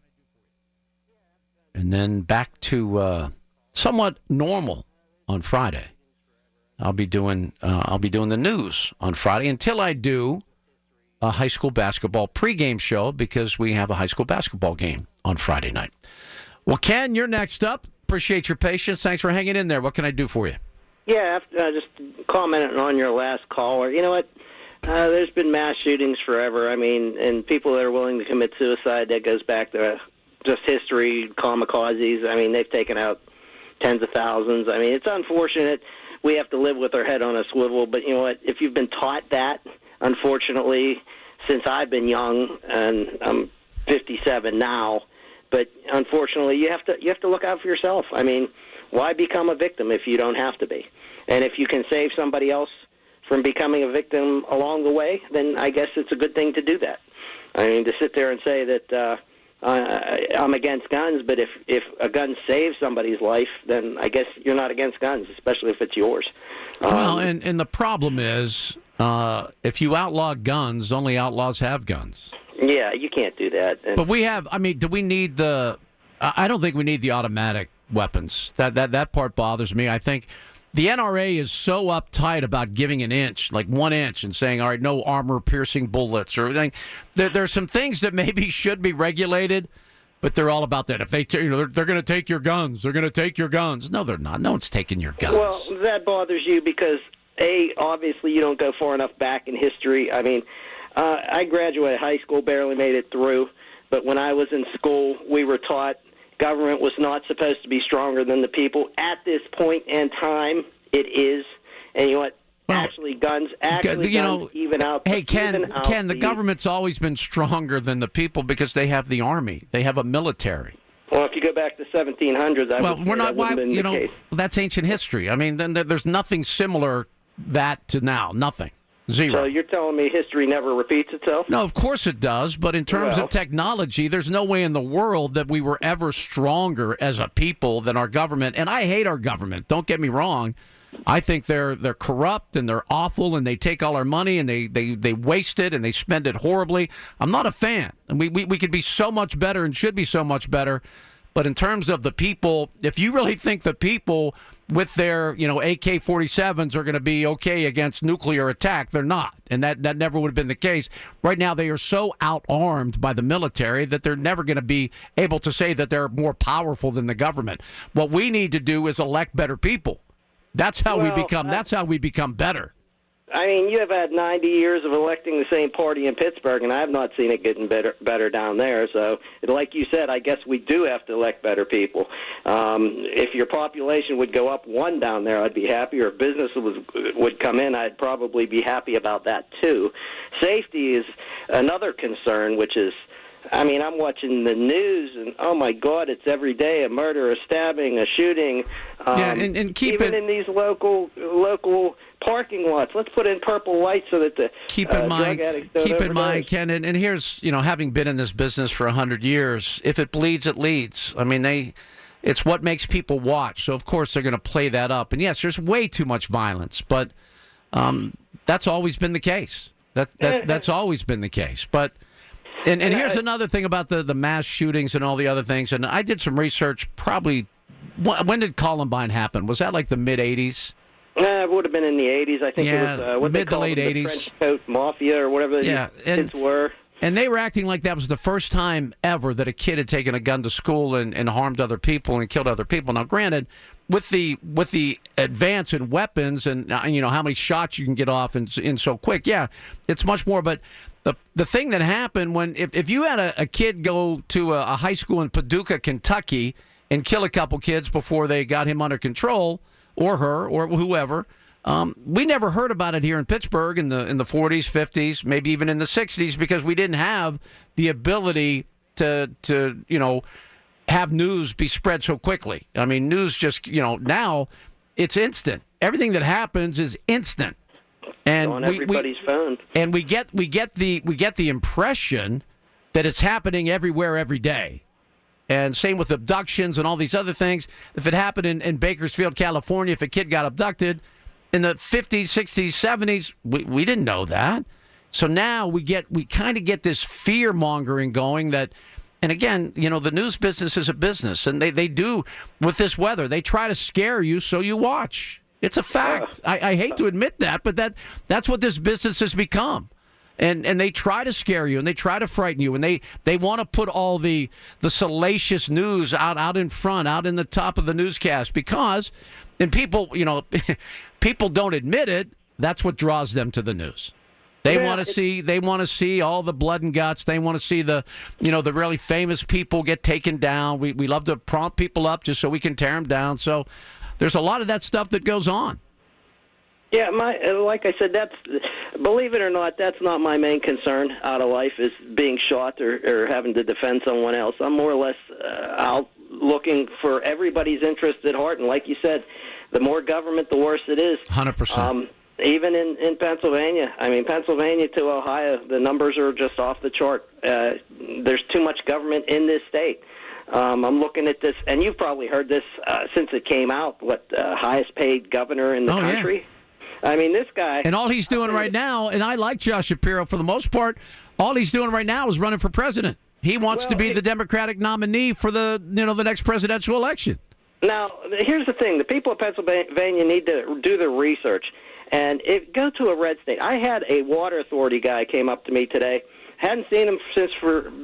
And then back to somewhat normal on Friday. I'll be doing the news on Friday until I do a high school basketball pregame show because we have a high school basketball game on Friday night. Well, Ken, you're next up. Appreciate your patience. Thanks for hanging in there. What can I do for you? Yeah, just commenting on your last caller. You know what? There's been mass shootings forever. I mean, and people that are willing to commit suicide, that goes back to just history, kamikazes. I mean, they've taken out tens of thousands. I mean, it's unfortunate. We have to live with our head on a swivel. But you know what? If you've been taught that, unfortunately, since I've been young, and I'm 57 now, but unfortunately, you have to look out for yourself. I mean, why become a victim if you don't have to be? And if you can save somebody else from becoming a victim along the way, then I guess it's a good thing to do that. I mean, to sit there and say that I'm against guns, but if a gun saves somebody's life, then I guess you're not against guns, especially if it's yours. Well, and the problem is, if you outlaw guns, only outlaws have guns. Yeah, you can't do that. And but we have. I mean, do we need the? I don't think we need the automatic weapons. That part bothers me. I think the NRA is so uptight about giving an inch, like 1 inch, and saying, all right, no armor-piercing bullets or anything. There's some things that maybe should be regulated, but they're all about that. If they're going to take your guns, they're going to take your guns. No, they're not. No one's taking your guns. Well, that bothers you because, obviously you don't go far enough back in history. I mean, I graduated high school, barely made it through, but when I was in school, we were taught government was not supposed to be stronger than the people. At this point in time, it is. And you know what? Well, guns even out. Hey, Ken, the government's always been stronger than the people because they have the army. They have a military. Well, if you go back to 1700s, that's ancient history. I mean, then there's nothing similar that to now. Nothing. Zero. So you're telling me history never repeats itself? No, of course it does. But in terms of technology, there's no way in the world that we were ever stronger as a people than our government. And I hate our government. Don't get me wrong. I think they're corrupt and they're awful and they take all our money and they waste it and they spend it horribly. I'm not a fan. And we could be so much better and should be so much better. But in terms of the people, if you really think the people with their, AK-47s are going to be okay against nuclear attack, they're not. And that never would have been the case. Right now, they are so out-armed by the military that they're never going to be able to say that they're more powerful than the government. What we need to do is elect better people. That's how we become better. I mean, you have had 90 years of electing the same party in Pittsburgh, and I have not seen it getting better down there. So, like you said, I guess we do have to elect better people. If your population would go up 1 down there, I'd be happy. Or if business would come in, I'd probably be happy about that, too. Safety is another concern, which is, I mean, I'm watching the news, and oh my God, it's every day a murder, a stabbing, a shooting. And keep even in these local parking lots. Let's put in purple lights so that the drug addicts don't Keep in overdose. mind, Ken, and here's, having been in this business for 100 years, if it bleeds, it leads. I mean, it's what makes people watch. So, of course, they're going to play that up. And, yes, there's way too much violence. But That's always been the case. That's always been the case. But and here's another thing about the mass shootings and all the other things. And I did some research. Probably when did Columbine happen? Was that like the mid '80s? It would have been in the 80s. I think it was what mid they called to late the 80s. French Coat Mafia or whatever the kids were. And they were acting like that was the first time ever that a kid had taken a gun to school and harmed other people and killed other people. Now, granted, with the advance in weapons and how many shots you can get off in so quick, it's much more. But the thing that happened when if you had a kid go to a high school in Paducah, Kentucky, and kill a couple kids before they got him under control, or her, or whoever. We never heard about it here in Pittsburgh in the 40s, 50s, maybe even in the 60s, because we didn't have the ability to have news be spread so quickly. I mean, news just now it's instant. Everything that happens is instant, and on everybody's phone. And we get the impression that it's happening everywhere every day. And same with abductions and all these other things. If it happened in Bakersfield, California, if a kid got abducted in the 50s, 60s, 70s, we didn't know that. So now we kind of get this fear-mongering going that, and again, the news business is a business, and they do with this weather. They try to scare you so you watch. It's a fact. I hate to admit that, but that's what this business has become. And they try to scare you, and they try to frighten you, and they want to put all the salacious news out in front, out in the top of the newscast, because, and people, people don't admit it, that's what draws them to the news. They want to see all the blood and guts. They want to see the really famous people get taken down. We love to prompt people up just so we can tear them down. So there's a lot of that stuff that goes on. Yeah, like I said, believe it or not, that's not my main concern out of life, is being shot or having to defend someone else. I'm more or less out looking for everybody's interest at heart, and like you said, the more government, the worse it is. 100%. Even in Pennsylvania. I mean, Pennsylvania to Ohio, the numbers are just off the chart. There's too much government in this state. I'm looking at this, and you've probably heard this since it came out, highest paid governor in the country? Yeah. I mean, this guy... And all he's doing right now, and I like Josh Shapiro for the most part, all he's doing right now is running for president. He wants to be the Democratic nominee for the next presidential election. Now, here's the thing. The people of Pennsylvania need to do their research and go to a red state. I had a water authority guy came up to me today. Hadn't seen him since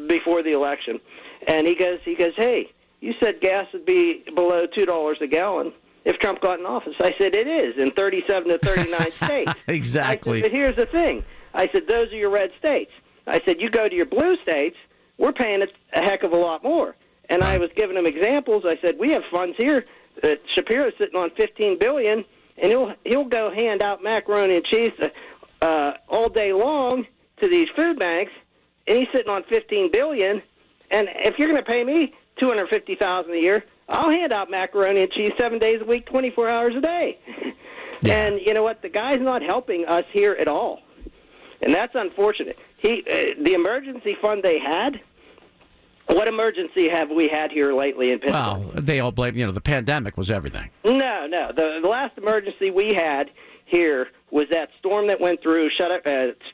before the election. And he goes, hey, you said gas would be below $2 a gallon if Trump got in office. I said, it is in 37 to 39 states. Exactly. I said, but here's the thing. I said, those are your red states. I said, you go to your blue states, we're paying a heck of a lot more. And I was giving him examples. I said, we have funds here. Shapiro's sitting on $15 billion, and he'll go hand out macaroni and cheese all day long to these food banks, and he's sitting on $15 billion. And if you're going to pay me $250,000 a year, I'll hand out macaroni and cheese 7 days a week, 24 hours a day. Yeah. And you know what? The guy's not helping us here at all, and that's unfortunate. The emergency fund they had. What emergency have we had here lately in Pittsburgh? Well, they all blame, the pandemic was everything. No. The last emergency we had here was that storm that went through,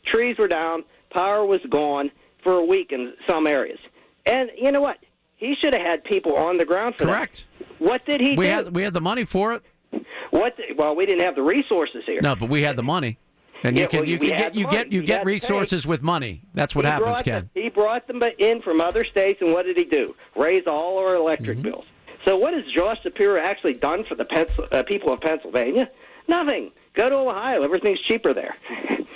trees were down, power was gone for a week in some areas. And you know what? He should have had people on the ground for Correct. That. What did he do? We had the money for it. Well, we didn't have the resources here. No, but we had the money. And you get resources with money. That's what happens, Ken. He brought them in from other states, and what did he do? Raise all our electric bills. So what has Josh Shapiro actually done for the people of Pennsylvania? Nothing. Go to Ohio. Everything's cheaper there.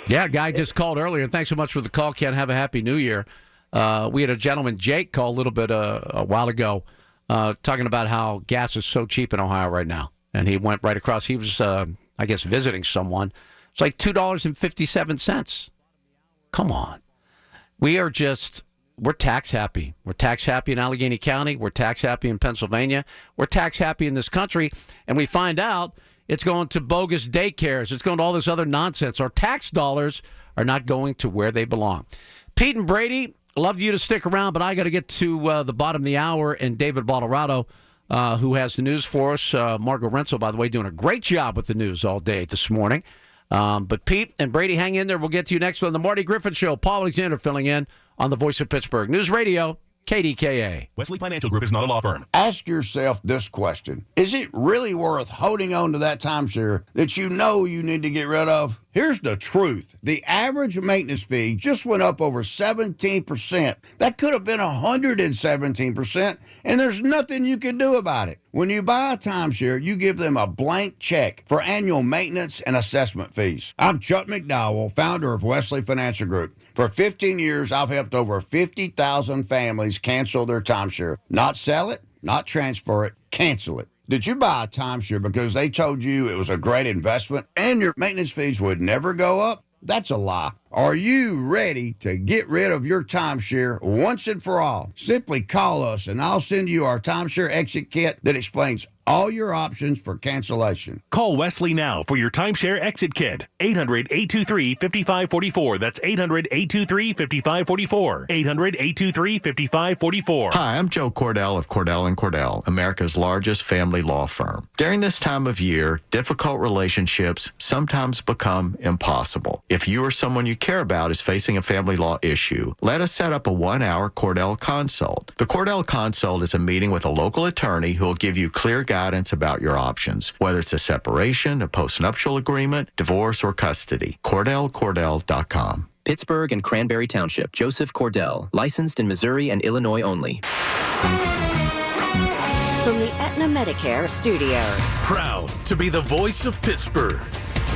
Yeah, guy just called earlier, and thanks so much for the call, Ken. Have a happy New Year. We had a gentleman, Jake, call a little bit a while ago, talking about how gas is so cheap in Ohio right now. And he went right across. He was, I guess, visiting someone. It's like $2.57. Come on. We're tax happy. We're tax happy in Allegheny County. We're tax happy in Pennsylvania. We're tax happy in this country. And we find out it's going to bogus daycares. It's going to all this other nonsense. Our tax dollars are not going to where they belong. Pete and Brady, love you to stick around, but I got to get to the bottom of the hour. And David Ballarado, who has the news for us. Margot Rensel, by the way, doing a great job with the news all day this morning. But Pete and Brady, hang in there. We'll get to you next on the Marty Griffin Show. Paul Alexander filling in on the Voice of Pittsburgh News Radio, KDKA. Wesley Financial Group is not a law firm. Ask yourself this question. Is it really worth holding on to that timeshare that you know you need to get rid of? Here's the truth. The average maintenance fee just went up over 17%. That could have been 117%, and there's nothing you can do about it. When you buy a timeshare, you give them a blank check for annual maintenance and assessment fees. I'm Chuck McDowell, founder of Wesley Financial Group. For 15 years, I've helped over 50,000 families cancel their timeshare. Not sell it, not transfer it, cancel it. Did you buy a timeshare because they told you it was a great investment and your maintenance fees would never go up? That's a lie. Are you ready to get rid of your timeshare once and for all? Simply call us and I'll send you our timeshare exit kit that explains all your options for cancellation. Call Wesley now for your timeshare exit kit. 800-823-5544. That's 800-823-5544. 800-823-5544. Hi, I'm Joe Cordell of Cordell & Cordell, America's largest family law firm. During this time of year, difficult relationships sometimes become impossible. If you or someone you care about is facing a family law issue, let us set up a 1-hour Cordell Consult. The Cordell Consult is a meeting with a local attorney who will give you clear guidance about your options, whether it's a separation, a postnuptial agreement, divorce, or custody. CordellCordell.com. Pittsburgh and Cranberry Township. Joseph Cordell. Licensed in Missouri and Illinois only. From the Aetna Medicare Studios. Proud to be the voice of Pittsburgh.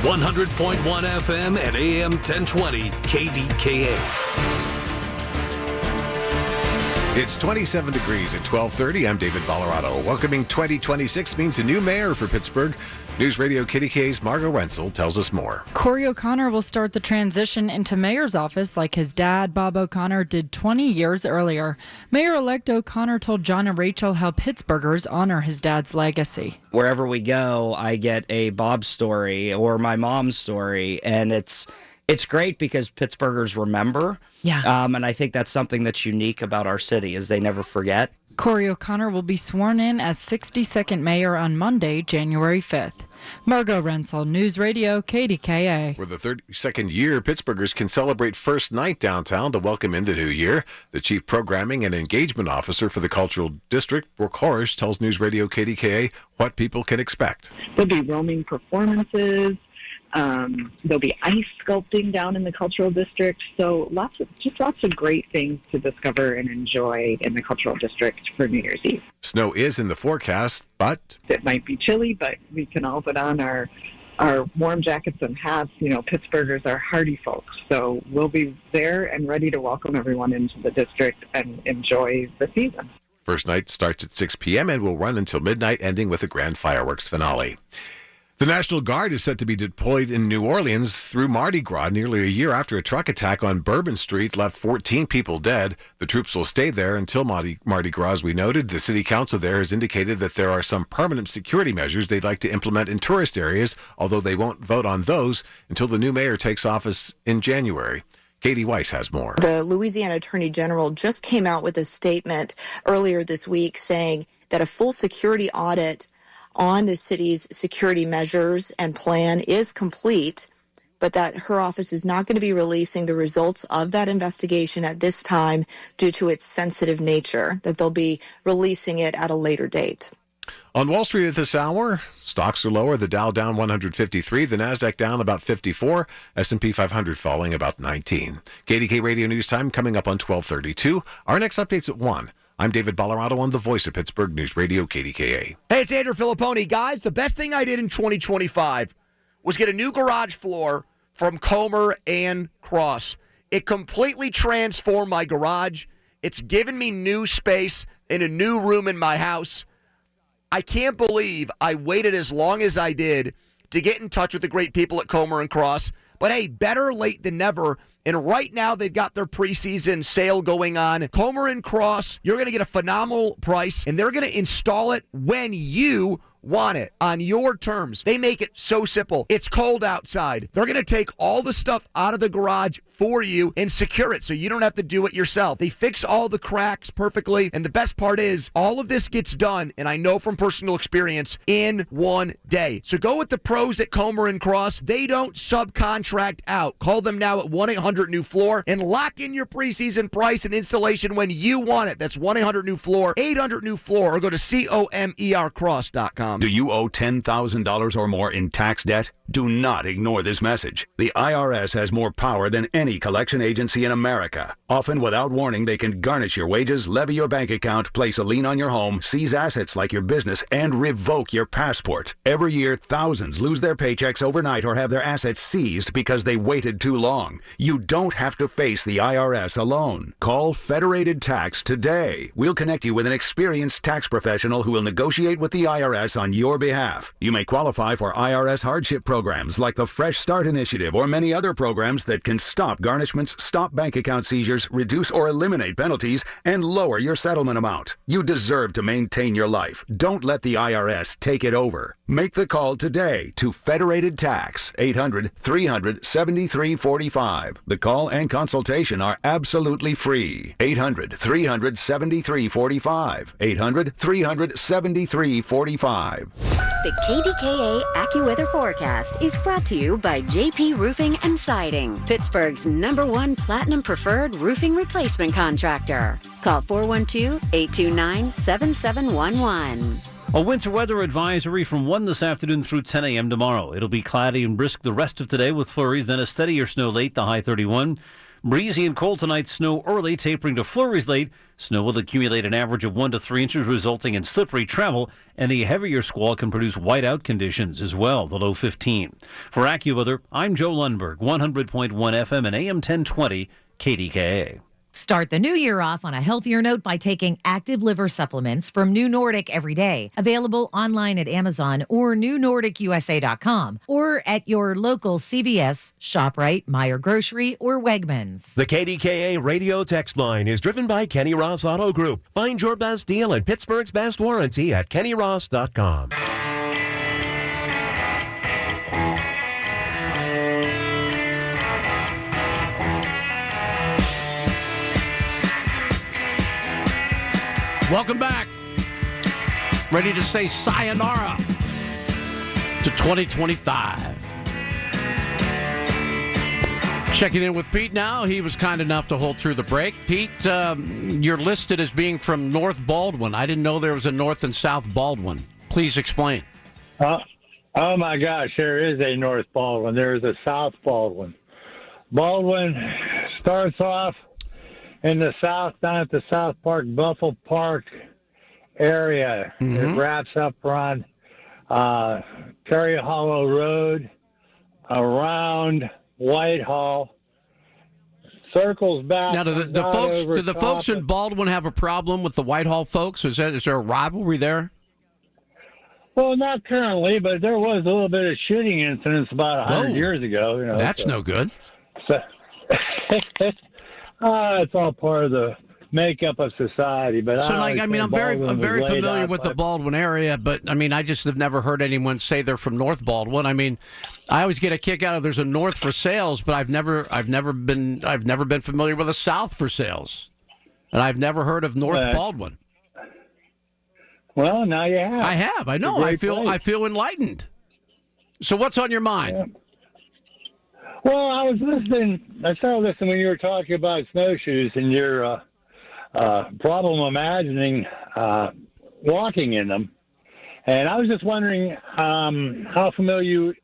100.1 FM and AM 1020 KDKA. It's 27 degrees at 12:30. I'm David Ballarado. Welcoming 2026 means a new mayor for Pittsburgh. News Radio KDKA's Margo Wenzel tells us more. Corey O'Connor will start the transition into mayor's office like his dad, Bob O'Connor, did 20 years earlier. Mayor-elect O'Connor told John and Rachel how Pittsburghers honor his dad's legacy. Wherever we go, I get a Bob story or my mom's story, and it's great because Pittsburghers remember. Yeah. And I think that's something that's unique about our city is they never forget. Corey O'Connor will be sworn in as 62nd mayor on Monday, January 5th. Margo Rensel, News Radio, KDKA. For the 32nd year, Pittsburghers can celebrate First Night downtown to welcome in the new year. The Chief Programming and Engagement Officer for the Cultural District, Brooke Horish, tells News Radio KDKA what people can expect. There'll be roaming performances. There'll be ice sculpting down in the cultural district. So lots of great things to discover and enjoy in the cultural district for New Year's Eve. Snow is in the forecast, but it might be chilly, but we can all put on our warm jackets and hats. You know, Pittsburghers are hardy folks. So we'll be there and ready to welcome everyone into the district and enjoy the season. First Night starts at 6 p.m. and will run until midnight, ending with a grand fireworks finale. The National Guard is set to be deployed in New Orleans through Mardi Gras nearly a year after a truck attack on Bourbon Street left 14 people dead. The troops will stay there until Mardi Gras, as we noted. The city council there has indicated that there are some permanent security measures they'd like to implement in tourist areas, although they won't vote on those until the new mayor takes office in January. Katie Weiss has more. The Louisiana Attorney General just came out with a statement earlier this week saying that a full security audit on the city's security measures and plan is complete, but that her office is not going to be releasing the results of that investigation at this time due to its sensitive nature, that they'll be releasing it at a later date. On Wall Street at this hour, stocks are lower. The Dow down 153, the Nasdaq down about 54, S&P 500 falling about 19. KDK Radio News Time coming up on 12:32. Our next update's at 1. I'm David Ballarado on the Voice of Pittsburgh News Radio, KDKA. Hey, it's Andrew Filipponi. Guys, the best thing I did in 2025 was get a new garage floor from Comer and Cross. It completely transformed my garage. It's given me new space in a new room in my house. I can't believe I waited as long as I did to get in touch with the great people at Comer and Cross. But hey, better late than never. And right now, they've got their preseason sale going on. Comer and Cross, you're going to get a phenomenal price, and they're going to install it when you want it on your terms. They make it so simple. It's cold outside. They're going to take all the stuff out of the garage for you and secure it so you don't have to do it yourself. They fix all the cracks perfectly. And the best part is all of this gets done, and I know from personal experience, in one day. So go with the pros at Comer and Cross. They don't subcontract out. Call them now at 1-800-NEW-FLOOR and lock in your preseason price and installation when you want it. That's 1-800-NEW-FLOOR, 800-NEW-FLOOR, or go to COMERcross.com. Do you owe $10,000 or more in tax debt? Do not ignore this message. The IRS has more power than any collection agency in America. Often without warning, they can garnish your wages, levy your bank account, place a lien on your home, seize assets like your business, and revoke your passport. Every year, thousands lose their paychecks overnight or have their assets seized because they waited too long. You don't have to face the IRS alone. Call Federated Tax today. We'll connect you with an experienced tax professional who will negotiate with the IRS on your behalf. You may qualify for IRS hardship programs like the Fresh Start Initiative or many other programs that can stop garnishments, stop bank account seizures, reduce or eliminate penalties, and lower your settlement amount. You deserve to maintain your life. Don't let the IRS take it over. Make the call today to Federated Tax, 800-300-7345. The call and consultation are absolutely free. 800-300-7345. 800-300-7345. The KDKA AccuWeather forecast is brought to you by JP Roofing and Siding, Pittsburgh's #1 Platinum Preferred Roofing Replacement Contractor. Call 412-829-7711. A winter weather advisory from 1 this afternoon through 10 a.m. tomorrow. It'll be cloudy and brisk the rest of today with flurries, then a steadier snow late, the high 31. Breezy and cold tonight, snow early, tapering to flurries late. Snow will accumulate an average of 1 to 3 inches, resulting in slippery travel. Any heavier squall can produce whiteout conditions as well, the low 15. For AccuWeather, I'm Joe Lundberg, 100.1 FM and AM 1020 KDKA. Start the new year off on a healthier note by taking active liver supplements from New Nordic every day. Available online at Amazon or newnordicusa.com or at your local CVS, ShopRite, Meijer Grocery, or Wegmans. The KDKA radio text line is driven by Kenny Ross Auto Group. Find your best deal and Pittsburgh's best warranty at kennyross.com. Welcome back. Ready to say sayonara to 2025. Checking in with Pete now. He was kind enough to hold through the break. Pete, you're listed as being from North Baldwin. I didn't know there was a North and South Baldwin. Please explain. Oh my gosh, there is a North Baldwin. There is a South Baldwin. Baldwin starts off in the south, down at the South Park, Buffalo Park area. It wraps up around Perry Hollow Road, around Whitehall, circles back. Now, do the folks in Baldwin have a problem with the Whitehall folks? Is there a rivalry there? Well, not currently, but there was a little bit of shooting incidents about 100 years ago. You know, that's no good. So, it's all part of the makeup of society. But so, I'm very familiar with the Baldwin area, but I just have never heard anyone say they're from North Baldwin. I always get a kick out of there's a North for sales, but I've never been familiar with a South for sales, and I've never heard of North Baldwin. Well, now you have. I have. I know. I feel enlightened. So, what's on your mind? Yeah. Well, I started listening when you were talking about snowshoes and your problem imagining walking in them. And I was just wondering how familiar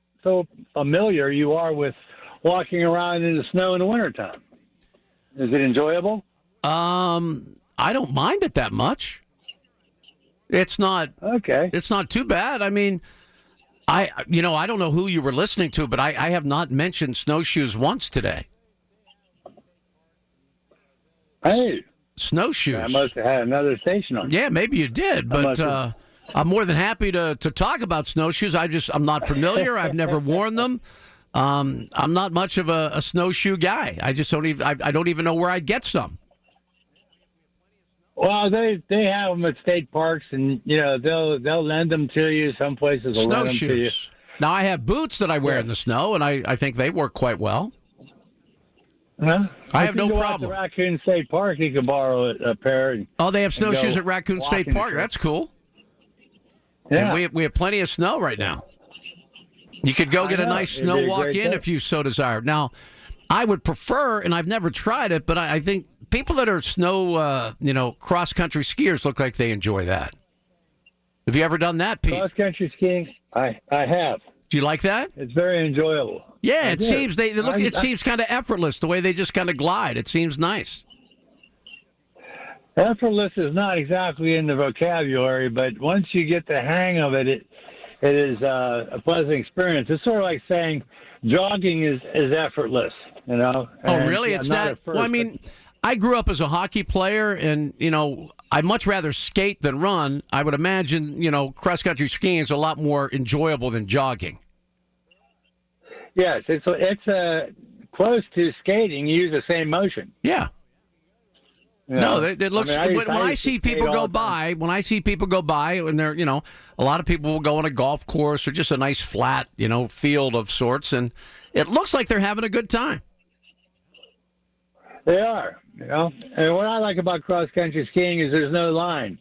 you are with walking around in the snow in the wintertime. Is it enjoyable? I don't mind it that much. It's not okay. It's not too bad. I don't know who you were listening to, but I have not mentioned snowshoes once today. Hey, snowshoes. I must have had another station on. Yeah, maybe you did, but I'm more than happy to talk about snowshoes. I'm not familiar. I've never worn them. I'm not much of a snowshoe guy. I just don't even. I don't even know where I'd get some. Well, they have them at state parks, and they'll lend them to you. Some places will lend them to you. Snowshoes. Now I have boots that I wear in the snow, and I think they work quite well. Huh? I have no If you go out problem. to Raccoon State Park, you can borrow a pair. They have snowshoes go at Raccoon State walking Park. the That's cool. Yeah. And we have plenty of snow right now. You could go get a nice It'd snow be a walk great in day. if you so desire. Now, I would prefer, and I've never tried it, but I think people that are snow, cross country skiers look like they enjoy that. Have you ever done that, Pete? Cross country skiing, I have. Do you like that? It's very enjoyable. Yeah, I it do. seems it seems kind of effortless the way they just kind of glide. It seems nice. Effortless is not exactly in the vocabulary, but once you get the hang of it, it is a pleasant experience. It's sort of like saying jogging is effortless, Oh, And, really? It's not that. at first, Well, I mean, I grew up as a hockey player, and I'd much rather skate than run. I would imagine, cross country skiing is a lot more enjoyable than jogging. Yes, it's close to skating. You use the same motion. Yeah. No, it looks. I mean, when I see people go by, and they're, a lot of people will go on a golf course or just a nice flat, field of sorts, and it looks like they're having a good time. They are, And what I like about cross country skiing is there's no line.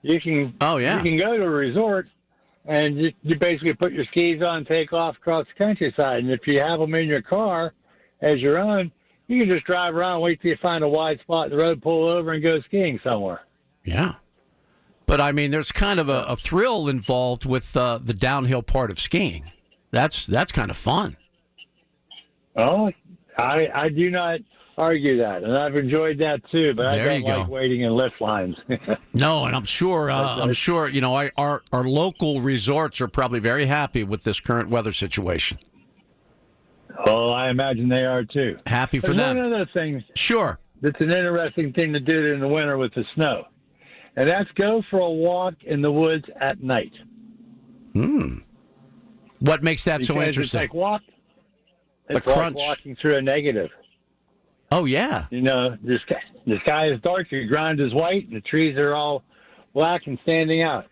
You can. Oh yeah. You can go to a resort, and you basically put your skis on, take off across the countryside, and if you have them in your car as your own, you can just drive around, wait till you find a wide spot in the road, pull over, and go skiing somewhere. Yeah. But, I mean, there's kind of a thrill involved with the downhill part of skiing. That's kind of fun. Oh, I do not argue that, and I've enjoyed that too, but There I you don't like go. waiting in lift lines. No, and I'm sure, our local resorts are probably very happy with this current weather situation. Oh, I imagine they are too. Happy for There's them. one other thing. Sure. That's an interesting thing to do in the winter with the snow, and that's go for a walk in the woods at night. What makes that so Because interesting? It's like The crunch. walking through a negative. Oh, yeah. The sky is dark, the ground is white, and the trees are all black and standing out.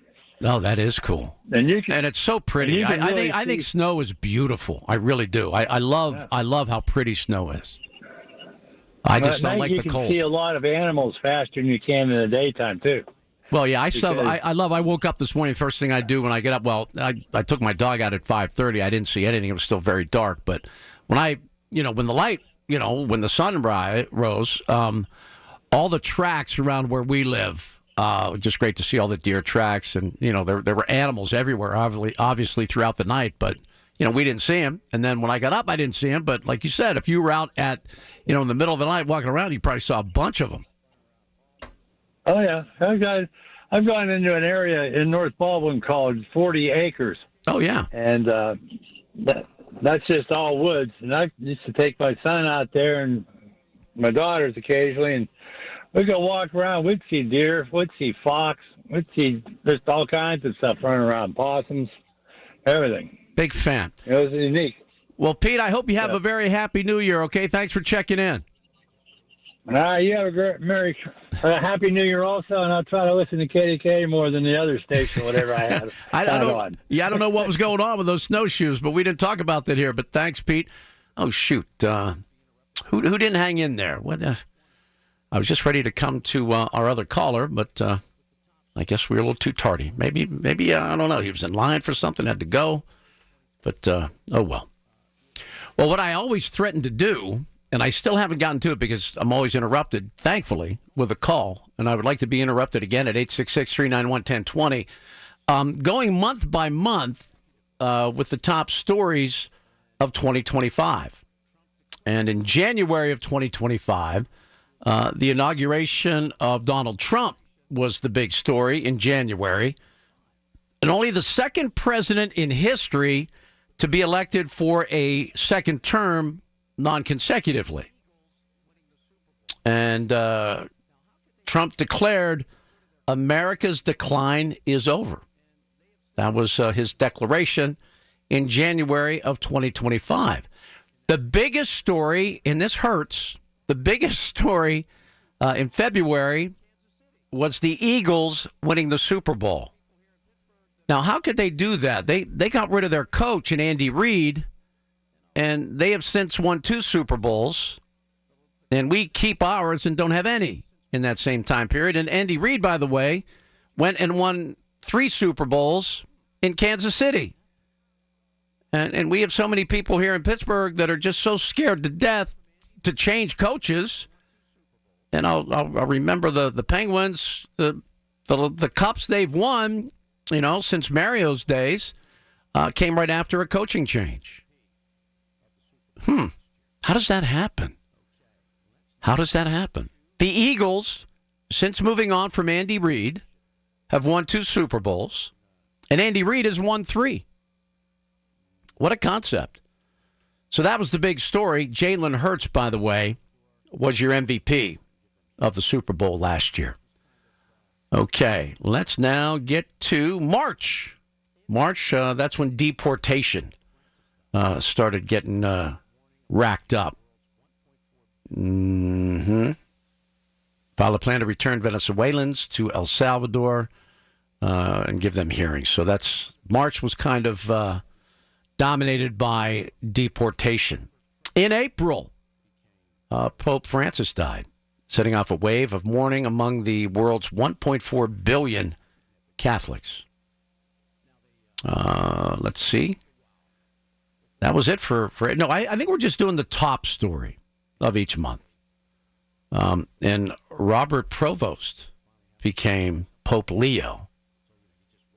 Oh, that is cool. And it's so pretty. I think snow is beautiful. I really do. I love how pretty snow is. I just don't like the You cold. can see a lot of animals faster than you can in the daytime too. Well, yeah, I woke up this morning. First thing I do when I get up, I took my dog out at 5:30. I didn't see anything. It was still very dark. But when when the sun rose, all the tracks around where we live, just great to see all the deer tracks. And, there were animals everywhere, obviously throughout the night. But, we didn't see them. And then when I got up, I didn't see them. But like you said, if you were out at, in the middle of the night walking around, you probably saw a bunch of them. Oh yeah, I've gone into an area in North Baldwin called 40 Acres. Oh yeah, and that's just all woods. And I used to take my son out there and my daughters occasionally, and we'd go walk around. We'd see deer, we'd see fox, we'd see just all kinds of stuff running around, possums, everything. Big fan. It was unique. Well, Pete, I hope you have a very happy New Year. Okay, thanks for checking in. You have a great, happy New Year also, and I'll try to listen to KDKA more than the other station, whatever I have. I don't know what was going on with those snowshoes, but we didn't talk about that here. But thanks, Pete. Oh shoot, who didn't hang in there? What? I was just ready to come to our other caller, but I guess we were a little too tardy. Maybe I don't know. He was in line for something, had to go. But oh well. Well, what I always threaten to do. And I still haven't gotten to it because I'm always interrupted, thankfully, with a call. And I would like to be interrupted again at 866-391-1020. Going month by month with the top stories of 2025. And in January of 2025, the inauguration of Donald Trump was the big story in January. And only the second president in history to be elected for a second term non-consecutively. And Trump declared America's decline is over. That was his declaration in January of 2025. The biggest story, and this hurts, the biggest story in February was the Eagles winning the Super Bowl. Now, how could they do that? They got rid of their coach in Andy Reid, and they have since won 2 Super Bowls, and we keep ours and don't have any in that same time period. And Andy Reid, by the way, went and won 3 Super Bowls in Kansas City. And we have so many people here in Pittsburgh that are just so scared to death to change coaches. And I'll remember the Penguins, the cups they've won, since Mario's days, came right after a coaching change. How does that happen? How does that happen? The Eagles, since moving on from Andy Reid, have won 2 Super Bowls, and Andy Reid has won 3. What a concept. So that was the big story. Jalen Hurts, by the way, was your MVP of the Super Bowl last year. Okay, let's now get to March. March, that's when deportation started getting racked up. Filed a plan to return Venezuelans to El Salvador and give them hearings. So March was kind of dominated by deportation. In April, Pope Francis died, setting off a wave of mourning among the world's 1.4 billion Catholics. Let's see. That was it for I think we're just doing the top story of each month. And Robert Provost became Pope Leo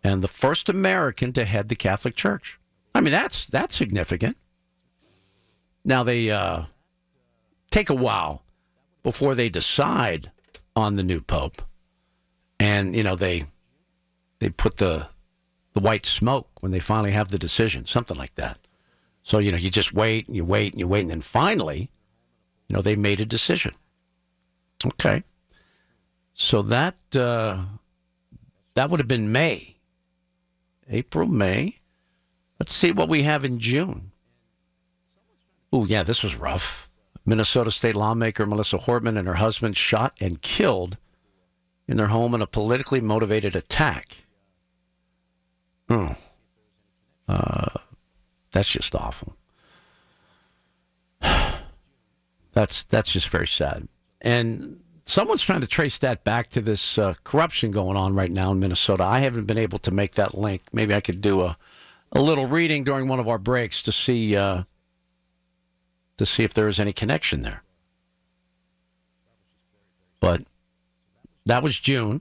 and the first American to head the Catholic Church. I mean, that's significant. Now, they take a while before they decide on the new pope. And, they put the white smoke when they finally have the decision, something like that. So, you just wait, and you wait, and you wait, and then finally, they made a decision. Okay. So that would have been May. April, May. Let's see what we have in June. Oh, yeah, this was rough. Minnesota state lawmaker Melissa Hortman and her husband shot and killed in their home in a politically motivated attack. That's just awful. That's just very sad. And someone's trying to trace that back to this corruption going on right now in Minnesota. I haven't been able to make that link. Maybe I could do a little reading during one of our breaks to see if there is any connection there. But that was June.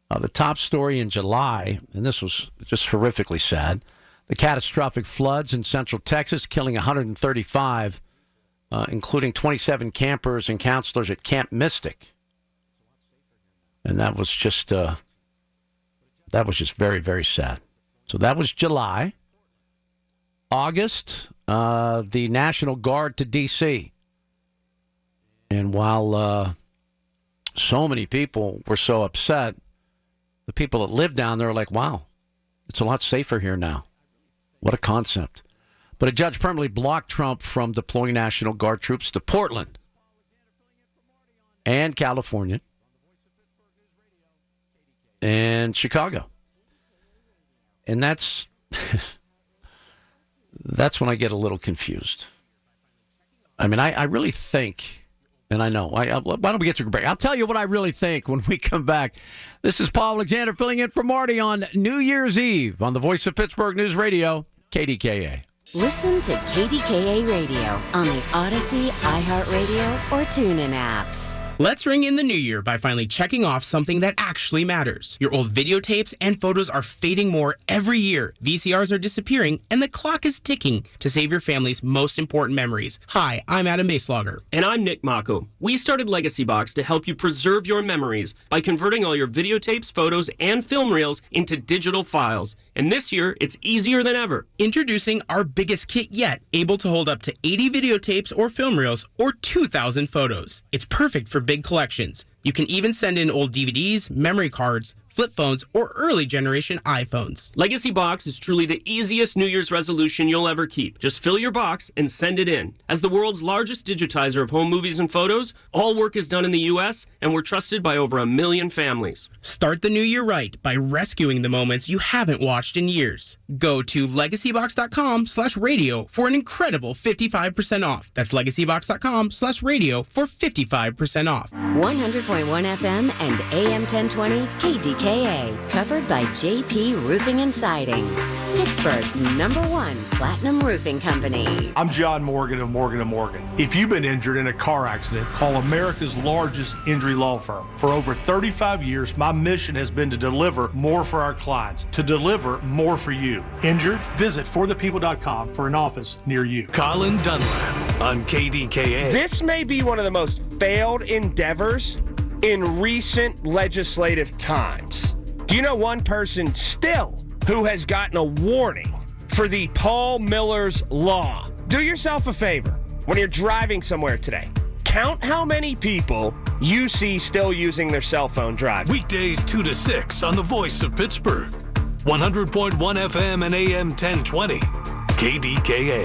The top story in July, and this was just horrifically sad, the catastrophic floods in central Texas, killing 135, including 27 campers and counselors at Camp Mystic. And that was just very, very sad. So that was July. August, the National Guard to D.C. And while so many people were so upset, the people that lived down there were like, wow, it's a lot safer here now. What a concept. But a judge permanently blocked Trump from deploying National Guard troops to Portland and California and Chicago. And that's when I get a little confused. I mean, I really think, and I know, why don't we get to a break? I'll tell you what I really think when we come back. This is Paul Alexander filling in for Marty on New Year's Eve on the Voice of Pittsburgh News Radio, KDKA. Listen to KDKA Radio on the Odyssey, iHeartRadio, or TuneIn apps. Let's ring in the new year by finally checking off something that actually matters. Your old videotapes and photos are fading more every year. VCRs are disappearing, and the clock is ticking to save your family's most important memories. Hi, I'm Adam Baselogger. And I'm Nick Mako. We started Legacy Box to help you preserve your memories by converting all your videotapes, photos, and film reels into digital files. And this year, it's easier than ever. Introducing our biggest kit yet, able to hold up to 80 videotapes or film reels or 2,000 photos. It's perfect for big collections. You can even send in old DVDs, memory cards, flip phones, or early generation iPhones. Legacy Box is truly the easiest New Year's resolution you'll ever keep. Just fill your box and send it in. As the world's largest digitizer of home movies and photos, all work is done in the U.S., and we're trusted by over 1 million families. Start the new year right by rescuing the moments you haven't watched in years. Go to legacybox.com/radio for an incredible 55% off. That's legacybox.com/radio for 55% off. 100.1 FM and AM 1020 KDKA, covered by JP Roofing and Siding, Pittsburgh's #1 platinum roofing company. I'm John Morgan of Morgan & Morgan. If you've been injured in a car accident, call America's largest injury law firm. For over 35 years, my mission has been to deliver more for our clients, to deliver more for you. Injured? Visit forthepeople.com for an office near you. Colin Dunlap on KDKA. This may be one of the most failed endeavors in recent legislative times. Do you know one person still who has gotten a warning for the Paul Miller's Law? Do yourself a favor when you're driving somewhere today. Count how many people you see still using their cell phone driving. Weekdays 2 to 6 on the Voice of Pittsburgh. 100.1 FM and AM 1020. KDKA.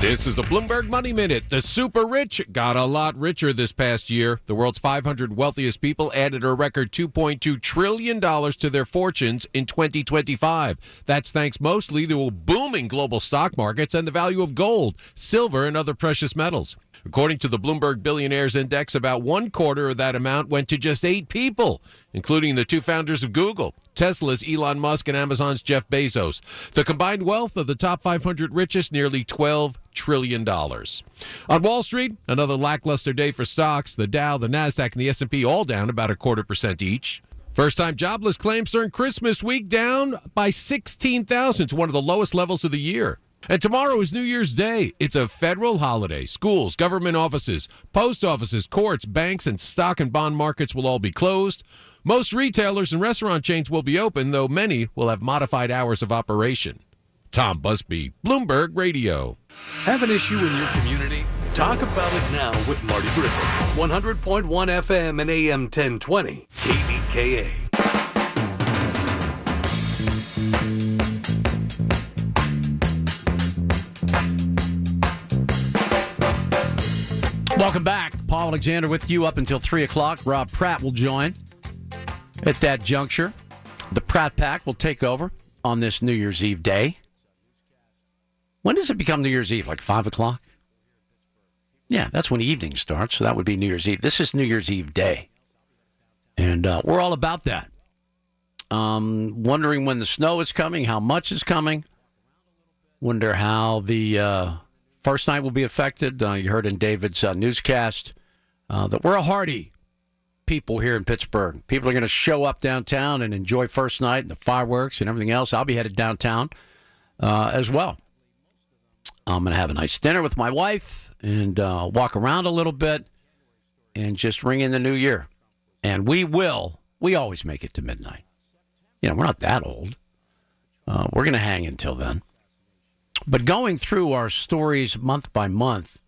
This is a Bloomberg Money Minute. The super rich got a lot richer this past year. The world's 500 wealthiest people added a record $2.2 trillion to their fortunes in 2025. That's thanks mostly to booming global stock markets and the value of gold, silver, and other precious metals. According to the Bloomberg Billionaires Index, about 1/4 of that amount went to just 8 people, including the 2 founders of Google, Tesla's Elon Musk and Amazon's Jeff Bezos. The combined wealth of the top 500 richest, nearly $12 trillion. On Wall Street, another lackluster day for stocks. The Dow, the Nasdaq, and the S&P all down about 0.25% each. First-time jobless claims during Christmas week down by 16,000 to one of the lowest levels of the year. And tomorrow is New Year's Day. It's a federal holiday. Schools, government offices, post offices, courts, banks, and stock and bond markets will all be closed. Most retailers and restaurant chains will be open, though many will have modified hours of operation. Tom Busby, Bloomberg Radio. Have an issue in your community? Talk about it now with Marty Griffin. 100.1 FM and AM 1020. KDKA. Welcome back. Paul Alexander with you up until 3 o'clock. Rob Pratt will join at that juncture. The Pratt Pack will take over on this New Year's Eve day. When does it become New Year's Eve? Like 5 o'clock? Yeah, that's when the evening starts, so that would be New Year's Eve. This is New Year's Eve day, and we're all about that. Wondering when the snow is coming, how much is coming. Wonder how the first night will be affected. You heard in David's newscast that we're a hardy people here in Pittsburgh. People are going to show up downtown and enjoy first night and the fireworks and everything else. I'll be headed downtown as well. I'm going to have a nice dinner with my wife and walk around a little bit and just ring in the new year. And we always make it to midnight. You know, we're not that old. We're going to hang until then. But going through our stories month by month,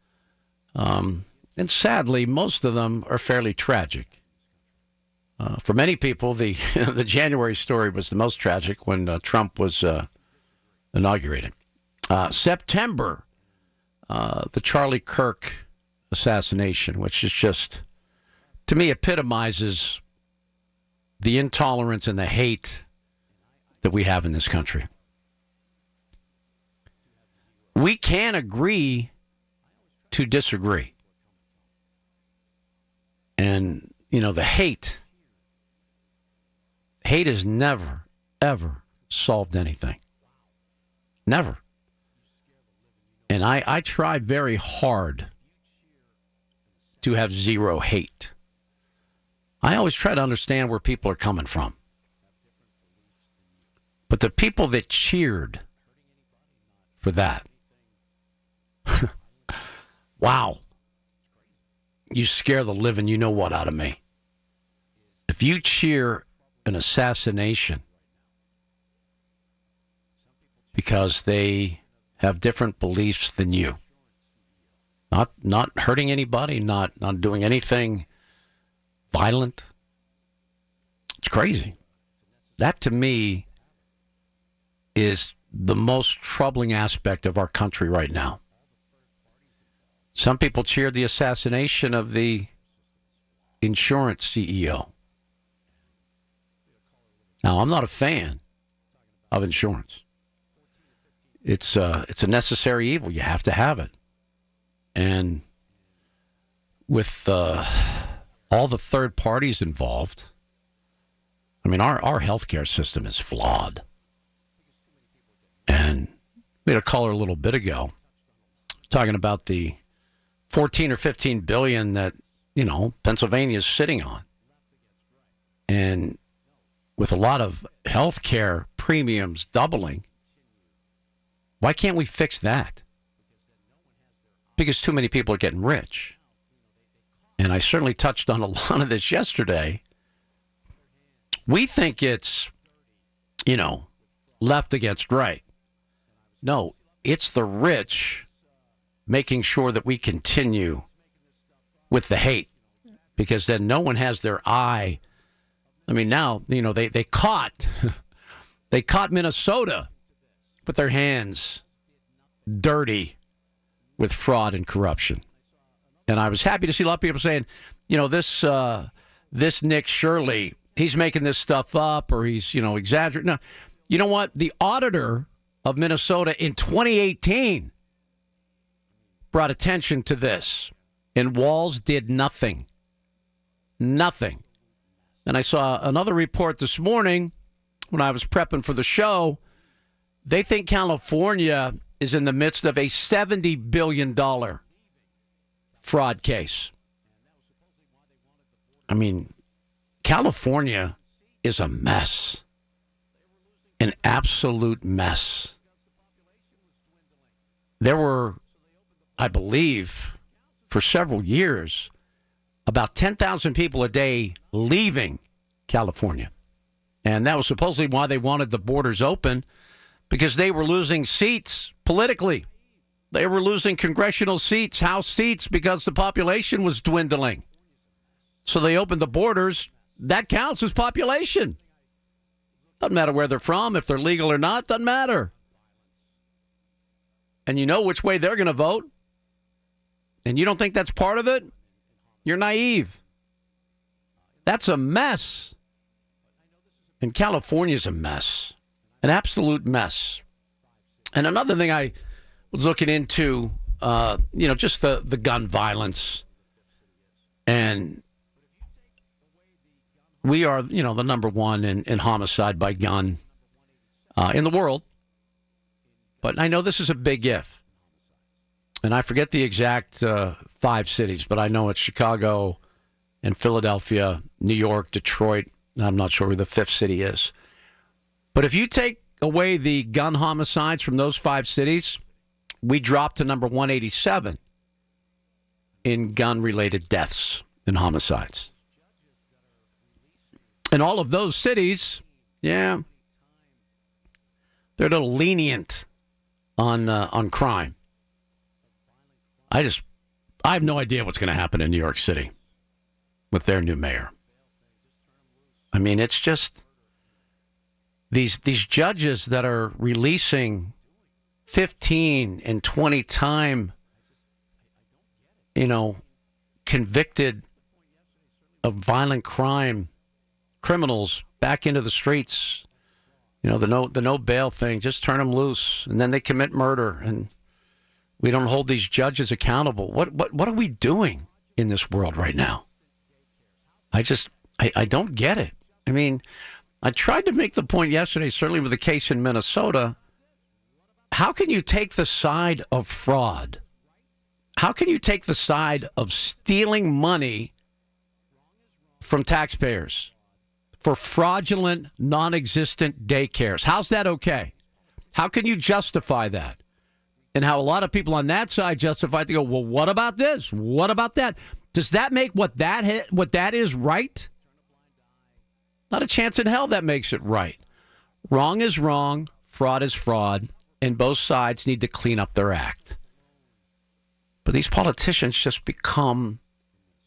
and sadly, most of them are fairly tragic. For many people, the the January story was the most tragic when Trump was inaugurated. September, the Charlie Kirk assassination, which is just, to me, epitomizes the intolerance and the hate that we have in this country. We can agree to disagree. And, you know, the hate has never, ever solved anything. Never. And I try very hard to have zero hate. I always try to understand where people are coming from. But the people that cheered for that, wow, you scare the living you know what out of me. If you cheer an assassination because they have different beliefs than you, Not hurting anybody, not doing anything violent. It's crazy. That, to me, is the most troubling aspect of our country right now. Some people cheered the assassination of the insurance CEO. Now, I'm not a fan of insurance. It's a necessary evil. You have to have it. And with all the third parties involved, I mean, our healthcare system is flawed. And we had a caller a little bit ago talking about the 14 or 15 billion that, Pennsylvania is sitting on. And with a lot of healthcare premiums doubling, why can't we fix that? Because too many people are getting rich. And I certainly touched on a lot of this yesterday. We think it's, left against right. No, it's the rich making sure that we continue with the hate, because then no one has their eye. I mean, now, they caught Minnesota with their hands dirty with fraud and corruption. And I was happy to see a lot of people saying, this Nick Shirley, he's making this stuff up, or he's, exaggerating. No, you know what? The auditor of Minnesota in 2018 brought attention to this, and Walz did nothing. Nothing. And I saw another report this morning when I was prepping for the show. They think California is in the midst of a $70 billion fraud case. I mean, California is a mess. An absolute mess. There were, I believe, for several years, about 10,000 people a day leaving California. And that was supposedly why they wanted the borders open, because they were losing seats politically. They were losing congressional seats, House seats, because the population was dwindling. So they opened the borders. That counts as population. Doesn't matter where they're from, if they're legal or not, doesn't matter. And you know which way they're going to vote. And you don't think that's part of it? You're naive. That's a mess. And California's a mess. An absolute mess. And another thing I was looking into, just the gun violence. And we are, the number one in homicide by gun in the world. But I know this is a big if. And I forget the exact 5 cities, but I know it's Chicago and Philadelphia, New York, Detroit. I'm not sure where the 5th city is. But if you take away the gun homicides from those 5 cities, we drop to number 187 in gun-related deaths and homicides. And all of those cities, they're a little lenient on crime. I have no idea what's going to happen in New York City with their new mayor. I mean, it's just these judges that are releasing 15 and 20 time, convicted of violent crime criminals back into the streets. The no bail thing, just turn them loose, and then they commit murder, and we don't hold these judges accountable. What are we doing in this world right now? I don't get it. I mean, I tried to make the point yesterday, certainly with the case in Minnesota. How can you take the side of fraud? How can you take the side of stealing money from taxpayers for fraudulent, non-existent daycares? How's that okay? How can you justify that? And how a lot of people on that side justify it. They go, well, what about this? What about that? Does that make what that is right? Not a chance in hell that makes it right. Wrong is wrong, fraud is fraud, and both sides need to clean up their act. But these politicians just become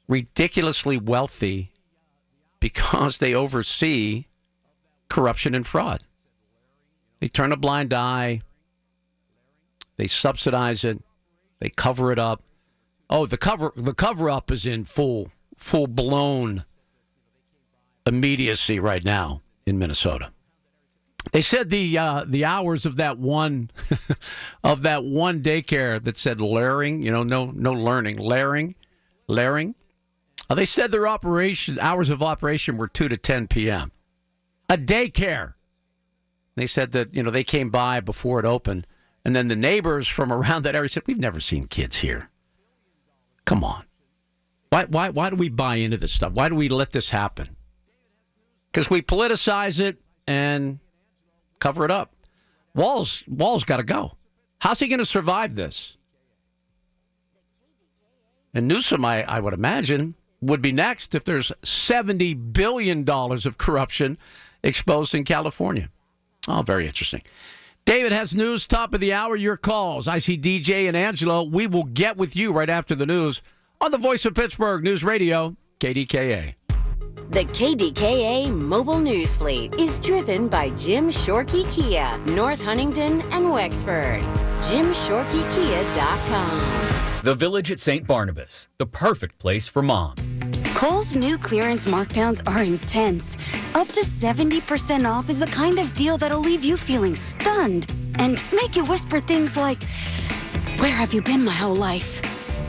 ridiculously wealthy because they oversee corruption and fraud. They turn a blind eye. They subsidize it. They cover it up. Oh, the cover up is in full blown immediacy right now in Minnesota. They said the hours of that one daycare that said Laring, no learning, Laring. They said their hours of operation were 2 to 10 p.m. A daycare. They said that they came by before it opened, and then the neighbors from around that area said, "We've never seen kids here. Come on, why do we buy into this stuff? Why do we let this happen? Because we politicize it and cover it up. Wall's got to go. How's he going to survive this? And Newsom, I would imagine, would be next if there's $70 billion of corruption exposed in California. Oh, very interesting. David has news, top of the hour, your calls. I see DJ and Angelo. We will get with you right after the news on the Voice of Pittsburgh News Radio, KDKA. The KDKA Mobile News Fleet is driven by Jim Shorkey Kia, North Huntington and Wexford. JimShorkeyKia.com. The Village at St. Barnabas, the perfect place for mom. Kohl's new clearance markdowns are intense. Up to 70% off is the kind of deal that'll leave you feeling stunned and make you whisper things like, "Where have you been my whole life?"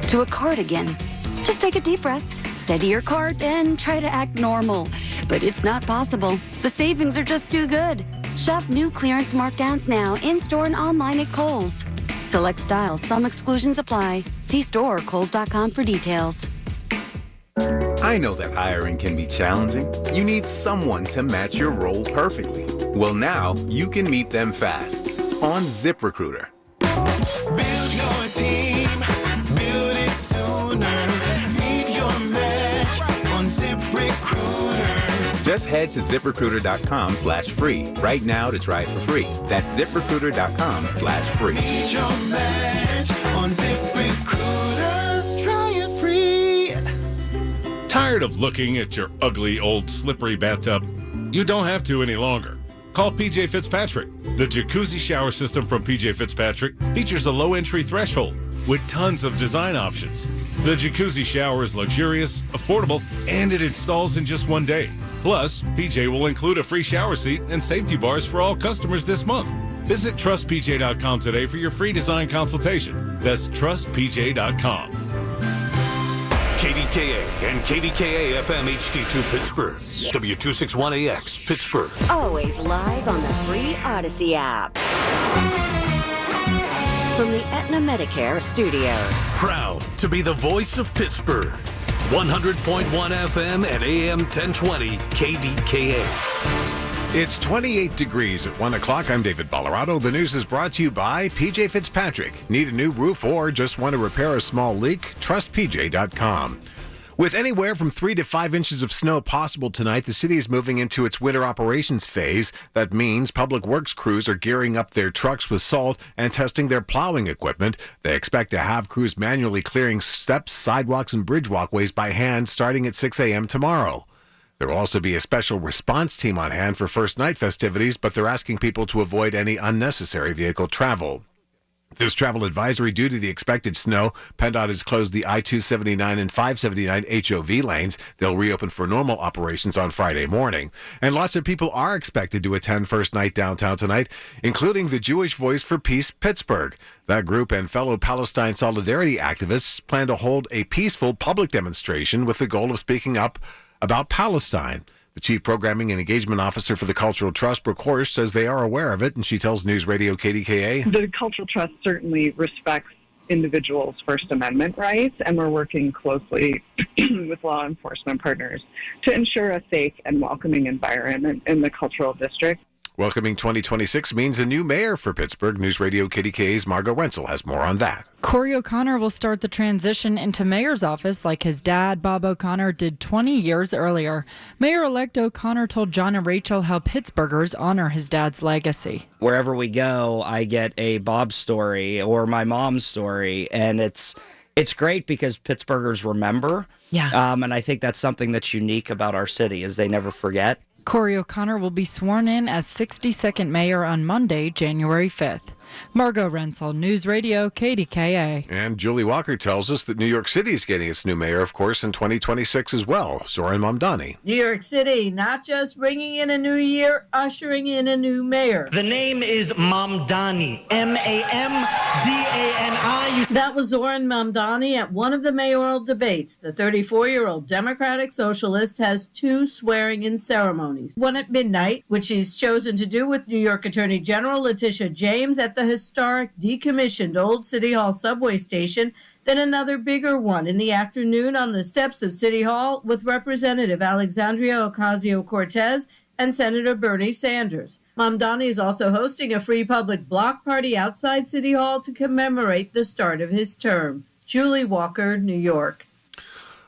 to a cardigan. Just take a deep breath, steady your cart, and try to act normal. But it's not possible. The savings are just too good. Shop new clearance markdowns now in-store and online at Kohl's. Select styles, some exclusions apply. See store or kohls.com for details. I know that hiring can be challenging. You need someone to match your role perfectly. Well, now you can meet them fast on ZipRecruiter. Build your team, build it sooner. Meet your match on ZipRecruiter. Just head to ZipRecruiter.com/free right now to try it for free. That's ZipRecruiter.com/free. Meet your match on ZipRecruiter. Try it free. Tired of looking at your ugly, old, slippery bathtub? You don't have to any longer. Call PJ Fitzpatrick. The jacuzzi shower system from PJ Fitzpatrick features a low entry threshold with tons of design options. The jacuzzi shower is luxurious, affordable, and it installs in just one day. Plus, PJ will include a free shower seat and safety bars for all customers this month. Visit TrustPJ.com today for your free design consultation. That's TrustPJ.com. KDKA and KDKA-FM HD2 Pittsburgh. W261AX Pittsburgh. Always live on the free Odyssey app. From the Aetna Medicare Studios. Proud to be the voice of Pittsburgh. 100.1 FM and AM 1020 KDKA. It's 28 degrees at 1 o'clock. I'm David Bollerado. The news is brought to you by PJ Fitzpatrick. Need a new roof or just want to repair a small leak? TrustPJ.com. With anywhere from 3 to 5 inches of snow possible tonight, the city is moving into its winter operations phase. That means public works crews are gearing up their trucks with salt and testing their plowing equipment. They expect to have crews manually clearing steps, sidewalks, and bridge walkways by hand starting at 6 a.m. tomorrow. There will also be a special response team on hand for first night festivities, but they're asking people to avoid any unnecessary vehicle travel. This travel advisory due to the expected snow. PennDOT has closed the I-279 and 579 HOV lanes. They'll reopen for normal operations on Friday morning. And lots of people are expected to attend First Night downtown tonight, including the Jewish Voice for Peace Pittsburgh. That group and fellow Palestine solidarity activists plan to hold a peaceful public demonstration with the goal of speaking up about Palestine. The Chief Programming and Engagement Officer for the Cultural Trust, Brooke Horst, says they are aware of it, and she tells News Radio KDKA. The Cultural Trust certainly respects individuals' First Amendment rights, and we're working closely with law enforcement partners to ensure a safe and welcoming environment in the cultural district. Welcoming 2026 means a new mayor for Pittsburgh. News Radio KDKA's Margot Wenzel has more on that. Corey O'Connor will start the transition into mayor's office like his dad, Bob O'Connor, did 20 years earlier. Mayor-elect O'Connor told John and Rachel how Pittsburghers honor his dad's legacy. Wherever we go, I get a Bob story or my mom's story, and it's it's great because Pittsburghers remember. Yeah. And I think that's something that's unique about our city is they never forget. Corey O'Connor will be sworn in as 62nd mayor on Monday, January 5th. Margot Rensel, News Radio, KDKA. And Julie Walker tells us that New York City is getting its new mayor, of course, in 2026 as well. Zoran Mamdani. New York City, not just bringing in a new year, ushering in a new mayor. The name is Mamdani, Mamdani. That was Zoran Mamdani at one of the mayoral debates. The 34-year-old Democratic Socialist has two swearing-in ceremonies. One at midnight, which he's chosen to do with New York Attorney General Letitia James at the historic decommissioned Old City Hall subway station, then another bigger one in the afternoon on the steps of City Hall with Representative Alexandria Ocasio-Cortez and Senator Bernie Sanders. Mamdani is also hosting a free public block party outside City Hall to commemorate the start of his term. Julie Walker, New York.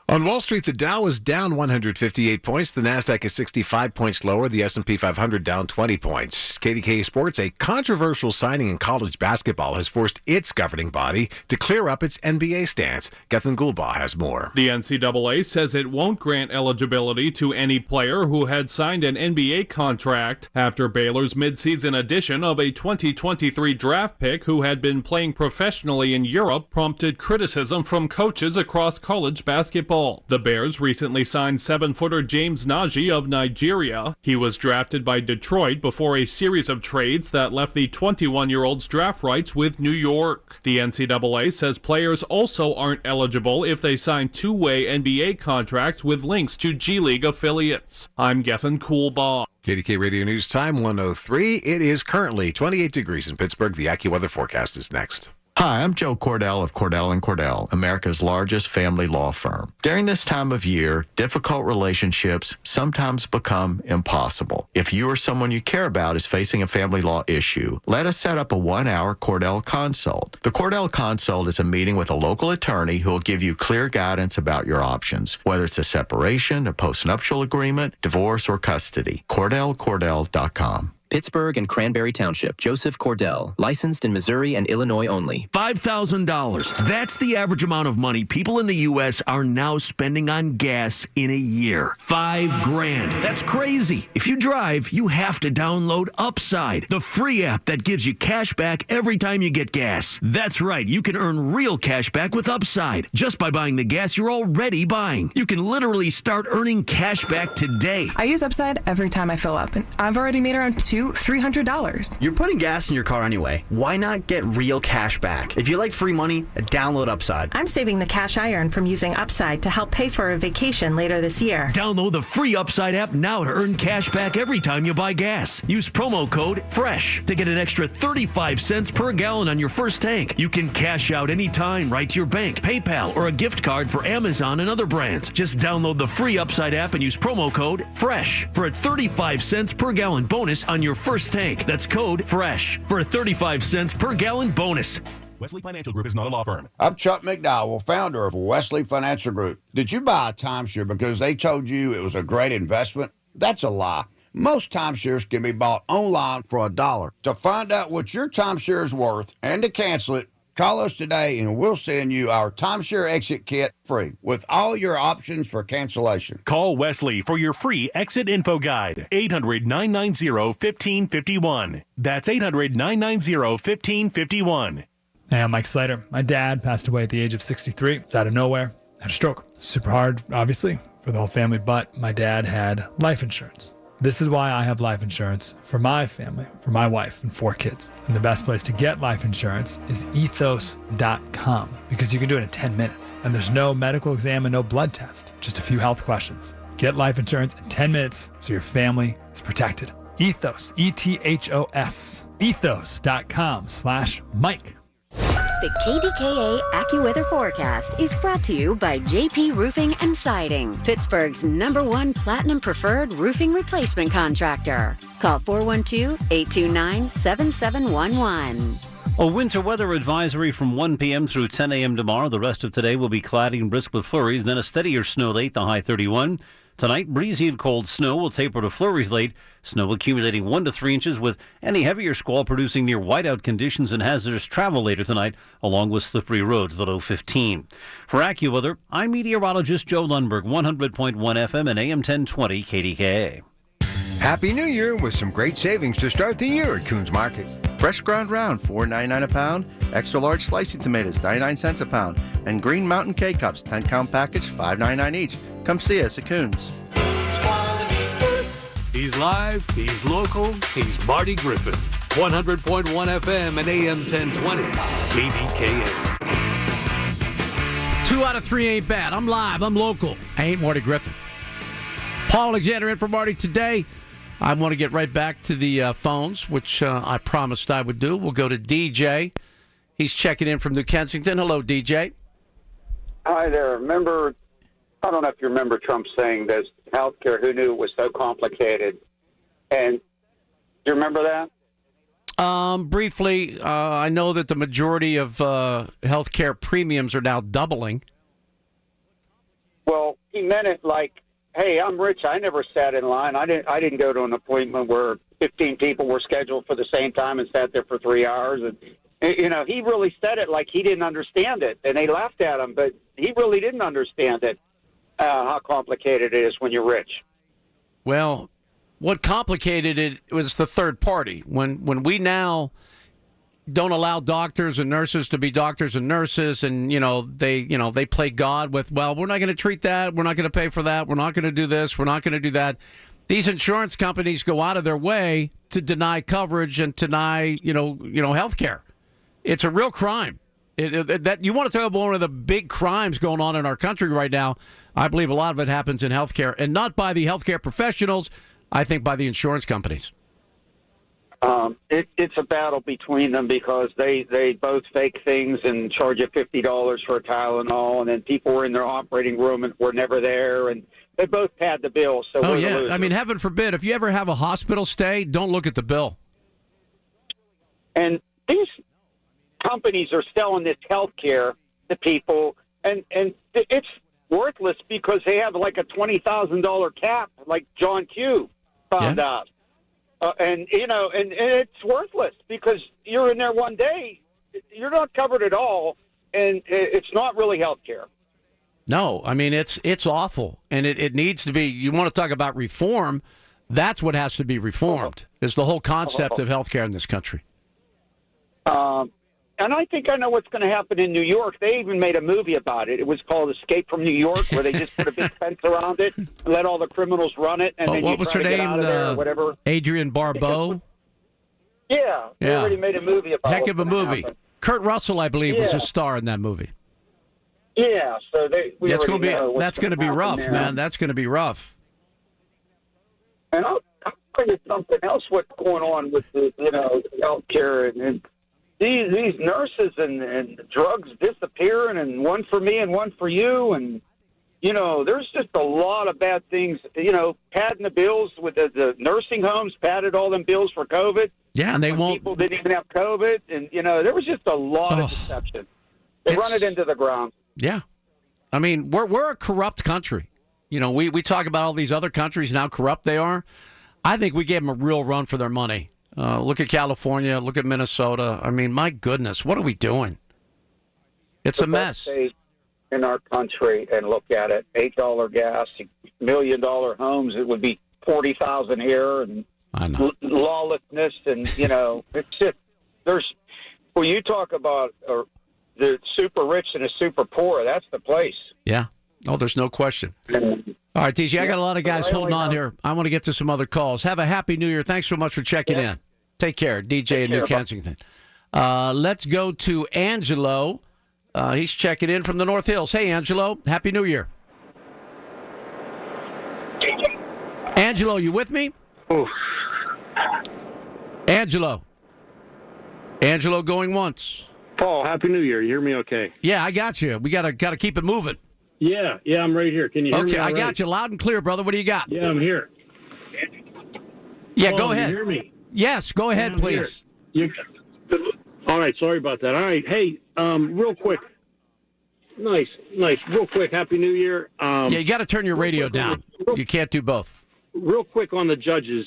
On Wall Street, the Dow is down 158 points. The Nasdaq is 65 points lower. The S&P 500 down 20 points. KDKA Sports, a controversial signing in college basketball has forced its governing body to clear up its NBA stance. Gethin Gulbaugh has more. The NCAA says it won't grant eligibility to any player who had signed an NBA contract after Baylor's midseason addition of a 2023 draft pick who had been playing professionally in Europe prompted criticism from coaches across college basketball. The Bears recently signed 7-footer James Nagy of Nigeria. He was drafted by Detroit before a series of trades that left the 21-year-old's draft rights with New York. The NCAA says players also aren't eligible if they sign two-way NBA contracts with links to G League affiliates. I'm Gethin Coolbaugh. KDK Radio News Time 103. It is currently 28 degrees in Pittsburgh. The AccuWeather forecast is next. Hi, I'm Joe Cordell of Cordell & Cordell, America's largest family law firm. During this time of year, difficult relationships sometimes become impossible. If you or someone you care about is facing a family law issue, let us set up a 1-hour Cordell Consult. The Cordell Consult is a meeting with a local attorney who will give you clear guidance about your options, whether it's a separation, a postnuptial agreement, divorce, or custody. CordellCordell.com. Pittsburgh and Cranberry Township. Joseph Cordell. Licensed in Missouri and Illinois only. $5,000. That's the average amount of money people in the U.S. are now spending on gas in a year. $5,000. That's crazy. If you drive, you have to download Upside, the free app that gives you cash back every time you get gas. That's right. You can earn real cash back with Upside just by buying the gas you're already buying. You can literally start earning cash back today. I use Upside every time I fill up, and I've already made around $300. You're putting gas in your car anyway. Why not get real cash back? If you like free money, download Upside. I'm saving the cash I earn from using Upside to help pay for a vacation later this year. Download the free Upside app now to earn cash back every time you buy gas. Use promo code FRESH to get an extra 35 cents per gallon on your first tank. You can cash out anytime right to your bank, PayPal, or a gift card for Amazon and other brands. Just download the free Upside app and use promo code FRESH for a 35 cents per gallon bonus on your first tank. That's code FRESH for a 35 cents per gallon bonus. Wesley Financial Group is not a law firm. I'm Chuck McDowell, founder of Wesley Financial Group. Did you buy a timeshare because they told you it was a great investment? That's a lie. Most timeshares can be bought online for $1. To find out what your timeshare is worth and to cancel it, call us today and we'll send you our timeshare exit kit free with all your options for cancellation. Call Wesley for your free exit info guide. 800-990-1551. That's 800-990-1551. Hey, I'm Mike Slater. My dad passed away at the age of 63. It's out of nowhere. Had a stroke. Super hard, obviously, for the whole family, but my dad had life insurance. This is why I have life insurance for my family, for my wife and 4 kids. And the best place to get life insurance is ethos.com because you can do it in 10 minutes. And there's no medical exam and no blood test, just a few health questions. Get life insurance in 10 minutes so your family is protected. Ethos, E-T-H-O-S, ethos.com/Mike. The KDKA AccuWeather forecast is brought to you by JP Roofing and Siding, Pittsburgh's #1 Platinum Preferred Roofing Replacement Contractor. Call 412-829-7711. A winter weather advisory from 1 p.m. through 10 a.m. tomorrow. The rest of today will be cloudy and brisk with flurries, then a steadier snow late, the high 31. Tonight, breezy and cold snow will taper to flurries late. Snow accumulating 1 to 3 inches, with any heavier squall producing near whiteout conditions and hazardous travel later tonight, along with slippery roads, the low 15. For AccuWeather, I'm meteorologist Joe Lundberg, 100.1 FM and AM 1020 KDKA. Happy New Year with some great savings to start the year at Coons Market. Fresh ground round, $4.99 a pound. Extra large slicing tomatoes, 99 cents a pound. And Green Mountain K-Cups, 10-count package, $5.99 each. Come see us at Coons. He's live, he's local, he's Marty Griffin. 100.1 FM and AM 1020 KDKA. 2 out of 3 ain't bad. I'm live, I'm local. I ain't Marty Griffin. Paul Alexander in for Marty today. I want to get right back to the phones, which I promised I would do. We'll go to DJ. He's checking in from New Kensington. Hello, DJ. Hi there. I don't know if you remember Trump saying this, healthcare, who knew it was so complicated? And do you remember that? Briefly, I know that the majority of healthcare premiums are now doubling. Well, he meant it like, hey, I'm rich. I never sat in line. I didn't go to an appointment where 15 people were scheduled for the same time and sat there for 3 hours. And he really said it like he didn't understand it, and they laughed at him. But he really didn't understand it, how complicated it is when you're rich. Well, what complicated it was the third party. When we now don't allow doctors and nurses to be doctors and nurses, and they play God with, well, we're not going to treat that, we're not going to pay for that, we're not going to do this, we're not going to do that. These insurance companies go out of their way to deny coverage and deny health care. It's a real crime. That you want to talk about one of the big crimes going on in our country right now. I believe a lot of it happens in healthcare, and not by the healthcare professionals. I think by the insurance companies. It's a battle between them because they both fake things and charge you $50 for a Tylenol, and then people were in their operating room and were never there, and they both pad the bill. So oh yeah, I mean, heaven forbid, if you ever have a hospital stay, don't look at the bill. And these companies are selling this health care to people, and it's worthless because they have like a $20,000 cap, like John Q found out. And it's worthless because you're in there one day, you're not covered at all, and it's not really health care. No, I mean, it's awful, and it needs to be. You want to talk about reform, that's what has to be reformed, is the whole concept of health care in this country. And I think I know what's going to happen in New York. They even made a movie about it. It was called Escape from New York, where they just put a big fence around it and let all the criminals run it. And then what you was try her to get name? out of there or whatever. Adrienne Barbeau? Yeah, they already made a movie about it. Heck of a movie. Happen. Kurt Russell, I believe, was a star in that movie. Yeah, so that's going to be rough, there. man. That's going to be rough. And I'll tell you something else what's going on with the healthcare and these nurses and drugs disappearing, and one for me and one for you, and there's just a lot of bad things. Padding the bills with the nursing homes, padded all them bills for COVID. Yeah, and people didn't even have COVID, and there was just a lot of deception. They run it into the ground. Yeah, I mean we're a corrupt country. We talk about all these other countries and how corrupt they are. I think we gave them a real run for their money. Look at California. Look at Minnesota. I mean, my goodness, what are we doing? It's a mess. In our country, and look at it: $8 gas, $1 million homes. It would be 40,000 here, and lawlessness, and it's just when you talk about the super rich and the super poor, that's the place. Yeah. Oh, there's no question. All right, TJ, I got a lot of guys holding on here. I want to get to some other calls. Have a happy New Year. Thanks so much for checking in. Take care. DJ in New Kensington. Let's go to Angelo. He's checking in from the North Hills. Hey, Angelo. Happy New Year. Angelo, you with me? Oof. Angelo. Angelo going once. Paul, Happy New Year. You hear me okay? Yeah, I got you. We got to keep it moving. Yeah, I'm right here. Can you hear me? Okay, I got you loud and clear, brother. What do you got? Yeah, I'm here. Yeah, Paul, go ahead. You hear me? Yes, go ahead, please. All right, sorry about that. All right, hey, real quick. Nice. Real quick, Happy New Year. You got to turn your radio down. You can't do both. Real quick on the judges.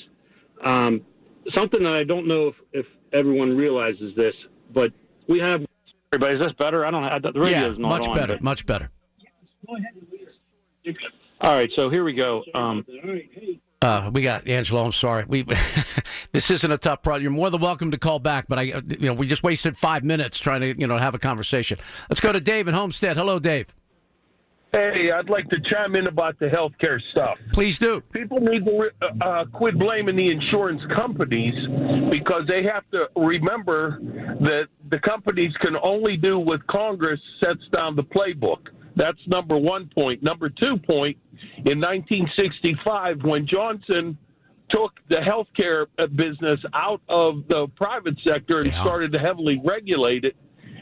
Something that I don't know if everyone realizes this, but we have. Everybody, is this better? I don't have the radio's not much on. better, much better. All right, so here we go. We got Angelo. I'm sorry. This isn't a tough problem. You're more than welcome to call back, but we just wasted 5 minutes trying to have a conversation. Let's go to Dave in Homestead. Hello, Dave. Hey, I'd like to chime in about the healthcare stuff. Please do. People need to quit blaming the insurance companies because they have to remember that the companies can only do what Congress sets down the playbook. That's number 1 point. Number 2 point, in 1965, when Johnson took the healthcare business out of the private sector and started to heavily regulate it,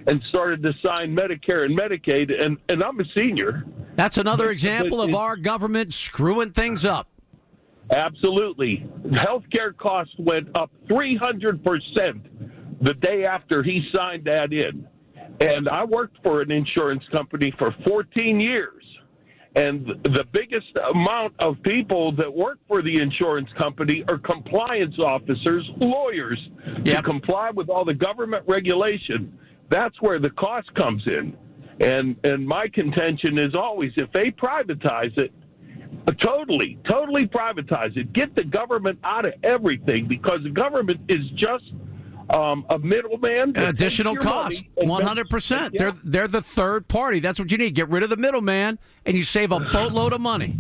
and started to sign Medicare and Medicaid, and I'm a senior. That's another example of our government screwing things up. Absolutely. Healthcare costs went up 300% the day after he signed that in. And I worked for an insurance company for 14 years. And the biggest amount of people that work for the insurance company are compliance officers, lawyers, to comply with all the government regulation. That's where the cost comes in. And my contention is always, if they privatize it, totally privatize it. Get the government out of everything, because the government is just a middleman. Additional cost, 100%. They're the third party. That's what you need. Get rid of the middleman, and you save a boatload of money.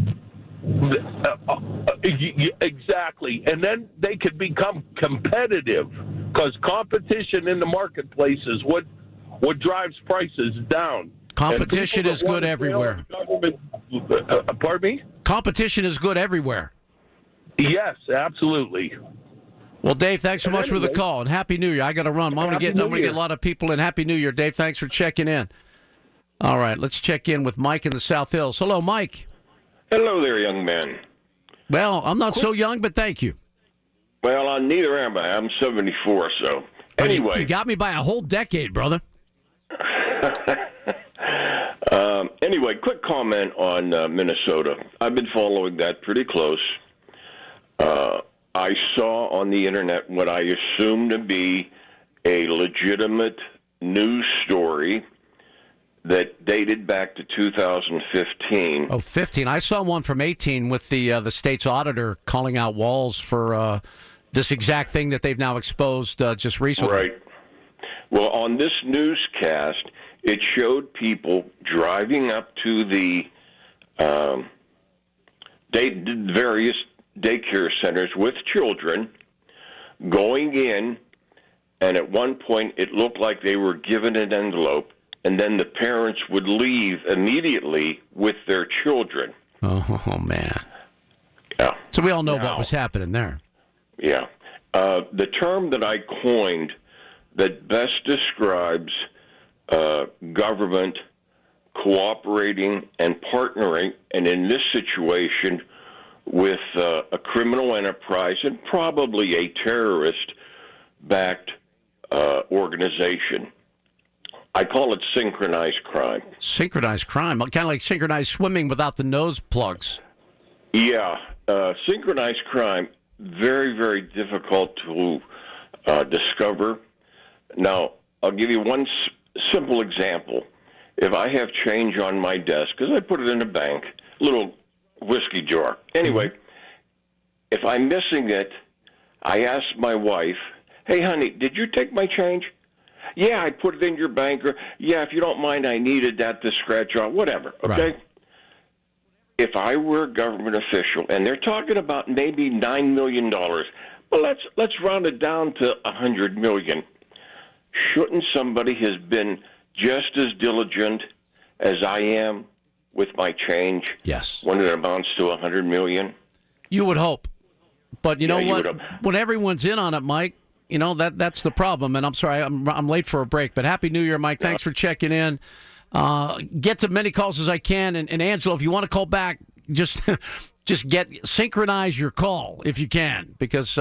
Exactly. And then they could become competitive, because competition in the marketplace is what drives prices down. Competition is good everywhere. Pardon me? Competition is good everywhere. Yes, absolutely. Well, Dave, thanks so much for the call, and Happy New Year. I got to run. I'm going to get a lot of people in. Happy New Year, Dave. Thanks for checking in. All right, let's check in with Mike in the South Hills. Hello, Mike. Hello there, young man. Well, I'm not so young, but thank you. Well, neither am I. I'm 74, so. Anyway. You got me by a whole decade, brother. Anyway, quick comment on Minnesota. I've been following that pretty close. I saw on the internet what I assume to be a legitimate news story that dated back to 2015. Oh, 15. I saw one from 18 with the state's auditor calling out Walz for this exact thing that they've now exposed just recently. Right. Well, on this newscast, it showed people driving up to the various daycare centers with children, going in, and at one point it looked like they were given an envelope, and then the parents would leave immediately with their children. Oh, man. Yeah. So we all know what was happening there. Yeah. The term that I coined that best describes government cooperating and partnering, and in this situation with a criminal enterprise and probably a terrorist-backed organization. I call it synchronized crime. Synchronized crime? Kind of like synchronized swimming without the nose plugs. Yeah. Synchronized crime, very, very difficult to discover. Now, I'll give you one simple example. If I have change on my desk, because I put it in a bank, little whiskey jar. Anyway, if I'm missing it, I ask my wife, hey, honey, did you take my change? Yeah, I put it in your bank. Or, yeah, if you don't mind, I needed that to scratch off, whatever, okay? Right. If I were a government official, and they're talking about maybe $9 million, well, let's round it down to $100 million. Shouldn't somebody have been just as diligent as I am with my change? Yes. When it amounts to $100 million? You would hope. But you know what? When everyone's in on it, Mike, you know, that's the problem. And I'm sorry, I'm late for a break. But Happy New Year, Mike. Thanks for checking in. Get to many calls as I can. And Angelo, if you want to call back, just synchronize your call if you can. Because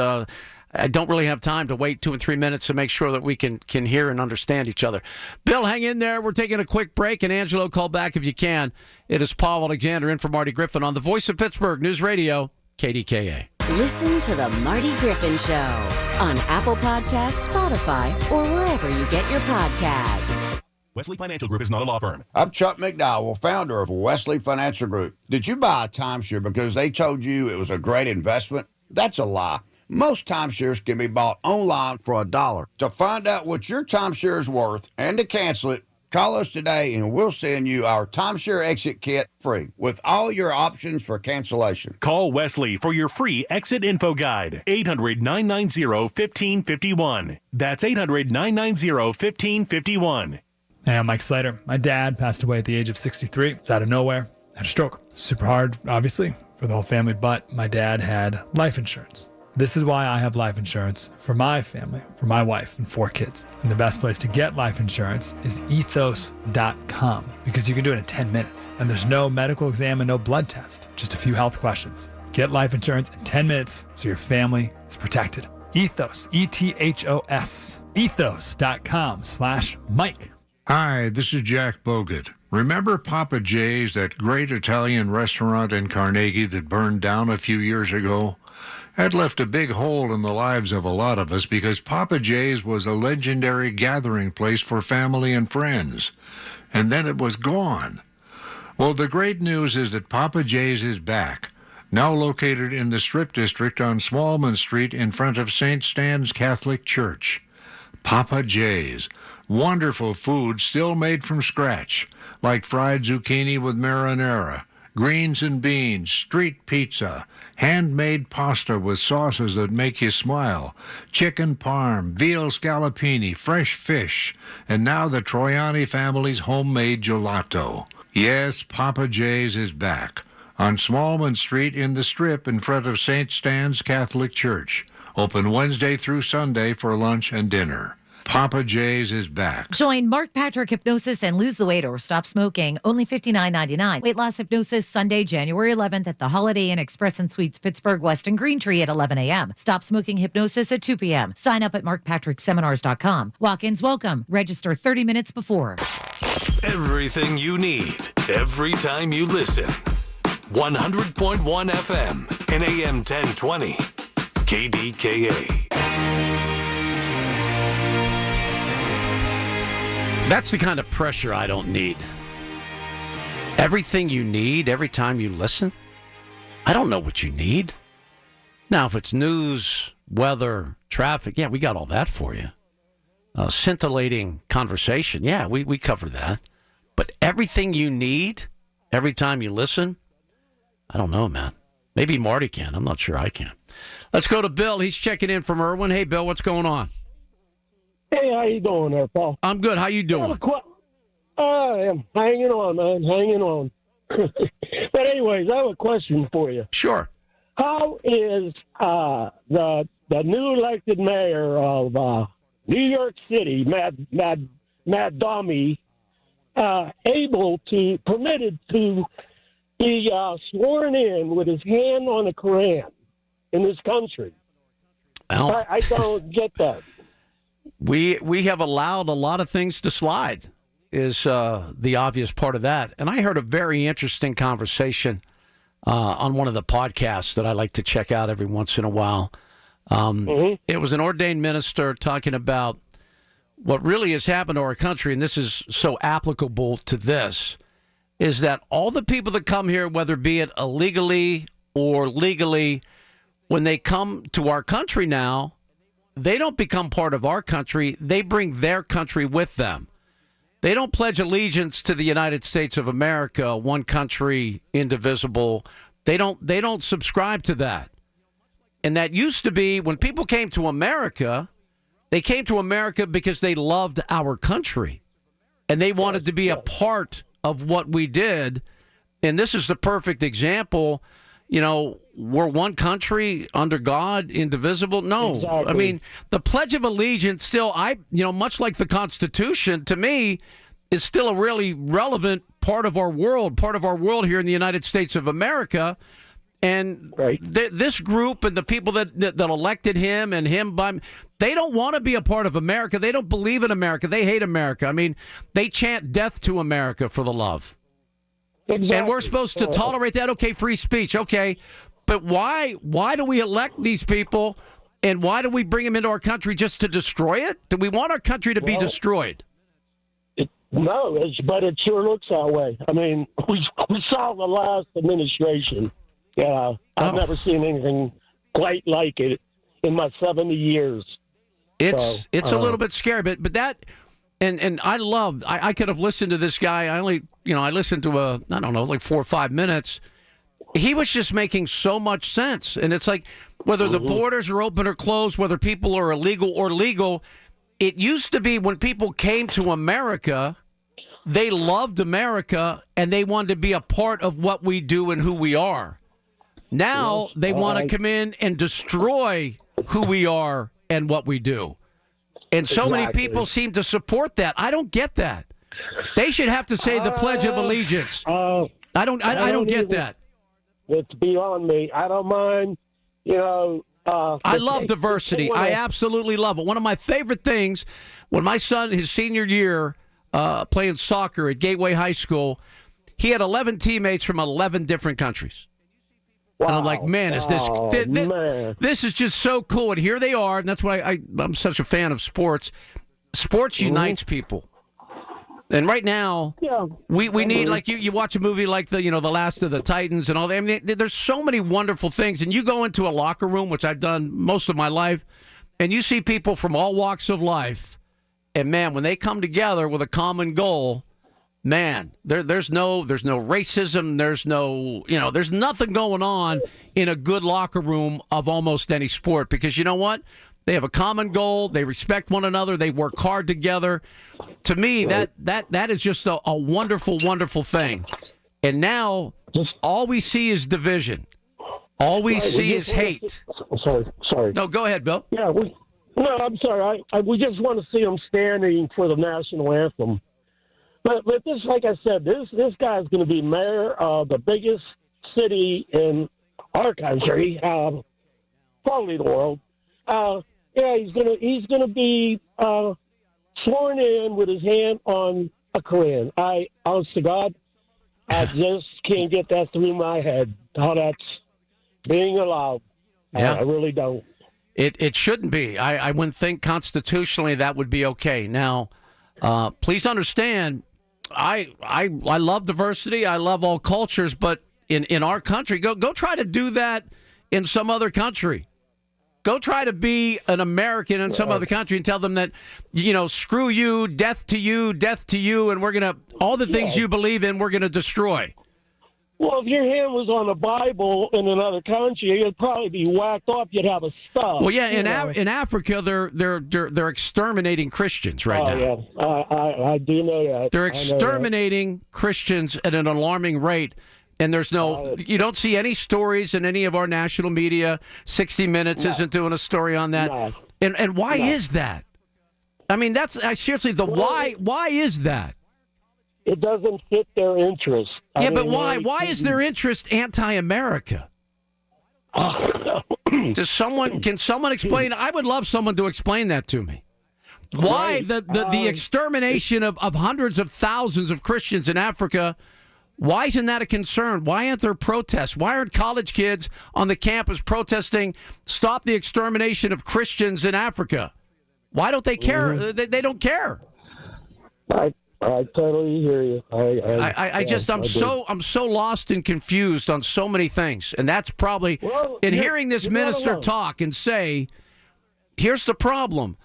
I don't really have time to wait 2 and 3 minutes to make sure that we can hear and understand each other. Bill, hang in there. We're taking a quick break, and Angelo, call back if you can. It is Paul Alexander in for Marty Griffin on the Voice of Pittsburgh News Radio, KDKA. Listen to the Marty Griffin Show on Apple Podcasts, Spotify, or wherever you get your podcasts. Wesley Financial Group is not a law firm. I'm Chuck McDowell, founder of Wesley Financial Group. Did you buy a timeshare because they told you it was a great investment? That's a lie. Most timeshares can be bought online for $1. To find out what your timeshare is worth and to cancel it, call us today and we'll send you our timeshare exit kit free with all your options for cancellation. Call Wesley for your free exit info guide. 800-990-1551. That's 800-990-1551. Hey, I'm Mike Slater. My dad passed away at the age of 63. It's out of nowhere. Had a stroke. Super hard, obviously, for the whole family, but my dad had life insurance. This is why I have life insurance for my family, for my wife and 4 kids. And the best place to get life insurance is ethos.com because you can do it in 10 minutes. And there's no medical exam and no blood test, just a few health questions. Get life insurance in 10 minutes so your family is protected. Ethos, E-T-H-O-S, ethos.com/Mike. Hi, this is Jack Bogut. Remember Papa J's, that great Italian restaurant in Carnegie that burned down a few years ago? That left a big hole in the lives of a lot of us because Papa J's was a legendary gathering place for family and friends. And then it was gone. Well, the great news is that Papa J's is back, now located in the Strip District on Smallman Street in front of St. Stan's Catholic Church. Papa J's. Wonderful food still made from scratch, like fried zucchini with marinara, greens and beans, street pizza, handmade pasta with sauces that make you smile, chicken parm, veal scallopini, fresh fish, and now the Troiani family's homemade gelato. Yes, Papa J's is back on Smallman Street in the Strip in front of St. Stan's Catholic Church. Open Wednesday through Sunday for lunch and dinner. Papa J's is back. Join Mark Patrick Hypnosis and lose the weight or stop smoking. Only $59.99. Weight loss hypnosis Sunday, January 11th at the Holiday Inn Express and Suites, Pittsburgh, West and Green Tree at 11 a.m. Stop smoking hypnosis at 2 p.m. Sign up at markpatrickseminars.com. Walk-ins welcome. Register 30 minutes before. Everything you need, every time you listen. 100.1 FM and AM 1020. KDKA. That's the kind of pressure I don't need. Everything you need every time you listen? I don't know what you need. Now, if it's news, weather, traffic, yeah, we got all that for you. Scintillating conversation, yeah, we cover that. But everything you need every time you listen? I don't know, man. Maybe Marty can. I'm not sure I can. Let's go to Bill. He's checking in from Irwin. Hey, Bill, what's going on? Hey, how you doing there, Paul? I'm good. How you doing? I am hanging on, man, hanging on. But anyways, I have a question for you. Sure. How is the new elected mayor of New York City, Mad Domi, permitted to be sworn in with his hand on the Koran in this country? Well, I don't get that. We have allowed a lot of things to slide is the obvious part of that. And I heard a very interesting conversation on one of the podcasts that I like to check out every once in a while. It was an ordained minister talking about what really has happened to our country, and this is so applicable to this, is that all the people that come here, whether be it illegally or legally, when they come to our country now, they don't become part of our country. They bring their country with them. They don't pledge allegiance to the United States of America, one country, indivisible. They don't subscribe to that. And that used to be when people came to America, they came to America because they loved our country. And they wanted to be a part of what we did. And this is the perfect example. You know, we're one country under God, indivisible. No, exactly. I mean, the Pledge of Allegiance still, much like the Constitution, to me, is still a really relevant part of our world here in the United States of America. And this group and the people that elected him and him, they don't want to be a part of America. They don't believe in America. They hate America. I mean, they chant death to America for the love. Exactly. And we're supposed to tolerate that. Okay, free speech. Okay. But why do we elect these people, and why do we bring them into our country just to destroy it? Do we want our country to be destroyed? No, but it sure looks that way. I mean, we saw the last administration. Yeah, I've never seen anything quite like it in my 70 years. It's a little bit scary, but that, and I could have listened to this guy. I listened to like 4 or 5 minutes. He was just making so much sense. And it's like, whether the borders are open or closed, whether people are illegal or legal, it used to be when people came to America, they loved America and they wanted to be a part of what we do and who we are. Now they want to come in and destroy who we are and what we do. And so many people seem to support that. I don't get that. They should have to say the Pledge of Allegiance. I don't get that. It's beyond me. I don't mind, I love diversity. I absolutely love it. One of my favorite things, when my son, his senior year, playing soccer at Gateway High School, he had 11 teammates from 11 different countries. Wow. And I'm like, man, this is just so cool. And here they are, and that's why I'm such a fan of sports. Sports unites people. And right now, we need, like you watch a movie like the Last of the Titans and all that. I mean, there's so many wonderful things. And you go into a locker room, which I've done most of my life, and you see people from all walks of life. And man, when they come together with a common goal, man, there's no racism. There's nothing going on in a good locker room of almost any sport, because you know what? They have a common goal. They respect one another. They work hard together. To me, that is just a wonderful, wonderful thing. And now all we see is division. All we see is hate. Sorry. No, go ahead, Bill. Yeah, I'm sorry. We just want to see them standing for the national anthem. But this, like I said, this guy's going to be mayor of the biggest city in our country, probably the world. He's gonna be sworn in with his hand on a Koran. Honest to God, I just can't get that through my head. How that's being allowed. Yeah. I really don't. It shouldn't be. I wouldn't think constitutionally that would be okay. Now, please understand, I love diversity. I love all cultures, but in our country, go try to do that in some other country. Go try to be an American in some other country and tell them that, screw you, death to you, and we're going to, all the things you believe in, we're going to destroy. Well, if your hand was on the Bible in another country, it'd probably be whacked off. You'd have a stuff. Well, yeah, in Africa, they're exterminating Christians right now. Yeah, I do know that. They're exterminating Christians at an alarming rate. And there's you don't see any stories in any of our national media. 60 Minutes isn't doing a story on that. No. And why is that? I mean, seriously, why is that? It doesn't fit their interest. But why? Why is their interest anti-America? Can someone explain? I would love someone to explain that to me. Why the extermination of hundreds of thousands of Christians in Africa? Why isn't that a concern? Why aren't there protests? Why aren't college kids on the campus protesting, stop the extermination of Christians in Africa? Why don't they care? Mm-hmm. They don't care. I totally hear you. I'm so lost and confused on so many things. And that's probably, hearing this minister talk and say, here's the problem.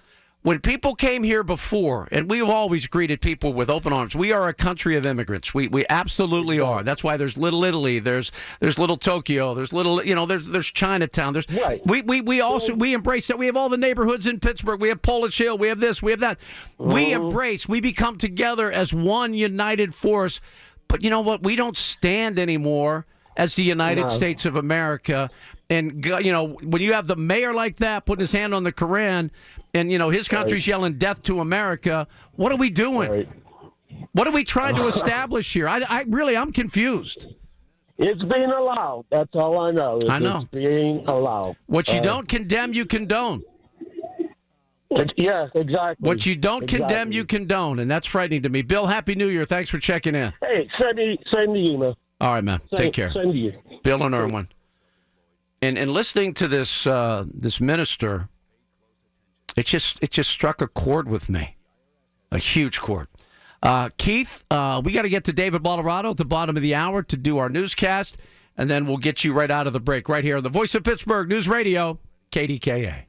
When people came here before, and we've always greeted people with open arms, we are a country of immigrants. We absolutely are. That's why there's Little Italy, there's Little Tokyo, there's there's Chinatown. We embrace that. We have all the neighborhoods in Pittsburgh. We have Polish Hill. We have this. We have that. We become together as one united force. But you know what? We don't stand anymore as the United States of America. And, when you have the mayor like that putting his hand on the Koran and, his country's yelling death to America, what are we doing? What are we trying to establish here? I'm confused. It's being allowed. That's all I know. I know. It's being allowed. What you don't condemn, you condone. Yes, exactly. What you don't condemn, you condone, and that's frightening to me. Bill, Happy New Year. Thanks for checking in. Hey, same to you, man. All right, man. Take care. Same to you. Bill and Irwin. And listening to this this minister, it just struck a chord with me, a huge chord. Keith, we got to get to David Bolorado at the bottom of the hour to do our newscast, and then we'll get you right out of the break right here on the Voice of Pittsburgh News Radio, KDKA.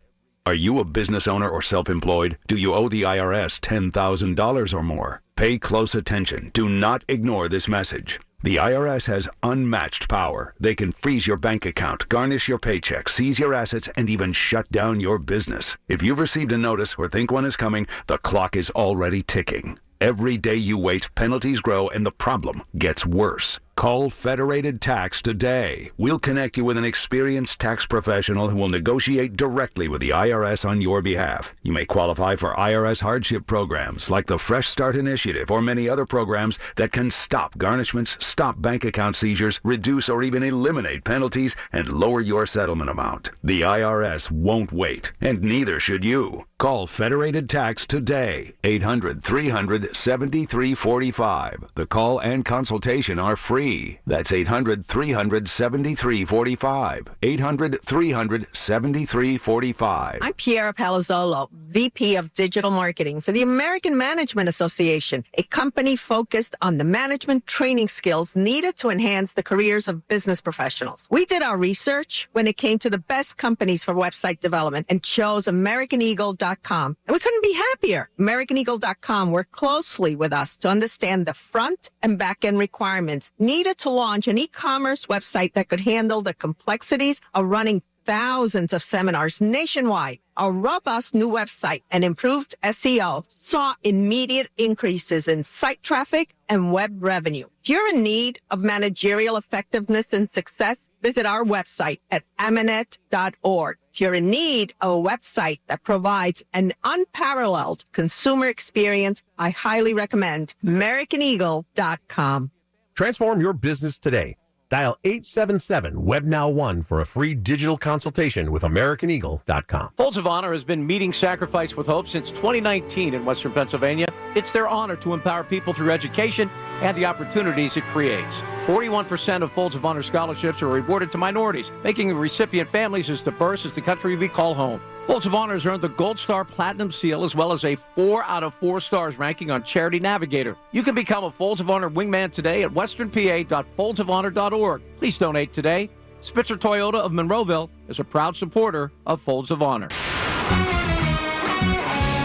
Are you a business owner or self-employed? Do you owe the IRS $10,000 or more? Pay close attention. Do not ignore this message. The IRS has unmatched power. They can freeze your bank account, garnish your paycheck, seize your assets, and even shut down your business. If you've received a notice or think one is coming, the clock is already ticking. Every day you wait, penalties grow, and the problem gets worse. Call Federated Tax today. We'll connect you with an experienced tax professional who will negotiate directly with the IRS on your behalf. You may qualify for IRS hardship programs like the Fresh Start Initiative or many other programs that can stop garnishments, stop bank account seizures, reduce or even eliminate penalties, and lower your settlement amount. The IRS won't wait, and neither should you. Call Federated Tax today. 800-300-7345. The call and consultation are free. That's 800-300-7345. 800-300-7345. I'm Piera Palazzolo, VP of Digital Marketing for the American Management Association, a company focused on the management training skills needed to enhance the careers of business professionals. We did our research when it came to the best companies for website development and chose AmericanEagle.com. And we couldn't be happier. AmericanEagle.com worked closely with us to understand the front and back end requirements needed to launch an e-commerce website that could handle the complexities of running thousands of seminars nationwide. Our robust new website and improved SEO saw immediate increases in site traffic and web revenue. If you're in need of managerial effectiveness and success, visit our website at amanet.org. If you're in need of a website that provides an unparalleled consumer experience, I highly recommend AmericanEagle.com. Transform your business today. Dial 877-WebNow1 for a free digital consultation with AmericanEagle.com. Folds of Honor has been meeting sacrifice with hope since 2019 in Western Pennsylvania. It's their honor to empower people through education and the opportunities it creates. 41% of Folds of Honor scholarships are awarded to minorities, making the recipient families as diverse as the country we call home. Folds of Honor has earned the Gold Star Platinum Seal as well as a 4 out of 4 stars ranking on Charity Navigator. You can become a Folds of Honor wingman today at westernpa.foldsoфhonor.org. Please donate today. Spitzer Toyota of Monroeville is a proud supporter of Folds of Honor.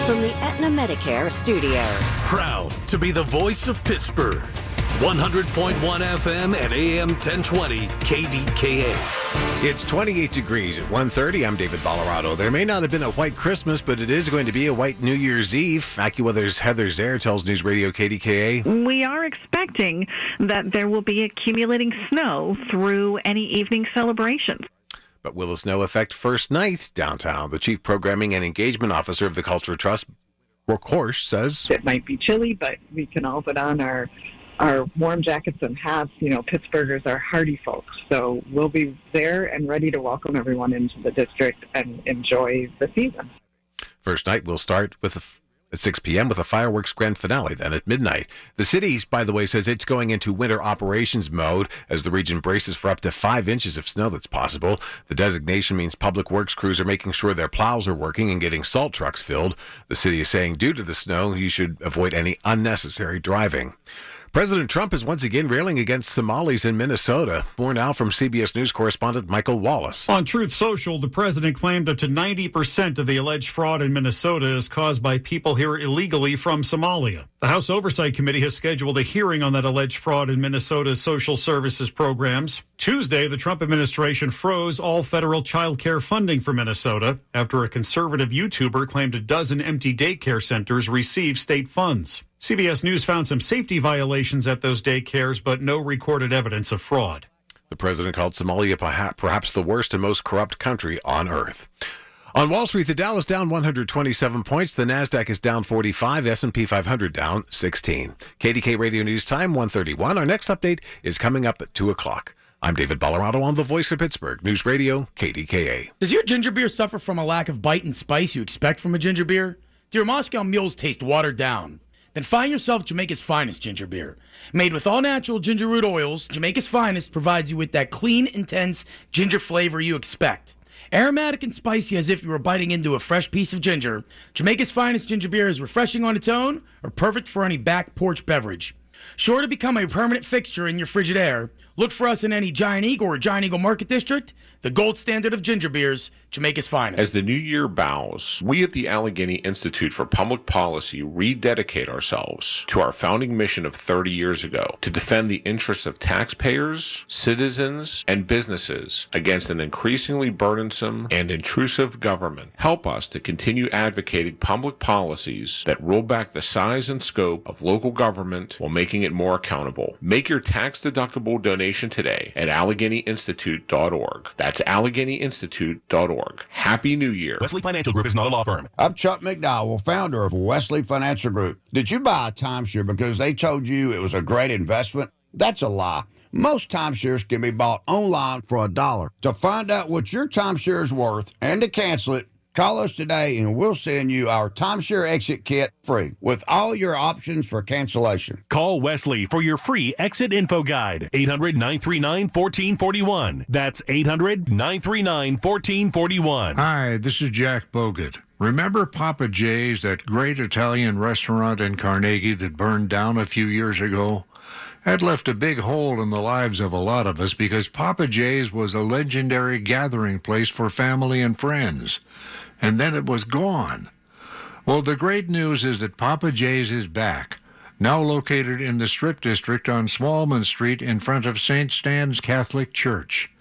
From the Aetna Medicare Studios. Proud to be the voice of Pittsburgh. 100.1 FM and AM 1020 KDKA. It's 28 degrees at 1:30. I'm David Bolorado. There may not have been a white Christmas, but it is going to be a white New Year's Eve. AccuWeather's Heather Zare tells News Radio KDKA. We are expecting that there will be accumulating snow through any evening celebrations. But will the snow affect first night downtown? The Chief Programming and Engagement Officer of the Cultural Trust, Brooke Horsch, says it might be chilly, but we can all put on our warm jackets and hats. You know, Pittsburghers are hardy folks, so we'll be there and ready to welcome everyone into the district and enjoy the season. First night will start at 6 p.m. with a fireworks grand finale then at midnight. The city, by the way, says it's going into winter operations mode as the region braces for up to 5 inches of snow that's possible. The designation means public works crews are making sure their plows are working and getting salt trucks filled. The city is saying due to the snow, you should avoid any unnecessary driving. President Trump is once again railing against Somalis in Minnesota. More now from CBS News correspondent Michael Wallace. On Truth Social, the president claimed up to 90% of the alleged fraud in Minnesota is caused by people here illegally from Somalia. The House Oversight Committee has scheduled a hearing on that alleged fraud in Minnesota's social services programs. Tuesday, the Trump administration froze all federal child care funding for Minnesota after a conservative YouTuber claimed a dozen empty daycare centers received state funds. CBS News found some safety violations at those daycares, but no recorded evidence of fraud. The president called Somalia perhaps the worst and most corrupt country on earth. On Wall Street, the Dow is down 127 points. The Nasdaq is down 45. S&P 500 down 16. KDK Radio News Time 1:31. Our next update is coming up at 2 o'clock. I'm David Ballarado on the Voice of Pittsburgh News Radio, KDKA. Does your ginger beer suffer from a lack of bite and spice you expect from a ginger beer? Do your Moscow mules taste watered down? Then find yourself Jamaica's Finest ginger beer. Made with all natural ginger root oils, Jamaica's Finest provides you with that clean, intense ginger flavor you expect. Aromatic and spicy as if you were biting into a fresh piece of ginger, Jamaica's Finest ginger beer is refreshing on its own or perfect for any back porch beverage. Sure to become a permanent fixture in your frigid air, look for us in any Giant Eagle or Giant Eagle Market District, the gold standard of ginger beers, Jamaica's Finest. As the new year bows, we at the Allegheny Institute for Public Policy rededicate ourselves to our founding mission of 30 years ago to defend the interests of taxpayers, citizens, and businesses against an increasingly burdensome and intrusive government. Help us to continue advocating public policies that roll back the size and scope of local government while making it more accountable. Make your tax-deductible donation today at AlleghenyInstitute.org. That's AlleghenyInstitute.org. Happy New Year. Wesley Financial Group is not a law firm. I'm Chuck McDowell, founder of Wesley Financial Group. Did you buy a timeshare because they told you it was a great investment? That's a lie. Most timeshares can be bought online for $1. To find out what your timeshare is worth and to cancel it, call us today and we'll send you our timeshare exit kit free with all your options for cancellation. Call Wesley for your free exit info guide. 800-939-1441. That's 800-939-1441. Hi, this is Jack Bogut. Remember Papa J's, that great Italian restaurant in Carnegie that burned down a few years ago? That left a big hole in the lives of a lot of us because Papa J's was a legendary gathering place for family and friends. And then it was gone. Well, the great news is that Papa J's is back, now located in the Strip District on Smallman Street in front of St. Stan's Catholic Church.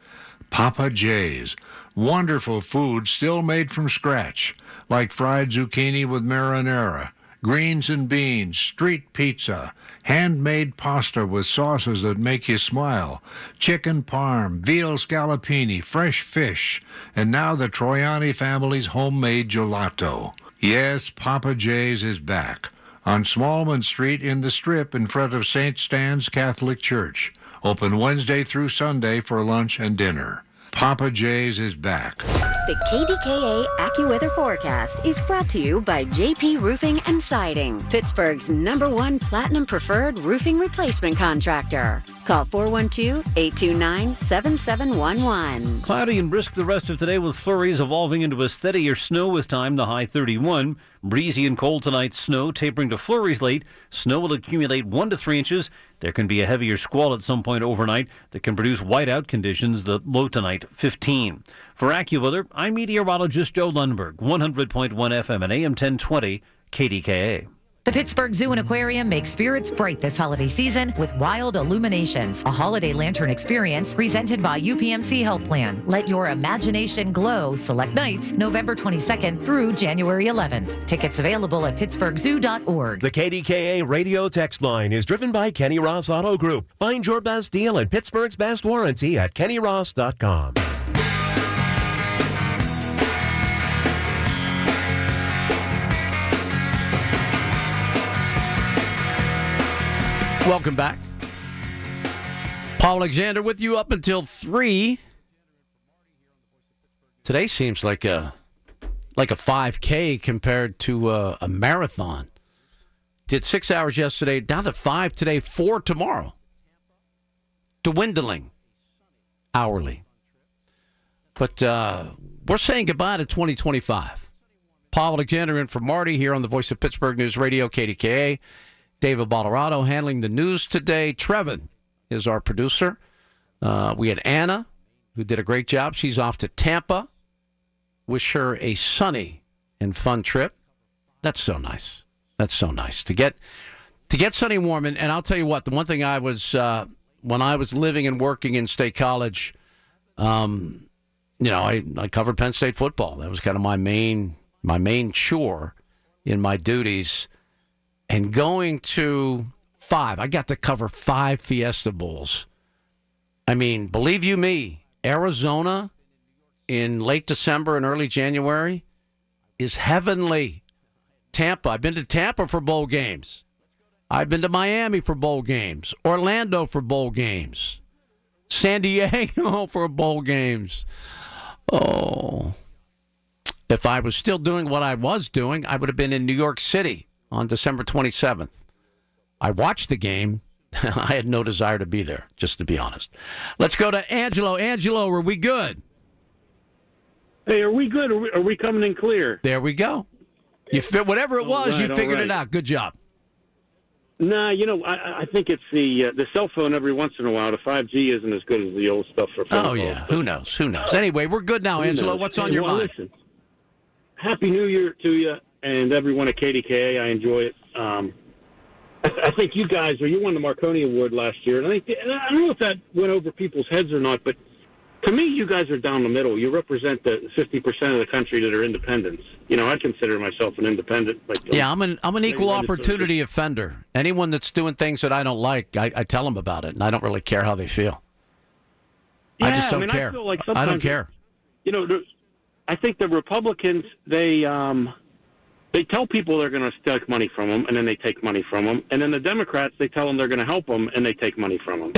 Papa J's. Wonderful food still made from scratch, like fried zucchini with marinara, greens and beans, street pizza, handmade pasta with sauces that make you smile, chicken parm, veal scallopini, fresh fish, and now the Troiani family's homemade gelato. Yes, Papa J's is back on Smallman Street in the Strip in front of St. Stan's Catholic Church. Open Wednesday through Sunday for lunch and dinner. Papa J's is back. The KDKA AccuWeather forecast is brought to you by JP Roofing and Siding, Pittsburgh's #1 Platinum Preferred Roofing Replacement Contractor. Call 412-829-7711. Cloudy and brisk the rest of today with flurries evolving into a steadier snow with time, the high 31. Breezy and cold tonight, snow tapering to flurries late. Snow will accumulate 1 to 3 inches. There can be a heavier squall at some point overnight that can produce whiteout conditions, the low tonight 15. For AccuWeather, I'm meteorologist Joe Lundberg, 100.1 FM and AM 1020 KDKA. The Pittsburgh Zoo and Aquarium makes spirits bright this holiday season with Wild Illuminations, a holiday lantern experience presented by UPMC Health Plan. Let your imagination glow. Select nights, November 22nd through January 11th. Tickets available at pittsburghzoo.org. The KDKA radio text line is driven by Kenny Ross Auto Group. Find your best deal and Pittsburgh's best warranty at kennyross.com. Welcome back. Paul Alexander with you up until 3. Today seems like a 5K compared to a marathon. Did 6 hours yesterday, down to 5 today, 4 tomorrow. Dwindling hourly. But we're saying goodbye to 2025. Paul Alexander in for Marty here on the Voice of Pittsburgh News Radio, KDKA. David Ballarado handling the news today. Trevin is our producer. We had Anna, who did a great job. She's off to Tampa. Wish her a sunny and fun trip. That's so nice. That's so nice to get sunny and warm. And I'll tell you what, the one thing I was when I was living and working in State College, I covered Penn State football. That was kind of my main chore in my duties. And going to 5, I got to cover 5 Fiesta Bowls. I mean, believe you me, Arizona in late December and early January is heavenly. Tampa, I've been to Tampa for bowl games. I've been to Miami for bowl games, Orlando for bowl games. San Diego for bowl games. Oh. If I was still doing what I was doing, I would have been in New York City on December 27th. I watched the game. I had no desire to be there, just to be honest. Let's go to Angelo. Angelo, are we good? Hey, are we good? Are we coming in clear? There we go. Whatever it was, you figured it out. Good job. Nah, I think it's the cell phone every once in a while. The 5G isn't as good as the old stuff for phone calls. Yeah. Who knows? Anyway, we're good now, Angelo. What's on your mind? Listen, Happy New Year to you and everyone at KDKA. I enjoy it. I think you guys, you won the Marconi Award last year, and I don't know if that went over people's heads or not, but to me, you guys are down the middle. You represent the 50% of the country that are independents. I consider myself an independent. I'm an equal opportunity offender. Anyone that's doing things that I don't like, I tell them about it, and I don't really care how they feel. Yeah, I just don't care. I feel like I don't care. I think the Republicans, they tell people they're going to take money from them, and then they take money from them. And then the Democrats, they tell them they're going to help them, and they take money from them.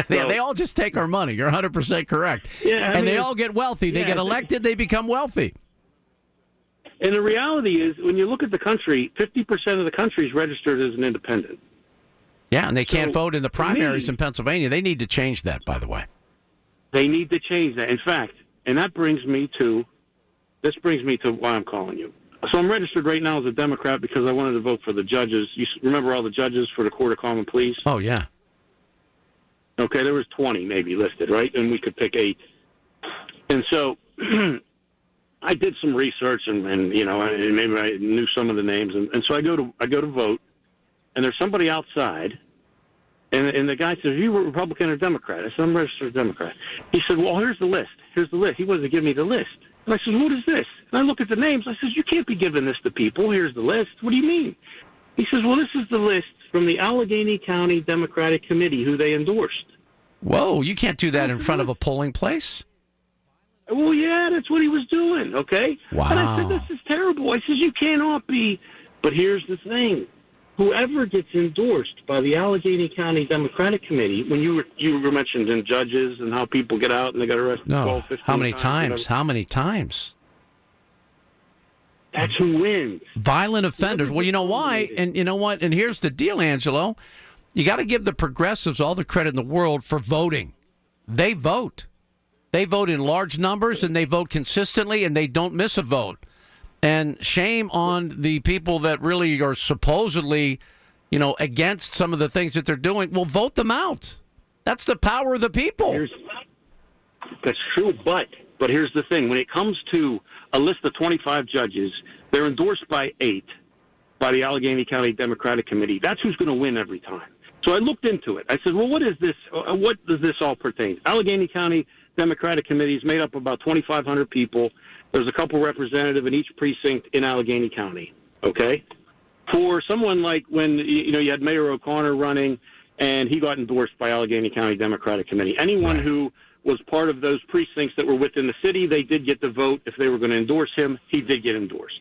Yeah, they all just take our money. You're 100% correct. Yeah, they all get wealthy. They get elected, they become wealthy. And the reality is, when you look at the country, 50% of the country is registered as an independent. Yeah, and they can't vote in the primaries in Pennsylvania. They need to change that, by the way. They need to change that. In fact, and this brings me to why I'm calling you. So I'm registered right now as a Democrat because I wanted to vote for the judges. You remember all the judges for the Court of Common Pleas? Oh, yeah. Okay, there was 20 maybe listed, right? And we could pick 8. And so I did some research and maybe I knew some of the names. And so I go to vote, and there's somebody outside, and the guy says, "Are you a Republican or Democrat?" I said, "I'm registered Democrat." He said, "Well, here's the list. Here's the list." He wanted to give me the list. And I said, "What is this?" And I look at the names. I said, "You can't be giving this to people. Here's the list." "What do you mean?" He says, "Well, this is the list from the Allegheny County Democratic Committee who they endorsed." Whoa, you can't do that in front of a polling place? Well, yeah, that's what he was doing, okay? Wow. And I said, "This is terrible." I said, "You cannot be." But here's the thing. Whoever gets endorsed by the Allegheny County Democratic Committee, when you were mentioned in judges and how people get out and they got arrested 12, 15 How many times? How many times? That's who wins. Violent offenders. Well, you know why? And you know what? And here's the deal, Angelo. You got to give the progressives all the credit in the world for voting. They vote. They vote in large numbers, and they vote consistently, and they don't miss a vote. And shame on the people that really are supposedly, against some of the things that they're doing. Well, vote them out. That's the power of the people. That's true, but here's the thing. When it comes to a list of 25 judges, they're endorsed by 8 by the Allegheny County Democratic Committee. That's who's going to win every time. So I looked into it. I said, well, what is this? What does this all pertain? Allegheny County Democratic Committee is made up of about 2,500 people. There's a couple representative in each precinct in Allegheny County, okay? For someone like when, you had Mayor O'Connor running, and he got endorsed by Allegheny County Democratic Committee. Anyone who was part of those precincts that were within the city, they did get the vote. If they were going to endorse him, he did get endorsed.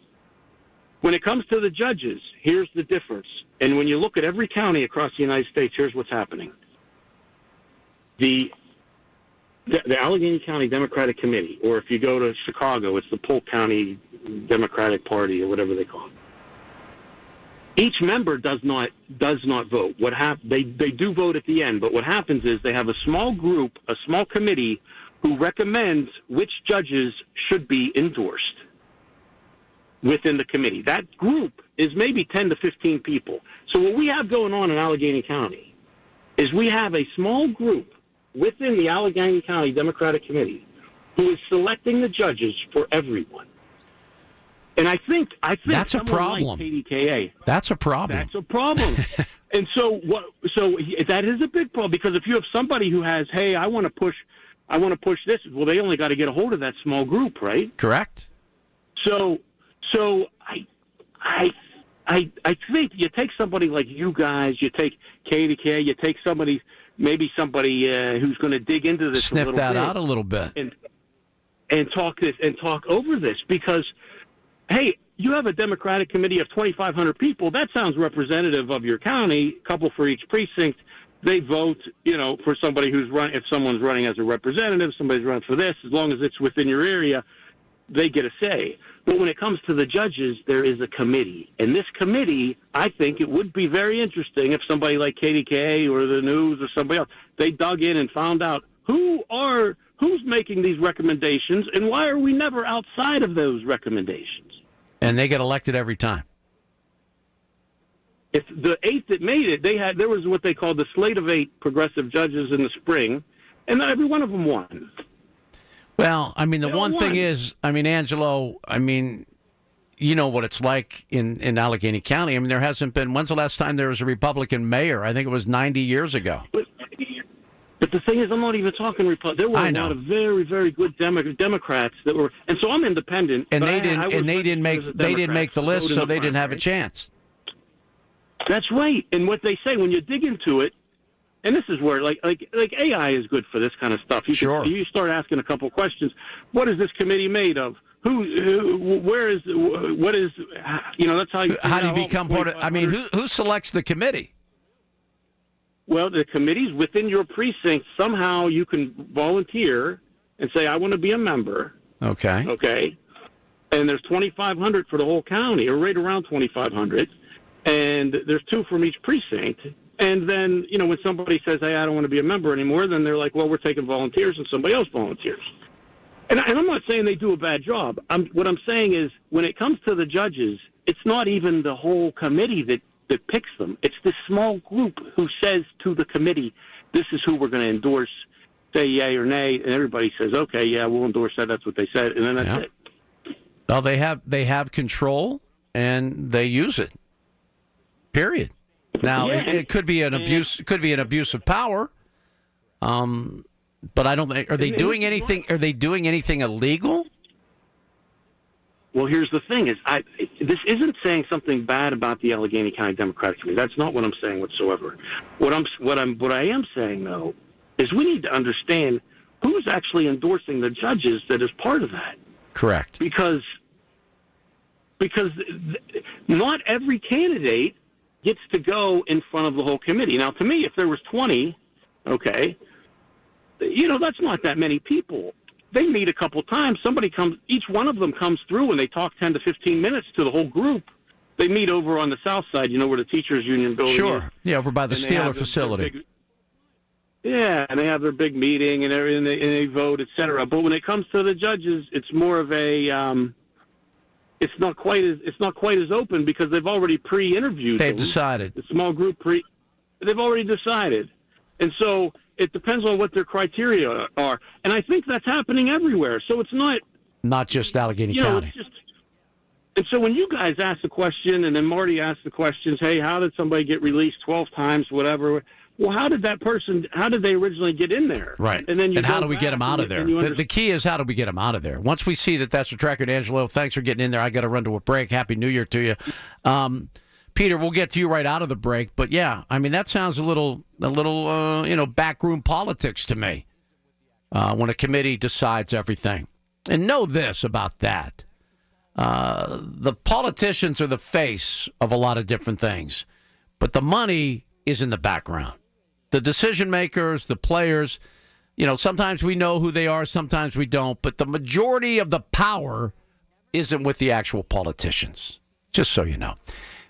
When it comes to the judges, here's the difference. And when you look at every county across the United States, here's what's happening. The Allegheny County Democratic Committee, or if you go to Chicago, it's the Polk County Democratic Party or whatever they call it. Each member does not vote. They do vote at the end, but what happens is they have a small group, a small committee, who recommends which judges should be endorsed within the committee. That group is maybe 10 to 15 people. So what we have going on in Allegheny County is we have a small group within the Allegheny County Democratic Committee who is selecting the judges for everyone. And I think that's a problem. Like KDKA, that's a problem. That's a problem. And so that is a big problem, because if you have somebody who has, hey, I want to push this, well, they only got to get a hold of that small group, right? Correct. So I think you take somebody like you guys, you take KDKA, you take maybe somebody who's going to dig into this, sniff that out a little bit, and talk over this, because, hey, you have a Democratic committee of 2,500 people. That sounds representative of your county, a couple for each precinct. they vote, for somebody who's running. If someone's running as a representative, somebody's running for this, as long as it's within your area, they get a say. But when it comes to the judges, there is a committee. And this committee, I think it would be very interesting if somebody like KDKA or the News or somebody else, they dug in and found out who's making these recommendations and why are we never outside of those recommendations? And they get elected every time. If the 8 that made it, there was what they called the slate of 8 progressive judges in the spring, and every one of them won. Well, I mean, the one thing is, Angelo, you know what it's like in Allegheny County. I mean, there hasn't been, when's the last time there was a Republican mayor? I think it was 90 years ago. But the thing is, I'm not even talking Republican. There were a lot of very, very good Democrats that were, and so I'm independent. And they didn't make the list, so they didn't have a chance. That's right. And what they say when you dig into it, and this is where like AI is good for this kind of stuff. You start asking a couple questions. What is this committee made of? Where is? What is? That's how you. How do you become part of? I mean, who selects the committee? Well, the committees within your precinct, somehow you can volunteer and say, I want to be a member. Okay. Okay. And there's 2,500 for the whole county, or right around 2,500. And there's 2 from each precinct. And then, when somebody says, hey, I don't want to be a member anymore, then they're like, well, we're taking volunteers, and somebody else volunteers. And I'm not saying they do a bad job. What I'm saying is when it comes to the judges, it's not even the whole committee that picks them. It's this small group who says to the committee, this is who we're going to endorse, say yay or nay, and everybody says, okay, yeah, we'll endorse that. That's what they said, and then that's it. Well, they have control, and they use it. Period. Now, it could be an abuse. It could be an abuse of power. But I don't think. Are they doing anything? Are they doing anything illegal? Well, here's the thing: this isn't saying something bad about the Allegheny County Democratic Committee. That's not what I'm saying whatsoever. What I am saying though is we need to understand who's actually endorsing the judges that is part of that. Correct. Because not every candidate gets to go in front of the whole committee. Now, to me, if there was 20, okay, that's not that many people. They meet a couple times. Somebody comes, each one of them comes through and they talk 10 to 15 minutes to the whole group. They meet over on the south side, where the teachers union building is. Sure. Yeah, over by the Steeler facility. And they have their big meeting and everything, and they vote, et cetera. But when it comes to the judges, it's more of a it's not quite as open because they've already pre-interviewed. They've decided. The small group they've already decided, and so it depends on what their criteria are. And I think that's happening everywhere. So it's not just Allegheny County. And so when you guys ask the question, and then Marty asks the questions, hey, how did somebody get released 12 times, whatever? Well, how did they originally get in there? Right. And how do we get them out of there? The key is how do we get them out of there? Once we see that that's a track record, Angelo, thanks for getting in there. I got to run to a break. Happy New Year to you. Peter, we'll get to you right out of the break. But, yeah, that sounds a little backroom politics to me when a committee decides everything. And know this about that. The politicians are the face of a lot of different things. But the money is in the background. The decision makers, the players, sometimes we know who they are, sometimes we don't, but the majority of the power isn't with the actual politicians, just so you know.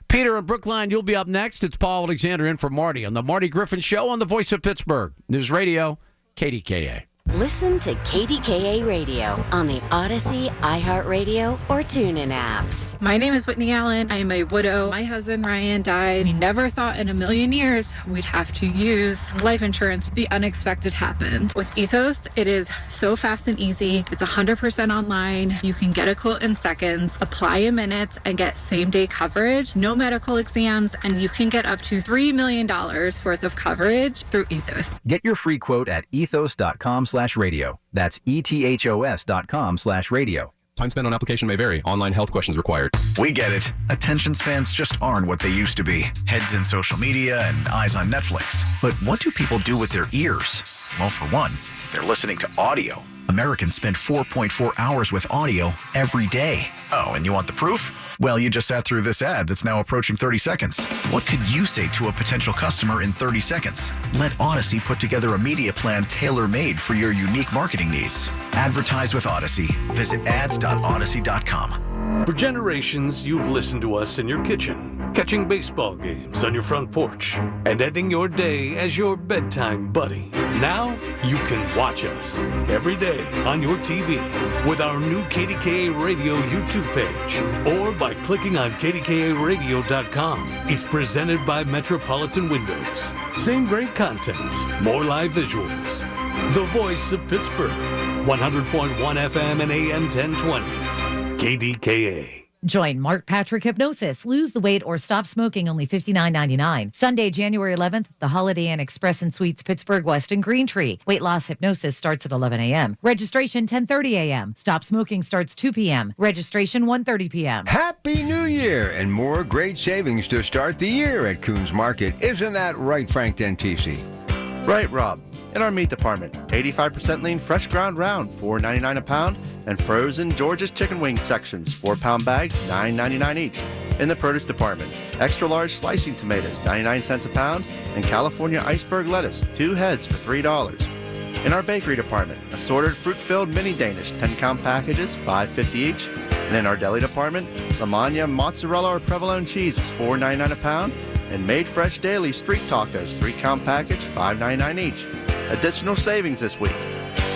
Peter in Brookline, you'll be up next. It's Paul Alexander in for Marty on the Marty Griffin Show on the Voice of Pittsburgh. News Radio, KDKA. Listen to KDKA Radio on the Odyssey, iHeartRadio, or TuneIn apps. My name is Whitney Allen. I am a widow. My husband, Ryan, died. We never thought in a million years we'd have to use life insurance. The unexpected happened. With Ethos, it is so fast and easy. It's 100% online. You can get a quote in seconds, apply in minutes, and get same-day coverage. No medical exams, and you can get up to $3 million worth of coverage through Ethos. Get your free quote at ethos.com/radio. That's ethos.com/radio. Time spent on application may vary. Online health questions required. We get it. Attention spans just aren't what they used to be. Heads in social media and eyes on Netflix. But what do people do with their ears? Well, for one, they're listening to audio. Americans spend 4.4 hours with audio every day. Oh, and you want the proof? Well, you just sat through this ad that's now approaching 30 seconds. What could you say to a potential customer in 30 seconds? Let Odyssey put together a media plan tailor-made for your unique marketing needs. Advertise with Odyssey. Visit ads.odyssey.com. For generations, you've listened to us in your kitchen, catching baseball games on your front porch, and ending your day as your bedtime buddy. Now, you can watch us every day on your TV with our new KDKA Radio YouTube page or by clicking on KDKARadio.com. It's presented by Metropolitan Windows. Same great content, more live visuals. The voice of Pittsburgh, 100.1 FM and AM 1020. KDKA. Join Mark Patrick Hypnosis. Lose the weight or stop smoking, only $59.99. Sunday, January 11th, the Holiday Inn Express and Suites, Pittsburgh West and Green Tree. Weight loss hypnosis starts at 11 a.m. Registration 10:30 a.m. Stop smoking starts 2 p.m. Registration 1:30 p.m. Happy New Year and more great savings to start the year at Coons Market. Isn't that right, Frank Dentisi? Right, Rob. In our meat department, 85% lean fresh ground round, $4.99 a pound, and frozen George's chicken wing sections, 4-pound bags, $9.99 each. In the produce department, extra large slicing tomatoes, 99 cents a pound, and California iceberg lettuce, 2 heads for $3. In our bakery department, assorted fruit-filled mini Danish, 10-count packages, $5.50 each. And in our deli department, Lamagna mozzarella or provolone cheese is $4.99 a pound, and made fresh daily street tacos, 3-count package, $5.99 each. Additional savings this week.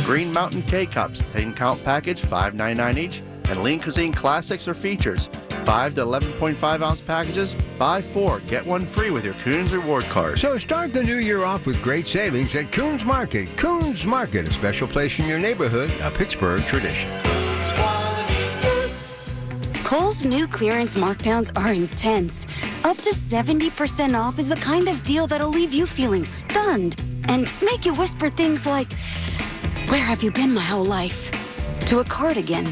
Green Mountain K-Cups, 10-count package, $5.99 each. And Lean Cuisine Classics or Features, 5 to 11.5 ounce packages, buy 4, get 1 free with your Coons Reward Card. So start the new year off with great savings at Coons Market. Coons Market, a special place in your neighborhood, a Pittsburgh tradition. Kohl's new clearance markdowns are intense. Up to 70% off is the kind of deal that'll leave you feeling stunned and make you whisper things like, "Where have you been my whole life?" to a cardigan.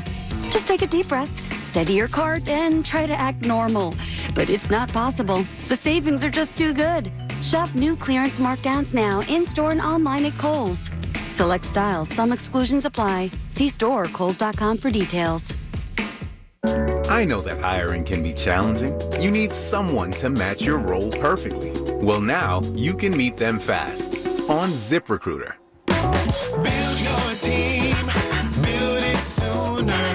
Just take a deep breath, steady your cart, and try to act normal. But it's not possible. The savings are just too good. Shop new clearance markdowns now in-store and online at Kohl's. Select styles, some exclusions apply. See store or kohls.com for details. I know that hiring can be challenging. You need someone to match your role perfectly. Well, now you can meet them fast on ZipRecruiter. Build your team, build it sooner.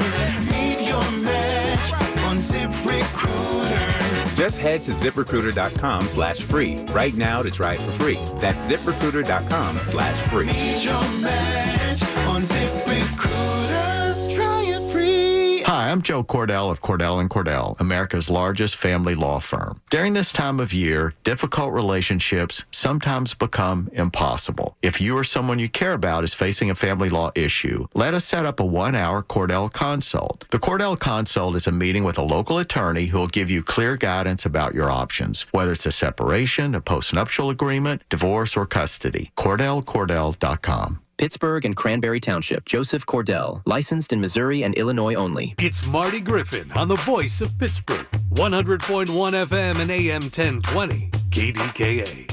Meet your match on ZipRecruiter. Just head to ZipRecruiter.com/free right now to try it for free. That's ZipRecruiter.com/free. Meet your match on ZipRecruiter. Try it free. Hi, I'm Joe Cordell of Cordell & Cordell, America's largest family law firm. During this time of year, difficult relationships sometimes become impossible. If you or someone you care about is facing a family law issue, let us set up a 1-hour Cordell Consult. The Cordell Consult is a meeting with a local attorney who will give you clear guidance about your options, whether it's a separation, a postnuptial agreement, divorce, or custody. CordellCordell.com. Pittsburgh and Cranberry Township. Joseph Cordell. Licensed in Missouri and Illinois only. It's Marty Griffin on the voice of Pittsburgh. 100.1 FM and AM 1020. KDKA.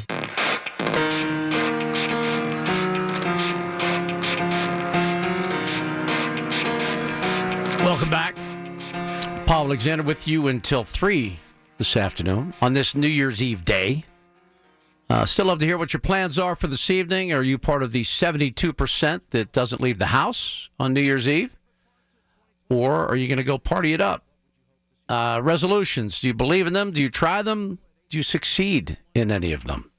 Welcome back. Paul Alexander with you until 3 this afternoon on this New Year's Eve day. Still love to hear what your plans are for this evening. Are you part of the 72% that doesn't leave the house on New Year's Eve? Or are you going to go party it up? Resolutions. Do you believe in them? Do you try them? Do you succeed in any of them?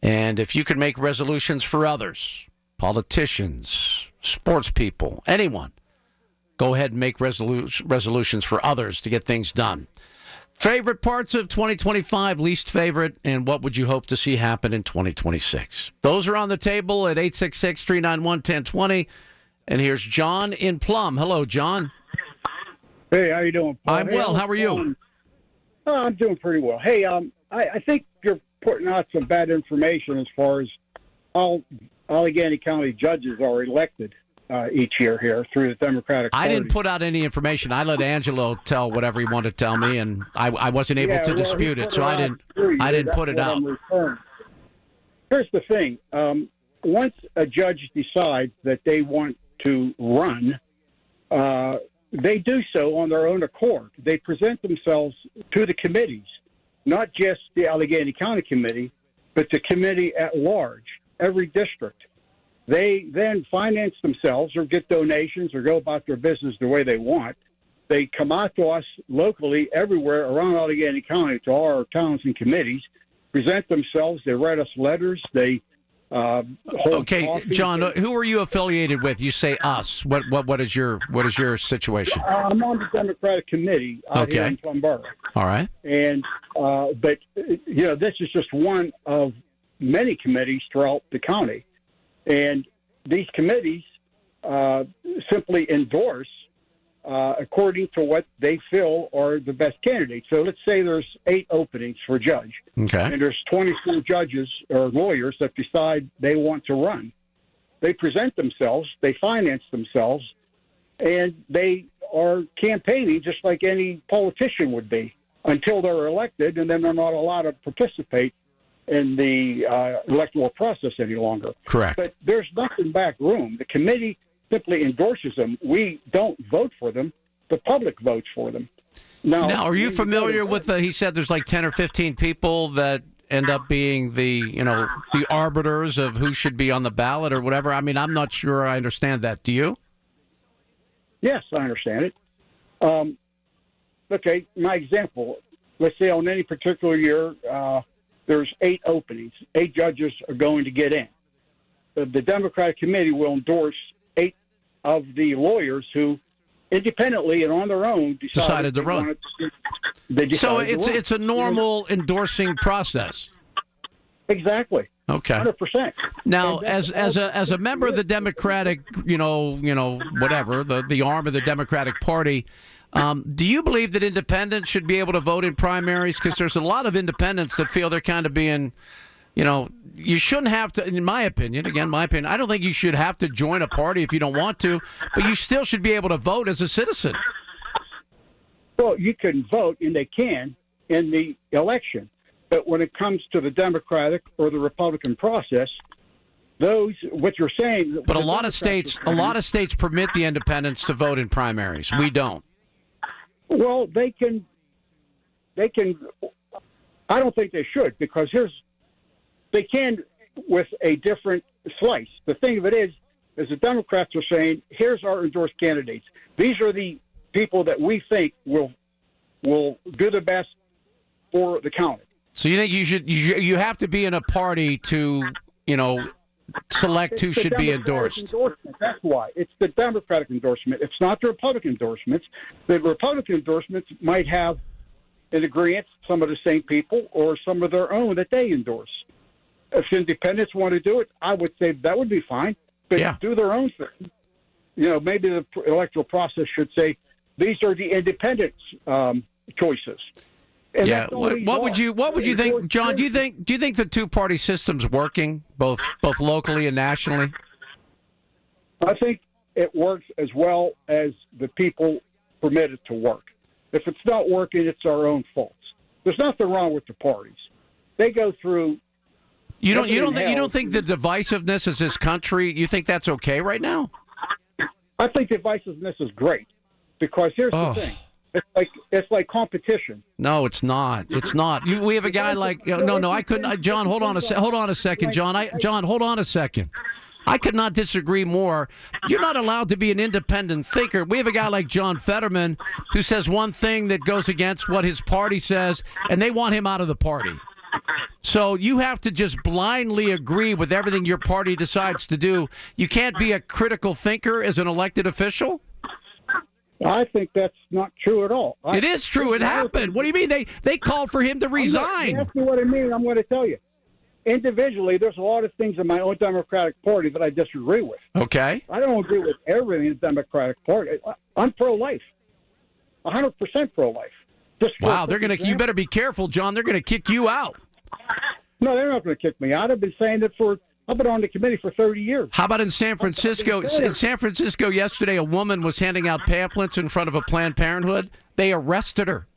And if you can make resolutions for others, politicians, sports people, anyone, go ahead and make resolutions for others to get things done. Favorite parts of 2025, least favorite, and what would you hope to see happen in 2026? Those are on the table at 866-391-1020. And here's John in Plum. Hello, John. Hey, how you doing, Paul? I'm well. How are you? I'm doing pretty well. Hey, I think you're putting out some bad information as far as all Allegheny County judges are elected each year here through the Democratic Party. I didn't put out any information. I let Angelo tell whatever he wanted to tell me, and I wasn't able to dispute it, so I didn't put it out. Here's the thing. Once a judge decides that they want to run, they do so on their own accord. They present themselves to the committees, not just the Allegheny County Committee, but the committee at large, every district. They then finance themselves or get donations or go about their business the way they want. They come out to us locally everywhere around Allegheny County to all our towns and committees, present themselves. They write us letters. They hold coffee. John, who are you affiliated with? You say us. What is your situation? I'm on the Democratic Committee out here in Plum Borough. All right. And but this is just one of many committees throughout the county, and these committees simply endorse according to what they feel are the best candidates. So let's say there's 8 openings for judge, and there's 24 judges or lawyers that decide they want to run. They present themselves, they finance themselves, and they are campaigning just like any politician would be until they're elected, and then they're not allowed to participate in the electoral process any longer. Correct. But there's nothing back room. The committee simply endorses them. We don't vote for them. The public votes for them. Now, are you familiar with he said there's like 10 or 15 people that end up being the arbiters of who should be on the ballot or whatever? I mean, I'm not sure I understand that. Do you? Yes, I understand it. Okay, my example, let's say on any particular year, there's 8 openings. 8 judges are going to get in. The Democratic Committee will endorse 8 of the lawyers who independently and on their own decided to run. So it's a normal endorsing process. Exactly. Okay. 100%. Now, as a member of the Democratic, whatever, the arm of the Democratic Party, do you believe that independents should be able to vote in primaries? Because there's a lot of independents that feel they're kind of being, you shouldn't have to, in my opinion, I don't think you should have to join a party if you don't want to, but you still should be able to vote as a citizen. Well, you can vote, and they can, in the election. But when it comes to the Democratic or the Republican process, what you're saying. But a lot of states permit the independents to vote in primaries. We don't. Well, they can. I don't think they should, because they can with a different slice. The thing of it is the Democrats are saying, here's our endorsed candidates. These are the people that we think will do the best for the county. So you think you have to be in a party to select who should be endorsed? That's why. It's the Democratic endorsement. It's not the Republican endorsements. The Republican endorsements might have in agreement some of the same people or some of their own that they endorse. If independents want to do it, I would say that would be fine. But do their own thing. Maybe the electoral process should say these are the independents' choices. And what would you think, John? Do you think the 2-party system's working both locally and nationally? I think it works as well as the people permit it to work. If it's not working, it's our own fault. There's nothing wrong with the parties. They go through. You don't think the divisiveness is this country? You think that's okay right now? I think divisiveness is great, because here's the thing. It's like competition. No, it's not. It's not. We have a guy like no. I couldn't. John, hold on a second. John, hold on a second. I could not disagree more. You're not allowed to be an independent thinker. We have a guy like John Fetterman who says one thing that goes against what his party says, and they want him out of the party. So you have to just blindly agree with everything your party decides to do. You can't be a critical thinker as an elected official. I think that's not true at all. It is true. It happened. What do you mean? They called for him to resign. Ask me what I mean. I'm going to tell you. Individually, there's a lot of things in my own Democratic Party that I disagree with. Okay. I don't agree with everything in the Democratic Party. I'm pro-life, 100% pro-life. Wow, you better be careful, John. They're going to kick you out. No, they're not going to kick me out. I've been saying it I've been on the committee for 30 years. How about in San Francisco? In San Francisco yesterday, a woman was handing out pamphlets in front of a Planned Parenthood. They arrested her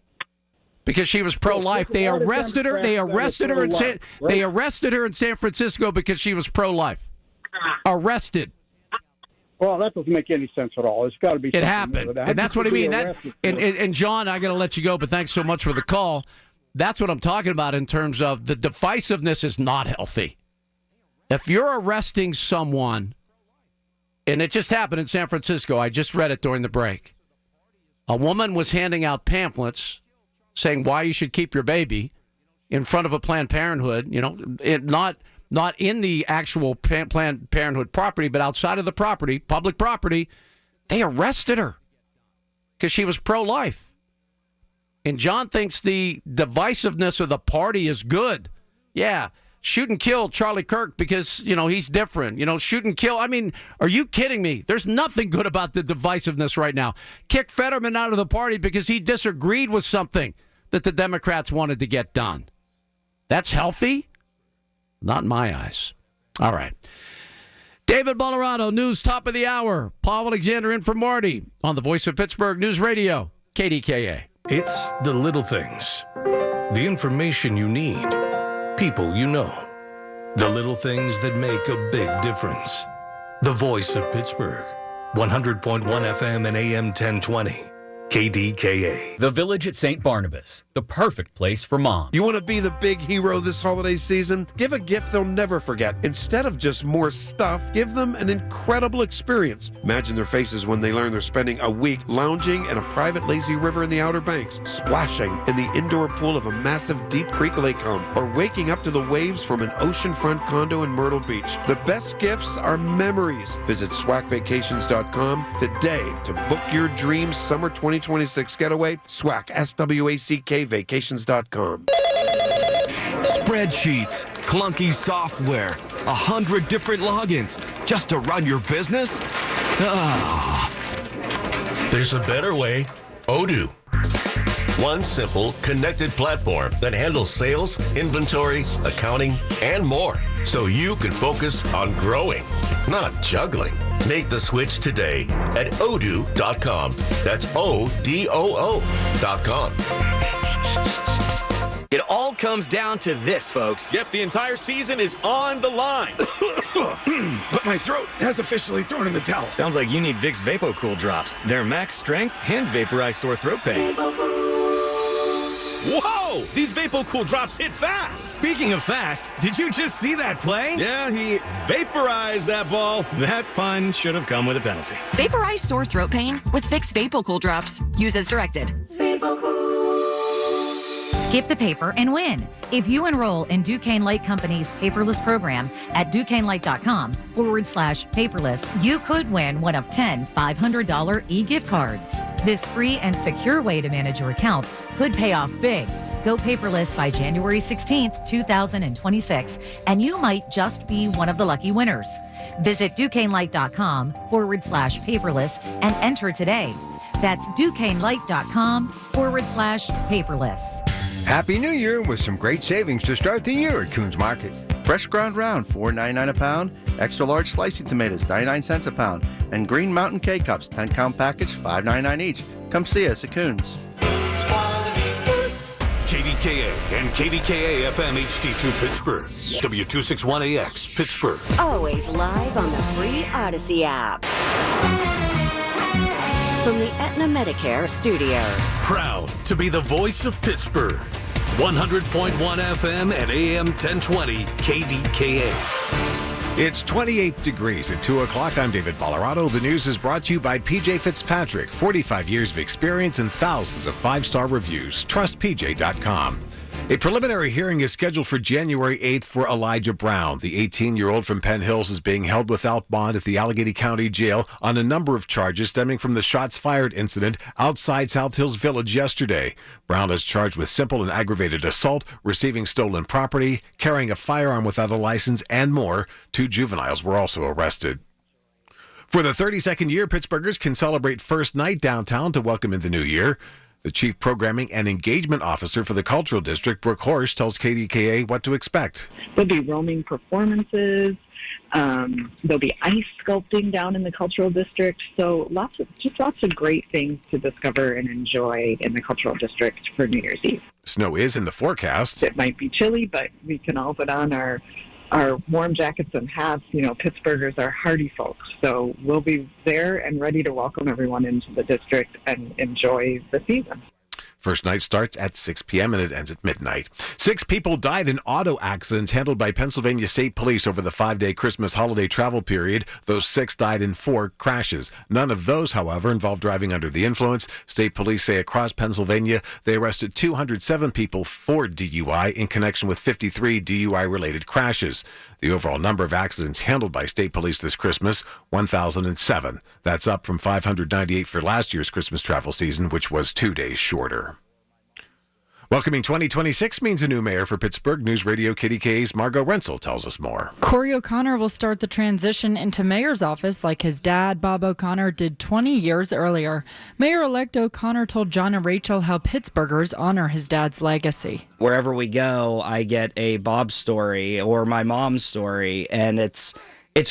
because she was pro-life. They arrested her. They arrested her in San Francisco because she was pro-life. Arrested. Well, that doesn't make any sense at all. It's got to be. It happened, and that's what I mean. And John, I got to let you go, but thanks so much for the call. That's what I'm talking about in terms of the divisiveness is not healthy. If you're arresting someone, and it just happened in San Francisco, I just read it during the break. A woman was handing out pamphlets saying why you should keep your baby in front of a Planned Parenthood, not in the actual Planned Parenthood property, but outside of the property, public property. They arrested her because she was pro-life. And John thinks the divisiveness of the party is good. Yeah, shoot and kill Charlie Kirk because, he's different. Shoot and kill. I mean, are you kidding me? There's nothing good about the divisiveness right now. Kick Fetterman out of the party because he disagreed with something that the Democrats wanted to get done. That's healthy? Not in my eyes. All right. David Bolorado, news top of the hour. Paul Alexander in for Marty on the Voice of Pittsburgh News Radio, KDKA. It's the little things. The information you need. People you know. The little things that make a big difference. The Voice of Pittsburgh. 100.1 FM and AM 1020. KDKA. The Village at St. Barnabas, the perfect place for mom. You want to be the big hero this holiday season? Give a gift they'll never forget. Instead of just more stuff, give them an incredible experience. Imagine their faces when they learn they're spending a week lounging in a private lazy river in the Outer Banks, splashing in the indoor pool of a massive Deep Creek lake home, or waking up to the waves from an oceanfront condo in Myrtle Beach. The best gifts are memories. Visit SWACvacations.com today to book your dream summer 2026 getaway. SWAC, SWACK vacations.com. Spreadsheets, clunky software, 100 different logins just to run your business? There's a better way. Odoo. One simple, connected platform that handles sales, inventory, accounting, and more. So you can focus on growing, not juggling. Make the switch today at odoo.com. That's ODOO.com. It all comes down to this, folks. Yep, the entire season is on the line. But my throat has officially thrown in the towel. Sounds like you need Vicks VapoCool drops. They're max strength and vaporize sore throat pain. Whoa! These VapoCool drops hit fast. Speaking of fast, did you just see that play? Yeah, he vaporized that ball. That pun should have come with a penalty. Vaporize sore throat pain with Vicks VapoCool drops. Use as directed. Skip the paper and win. If you enroll in Duquesne Light Company's paperless program at DuquesneLight.com/paperless, you could win one of 10 $500 e-gift cards. This free and secure way to manage your account could pay off big. Go paperless by January 16th, 2026, and you might just be one of the lucky winners. Visit DuquesneLight.com/paperless and enter today. That's DuquesneLight.com/paperless. Happy New Year with some great savings to start the year at Coons Market. Fresh ground round, $4.99 a pound. Extra large slicing tomatoes, 99 cents a pound. And Green Mountain K-Cups, 10-count package, $5.99 each. Come see us at Coons. KDKA and KDKA-FM HD2 Pittsburgh. W261AX Pittsburgh. Always live on the free Odyssey app. From the Aetna Medicare studios. Proud to be the voice of Pittsburgh. 100.1 FM and AM 1020 KDKA. It's 28 degrees at 2 o'clock. I'm David Bolorado. The news is brought to you by PJ Fitzpatrick. 45 years of experience and thousands of five-star reviews. TrustPJ.com. A preliminary hearing is scheduled for January 8th for Elijah Brown. The 18-year-old from Penn Hills is being held without bond at the Allegheny County Jail on a number of charges stemming from the shots fired incident outside South Hills Village yesterday. Brown is charged with simple and aggravated assault, receiving stolen property, carrying a firearm without a license, and more. 2 juveniles were also arrested. For the 32nd year, Pittsburghers can celebrate First Night downtown to welcome in the new year. The Chief Programming and Engagement Officer for the Cultural District, Brooke Horsch, tells KDKA what to expect. There'll be roaming performances. There'll be ice sculpting down in the Cultural District. So lots of great things to discover and enjoy in the Cultural District for New Year's Eve. Snow is in the forecast. It might be chilly, but we can all put on our our warm jackets and hats. Pittsburghers are hardy folks, so we'll be there and ready to welcome everyone into the district and enjoy the season. First night starts at 6 p.m. and it ends at midnight. 6 people died in auto accidents handled by Pennsylvania State Police over the 5-day Christmas holiday travel period. Those 6 died in 4 crashes. None of those, however, involved driving under the influence. State police say across Pennsylvania they arrested 207 people for DUI in connection with 53 DUI-related crashes. The overall number of accidents handled by state police this Christmas, 1,007. That's up from 598 for last year's Christmas travel season, which was 2 days shorter. Welcoming 2026 means a new mayor for Pittsburgh. News Radio KDKA's Margot Rensel tells us more. Corey O'Connor will start the transition into mayor's office like his dad, Bob O'Connor, did 20 years earlier. Mayor-elect O'Connor told John and Rachel how Pittsburghers honor his dad's legacy. Wherever we go, I get a Bob story or my mom's story, and it's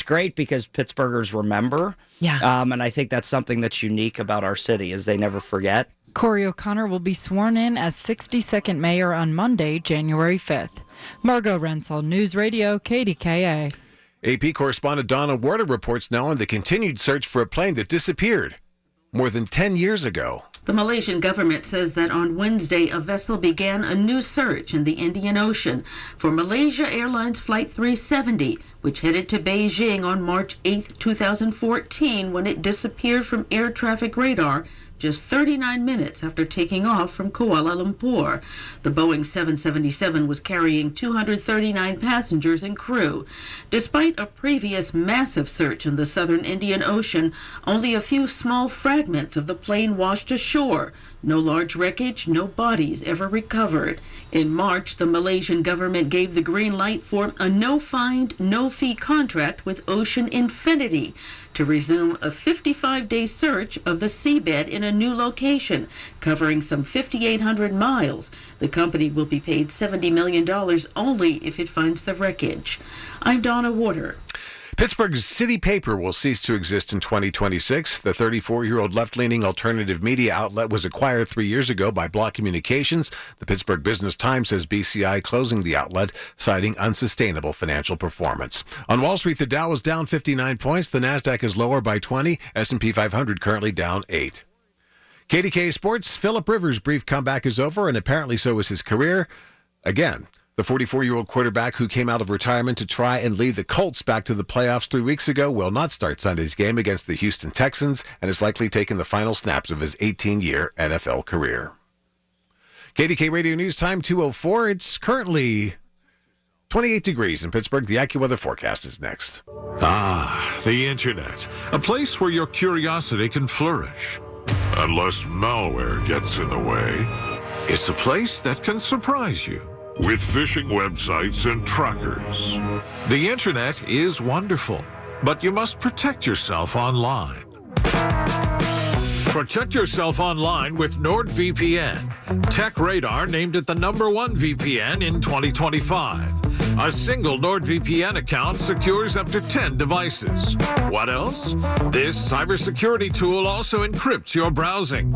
great because Pittsburghers remember. Yeah. And I think that's something that's unique about our city is they never forget. Corey O'Connor will be sworn in as 62nd mayor on Monday, January 5th. Margot Rensel, News Radio, KDKA. AP correspondent Donna Warder reports now on the continued search for a plane that disappeared more than 10 years ago. The Malaysian government says that on Wednesday, a vessel began a new search in the Indian Ocean for Malaysia Airlines Flight 370, which headed to Beijing on March 8, 2014, when it disappeared from air traffic radar just 39 minutes after taking off from Kuala Lumpur. The Boeing 777 was carrying 239 passengers and crew. Despite a previous massive search in the southern Indian Ocean, only a few small fragments of the plane washed ashore. No large wreckage, no bodies ever recovered. In March, the Malaysian government gave the green light for a no-find, no-fee contract with Ocean Infinity to resume a 55-day search of the seabed in a new location, covering some 5,800 miles. The company will be paid $70 million only if it finds the wreckage. I'm Donna Warder. Pittsburgh's city paper will cease to exist in 2026. The 34-year-old left-leaning alternative media outlet was acquired 3 years ago by Block Communications. The Pittsburgh Business Times says BCI closing the outlet, citing unsustainable financial performance. On Wall Street, the Dow is down 59 points. The Nasdaq is lower by 20. S&P 500 currently down 8. KDKA Sports, Phillip Rivers' brief comeback is over, and apparently so is his career. Again, the 44-year-old quarterback who came out of retirement to try and lead the Colts back to the playoffs 3 weeks ago will not start Sunday's game against the Houston Texans and is likely taking the final snaps of his 18-year NFL career. KDK Radio News Time 2:04. It's currently 28 degrees in Pittsburgh. The AccuWeather forecast is next. The Internet, a place where your curiosity can flourish. Unless malware gets in the way. It's a place that can surprise you with phishing websites and trackers. The Internet is wonderful, but you must protect yourself online. Protect yourself online with NordVPN. Tech Radar named it the #1 VPN in 2025. A single NordVPN account secures up to 10 devices. What else? This cybersecurity tool also encrypts your browsing.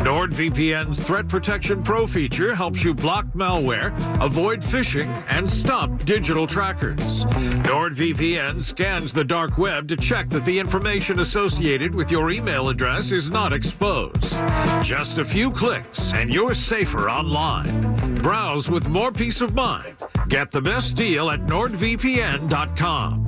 NordVPN's Threat Protection Pro feature helps you block malware, avoid phishing, and stop digital trackers. NordVPN scans the dark web to check that the information associated with your email address is not exposed. Just a few clicks and you're safer online. Browse with more peace of mind. Get the best deal at NordVPN.com.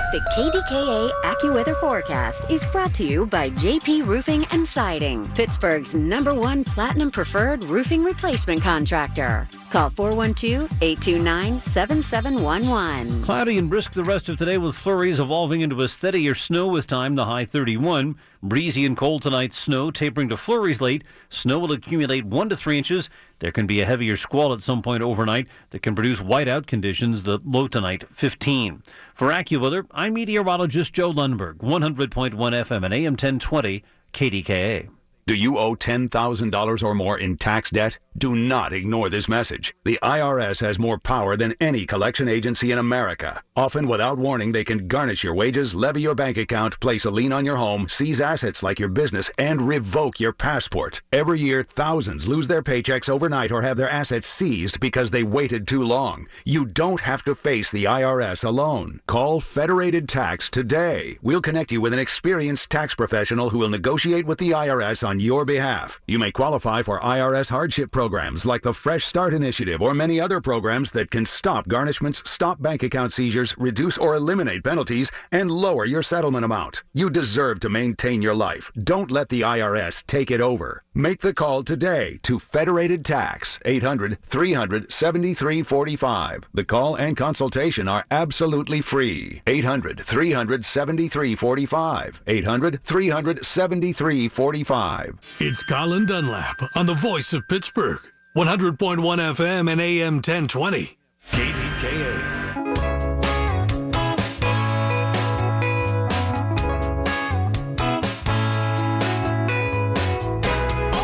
The KDKA AccuWeather forecast is brought to you by JP Roofing and Siding, Pittsburgh's #1 Platinum Preferred Roofing Replacement Contractor. Call 412-829-7711. Cloudy and brisk the rest of today with flurries evolving into a steadier snow with time, the high 31. Breezy and cold tonight, snow tapering to flurries late. Snow will accumulate 1 to 3 inches. There can be a heavier squall at some point overnight that can produce whiteout conditions, the low tonight 15. For AccuWeather, I'm meteorologist Joe Lundberg, 100.1 FM and AM 1020 KDKA. Do you owe $10,000 or more in tax debt? Do not ignore this message. The IRS has more power than any collection agency in America. Often without warning, they can garnish your wages, levy your bank account, place a lien on your home, seize assets like your business, and revoke your passport. Every year, thousands lose their paychecks overnight or have their assets seized because they waited too long. You don't have to face the IRS alone. Call Federated Tax today. We'll connect you with an experienced tax professional who will negotiate with the IRS on your behalf. You may qualify for IRS hardship programs like the Fresh Start Initiative or many other programs that can stop garnishments, stop bank account seizures, reduce or eliminate penalties, and lower your settlement amount. You deserve to maintain your life. Don't let the IRS take it over. Make the call today to Federated Tax, 800-300-7345. The call and consultation are absolutely free. 800-300-7345. 800-300-7345. It's Colin Dunlap on the voice of Pittsburgh. 100.1 FM and AM 1020. KDKA.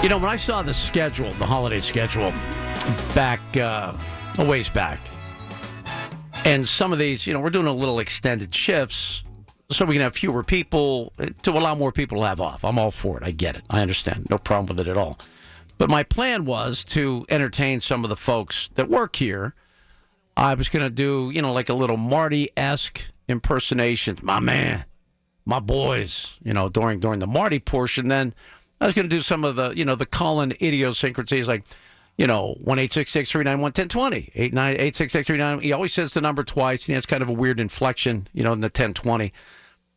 You know, when I saw the schedule, the holiday schedule, back a ways back, and some of these, we're doing a little extended shifts so we can have fewer people to allow more people to have off. I'm all for it. I get it. I understand. No problem with it at all. But my plan was to entertain some of the folks that work here. I was going to do, like a little Marty-esque impersonation. My man, my boys, during the Marty portion. Then I was going to do some of the, the call-in idiosyncrasies, like, 1-866-391-1020, 866-391. He always says the number twice, and he has kind of a weird inflection, in the 1020.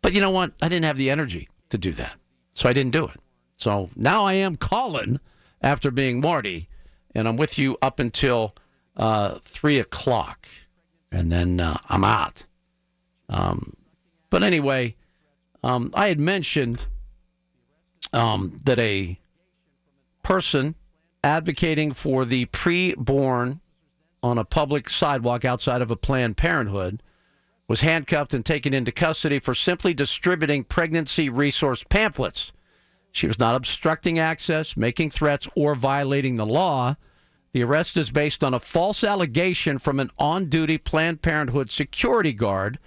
But you know what? I didn't have the energy to do that, so I didn't do it. So now I am Colin after being Marty, and I'm with you up until 3 o'clock, and then I'm out. But anyway, I had mentioned that a person advocating for the preborn on a public sidewalk outside of a Planned Parenthood was handcuffed and taken into custody for simply distributing pregnancy resource pamphlets. She was not obstructing access, making threats, or violating the law. The arrest is based on a false allegation from an on-duty Planned Parenthood security guard.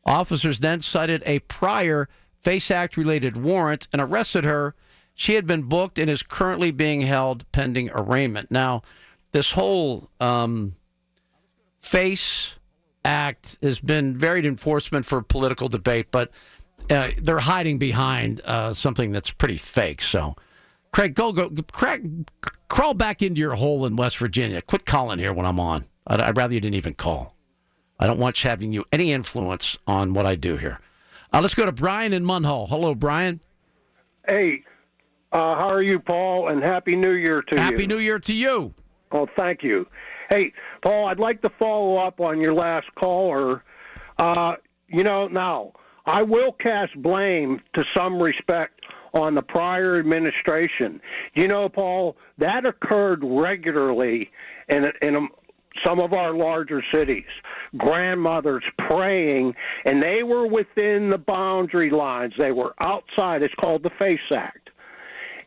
Officers then cited a prior FACE Act-related warrant and arrested her. She had been booked and is currently being held pending arraignment. Now, this whole FACE Act has been varied enforcement for political debate, but they're hiding behind something that's pretty fake. So, Craig, crawl back into your hole in West Virginia. Quit calling here when I'm on. I'd rather you didn't even call. I don't want having you any influence on what I do here. Let's go to Brian in Munhall. Hello, Brian. Hey, how are you, Paul? And Happy New Year to you. Happy New Year to you. Oh, thank you. Hey, Paul, I'd like to follow up on your last caller. Now, I will cast blame to some respect on the prior administration. Paul, that occurred regularly in some of our larger cities. Grandmothers praying, and they were within the boundary lines. They were outside. It's called the FACE Act.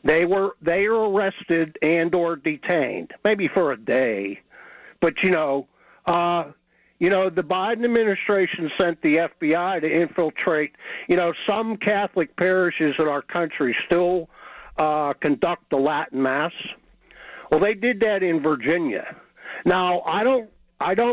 They are arrested and or detained, maybe for a day. But, the Biden administration sent the FBI to infiltrate. Some Catholic parishes in our country still conduct the Latin Mass. Well, they did that in Virginia. Now, I don't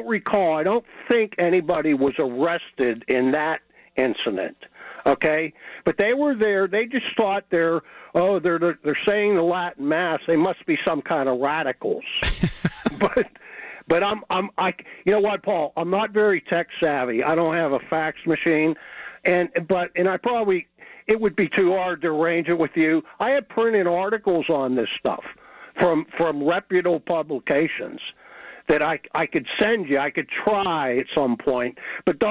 recall. I don't think anybody was arrested in that incident. Okay, but they were there. They just thought they're saying the Latin Mass. They must be some kind of radicals. But I'm you know what, Paul? I'm not very tech savvy. I don't have a fax machine, and I probably, it would be too hard to arrange it with you. I have printed articles on this stuff from reputable publications that I could send you. I could try at some point, but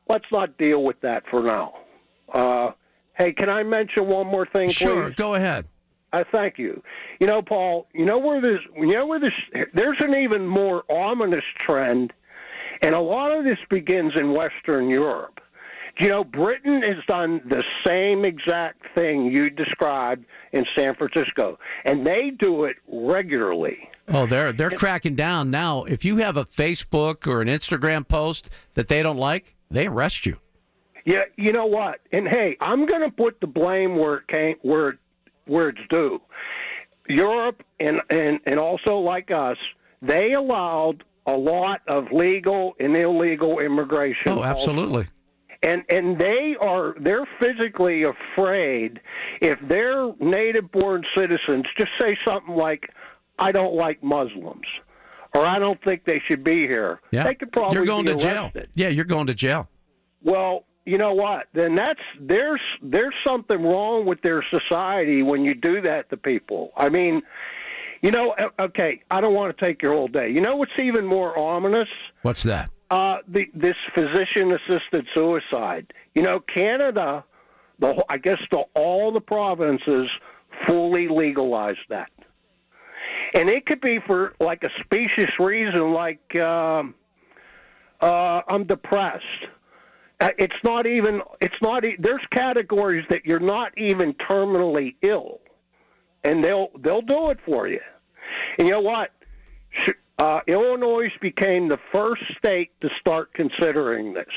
let's not deal with that for now. Hey, can I mention one more thing, please? Sure, go ahead. Thank you. Paul, there's an even more ominous trend, and a lot of this begins in Western Europe. You know, Britain has done the same exact thing you described in San Francisco, and they do it regularly. Oh, they're cracking down now. If you have a Facebook or an Instagram post that they don't like, they arrest you. Yeah, you know what? And hey, I'm going to put the blame where it's due. Europe and also like us, they allowed a lot of legal and illegal immigration. Oh, absolutely. And they're physically afraid if their native-born citizens just say something like, "I don't like Muslims," or "I don't think they should be here." Yeah. They could probably you're going be to jail. arrested. Yeah, you're going to jail. Well, you know what? Then there's something wrong with their society when you do that to people. I mean, you know, okay, I don't want to take your whole day. You know what's even more ominous? What's that? This physician-assisted suicide. You know, Canada, I guess all the provinces fully legalized that. And it could be for like a specious reason, like I'm depressed. There's categories that you're not even terminally ill, and they'll do it for you. And you know what? Illinois became the first state to start considering this.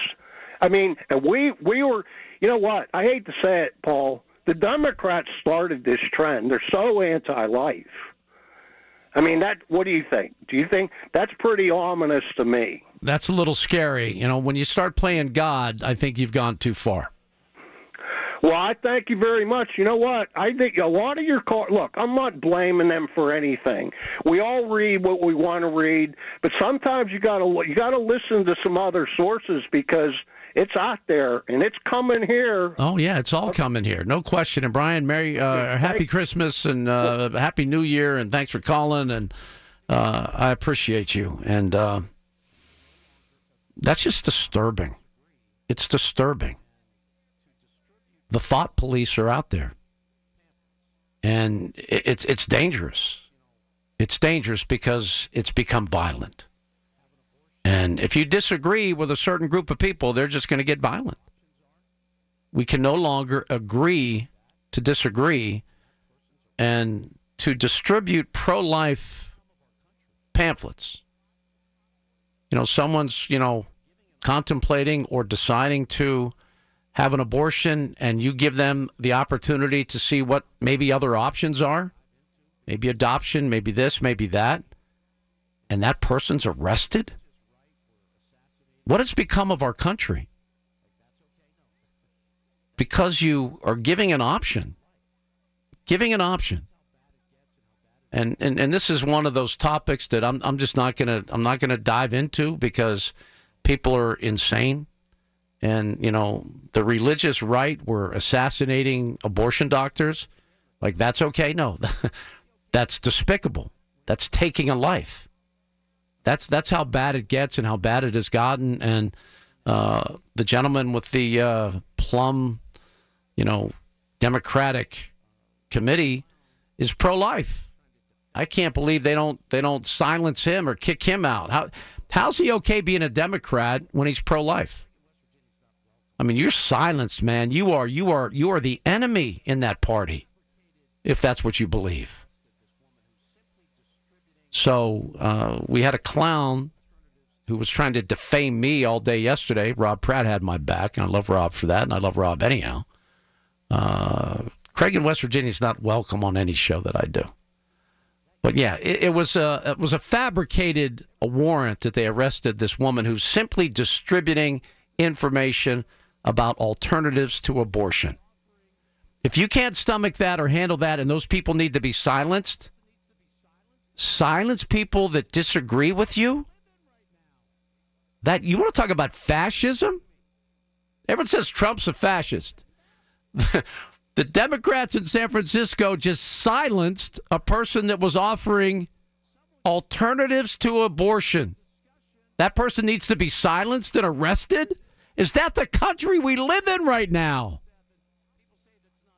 I mean, and we were, you know what? I hate to say it, Paul. The Democrats started this trend. They're so anti-life. I mean, what do you think? Do you think that's pretty ominous to me? That's a little scary. You know, when you start playing God, I think you've gone too far. Well, I thank you very much. You know what? I think a lot of your look, I'm not blaming them for anything. We all read what we want to read, but sometimes you got to listen to some other sources because it's out there and it's coming here. Oh yeah, it's all coming here, no question. And Brian, happy Christmas and happy New Year, and thanks for calling. And I appreciate you. And that's just disturbing. It's disturbing. The thought police are out there, and it's dangerous. It's dangerous because it's become violent. And if you disagree with a certain group of people, they're just going to get violent. We can no longer agree to disagree, and to distribute pro-life pamphlets. You know, someone's, contemplating or deciding to have an abortion, and you give them the opportunity to see what maybe other options are, maybe adoption, maybe this, maybe that, and that person's arrested? What has become of our country? Because you are giving an option. And this is one of those topics that I'm just not gonna dive into because people are insane. And, the religious right were assassinating abortion doctors. Like, that's okay? No, that's despicable. That's taking a life. That's how bad it gets and how bad it has gotten. And the gentleman with the plum, Democratic committee is pro-life. I can't believe they don't silence him or kick him out. How's he okay being a Democrat when he's pro-life? I mean, you're silenced, man. You are the enemy in that party, if that's what you believe. So we had a clown who was trying to defame me all day yesterday. Rob Pratt had my back, and I love Rob for that, and I love Rob anyhow. Craig in West Virginia is not welcome on any show that I do. But yeah, it was a fabricated warrant that they arrested this woman who's simply distributing information about alternatives to abortion. If you can't stomach that or handle that, and those people need to be silenced, silence people that disagree with you. That you want to talk about fascism? Everyone says Trump's a fascist. The Democrats in San Francisco just silenced a person that was offering alternatives to abortion. That person needs to be silenced and arrested? Is that the country we live in right now?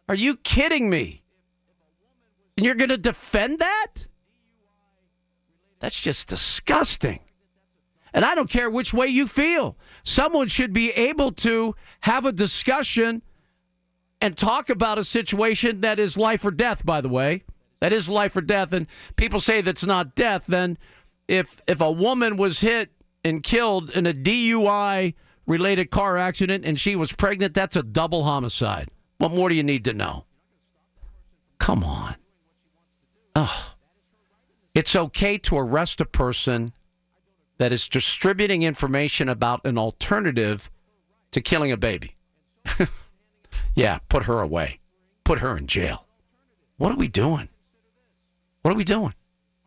Are you kidding me? And you're going to defend that? That's just disgusting. And I don't care which way you feel. Someone should be able to have a discussion and talk about a situation that is life or death, by the way. That is life or death. And people say that's not death. Then if a woman was hit and killed in a DUI-related car accident and she was pregnant, that's a double homicide. What more do you need to know? Come on. Ugh. It's okay to arrest a person that is distributing information about an alternative to killing a baby. Yeah, put her away. Put her in jail. What are we doing? What are we doing?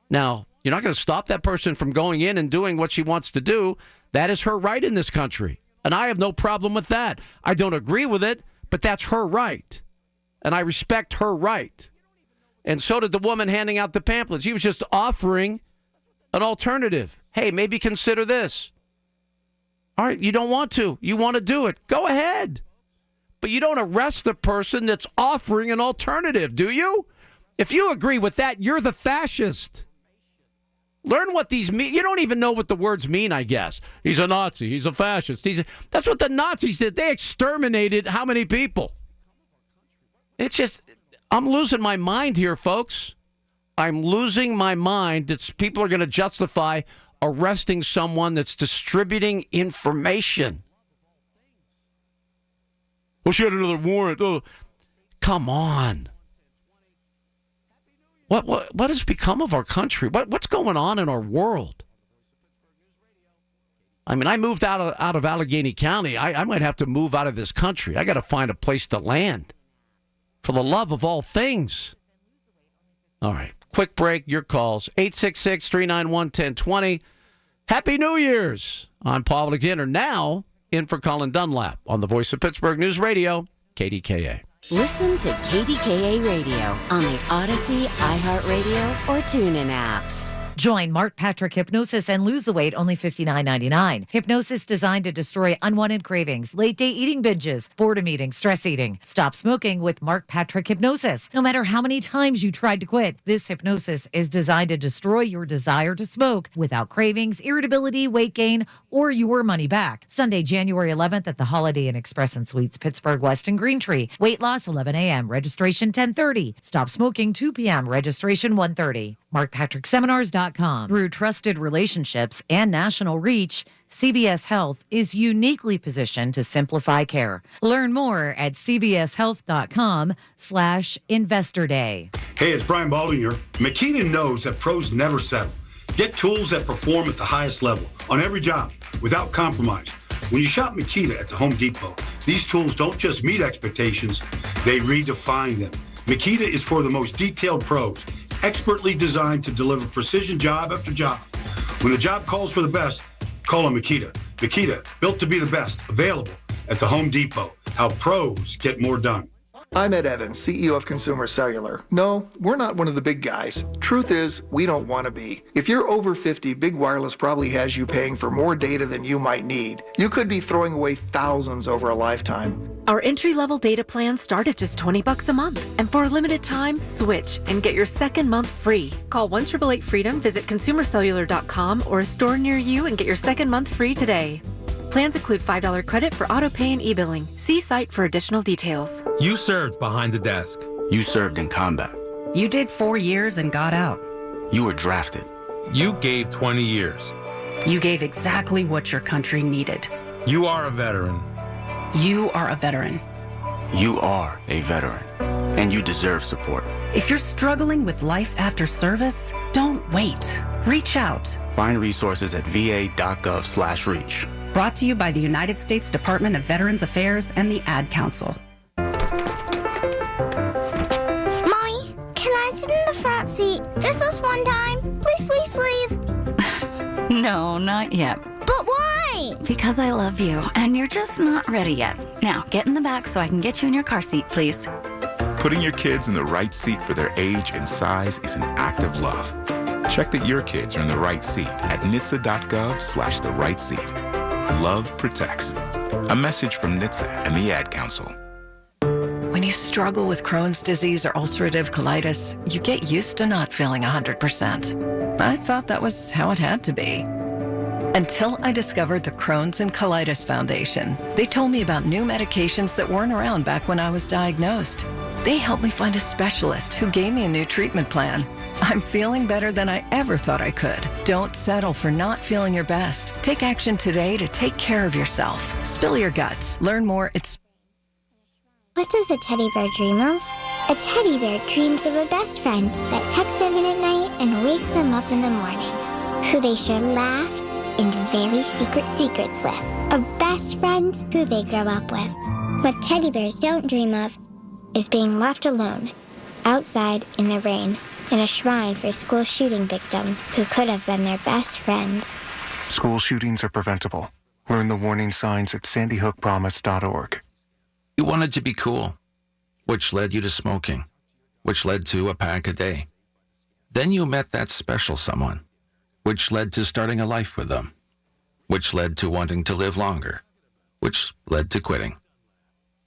Now, you're not going to stop that person from going in and doing what she wants to do. That is her right in this country. And I have no problem with that. I don't agree with it, but that's her right. And I respect her right. And so did the woman handing out the pamphlets. She was just offering an alternative. Hey, maybe consider this. All right, you don't want to. You want to do it. Go ahead. But you don't arrest the person that's offering an alternative, do you? If you agree with that, you're the fascist. Learn what these mean. You don't even know what the words mean, I guess. He's a Nazi. He's a fascist. That's what the Nazis did. They exterminated how many people? It's just, I'm losing my mind here, folks. I'm losing my mind that people are going to justify arresting someone that's distributing information. Well, she had another warrant. Oh, come on. What has become of our country? What's going on in our world? I mean, I moved out of Allegheny County. I might have to move out of this country. I got to find a place to land. For the love of all things. All right. Quick break. Your calls. 866-391-1020. Happy New Year's. I'm Paul Alexander. Now in for Colin Dunlap on the Voice of Pittsburgh News Radio, KDKA. Listen to KDKA Radio on the Odyssey, iHeartRadio, or TuneIn apps. Join Mark Patrick Hypnosis and lose the weight, only $59.99. Hypnosis designed to destroy unwanted cravings, late-day eating binges, boredom eating, stress eating. Stop smoking with Mark Patrick Hypnosis. No matter how many times you tried to quit, this hypnosis is designed to destroy your desire to smoke without cravings, irritability, weight gain, or your money back. Sunday, January 11th at the Holiday Inn Express and Suites, Pittsburgh West and Green Tree. Weight loss, 11 a.m. Registration, 10:30. Stop smoking, 2 p.m. Registration, 1:30. MarkPatrickSeminars.com. Through trusted relationships and national reach, CVS Health is uniquely positioned to simplify care. Learn more at cvshealth.com/Investor Day. Hey, it's Brian Baldwin here. Makita knows that pros never settle. Get tools that perform at the highest level on every job without compromise. When you shop Makita at the Home Depot, these tools don't just meet expectations, they redefine them. Makita is for the most detailed pros, expertly designed to deliver precision job after job. When the job calls for the best, call on Makita. Makita, built to be the best, available at the Home Depot. How pros get more done. I'm Ed Evans, CEO of Consumer Cellular. No, we're not one of the big guys. Truth is, we don't want to be. If you're over 50, Big Wireless probably has you paying for more data than you might need. You could be throwing away thousands over a lifetime. Our entry-level data plans start at just $20 a month. And for a limited time, switch and get your second month free. Call 1-888-FREEDOM, visit consumercellular.com or a store near you and get your second month free today. Plans include $5 credit for auto pay and e-billing. See site for additional details. You served behind the desk. You served in combat. You did 4 years and got out. You were drafted. You gave 20 years. You gave exactly what your country needed. You are a veteran. You are a veteran. You are a veteran. And you deserve support. If you're struggling with life after service, don't wait. Reach out. Find resources at va.gov/reach. Brought to you by the United States Department of Veterans Affairs and the Ad Council. Mommy, can I sit in the front seat just this one time? Please, please, please. No, not yet. But why? Because I love you, and you're just not ready yet. Now, get in the back so I can get you in your car seat, please. Putting your kids in the right seat for their age and size is an act of love. Check that your kids are in the right seat at NHTSA.gov/the right seat. Love protects. A message from NHTSA and the Ad Council. When you struggle with Crohn's disease or ulcerative colitis, you get used to not feeling 100%. I thought that was how it had to be. Until I discovered the Crohn's and Colitis Foundation. They told me about new medications that weren't around back when I was diagnosed. They helped me find a specialist who gave me a new treatment plan. I'm feeling better than I ever thought I could. Don't settle for not feeling your best. Take action today to take care of yourself. Spill your guts. Learn more at... What does a teddy bear dream of? A teddy bear dreams of a best friend that tucks them in at night and wakes them up in the morning, who they share laughs and very secret secrets with. A best friend who they grow up with. What teddy bears don't dream of is being left alone, outside in the rain, in a shrine for school shooting victims who could have been their best friends. School shootings are preventable. Learn the warning signs at sandyhookpromise.org. You wanted to be cool, which led you to smoking, which led to a pack a day. Then you met that special someone, which led to starting a life with them, which led to wanting to live longer, which led to quitting.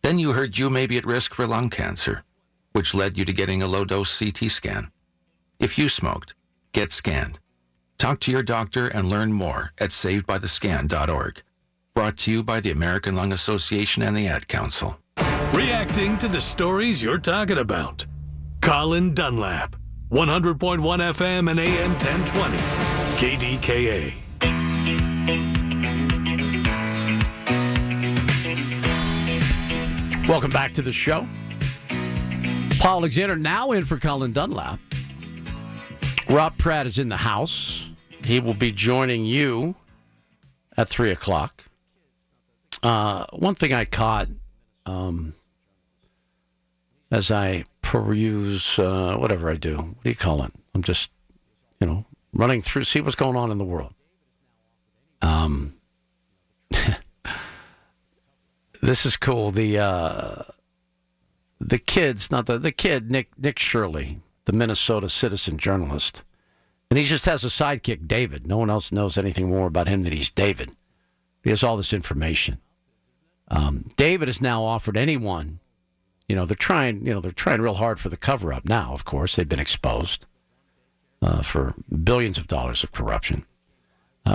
Then you heard you may be at risk for lung cancer, which led you to getting a low-dose CT scan. If you smoked, get scanned. Talk to your doctor and learn more at savedbythescan.org. Brought to you by the American Lung Association and the Ad Council. Reacting to the stories you're talking about. Colin Dunlap, 100.1 FM and AM 1020. KDKA. Welcome back to the show. Paul Alexander now in for Colin Dunlap. Rob Pratt is in the house. He will be joining you at 3 o'clock. One thing I caught as I peruse whatever I do. What do you call it? I'm just, running through, see what's going on in the world. This is cool. The kids, not the kid, Nick Shirley, the Minnesota Citizen journalist, and he just has a sidekick, David. No one else knows anything more about him than he's David. He has all this information. David has now offered anyone, they're trying real hard for the cover-up now, of course. They've been exposed for billions of dollars of corruption.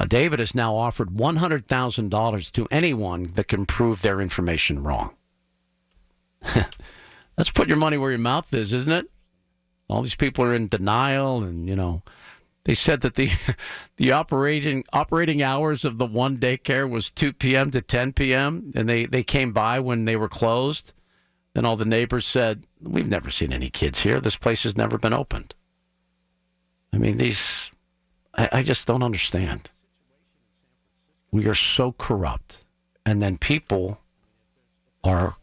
David has now offered $100,000 to anyone that can prove their information wrong. Let's put your money where your mouth is, isn't it? All these people are in denial, and, they said that the operating hours of the one daycare was 2 p.m. to 10 p.m., and they came by when they were closed. Then all the neighbors said, we've never seen any kids here. This place has never been opened. I mean, I just don't understand. We are so corrupt. And then people are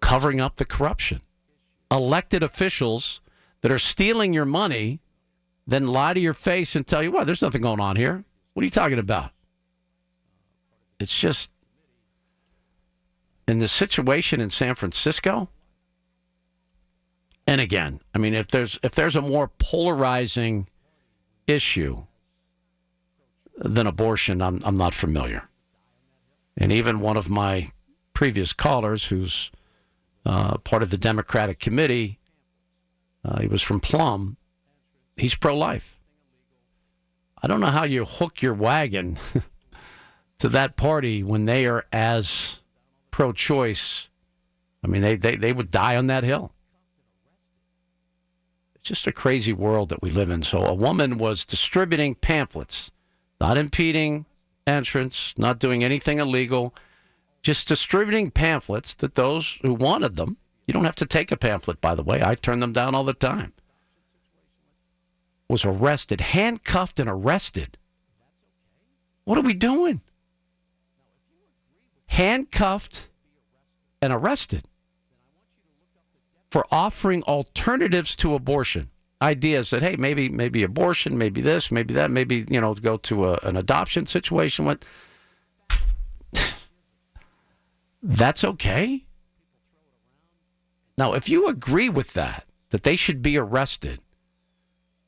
covering up the corruption. Elected officials that are stealing your money then lie to your face and tell you, there's nothing going on here. What are you talking about? It's just, in the situation in San Francisco, and again, I mean, if there's a more polarizing issue than abortion, I'm not familiar. And even one of my previous callers, who's part of the Democratic committee, he was from Plum, he's pro-life. I don't know how you hook your wagon to that party when they are as pro-choice. I mean, they would die on that hill. It's just a crazy world that we live in. So a woman was distributing pamphlets, not impeding entrance, not doing anything illegal, just distributing pamphlets that those who wanted them. You don't have to take a pamphlet, by the way. I turn them down all the time. Was arrested, handcuffed and arrested. What are we doing? Handcuffed and arrested for offering alternatives to abortion. Ideas that, hey, maybe abortion, maybe this, maybe that, maybe, go to an adoption situation. What? That's okay? Now, if you agree with that they should be arrested,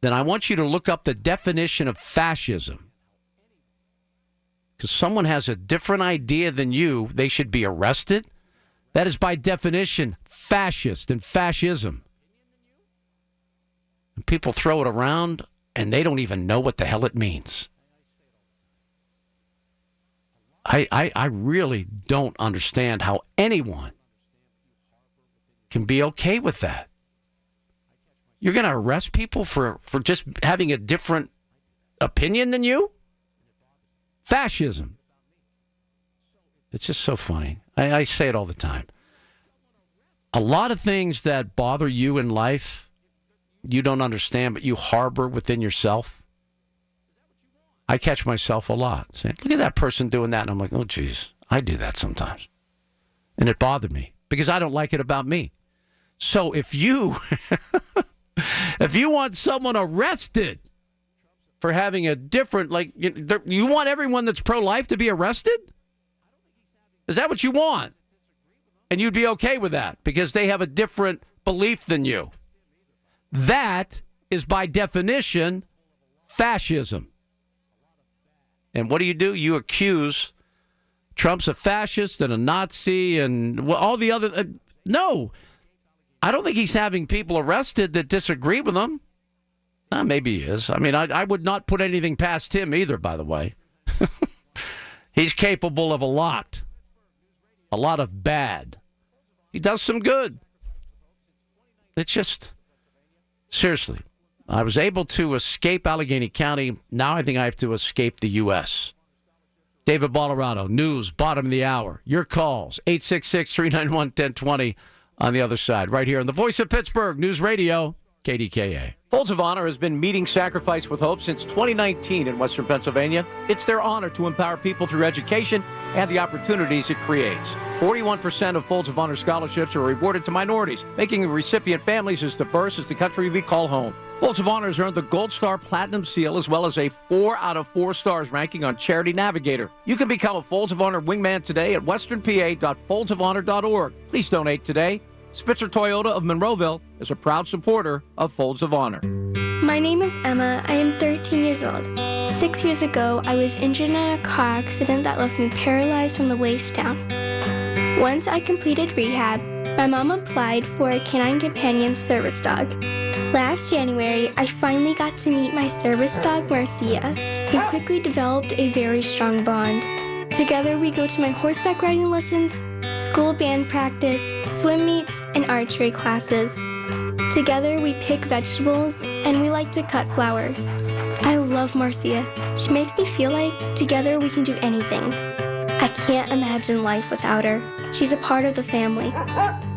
then I want you to look up the definition of fascism. Because someone has a different idea than you, they should be arrested. That is by definition fascist and fascism. And people throw it around and they don't even know what the hell it means. I really don't understand how anyone can be okay with that. You're going to arrest people for just having a different opinion than you? Fascism. It's just so funny. I say it all the time. A lot of things that bother you in life, you don't understand, but you harbor within yourself. I catch myself a lot saying, look at that person doing that. And I'm like, oh, geez, I do that sometimes. And it bothered me because I don't like it about me. So if you, if you want someone arrested for having a different, like, you want everyone that's pro-life to be arrested? Is that what you want? And you'd be okay with that because they have a different belief than you. That is, by definition, fascism. And what do? You accuse Trump's a fascist and a Nazi and all the other... no, I don't think he's having people arrested that disagree with him. Maybe he is. I mean, I would not put anything past him either, by the way. He's capable of a lot of bad. He does some good. It's just, seriously, I was able to escape Allegheny County. Now I think I have to escape the U.S. David Bolorado, news, bottom of the hour. Your calls, 866-391-1020 on the other side. Right here on the Voice of Pittsburgh, News Radio, KDKA. Folds of Honor has been meeting Sacrifice with Hope since 2019 in Western Pennsylvania. It's their honor to empower people through education and the opportunities it creates. 41% of Folds of Honor scholarships are awarded to minorities, making the recipient families as diverse as the country we call home. Folds of Honor has earned the Gold Star Platinum Seal as well as a 4 out of 4 stars ranking on Charity Navigator. You can become a Folds of Honor wingman today at westernpa.foldsofonor.org. Please donate today. Spitzer Toyota of Monroeville is a proud supporter of Folds of Honor. My name is Emma. I am 13 years old. 6 years ago, I was injured in a car accident that left me paralyzed from the waist down. Once I completed rehab, my mom applied for a canine companion service dog. Last January, I finally got to meet my service dog, Marcia. We quickly developed a very strong bond. Together, we go to my horseback riding lessons, school band practice, swim meets, and archery classes. Together, we pick vegetables, and we like to cut flowers. I love Marcia. She makes me feel like together we can do anything. I can't imagine life without her. She's a part of the family.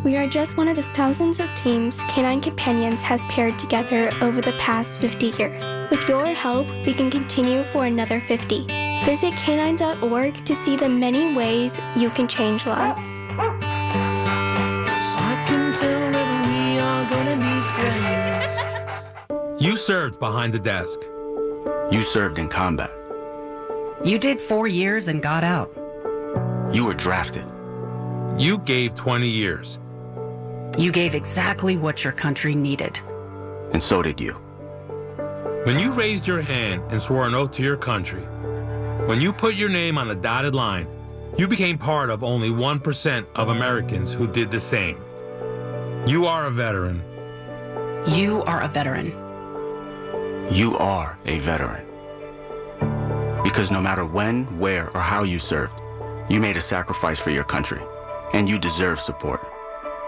We are just one of the thousands of teams Canine Companions has paired together over the past 50 years. With your help, we can continue for another 50. Visit canine.org to see the many ways you can change lives. I can tell that we are gonna be friends. You served behind the desk. You served in combat. You did 4 years and got out. You were drafted. You gave 20 years. You gave exactly what your country needed. And so did you. When you raised your hand and swore an oath to your country, when you put your name on a dotted line, you became part of only 1% of Americans who did the same. You are a veteran. You are a veteran. You are a veteran. Because no matter when, where, or how you served, you made a sacrifice for your country, and you deserve support.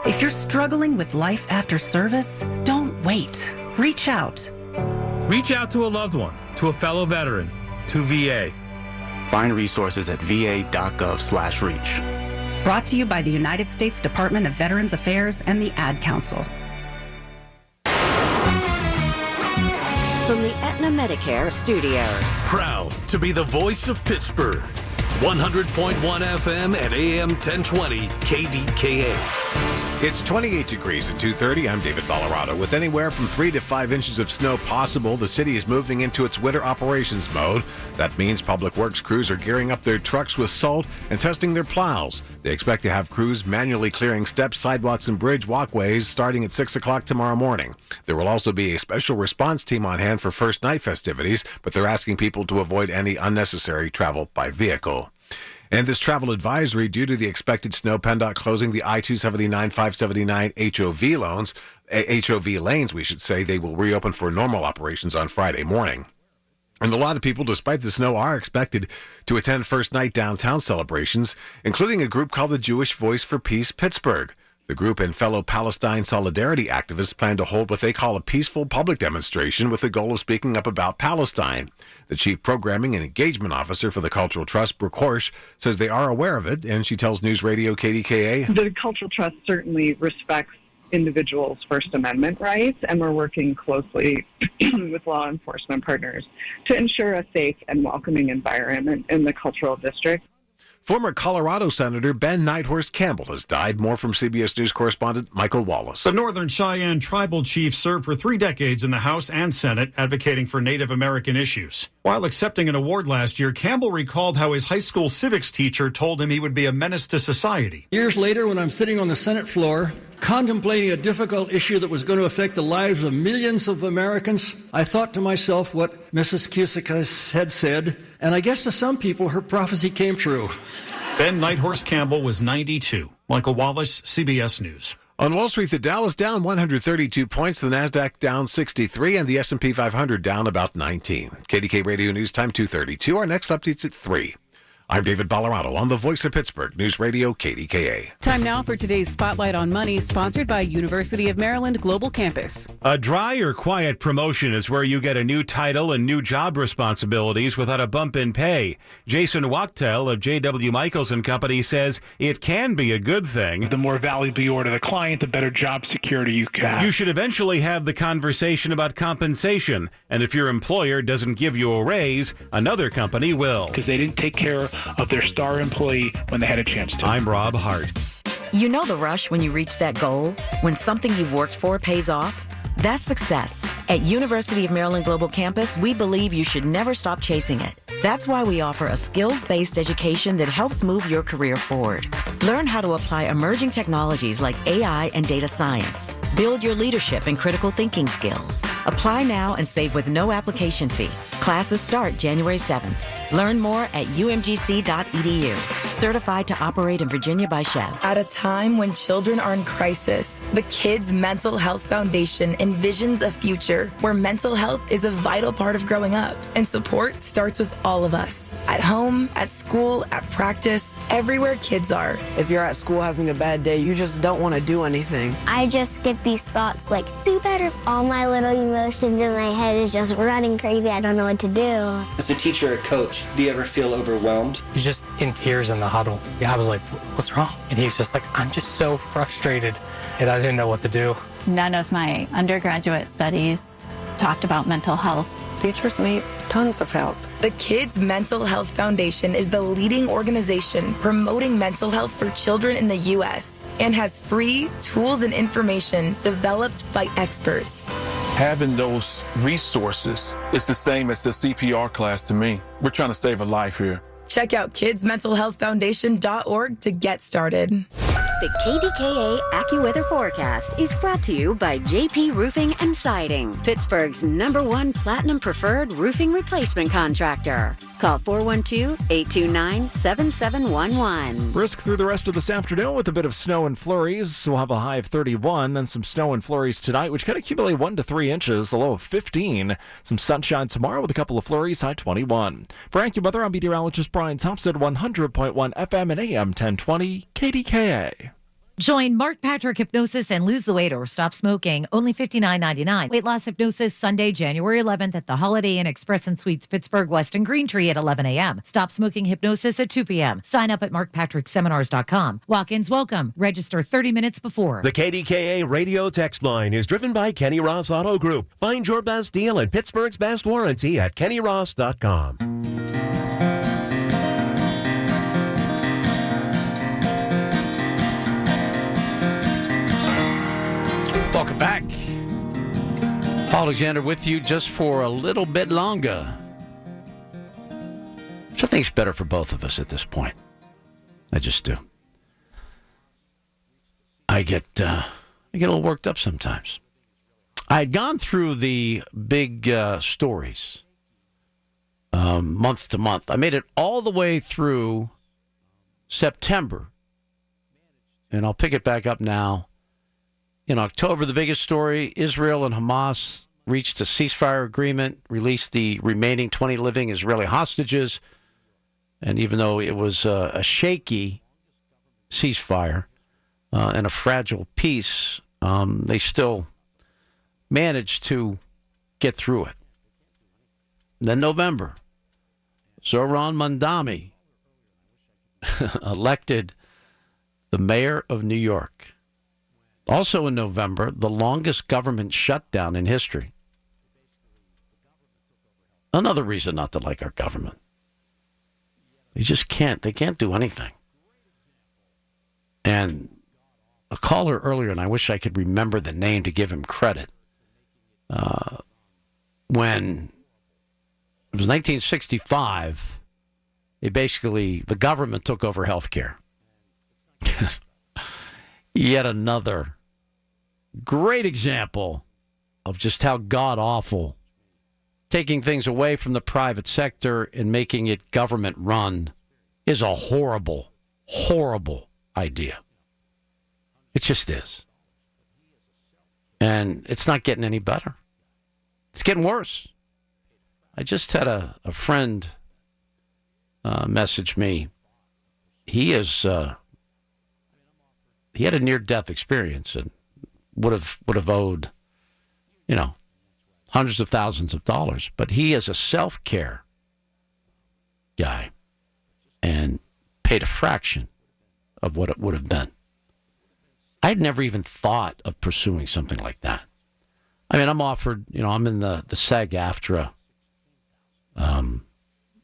If you're struggling with life after service, don't wait. Reach out. Reach out to a loved one, to a fellow veteran, to VA. Find resources at va.gov/reach. Brought to you by the United States Department of Veterans Affairs and the Ad Council. From the Aetna Medicare studios. Proud to be the voice of Pittsburgh. 100.1 FM and AM 1020 KDKA. It's 28 degrees at 2:30. I'm David Bolorado. With anywhere from 3 to 5 inches of snow possible, the city is moving into its winter operations mode. That means public works crews are gearing up their trucks with salt and testing their plows. They expect to have crews manually clearing steps, sidewalks, and bridge walkways starting at 6 o'clock tomorrow morning. There will also be a special response team on hand for first night festivities, but they're asking people to avoid any unnecessary travel by vehicle. And this travel advisory, due to the expected snow, PennDOT closing the I-279, 579 HOV lanes, we should say, they will reopen for normal operations on Friday morning. And a lot of people, despite the snow, are expected to attend First Night Downtown celebrations, including a group called the Jewish Voice for Peace Pittsburgh. The group and fellow Palestine solidarity activists plan to hold what they call a peaceful public demonstration with the goal of speaking up about Palestine. The Chief Programming and Engagement Officer for the Cultural Trust, Brooke Horsch, says they are aware of it, and she tells News Radio KDKA. The Cultural Trust certainly respects individuals' First Amendment rights, and we're working closely with law enforcement partners to ensure a safe and welcoming environment in the cultural district. Former Colorado Senator Ben Nighthorse Campbell has died. More from CBS News correspondent Michael Wallace. The Northern Cheyenne tribal chief served for 3 decades in the House and Senate advocating for Native American issues. While accepting an award last year, Campbell recalled how his high school civics teacher told him he would be a menace to society. Years later, when I'm sitting on the Senate floor, contemplating a difficult issue that was going to affect the lives of millions of Americans, I thought to myself what Mrs. Cusick had said, and I guess to some people her prophecy came true. Ben Nighthorse Campbell was 92. Michael Wallace, CBS News. On Wall Street, the Dow is down 132 points, the Nasdaq down 63, and the S&P 500 down about 19. KDK Radio News Time 2:32. Our next update's at 3. I'm David Ballarado on the Voice of Pittsburgh, News Radio KDKA. Time now for today's Spotlight on Money, sponsored by University of Maryland Global Campus. A dry or quiet promotion is where you get a new title and new job responsibilities without a bump in pay. Jason Wachtel of J.W. Michaels & Company says it can be a good thing. The more valuable you are to the client, the better job security you can have. You should eventually have the conversation about compensation, and if your employer doesn't give you a raise, another company will. Because they didn't take care of their star employee when they had a chance to. I'm Rob Hart. You know the rush when you reach that goal? When something you've worked for pays off? That's success. At University of Maryland Global Campus, we believe you should never stop chasing it. That's why we offer a skills-based education that helps move your career forward. Learn how to apply emerging technologies like AI and data science. Build your leadership and critical thinking skills. Apply now and save with no application fee. Classes start January 7th. Learn more at umgc.edu. Certified to operate in Virginia by Chev. At a time when children are in crisis, the Kids Mental Health Foundation envisions a future where mental health is a vital part of growing up, and support starts with all of us. At home, at school, at practice, everywhere kids are. If you're at school having a bad day, you just don't want to do anything. I just get these thoughts like, do better. All my little emotions in my head is just running crazy. I don't know what to do. As a teacher or coach, do you ever feel overwhelmed? He's just in tears in the huddle. Yeah, I was like, what's wrong? And he's just like, I'm just so frustrated, and I didn't know what to do. None of my undergraduate studies talked about mental health. Teachers need tons of help. The Kids Mental Health Foundation is the leading organization promoting mental health for children in the U.S. and has free tools and information developed by experts. Having those resources is the same as the CPR class to me. We're trying to save a life here. Check out kidsmentalhealthfoundation.org to get started. The KDKA AccuWeather forecast is brought to you by JP Roofing and Siding, Pittsburgh's #1 Platinum Preferred roofing replacement contractor. Call 412-829-7711. Brisk through the rest of this afternoon with a bit of snow and flurries. We'll have a high of 31, then some snow and flurries tonight, which could accumulate 1 to 3 inches, a low of 15. Some sunshine tomorrow with a couple of flurries, high 21. For AccuWeather, I'm meteorologist Brian Thompson, 100.1 FM and AM 1020 KDKA. Join Mark Patrick Hypnosis and lose the weight or stop smoking. Only $59.99. Weight loss hypnosis Sunday, January 11th at the Holiday Inn Express and Suites, Pittsburgh West and Green Tree at 11 a.m. Stop smoking hypnosis at 2 p.m. Sign up at markpatrickseminars.com. Walk-ins welcome. Register 30 minutes before. The KDKA radio text line is driven by Kenny Ross Auto Group. Find your best deal and Pittsburgh's best warranty at kennyross.com. Welcome back. Paul Alexander with you just for a little bit longer. Which I think is better for both of us at this point. I just do. I get a little worked up sometimes. I had gone through the big stories month to month. I made it all the way through September. And I'll pick it back up now. In October, the biggest story, Israel and Hamas reached a ceasefire agreement, released the remaining 20 living Israeli hostages. And even though it was a shaky ceasefire and a fragile peace, they still managed to get through it. Then November, Zohran Mamdani elected the mayor of New York. Also in November, the longest government shutdown in history. Another reason not to like our government. They just can't. They can't do anything. And a caller earlier, and I wish I could remember the name to give him credit, when it was 1965, the government took over health care. Yet another great example of just how god-awful taking things away from the private sector and making it government-run is a horrible, horrible idea. It just is. And it's not getting any better. It's getting worse. I just had a friend message me. He had a near-death experience and would have owed, hundreds of thousands of dollars. But he is a self-care guy and paid a fraction of what it would have been. I'd never even thought of pursuing something like that. I mean, I'm offered, I'm in the SAG-AFTRA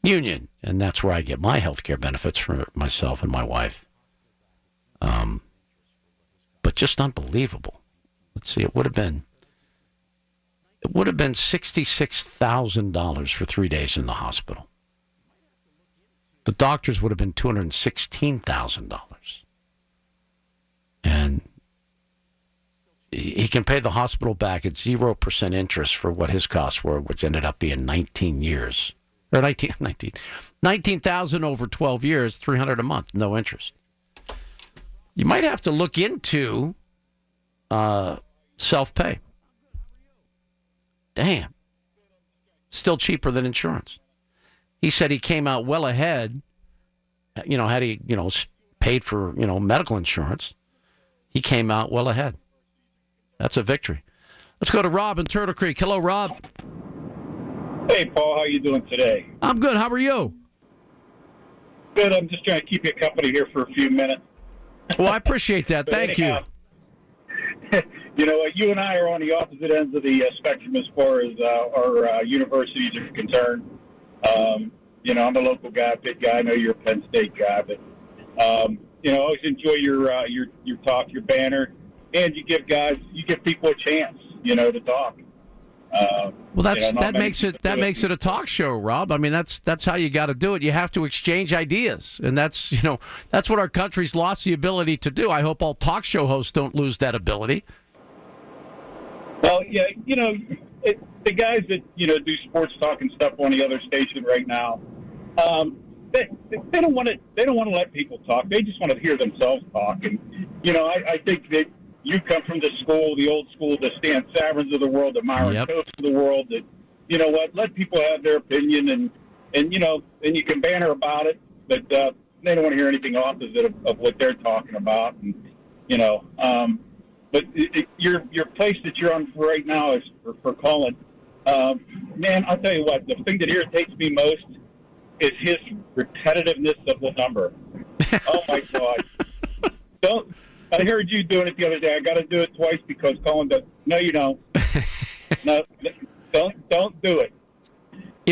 union, and that's where I get my health care benefits for myself and my wife. But just unbelievable. Let's see, it would have been $66,000 for 3 days in the hospital. The doctors would have been $216,000. And he can pay the hospital back at 0% interest for what his costs were, which ended up being 19 years. Or 19,000 over 12 years, $300 a month, no interest. You might have to look into self-pay. Damn. Still cheaper than insurance. He said he came out well ahead, had he, paid for, medical insurance. He came out well ahead. That's a victory. Let's go to Rob in Turtle Creek. Hello, Rob. Hey, Paul. How you doing today? I'm good. How are you? Good. I'm just trying to keep you company here for a few minutes. Well, I appreciate that. Thank you. You and I are on the opposite ends of the spectrum as far as our universities are concerned. I'm a local guy, big guy. I know you're a Penn State guy, but I always enjoy your talk, your banner, and you give people a chance, to talk. Well, that makes it a talk show, Rob. I mean, that's how you got to do it. You have to exchange ideas, and that's what our country's lost the ability to do. I hope all talk show hosts don't lose that ability. Well, yeah, the guys that do sports talk and stuff on the other station right now, they don't want to let people talk. They just want to hear themselves talk, and I think that. You come from the old school, the Stan Savrins of the world, the Myron Coates of the world. That let people have their opinion, and you can banter about it, but they don't want to hear anything opposite of what they're talking about. And but your place that you're on for right now is for calling. Man, I'll tell you what, the thing that irritates me most is his repetitiveness of the number. Oh my God! I heard you doing it the other day. I got to do it twice because Colin does. No, you don't. No, don't do it.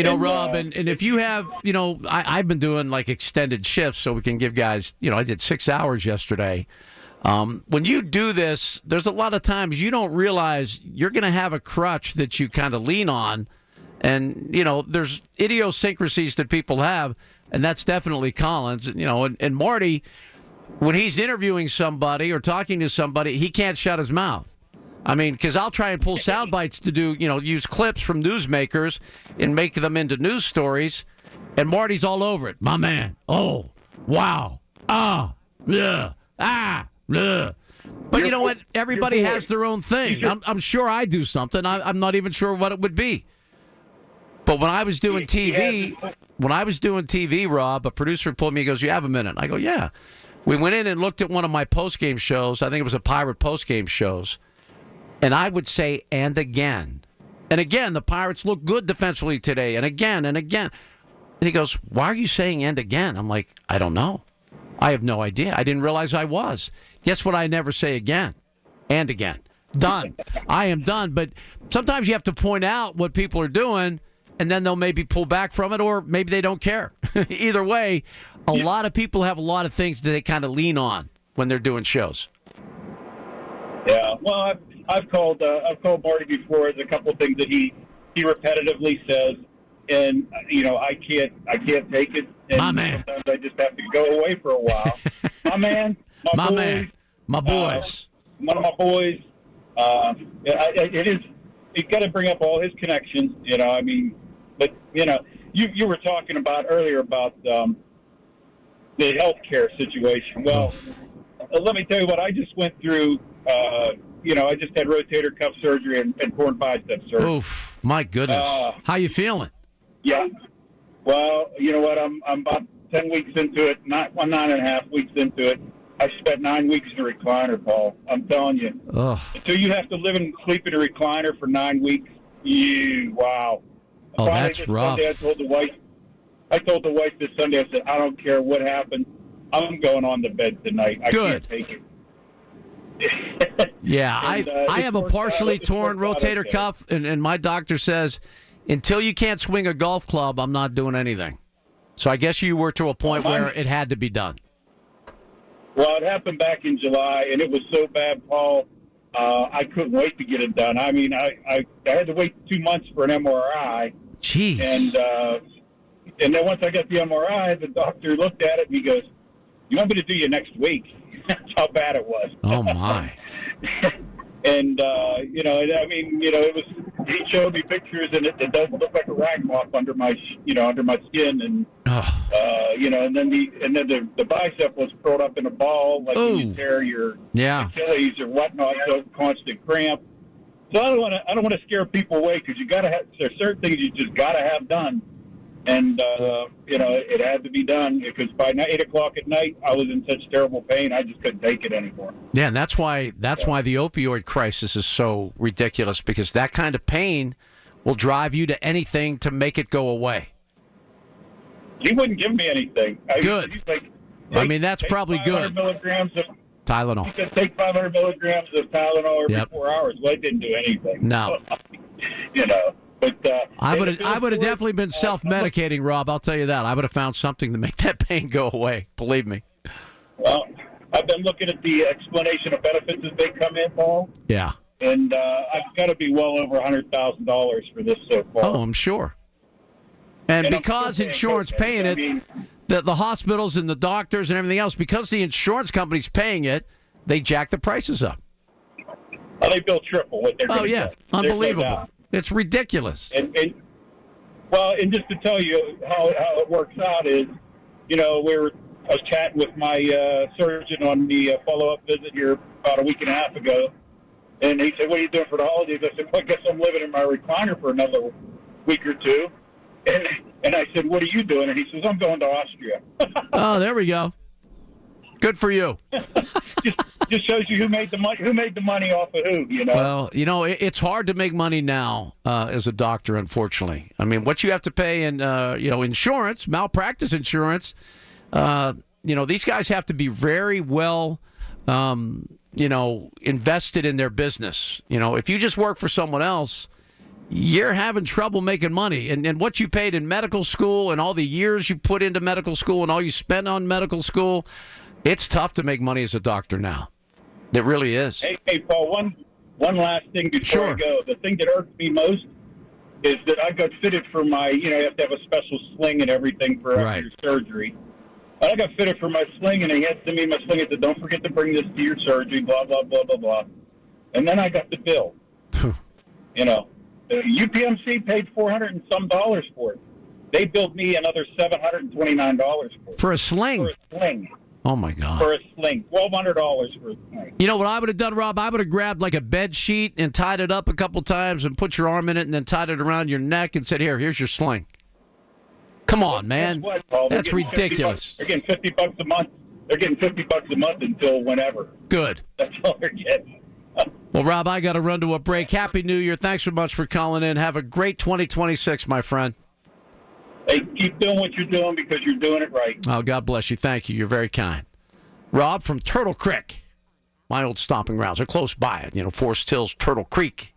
Rob, and if you have, I've been doing like extended shifts so we can give guys, I did 6 hours yesterday. When you do this, there's a lot of times you don't realize you're going to have a crutch that you kind of lean on. And, there's idiosyncrasies that people have, and that's definitely Colin's, and Marty. When he's interviewing somebody or talking to somebody, he can't shut his mouth. I mean, because I'll try and pull sound bites to do, use clips from newsmakers and make them into news stories. And Marty's all over it. My man. Oh, wow. Ah, yeah. Ah, yeah. But you know what? Everybody has their own thing. I'm sure I do something. I'm not even sure what it would be. But when I was doing TV, Rob, a producer pulled me and goes, "You have a minute?" I go, "Yeah." We went in and looked at one of my post-game shows. I think it was a Pirate post-game shows. And I would say, and again. And again, the Pirates look good defensively today. And again, and again. And he goes, "Why are you saying and again?" I'm like, "I don't know. I have no idea. I didn't realize I was." Guess what? I never say again and again. Done. I am done. But sometimes you have to point out what people are doing, and then they'll maybe pull back from it, or maybe they don't care. Either way, a lot of people have a lot of things that they kind of lean on when they're doing shows. Yeah, well, I've called Marty before. There's a couple of things that he repetitively says, and I can't take it. And my man, sometimes I just have to go away for a while. My man, my boys, one of my boys. He's got to bring up all his connections. But you were talking about earlier about the healthcare situation. Well, let me tell you what I just went through. I just had rotator cuff surgery and torn bicep surgery. Oof, my goodness. How you feeling? Yeah. Well, you know what? I'm about 10 weeks into it, 9.5 weeks into it. I spent 9 weeks in a recliner, Paul. I'm telling you. Ugh. So you have to live and sleep in a recliner for 9 weeks. Wow. Oh, that's rough. Sunday, I told the wife this Sunday, I said, I don't care what happens. I'm going on to bed tonight. I can't take it. Yeah, and, I have a partially torn rotator cuff, and my doctor says, until you can't swing a golf club, I'm not doing anything. So I guess you were to a point where it had to be done. Well, it happened back in July, and it was so bad, Paul, I couldn't wait to get it done. I mean, I had to wait 2 months for an MRI. Jeez. And then once I got the MRI, the doctor looked at it, and he goes, "You want me to do you next week?" That's how bad it was. Oh, my. And, it was, he showed me pictures, and it does look like a rag mop under my skin. And, and then the bicep was curled up in a ball, like when you tear your Achilles or whatnot, so constant cramp. So I don't want to scare people away, because there's certain things you just got to have done. And, it had to be done, because by 8 o'clock at night, I was in such terrible pain, I just couldn't take it anymore. Yeah, and that's why the opioid crisis is so ridiculous, because that kind of pain will drive you to anything to make it go away. He wouldn't give me anything. Good. He's like, that's probably good. Milligrams of Tylenol. He said, take 500 milligrams of Tylenol every 4 hours. Well, it didn't do anything. No. But I would have definitely been self-medicating, Rob. I'll tell you that. I would have found something to make that pain go away. Believe me. Well, I've been looking at the explanation of benefits as they come in, Paul. Yeah. And I've got to be well over $100,000 for this so far. Oh, I'm sure. And because insurance paying it, the hospitals and the doctors and everything else, because the insurance company's paying it, they jack the prices up. Well, they bill triple what they're going to get. Unbelievable. It's ridiculous. And just to tell you how it works out is, I was chatting with my surgeon on the follow-up visit here about a week and a half ago, and he said, "What are you doing for the holidays?" I said, "Well, I guess I'm living in my recliner for another week or two." And I said, "What are you doing?" And he says, "I'm going to Austria." Oh, there we go. Good for you. just shows you who made the money off of who, Well, it's hard to make money now as a doctor, unfortunately. I mean, what you have to pay in, insurance, malpractice insurance, these guys have to be very well, invested in their business. If you just work for someone else, you're having trouble making money. And what you paid in medical school and all the years you put into medical school and all you spent on medical school, it's tough to make money as a doctor now. It really is. Hey, Paul, one last thing before I go. The thing that irks me most is that I got fitted for my, you have to have a special sling and everything for after your surgery. And I got fitted for my sling, and he had to me my sling and said, "Don't forget to bring this to your surgery, blah, blah, blah, blah, blah." And then I got the bill. UPMC paid $400 and some for it. They billed me another $729 for it. For a sling? For a sling. Oh, my God. For a sling, $1,200 for a sling. You know what I would have done, Rob? I would have grabbed like a bed sheet and tied it up a couple times and put your arm in it and then tied it around your neck and said, here's your sling. Come on, man. What, Paul? That's ridiculous. They're getting $50 a month. They're getting $50 a month until whenever. Good. That's all they're getting. Well, Rob, I got to run to a break. Happy New Year. Thanks so much for calling in. Have a great 2026, my friend. Hey, keep doing what you're doing because you're doing it right. Oh, God bless you. Thank you. You're very kind. Rob from Turtle Creek, my old stomping grounds. They're close by it. Forest Hills, Turtle Creek,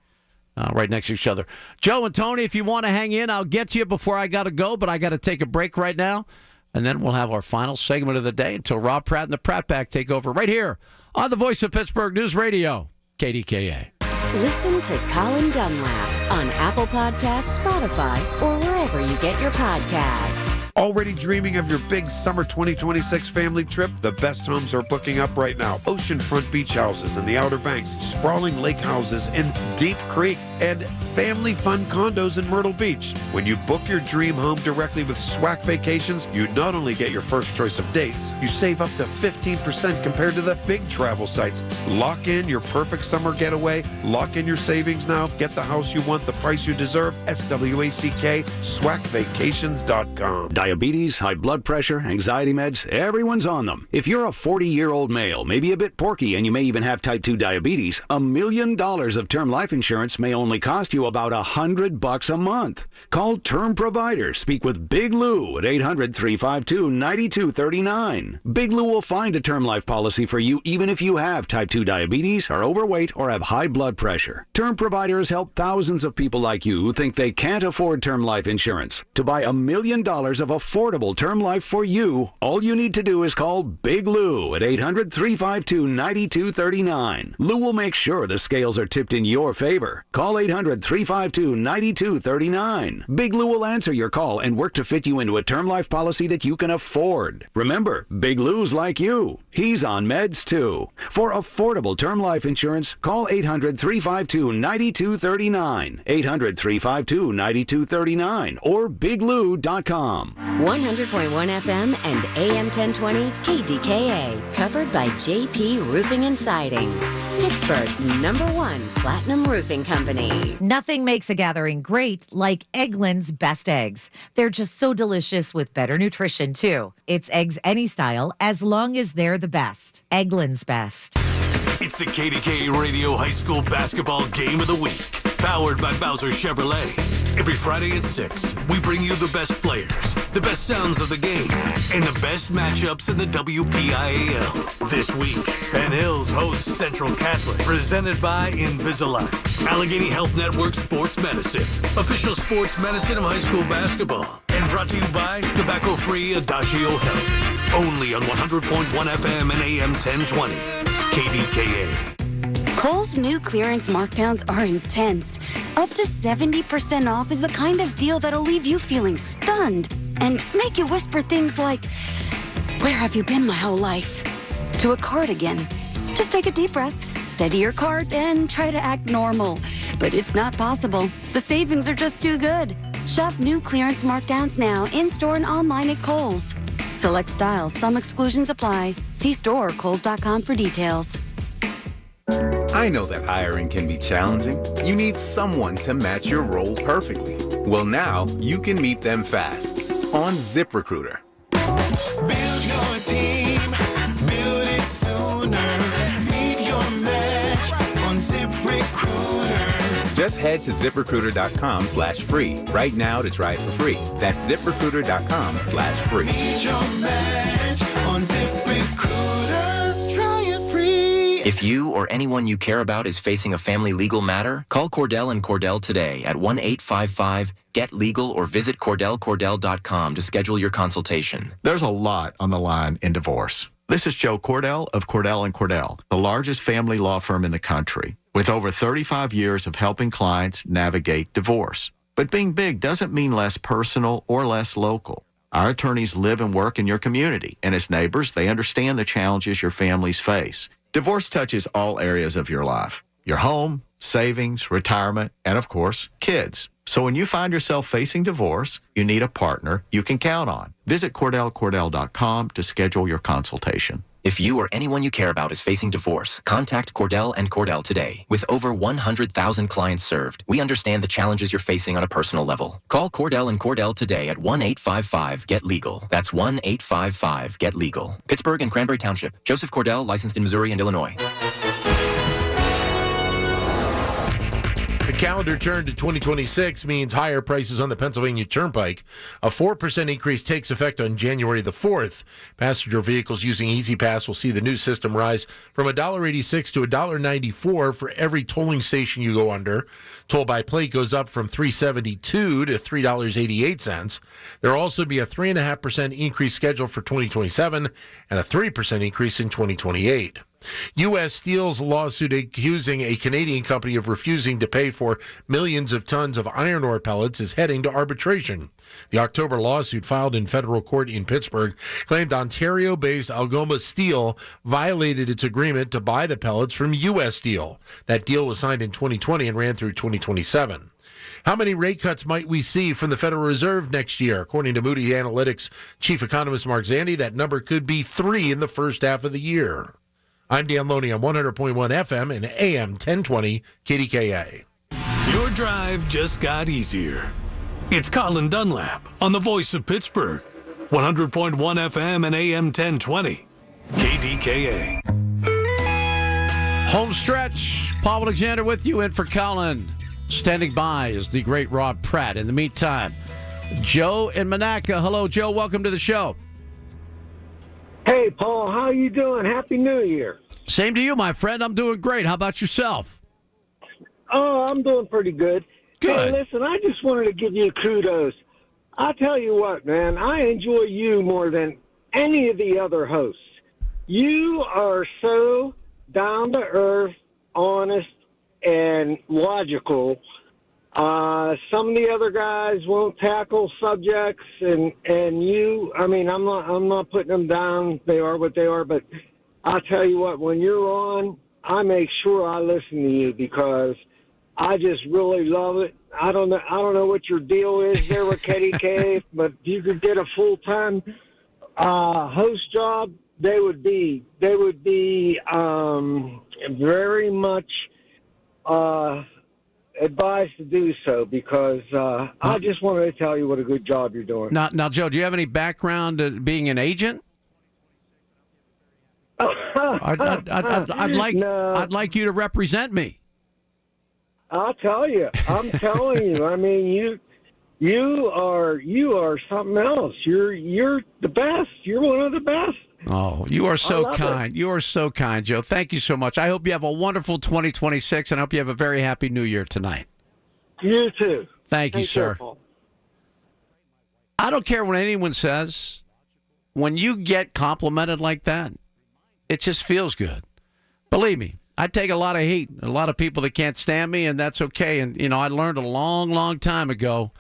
right next to each other. Joe and Tony, if you want to hang in, I'll get to you before I got to go, but I got to take a break right now. And then we'll have our final segment of the day until Rob Pratt and the Pratt Pack take over right here on the Voice of Pittsburgh News Radio, KDKA. Listen to Colin Dunlap on Apple Podcasts, Spotify, or wherever you get your podcasts. Already dreaming of your big summer 2026 family trip? The best homes are booking up right now. Oceanfront beach houses in the Outer Banks, sprawling lake houses in Deep Creek, and family fun condos in Myrtle Beach. When you book your dream home directly with SWAC Vacations, you not only get your first choice of dates, you save up to 15% compared to the big travel sites. Lock in your perfect summer getaway. Lock in your savings now. Get the house you want, the price you deserve. SWACK, SWACvacations.com. Diabetes, high blood pressure, anxiety meds, everyone's on them. If you're a 40-year-old male, maybe a bit porky, and you may even have type 2 diabetes, $1 million of term life insurance may only cost you about $100 a month. Call Term Provider. Speak with Big Lou at 800-352-9239. Big Lou will find a term life policy for you even if you have type 2 diabetes, are overweight, or have high blood pressure. Term Provider has helped thousands of people like you who think they can't afford term life insurance. To buy $1 million of affordable term life for you, all you need to do is call Big Lou at 800-352-9239. Lou will make sure the scales are tipped in your favor. Call 800-352-9239. Big Lou will answer your call and work to fit you into a term life policy that you can afford. Remember, Big Lou's like you. He's on meds too. For affordable term life insurance, call 800-352-9239. 800-352-9239 or biglou.com. 100.1 FM and AM 1020 KDKA, covered by JP Roofing and Siding, Pittsburgh's #1 platinum roofing company. Nothing makes a gathering great like Eggland's Best Eggs. They're just so delicious with better nutrition, too. It's eggs any style, as long as they're the best. Eggland's Best. It's the KDKA Radio High School Basketball Game of the Week, powered by Bowser Chevrolet. Every Friday at 6, we bring you the best players, the best sounds of the game, and the best matchups in the WPIAL. This week, Penn Hills hosts Central Catholic, presented by Invisalign. Allegheny Health Network Sports Medicine, official sports medicine of high school basketball, and brought to you by tobacco-free Adagio Health. Only on 100.1 FM and AM 1020, KDKA. Kohl's new clearance markdowns are intense. Up to 70% off is the kind of deal that'll leave you feeling stunned and make you whisper things like, "Where have you been my whole life?" to a cardigan. Just take a deep breath, steady your cart, and try to act normal. But it's not possible. The savings are just too good. Shop new clearance markdowns now in-store and online at Kohl's. Select styles, some exclusions apply. See store or kohls.com for details. I know that hiring can be challenging. You need someone to match your role perfectly. Well, now you can meet them fast on ZipRecruiter. Build your team, build it sooner. Meet your match on ZipRecruiter. Just head to ZipRecruiter.com/free right now to try it for free. That's ZipRecruiter.com/free. Meet your match on ZipRecruiter. Try it free. If you or anyone you care about is facing a family legal matter, call Cordell & Cordell today at 1-855-GET-LEGAL or visit CordellCordell.com to schedule your consultation. There's a lot on the line in divorce. This is Joe Cordell of Cordell & Cordell, the largest family law firm in the country, with over 35 years of helping clients navigate divorce. But being big doesn't mean less personal or less local. Our attorneys live and work in your community, and as neighbors, they understand the challenges your families face. Divorce touches all areas of your life, your home, savings, retirement, and of course, kids. So when you find yourself facing divorce, you need a partner you can count on. Visit CordellCordell.com to schedule your consultation. If you or anyone you care about is facing divorce, contact Cordell and Cordell today. With over 100,000 clients served, we understand the challenges you're facing on a personal level. Call Cordell and Cordell today at 1-855-GET-LEGAL. That's 1-855-GET-LEGAL. Pittsburgh and Cranberry Township. Joseph Cordell, licensed in Missouri and Illinois. The calendar turn to 2026 means higher prices on the Pennsylvania Turnpike. A 4% increase takes effect on January the 4th. Passenger vehicles using Easy Pass will see the new system rise from $1.86 to $1.94 for every tolling station you go under. Toll by plate goes up from $3.72 to $3.88. There will also be a 3.5% increase scheduled for 2027 and a 3% increase in 2028. U.S. Steel's lawsuit accusing a Canadian company of refusing to pay for millions of tons of iron ore pellets is heading to arbitration. The October lawsuit filed in federal court in Pittsburgh claimed Ontario-based Algoma Steel violated its agreement to buy the pellets from U.S. Steel. That deal was signed in 2020 and ran through 2027. How many rate cuts might we see from the Federal Reserve next year? According to Moody's Analytics chief economist Mark Zandi, that number could be 3 in the first half of the year. I'm Dan Loney on 100.1 FM and AM 1020 KDKA. Your drive just got easier. It's Colin Dunlap on the voice of Pittsburgh. 100.1 FM and AM 1020 KDKA. Home stretch. Paul Alexander with you in for Colin. Standing by is the great Rob Pratt. In the meantime, Joe in Monaca. Hello, Joe. Welcome to the show. Hey, Paul, how you doing? Happy New Year. Same to you, my friend. I'm doing great. How about yourself? Oh, I'm doing pretty good. Good. Hey, listen, I just wanted to give you kudos. I tell you what, man, I enjoy you more than any of the other hosts. You are so down to earth, honest, and logical. Some of the other guys won't tackle subjects, and you. I mean, I'm not putting them down. They are what they are. But I'll tell you what, when you're on, I make sure I listen to you because I just really love it. I don't know what your deal is there with KDKA, but if you could get a full-time host job, they would be very much advised to do so because I just wanted to tell you what a good job you're doing. Now, Joe, do you have any background at being an agent? I'd like you to represent me. I'll tell you. I'm telling you. I mean, you are something else. You're the best. You're one of the best. Oh, you are so kind. You are so kind, Joe. Thank you so much. I hope you have a wonderful 2026, and I hope you have a very happy New Year tonight. You too. Thank you, sir. I don't care what anyone says. When you get complimented like that, it just feels good. Believe me, I take a lot of heat. A lot of people that can't stand me, and that's okay. And, I learned a long, long time ago,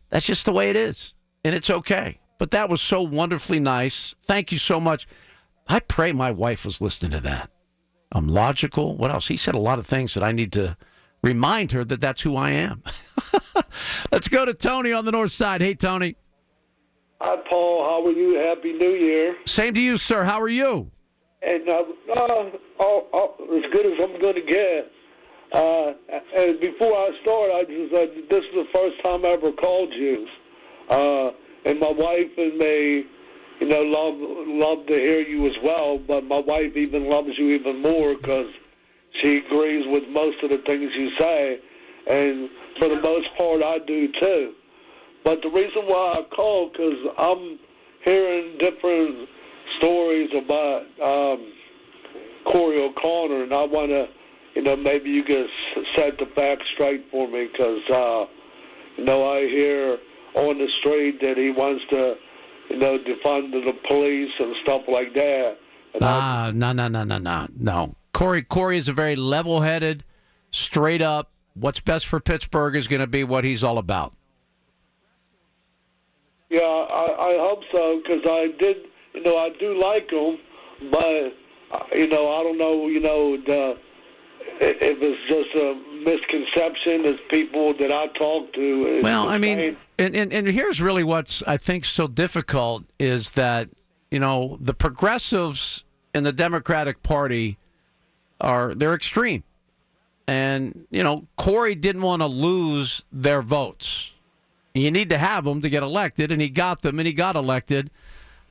that's just the way it is, and it's okay. But that was so wonderfully nice. Thank you so much. I pray my wife was listening to that. I'm logical. What else? He said a lot of things that I need to remind her that that's who I am. Let's go to Tony on the north side. Hey, Tony. Hi, Paul. How are you? Happy New Year. Same to you, sir. How are you? And as good as I'm going to get. And before I start, this is the first time I ever called you. And my wife and me, love to hear you as well. But my wife even loves you even more because she agrees with most of the things you say. And for the most part, I do too. But the reason why I call, because I'm hearing different stories about Corey O'Connor, and I want to, maybe you can set the facts straight for me, because, I hear on the street that he wants to, defund the police and stuff like that. No. Corey is a very level-headed, straight up, what's best for Pittsburgh is going to be what he's all about. Yeah, I hope so, because I do like him, but, I don't know, if it's just a misconception, as people that I talk to. Well, I mean, and here's really what's, I think, so difficult is that, the progressives in the Democratic Party they're extreme. And, Corey didn't want to lose their votes. You need to have them to get elected, and he got them, and he got elected.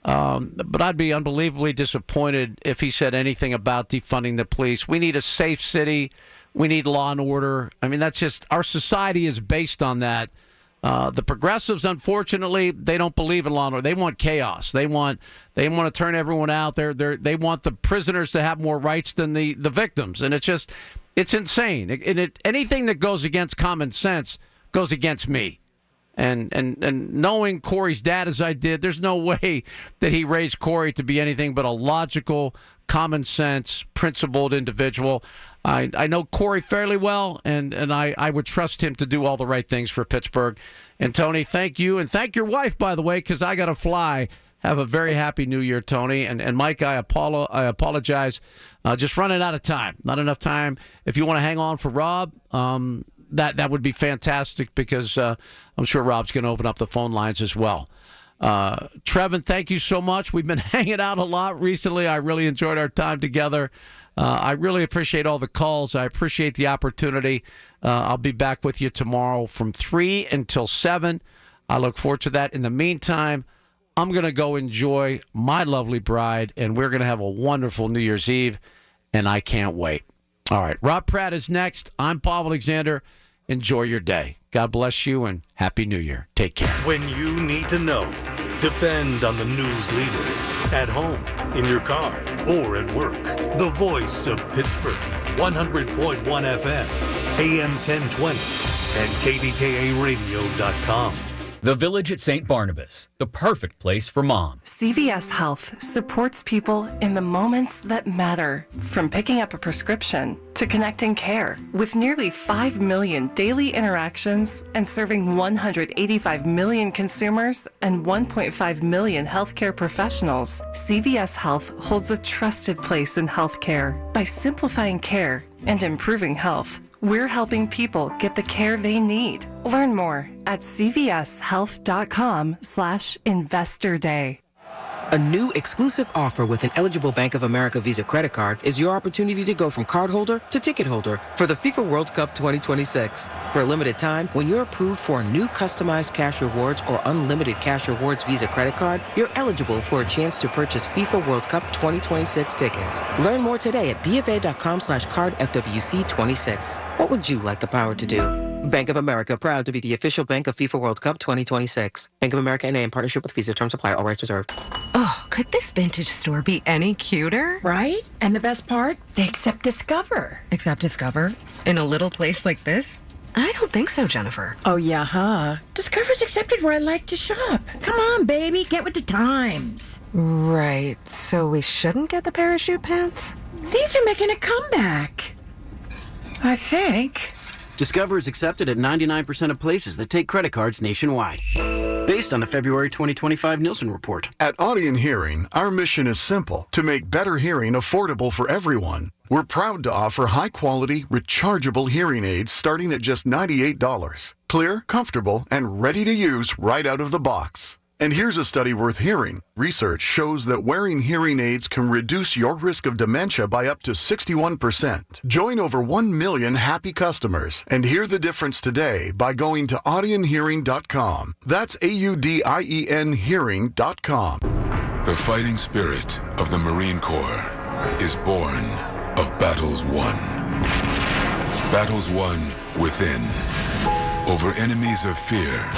But I'd be unbelievably disappointed if he said anything about defunding the police. We need a safe city. We need law and order. I mean, that's just, our society is based on that. The progressives, unfortunately, they don't believe in law and order. They want chaos. They want to turn everyone out. They want the prisoners to have more rights than the victims. And it's insane. Anything that goes against common sense goes against me. And knowing Corey's dad as I did, there's no way that he raised Corey to be anything but a logical, common sense, principled individual. I know Corey fairly well, and I would trust him to do all the right things for Pittsburgh. And, Tony, thank you. And thank your wife, by the way, because I got to fly. Have a very happy New Year, Tony. And Mike, I apologize. Just running out of time. Not enough time. If you want to hang on for Rob, that would be fantastic because I'm sure Rob's going to open up the phone lines as well. Trevin, thank you so much. We've been hanging out a lot recently. I really enjoyed our time together. I really appreciate all the calls. I appreciate the opportunity. I'll be back with you tomorrow from 3 until 7. I look forward to that. In the meantime, I'm going to go enjoy my lovely bride, and we're going to have a wonderful New Year's Eve, and I can't wait. All right, Rob Pratt is next. I'm Paul Alexander. Enjoy your day. God bless you, and Happy New Year. Take care. When you need to know, depend on the news leader. At home, in your car, or at work. The voice of Pittsburgh. 100.1 FM, AM 1020, and KDKA-radio.com. The Village at St. Barnabas, the perfect place for moms. CVS Health supports people in the moments that matter, from picking up a prescription to connecting care. With nearly 5 million daily interactions and serving 185 million consumers and 1.5 million healthcare professionals, CVS Health holds a trusted place in healthcare. By simplifying care and improving health, we're helping people get the care they need. Learn more at cvshealth.com/Investor Day. A new exclusive offer with an eligible Bank of America Visa credit card is your opportunity to go from cardholder to ticket holder for the FIFA World Cup 2026. For a limited time, when you're approved for a new customized cash rewards or unlimited cash rewards Visa credit card, you're eligible for a chance to purchase FIFA World Cup 2026 tickets. Learn more today at BofA.com/card FWC26. What would you like the power to do? Bank of America, proud to be the official bank of FIFA World Cup 2026. Bank of America N.A. in partnership with Visa. Terms apply. All rights reserved. Oh, could this vintage store be any cuter? Right? And the best part? They accept Discover. Accept Discover? In a little place like this? I don't think so, Jennifer. Oh, yeah, huh? Discover's accepted where I like to shop. Come on, baby, get with the times. Right. So we shouldn't get the parachute pants? These are making a comeback. I think. Discover is accepted at 99% of places that take credit cards nationwide. Based on the February 2025 Nielsen report. At Audion Hearing, our mission is simple: to make better hearing affordable for everyone. We're proud to offer high-quality, rechargeable hearing aids starting at just $98. Clear, comfortable, and ready to use right out of the box. And here's a study worth hearing. Research shows that wearing hearing aids can reduce your risk of dementia by up to 61%. Join over 1 million happy customers and hear the difference today by going to audionhearing.com. That's AUDIEN hearing.com. The fighting spirit of the Marine Corps is born of battles won. Battles won within, over enemies of fear,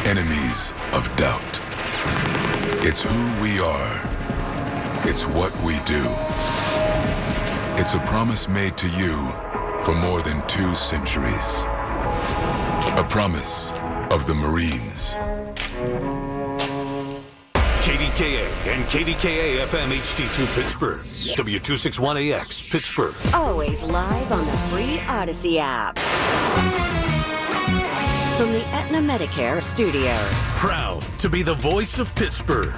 enemies of doubt. It's who we are. It's what we do. It's a promise made to you for more than 2 centuries. A promise of the Marines. KDKA and KDKA-FM HD2 Pittsburgh. W261AX Pittsburgh. Always live on the free Odyssey app. From the Aetna Medicare studios. Proud to be the voice of Pittsburgh.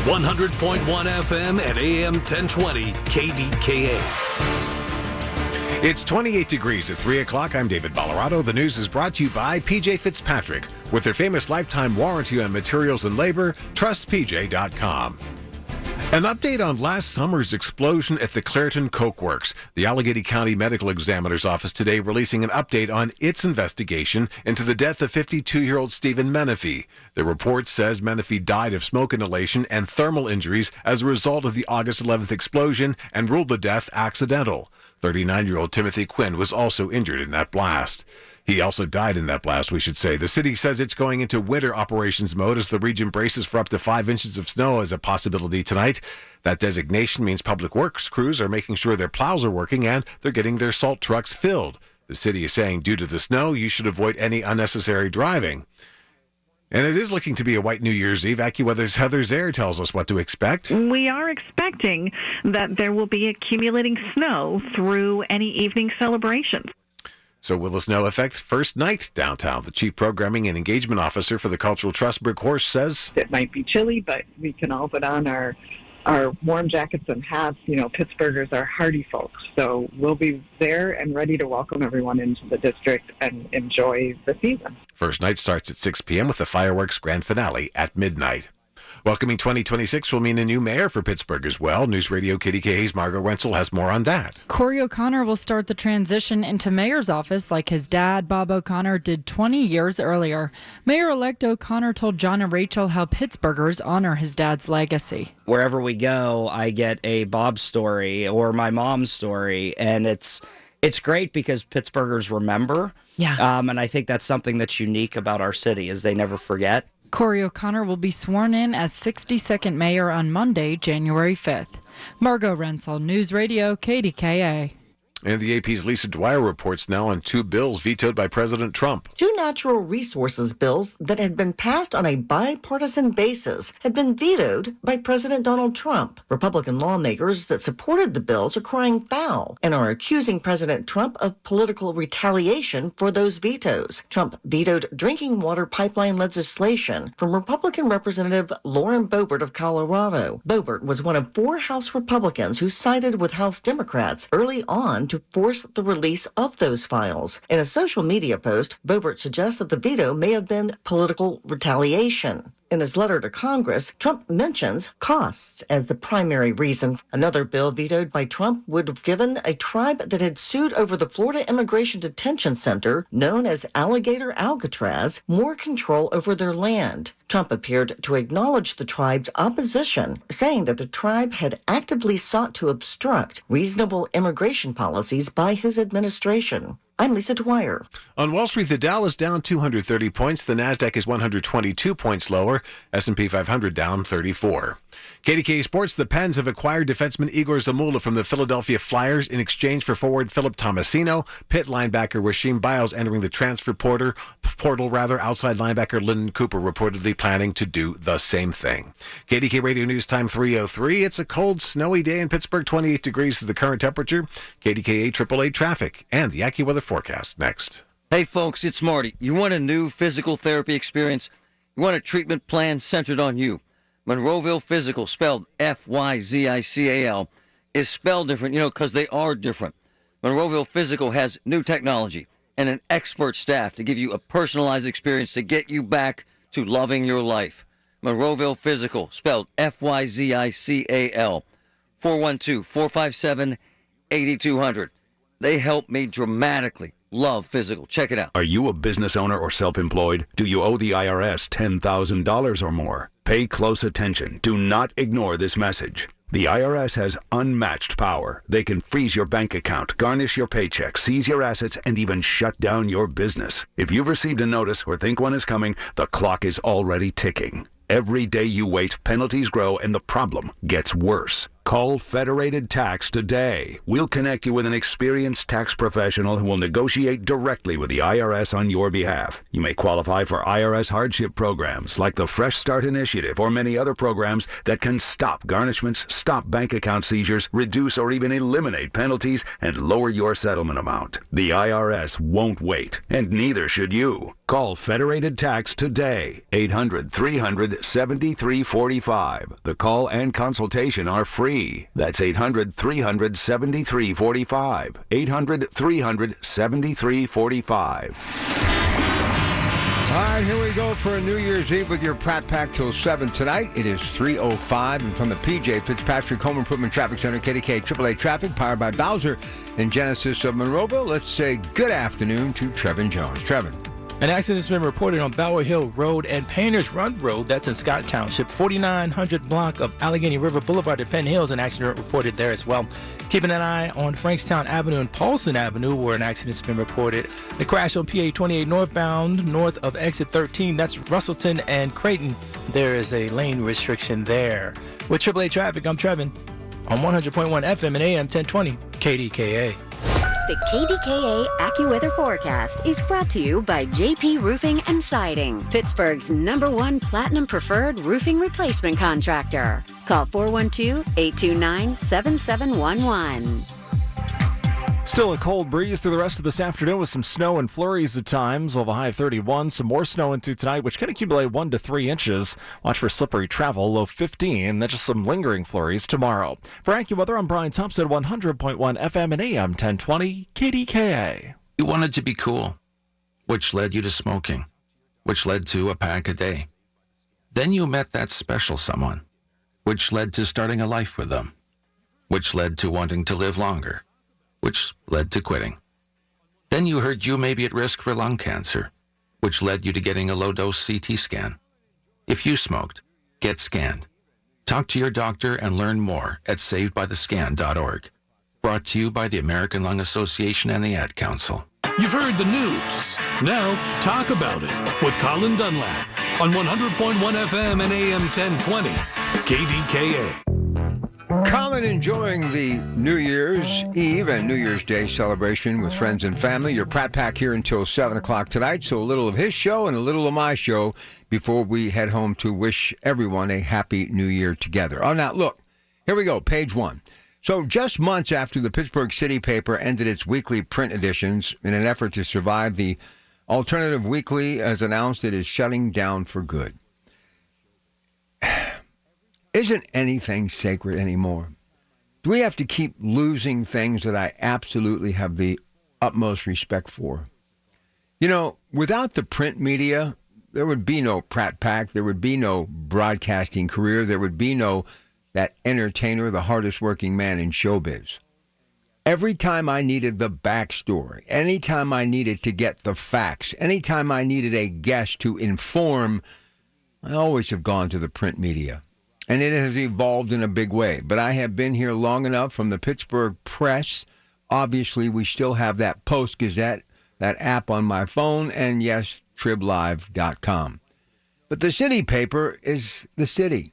100.1 FM and AM 1020 KDKA. It's 28 degrees at 3 o'clock. I'm David Ballarado. The news is brought to you by PJ Fitzpatrick. With their famous lifetime warranty on materials and labor, trust PJ.com. An update on last summer's explosion at the Clairton Coke Works. The Allegheny County Medical Examiner's Office today releasing an update on its investigation into the death of 52-year-old Stephen Menifee. The report says Menifee died of smoke inhalation and thermal injuries as a result of the August 11th explosion and ruled the death accidental. 39-year-old Timothy Quinn was also injured in that blast. He also died in that blast, we should say. The city says it's going into winter operations mode as the region braces for up to 5 inches of snow as a possibility tonight. That designation means public works crews are making sure their plows are working and they're getting their salt trucks filled. The city is saying due to the snow, you should avoid any unnecessary driving. And it is looking to be a white New Year's Eve. AccuWeather's Heather Zaire tells us what to expect. We are expecting that there will be accumulating snow through any evening celebrations. So will the snow affect first night downtown? The Chief Programming and Engagement Officer for the Cultural Trust, Brooke Horst, says it might be chilly, but we can all put on our warm jackets and hats. You know, Pittsburghers are hardy folks, so we'll be there and ready to welcome everyone into the district and enjoy the season. First night starts at 6 p.m. with the fireworks grand finale at midnight. Welcoming 2026 will mean a new mayor for Pittsburgh as well. News Radio KDKA's Margot Rensel has more on that. Corey O'Connor will start the transition into mayor's office like his dad, Bob O'Connor, did 20 years earlier. Mayor-elect O'Connor told John and Rachel how Pittsburghers honor his dad's legacy. Wherever we go, I get a Bob story or my mom's story, and it's great because Pittsburghers remember. Yeah. And I think that's something that's unique about our city is they never forget. Corey O'Connor will be sworn in as 62nd mayor on Monday, January 5th. Margot Rensel, News Radio, KDKA. And the AP's Lisa Dwyer reports now on 2 bills vetoed by President Trump. 2 natural resources bills that had been passed on a bipartisan basis had been vetoed by President Donald Trump. Republican lawmakers that supported the bills are crying foul and are accusing President Trump of political retaliation for those vetoes. Trump vetoed drinking water pipeline legislation from Republican Representative Lauren Boebert of Colorado. Boebert was one of 4 House Republicans who sided with House Democrats early on to force the release of those files. In a social media post, Boebert suggests that the veto may have been political retaliation. In his letter to Congress, Trump mentions costs as the primary reason. Another bill vetoed by Trump would have given a tribe that had sued over the Florida Immigration Detention Center, known as Alligator Alcatraz, more control over their land. Trump appeared to acknowledge the tribe's opposition, saying that the tribe had actively sought to obstruct reasonable immigration policies by his administration. I'm Lisa Dwyer. On Wall Street, the Dow is down 230 points. The Nasdaq is 122 points lower. S&P 500 down 34. KDKA Sports, the Pens have acquired defenseman Igor Zamula from the Philadelphia Flyers in exchange for forward Philip Tomasino. Pitt linebacker Rasheem Biles entering the transfer portal. Outside linebacker Lyndon Cooper reportedly planning to do the same thing. KDK Radio News Time 3:03. It's a cold, snowy day in Pittsburgh. 28 degrees is the current temperature. KDKA AAA traffic and the AccuWeather forecast next. Hey folks, it's Marty. You want a new physical therapy experience? You want a treatment plan centered on you? Monroeville Physical, spelled F-Y-Z-I-C-A-L, is spelled different, because they are different. Monroeville Physical has new technology and an expert staff to give you a personalized experience to get you back to loving your life. Monroeville Physical, spelled F-Y-Z-I-C-A-L, 412-457-8200. They help me dramatically love physical. Check it out. Are you a business owner or self-employed? Do you owe the IRS $10,000 or more? Pay close attention. Do not ignore this message. The IRS has unmatched power. They can freeze your bank account, garnish your paycheck, seize your assets, and even shut down your business. If you've received a notice or think one is coming, the clock is already ticking. Every day you wait, penalties grow, and the problem gets worse. Call Federated Tax today. We'll connect you with an experienced tax professional who will negotiate directly with the IRS on your behalf. You may qualify for IRS hardship programs like the Fresh Start Initiative or many other programs that can stop garnishments, stop bank account seizures, reduce or even eliminate penalties, and lower your settlement amount. The IRS won't wait, and neither should you. Call Federated Tax today. 800-300-7345. The call and consultation are free. free. That's 800-300-7345. 800-300-7345. All right, here we go for a New Year's Eve with your Pratt Pack till 7 tonight. It is 3:05, and from the PJ Fitzpatrick Home Improvement Traffic Center, KDKA AAA Traffic, powered by Bowser and Genesis of Monroeville. Let's say good afternoon to Trevin Jones. Trevin. An accident's been reported on Bower Hill Road and Painters Run Road. That's in Scott Township. 4900 block of Allegheny River Boulevard at Penn Hills. An accident reported there as well. Keeping an eye on Frankstown Avenue and Paulson Avenue, where an accident's been reported. The crash on PA 28 northbound, north of exit 13. That's Russellton and Creighton. There is a lane restriction there. With AAA Traffic, I'm Trevin on 100.1 FM and AM 1020 KDKA. The KDKA AccuWeather forecast is brought to you by JP Roofing and Siding, Pittsburgh's #1 Platinum Preferred Roofing Replacement Contractor. Call 412-829-7711. Still a cold breeze through the rest of this afternoon with some snow and flurries at times. We'll have a high of 31. Some more snow into tonight, which can accumulate 1 to 3 inches. Watch for slippery travel, low 15. Then just some lingering flurries tomorrow. For AccuWeather, I'm Brian Thompson, 100.1 FM and AM 1020 KDKA. You wanted to be cool, which led you to smoking, which led to a pack a day. Then you met that special someone, which led to starting a life with them, which led to wanting to live longer, which led to quitting. Then you heard you may be at risk for lung cancer, which led you to getting a low-dose CT scan. If you smoked, get scanned. Talk to your doctor and learn more at savedbythescan.org. Brought to you by the American Lung Association and the Ad Council. You've heard the news. Now, talk about it with Colin Dunlap on 100.1 FM and AM 1020 KDKA. Colin enjoying the New Year's Eve and New Year's Day celebration with friends and family. Your Pratt Pack here until 7 o'clock tonight, so a little of his show and a little of my show before we head home to wish everyone a happy New Year together. Oh, now, look, here we go, page 1. So just months after the Pittsburgh City paper ended its weekly print editions in an effort to survive, the alternative weekly has announced it is shutting down for good. Isn't anything sacred anymore? Do we have to keep losing things that I absolutely have the utmost respect for? You know, without the print media, there would be no Pratt Pack, there would be no broadcasting career, there would be no that entertainer, the hardest working man in showbiz. Every time I needed the backstory, anytime I needed to get the facts, anytime I needed a guest to inform, I always have gone to the print media. And it has evolved in a big way. But I have been here long enough from the Pittsburgh Press. Obviously, we still have that Post-Gazette, that app on my phone, and yes, triblive.com. But the city paper is the city.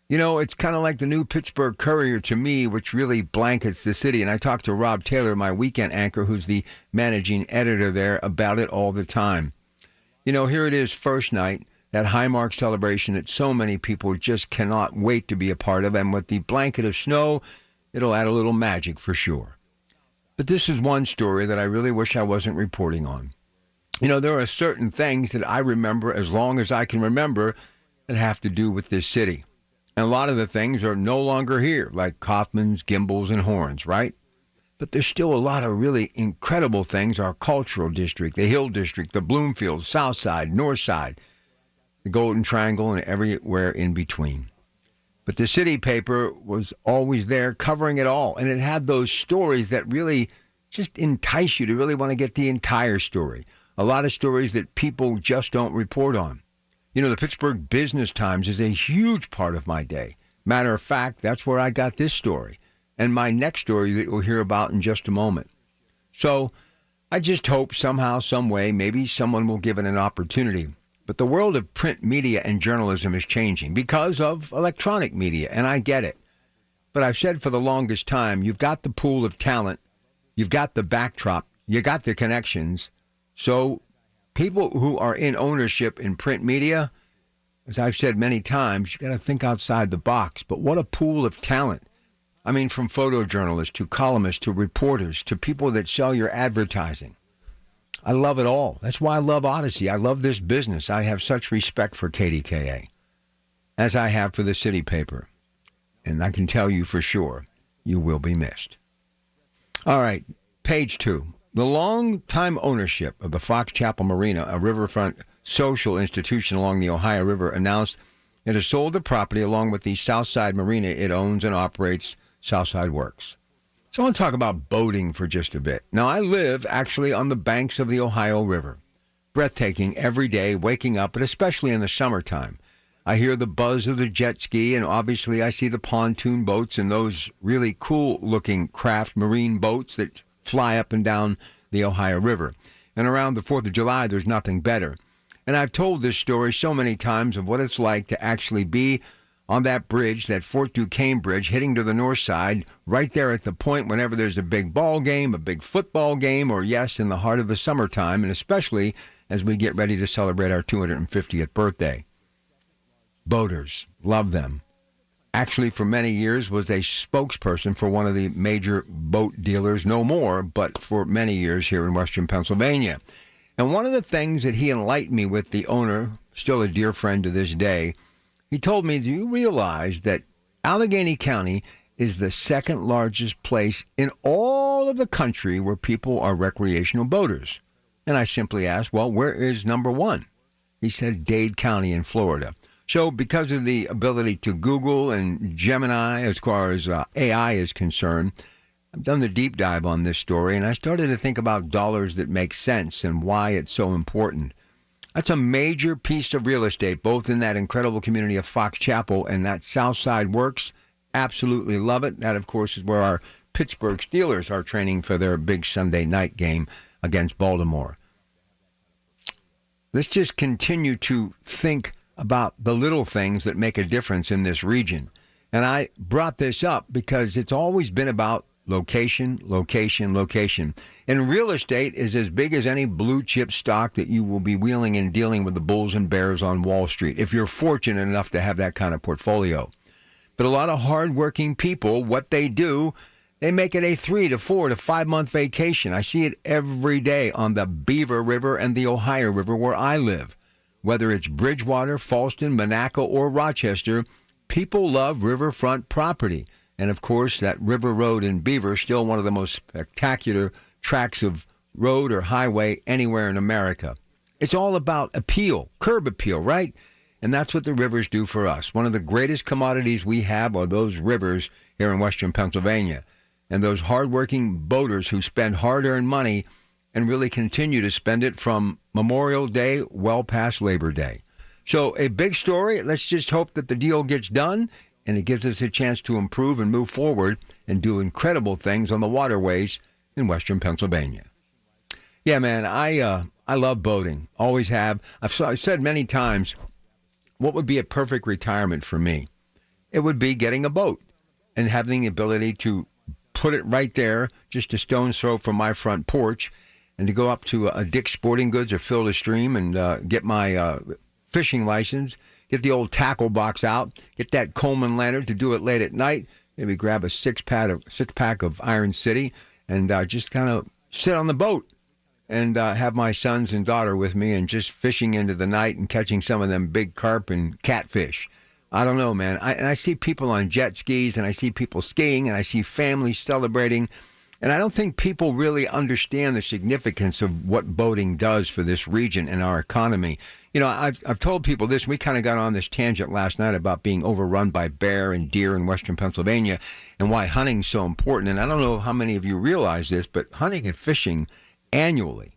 You know, it's kind of like the new Pittsburgh Courier to me, which really blankets the city. And I talk to Rob Taylor, my weekend anchor, who's the managing editor there, about it all the time. You know, here it is, first night. That Highmark celebration that so many people just cannot wait to be a part of. And with the blanket of snow, it'll add a little magic for sure. But this is one story that I really wish I wasn't reporting on. You know, there are certain things that I remember as long as I can remember that have to do with this city. And a lot of the things are no longer here, like Kaufman's, Gimbals, and Horns, right? But there's still a lot of really incredible things. Our cultural district, the Hill District, the Bloomfield, South Side, North Side, the Golden Triangle, and everywhere in between. But the city paper was always there covering it all, and it had those stories that really just entice you to really want to get the entire story. A lot of stories that people just don't report on. You know, the Pittsburgh Business Times is a huge part of my day. Matter of fact, that's where I got this story, and my next story that you'll hear about in just a moment. So I just hope somehow, some way, maybe someone will give it an opportunity. But the world of print media and journalism is changing because of electronic media, and I get it. But I've said for the longest time, you've got the pool of talent, you've got the backdrop, you got the connections. So people who are in ownership in print media, as I've said many times, you got to think outside the box. But what a pool of talent. I mean, from photojournalists to columnists to reporters to people that sell your advertising. I love it all. That's why I love Odyssey. I love this business. I have such respect for KDKA, as I have for the city paper. And I can tell you for sure, you will be missed. All right, page 2. The long-time ownership of the Fox Chapel Marina, a riverfront social institution along the Ohio River, announced it has sold the property along with the Southside Marina it owns and operates, Southside Works. So I want to talk about boating for just a bit. Now, I live actually on the banks of the Ohio River. Breathtaking every day, waking up, but especially in the summertime. I hear the buzz of the jet ski, and obviously I see the pontoon boats and those really cool-looking craft marine boats that fly up and down the Ohio River. And around the 4th of July, there's nothing better. And I've told this story so many times of what it's like to actually be on that bridge, that Fort Duquesne Bridge, hitting to the north side, right there at the point whenever there's a big ball game, a big football game, or yes, in the heart of the summertime, and especially as we get ready to celebrate our 250th birthday. Boaters, love them. Actually, for many years, was a spokesperson for one of the major boat dealers, no more, but for many years here in Western Pennsylvania. And one of the things that he enlightened me with, the owner, still a dear friend to this day, he told me, do you realize that Allegheny County is the second largest place in all of the country where people are recreational boaters? And I simply asked, well, where is number one? He said Dade County in Florida. So because of the ability to Google and Gemini as far as AI is concerned, I've done the deep dive on this story, and I started to think about dollars that make sense and why it's so important. That's a major piece of real estate, both in that incredible community of Fox Chapel and that Southside Works. Absolutely love it. That, of course, is where our Pittsburgh Steelers are training for their big Sunday night game against Baltimore. Let's just continue to think about the little things that make a difference in this region. And I brought this up because it's always been about location, location, location. And real estate is as big as any blue chip stock that you will be wheeling and dealing with the bulls and bears on Wall Street, if you're fortunate enough to have that kind of portfolio. But a lot of hardworking people, what they do, they make it a 3 to 4 to 5 month vacation. I see it every day on the Beaver River and the Ohio River where I live. Whether it's Bridgewater, Falston, Monaco, or Rochester, people love riverfront property. And, of course, that River Road in Beaver is still one of the most spectacular tracts of road or highway anywhere in America. It's all about appeal, curb appeal, right? And that's what the rivers do for us. One of the greatest commodities we have are those rivers here in Western Pennsylvania. And those hardworking boaters who spend hard-earned money and really continue to spend it from Memorial Day well past Labor Day. So a big story. Let's just hope that the deal gets done and it gives us a chance to improve and move forward and do incredible things on the waterways in Western Pennsylvania. Yeah, man, I love boating. Always have. I've said many times, what would be a perfect retirement for me? It would be getting a boat and having the ability to put it right there, just a stone's throw from my front porch, and to go up to a Dick's Sporting Goods or Field & Stream and get my fishing license, get the old tackle box out, get that Coleman lantern to do it late at night, maybe grab a six-pack of Iron City, and just kind of sit on the boat and have my sons and daughter with me and just fishing into the night and catching some of them big carp and catfish. I don't know, man. I see people on jet skis, and I see people skiing, and I see families celebrating. And I don't think people really understand the significance of what boating does for this region and our economy. You know, I've told people this. We kind of got on this tangent last night about being overrun by bear and deer in Western Pennsylvania and why hunting's so important. And I don't know how many of you realize this, but hunting and fishing annually,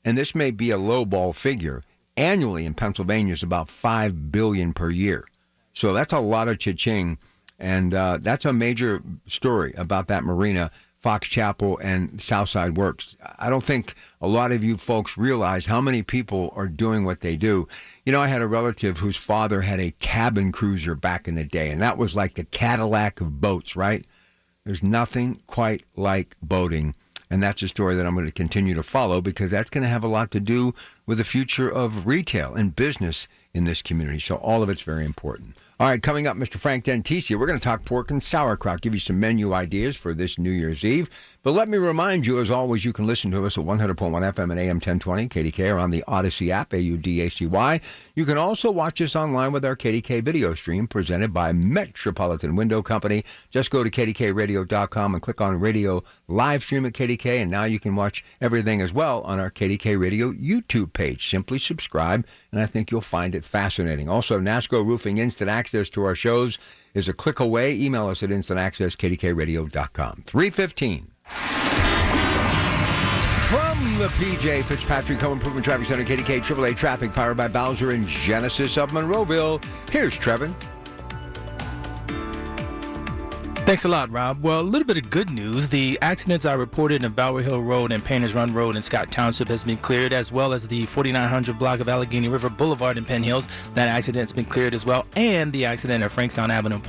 and this may be a lowball figure, annually in Pennsylvania is about $5 billion per year. So that's a lot of cha-ching. And that's a major story about that marina, Fox Chapel and Southside Works. I don't think a lot of you folks realize how many people are doing what they do. You know, I had a relative whose father had a cabin cruiser back in the day, and that was like the Cadillac of boats, right? There's nothing quite like boating, and that's a story that I'm going to continue to follow because that's going to have a lot to do with the future of retail and business in this community. So all of it's very important. All right, coming up, Mr. Frank Dentisi, we're going to talk pork and sauerkraut, give you some menu ideas for this New Year's Eve. But let me remind you, as always, you can listen to us at 100.1 FM and AM 1020, KDK, or on the Odyssey app, AUDACY. You can also watch us online with our KDK video stream presented by Metropolitan Window Company. Just go to KDKRadio.com and click on Radio Live Stream at KDK, and now you can watch everything as well on our KDK Radio YouTube page. Simply subscribe, and I think you'll find it fascinating. Also, NASCO Roofing Instant Access to our shows is a click away. Email us at instantaccess@kdkradio.com. 3:15. From the PJ Fitzpatrick Home Improvement Traffic Center, KDK AAA Traffic, powered by Bowser and Genesis of Monroeville. Here's Trevin. Thanks a lot, Rob. Well, a little bit of good news. The accidents I reported in Bower Hill Road and Painters Run Road in Scott Township has been cleared, as well as the 4900 block of Allegheny River Boulevard in Penn Hills. That accident's been cleared as well. And the accident at Frankstown Avenue and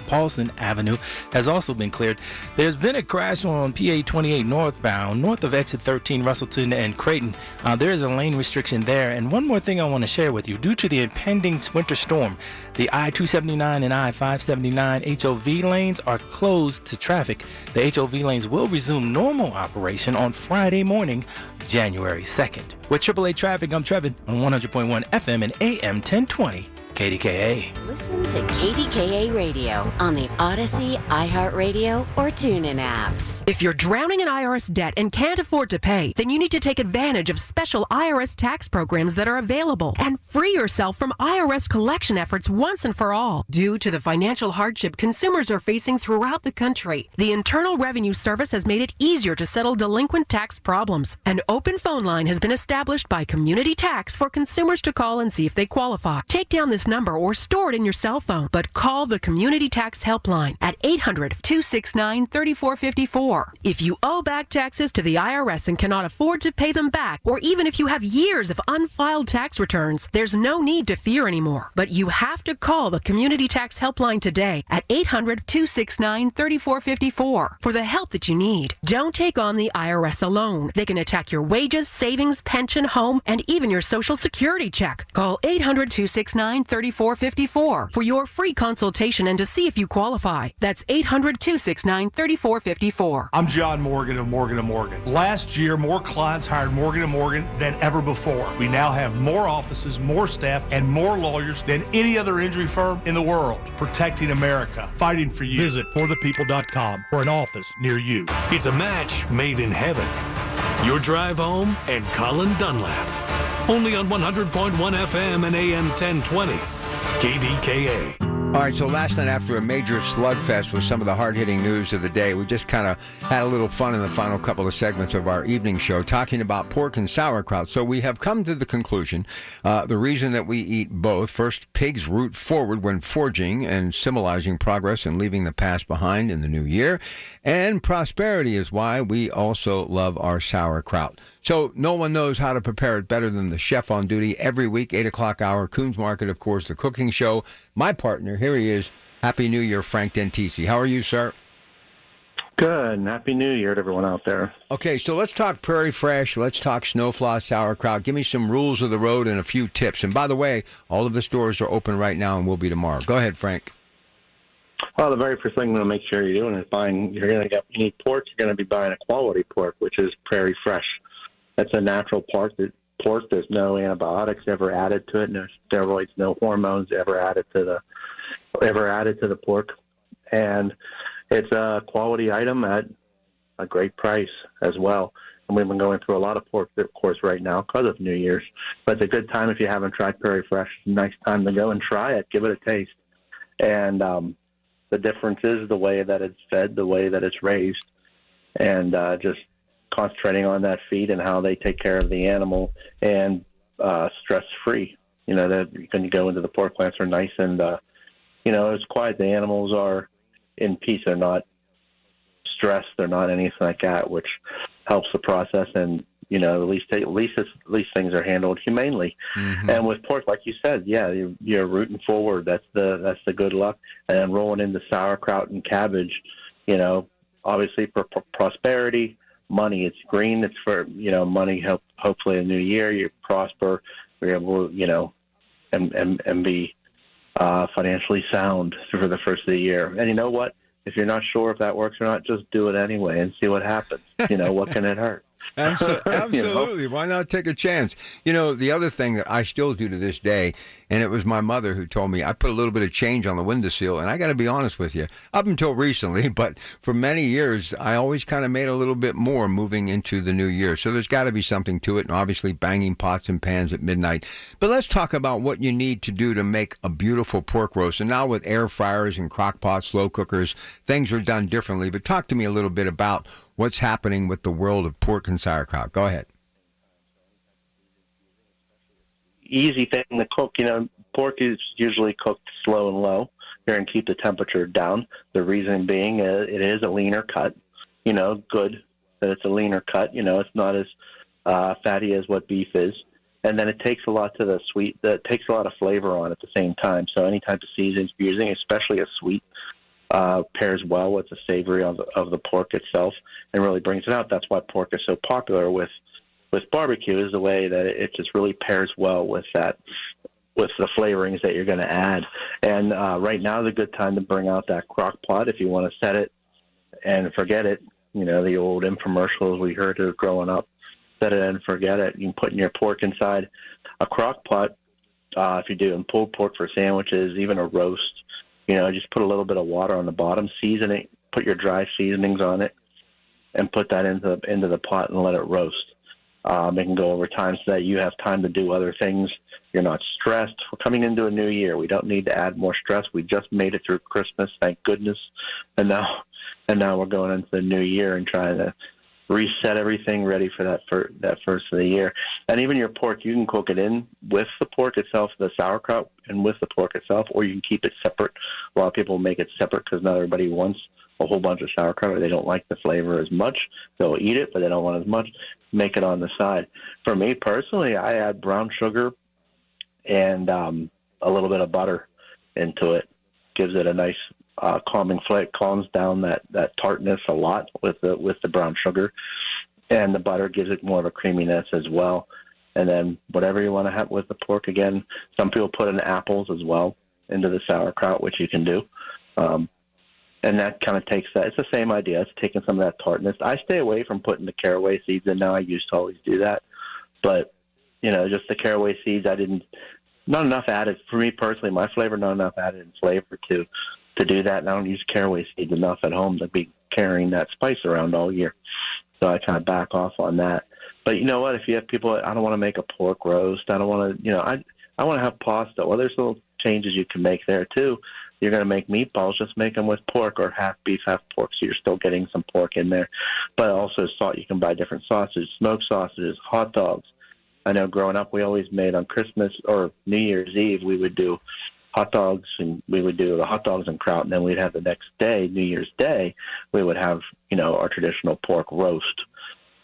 Paulson Avenue has also been cleared. There's been a crash on PA 28 northbound, north of exit 13, Russellton and Creighton. There is a lane restriction there. And one more thing I want to share with you. Due to the impending winter storm, the I-279 and I-579 HOV lanes are closed to traffic. The HOV lanes will resume normal operation on Friday morning, January 2nd. With AAA Traffic, I'm Trevin on 100.1 FM and AM 1020. KDKA. Listen to KDKA Radio on the Odyssey, iHeartRadio, or TuneIn apps. If you're drowning in IRS debt and can't afford to pay, then you need to take advantage of special IRS tax programs that are available and free yourself from IRS collection efforts once and for all. Due to the financial hardship consumers are facing throughout the country, the Internal Revenue Service has made it easier to settle delinquent tax problems. An open phone line has been established by Community Tax for consumers to call and see if they qualify. Take down this number or store it in your cell phone, but call the Community Tax Helpline at 800-269-3454. If you owe back taxes to the IRS and cannot afford to pay them back, or even if you have years of unfiled tax returns, there's no need to fear anymore. But you have to call the Community Tax Helpline today at 800-269-3454 for the help that you need. Don't take on the IRS alone. They can attack your wages, savings, pension, home, and even your Social Security check. Call 800-269-3454 for your free consultation and to see if you qualify. That's 800-269-3454. I'm John Morgan of Morgan & Morgan. Last year, more clients hired Morgan & Morgan than ever before. We now have more offices, more staff, and more lawyers than any other injury firm in the world. Protecting America. Fighting for you. Visit forthepeople.com for an office near you. It's a match made in heaven. Your drive home and Colin Dunlap. Only on 100.1 FM and AM 1020. KDKA. All right, so last night after a major slugfest with some of the hard-hitting news of the day, we just kind of had a little fun in the final couple of segments of our evening show talking about pork and sauerkraut. So we have come to the conclusion, the reason that we eat both. First, pigs root forward when forging and symbolizing progress and leaving the past behind in the new year. And prosperity is why we also love our sauerkraut. So no one knows how to prepare it better than the chef on duty every week, 8 o'clock hour, Coons Market, of course, the cooking show. My partner, here he is. Happy New Year, Frank Dentisi. How are you, sir? Good. Happy New Year to everyone out there. Okay, so let's talk Prairie Fresh. Let's talk Snowfloss sauerkraut. Give me some rules of the road and a few tips. And by the way, all of the stores are open right now and will be tomorrow. Go ahead, Frank. Well, the very first thing I'm going to make sure you're doing is buying, you need pork, you're going to be buying a quality pork, which is Prairie Fresh. That's a natural pork. There's no antibiotics ever added to it, no steroids, no hormones ever added to the pork, and it's a quality item at a great price as well. And we've been going through a lot of pork, of course, right now because of New Year's. But it's a good time if you haven't tried Prairie Fresh. It's a nice time to go and try it, give it a taste, and the difference is the way that it's fed, the way that it's raised, and just concentrating on that feed and how they take care of the animal and stress-free. You know, that when you go into the pork plants are nice and, it's quiet. The animals are in peace. They're not stressed. They're not anything like that, which helps the process. And, at least things are handled humanely. Mm-hmm. And with pork, like you said, you're rooting forward. That's the good luck. And then rolling into sauerkraut and cabbage, obviously for prosperity, money. It's green. It's for money. Hopefully, a new year you prosper. You're able, and be financially sound for the first of the year. And you know what? If you're not sure if that works or not, just do it anyway and see what happens. What can it hurt? Absolutely. Why not take a chance? The other thing that I still do to this day, and it was my mother who told me, I put a little bit of change on the windowsill, and I got to be honest with you, up until recently, but for many years, I always kind of made a little bit more moving into the new year. So there's got to be something to it, and obviously banging pots and pans at midnight. But let's talk about what you need to do to make a beautiful pork roast. And now with air fryers and crock pots, slow cookers, things are done differently. But talk to me a little bit about what's happening with the world of pork and sauerkraut. Go ahead. Easy thing to cook. Pork is usually cooked slow and low here and keep the temperature down. The reason being it is a leaner cut. Good that it's a leaner cut. It's not as fatty as what beef is. And then it takes a lot to the sweet. That takes a lot of flavor on at the same time. So any type of seasonings you're using, especially a sweet, pairs well with the savory of the pork itself and really brings it out. That's why pork is so popular with barbecue, is the way that it just really pairs well with that, with the flavorings that you're going to add. And right now is a good time to bring out that crock pot if you want to set it and forget it. The old infomercials we heard of growing up, set it and forget it. You can put in your pork inside a crock pot. If you're doing pulled pork for sandwiches, even a roast, just put a little bit of water on the bottom, season it, put your dry seasonings on it, and put that into the pot and let it roast. It can go over time so that you have time to do other things. You're not stressed. We're coming into a new year. We don't need to add more stress. We just made it through Christmas, thank goodness, and now we're going into the new year and trying to reset everything, ready for that first of the year. And even your pork, you can cook it in with the pork itself, the sauerkraut, and with the pork itself, or you can keep it separate. A lot of people make it separate because not everybody wants a whole bunch of sauerkraut, or they don't like the flavor as much. They'll eat it, but they don't want as much. Make it on the side. For me personally, I add brown sugar and a little bit of butter into it. Gives it a nice calming flavor. Calms down that tartness a lot with the brown sugar, and the butter gives it more of a creaminess as well. And then whatever you want to have with the pork. Again, some people put in apples as well into the sauerkraut, which you can do. And that kind of takes that. It's the same idea. It's taking some of that tartness. I stay away from putting the caraway seeds in now. I used to always do that. But, just the caraway seeds, not enough added. For me personally, my flavor, not enough added in flavor to do that. And I don't use caraway seeds enough at home to be carrying that spice around all year. So I kind of back off on that. But you know what? If you have people, I don't want to make a pork roast. I don't want to, I want to have pasta. Well, there's little changes you can make there too. You're going to make meatballs, just make them with pork, or half beef, half pork, so you're still getting some pork in there. But also salt, you can buy different sausages, smoked sausages, hot dogs. I know growing up we always made on Christmas or New Year's Eve, we would do hot dogs, and we would do the hot dogs and kraut, and then we'd have the next day, New Year's Day, we would have, our traditional pork roast,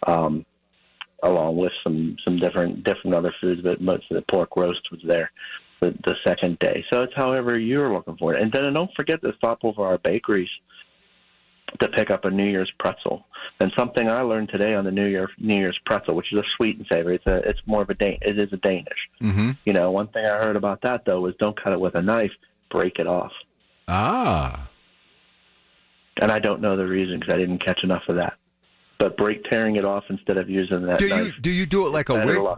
along with some different other foods, but most of the pork roast was there the second day. So it's however you're looking for it. And then don't forget to stop over our bakeries to pick up a New Year's pretzel. And something I learned today on the New Year's pretzel, which is a sweet and savory. It's more of it is a Danish. Mm-hmm. One thing I heard about that though was don't cut it with a knife, break it off. Ah. And I don't know the reason because I didn't catch enough of that. But tearing it off instead of using that knife. Do you do it like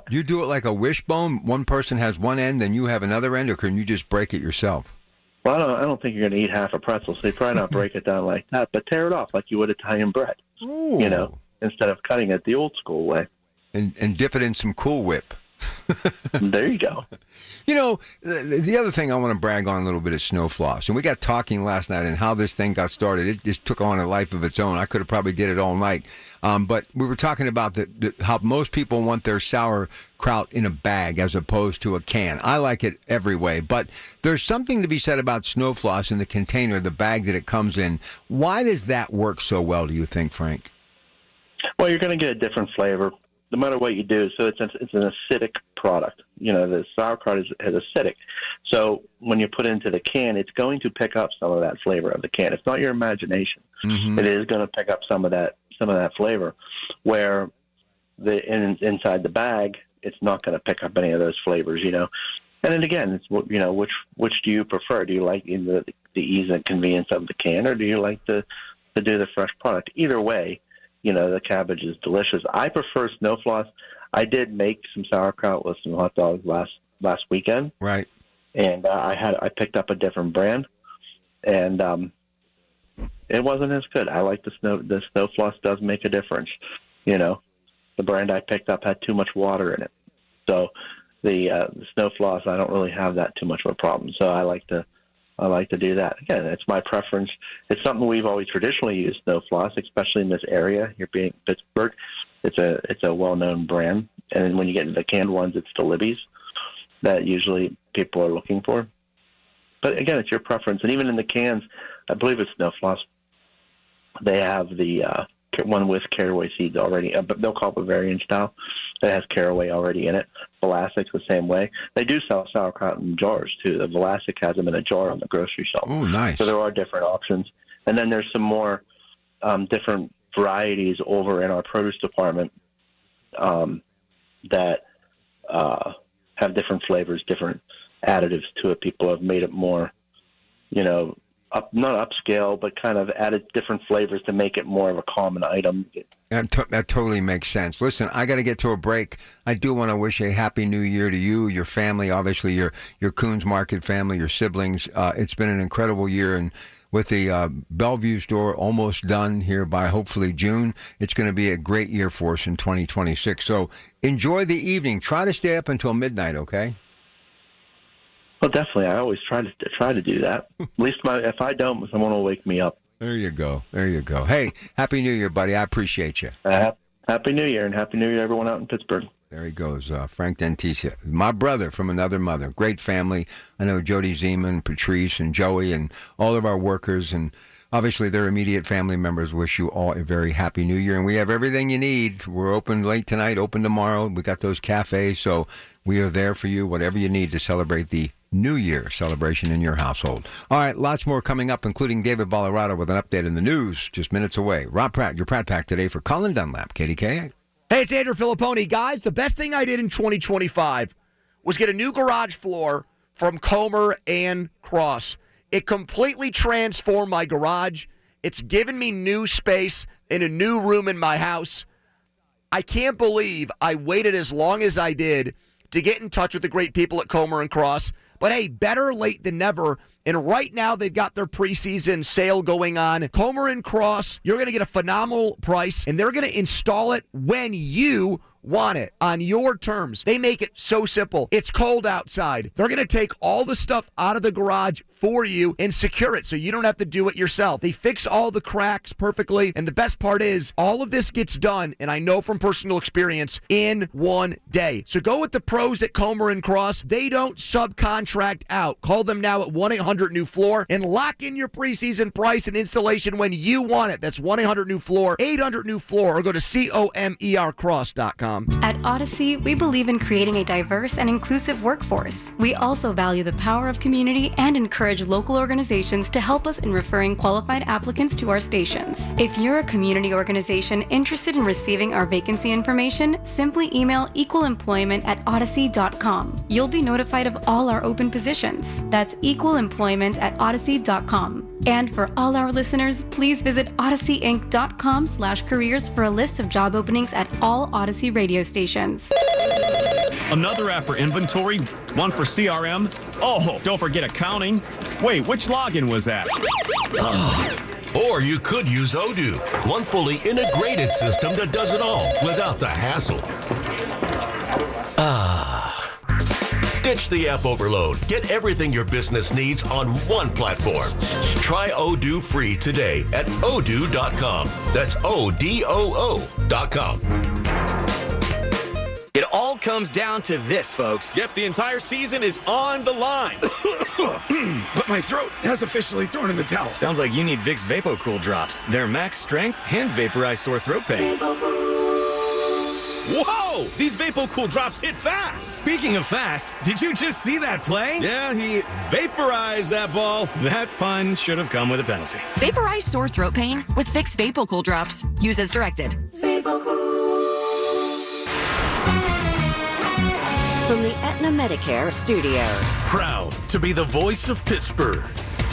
you do it like a wishbone? One person has one end, then you have another end, or can you just break it yourself? Well, I don't think you're going to eat half a pretzel, so you probably not break it down like that, but tear it off like you would Italian bread. Ooh. Instead of cutting it the old school way. And dip it in some Cool Whip. There you go. The other thing I want to brag on a little bit is snow floss. And we got talking last night and how this thing got started. It just took on a life of its own. I could have probably did it all night. But we were talking about how most people want their sauerkraut in a bag as opposed to a can. I like it every way. But there's something to be said about snow floss in the container, the bag that it comes in. Why does that work so well, do you think, Frank? Well, you're going to get a different flavor no matter what you do. So it's an acidic product. The sauerkraut is acidic. So when you put it into the can, it's going to pick up some of that flavor of the can. It's not your imagination. Mm-hmm. It is going to pick up some of that flavor. Where inside the bag, it's not going to pick up any of those flavors. And then again, it's which do you prefer? Do you like the ease and convenience of the can, or do you like to do the fresh product? Either way, the cabbage is delicious. I prefer Snow Floss. I did make some sauerkraut with some hot dogs last weekend. Right. And I picked up a different brand, and it wasn't as good. I like the Snow Floss does make a difference. The brand I picked up had too much water in it, so the Snow Floss, I don't really have that too much of a problem. So I like to do that. Again, it's my preference. It's something we've always traditionally used, Snow Floss, especially in this area here being Pittsburgh. It's a well-known brand, and when you get into the canned ones, it's the Libby's that usually people are looking for. But again, it's your preference. And even in the cans, I believe it's Snow Floss, they have the one with caraway seeds already, but they'll call it Bavarian style. It has caraway already in it. Vlasic's the same way. They do sell sauerkraut in jars, too. The Vlasic has them in a jar on the grocery shelf. Oh, nice. So there are different options. And then there's some more different varieties over in our produce department that have different flavors, different additives to it. People have made it more, not upscale, but kind of added different flavors to make it more of a common item. That totally makes sense. Listen, I got to get to a break. I do want to wish a happy new year to you, your family, obviously your Coons Market family, your siblings. It's been an incredible year, and with the Bellevue store almost done here by hopefully June, it's going to be a great year for us in 2026. So enjoy the evening. Try to stay up until midnight, okay? Well, definitely. I always try to do that. At least if I don't, someone will wake me up. There you go. Hey, Happy New Year, buddy. I appreciate you. Happy New Year, and Happy New Year to everyone out in Pittsburgh. There he goes, Frank Dentisia. My brother from another mother. Great family. I know Jody Zeman, Patrice, and Joey, and all of our workers, and obviously their immediate family members wish you all a very happy new year. And we have everything you need. We're open late tonight, open tomorrow. We got those cafes, so we are there for you, whatever you need to celebrate the New Year celebration in your household. All right, lots more coming up, including David Ballarado with an update in the news just minutes away. Rob Pratt, your Pratt Pack today for Colin Dunlap, KDKA. Hey, it's Andrew Filipponi. Guys, the best thing I did in 2025 was get a new garage floor from Comer and Cross. It completely transformed my garage. It's given me new space in a new room in my house. I can't believe I waited as long as I did to get in touch with the great people at Comer and Cross. But hey, better late than never. And right now, they've got their preseason sale going on. Comer and Cross, you're going to get a phenomenal price, and they're going to install it when you want it on your terms. They make it so simple. It's cold outside. They're going to take all the stuff out of the garage for you and secure it so you don't have to do it yourself. They fix all the cracks perfectly. And the best part is all of this gets done, and I know from personal experience, in one day. So go with the pros at Comer and Cross. They don't subcontract out. Call them now at 1-800-NEW-FLOOR and lock in your preseason price and installation when you want it. That's 1-800-NEW-FLOOR, 800-NEW-FLOOR, or go to COMERcross.com. At Odyssey, we believe in creating a diverse and inclusive workforce. We also value the power of community and encourage local organizations to help us in referring qualified applicants to our stations. If you're a community organization interested in receiving our vacancy information, simply email equalemployment@odyssey.com. You'll be notified of all our open positions. That's equalemployment@odyssey.com. And for all our listeners, please visit odysseyinc.com/careers for a list of job openings at all Odyssey radio stations. Another app for inventory, one for CRM. Oh, don't forget accounting. Wait, which login was that? Or you could use Odoo, one fully integrated system that does it all without the hassle. Ditch the app overload. Get everything your business needs on one platform. Try Odoo free today at odoo.com. That's ODOO.com. It all comes down to this, folks. Yep, the entire season is on the line. But my throat has officially thrown in the towel. Sounds like you need Vicks VapoCool drops. They're max strength and vaporize sore throat pain. Whoa! These VapoCool drops hit fast. Speaking of fast, did you just see that play? Yeah, he vaporized that ball. That pun should have come with a penalty. Vaporize sore throat pain with Vicks VapoCool drops. Use as directed. from the Aetna Medicare studios. Proud to be the voice of Pittsburgh.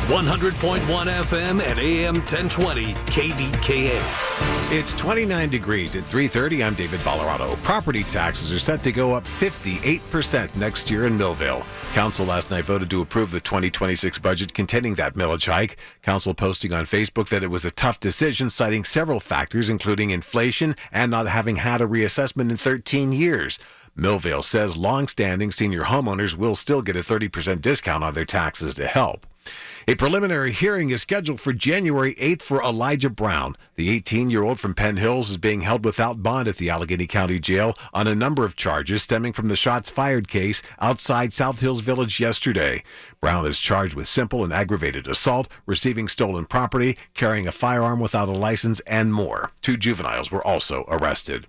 100.1 FM and AM 1020 KDKA. It's 29 degrees at 3:30. I'm David Ballarado. Property taxes are set to go up 58% next year in Millville. Council last night voted to approve the 2026 budget containing that millage hike. Council posting on Facebook that it was a tough decision, citing several factors, including inflation and not having had a reassessment in 13 years. Millville says long-standing senior homeowners will still get a 30% discount on their taxes to help. A preliminary hearing is scheduled for January 8th for Elijah Brown. The 18-year-old from Penn Hills is being held without bond at the Allegheny County Jail on a number of charges stemming from the shots fired case outside South Hills Village yesterday. Brown is charged with simple and aggravated assault, receiving stolen property, carrying a firearm without a license, and more. 2 juveniles were also arrested.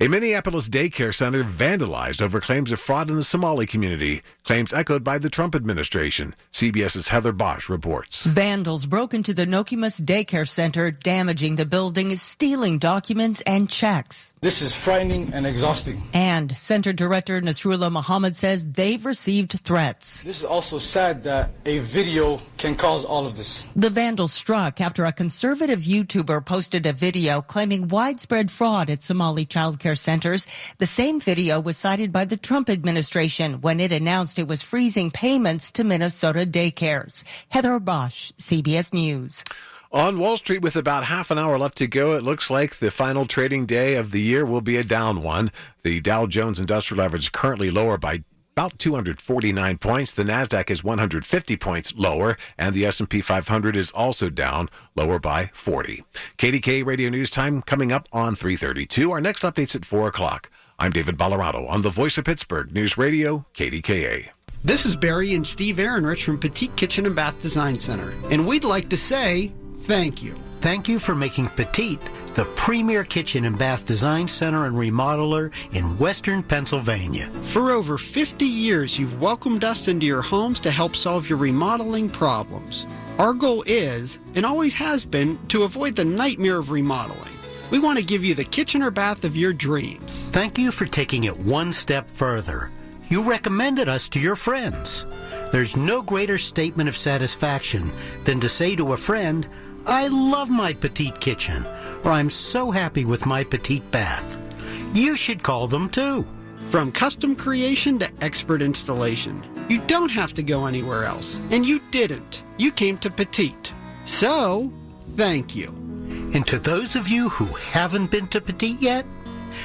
A Minneapolis daycare center vandalized over claims of fraud in the Somali community, claims echoed by the Trump administration. CBS's Heather Bosch reports. Vandals broke into the Nokomis Daycare Center, damaging the building, stealing documents and checks. This is frightening and exhausting. And Center Director Nasrullah Muhammad says they've received threats. This is also sad that a video can cause all of this. The vandals struck after a conservative YouTuber posted a video claiming widespread fraud at Somali childcare centers. The same video was cited by the Trump administration when it announced it was freezing payments to Minnesota daycares. Heather Bosch, CBS News. On Wall Street, with about half an hour left to go, it looks like the final trading day of the year will be a down one. The Dow Jones Industrial Average is currently lower by about 249 points. The Nasdaq is 150 points lower, and the S&P 500 is also down, lower by 40. KDKA Radio News Time coming up on 3:32. Our next update's at 4 o'clock. I'm David Ballarado on the Voice of Pittsburgh News Radio, KDKA. This is Barry and Steve Ehrenrich from Petite Kitchen and Bath Design Center, and we'd like to say thank you. Thank you for making Petite the premier kitchen and bath design center and remodeler in Western Pennsylvania. For over 50 years, you've welcomed us into your homes to help solve your remodeling problems. Our goal is, and always has been, to avoid the nightmare of remodeling. We want to give you the kitchen or bath of your dreams. Thank you for taking it one step further. You recommended us to your friends. There's no greater statement of satisfaction than to say to a friend, I love my Petite Kitchen, or I'm so happy with my Petite Bath. You should call them too. From custom creation to expert installation, you don't have to go anywhere else. And you didn't. You came to Petite. So, thank you. And to those of you who haven't been to Petite yet,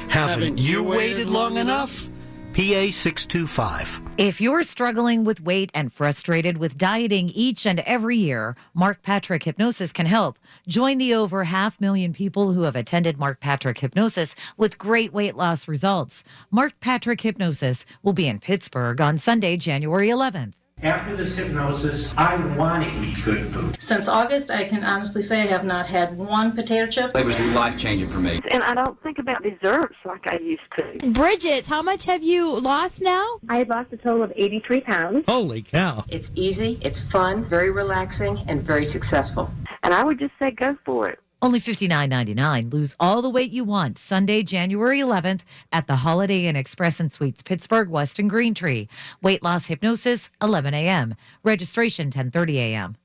haven't you waited long enough? PA 625. If you're struggling with weight and frustrated with dieting each and every year, Mark Patrick Hypnosis can help. Join the over 500,000 people who have attended Mark Patrick Hypnosis with great weight loss results. Mark Patrick Hypnosis will be in Pittsburgh on Sunday, January 11th. After this hypnosis, I want to eat good food. Since August, I can honestly say I have not had one potato chip. It was life-changing for me. And I don't think about desserts like I used to. Bridget, how much have you lost now? I had lost a total of 83 pounds. Holy cow. It's easy, it's fun, very relaxing, and very successful. And I would just say go for it. Only $59.99. Lose all the weight you want. Sunday, January 11th at the Holiday Inn Express and Suites, Pittsburgh, West and Green Tree. Weight loss hypnosis, 11 a.m. Registration, 10:30 a.m.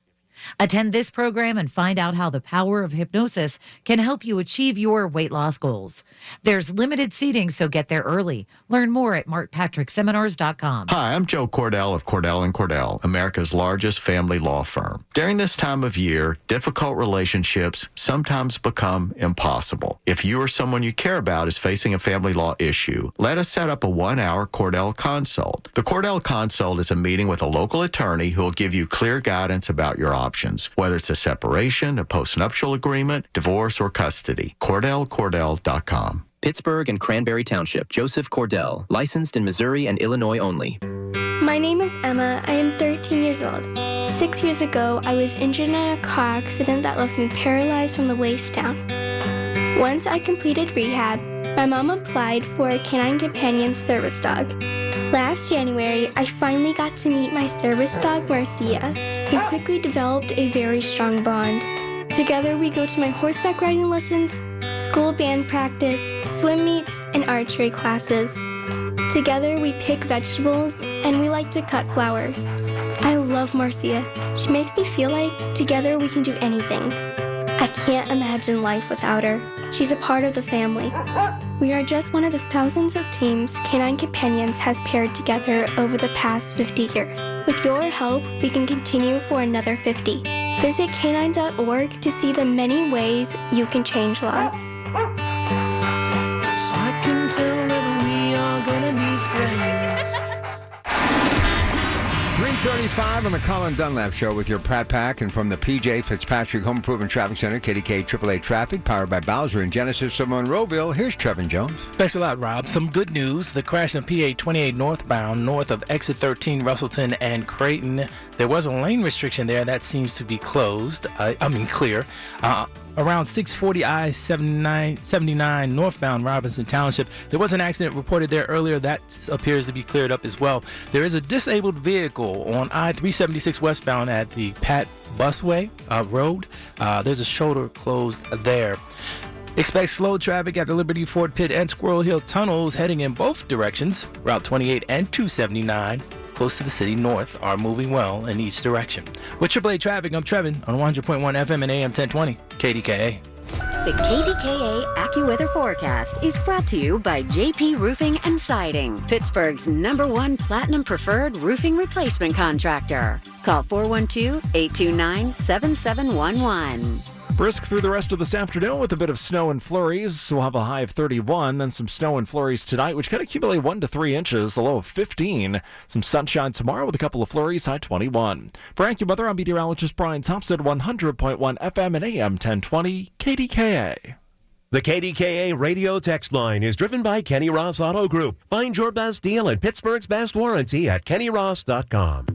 Attend this program and find out how the power of hypnosis can help you achieve your weight loss goals. There's limited seating, so get there early. Learn more at markpatrickseminars.com. Hi, I'm Joe Cordell of Cordell & Cordell, America's largest family law firm. During this time of year, difficult relationships sometimes become impossible. If you or someone you care about is facing a family law issue, let us set up a 1-hour Cordell Consult. The Cordell Consult is a meeting with a local attorney who will give you clear guidance about your options, whether it's a separation, a postnuptial agreement, divorce, or custody. CordellCordell.com. Pittsburgh and Cranberry Township. Joseph Cordell. Licensed in Missouri and Illinois only. My name is Emma. I am 13 years old. 6 years ago, I was injured in a car accident that left me paralyzed from the waist down. Once I completed rehab, my mom applied for a canine companion service dog. Last January, I finally got to meet my service dog, Marcia. We quickly developed a very strong bond. Together, we go to my horseback riding lessons, school band practice, swim meets, and archery classes. Together we pick vegetables and we like to cut flowers. I love Marcia. She makes me feel like together we can do anything. I can't imagine life without her. She's a part of the family. We are just one of the thousands of teams Canine Companions has paired together over the past 50 years. With your help, we can continue for another 50. Visit canine.org to see the many ways you can change lives. I can tell that we are gonna be friends. 3:35 on the Colin Dunlap Show with your Pratt Pack, and from the PJ Fitzpatrick Home Improvement Traffic Center, KDKA AAA Traffic, powered by Bowser and Genesis of Monroeville. Here's Trevin Jones. Thanks a lot, Rob. Some good news. The crash on PA 28 northbound, north of exit 13, Russellton and Creighton. There was a lane restriction there. That seems to be closed. Clear. Around 640 I-79 northbound Robinson Township. There was an accident reported there earlier. That appears to be cleared up as well. There is a disabled vehicle on I-376 westbound at the Pat Busway Road. There's a shoulder closed there. Expect slow traffic at the Liberty Ford Pit and Squirrel Hill tunnels heading in both directions. Route 28 and 279. Close to the city north are moving well in each direction. With AAA Traffic, I'm Trevin on 100.1 FM and AM 1020, KDKA. The KDKA AccuWeather forecast is brought to you by JP Roofing and Siding, Pittsburgh's #1 Platinum Preferred Roofing Replacement Contractor. Call 412-829-7711. Brisk through the rest of this afternoon with a bit of snow and flurries. We'll have a high of 31, then some snow and flurries tonight, which could accumulate 1 to 3 inches, a low of 15. Some sunshine tomorrow with a couple of flurries, high 21. For AccuWeather, I'm meteorologist Brian Thompson, 100.1 FM and AM 1020, KDKA. The KDKA radio text line is driven by Kenny Ross Auto Group. Find your best deal and Pittsburgh's best warranty at kennyross.com.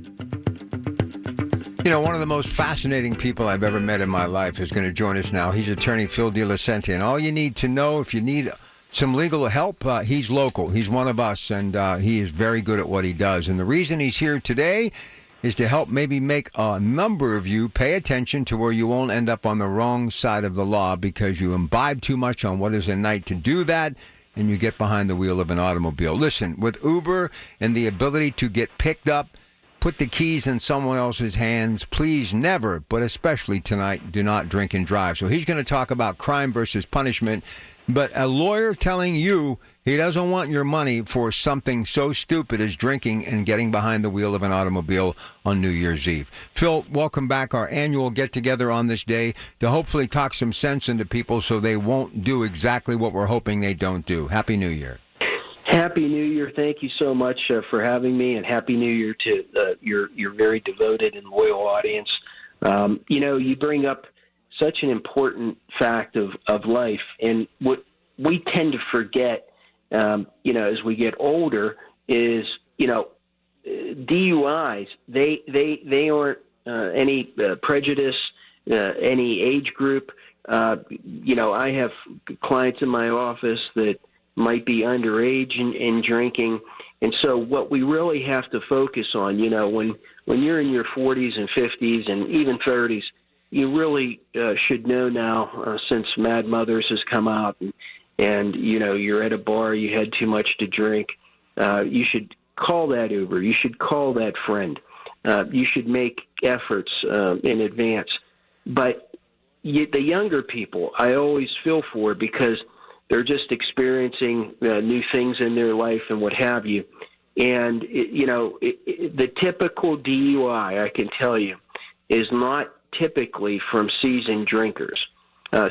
You know, one of the most fascinating people I've ever met in my life is going to join us now. He's attorney Phil DeLacente, and all you need to know, if you need some legal help, he's local. He's one of us, and he is very good at what he does. And the reason he's here today is to help maybe make a number of you pay attention to where you won't end up on the wrong side of the law because you imbibe too much on what is a night to do that, and you get behind the wheel of an automobile. Listen, with Uber and the ability to get picked up, put the keys in someone else's hands, please never, but especially tonight, do not drink and drive. So he's going to talk about crime versus punishment, but a lawyer telling you he doesn't want your money for something so stupid as drinking and getting behind the wheel of an automobile on New Year's Eve. Phil, welcome back. Our annual get-together on this day to hopefully talk some sense into people so they won't do exactly what we're hoping they don't do. Happy New Year. Happy New Year. Thank you so much for having me, and Happy New Year to your very devoted and loyal audience. You bring up such an important fact of life, and what we tend to forget, as we get older is, DUIs, they aren't any prejudice, any age group. I have clients in my office that might be underage in drinking. And so what we really have to focus on, when you're in your 40s and 50s and even 30s, you really should know now, since Mad Mothers has come out and you're at a bar, you had too much to drink, you should call that Uber. You should call that friend. You should make efforts in advance. But the younger people, I always feel for, because they're just experiencing new things in their life and what have you. And, the typical DUI, I can tell you, is not typically from seasoned drinkers.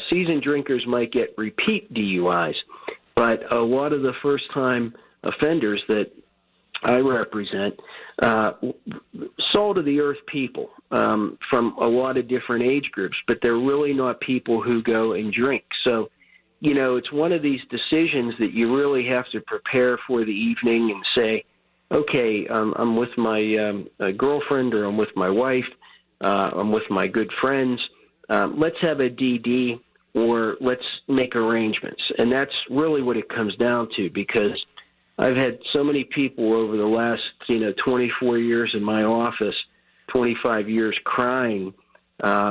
Seasoned drinkers might get repeat DUIs, but a lot of the first-time offenders that I represent, salt-of-the-earth people from a lot of different age groups, but they're really not people who go and drink. So, it's one of these decisions that you really have to prepare for the evening and say, okay, I'm with my girlfriend, or I'm with my wife, I'm with my good friends. Let's have a DD, or let's make arrangements. And that's really what it comes down to, because I've had so many people over the last, 24 years in my office, 25 years, crying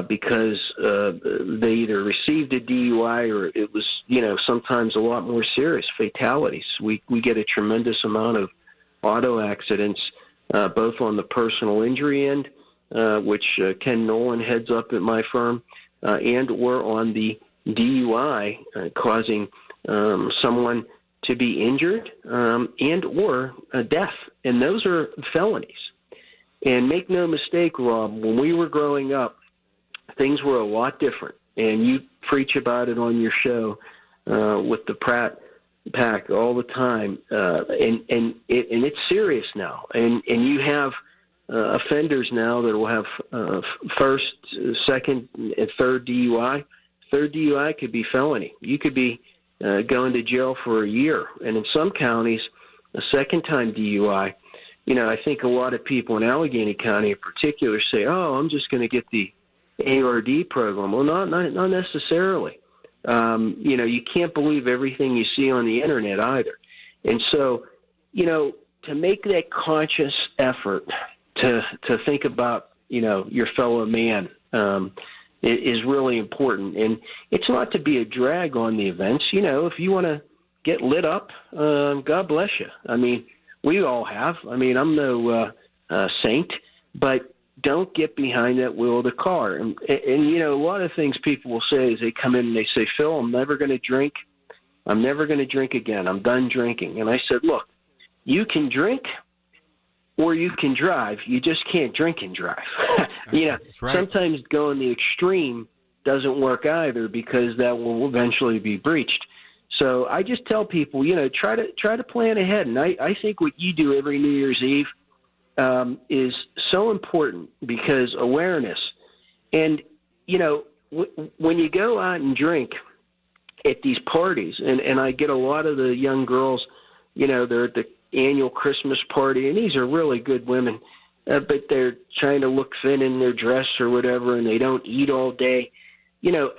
because they either received a DUI or it was, sometimes a lot more serious fatalities. We get a tremendous amount of auto accidents, both on the personal injury end, which Ken Nolan heads up at my firm, and or on the DUI, causing someone to be injured and or death. And those are felonies. And make no mistake, Rob, when we were growing up, things were a lot different. And you preach about it on your show with the Pratt Pack all the time. And it's serious now. And you have offenders now that will have first, second, and third DUI. Third DUI could be felony. You could be going to jail for a year. And in some counties, a second-time DUI, I think a lot of people in Allegheny County in particular say, oh, I'm just going to get the ARD program. Well, not necessarily. You can't believe everything you see on the Internet either. And so, to make that conscious effort to think about, your fellow man is really important. And it's not to be a drag on the events. If you want to get lit up, God bless you. I mean, we all have. I mean, I'm no saint, but don't get behind that wheel of the car. And a lot of things people will say is they come in and they say, Phil, I'm never going to drink. I'm never going to drink again. I'm done drinking. And I said, look, you can drink or you can drive. You just can't drink and drive. That's right. Sometimes going the extreme doesn't work either because that will eventually be breached. So I just tell people, try to plan ahead. And I think what you do every New Year's Eve is so important because awareness. And, when you go out and drink at these parties, and I get a lot of the young girls, they're at the annual Christmas party, and these are really good women, but they're trying to look thin in their dress or whatever, and they don't eat all day.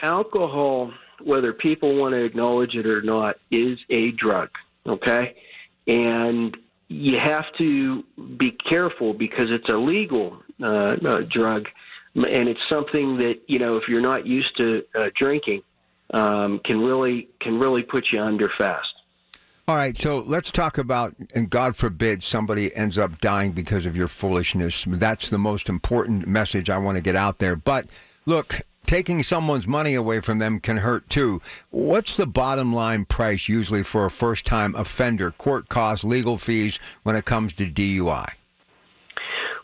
Alcohol, whether people want to acknowledge it or not, is a drug, okay? And you have to be careful because it's a legal drug, and it's something that, if you're not used to drinking, can really put you under fast. All right, so let's talk about, and God forbid somebody ends up dying because of your foolishness. That's the most important message I want to get out there. But look, taking someone's money away from them can hurt too. What's the bottom line price usually for a first-time offender, court costs, legal fees, when it comes to DUI?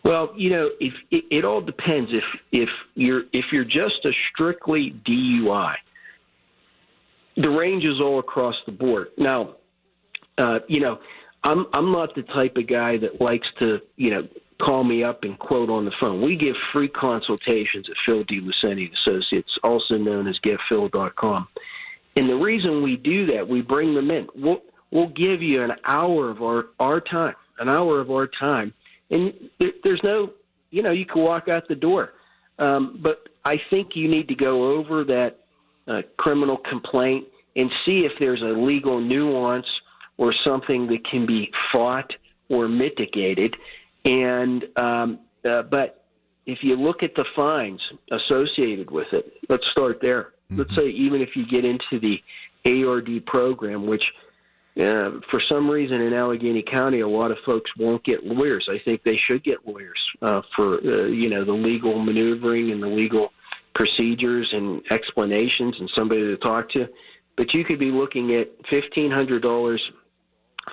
Well, if it all depends. If you're just a strictly DUI, the range is all across the board. Now, I'm not the type of guy that likes to, call me up and quote on the phone. We give free consultations at Phil D. Lucenti Associates, also known as getphil.com. And the reason we do that, we bring them in. We'll give you an hour of our time, and there's no, you can walk out the door. But I think you need to go over that criminal complaint and see if there's a legal nuance or something that can be fought or mitigated. And but if you look at the fines associated with it, let's start there. Mm-hmm. Let's say even if you get into the ARD program, which for some reason in Allegheny County, a lot of folks won't get lawyers. I think they should get lawyers for the legal maneuvering and the legal procedures and explanations and somebody to talk to. But you could be looking at $1,500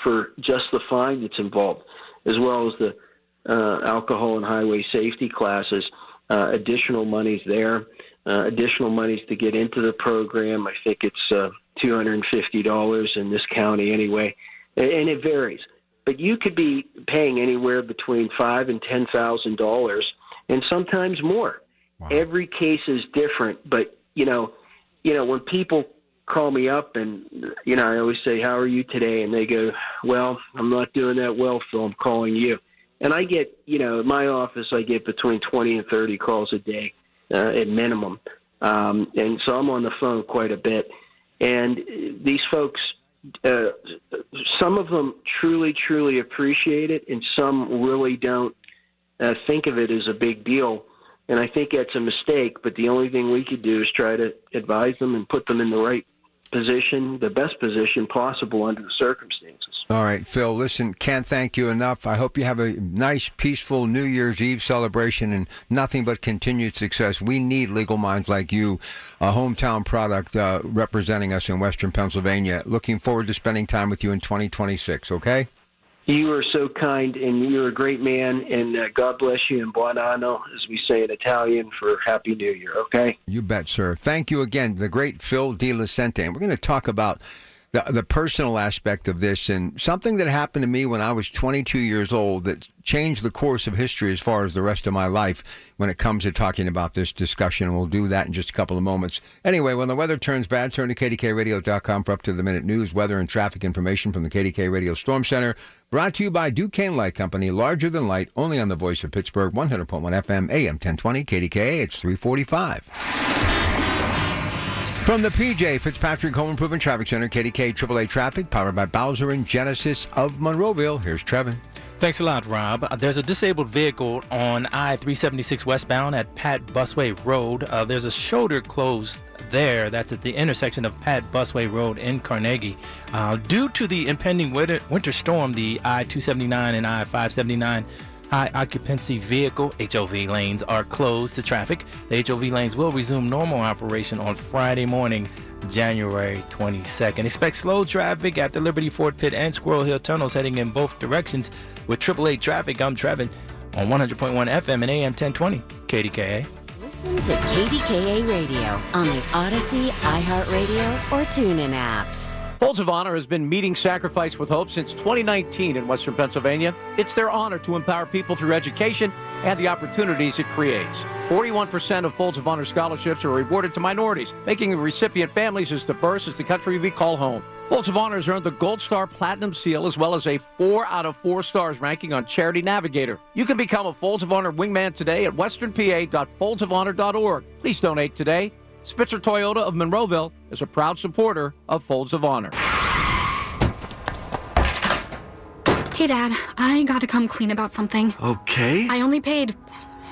for just the fine that's involved, as well as the alcohol and highway safety classes, additional monies there, additional monies to get into the program. I think it's $250 in this county anyway, and it varies. But you could be paying anywhere between $5,000 and $10,000, and sometimes more. Wow. Every case is different, but when people call me up and, I always say, how are you today? And they go, well, I'm not doing that well, Phil, I'm calling you. And I get, at my office, I get between 20 and 30 calls a day at minimum. And so I'm on the phone quite a bit. And these folks, some of them truly, truly appreciate it, and some really don't think of it as a big deal. And I think that's a mistake, but the only thing we could do is try to advise them and put them in the right position, the best position possible under the circumstances. All right, Phil, listen, can't thank you enough. I hope you have a nice, peaceful New Year's Eve celebration and nothing but continued success. We need legal minds like you, a hometown product representing us in Western Pennsylvania. Looking forward to spending time with you in 2026, okay? You are so kind, and you're a great man, and God bless you, and buon anno, as we say in Italian, for Happy New Year, okay? You bet, sir. Thank you again, the great Phil DiLucente. And we're going to talk about the personal aspect of this and something that happened to me when I was 22 years old that changed the course of history as far as the rest of my life when it comes to talking about this discussion. And we'll do that in just a couple of moments. Anyway, when the weather turns bad, turn to KDKRadio.com for up-to-the-minute news, weather, and traffic information from the KDK Radio Storm Center. Brought to you by Duquesne Light Company, larger than light, only on the Voice of Pittsburgh, 100.1 FM, AM 1020, KDKA. It's 345. From the PJ Fitzpatrick Home Improvement Traffic Center, KDK AAA Traffic, powered by Bowser and Genesis of Monroeville. Here's Trevin. Thanks a lot, Rob. There's a disabled vehicle on I-376 westbound at Pat Busway Road. There's a shoulder closed there. That's at the intersection of Pat Busway Road in Carnegie. Due to the impending winter storm, the I-279 and I-579 high occupancy vehicle HOV lanes are closed to traffic. The HOV lanes will resume normal operation on Friday morning, January 22nd. Expect slow traffic at the Liberty Ford Pit and Squirrel Hill tunnels heading in both directions. With AAA traffic, I'm Trevin on 100.1 FM and AM 1020 KDKA. Listen to KDKA Radio on the Odyssey, iHeartRadio, or TuneIn apps. Folds of Honor has been meeting sacrifice with hope since 2019 in Western Pennsylvania. It's their honor to empower people through education and the opportunities it creates. 41% of Folds of Honor scholarships are awarded to minorities, making recipient families as diverse as the country we call home. Folds of Honor has earned the Gold Star Platinum Seal as well as a 4 out of 4 stars ranking on Charity Navigator. You can become a Folds of Honor wingman today at westernpa.foldsofonor.org. Please donate today. Spitzer Toyota of Monroeville is a proud supporter of Folds of Honor. Hey, Dad, I gotta come clean about something. Okay. I only paid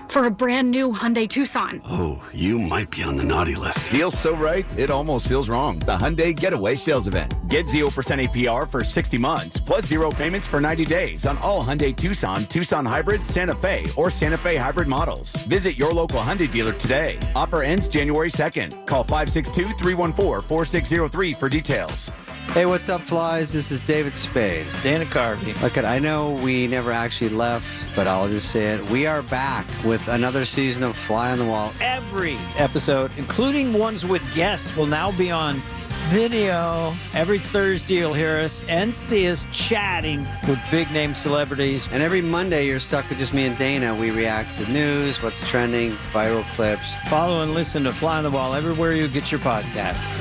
for a brand new Hyundai Tucson. Oh, you might be on the naughty list. Deal's so right, it almost feels wrong. The Hyundai Getaway Sales Event. Get 0% APR for 60 months, plus 0 payments for 90 days on all Hyundai Tucson, Tucson Hybrid, Santa Fe, or Santa Fe Hybrid models. Visit your local Hyundai dealer today. Offer ends January 2nd. Call 562-314-4603 for details. Hey, what's up, flies? This is David Spade. Dana Carvey. Look, I know we never actually left, but I'll just say it. We are back with another season of Fly on the Wall. Every episode, including ones with guests, will now be on video. Every Thursday, you'll hear us and see us chatting with big-name celebrities. And every Monday, you're stuck with just me and Dana. We react to news, what's trending, viral clips. Follow and listen to Fly on the Wall everywhere you get your podcasts.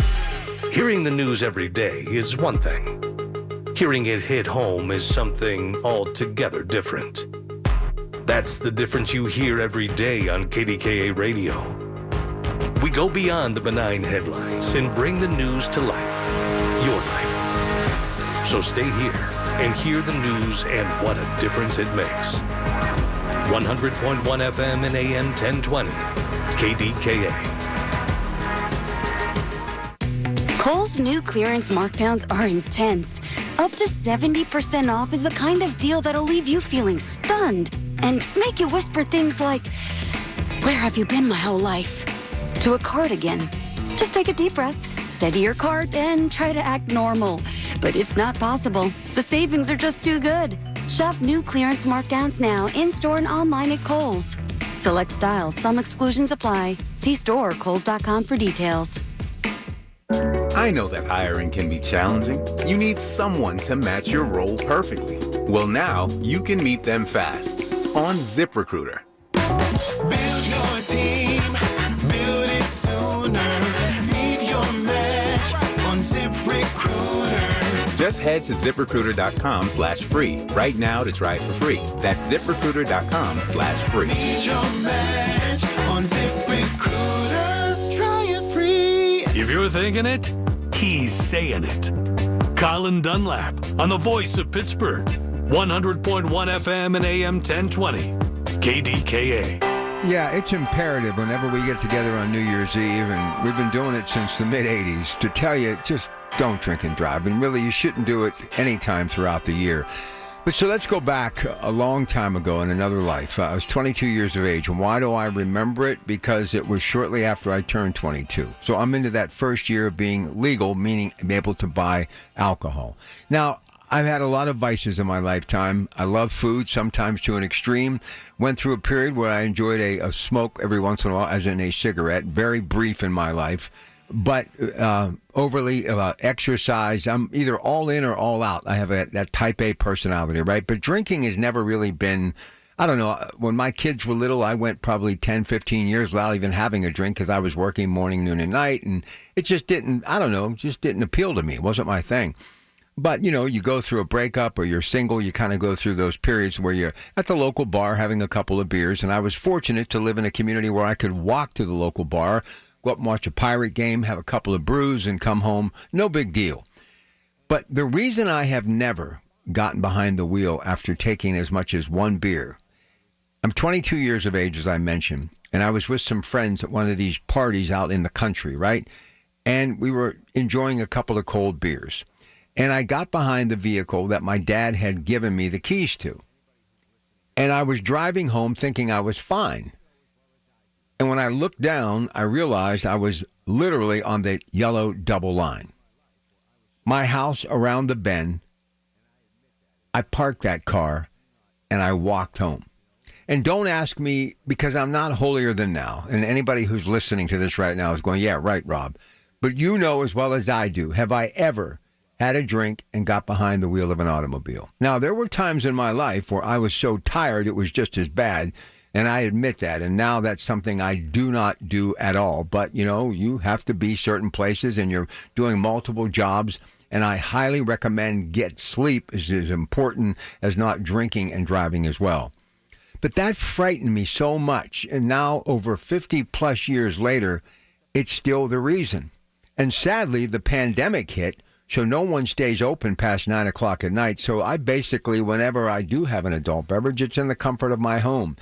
Hearing the news every day is one thing. Hearing it hit home is something altogether different. That's the difference you hear every day on KDKA Radio. We go beyond the benign headlines and bring the news to life, your life. So stay here and hear the news and what a difference it makes. 100.1 FM and AM 1020, KDKA. Kohl's new clearance markdowns are intense. Up to 70% off is the kind of deal that'll leave you feeling stunned and make you whisper things like, "Where have you been my whole life?" to a cardigan. Just take a deep breath, steady your cart, and try to act normal. But it's not possible. The savings are just too good. Shop new clearance markdowns now in-store and online at Kohl's. Select styles, some exclusions apply. See store or kohls.com for details. I know that hiring can be challenging. You need someone to match your role perfectly. Well, now you can meet them fast on ZipRecruiter. Build your team, build it sooner. Meet your match on ZipRecruiter. Just head to ZipRecruiter.com/free right now to try it for free. That's ZipRecruiter.com/free. Meet your match on ZipRecruiter. Try it free. If you're thinking it, he's saying it. Colin Dunlap on the Voice of Pittsburgh, 100.1 FM and AM 1020, KDKA. Yeah, it's imperative whenever we get together on New Year's Eve, and we've been doing it since the mid-'80s, to tell you, just don't drink and drive. And really, you shouldn't do it any time throughout the year. But so let's go back a long time ago in another life. I was 22 years of age. And why do I remember it? Because it was shortly after I turned 22. So I'm into that first year of being legal, meaning being able to buy alcohol. Now, I've had a lot of vices in my lifetime. I love food, sometimes to an extreme. Went through a period where I enjoyed a smoke every once in a while, as in a cigarette. Very brief in my life. But overly exercise, I'm either all in or all out. I have that type A personality, right? But drinking has never really been, I don't know, when my kids were little, I went probably 10, 15 years without even having a drink because I was working morning, noon, and night. And it just didn't, I don't know, just didn't appeal to me. It wasn't my thing. But, you know, you go through a breakup or you're single, you kind of go through those periods where you're at the local bar having a couple of beers. And I was fortunate to live in a community where I could walk to the local bar, go up and watch a Pirate game, have a couple of brews, and come home. No big deal. But the reason I have never gotten behind the wheel after taking as much as one beer, I'm 22 years of age, as I mentioned, and I was with some friends at one of these parties out in the country, right? And we were enjoying a couple of cold beers. And I got behind the vehicle that my dad had given me the keys to. And I was driving home thinking I was fine. And when I looked down, I realized I was literally on the yellow double line. My house around the bend, I parked that car, and I walked home. And don't ask me, because I'm not holier than thou. And anybody who's listening to this right now is going, yeah, right, Rob. But you know as well as I do, have I ever had a drink and got behind the wheel of an automobile? Now, there were times in my life where I was so tired it was just as bad, and I admit that. And now that's something I do not do at all. But, you know, you have to be certain places, and you're doing multiple jobs, and I highly recommend get sleep is as important as not drinking and driving as well. But that frightened me so much, and now over 50-plus years later, it's still the reason. And sadly, the pandemic hit, so no one stays open past 9 o'clock at night. So I basically, whenever I do have an adult beverage, it's in the comfort of my home.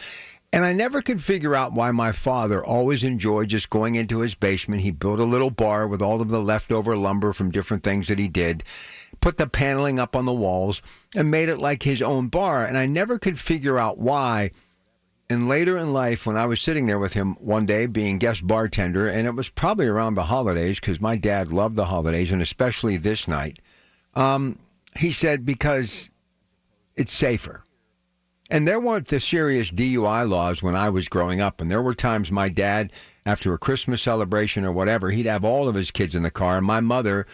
And I never could figure out why my father always enjoyed just going into his basement. He built a little bar with all of the leftover lumber from different things that he did, put the paneling up on the walls, and made it like his own bar. And I never could figure out why. And later in life, when I was sitting there with him one day being guest bartender, and it was probably around the holidays because my dad loved the holidays, and especially this night, he said, because it's safer. And there weren't the serious DUI laws when I was growing up. And there were times my dad, after a Christmas celebration or whatever, he'd have all of his kids in the car. And my mother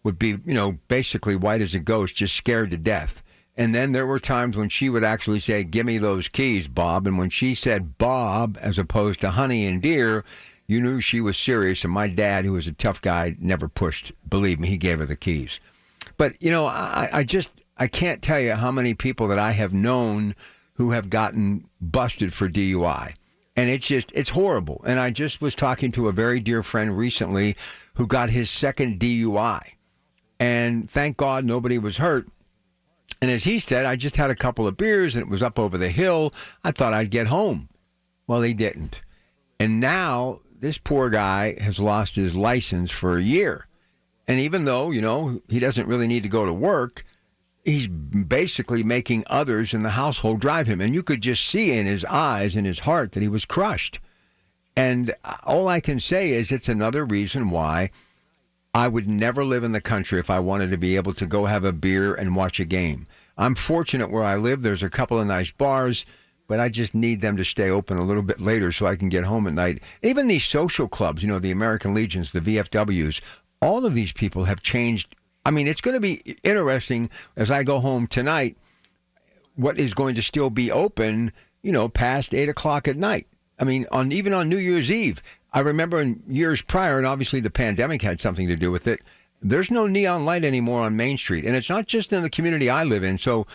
would be, you know, basically white as a ghost, just scared to death. And then there were times when she would actually say, give me those keys, Bob. And when she said Bob as opposed to honey and dear, you knew she was serious. And my dad, who was a tough guy, never pushed. Believe me, he gave her the keys. But, you know, I can't tell you how many people that I have known who have gotten busted for DUI. And it's horrible. And I just was talking to a very dear friend recently who got his second DUI. And thank God nobody was hurt. And as he said, I just had a couple of beers and it was up over the hill. I thought I'd get home. Well, he didn't. And now this poor guy has lost his license for a year. And even though, you know, he doesn't really need to go to work, he's basically making others in the household drive him. And you could just see in his eyes and his heart that he was crushed. And all I can say is it's another reason why I would never live in the country if I wanted to be able to go have a beer and watch a game. I'm fortunate where I live. There's a couple of nice bars, but I just need them to stay open a little bit later so I can get home at night. Even these social clubs, you know, the American Legions, the VFWs, all of these people have changed. I mean, it's going to be interesting as I go home tonight, what is going to still be open, you know, past 8 o'clock at night. I mean, even on New Year's Eve. I remember in years prior, and obviously the pandemic had something to do with it, there's no neon light anymore on Main Street. And it's not just in the community I live in. So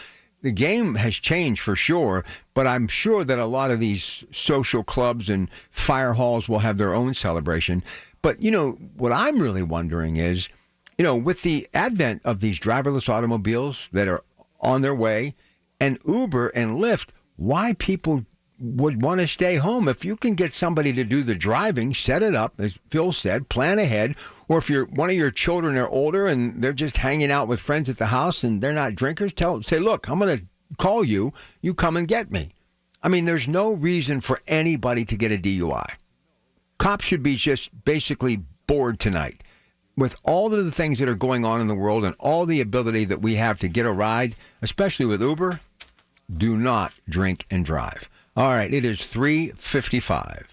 the game has changed for sure, but I'm sure that a lot of these social clubs and fire halls will have their own celebration. But, you know, what I'm really wondering is, you know, with the advent of these driverless automobiles that are on their way and Uber and Lyft, why people would want to stay home. If you can get somebody to do the driving, set it up, as Phil said, plan ahead. Or if one of your children are older and they're just hanging out with friends at the house and they're not drinkers, say, look, I'm going to call you. You come and get me. I mean, there's no reason for anybody to get a DUI. Cops should be just basically bored tonight. With all of the things that are going on in the world and all the ability that we have to get a ride, especially with Uber, do not drink and drive. All right, it is 3:55.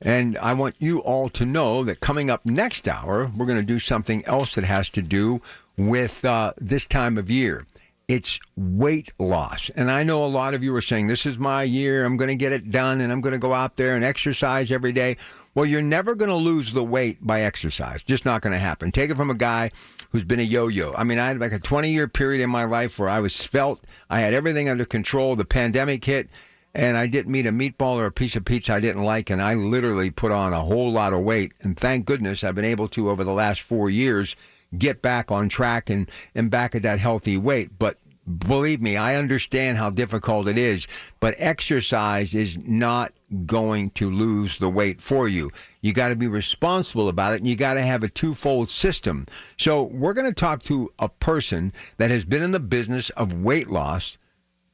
And I want you all to know that coming up next hour, we're going to do something else that has to do with this time of year. It's weight loss. And I know a lot of you are saying, this is my year, I'm going to get it done, and I'm going to go out there and exercise every day. Well, you're never going to lose the weight by exercise. Just not going to happen. Take it from a guy who's been a yo-yo. I mean, I had like a 20-year period in my life where I was svelte. I had everything under control. The pandemic hit, and I didn't eat a meatball or a piece of pizza I didn't like, and I literally put on a whole lot of weight. And thank goodness I've been able to, over the last 4 years, get back on track and back at that healthy weight. But believe me, I understand how difficult it is, but exercise is not going to lose the weight for you. You got to be responsible about it, and you got to have a twofold system. So we're going to talk to a person that has been in the business of weight loss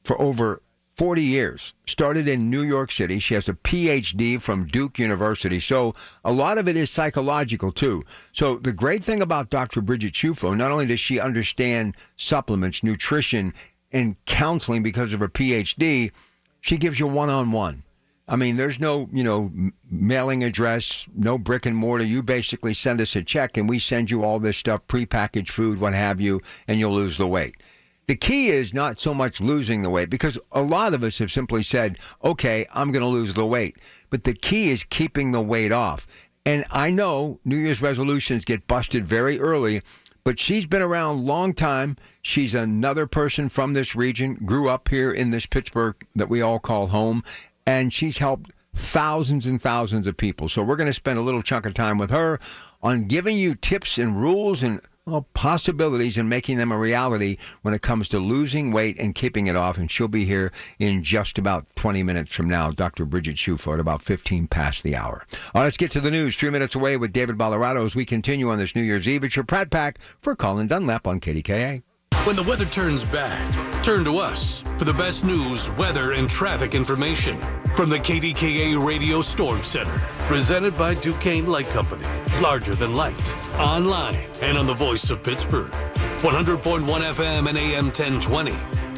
for over 40 years. Started in New York City. She has a PhD from Duke University. So a lot of it is psychological, too. So the great thing about Dr. Bridget Chufo, not only does she understand supplements, nutrition, and counseling because of her PhD, she gives you one-on-one. I mean, there's no, mailing address, no brick and mortar. You basically send us a check, and we send you all this stuff, prepackaged food, what have you, and you'll lose the weight. The key is not so much losing the weight, because a lot of us have simply said, okay, I'm going to lose the weight. But the key is keeping the weight off. And I know New Year's resolutions get busted very early, but she's been around a long time. She's another person from this region, grew up here in this Pittsburgh that we all call home, and she's helped thousands and thousands of people. So we're going to spend a little chunk of time with her on giving you tips and rules and possibilities and making them a reality when it comes to losing weight and keeping it off. And she'll be here in just about 20 minutes from now, Dr. Bridget Chufo, at about 15 past the hour. All right, let's get to the news. 3 minutes away with David Ballarado as we continue on this New Year's Eve. It's your Pratt Pack for Colin Dunlap on KDKA. When the weather turns bad, turn to us for the best news, weather, and traffic information from the KDKA Radio Storm Center. Presented by Duquesne Light Company. Larger than light. Online and on the voice of Pittsburgh. 100.1 FM and AM 1020.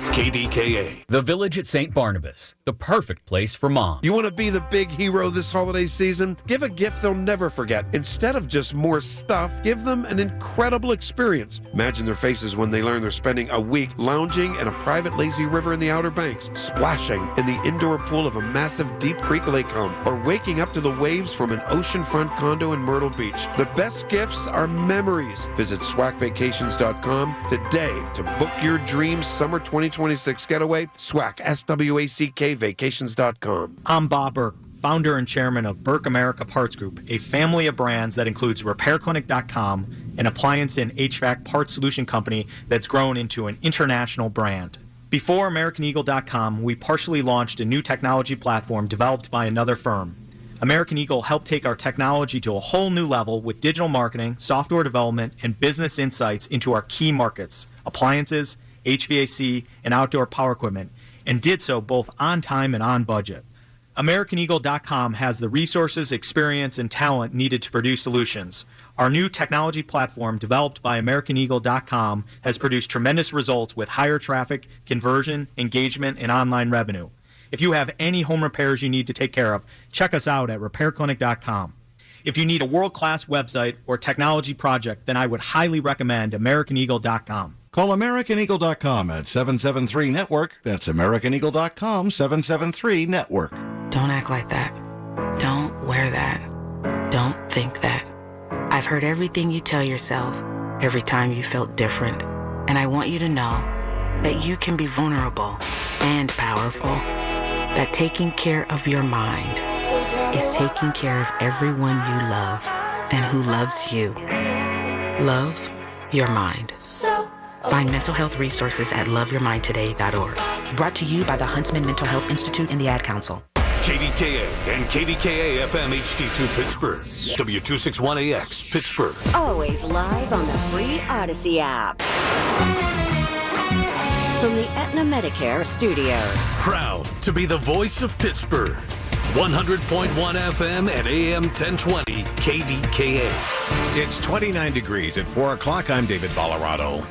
KDKA. The Village at St. Barnabas, the perfect place for mom. You want to be the big hero this holiday season? Give a gift they'll never forget. Instead of just more stuff, give them an incredible experience. Imagine their faces when they learn they're spending a week lounging in a private lazy river in the Outer Banks, splashing in the indoor pool of a massive Deep Creek lake home, or waking up to the waves from an oceanfront condo in Myrtle Beach. The best gifts are memories. Visit SWACvacations.com today to book your dream summer 2026 getaway. SWAC, SWACK, vacations.com. I'm Bob Burke, founder and chairman of Burke America Parts Group, a family of brands that includes RepairClinic.com, an appliance and HVAC parts solution company that's grown into an international brand. Before AmericanEagle.com, we partially launched a new technology platform developed by another firm. American Eagle helped take our technology to a whole new level with digital marketing, software development, and business insights into our key markets, appliances, HVAC, and outdoor power equipment, and did so both on time and on budget. AmericanEagle.com has the resources, experience, and talent needed to produce solutions. Our new technology platform, developed by AmericanEagle.com, has produced tremendous results with higher traffic, conversion, engagement, and online revenue. If you have any home repairs you need to take care of, check us out at RepairClinic.com. If you need a world-class website or technology project, then I would highly recommend AmericanEagle.com. Call AmericanEagle.com at 773-NETWORK. That's AmericanEagle.com, 773-NETWORK. Don't act like that. Don't wear that. Don't think that. I've heard everything you tell yourself every time you felt different. And I want you to know that you can be vulnerable and powerful. That taking care of your mind is taking care of everyone you love and who loves you. Love your mind. Find mental health resources at loveyourmindtoday.org. Brought to you by the Huntsman Mental Health Institute and the Ad Council. KDKA and KDKA-FM HD2 Pittsburgh. W261AX Pittsburgh. Always live on the free Odyssey app. From the Aetna Medicare studios. Proud to be the voice of Pittsburgh. 100.1 FM and AM 1020 KDKA. It's 29 degrees at 4 o'clock. I'm David Valorado.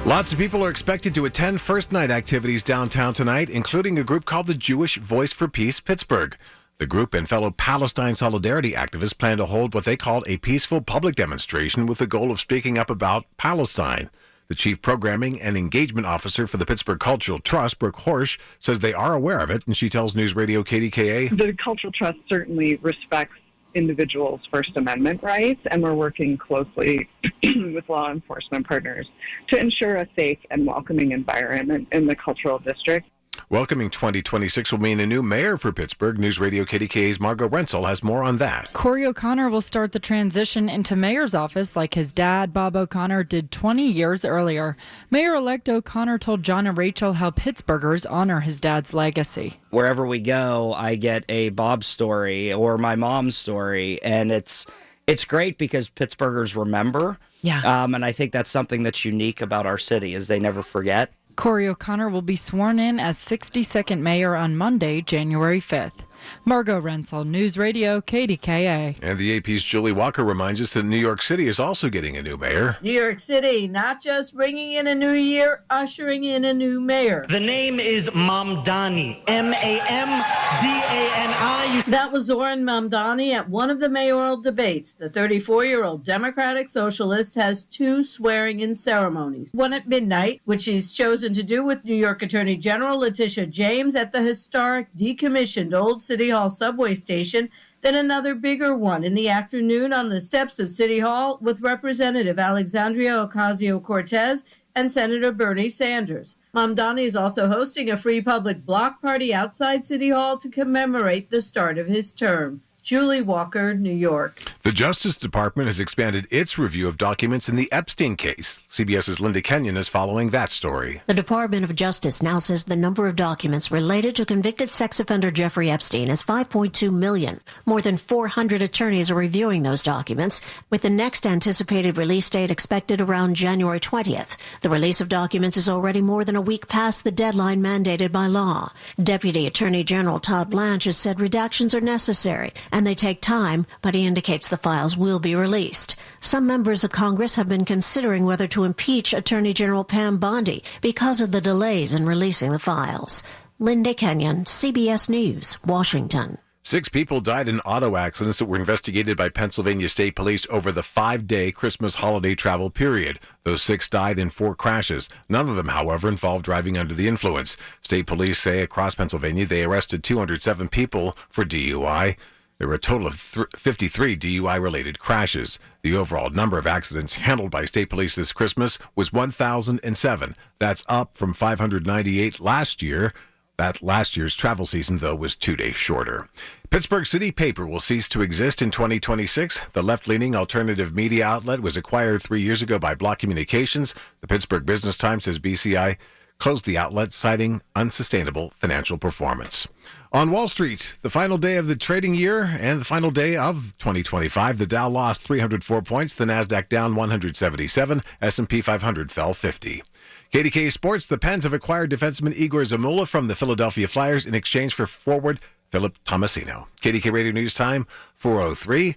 Lots of people are expected to attend First Night activities downtown tonight, including a group called the Jewish Voice for Peace Pittsburgh. The group and fellow Palestine solidarity activists plan to hold what they called a peaceful public demonstration with the goal of speaking up about Palestine. The Chief Programming and Engagement Officer for the Pittsburgh Cultural Trust, Brooke Horsch, says they are aware of it, and she tells News Radio KDKA. The Cultural Trust certainly respects individuals' First Amendment rights, and we're working closely with law enforcement partners to ensure a safe and welcoming environment in the cultural district. Welcoming 2026 will mean a new mayor for Pittsburgh. News Radio KDKA's Margot Rensel has more on that. Corey O'Connor will start the transition into mayor's office like his dad, Bob O'Connor, did 20 years earlier. Mayor-elect O'Connor told John and Rachel how Pittsburghers honor his dad's legacy. Wherever we go, I get a Bob story or my mom's story, and it's great because Pittsburghers remember. Yeah. And I think that's something that's unique about our city is they never forget. Corey O'Connor will be sworn in as 62nd mayor on Monday, January 5th. Margot Rensel, News Radio, KDKA. And the AP's Julie Walker reminds us that New York City is also getting a new mayor. New York City, not just bringing in a new year, ushering in a new mayor. The name is Mamdani, Mamdani. That was Zoran Mamdani at one of the mayoral debates. The 34-year-old Democratic Socialist has two swearing-in ceremonies. One at midnight, which he's chosen to do with New York Attorney General Letitia James at the historic decommissioned Old City Hall subway station, then another bigger one in the afternoon on the steps of City Hall with Representative Alexandria Ocasio-Cortez and Senator Bernie Sanders. Mamdani is also hosting a free public block party outside City Hall to commemorate the start of his term. Julie Walker, New York. The Justice Department has expanded its review of documents in the Epstein case. CBS's Linda Kenyon is following that story. The Department of Justice now says the number of documents related to convicted sex offender Jeffrey Epstein is 5.2 million. More than 400 attorneys are reviewing those documents, with the next anticipated release date expected around January 20th. The release of documents is already more than a week past the deadline mandated by law. Deputy Attorney General Todd Blanche has said redactions are necessary, and they take time, but he indicates the files will be released. Some members of Congress have been considering whether to impeach Attorney General Pam Bondi because of the delays in releasing the files. Linda Kenyon, CBS News, Washington. 6 people died in auto accidents that were investigated by Pennsylvania State Police over the 5-day Christmas holiday travel period. Those 6 died in 4 crashes. None of them, however, involved driving under the influence. State Police say across Pennsylvania they arrested 207 people for DUI. There were a total of 53 DUI-related crashes. The overall number of accidents handled by state police this Christmas was 1,007. That's up from 598 last year. That last year's travel season, though, was 2 days shorter. Pittsburgh City Paper will cease to exist in 2026. The left-leaning alternative media outlet was acquired 3 years ago by Block Communications. The Pittsburgh Business Times says BCI closed the outlet, citing unsustainable financial performance. On Wall Street, the final day of the trading year and the final day of 2025, the Dow lost 304 points, the Nasdaq down 177, S&P 500 fell 50. KDKA Sports, the Pens have acquired defenseman Igor Zamula from the Philadelphia Flyers in exchange for forward Philip Tomasino. KDKA Radio News Time, 4:03.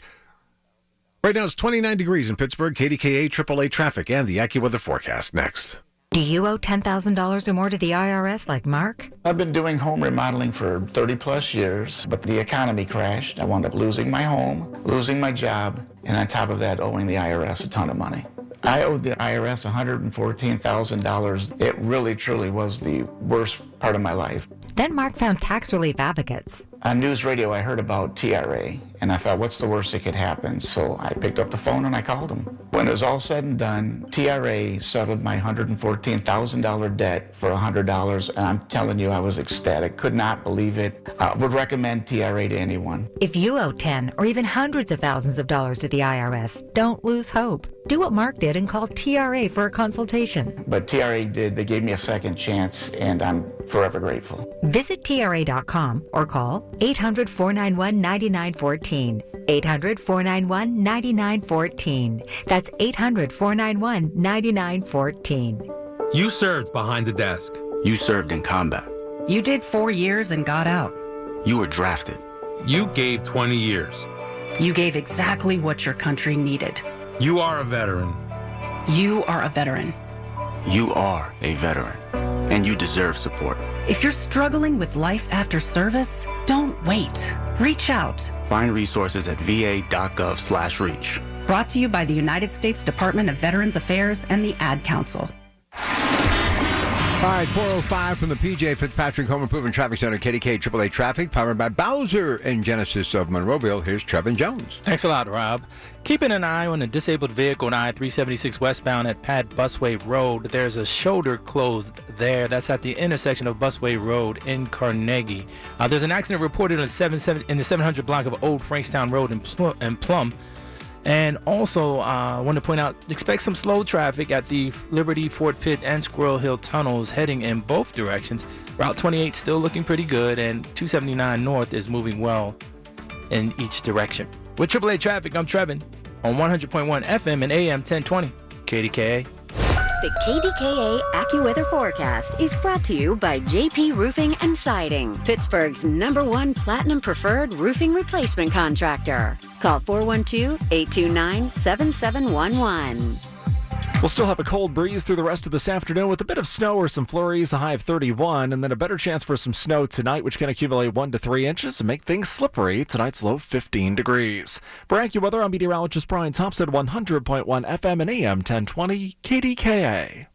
Right now it's 29 degrees in Pittsburgh. KDKA AAA traffic and the AccuWeather forecast next. Do you owe $10,000 or more to the IRS like Mark? I've been doing home remodeling for 30 plus years, but the economy crashed. I wound up losing my home, losing my job, and on top of that, owing the IRS a ton of money. I owed the IRS $114,000. It really, truly was the worst part of my life. Then Mark found tax relief advocates. On news radio, I heard about TRA, and I thought, what's the worst that could happen? So I picked up the phone and I called them. When it was all said and done, TRA settled my $114,000 debt for $100, and I'm telling you, I was ecstatic. Could not believe it. Would recommend TRA to anyone. If you owe 10 or even hundreds of thousands of dollars to the IRS, don't lose hope. Do what Mark did and call TRA for a consultation. But TRA did. They gave me a second chance, and I'm forever grateful. Visit TRA.com or call 800-491-9914. 800-491-9914. That's 800-491-9914. You served behind the desk. You served in combat. You did 4 years and got out. You were drafted. You gave 20 years. You gave exactly what your country needed. You are a veteran. You are a veteran. You are a veteran, and you deserve support. If you're struggling with life after service, don't wait. Reach out. Find resources at va.gov/reach. Brought to you by the United States Department of Veterans Affairs and the Ad Council. All right, 405 from the PJ Fitzpatrick Home Improvement Traffic Center, KDKA AAA Traffic, powered by Bowser and Genesis of Monroeville. Here's Trevin Jones. Thanks a lot, Rob. Keeping an eye on a disabled vehicle on I-376 westbound at Pat Busway Road. There's a shoulder closed there. That's at the intersection of Busway Road in Carnegie. There's an accident reported in the 700 block of Old Frankstown Road in Plum. And also, I want to point out, expect some slow traffic at the Liberty, Fort Pitt, and Squirrel Hill tunnels heading in both directions. Route 28 still looking pretty good, and 279 North is moving well in each direction. With AAA Traffic, I'm Trevin on 100.1 FM and AM 1020, KDKA. The KDKA AccuWeather forecast is brought to you by JP Roofing and Siding, Pittsburgh's #1 Platinum Preferred Roofing Replacement Contractor. Call 412-829-7711. We'll still have a cold breeze through the rest of this afternoon with a bit of snow or some flurries, a high of 31, and then a better chance for some snow tonight, which can accumulate 1 to 3 inches and make things slippery. Tonight's low 15 degrees. For AccuWeather, I'm meteorologist Brian Thompson, 100.1 FM and AM 1020 KDKA.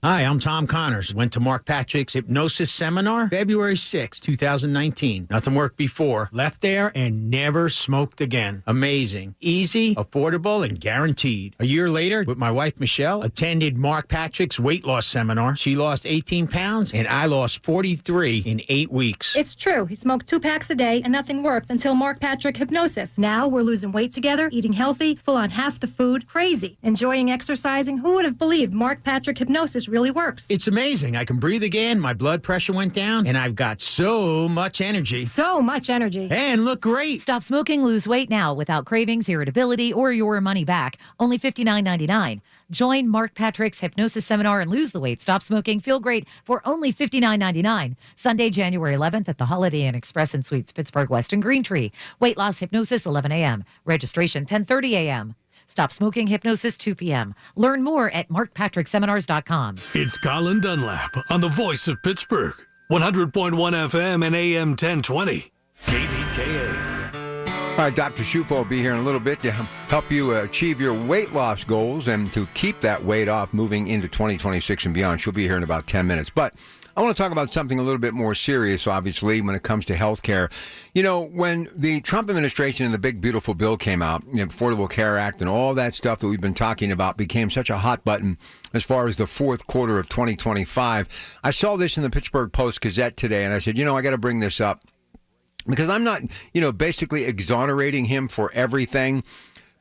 Hi, I'm Tom Connors. Went to Mark Patrick's hypnosis seminar February 6, 2019. Nothing worked before. Left there and never smoked again. Amazing. Easy, affordable, and guaranteed. A year later, with my wife Michelle, attended Mark Patrick's weight loss seminar. She lost 18 pounds and I lost 43 in 8 weeks. It's true. He smoked 2 packs a day and nothing worked until Mark Patrick Hypnosis. Now we're losing weight together, eating healthy, full on half the food, crazy. Enjoying exercising. Who would have believed Mark Patrick Hypnosis really works? It's amazing. I can breathe again, my blood pressure went down, and I've got so much energy. So much energy. And look great. Stop smoking, lose weight now without cravings, irritability, or your money back. Only $59.99. Join Mark Patrick's hypnosis seminar and lose the weight. Stop smoking, feel great for only $59.99. Sunday, January 11th at the Holiday Inn Express and Suites, Pittsburgh West and Green Tree. Weight loss hypnosis, 11 a.m. Registration, 10:30 a.m. Stop smoking hypnosis, 2 p.m. Learn more at markpatrickseminars.com. It's Colin Dunlap on the voice of Pittsburgh. 100.1 FM and AM 1020. KDKA. All right, Dr. Shufo will be here in a little bit to help you achieve your weight loss goals and to keep that weight off moving into 2026 and beyond. She'll be here in about 10 minutes. But I want to talk about something a little bit more serious, obviously, when it comes to health care. You know, when the Trump administration and the big, beautiful bill came out, the Affordable Care Act and all that stuff that we've been talking about became such a hot button as far as the fourth quarter of 2025. I saw this in the Pittsburgh Post-Gazette today, and I said, I got to bring this up because I'm not, basically exonerating him for everything.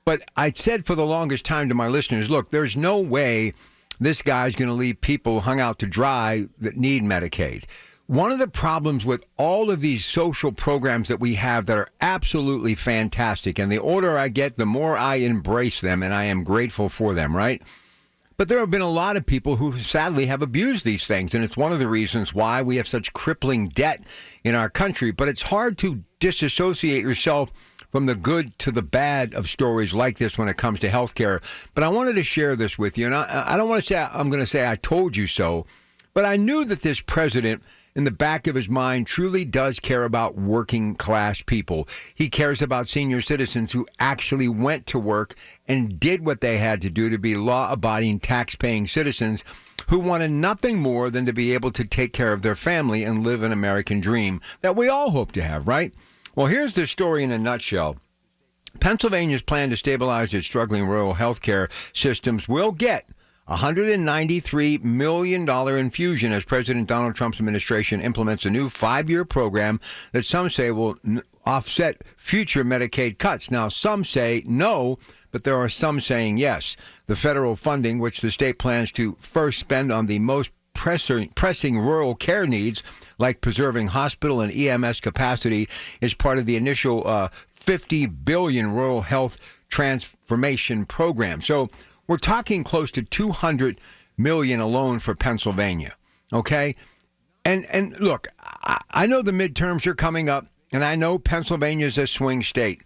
But I said for the longest time to my listeners, look, there's no way this guy's going to leave people hung out to dry that need Medicaid. One of the problems with all of these social programs that we have that are absolutely fantastic, and the older I get, the more I embrace them, and I am grateful for them, right? But there have been a lot of people who sadly have abused these things, and it's one of the reasons why we have such crippling debt in our country. But it's hard to disassociate yourself from the good to the bad of stories like this when it comes to healthcare. But I wanted to share this with you. And I don't want to say I'm going to say I told you so, but I knew that this president, in the back of his mind, truly does care about working class people. He cares about senior citizens who actually went to work and did what they had to do to be law-abiding, tax-paying citizens who wanted nothing more than to be able to take care of their family and live an American dream that we all hope to have, right? Well, here's the story in a nutshell. Pennsylvania's plan to stabilize its struggling rural health care systems will get $193 million infusion as President Donald Trump's administration implements a new 5-year program that some say will offset future Medicaid cuts. Now, some say no, but there are some saying yes. The federal funding, which the state plans to first spend on the most pressing rural care needs, like preserving hospital and EMS capacity, is part of the initial $50 billion rural health transformation program. So we're talking close to $200 million alone for Pennsylvania. Okay, and look, I know the midterms are coming up, and I know Pennsylvania is a swing state,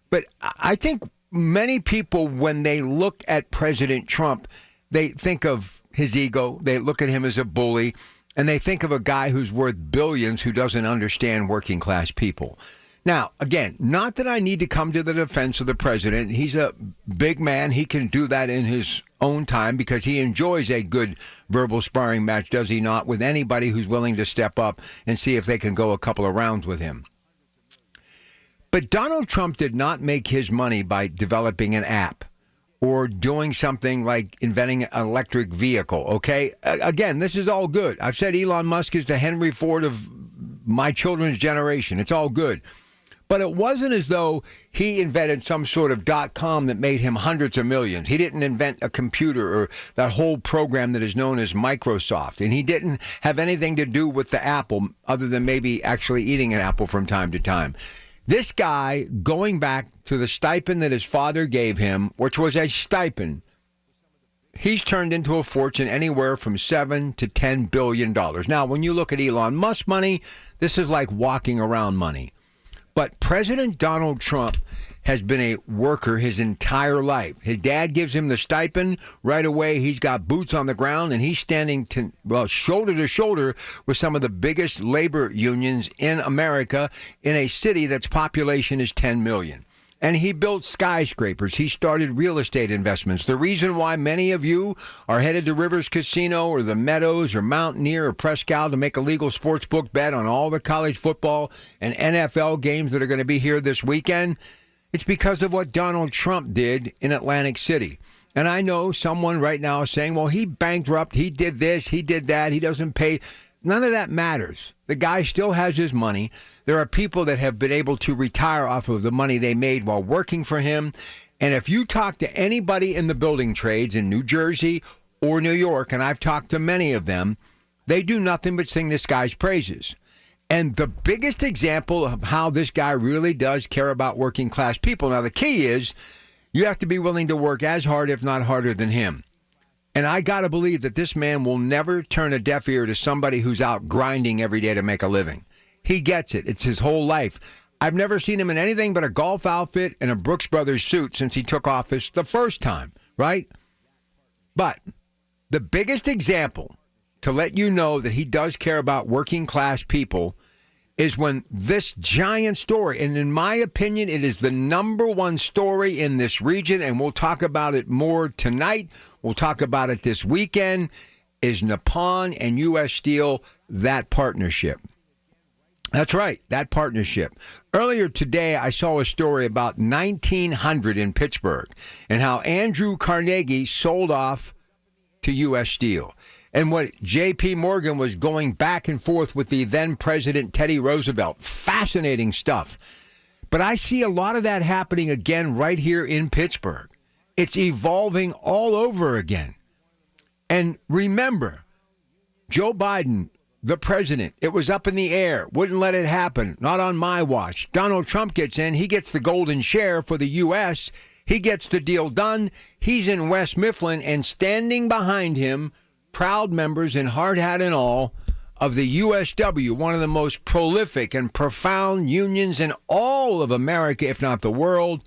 but I think many people, when they look at President Trump, they think of his ego. They look at him as a bully, and they think of a guy who's worth billions who doesn't understand working class people. Now, again, not that I need to come to the defense of the president. He's a big man. He can do that in his own time because he enjoys a good verbal sparring match, does he not, with anybody who's willing to step up and see if they can go a couple of rounds with him. But Donald Trump did not make his money by developing an app or doing something like inventing an electric vehicle, okay? Again, this is all good. I've said Elon Musk is the Henry Ford of my children's generation. It's all good. But it wasn't as though he invented some sort of .com that made him hundreds of millions. He didn't invent a computer or that whole program that is known as Microsoft. And he didn't have anything to do with the Apple other than maybe actually eating an apple from time to time. This guy, going back to the stipend that his father gave him, which was a stipend, he's turned into a fortune anywhere from $7 to $10 billion. Now, when you look at Elon Musk money, this is like walking around money. But President Donald Trump has been a worker his entire life. His dad gives him the stipend. Right away, he's got boots on the ground, and he's standing shoulder to shoulder with some of the biggest labor unions in America in a city that's population is 10 million. And he built skyscrapers. He started real estate investments. The reason why many of you are headed to Rivers Casino or the Meadows or Mountaineer or Presque Isle to make a legal sports book bet on all the college football and NFL games that are going to be here this weekend, it's because of what Donald Trump did in Atlantic City. And I know someone right now is saying, well, he bankrupt, he did this, he did that, he doesn't pay. None of that matters. The guy still has his money. There are people that have been able to retire off of the money they made while working for him. And if you talk to anybody in the building trades in New Jersey or New York, and I've talked to many of them, they do nothing but sing this guy's praises. And the biggest example of how this guy really does care about working class people. Now, the key is you have to be willing to work as hard, if not harder than him. And I got to believe that this man will never turn a deaf ear to somebody who's out grinding every day to make a living. He gets it. It's his whole life. I've never seen him in anything but a golf outfit and a Brooks Brothers suit since he took office the first time, right? But the biggest example to let you know that he does care about working class people is when this giant story, and in my opinion, it is the number one story in this region, and we'll talk about it more tonight. We'll talk about it this weekend, is Nippon and U.S. Steel, that partnership. That's right, that partnership. Earlier today, I saw a story about 1900 in Pittsburgh and how Andrew Carnegie sold off to U.S. Steel. And what J.P. Morgan was going back and forth with the then President Teddy Roosevelt. Fascinating stuff. But I see a lot of that happening again right here in Pittsburgh. It's evolving all over again. And remember, Joe Biden, the president, it was up in the air. Wouldn't let it happen. Not on my watch. Donald Trump gets in. He gets the golden share for the U.S. He gets the deal done. He's in West Mifflin, and standing behind him, proud members in hard hat and all of the USW, one of the most prolific and profound unions in all of America, if not the world,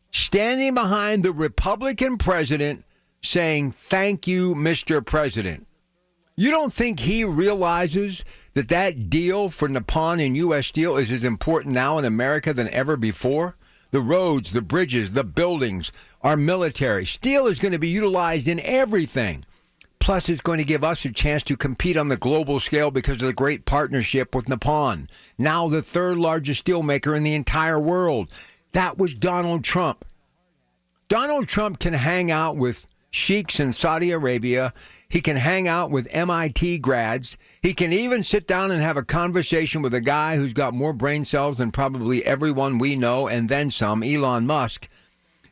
standing behind the Republican president saying, "Thank you, Mr. President." You don't think he realizes that that deal for Nippon and U.S. Steel is as important now in America than ever before? The roads, the bridges, the buildings, our military. Steel is going to be utilized in everything. Plus, it's going to give us a chance to compete on the global scale because of the great partnership with Nippon, now the third largest steelmaker in the entire world. That was Donald Trump. Donald Trump can hang out with sheiks in Saudi Arabia. He can hang out with MIT grads. He can even sit down and have a conversation with a guy who's got more brain cells than probably everyone we know, and then some, Elon Musk.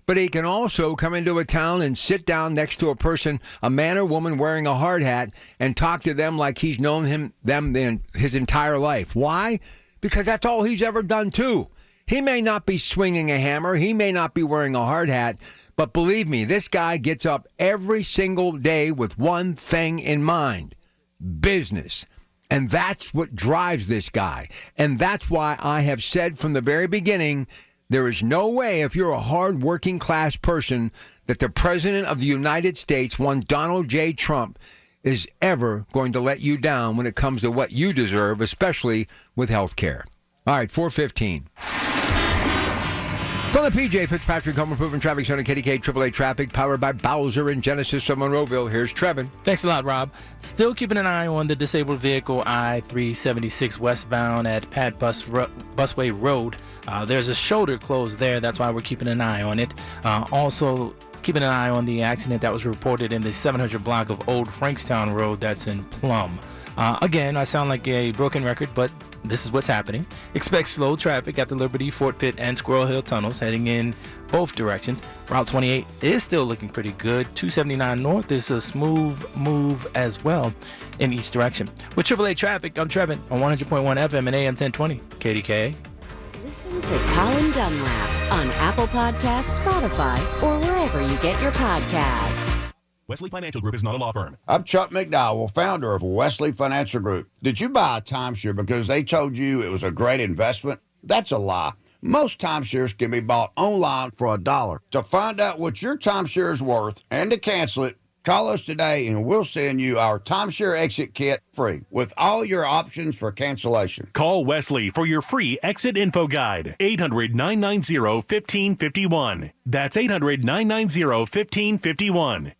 But he can also come into a town and sit down next to a person, a man or woman wearing a hard hat, and talk to them like he's known them his entire life. Why? Because that's all he's ever done, too. He may not be swinging a hammer. He may not be wearing a hard hat. But believe me, this guy gets up every single day with one thing in mind: business. And that's what drives this guy. And that's why I have said from the very beginning, there is no way, if you're a hard working class person, that the President of the United States, one Donald J. Trump, is ever going to let you down when it comes to what you deserve, especially with health care. All right, 4:15. From the PJ Fitzpatrick Home Improvement Traffic Center, KDKA AAA Traffic, powered by Bowser and Genesis of Monroeville. Here's Trevin. Thanks a lot, Rob. Still keeping an eye on the disabled vehicle I-376 westbound at Pat Busway Road. There's a shoulder closed there. That's why we're keeping an eye on it. Also, keeping an eye on the accident that was reported in the 700 block of Old Frankstown Road that's in Plum. Again, I sound like a broken record, but this is what's happening. Expect slow traffic at the Liberty, Fort Pitt, and Squirrel Hill tunnels heading in both directions. Route 28 is still looking pretty good. 279 North is a smooth move as well in each direction. With AAA Traffic, I'm Trevin on 100.1 FM and AM 1020 KDKA. Listen to Colin Dunlap on Apple Podcasts, Spotify, or wherever you get your podcasts. Wesley Financial Group is not a law firm. I'm Chuck McDowell, founder of Wesley Financial Group. Did you buy a timeshare because they told you it was a great investment? That's a lie. Most timeshares can be bought online for $1. To find out what your timeshare is worth and to cancel it, call us today and we'll send you our timeshare exit kit free with all your options for cancellation. Call Wesley for your free exit info guide. 800-990-1551. That's 800-990-1551.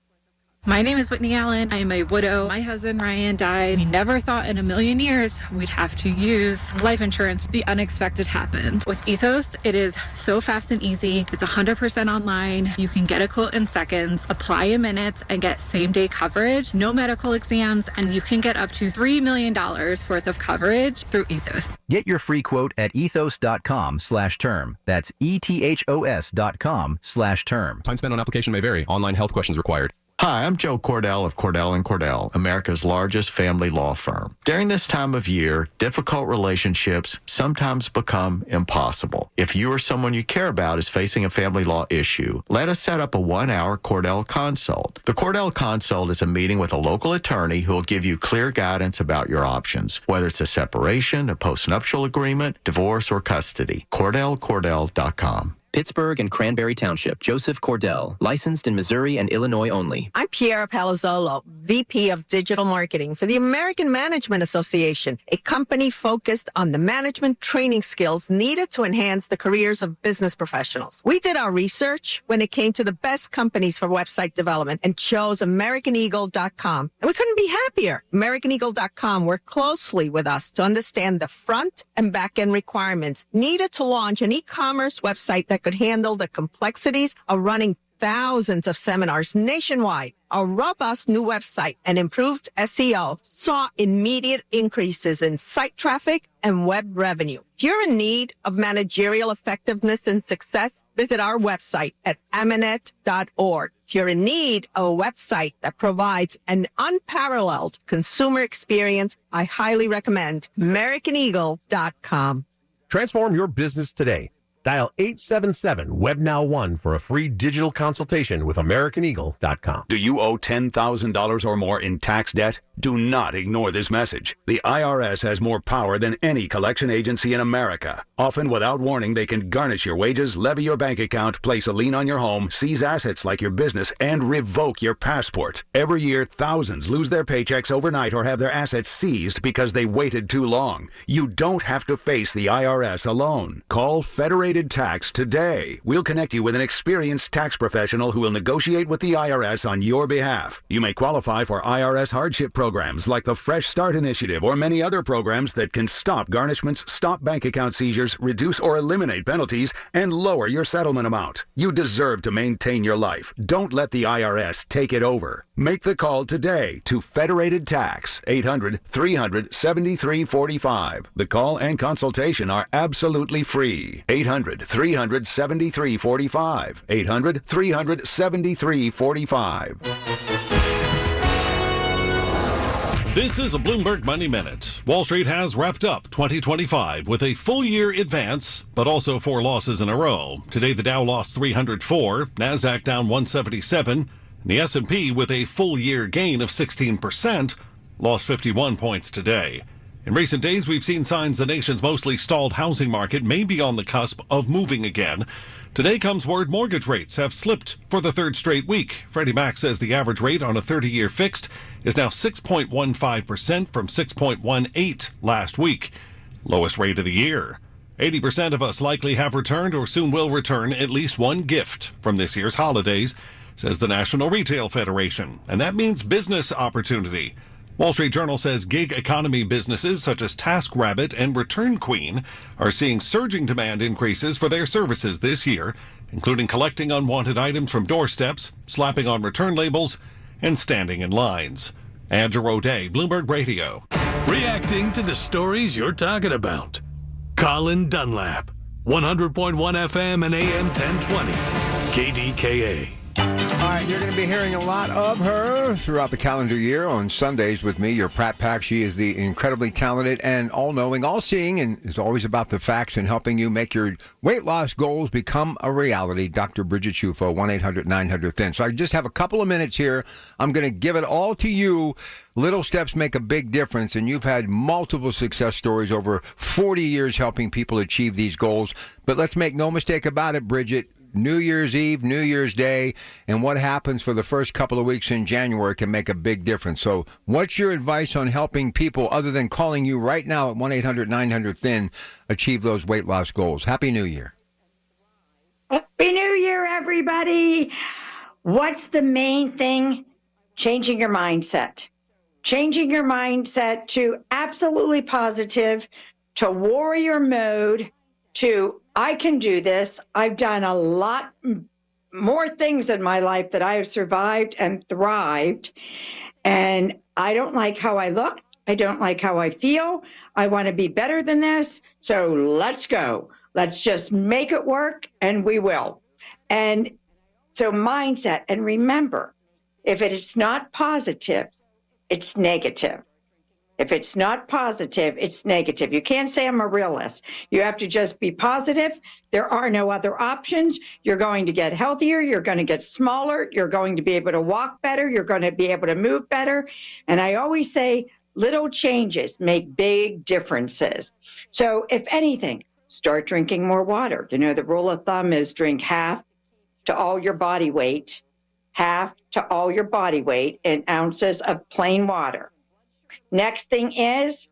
My name is Whitney Allen. I am a widow. My husband, Ryan, died. We never thought in a million years we'd have to use life insurance. The unexpected happened. With Ethos, it is so fast and easy. It's 100% online. You can get a quote in seconds, apply in minutes, and get same-day coverage. No medical exams, and you can get up to $3 million worth of coverage through Ethos. Get your free quote at ethos.com/term. That's ethos.com/term. Time spent on application may vary. Online health questions required. Hi, I'm Joe Cordell of Cordell & Cordell, America's largest family law firm. During this time of year, difficult relationships sometimes become impossible. If you or someone you care about is facing a family law issue, let us set up a 1-hour Cordell Consult. The Cordell Consult is a meeting with a local attorney who will give you clear guidance about your options, whether it's a separation, a postnuptial agreement, divorce, or custody. CordellCordell.com. Pittsburgh and Cranberry Township. Joseph Cordell, licensed in Missouri and Illinois only. I'm Piera Palazzolo, VP of Digital Marketing for the American Management Association, a company focused on the management training skills needed to enhance the careers of business professionals. We did our research when it came to the best companies for website development and chose AmericanEagle.com. And we couldn't be happier. AmericanEagle.com worked closely with us to understand the front and back end requirements needed to launch an e-commerce website that could handle the complexities of running thousands of seminars nationwide. Our robust new website and improved SEO saw immediate increases in site traffic and web revenue. If you're in need of managerial effectiveness and success, visit our website at amanet.org. If you're in need of a website that provides an unparalleled consumer experience, I highly recommend AmericanEagle.com. Transform your business today. Dial 877-WebNow1 for a free digital consultation with AmericanEagle.com. Do you owe $10,000 or more in tax debt? Do not ignore this message. The IRS has more power than any collection agency in America. Often without warning, they can garnish your wages, levy your bank account, place a lien on your home, seize assets like your business, and revoke your passport. Every year, thousands lose their paychecks overnight or have their assets seized because they waited too long. You don't have to face the IRS alone. Call Federated Federated Tax today. We'll connect you with an experienced tax professional who will negotiate with the IRS on your behalf. You may qualify for IRS hardship programs like the Fresh Start Initiative or many other programs that can stop garnishments, stop bank account seizures, reduce or eliminate penalties, and lower your settlement amount. You deserve to maintain your life. Don't let the IRS take it over. Make the call today to Federated Tax, 800-300-7345. The call and consultation are absolutely free. 800-300-7345. 800-300-7345. This is a Bloomberg Money Minute. Wall Street has wrapped up 2025 with a full-year advance, but also 4 losses in a row. Today, the Dow lost 304, NASDAQ down 177, and the S&P, with a full-year gain of 16%, lost 51 points today. In recent days, we've seen signs the nation's mostly stalled housing market may be on the cusp of moving again. Today comes word mortgage rates have slipped for the third straight week. Freddie Mac says the average rate on a 30-year fixed is now 6.15% from 6.18% last week. Lowest rate of the year. 80% of us likely have returned or soon will return at least one gift from this year's holidays, says the National Retail Federation. And that means business opportunity. Wall Street Journal says gig economy businesses such as TaskRabbit and Return Queen are seeing surging demand increases for their services this year, including collecting unwanted items from doorsteps, slapping on return labels, and standing in lines. Andrew O'Day, Bloomberg Radio. Reacting to the stories you're talking about. Colin Dunlap, 100.1 FM and AM 1020. KDKA. All right, you're going to be hearing a lot of her throughout the calendar year on Sundays with me, your Pratt Pack. She is the incredibly talented and all-knowing, all-seeing, and is always about the facts and helping you make your weight loss goals become a reality. Dr. Bridget Shufo, 1-800-900-THIN. So I just have a couple of minutes here. I'm going to give it all to you. Little steps make a big difference, and you've had multiple success stories over 40 years helping people achieve these goals. But let's make no mistake about it, Bridget. New Year's Eve, New Year's Day, and what happens for the first couple of weeks in January can make a big difference. So what's your advice on helping people, other than calling you right now at 1-800-900-THIN, achieve those weight loss goals? Happy New Year. Happy New Year, everybody. What's the main thing? Changing your mindset. Changing your mindset to absolutely positive, to warrior mode, to I can do this. I've done a lot more things in my life that I have survived and thrived. And I don't like how I look. I don't like how I feel. I want to be better than this. So let's go. Let's just make it work, and we will. And so mindset. And remember, if it is not positive, it's negative. If it's not positive, it's negative. You can't say I'm a realist. You have to just be positive. There are no other options. You're going to get healthier. You're going to get smaller. You're going to be able to walk better. You're going to be able to move better. And I always say little changes make big differences. So if anything, start drinking more water. You know, the rule of thumb is drink half to all your body weight, in ounces of plain water. Next thing is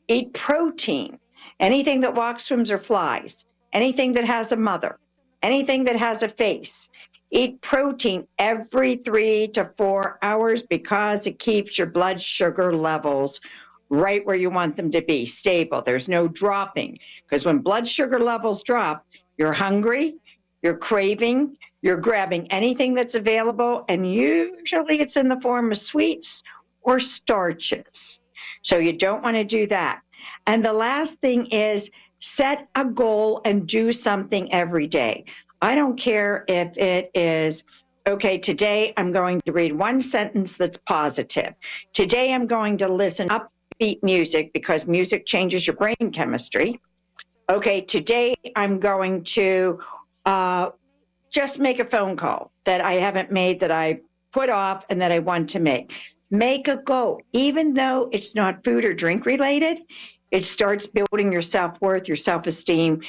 eat protein. Anything that walks, swims, or flies. Anything that has a mother. Anything that has a face. Eat protein every 3 to 4 hours because it keeps your blood sugar levels right where you want them to be, stable. There's no dropping, because when blood sugar levels drop, you're hungry, you're craving, you're grabbing anything that's available, and usually it's in the form of sweets or starches. So you don't want to do that. And the last thing is set a goal and do something every day. I don't care if it is, okay, today I'm going to read one sentence that's positive. Today I'm going to listen upbeat music because music changes your brain chemistry. Okay, today I'm going to just make a phone call that I haven't made, that I put off and that I want to make. Make a goal. Even though it's not food or drink related, it starts building your self-worth, your self-esteem,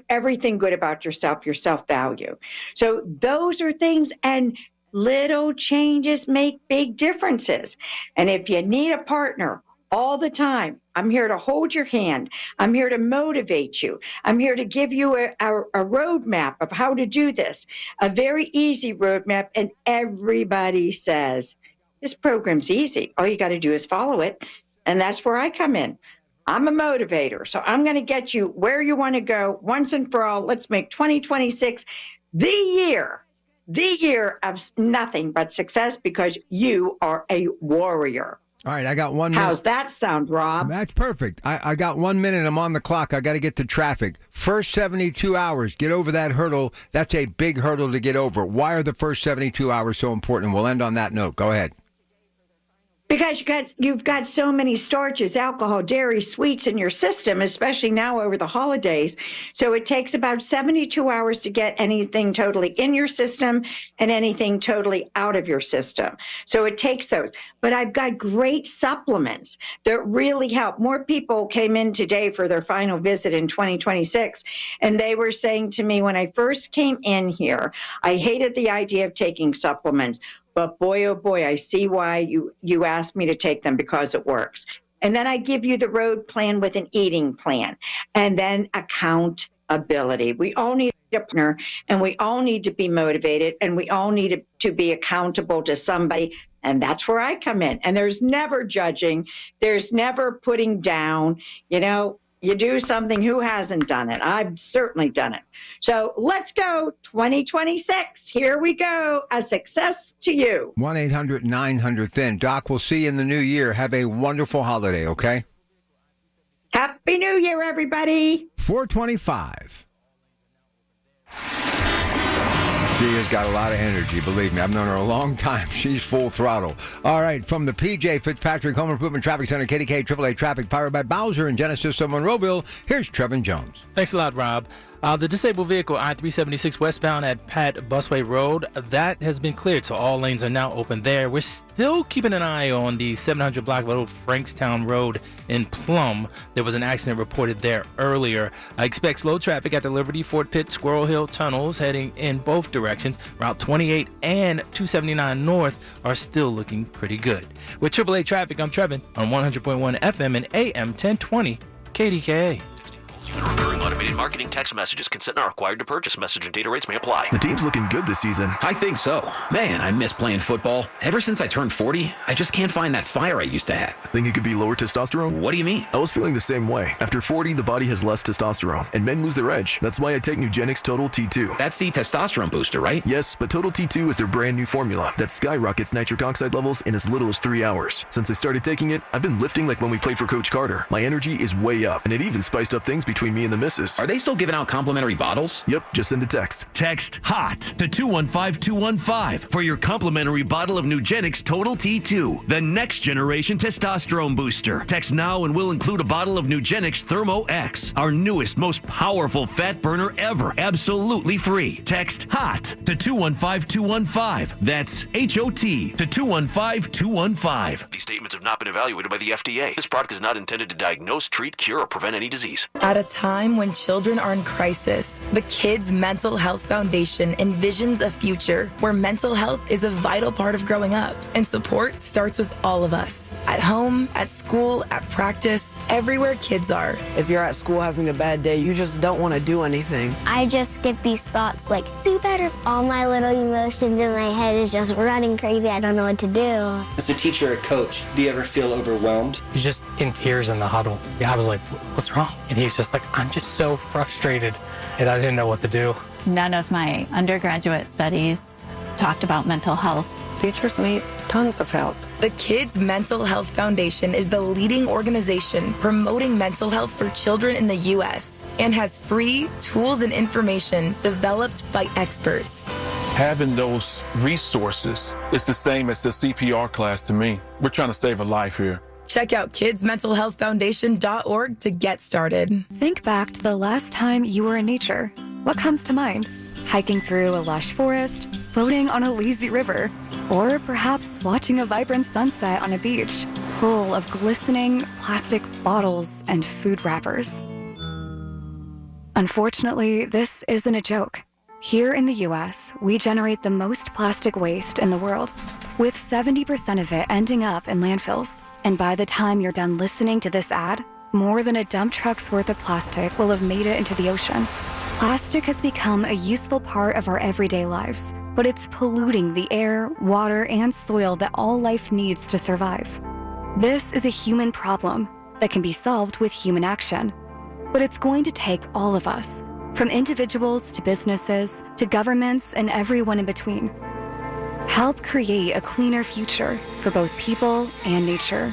everything good about yourself, your self-value. So those are things, and little changes make big differences. And if you need a partner all the time, I'm here to hold your hand. I'm here to motivate you. I'm here to give you a roadmap of how to do this, a very easy roadmap. And everybody says, this program's easy. All you got to do is follow it. And that's where I come in. I'm a motivator. So I'm going to get you where you want to go once and for all. Let's make 2026 the year of nothing but success, because you are a warrior. All right, I got 1 minute. How's that sound, Rob? That's perfect. I got 1 minute. I'm on the clock. I got to get to traffic. First 72 hours, get over that hurdle. That's a big hurdle to get over. Why are the first 72 hours so important? We'll end on that note. Go ahead. Because you've got so many starches, alcohol, dairy, sweets in your system, especially now over the holidays. So it takes about 72 hours to get anything totally in your system and anything totally out of your system. So it takes those. But I've got great supplements that really help. More people came in today for their final visit in 2026, and they were saying to me, when I first came in here, I hated the idea of taking supplements. But boy, oh boy, I see why you asked me to take them, because it works. And then I give you the road plan with an eating plan, and then accountability. We all need a partner, and we all need to be motivated, and we all need to be accountable to somebody. And that's where I come in. And there's never judging. There's never putting down. You do something, who hasn't done it? I've certainly done it. So let's go 2026. Here we go. A success to you. 1-800-900-THIN. Doc, we'll see you in the new year. Have a wonderful holiday, okay? Happy New Year, everybody. 425. She has got a lot of energy, believe me. I've known her a long time. She's full throttle. All right, from the PJ Fitzpatrick Home Improvement Traffic Center, KDKA AAA Traffic, powered by Bowser and Genesis of Monroeville, here's Trevin Jones. Thanks a lot, Rob. The disabled vehicle I-376 westbound at Pat Busway Road, that has been cleared, so all lanes are now open there. We're still keeping an eye on the 700 block of Old Frankstown Road in Plum. There was an accident reported there earlier. I expect slow traffic at the Liberty, Fort Pitt, Squirrel Hill tunnels heading in both directions. Route 28 and 279 North are still looking pretty good. With AAA Traffic, I'm Trevin on 100.1 FM and AM 1020 KDKA. Recurring automated marketing text messages. Consent not required to purchase. Message and data rates may apply. The team's looking good this season. I think so. Man, I miss playing football. Ever since I turned 40, I just can't find that fire I used to have. Think it could be lower testosterone? What do you mean? I was feeling the same way. After 40, the body has less testosterone, and men lose their edge. That's why I take Nugenix Total T2. That's the testosterone booster, right? Yes, but Total T2 is their brand new formula that skyrockets nitric oxide levels in as little as 3 hours. Since I started taking it, I've been lifting like when we played for Coach Carter. My energy is way up, and it even spiced up things between me and the missus. Are they still giving out complimentary bottles? Yep, just send a text. Text HOT to 215-215 for your complimentary bottle of Nugenix Total T2, the next generation testosterone booster. Text now and we'll include a bottle of Nugenix Thermo X, our newest, most powerful fat burner ever, absolutely free. Text HOT to 215-215. That's HOT to 215-215. These statements have not been evaluated by the FDA. This product is not intended to diagnose, treat, cure, or prevent any disease. At a time when children are in crisis, the Kids Mental Health Foundation envisions a future where mental health is a vital part of growing up, and support starts with all of us. At home, at school, at practice, everywhere kids are. If you're at school having a bad day, you just don't want to do anything. I just get these thoughts like, do better. All my little emotions in my head is just running crazy. I don't know what to do. As a teacher or coach, do you ever feel overwhelmed? He's just in tears in the huddle. Yeah, I was like, what's wrong? And he's just like, I'm just so frustrated, and I didn't know what to do. None of my undergraduate studies talked about mental health. Teachers need tons of help. The Kids Mental Health Foundation is the leading organization promoting mental health for children in the U.S. and has free tools and information developed by experts. Having those resources is the same as the CPR class to me. We're trying to save a life here. Check out kidsmentalhealthfoundation.org to get started. Think back to the last time you were in nature. What comes to mind? Hiking through a lush forest, floating on a lazy river, or perhaps watching a vibrant sunset on a beach full of glistening plastic bottles and food wrappers. Unfortunately, this isn't a joke. Here in the U.S., we generate the most plastic waste in the world, with 70% of it ending up in landfills. And by the time you're done listening to this ad, more than a dump truck's worth of plastic will have made it into the ocean. Plastic has become a useful part of our everyday lives, but it's polluting the air, water, and soil that all life needs to survive. This is a human problem that can be solved with human action. But it's going to take all of us, from individuals to businesses to governments and everyone in between. Help create a cleaner future for both people and nature.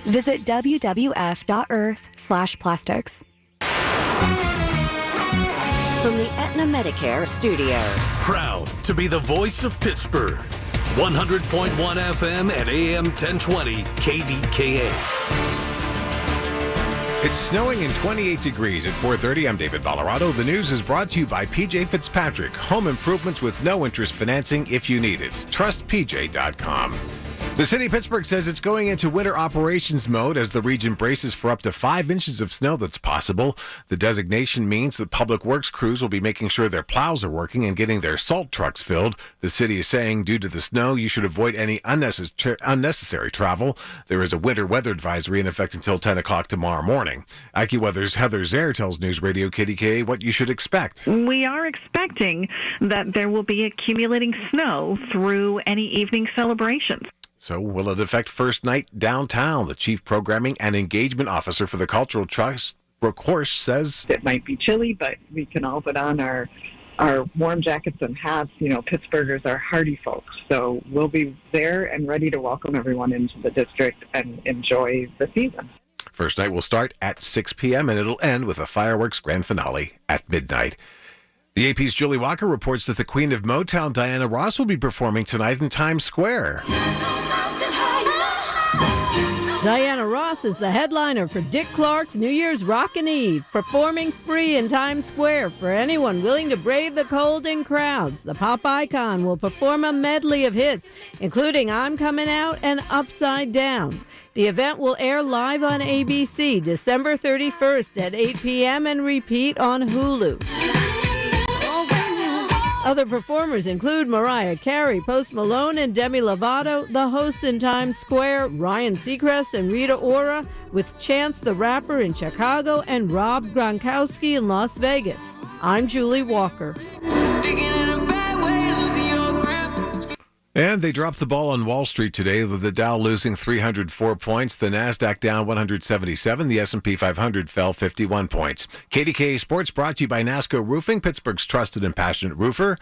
Visit wwf.earth/plastics. From the Aetna Medicare Studios. Proud to be the voice of Pittsburgh. 100.1 FM and AM 1020 KDKA. It's snowing and 28 degrees at 4:30. I'm David Ballarado. The news is brought to you by PJ Fitzpatrick. Home improvements with no interest financing if you need it. TrustPJ.com. The city of Pittsburgh says it's going into winter operations mode as the region braces for up to 5 inches of snow that's possible. The designation means that public works crews will be making sure their plows are working and getting their salt trucks filled. The city is saying due to the snow, you should avoid any unnecessary travel. There is a winter weather advisory in effect until 10 o'clock tomorrow morning. AccuWeather's Heather Zaire tells News Radio KDKA what you should expect. We are expecting that there will be accumulating snow through any evening celebrations. So will it affect First Night Downtown? The Chief Programming and Engagement Officer for the Cultural Trust, Brooke Horsch, says it might be chilly, but we can all put on our warm jackets and hats. You know, Pittsburghers are hardy folks, so we'll be there and ready to welcome everyone into the district and enjoy the season. First Night will start at 6 p.m. and it'll end with a fireworks grand finale at midnight. The AP's Julie Walker reports that the Queen of Motown, Diana Ross, will be performing tonight in Times Square. Diana Ross is the headliner for Dick Clark's New Year's Rockin' Eve, performing free in Times Square for anyone willing to brave the cold and crowds. The pop icon will perform a medley of hits, including I'm Coming Out and Upside Down. The event will air live on ABC December 31st at 8 p.m. and repeat on Hulu. Other performers include Mariah Carey, Post Malone, and Demi Lovato. The hosts in Times Square, Ryan Seacrest and Rita Ora, with Chance the Rapper in Chicago and Rob Gronkowski in Las Vegas. I'm Julie Walker. And they dropped the ball on Wall Street today with the Dow losing 304 points, the NASDAQ down 177, the S&P 500 fell 51 points. KDKA Sports brought to you by NASCO Roofing, Pittsburgh's trusted and passionate roofer.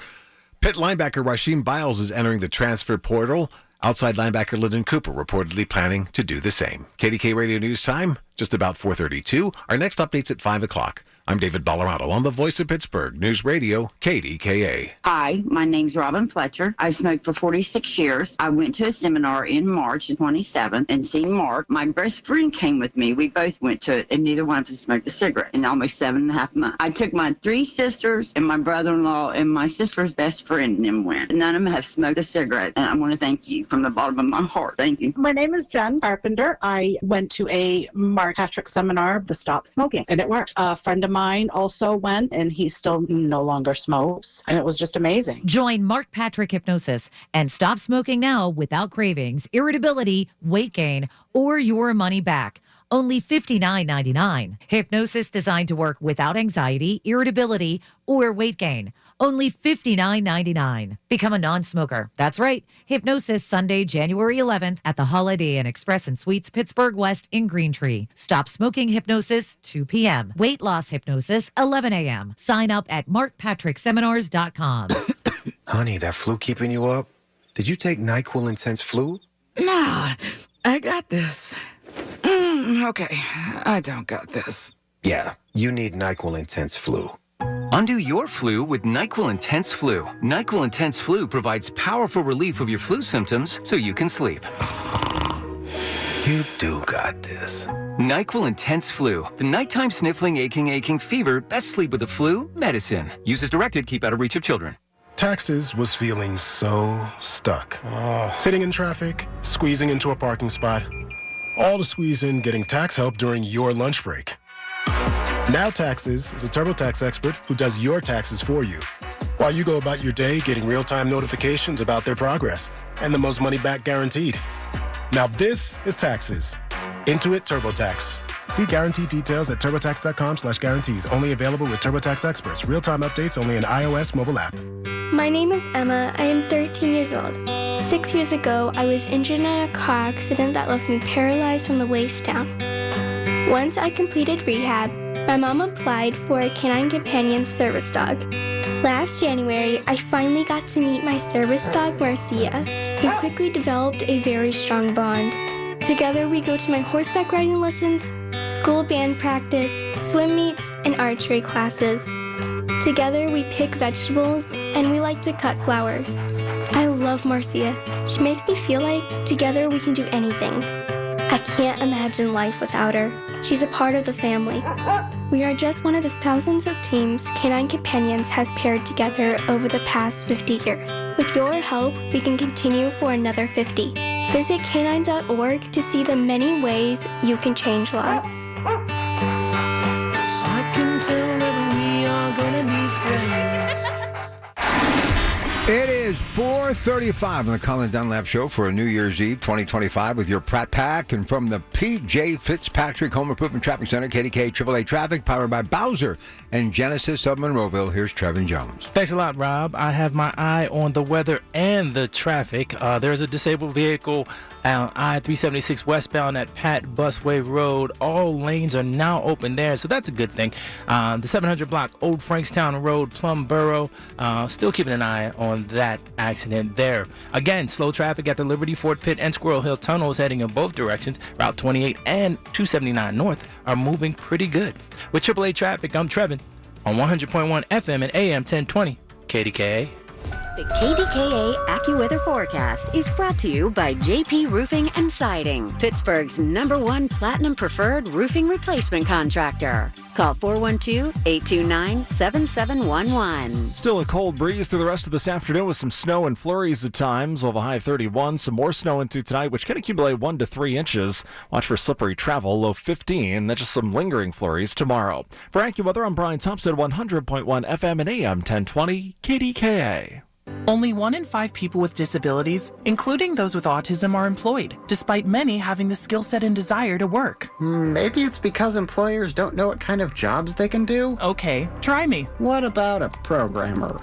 Pitt linebacker Rasheem Biles is entering the transfer portal. Outside linebacker Lyndon Cooper reportedly planning to do the same. KDKA Radio News Time, just about 4:32. Our next update's at 5 o'clock. I'm David Ballarado on the Voice of Pittsburgh, News Radio, KDKA. Hi, my name's Robin Fletcher. I've smoked for 46 years. I went to a seminar in March of 27 and seen Mark. My best friend came with me. We both went to it, and neither one of us smoked a cigarette in almost 7.5 months. I took my 3 sisters and my brother-in-law and my sister's best friend, and them went. None of them have smoked a cigarette, and I want to thank you from the bottom of my heart. Thank you. My name is Jen Carpenter. I went to a Mark Patrick seminar, the Stop Smoking, and it worked. A friend of mine also went, and he still no longer smokes, and it was just amazing. Join Mark Patrick Hypnosis and stop smoking now without cravings, irritability, weight gain, or your money back. Only $59.99. Hypnosis designed to work without anxiety, irritability, or weight gain. Only $59.99. Become a non-smoker. That's right. Hypnosis Sunday, January 11th at the Holiday Inn Express and Suites, Pittsburgh West in Greentree. Stop smoking hypnosis, 2 p.m. Weight loss hypnosis, 11 a.m. Sign up at markpatrickseminars.com. Honey, that flu keeping you up? Did you take NyQuil Intense Flu? Nah, I got this. Okay, I don't got this. Yeah, you need NyQuil Intense Flu. Undo your flu with NyQuil Intense Flu. NyQuil Intense Flu provides powerful relief of your flu symptoms so you can sleep. You do got this. NyQuil Intense Flu. The nighttime sniffling, aching fever, best sleep with the flu medicine. Use as directed, keep out of reach of children. Taxes was feeling so stuck. Sitting in traffic, squeezing into a parking spot. All to squeeze in getting tax help during your lunch break. Now Taxes is a TurboTax expert who does your taxes for you, while you go about your day getting real-time notifications about their progress and the most money back guaranteed. Now this is Taxes, Intuit TurboTax. See guarantee details at turbotax.com/guarantees. Only available with TurboTax experts. Real-time updates only in iOS mobile app. My name is Emma. I am 13 years old. 6 years ago, I was injured in a car accident that left me paralyzed from the waist down. Once I completed rehab, my mom applied for a canine companion service dog. Last January, I finally got to meet my service dog, Marcia. We quickly developed a very strong bond. Together, we go to my horseback riding lessons, school band practice, swim meets, and archery classes. Together, we pick vegetables, and we like to cut flowers. I love Marcia. She makes me feel like together we can do anything. I can't imagine life without her. She's a part of the family. We are just one of the thousands of teams Canine Companions has paired together over the past 50 years. With your help, we can continue for another 50. Visit canine.org to see the many ways you can change lives. I can tell that we are gonna be friends. It is 4:35 on the Colin Dunlap Show for a New Year's Eve 2025 with your Pratt Pack. And from the P.J. Fitzpatrick Home Improvement Traffic Center, KDKA AAA Traffic, powered by Bowser and Genesis of Monroeville. Here's Trevin Jones. Thanks a lot, Rob. I have my eye on the weather and the traffic. There's a disabled vehicle on I-376 westbound at Pat Busway Road. All lanes are now open there, so that's a good thing. The 700 block Old Frankstown Road, Plum Borough, still keeping an eye on that accident there. Again, slow traffic at the Liberty, Fort Pitt, and Squirrel Hill tunnels heading in both directions. Route 28 and 279 North are moving pretty good. With AAA Traffic, I'm Trevin on 100.1 FM and AM 1020 KDKA. The KDKA AccuWeather forecast is brought to you by JP Roofing and Siding, Pittsburgh's #1 Platinum Preferred Roofing Replacement Contractor. Call 412-829-7711. Still a cold breeze through the rest of this afternoon with some snow and flurries at times. We'll have a high of 31. Some more snow into tonight, which can accumulate 1 to 3 inches. Watch for slippery travel, low 15. Then just some lingering flurries tomorrow. For AccuWeather, I'm Brian Thompson, 100.1 FM and AM 1020 KDKA. Only 1 in 5 people with disabilities, including those with autism, are employed, despite many having the skill set and desire to work. Maybe it's because employers don't know what kind of jobs they can do? Okay, try me. What about a programmer?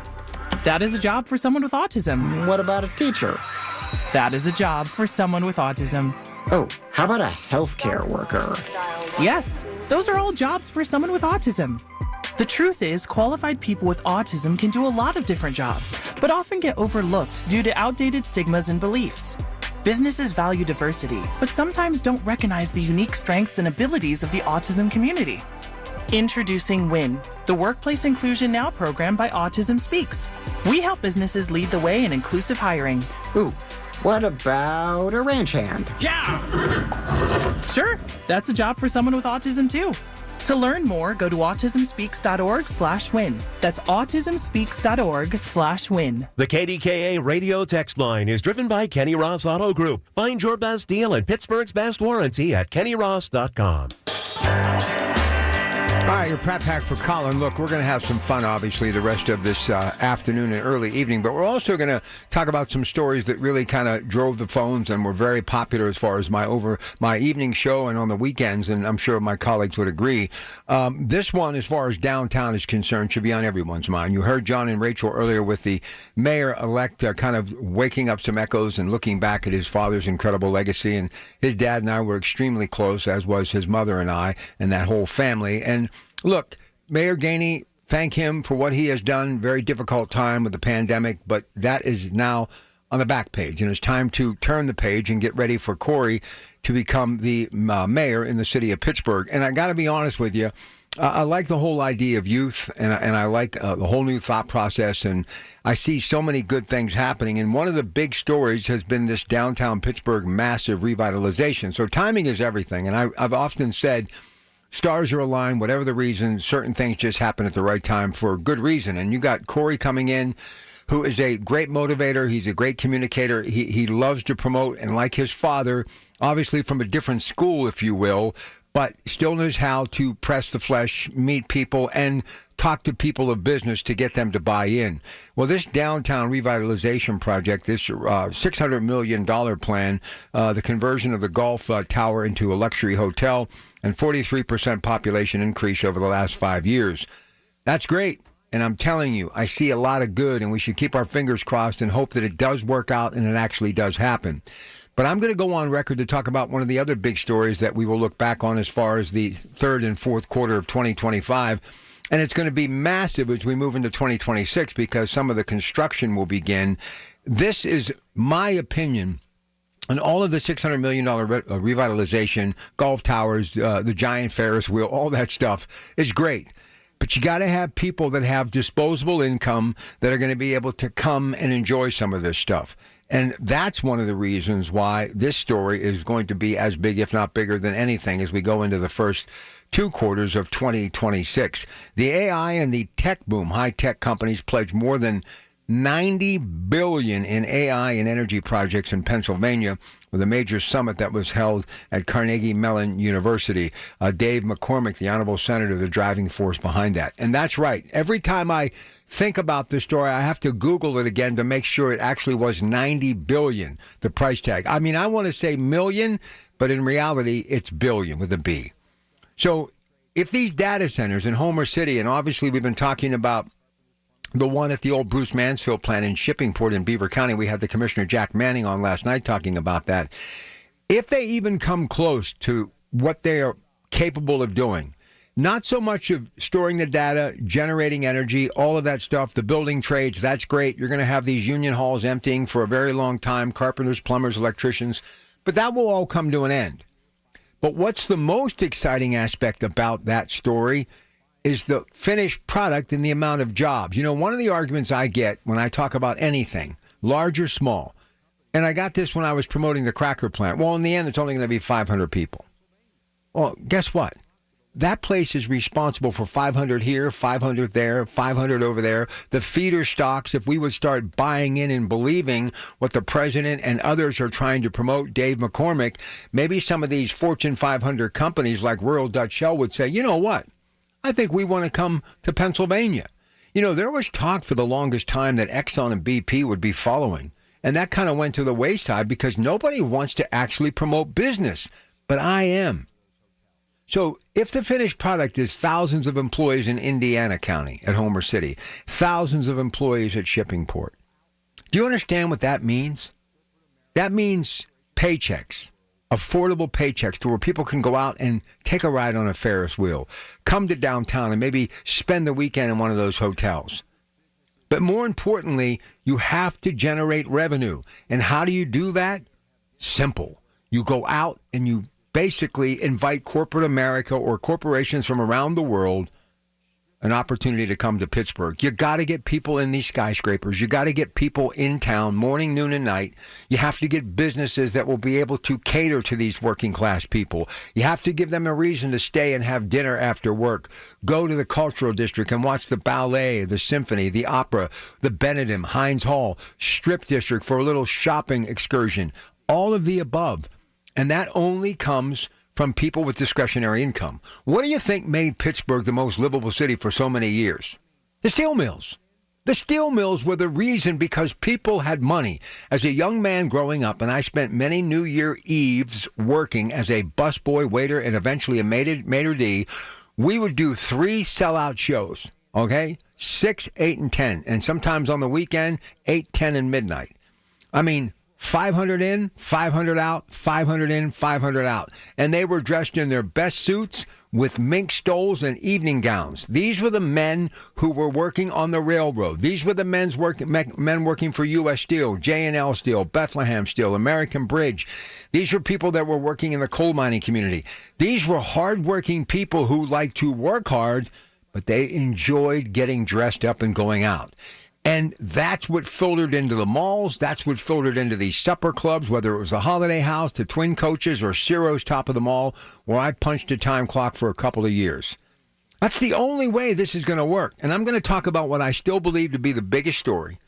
That is a job for someone with autism. What about a teacher? That is a job for someone with autism. Oh, how about a healthcare worker? Yes, those are all jobs for someone with autism. The truth is, qualified people with autism can do a lot of different jobs, but often get overlooked due to outdated stigmas and beliefs. Businesses value diversity, but sometimes don't recognize the unique strengths and abilities of the autism community. Introducing WIN, the Workplace Inclusion Now program by Autism Speaks. We help businesses lead the way in inclusive hiring. Ooh, what about a ranch hand? Yeah! Sure, that's a job for someone with autism too. To learn more, go to autismspeaks.org/win. That's autismspeaks.org/win. The KDKA radio text line is driven by Kenny Ross Auto Group. Find your best deal and Pittsburgh's best warranty at kennyross.com. All right, your Pratt Pack for Colin. Look, we're going to have some fun, obviously, the rest of this afternoon and early evening, but we're also going to talk about some stories that really kind of drove the phones and were very popular as far as my evening show and on the weekends, and I'm sure my colleagues would agree. This one, as far as downtown is concerned, should be on everyone's mind. You heard John and Rachel earlier with the mayor-elect kind of waking up some echoes and looking back at his father's incredible legacy, and his dad and I were extremely close, as was his mother and I, and that whole family. And look, Mayor Gainey, thank him for what he has done. Very difficult time with the pandemic, but that is now on the back page, and it's time to turn the page and get ready for Corey to become the mayor in the city of Pittsburgh. And I got to be honest with you, I like the whole idea of youth, and I like the whole new thought process, and I see so many good things happening. And one of the big stories has been this downtown Pittsburgh massive revitalization. So timing is everything, and I've often said, stars are aligned, whatever the reason, certain things just happen at the right time for a good reason. And you got Corey coming in, who is a great motivator. He's a great communicator. He loves to promote, and like his father, obviously from a different school, if you will, but still knows how to press the flesh, meet people, and talk to people of business to get them to buy in. Well, this downtown revitalization project, this $600 million plan, the conversion of the golf tower into a luxury hotel, and 43% population increase over the last 5 years. That's great. And I'm telling you, I see a lot of good, and we should keep our fingers crossed and hope that it does work out and it actually does happen. But I'm going to go on record to talk about one of the other big stories that we will look back on as far as the third and fourth quarter of 2025. And it's going to be massive as we move into 2026 because some of the construction will begin. This is my opinion. And all of the $600 million revitalization, golf towers, the giant Ferris wheel, all that stuff is great. But you got to have people that have disposable income that are going to be able to come and enjoy some of this stuff. And that's one of the reasons why this story is going to be as big, if not bigger than anything, as we go into the first 2 quarters of 2026. The AI and the tech boom, high-tech companies pledged more than $90 billion in AI and energy projects in Pennsylvania with a major summit that was held at Carnegie Mellon University. Dave McCormick, the honorable senator, the driving force behind that. And that's right. Every time I think about this story, I have to Google it again to make sure it actually was $90 billion, the price tag. I mean, I want to say million, but in reality, it's billion with a B. So if these data centers in Homer City, and obviously we've been talking about the one at the old Bruce Mansfield plant in Shippingport in Beaver County. We had the Commissioner Jack Manning on last night talking about that. If they even come close to what they are capable of doing, not so much of storing the data, generating energy, all of that stuff, the building trades, that's great. You're going to have these union halls emptying for a very long time, carpenters, plumbers, electricians, but that will all come to an end. But what's the most exciting aspect about that story is the finished product and the amount of jobs. You know, one of the arguments I get when I talk about anything, large or small, and I got this when I was promoting the cracker plant. Well, in the end, it's only going to be 500 people. Well, guess what? That place is responsible for 500 here, 500 there, 500 over there. The feeder stocks, if we would start buying in and believing what the president and others are trying to promote, Dave McCormick, maybe some of these Fortune 500 companies like Royal Dutch Shell would say, you know what? I think we want to come to Pennsylvania. You know, there was talk for the longest time that Exxon and BP would be following. And that kind of went to the wayside because nobody wants to actually promote business. But I am. So if the finished product is thousands of employees in Indiana County at Homer City, thousands of employees at Shippingport, do you understand what that means? That means paychecks. Affordable paychecks to where people can go out and take a ride on a Ferris wheel, come to downtown and maybe spend the weekend in one of those hotels. But more importantly, you have to generate revenue. And how do you do that? Simple. You go out and you basically invite corporate America or corporations from around the world an opportunity to come to Pittsburgh. You got to get people in these skyscrapers. You got to get people in town morning, noon, and night. You have to get businesses that will be able to cater to these working class people. You have to give them a reason to stay and have dinner after work. Go to the cultural district and watch the ballet, the symphony, the opera, the Benedum, Heinz Hall, Strip District for a little shopping excursion. All of the above. And that only comes from people with discretionary income. What do you think made Pittsburgh the most livable city for so many years? The steel mills. The steel mills were the reason because people had money. As a young man growing up, and I spent many New Year Eves working as a busboy, waiter, and eventually a maitre d', we would do 3 sellout shows, okay? 6, 8, and 10. And sometimes on the weekend, 8, 10, and midnight. I mean, 500 in, 500 out, 500 in, 500 out. And they were dressed in their best suits with mink stoles and evening gowns. These were the men who were working on the railroad. These were the men working for U.S. Steel, J&L Steel, Bethlehem Steel, American Bridge. These were people that were working in the coal mining community. These were hardworking people who liked to work hard, but they enjoyed getting dressed up and going out. And that's what filtered into the malls. That's what filtered into these supper clubs, whether it was the Holiday House, the Twin Coaches, or Ciro's Top of the Mall, where I punched a time clock for a couple of years. That's the only way this is going to work. And I'm going to talk about what I still believe to be the biggest story.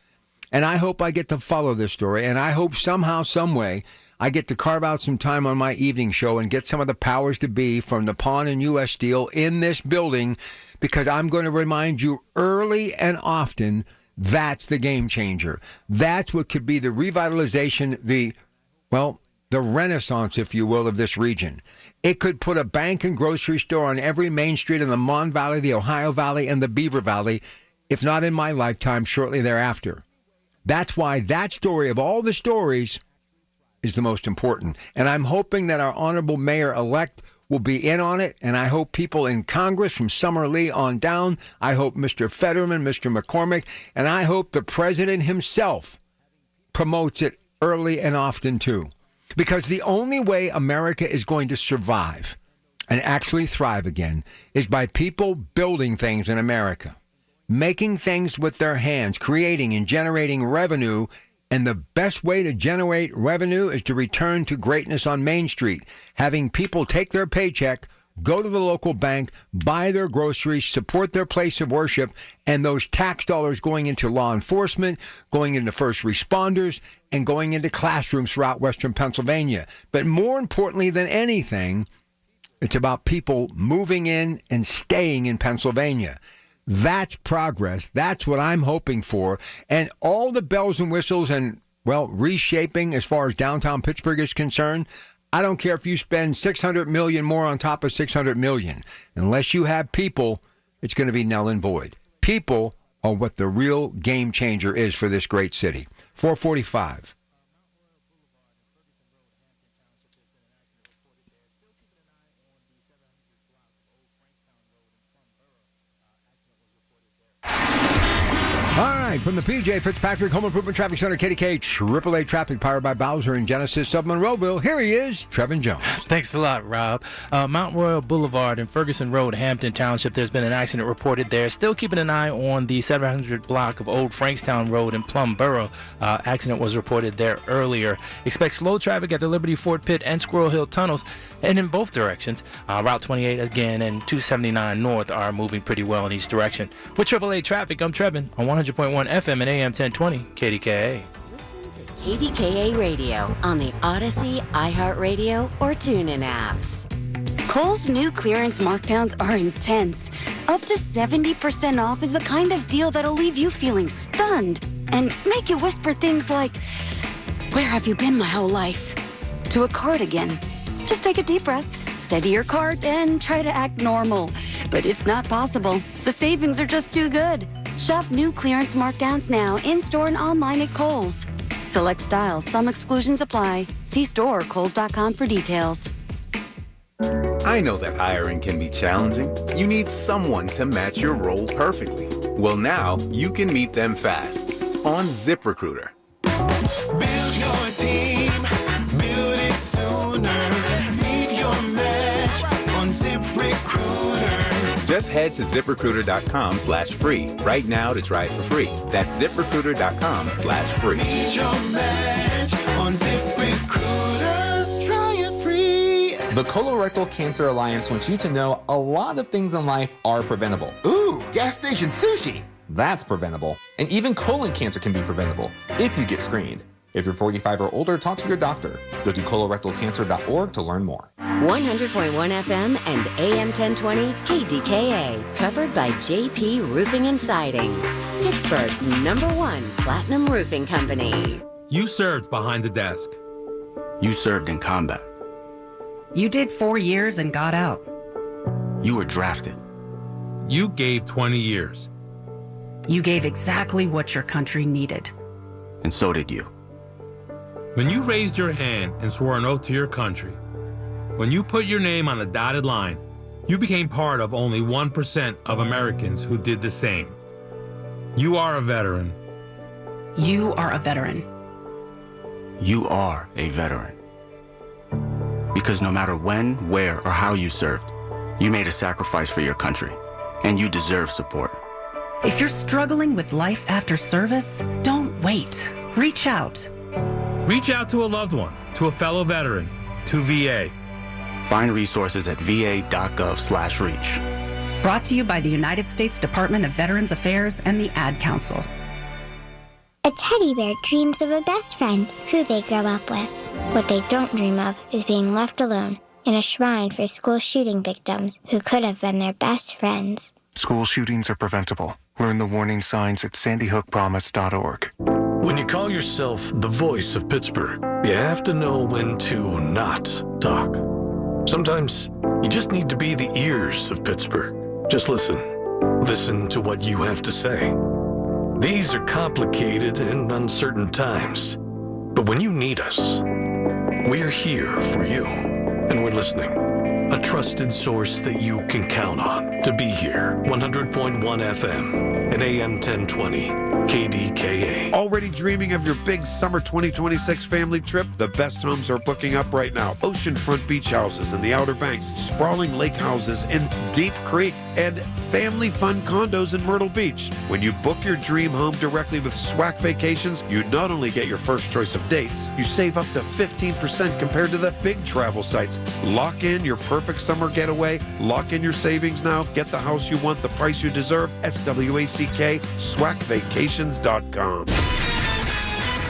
And I hope I get to follow this story. And I hope somehow, some way, I get to carve out some time on my evening show and get some of the powers to be from Nippon and U.S. Steel in this building, because I'm going to remind you early and often that's the game changer. That's what could be the revitalization, the renaissance, if you will, of this region. It could put a bank and grocery store on every main street in the Mon Valley, the Ohio Valley, and the Beaver Valley, if not in my lifetime, shortly thereafter. That's why that story of all the stories is the most important. And I'm hoping that our honorable mayor-elect will be in on it, and I hope people in Congress from Summer Lee on down, I hope Mr. Fetterman, Mr. McCormick, and I hope the president himself promotes it early and often too. Because the only way America is going to survive and actually thrive again is by people building things in America, making things with their hands, creating and generating revenue. And the best way to generate revenue is to return to greatness on Main Street, having people take their paycheck, go to the local bank, buy their groceries, support their place of worship, and those tax dollars going into law enforcement, going into first responders, and going into classrooms throughout Western Pennsylvania. But more importantly than anything, it's about people moving in and staying in Pennsylvania. That's progress. That's what I'm hoping for. And all the bells and whistles and, reshaping as far as downtown Pittsburgh is concerned, I don't care if you spend $600 million more on top of $600 million. Unless you have people, it's going to be null and void. People are what the real game changer is for this great city. 445. All right, from the P.J. Fitzpatrick Home Improvement Traffic Center, KDKA AAA Traffic, powered by Bowser and Genesis of Monroeville. Here he is, Trevin Jones. Thanks a lot, Rob. Mount Royal Boulevard and Ferguson Road, Hampton Township, there's been an accident reported there. Still keeping an eye on the 700 block of Old Frankstown Road in Plum Borough. Accident was reported there earlier. Expect slow traffic at the Liberty Fort Pit and Squirrel Hill tunnels, and in both directions. Route 28 again and 279 North are moving pretty well in each direction. With AAA Traffic, I'm Trevin on 100.1 FM and AM 1020 KDKA. Listen to KDKA Radio on the Odyssey, iHeartRadio, or TuneIn apps. Kohl's new clearance markdowns are intense. Up to 70% off is the kind of deal that'll leave you feeling stunned and make you whisper things like, "Where have you been my whole life?" to a cardigan. Just take a deep breath, steady your cart, and try to act normal. But it's not possible. The savings are just too good. Shop new clearance markdowns now in-store and online at Kohl's. Select styles, some exclusions apply. See store or kohls.com for details. I know that hiring can be challenging. You need someone to match your role perfectly. Well, now you can meet them fast on ZipRecruiter. Build your team, build it sooner. Meet your match on ZipRecruiter. Just head to ZipRecruiter.com/free right now to try it for free. That's ZipRecruiter.com/free. Meet your match on ZipRecruiter. Try it free. The Colorectal Cancer Alliance wants you to know a lot of things in life are preventable. Ooh, gas station sushi. That's preventable. And even colon cancer can be preventable if you get screened. If you're 45 or older, talk to your doctor. Go to colorectalcancer.org to learn more. 100.1 FM and AM 1020 KDKA, covered by JP Roofing and Siding, Pittsburgh's #1 platinum roofing company. You served behind the desk. You served in combat. You did 4 years and got out. You were drafted. You gave 20 years. You gave exactly what your country needed. And so did you. When you raised your hand and swore an oath to your country, when you put your name on a dotted line, you became part of only 1% of Americans who did the same. You are a veteran. You are a veteran. You are a veteran. Because no matter when, where, or how you served, you made a sacrifice for your country, and you deserve support. If you're struggling with life after service, don't wait. Reach out. Reach out to a loved one, to a fellow veteran, to VA. Find resources at va.gov/reach. Brought to you by the United States Department of Veterans Affairs and the Ad Council. A teddy bear dreams of a best friend who they grow up with. What they don't dream of is being left alone in a shrine for school shooting victims who could have been their best friends. School shootings are preventable. Learn the warning signs at sandyhookpromise.org. When you call yourself the voice of Pittsburgh, you have to know when to not talk. Sometimes you just need to be the ears of Pittsburgh. Just listen. Listen to what you have to say. These are complicated and uncertain times. But when you need us, we are here for you, and we're listening. A trusted source that you can count on to be here. 100.1 FM and AM 1020. KDKA. Already dreaming of your big summer 2026 family trip? The best homes are booking up right now. Oceanfront beach houses in the Outer Banks, sprawling lake houses in Deep Creek, and family fun condos in Myrtle Beach. When you book your dream home directly with SWAC Vacations, you not only get your first choice of dates, you save up to 15% compared to the big travel sites. Lock in your perfect summer getaway. Lock in your savings now. Get the house you want, the price you deserve. SWACK, SWACvacations.com. All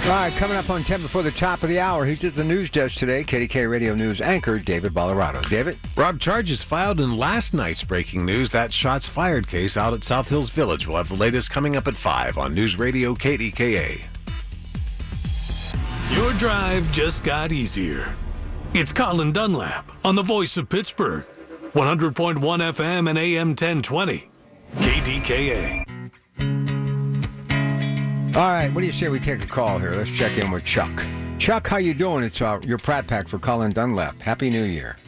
right, coming up on 10 before the top of the hour, he's at the news desk today. KDKA Radio News anchor David Bolorado. David? Rob, charges filed in last night's breaking news, that shots fired case out at South Hills Village. We'll have the latest coming up at 5 on News Radio KDKA. Your drive just got easier. It's Colin Dunlap on the voice of Pittsburgh. 100.1 FM and AM 1020. KDKA. All right, what do you say we take a call here? Let's check in with Chuck. Chuck, how you doing? It's your Pratt Pack for Colin Dunlap. Happy New Year.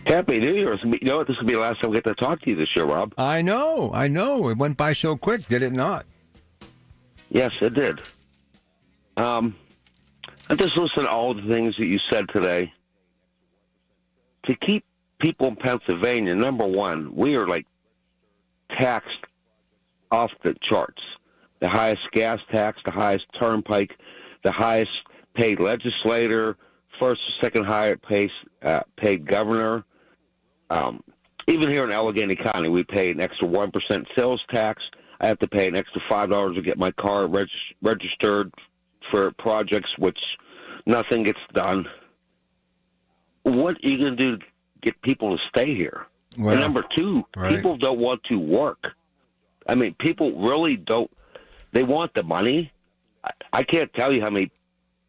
Happy New Year. You know what? This will be the last time we get to talk to you this year, Rob. I know. It went by so quick, did it not? Yes, it did. I just listened to all the things that you said today. To keep people in Pennsylvania, number one, we are like taxed off the charts. The highest gas tax, the highest turnpike, the highest paid legislator, first or second highest paid governor. Even here in Allegheny County, we pay an extra 1% sales tax. I have to pay an extra $5 to get my car registered for projects, which nothing gets done. What are you going to do to get people to stay here? Well, and number two, right. People don't want to work. I mean, people really don't. They want the money. I can't tell you how many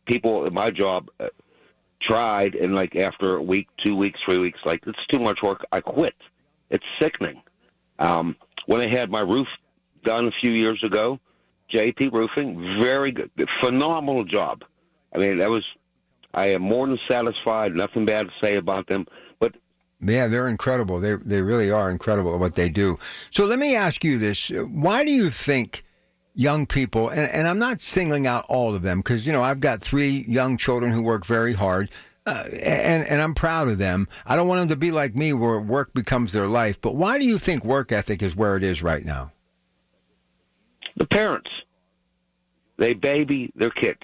people in my job tried, and like after a week, 2 weeks, 3 weeks, like it's too much work. I quit. It's sickening. When I had my roof done a few years ago, JP Roofing, very good, phenomenal job. I mean, I am more than satisfied. Nothing bad to say about them. But yeah, they're incredible. They really are incredible at what they do. So let me ask you this: why do you think young people, and I'm not singling out all of them, because, I've got 3 young children who work very hard, and I'm proud of them. I don't want them to be like me where work becomes their life. But why do you think work ethic is where it is right now? The parents, they baby their kids.